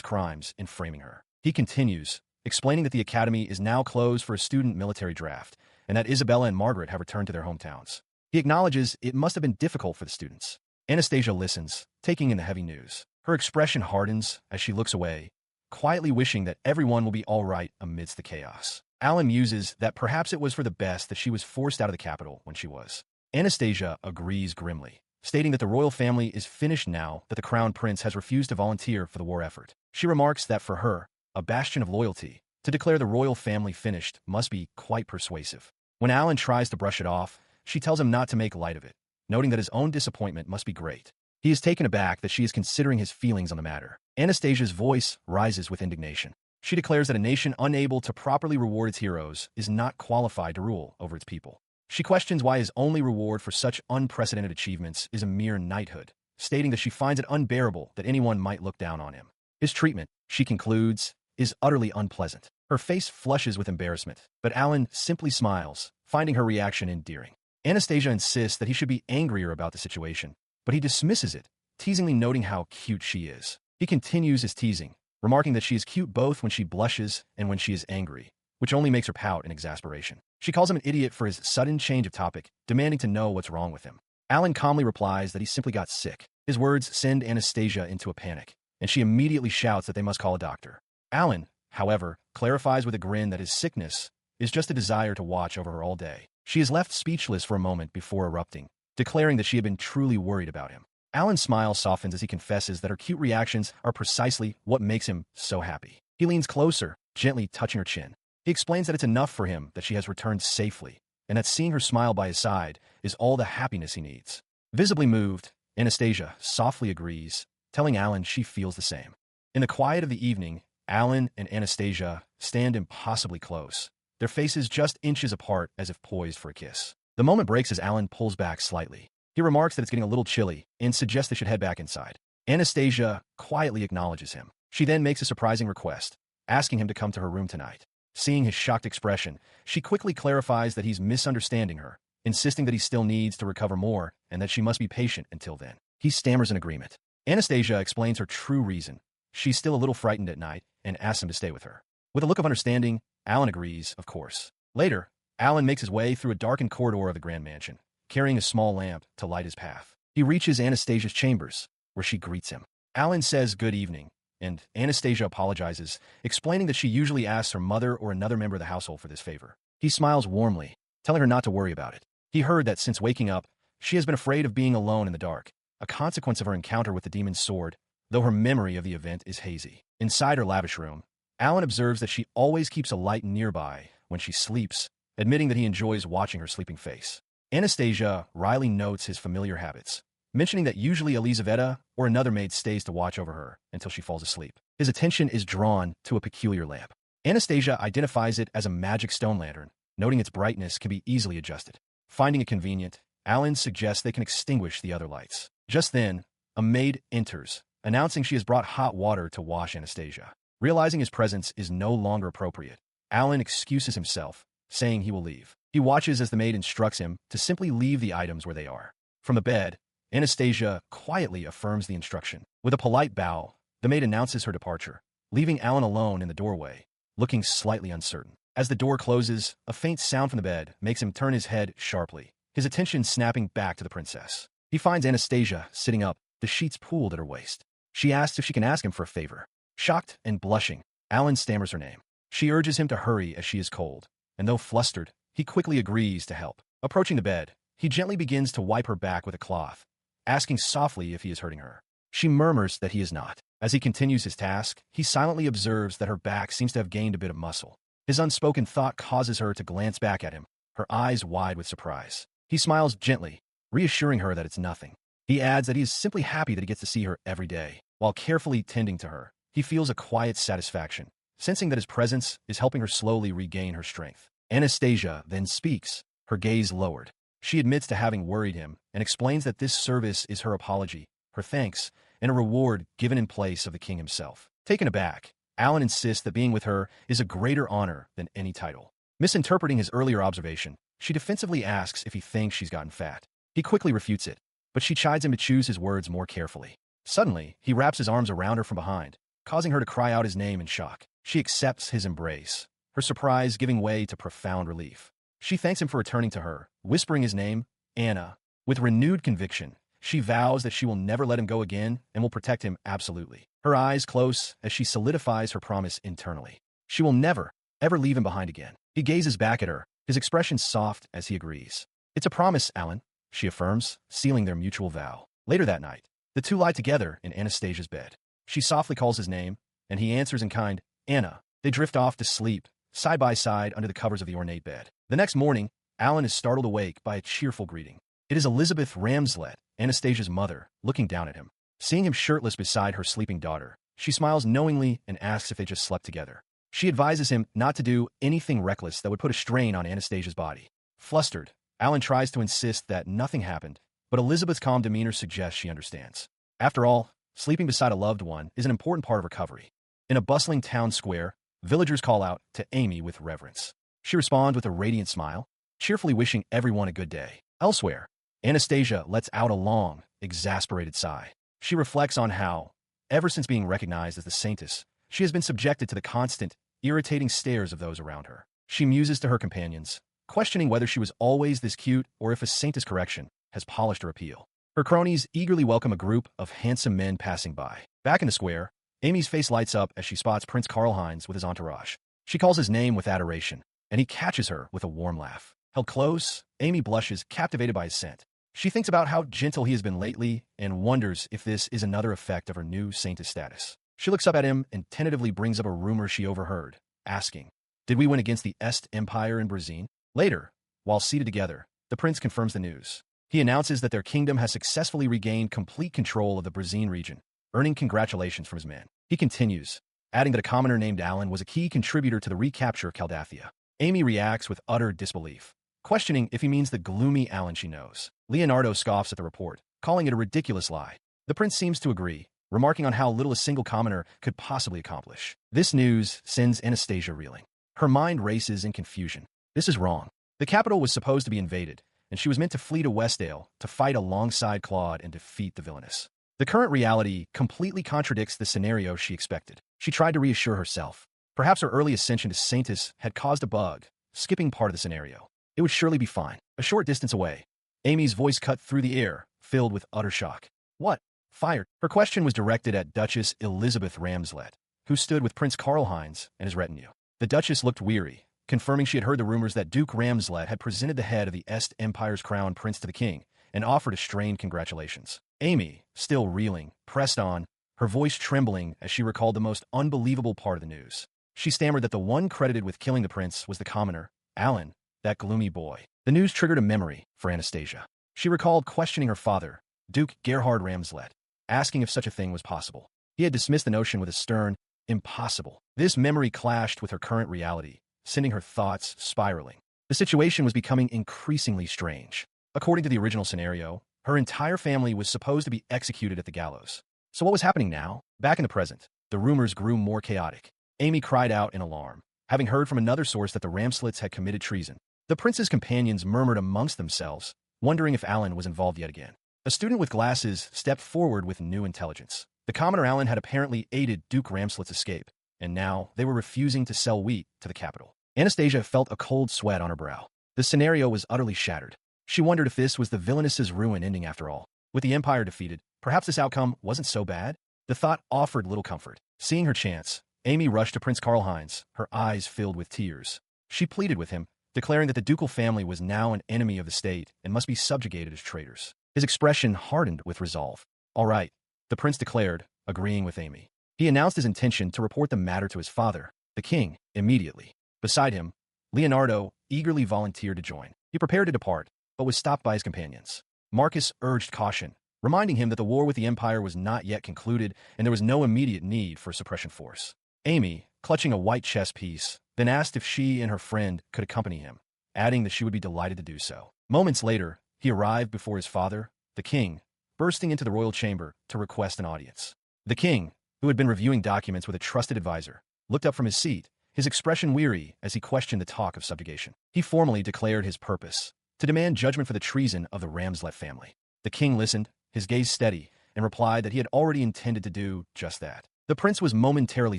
A: crimes in framing her. He continues, explaining that the Academy is now closed for a student military draft, and that Isabella and Margaret have returned to their hometowns. He acknowledges it must have been difficult for the students. Anastasia listens, taking in the heavy news. Her expression hardens as she looks away, quietly wishing that everyone will be all right amidst the chaos. Alan muses that perhaps it was for the best that she was forced out of the capital when she was. Anastasia agrees grimly, stating that the royal family is finished now that the crown prince has refused to volunteer for the war effort. She remarks that for her, a bastion of loyalty, to declare the royal family finished must be quite persuasive. When Alan tries to brush it off, she tells him not to make light of it, noting that his own disappointment must be great. He is taken aback that she is considering his feelings on the matter. Anastasia's voice rises with indignation. She declares that a nation unable to properly reward its heroes is not qualified to rule over its people. She questions why his only reward for such unprecedented achievements is a mere knighthood, stating that she finds it unbearable that anyone might look down on him. His treatment, she concludes, is utterly unpleasant. Her face flushes with embarrassment, but Alan simply smiles, finding her reaction endearing. Anastasia insists that he should be angrier about the situation, but he dismisses it, teasingly noting how cute she is. He continues his teasing, remarking that she is cute both when she blushes and when she is angry, which only makes her pout in exasperation. She calls him an idiot for his sudden change of topic, demanding to know what's wrong with him. Alan calmly replies that he simply got sick. His words send Anastasia into a panic, and she immediately shouts that they must call a doctor. Alan, however, clarifies with a grin that his sickness is just a desire to watch over her all day. She is left speechless for a moment before erupting, declaring that she had been truly worried about him. Alan's smile softens as he confesses that her cute reactions are precisely what makes him so happy. He leans closer, gently touching her chin. He explains that it's enough for him that she has returned safely, and that seeing her smile by his side is all the happiness he needs. Visibly moved, Anastasia softly agrees, telling Alan she feels the same. In the quiet of the evening, Alan and Anastasia stand impossibly close, their faces just inches apart as if poised for a kiss. The moment breaks as Alan pulls back slightly. He remarks that it's getting a little chilly and suggests they should head back inside. Anastasia quietly acknowledges him. She then makes a surprising request, asking him to come to her room tonight. Seeing his shocked expression, she quickly clarifies that he's misunderstanding her, insisting that he still needs to recover more and that she must be patient until then. He stammers in agreement. Anastasia explains her true reason. She's still a little frightened at night and asks him to stay with her. With a look of understanding, Alan agrees, of course. Later, Alan makes his way through a darkened corridor of the grand mansion, carrying a small lamp to light his path. He reaches Anastasia's chambers, where she greets him. Alan says good evening, and Anastasia apologizes, explaining that she usually asks her mother or another member of the household for this favor. He smiles warmly, telling her not to worry about it. He heard that since waking up, she has been afraid of being alone in the dark, a consequence of her encounter with the demon's sword, though her memory of the event is hazy. Inside her lavish room, Alan observes that she always keeps a light nearby when she sleeps, admitting that he enjoys watching her sleeping face. Anastasia wryly notes his familiar habits, mentioning that usually Elizaveta or another maid stays to watch over her until she falls asleep. His attention is drawn to a peculiar lamp. Anastasia identifies it as a magic stone lantern, noting its brightness can be easily adjusted. Finding it convenient, Alan suggests they can extinguish the other lights. Just then, a maid enters, announcing she has brought hot water to wash Anastasia. Realizing his presence is no longer appropriate, Alan excuses himself, saying he will leave. He watches as the maid instructs him to simply leave the items where they are. From the bed, Anastasia quietly affirms the instruction. With a polite bow, the maid announces her departure, leaving Alan alone in the doorway, looking slightly uncertain. As the door closes, a faint sound from the bed makes him turn his head sharply, his attention snapping back to the princess. He finds Anastasia sitting up, the sheets pooled at her waist. She asks if she can ask him for a favor. Shocked and blushing, Alan stammers her name. She urges him to hurry as she is cold, and though flustered, he quickly agrees to help. Approaching the bed, he gently begins to wipe her back with a cloth, asking softly if he is hurting her. She murmurs that he is not. As he continues his task, he silently observes that her back seems to have gained a bit of muscle. His unspoken thought causes her to glance back at him, her eyes wide with surprise. He smiles gently, reassuring her that it's nothing. He adds that he is simply happy that he gets to see her every day. While carefully tending to her, he feels a quiet satisfaction, sensing that his presence is helping her slowly regain her strength. Anastasia then speaks, her gaze lowered. She admits to having worried him and explains that this service is her apology, her thanks, and a reward given in place of the king himself. Taken aback, Alan insists that being with her is a greater honor than any title. Misinterpreting his earlier observation, she defensively asks if he thinks she's gotten fat. He quickly refutes it, but she chides him to choose his words more carefully. Suddenly, he wraps his arms around her from behind, causing her to cry out his name in shock. She accepts his embrace, her surprise giving way to profound relief. She thanks him for returning to her, whispering his name, Anna. With renewed conviction, she vows that she will never let him go again and will protect him absolutely. Her eyes close as she solidifies her promise internally. She will never, ever leave him behind again. He gazes back at her, his expression soft as he agrees. It's a promise, Alan, she affirms, sealing their mutual vow. Later that night, the two lie together in Anastasia's bed. She softly calls his name, and he answers in kind, Anna. They drift off to sleep, side by side under the covers of the ornate bed. The next morning, Alan is startled awake by a cheerful greeting. It is Elizabeth Ramslet, Anastasia's mother, looking down at him. Seeing him shirtless beside her sleeping daughter, she smiles knowingly and asks if they just slept together. She advises him not to do anything reckless that would put a strain on Anastasia's body. Flustered, Alan tries to insist that nothing happened, but Elizabeth's calm demeanor suggests she understands. After all, sleeping beside a loved one is an important part of recovery. In a bustling town square, villagers call out to Amy with reverence. She responds with a radiant smile, cheerfully wishing everyone a good day. Elsewhere, Anastasia lets out a long, exasperated sigh. She reflects on how, ever since being recognized as the saintess, she has been subjected to the constant, irritating stares of those around her. She muses to her companions, questioning whether she was always this cute or if a saintess correction has polished her appeal. Her cronies eagerly welcome a group of handsome men passing by. Back in the square, Amy's face lights up as she spots Prince Karl-Heinz with his entourage. She calls his name with adoration, and he catches her with a warm laugh. Held close, Amy blushes, captivated by his scent. She thinks about how gentle he has been lately and wonders if this is another effect of her new saintess status. She looks up at him and tentatively brings up a rumor she overheard, asking, "Did we win against the Est Empire in Brazil?" Later, while seated together, the prince confirms the news. He announces that their kingdom has successfully regained complete control of the Brazil region, earning congratulations from his men. He continues, adding that a commoner named Alan was a key contributor to the recapture of Caldathia. Amy reacts with utter disbelief, questioning if he means the gloomy Alan she knows. Leonardo scoffs at the report, calling it a ridiculous lie. The prince seems to agree, remarking on how little a single commoner could possibly accomplish. This news sends Anastasia reeling. Her mind races in confusion. This is wrong. The capital was supposed to be invaded, and she was meant to flee to Westdale to fight alongside Claude and defeat the villainess. The current reality completely contradicts the scenario she expected. She tried to reassure herself. Perhaps her early ascension to saintess had caused a bug, skipping part of the scenario. It would surely be fine. A short distance away, Amy's voice cut through the air, filled with utter shock. "What? Fired?" Her question was directed at Duchess Elizabeth Ramslet, who stood with Prince Karl-Heinz and his retinue. The Duchess looked weary, confirming she had heard the rumors that Duke Ramslet had presented the head of the Est Empire's crown prince to the king and offered a strained congratulations. Amy, still reeling, pressed on, her voice trembling as she recalled the most unbelievable part of the news. She stammered that the one credited with killing the prince was the commoner, Alan, that gloomy boy. The news triggered a memory for Anastasia. She recalled questioning her father, Duke Gerhard Ramslet, asking if such a thing was possible. He had dismissed the notion with a stern, "Impossible." This memory clashed with her current reality, sending her thoughts spiraling. The situation was becoming increasingly strange. According to the original scenario, her entire family was supposed to be executed at the gallows. So what was happening now? Back in the present, the rumors grew more chaotic. Amy cried out in alarm, having heard from another source that the Ramslets had committed treason. The prince's companions murmured amongst themselves, wondering if Alan was involved yet again. A student with glasses stepped forward with new intelligence. The commoner Alan had apparently aided Duke Ramslet's escape, and now they were refusing to sell wheat to the capital. Anastasia felt a cold sweat on her brow. The scenario was utterly shattered. She wondered if this was the villainess's ruin ending after all. With the Empire defeated, perhaps this outcome wasn't so bad? The thought offered little comfort. Seeing her chance, Amy rushed to Prince Karl-Heinz, her eyes filled with tears. She pleaded with him, declaring that the ducal family was now an enemy of the state and must be subjugated as traitors. His expression hardened with resolve. "All right," the prince declared, agreeing with Amy. He announced his intention to report the matter to his father, the king, immediately. Beside him, Leonardo eagerly volunteered to join. He prepared to depart, but was stopped by his companions. Marcus urged caution, reminding him that the war with the Empire was not yet concluded and there was no immediate need for a suppression force. Amy, clutching a white chess piece, then asked if she and her friend could accompany him, adding that she would be delighted to do so. Moments later, he arrived before his father, the king, bursting into the royal chamber to request an audience. The king, who had been reviewing documents with a trusted advisor, looked up from his seat, his expression weary as he questioned the talk of subjugation. He formally declared his purpose, to demand judgment for the treason of the Ramslet family. The king listened, his gaze steady, and replied that he had already intended to do just that. The prince was momentarily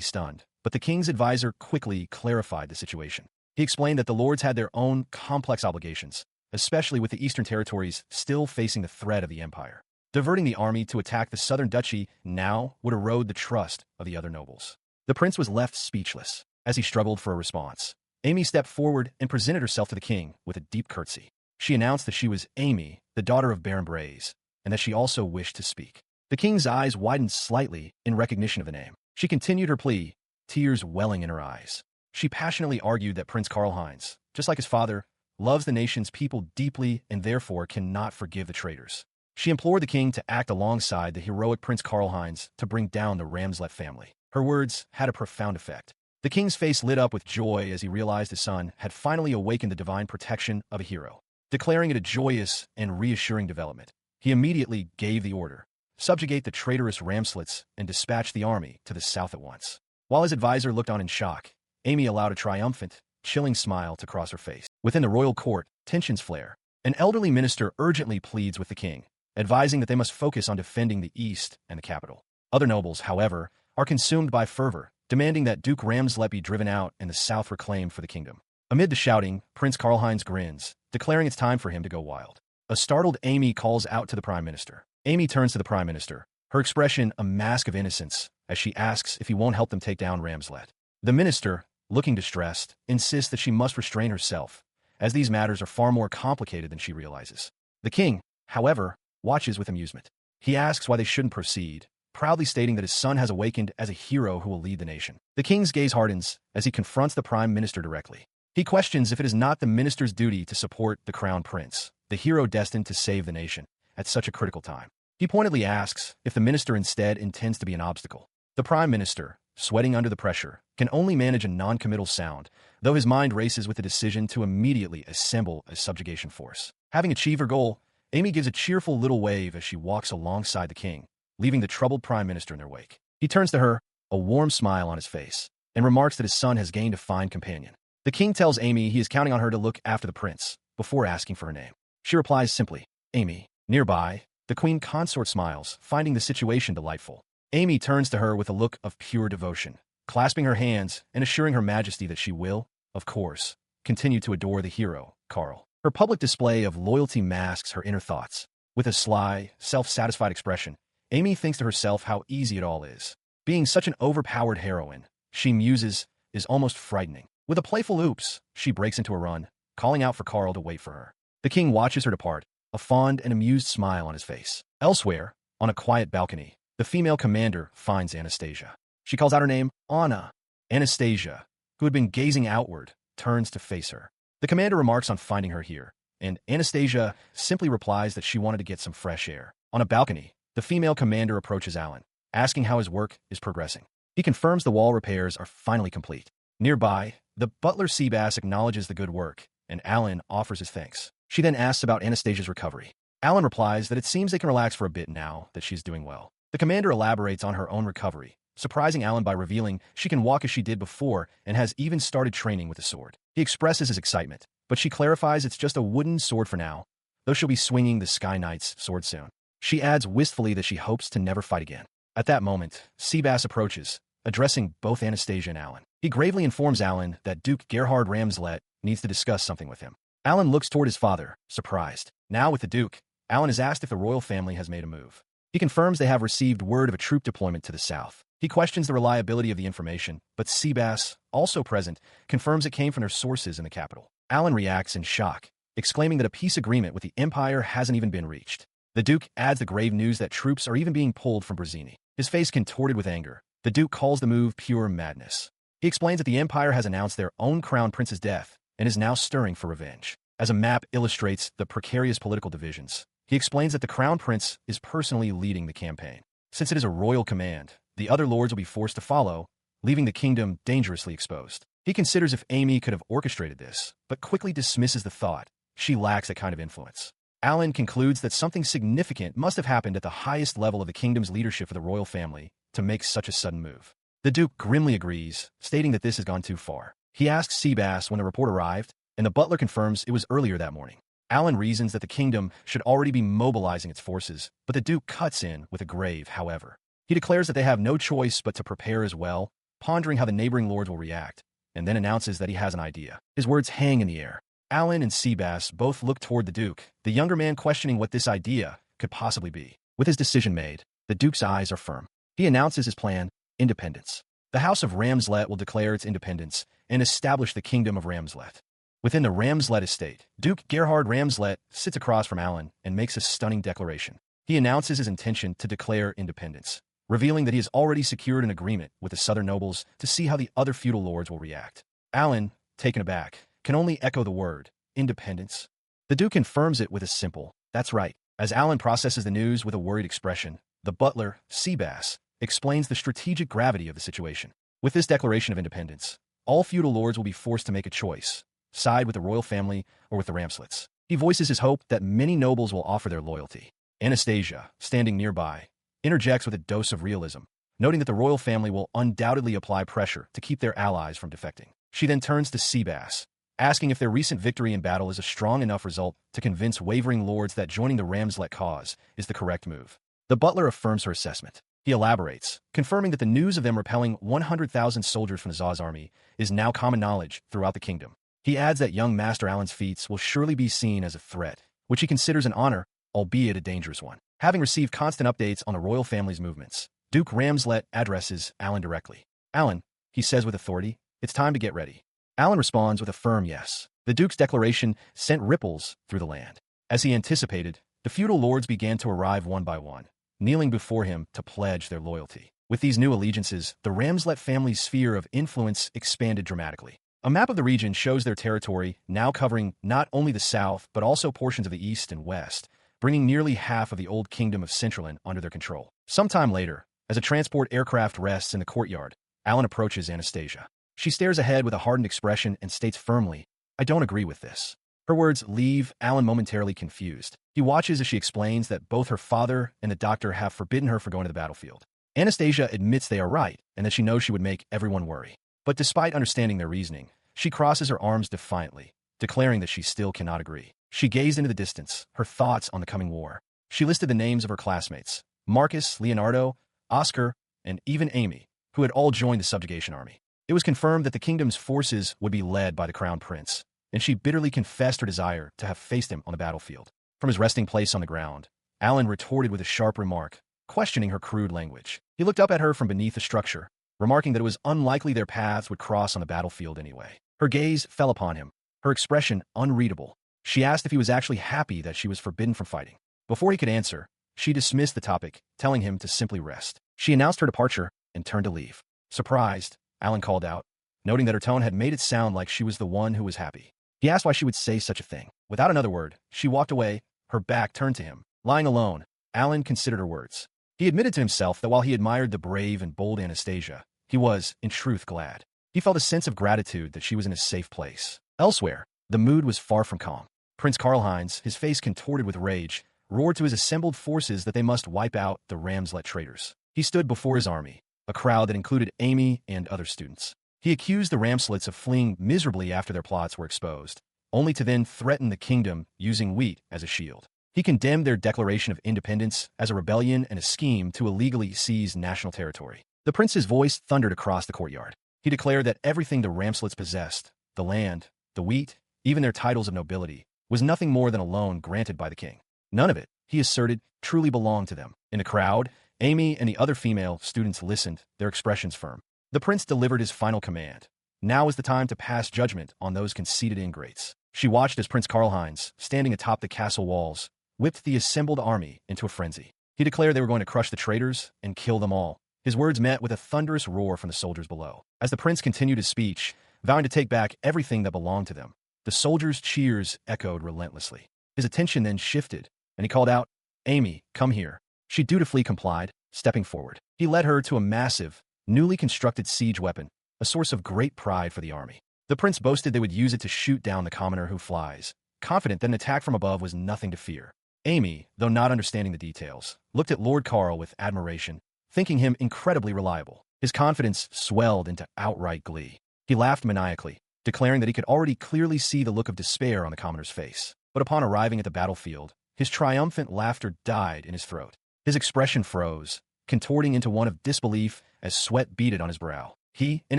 A: stunned, but the king's advisor quickly clarified the situation. He explained that the lords had their own complex obligations, especially with the eastern territories still facing the threat of the empire. Diverting the army to attack the southern duchy now would erode the trust of the other nobles. The prince was left speechless as he struggled for a response. Amy stepped forward and presented herself to the king with a deep curtsy. She announced that she was Amy, the daughter of Baron Braze, and that she also wished to speak. The king's eyes widened slightly in recognition of the name. She continued her plea, tears welling in her eyes. She passionately argued that Prince Karl-Heinz, just like his father, loves the nation's people deeply and therefore cannot forgive the traitors. She implored the king to act alongside the heroic Prince Karl-Heinz to bring down the Ramslet family. Her words had a profound effect. The king's face lit up with joy as he realized his son had finally awakened the divine protection of a hero. Declaring it a joyous and reassuring development, he immediately gave the order, subjugate the traitorous Ramslets and dispatch the army to the south at once. While his advisor looked on in shock, Amy allowed a triumphant, chilling smile to cross her face. Within the royal court, tensions flare. An elderly minister urgently pleads with the king, advising that they must focus on defending the east and the capital. Other nobles, however, are consumed by fervor, demanding that Duke Ramslet be driven out and the south reclaimed for the kingdom. Amid the shouting, Prince Karl-Heinz grins, declaring it's time for him to go wild. A startled Amy calls out to the prime minister. Amy turns to the prime minister, her expression a mask of innocence, as she asks if he won't help them take down Ramslet. The minister, looking distressed, insists that she must restrain herself, as these matters are far more complicated than she realizes. The king, however, watches with amusement. He asks why they shouldn't proceed, proudly stating that his son has awakened as a hero who will lead the nation. The king's gaze hardens as he confronts the prime minister directly. He questions if it is not the minister's duty to support the crown prince, the hero destined to save the nation, at such a critical time. He pointedly asks if the minister instead intends to be an obstacle. The prime minister, sweating under the pressure, can only manage a non-committal sound, though his mind races with the decision to immediately assemble a subjugation force. Having achieved her goal, Amy gives a cheerful little wave as she walks alongside the king, leaving the troubled prime minister in their wake. He turns to her, a warm smile on his face, and remarks that his son has gained a fine companion. The king tells Amy he is counting on her to look after the prince, before asking for her name. She replies simply, Amy. Nearby, the queen consort smiles, finding the situation delightful. Amy turns to her with a look of pure devotion, clasping her hands and assuring her majesty that she will, of course, continue to adore the hero, Karl. Her public display of loyalty masks her inner thoughts. With a sly, self-satisfied expression, Amy thinks to herself how easy it all is. Being such an overpowered heroine, she muses, is almost frightening. With a playful oops, she breaks into a run, calling out for Karl to wait for her. The king watches her depart, a fond and amused smile on his face. Elsewhere, on a quiet balcony, the female commander finds Anastasia. She calls out her name, Anna. Anastasia, who had been gazing outward, turns to face her. The commander remarks on finding her here, and Anastasia simply replies that she wanted to get some fresh air. On a balcony, the female commander approaches Alan, asking how his work is progressing. He confirms the wall repairs are finally complete. Nearby, the butler Seabass acknowledges the good work, and Alan offers his thanks. She then asks about Anastasia's recovery. Alan replies that it seems they can relax for a bit now that she's doing well. The commander elaborates on her own recovery, surprising Alan by revealing she can walk as she did before and has even started training with the sword. He expresses his excitement, but she clarifies it's just a wooden sword for now, though she'll be swinging the Sky Knight's sword soon. She adds wistfully that she hopes to never fight again. At that moment, Seabass approaches, addressing both Anastasia and Alan. He gravely informs Alan that Duke Gerhard Ramslet needs to discuss something with him. Alan looks toward his father, surprised. Now with the Duke, Alan is asked if the royal family has made a move. He confirms they have received word of a troop deployment to the south. He questions the reliability of the information, but Seabass, also present, confirms it came from their sources in the capital. Alan reacts in shock, exclaiming that a peace agreement with the Empire hasn't even been reached. The Duke adds the grave news that troops are even being pulled from Brazini. His face contorted with anger, the Duke calls the move pure madness. He explains that the Empire has announced their own crown prince's death and is now stirring for revenge. As a map illustrates the precarious political divisions, he explains that the crown prince is personally leading the campaign. Since it is a royal command, the other lords will be forced to follow, leaving the kingdom dangerously exposed. He considers if Amy could have orchestrated this, but quickly dismisses the thought. She lacks that kind of influence. Alan concludes that something significant must have happened at the highest level of the kingdom's leadership for the royal family to make such a sudden move. The Duke grimly agrees, stating that this has gone too far. He asks Seabass when the report arrived, and the butler confirms it was earlier that morning. Alan reasons that the kingdom should already be mobilizing its forces, but the Duke cuts in with a grave, however. He declares that they have no choice but to prepare as well, pondering how the neighboring lords will react, and then announces that he has an idea. His words hang in the air. Alan and Seabass both look toward the Duke, the younger man questioning what this idea could possibly be. With his decision made, the Duke's eyes are firm. He announces his plan, independence. The House of Ramslet will declare its independence and establish the Kingdom of Ramslet. Within the Ramslet estate, Duke Gerhard Ramslet sits across from Alan and makes a stunning declaration. He announces his intention to declare independence, revealing that he has already secured an agreement with the southern nobles to see how the other feudal lords will react. Alan, taken aback, can only echo the word, independence. The Duke confirms it with a simple, that's right. As Alan processes the news with a worried expression, the butler, Seabass, explains the strategic gravity of the situation. With this declaration of independence, all feudal lords will be forced to make a choice, side with the royal family or with the Ramslets. He voices his hope that many nobles will offer their loyalty. Anastasia, standing nearby, interjects with a dose of realism, noting that the royal family will undoubtedly apply pressure to keep their allies from defecting. She then turns to Seabass, asking if their recent victory in battle is a strong enough result to convince wavering lords that joining the Ramslet cause is the correct move. The butler affirms her assessment. He elaborates, confirming that the news of them repelling 100,000 soldiers from the Zaz army is now common knowledge throughout the kingdom. He adds that young Master Alan's feats will surely be seen as a threat, which he considers an honor, albeit a dangerous one. Having received constant updates on the royal family's movements, Duke Ramslet addresses Alan directly. Alan, he says with authority, it's time to get ready. Alan responds with a firm yes. The Duke's declaration sent ripples through the land. As he anticipated, the feudal lords began to arrive one by one, kneeling before him to pledge their loyalty. With these new allegiances, the Ramslet family's sphere of influence expanded dramatically. A map of the region shows their territory now covering not only the south but also portions of the east and west, bringing nearly half of the old kingdom of Centraland under their control. Sometime later, as a transport aircraft rests in the courtyard, Alan approaches Anastasia. She stares ahead with a hardened expression and states firmly, I don't agree with this. Her words leave Alan momentarily confused. He watches as she explains that both her father and the doctor have forbidden her from going to the battlefield. Anastasia admits they are right and that she knows she would make everyone worry. But despite understanding their reasoning, she crosses her arms defiantly, declaring that she still cannot agree. She gazed into the distance, her thoughts on the coming war. She listed the names of her classmates, Marcus, Leonardo, Oscar, and even Amy, who had all joined the subjugation army. It was confirmed that the kingdom's forces would be led by the crown prince, and she bitterly confessed her desire to have faced him on the battlefield. From his resting place on the ground, Alan retorted with a sharp remark, questioning her crude language. He looked up at her from beneath the structure, remarking that it was unlikely their paths would cross on the battlefield anyway. Her gaze fell upon him, her expression unreadable. She asked if he was actually happy that she was forbidden from fighting. Before he could answer, she dismissed the topic, telling him to simply rest. She announced her departure and turned to leave. Surprised, Alan called out, noting that her tone had made it sound like she was the one who was happy. He asked why she would say such a thing. Without another word, she walked away, her back turned to him. Lying alone, Alan considered her words. He admitted to himself that while he admired the brave and bold Anastasia, he was, in truth, glad. He felt a sense of gratitude that she was in a safe place. Elsewhere, the mood was far from calm. Prince Karlheinz, his face contorted with rage, roared to his assembled forces that they must wipe out the Ramslet traitors. He stood before his army, a crowd that included Amy and other students. He accused the Ramslets of fleeing miserably after their plots were exposed, only to then threaten the kingdom using wheat as a shield. He condemned their declaration of independence as a rebellion and a scheme to illegally seize national territory. The prince's voice thundered across the courtyard. He declared that everything the Ramslets possessed, the land, the wheat, even their titles of nobility, was nothing more than a loan granted by the king. None of it, he asserted, truly belonged to them. In the crowd, Amy and the other female students listened, their expressions firm. The prince delivered his final command. Now is the time to pass judgment on those conceited ingrates. She watched as Prince Karlheinz, standing atop the castle walls, whipped the assembled army into a frenzy. He declared they were going to crush the traitors and kill them all. His words met with a thunderous roar from the soldiers below. As the prince continued his speech, vowing to take back everything that belonged to them, the soldiers' cheers echoed relentlessly. His attention then shifted, and he called out, Amy, come here. She dutifully complied, stepping forward. He led her to a massive, newly constructed siege weapon, a source of great pride for the army. The prince boasted they would use it to shoot down the commoner who flies, confident that an attack from above was nothing to fear. Amy, though not understanding the details, looked at Lord Karl with admiration, thinking him incredibly reliable. His confidence swelled into outright glee. He laughed maniacally, declaring that he could already clearly see the look of despair on the commoner's face. But upon arriving at the battlefield, his triumphant laughter died in his throat. His expression froze, contorting into one of disbelief as sweat beaded on his brow. He and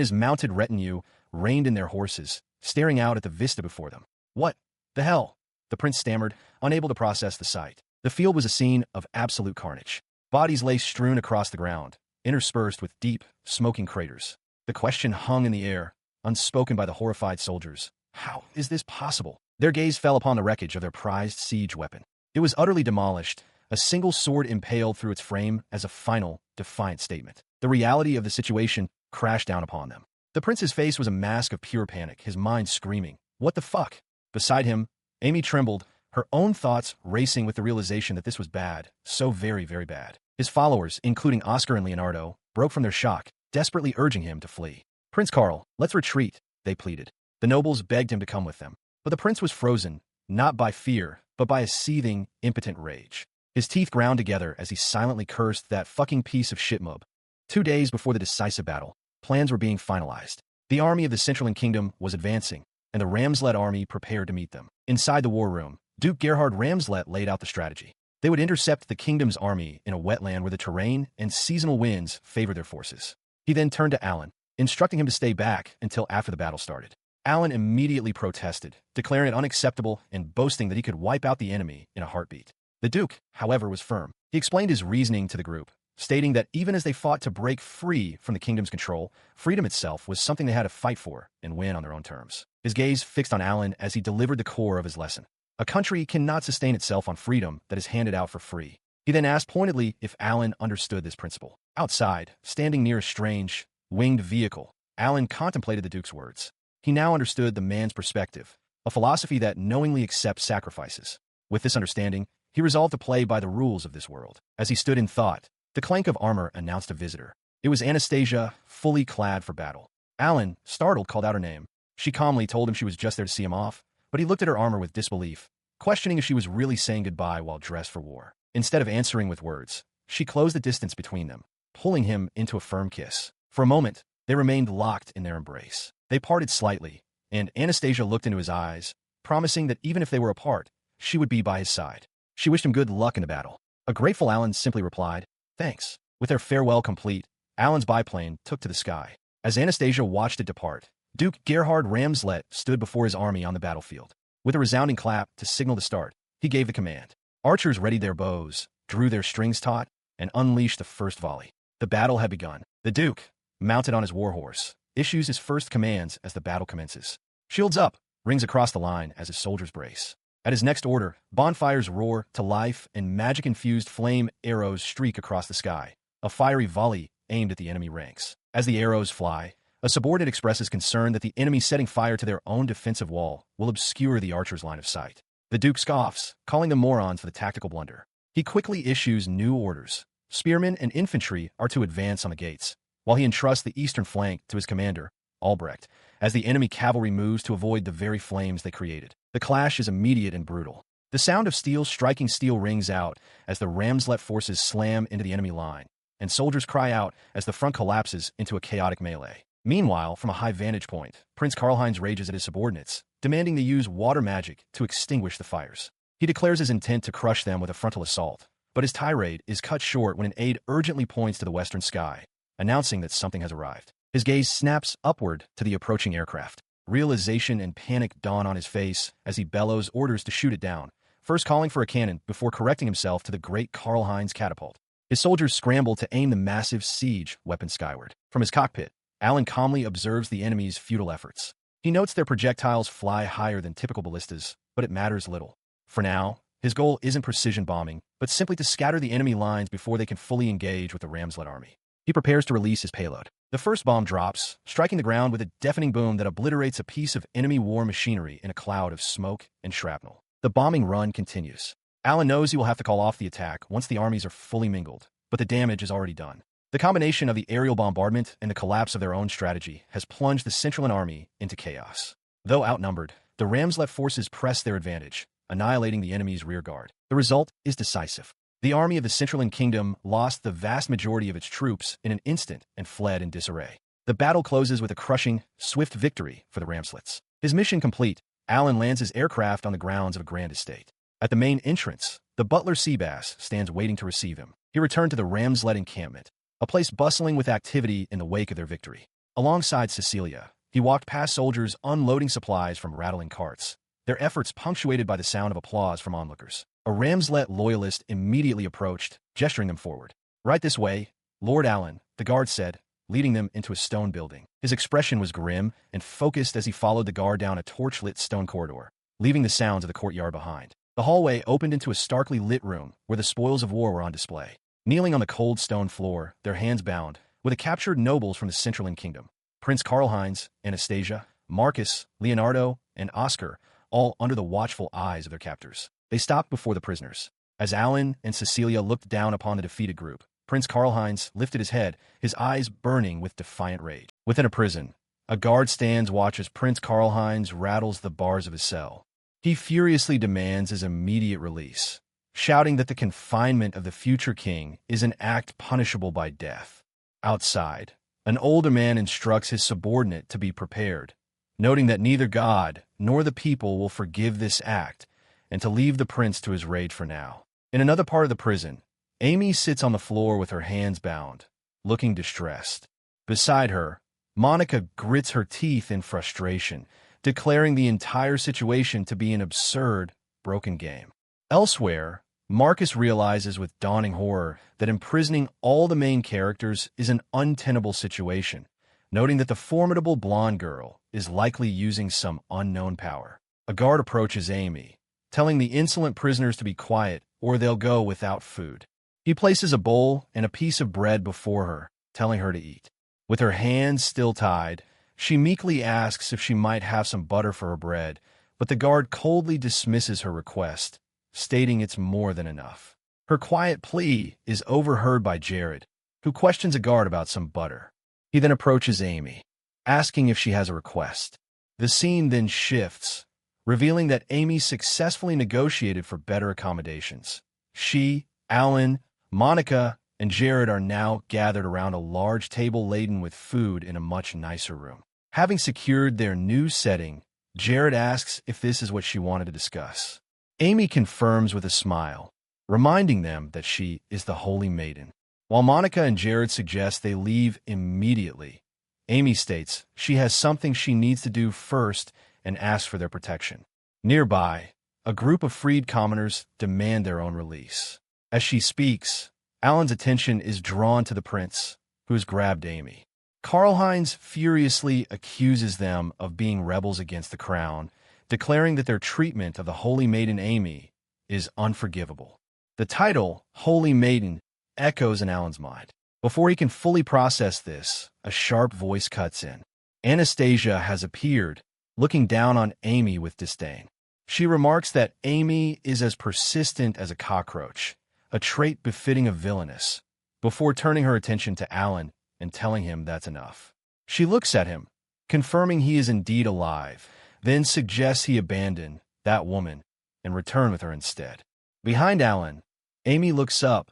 A: his mounted retinue reined in their horses, staring out at the vista before them. What the hell? The prince stammered, unable to process the sight. The field was a scene of absolute carnage. Bodies lay strewn across the ground, interspersed with deep, smoking craters. The question hung in the air, unspoken by the horrified soldiers. How is this possible? Their gaze fell upon the wreckage of their prized siege weapon. It was utterly demolished, a single sword impaled through its frame as a final, defiant statement. The reality of the situation crashed down upon them. The prince's face was a mask of pure panic, his mind screaming, what the fuck? Beside him, Amy trembled, her own thoughts racing with the realization that this was bad, so very, very bad. His followers, including Oscar and Leonardo, broke from their shock, desperately urging him to flee. Prince Karl, let's retreat, they pleaded. The nobles begged him to come with them. But the prince was frozen, not by fear, but by a seething, impotent rage. His teeth ground together as he silently cursed that fucking piece of shit mob. 2 days before the decisive battle, plans were being finalized. The army of the Centraland Kingdom was advancing, and the Ramslet army prepared to meet them. Inside the war room, Duke Gerhard Ramslet laid out the strategy. They would intercept the kingdom's army in a wetland where the terrain and seasonal winds favored their forces. He then turned to Alan, instructing him to stay back until after the battle started. Alan immediately protested, declaring it unacceptable and boasting that he could wipe out the enemy in a heartbeat. The Duke, however, was firm. He explained his reasoning to the group, stating that even as they fought to break free from the kingdom's control, freedom itself was something they had to fight for and win on their own terms. His gaze fixed on Alan as he delivered the core of his lesson. A country cannot sustain itself on freedom that is handed out for free. He then asked pointedly if Alan understood this principle. Outside, standing near a strange, winged vehicle, Alan contemplated the Duke's words. He now understood the man's perspective, a philosophy that knowingly accepts sacrifices. With this understanding, he resolved to play by the rules of this world. As he stood in thought, the clank of armor announced a visitor. It was Anastasia, fully clad for battle. Alan, startled, called out her name. She calmly told him she was just there to see him off, but he looked at her armor with disbelief, questioning if she was really saying goodbye while dressed for war. Instead of answering with words, she closed the distance between them, pulling him into a firm kiss. For a moment, they remained locked in their embrace. They parted slightly, and Anastasia looked into his eyes, promising that even if they were apart, she would be by his side. She wished him good luck in the battle. A grateful Alan simply replied, "Thanks." With their farewell complete, Alan's biplane took to the sky. As Anastasia watched it depart, Duke Gerhard Ramslet stood before his army on the battlefield. With a resounding clap to signal the start, he gave the command. Archers readied their bows, drew their strings taut, and unleashed the first volley. The battle had begun. The Duke, mounted on his warhorse, issues his first commands as the battle commences. "Shields up!" rings across the line as his soldiers brace. At his next order, bonfires roar to life and magic-infused flame arrows streak across the sky, a fiery volley aimed at the enemy ranks. As the arrows fly, a subordinate expresses concern that the enemy setting fire to their own defensive wall will obscure the archer's line of sight. The Duke scoffs, calling them morons for the tactical blunder. He quickly issues new orders. Spearmen and infantry are to advance on the gates, while he entrusts the eastern flank to his commander, Albrecht, as the enemy cavalry moves to avoid the very flames they created. The clash is immediate and brutal. The sound of steel striking steel rings out as the Ramslet forces slam into the enemy line, and soldiers cry out as the front collapses into a chaotic melee. Meanwhile, from a high vantage point, Prince Karlheinz rages at his subordinates, demanding they use water magic to extinguish the fires. He declares his intent to crush them with a frontal assault, but his tirade is cut short when an aide urgently points to the western sky, announcing that something has arrived. His gaze snaps upward to the approaching aircraft. Realization and panic dawn on his face as he bellows orders to shoot it down, first calling for a cannon before correcting himself to the great Karlheinz catapult. His soldiers scramble to aim the massive siege weapon skyward. From his cockpit, Alan calmly observes the enemy's futile efforts. He notes their projectiles fly higher than typical ballistas, but it matters little. For now, his goal isn't precision bombing, but simply to scatter the enemy lines before they can fully engage with the Ramslet army. He prepares to release his payload. The first bomb drops, striking the ground with a deafening boom that obliterates a piece of enemy war machinery in a cloud of smoke and shrapnel. The bombing run continues. Alan knows he will have to call off the attack once the armies are fully mingled, but the damage is already done. The combination of the aerial bombardment and the collapse of their own strategy has plunged the Centralan army into chaos. Though outnumbered, the Ramslet forces press their advantage, annihilating the enemy's rear guard. The result is decisive. The army of the Centralan Kingdom lost the vast majority of its troops in an instant and fled in disarray. The battle closes with a crushing, swift victory for the Ramslets. His mission complete, Alan lands his aircraft on the grounds of a grand estate. At the main entrance, the butler Seabass stands waiting to receive him. He returned to the Ramslet encampment, a place bustling with activity in the wake of their victory. Alongside Cecilia, he walked past soldiers unloading supplies from rattling carts, their efforts punctuated by the sound of applause from onlookers. A Ramslet loyalist immediately approached, gesturing them forward. "Right this way, Lord Alan," the guard said, leading them into a stone building. His expression was grim and focused as he followed the guard down a torch-lit stone corridor, leaving the sounds of the courtyard behind. The hallway opened into a starkly lit room where the spoils of war were on display. Kneeling on the cold stone floor, their hands bound, were the captured nobles from the Centralan Kingdom. Prince Karlheinz, Anastasia, Marcus, Leonardo, and Oscar, all under the watchful eyes of their captors. They stopped before the prisoners. As Alan and Cecilia looked down upon the defeated group, Prince Karlheinz lifted his head, his eyes burning with defiant rage. Within a prison, a guard stands watch as Prince Karlheinz rattles the bars of his cell. He furiously demands his immediate release, shouting that the confinement of the future king is an act punishable by death. Outside, an older man instructs his subordinate to be prepared, noting that neither God nor the people will forgive this act, and to leave the prince to his rage for now. In another part of the prison, Amy sits on the floor with her hands bound, looking distressed. Beside her, Monica grits her teeth in frustration, declaring the entire situation to be an absurd, broken game. Elsewhere, Marcus realizes with dawning horror that imprisoning all the main characters is an untenable situation, noting that the formidable blonde girl is likely using some unknown power. A guard approaches Amy, telling the insolent prisoners to be quiet or they'll go without food. He places a bowl and a piece of bread before her, telling her to eat. With her hands still tied, she meekly asks if she might have some butter for her bread, but the guard coldly dismisses her request, stating it's more than enough. Her quiet plea is overheard by Jared, who questions a guard about some butter. He then approaches Amy, asking if she has a request. The scene then shifts, revealing that Amy successfully negotiated for better accommodations. She, Alan, Monica, and Jared are now gathered around a large table laden with food in a much nicer room. Having secured their new setting, Jared asks if this is what she wanted to discuss. Amy confirms with a smile, reminding them that she is the Holy Maiden. While Monica and Jared suggest they leave immediately, Amy states she has something she needs to do first and asks for their protection. Nearby, a group of freed commoners demand their own release. As she speaks, Alan's attention is drawn to the prince, who has grabbed Amy. Karl-Heinz furiously accuses them of being rebels against the crown, declaring that their treatment of the Holy Maiden Amy is unforgivable. The title, Holy Maiden, echoes in Alan's mind. Before he can fully process this, a sharp voice cuts in. Anastasia has appeared, looking down on Amy with disdain. She remarks that Amy is as persistent as a cockroach, a trait befitting a villainess, before turning her attention to Alan and telling him that's enough. She looks at him, confirming he is indeed alive, then suggests he abandon that woman and return with her instead. Behind Alan, Amy looks up,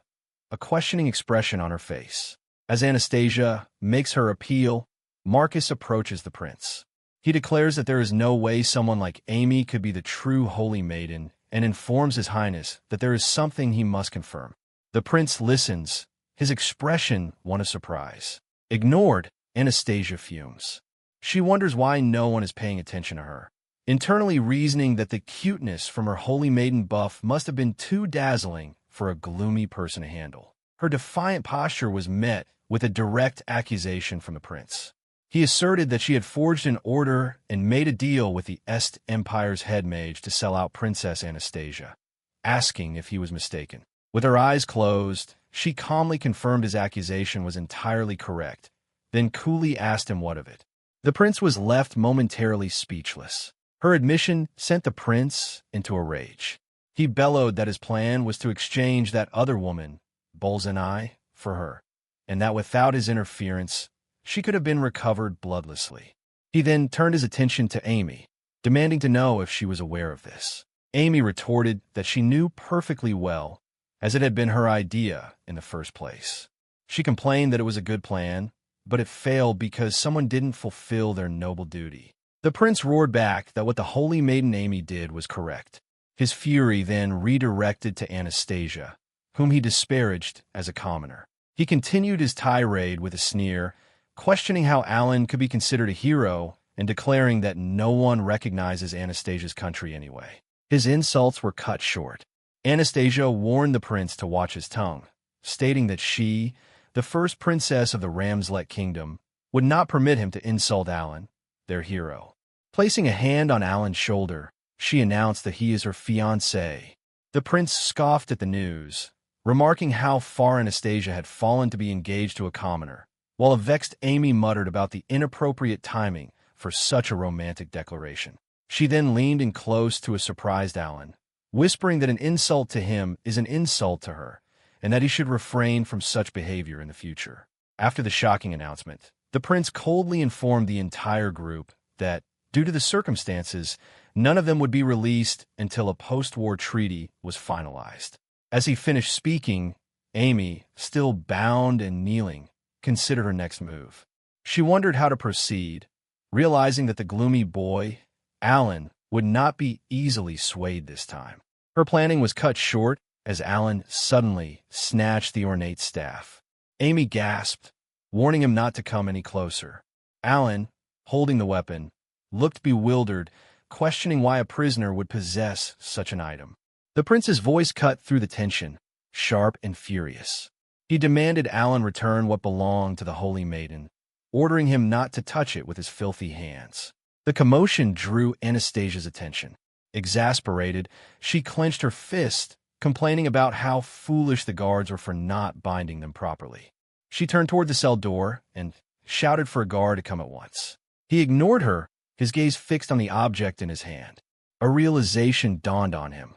A: a questioning expression on her face. As Anastasia makes her appeal, Marcus approaches the prince. He declares that there is no way someone like Amy could be the true Holy Maiden and informs His Highness that there is something he must confirm. The prince listens, his expression one of surprise. Ignored, Anastasia fumes. She wonders why no one is paying attention to her, internally reasoning that the cuteness from her Holy Maiden buff must have been too dazzling for a gloomy person to handle. Her defiant posture was met with a direct accusation from the prince. He asserted that she had forged an order and made a deal with the Est Empire's head mage to sell out Princess Anastasia, asking if he was mistaken. With her eyes closed, she calmly confirmed his accusation was entirely correct, then coolly asked him what of it. The prince was left momentarily speechless. Her admission sent the prince into a rage. He bellowed that his plan was to exchange that other woman, Bolzenai, for her, and that without his interference, she could have been recovered bloodlessly. He then turned his attention to Amy, demanding to know if she was aware of this. Amy retorted that she knew perfectly well, as it had been her idea in the first place. She complained that it was a good plan, but it failed because someone didn't fulfill their noble duty. The prince roared back that what the Holy Maiden Amy did was correct. His fury then redirected to Anastasia, whom he disparaged as a commoner. He continued his tirade with a sneer, questioning how Alan could be considered a hero and declaring that no one recognizes Anastasia's country anyway. His insults were cut short. Anastasia warned the prince to watch his tongue, stating that she, the first princess of the Ramslet kingdom, would not permit him to insult Alan, their hero. Placing a hand on Alan's shoulder, she announced that he is her fiancé. The prince scoffed at the news, remarking how far Anastasia had fallen to be engaged to a commoner, while a vexed Amy muttered about the inappropriate timing for such a romantic declaration. She then leaned in close to a surprised Alan, whispering that an insult to him is an insult to her, and that he should refrain from such behavior in the future. After the shocking announcement, the prince coldly informed the entire group that, due to the circumstances, none of them would be released until a post-war treaty was finalized. As he finished speaking, Amy, still bound and kneeling, considered her next move. She wondered how to proceed, realizing that the gloomy boy, Alan, would not be easily swayed this time. Her planning was cut short as Alan suddenly snatched the ornate staff. Amy gasped, warning him not to come any closer. Alan, holding the weapon, looked bewildered, questioning why a prisoner would possess such an item. The prince's voice cut through the tension, sharp and furious. He demanded Alan return what belonged to the holy maiden, ordering him not to touch it with his filthy hands. The commotion drew Anastasia's attention. Exasperated, she clenched her fist, complaining about how foolish the guards were for not binding them properly. She turned toward the cell door and shouted for a guard to come at once. He ignored her, his gaze fixed on the object in his hand. A realization dawned on him.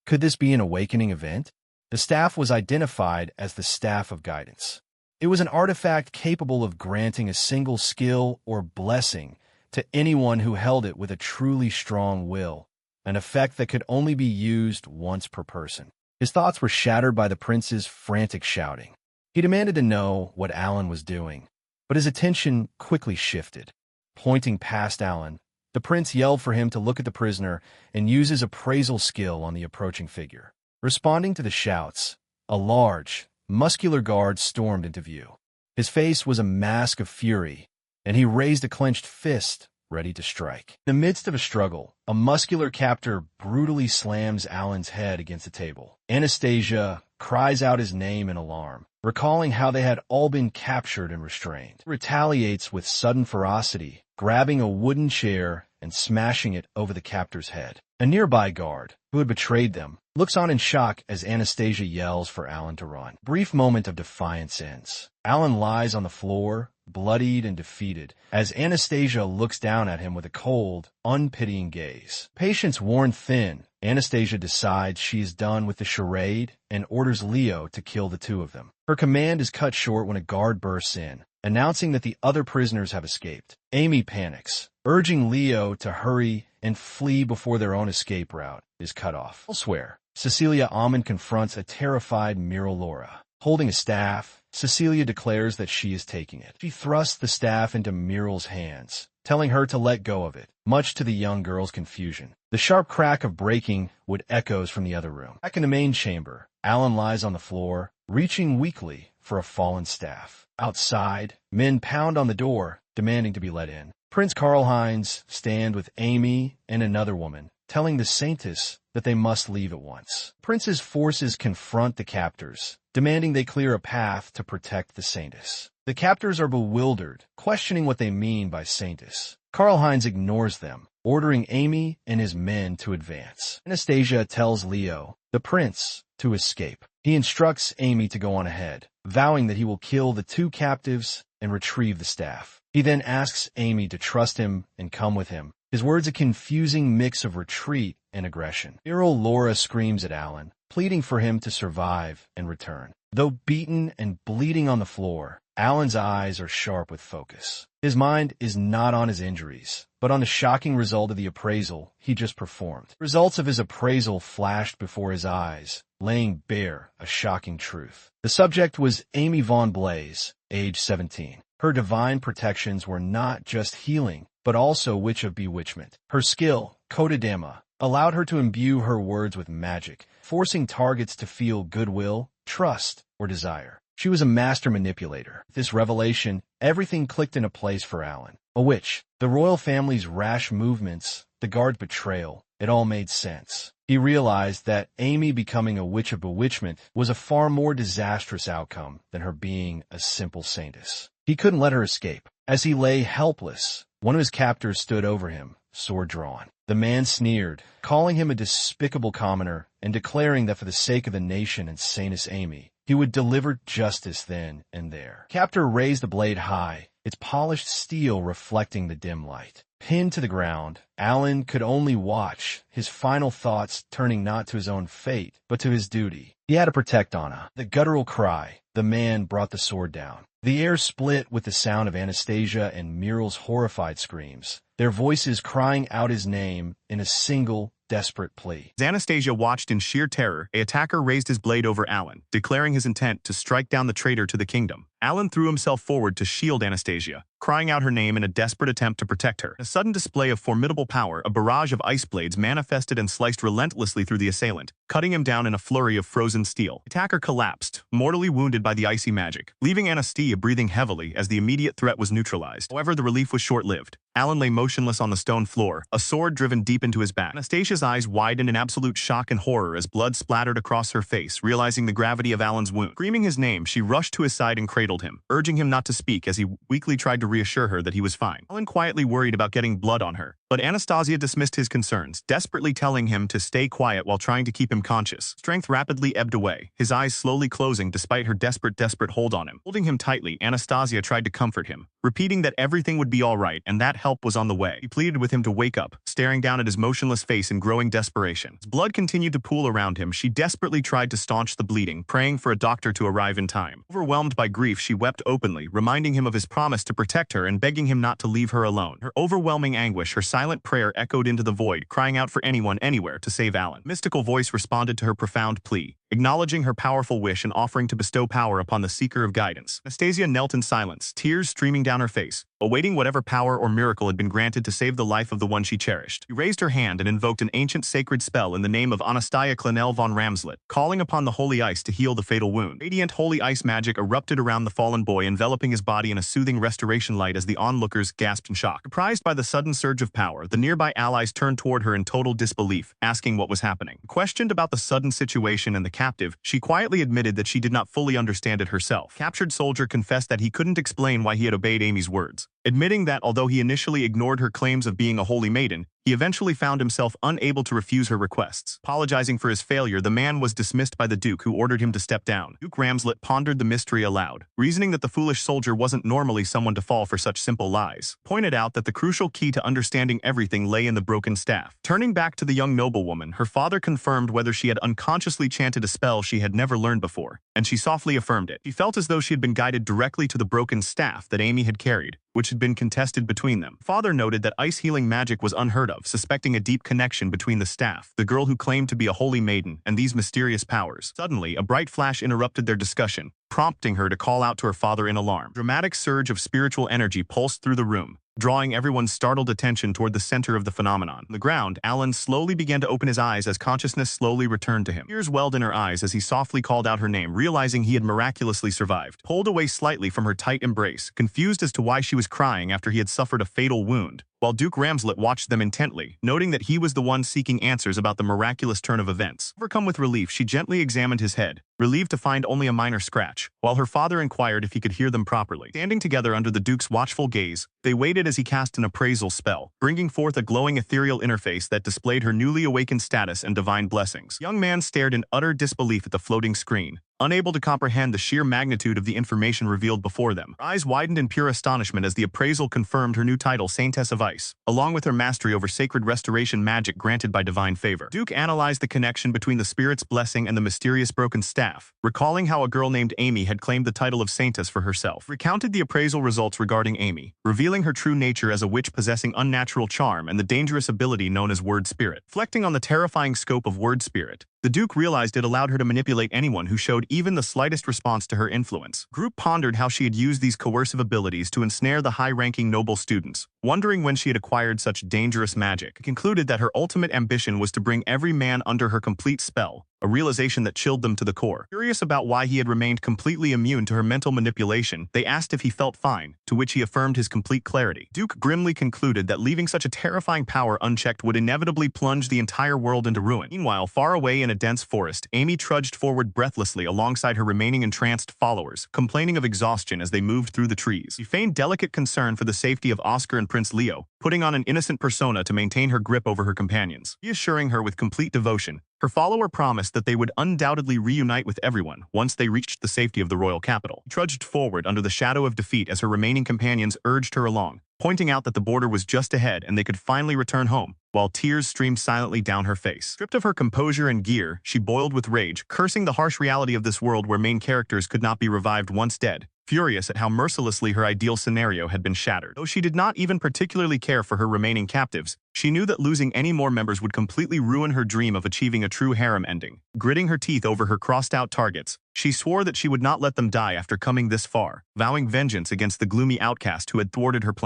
A: Could this be an awakening event? The staff was identified as the Staff of Guidance. It was an artifact capable of granting a single skill or blessing to anyone who held it with a truly strong will, an effect that could only be used once per person. His thoughts were shattered by the prince's frantic shouting. He demanded to know what Alan was doing, but his attention quickly shifted. Pointing past Alan, the prince yelled for him to look at the prisoner and use his appraisal skill on the approaching figure. Responding to the shouts, a large, muscular guard stormed into view. His face was a mask of fury, and he raised a clenched fist, ready to strike. In the midst of a struggle, a muscular captor brutally slams Alan's head against the table. Anastasia cries out his name in alarm, recalling how they had all been captured and restrained. He retaliates with sudden ferocity, grabbing a wooden chair and smashing it over the captor's head. A nearby guard, who had betrayed them, looks on in shock as Anastasia yells for Alan to run. Brief moment of defiance ends. Alan lies on the floor, bloodied and defeated, as Anastasia looks down at him with a cold, unpitying gaze. Patience worn thin, Anastasia decides she is done with the charade and orders Leo to kill the two of them. Her command is cut short when a guard bursts in, announcing that the other prisoners have escaped. Amy panics, urging Leo to hurry and flee before their own escape route is cut off. Elsewhere, Cecilia Amon confronts a terrified Muriel Laura. Holding a staff, Cecilia declares that she is taking it. She thrusts the staff into Muriel's hands, telling her to let go of it, much to the young girl's confusion. The sharp crack of breaking wood echoes from the other room. Back in the main chamber, Alan lies on the floor, reaching weakly for a fallen staff. Outside, men pound on the door, demanding to be let in. Prince Karl-Heinz stands with Amy and another woman, telling the Saintess that they must leave at once. Prince's forces confront the captors, demanding they clear a path to protect the Saintess. The captors are bewildered, questioning what they mean by Saintess. Karl-Heinz ignores them, ordering Amy and his men to advance. Anastasia tells Leo, the prince, to escape. He instructs Amy to go on ahead, vowing that he will kill the two captives and retrieve the staff. He then asks Amy to trust him and come with him. His words a confusing mix of retreat and aggression. Muriel Laura screams at Alan, pleading for him to survive and return. Though beaten and bleeding on the floor, Alan's eyes are sharp with focus. His mind is not on his injuries, but on the shocking result of the appraisal he just performed. Results of his appraisal flashed before his eyes, laying bare a shocking truth. The subject was Amy Von Blaze, age 17. Her divine protections were not just healing, but also witch of bewitchment. Her skill, Kodadama, allowed her to imbue her words with magic, forcing targets to feel goodwill, trust, or desire. She was a master manipulator. With this revelation, everything clicked into place for Alan. A witch, the royal family's rash movements, the guard's betrayal, it all made sense. He realized that Amy becoming a witch of bewitchment was a far more disastrous outcome than her being a simple saintess. He couldn't let her escape. As he lay helpless, one of his captors stood over him, sword drawn. The man sneered, calling him a despicable commoner and declaring that for the sake of the nation and Saintess Amy, he would deliver justice then and there. Captor raised the blade high, its polished steel reflecting the dim light. Pinned to the ground, Alan could only watch, his final thoughts turning not to his own fate, but to his duty. He had to protect Anna. The guttural cry, the man brought the sword down. The air split with the sound of Anastasia and Muriel's horrified screams, their voices crying out his name in a single, desperate plea.
B: As Anastasia watched in sheer terror, an attacker raised his blade over Alan, declaring his intent to strike down the traitor to the kingdom. Alan threw himself forward to shield Anastasia, crying out her name in a desperate attempt to protect her. In a sudden display of formidable power, a barrage of ice blades manifested and sliced relentlessly through the assailant, cutting him down in a flurry of frozen steel. The attacker collapsed, mortally wounded by the icy magic, leaving Anastasia breathing heavily as the immediate threat was neutralized. However, the relief was short-lived. Alan lay motionless on the stone floor, a sword driven deep into his back. Anastasia's eyes widened in absolute shock and horror as blood splattered across her face, realizing the gravity of Alan's wound. Screaming his name, she rushed to his side and cradled him, urging him not to speak as he weakly tried to reassure her that he was fine. Alan quietly worried about getting blood on her, but Anastasia dismissed his concerns, desperately telling him to stay quiet while trying to keep him conscious. Strength rapidly ebbed away, his eyes slowly closing despite her desperate hold on him. Holding him tightly, Anastasia tried to comfort him, repeating that everything would be all right and that help was on the way. He pleaded with him to wake up, staring down at his motionless face in growing desperation. As blood continued to pool around him, she desperately tried to staunch the bleeding, praying for a doctor to arrive in time. Overwhelmed by grief, she wept openly, reminding him of his promise to protect her and begging him not to leave her alone. Her overwhelming anguish, her silent prayer echoed into the void, crying out for anyone, anywhere to save Alan. A mystical voice responded to her profound plea, acknowledging her powerful wish and offering to bestow power upon the seeker of guidance. Anastasia knelt in silence, tears streaming down her face, awaiting whatever power or miracle had been granted to save the life of the one she cherished. She raised her hand and invoked an ancient sacred spell in the name of Anastasia Clenell von Ramslet, calling upon the holy ice to heal the fatal wound. Radiant holy ice magic erupted around the fallen boy, enveloping his body in a soothing restoration light as the onlookers gasped in shock. Surprised by the sudden surge of power, the nearby allies turned toward her in total disbelief, asking what was happening. Questioned about the sudden situation and the captive, she quietly admitted that she did not fully understand it herself. Captured soldier confessed that he couldn't explain why he had obeyed Amy's words, admitting that although he initially ignored her claims of being a holy maiden, he eventually found himself unable to refuse her requests. Apologizing for his failure, the man was dismissed by the Duke, who ordered him to step down. Duke Ramslet pondered the mystery aloud, reasoning that the foolish soldier wasn't normally someone to fall for such simple lies. Pointed out that the crucial key to understanding everything lay in the broken staff. Turning back to the young noblewoman, her father confirmed whether she had unconsciously chanted a spell she had never learned before, and she softly affirmed it. She felt as though she had been guided directly to the broken staff that Amy had carried, which had been contested between them. Father noted that ice healing magic was unheard of, suspecting a deep connection between the staff, the girl who claimed to be a holy maiden, and these mysterious powers. Suddenly, a bright flash interrupted their discussion, prompting her to call out to her father in alarm. A dramatic surge of spiritual energy pulsed through the room, drawing everyone's startled attention toward the center of the phenomenon. On the ground, Alan slowly began to open his eyes as consciousness slowly returned to him. Tears welled in her eyes as he softly called out her name, realizing he had miraculously survived. Pulled away slightly from her tight embrace, confused as to why she was crying after he had suffered a fatal wound, while Duke Ramslet watched them intently, noting that he was the one seeking answers about the miraculous turn of events. Overcome with relief, she gently examined his head, relieved to find only a minor scratch, while her father inquired if he could hear them properly. Standing together under the Duke's watchful gaze, they waited as he cast an appraisal spell, bringing forth a glowing ethereal interface that displayed her newly awakened status and divine blessings. The young man stared in utter disbelief at the floating screen, unable to comprehend the sheer magnitude of the information revealed before them. Her eyes widened in pure astonishment as the appraisal confirmed her new title, Saintess of Ice, along with her mastery over sacred restoration magic granted by divine favor. Duke analyzed the connection between the spirit's blessing and the mysterious broken staff, recalling how a girl named Amy had claimed the title of Saintess for herself. Recounted the appraisal results regarding Amy, revealing her true nature as a witch possessing unnatural charm and the dangerous ability known as Word Spirit. Reflecting on the terrifying scope of Word Spirit, the Duke realized it allowed her to manipulate anyone who showed even the slightest response to her influence. Group pondered how she had used these coercive abilities to ensnare the high-ranking noble students, wondering when she had acquired such dangerous magic. Concluded that her ultimate ambition was to bring every man under her complete spell, a realization that chilled them to the core. Curious about why he had remained completely immune to her mental manipulation, they asked if he felt fine, to which he affirmed his complete clarity. Duke grimly concluded that leaving such a terrifying power unchecked would inevitably plunge the entire world into ruin. Meanwhile, far away in a dense forest, Amy trudged forward breathlessly alongside her remaining entranced followers, complaining of exhaustion as they moved through the trees. She feigned delicate concern for the safety of Oscar and Prince Leo, putting on an innocent persona to maintain her grip over her companions. Reassuring her with complete devotion, her follower promised that they would undoubtedly reunite with everyone once they reached the safety of the royal capital. She trudged forward under the shadow of defeat as her remaining companions urged her along, pointing out that the border was just ahead and they could finally return home, while tears streamed silently down her face. Stripped of her composure and gear, she boiled with rage, cursing the harsh reality of this world where main characters could not be revived once dead, furious at how mercilessly her ideal scenario had been shattered. Though she did not even particularly care for her remaining captives, she knew that losing any more members would completely ruin her dream of achieving a true harem ending. Gritting her teeth over her crossed-out targets, she swore that she would not let them die after coming this far, vowing vengeance against the gloomy outcast who had thwarted her plan.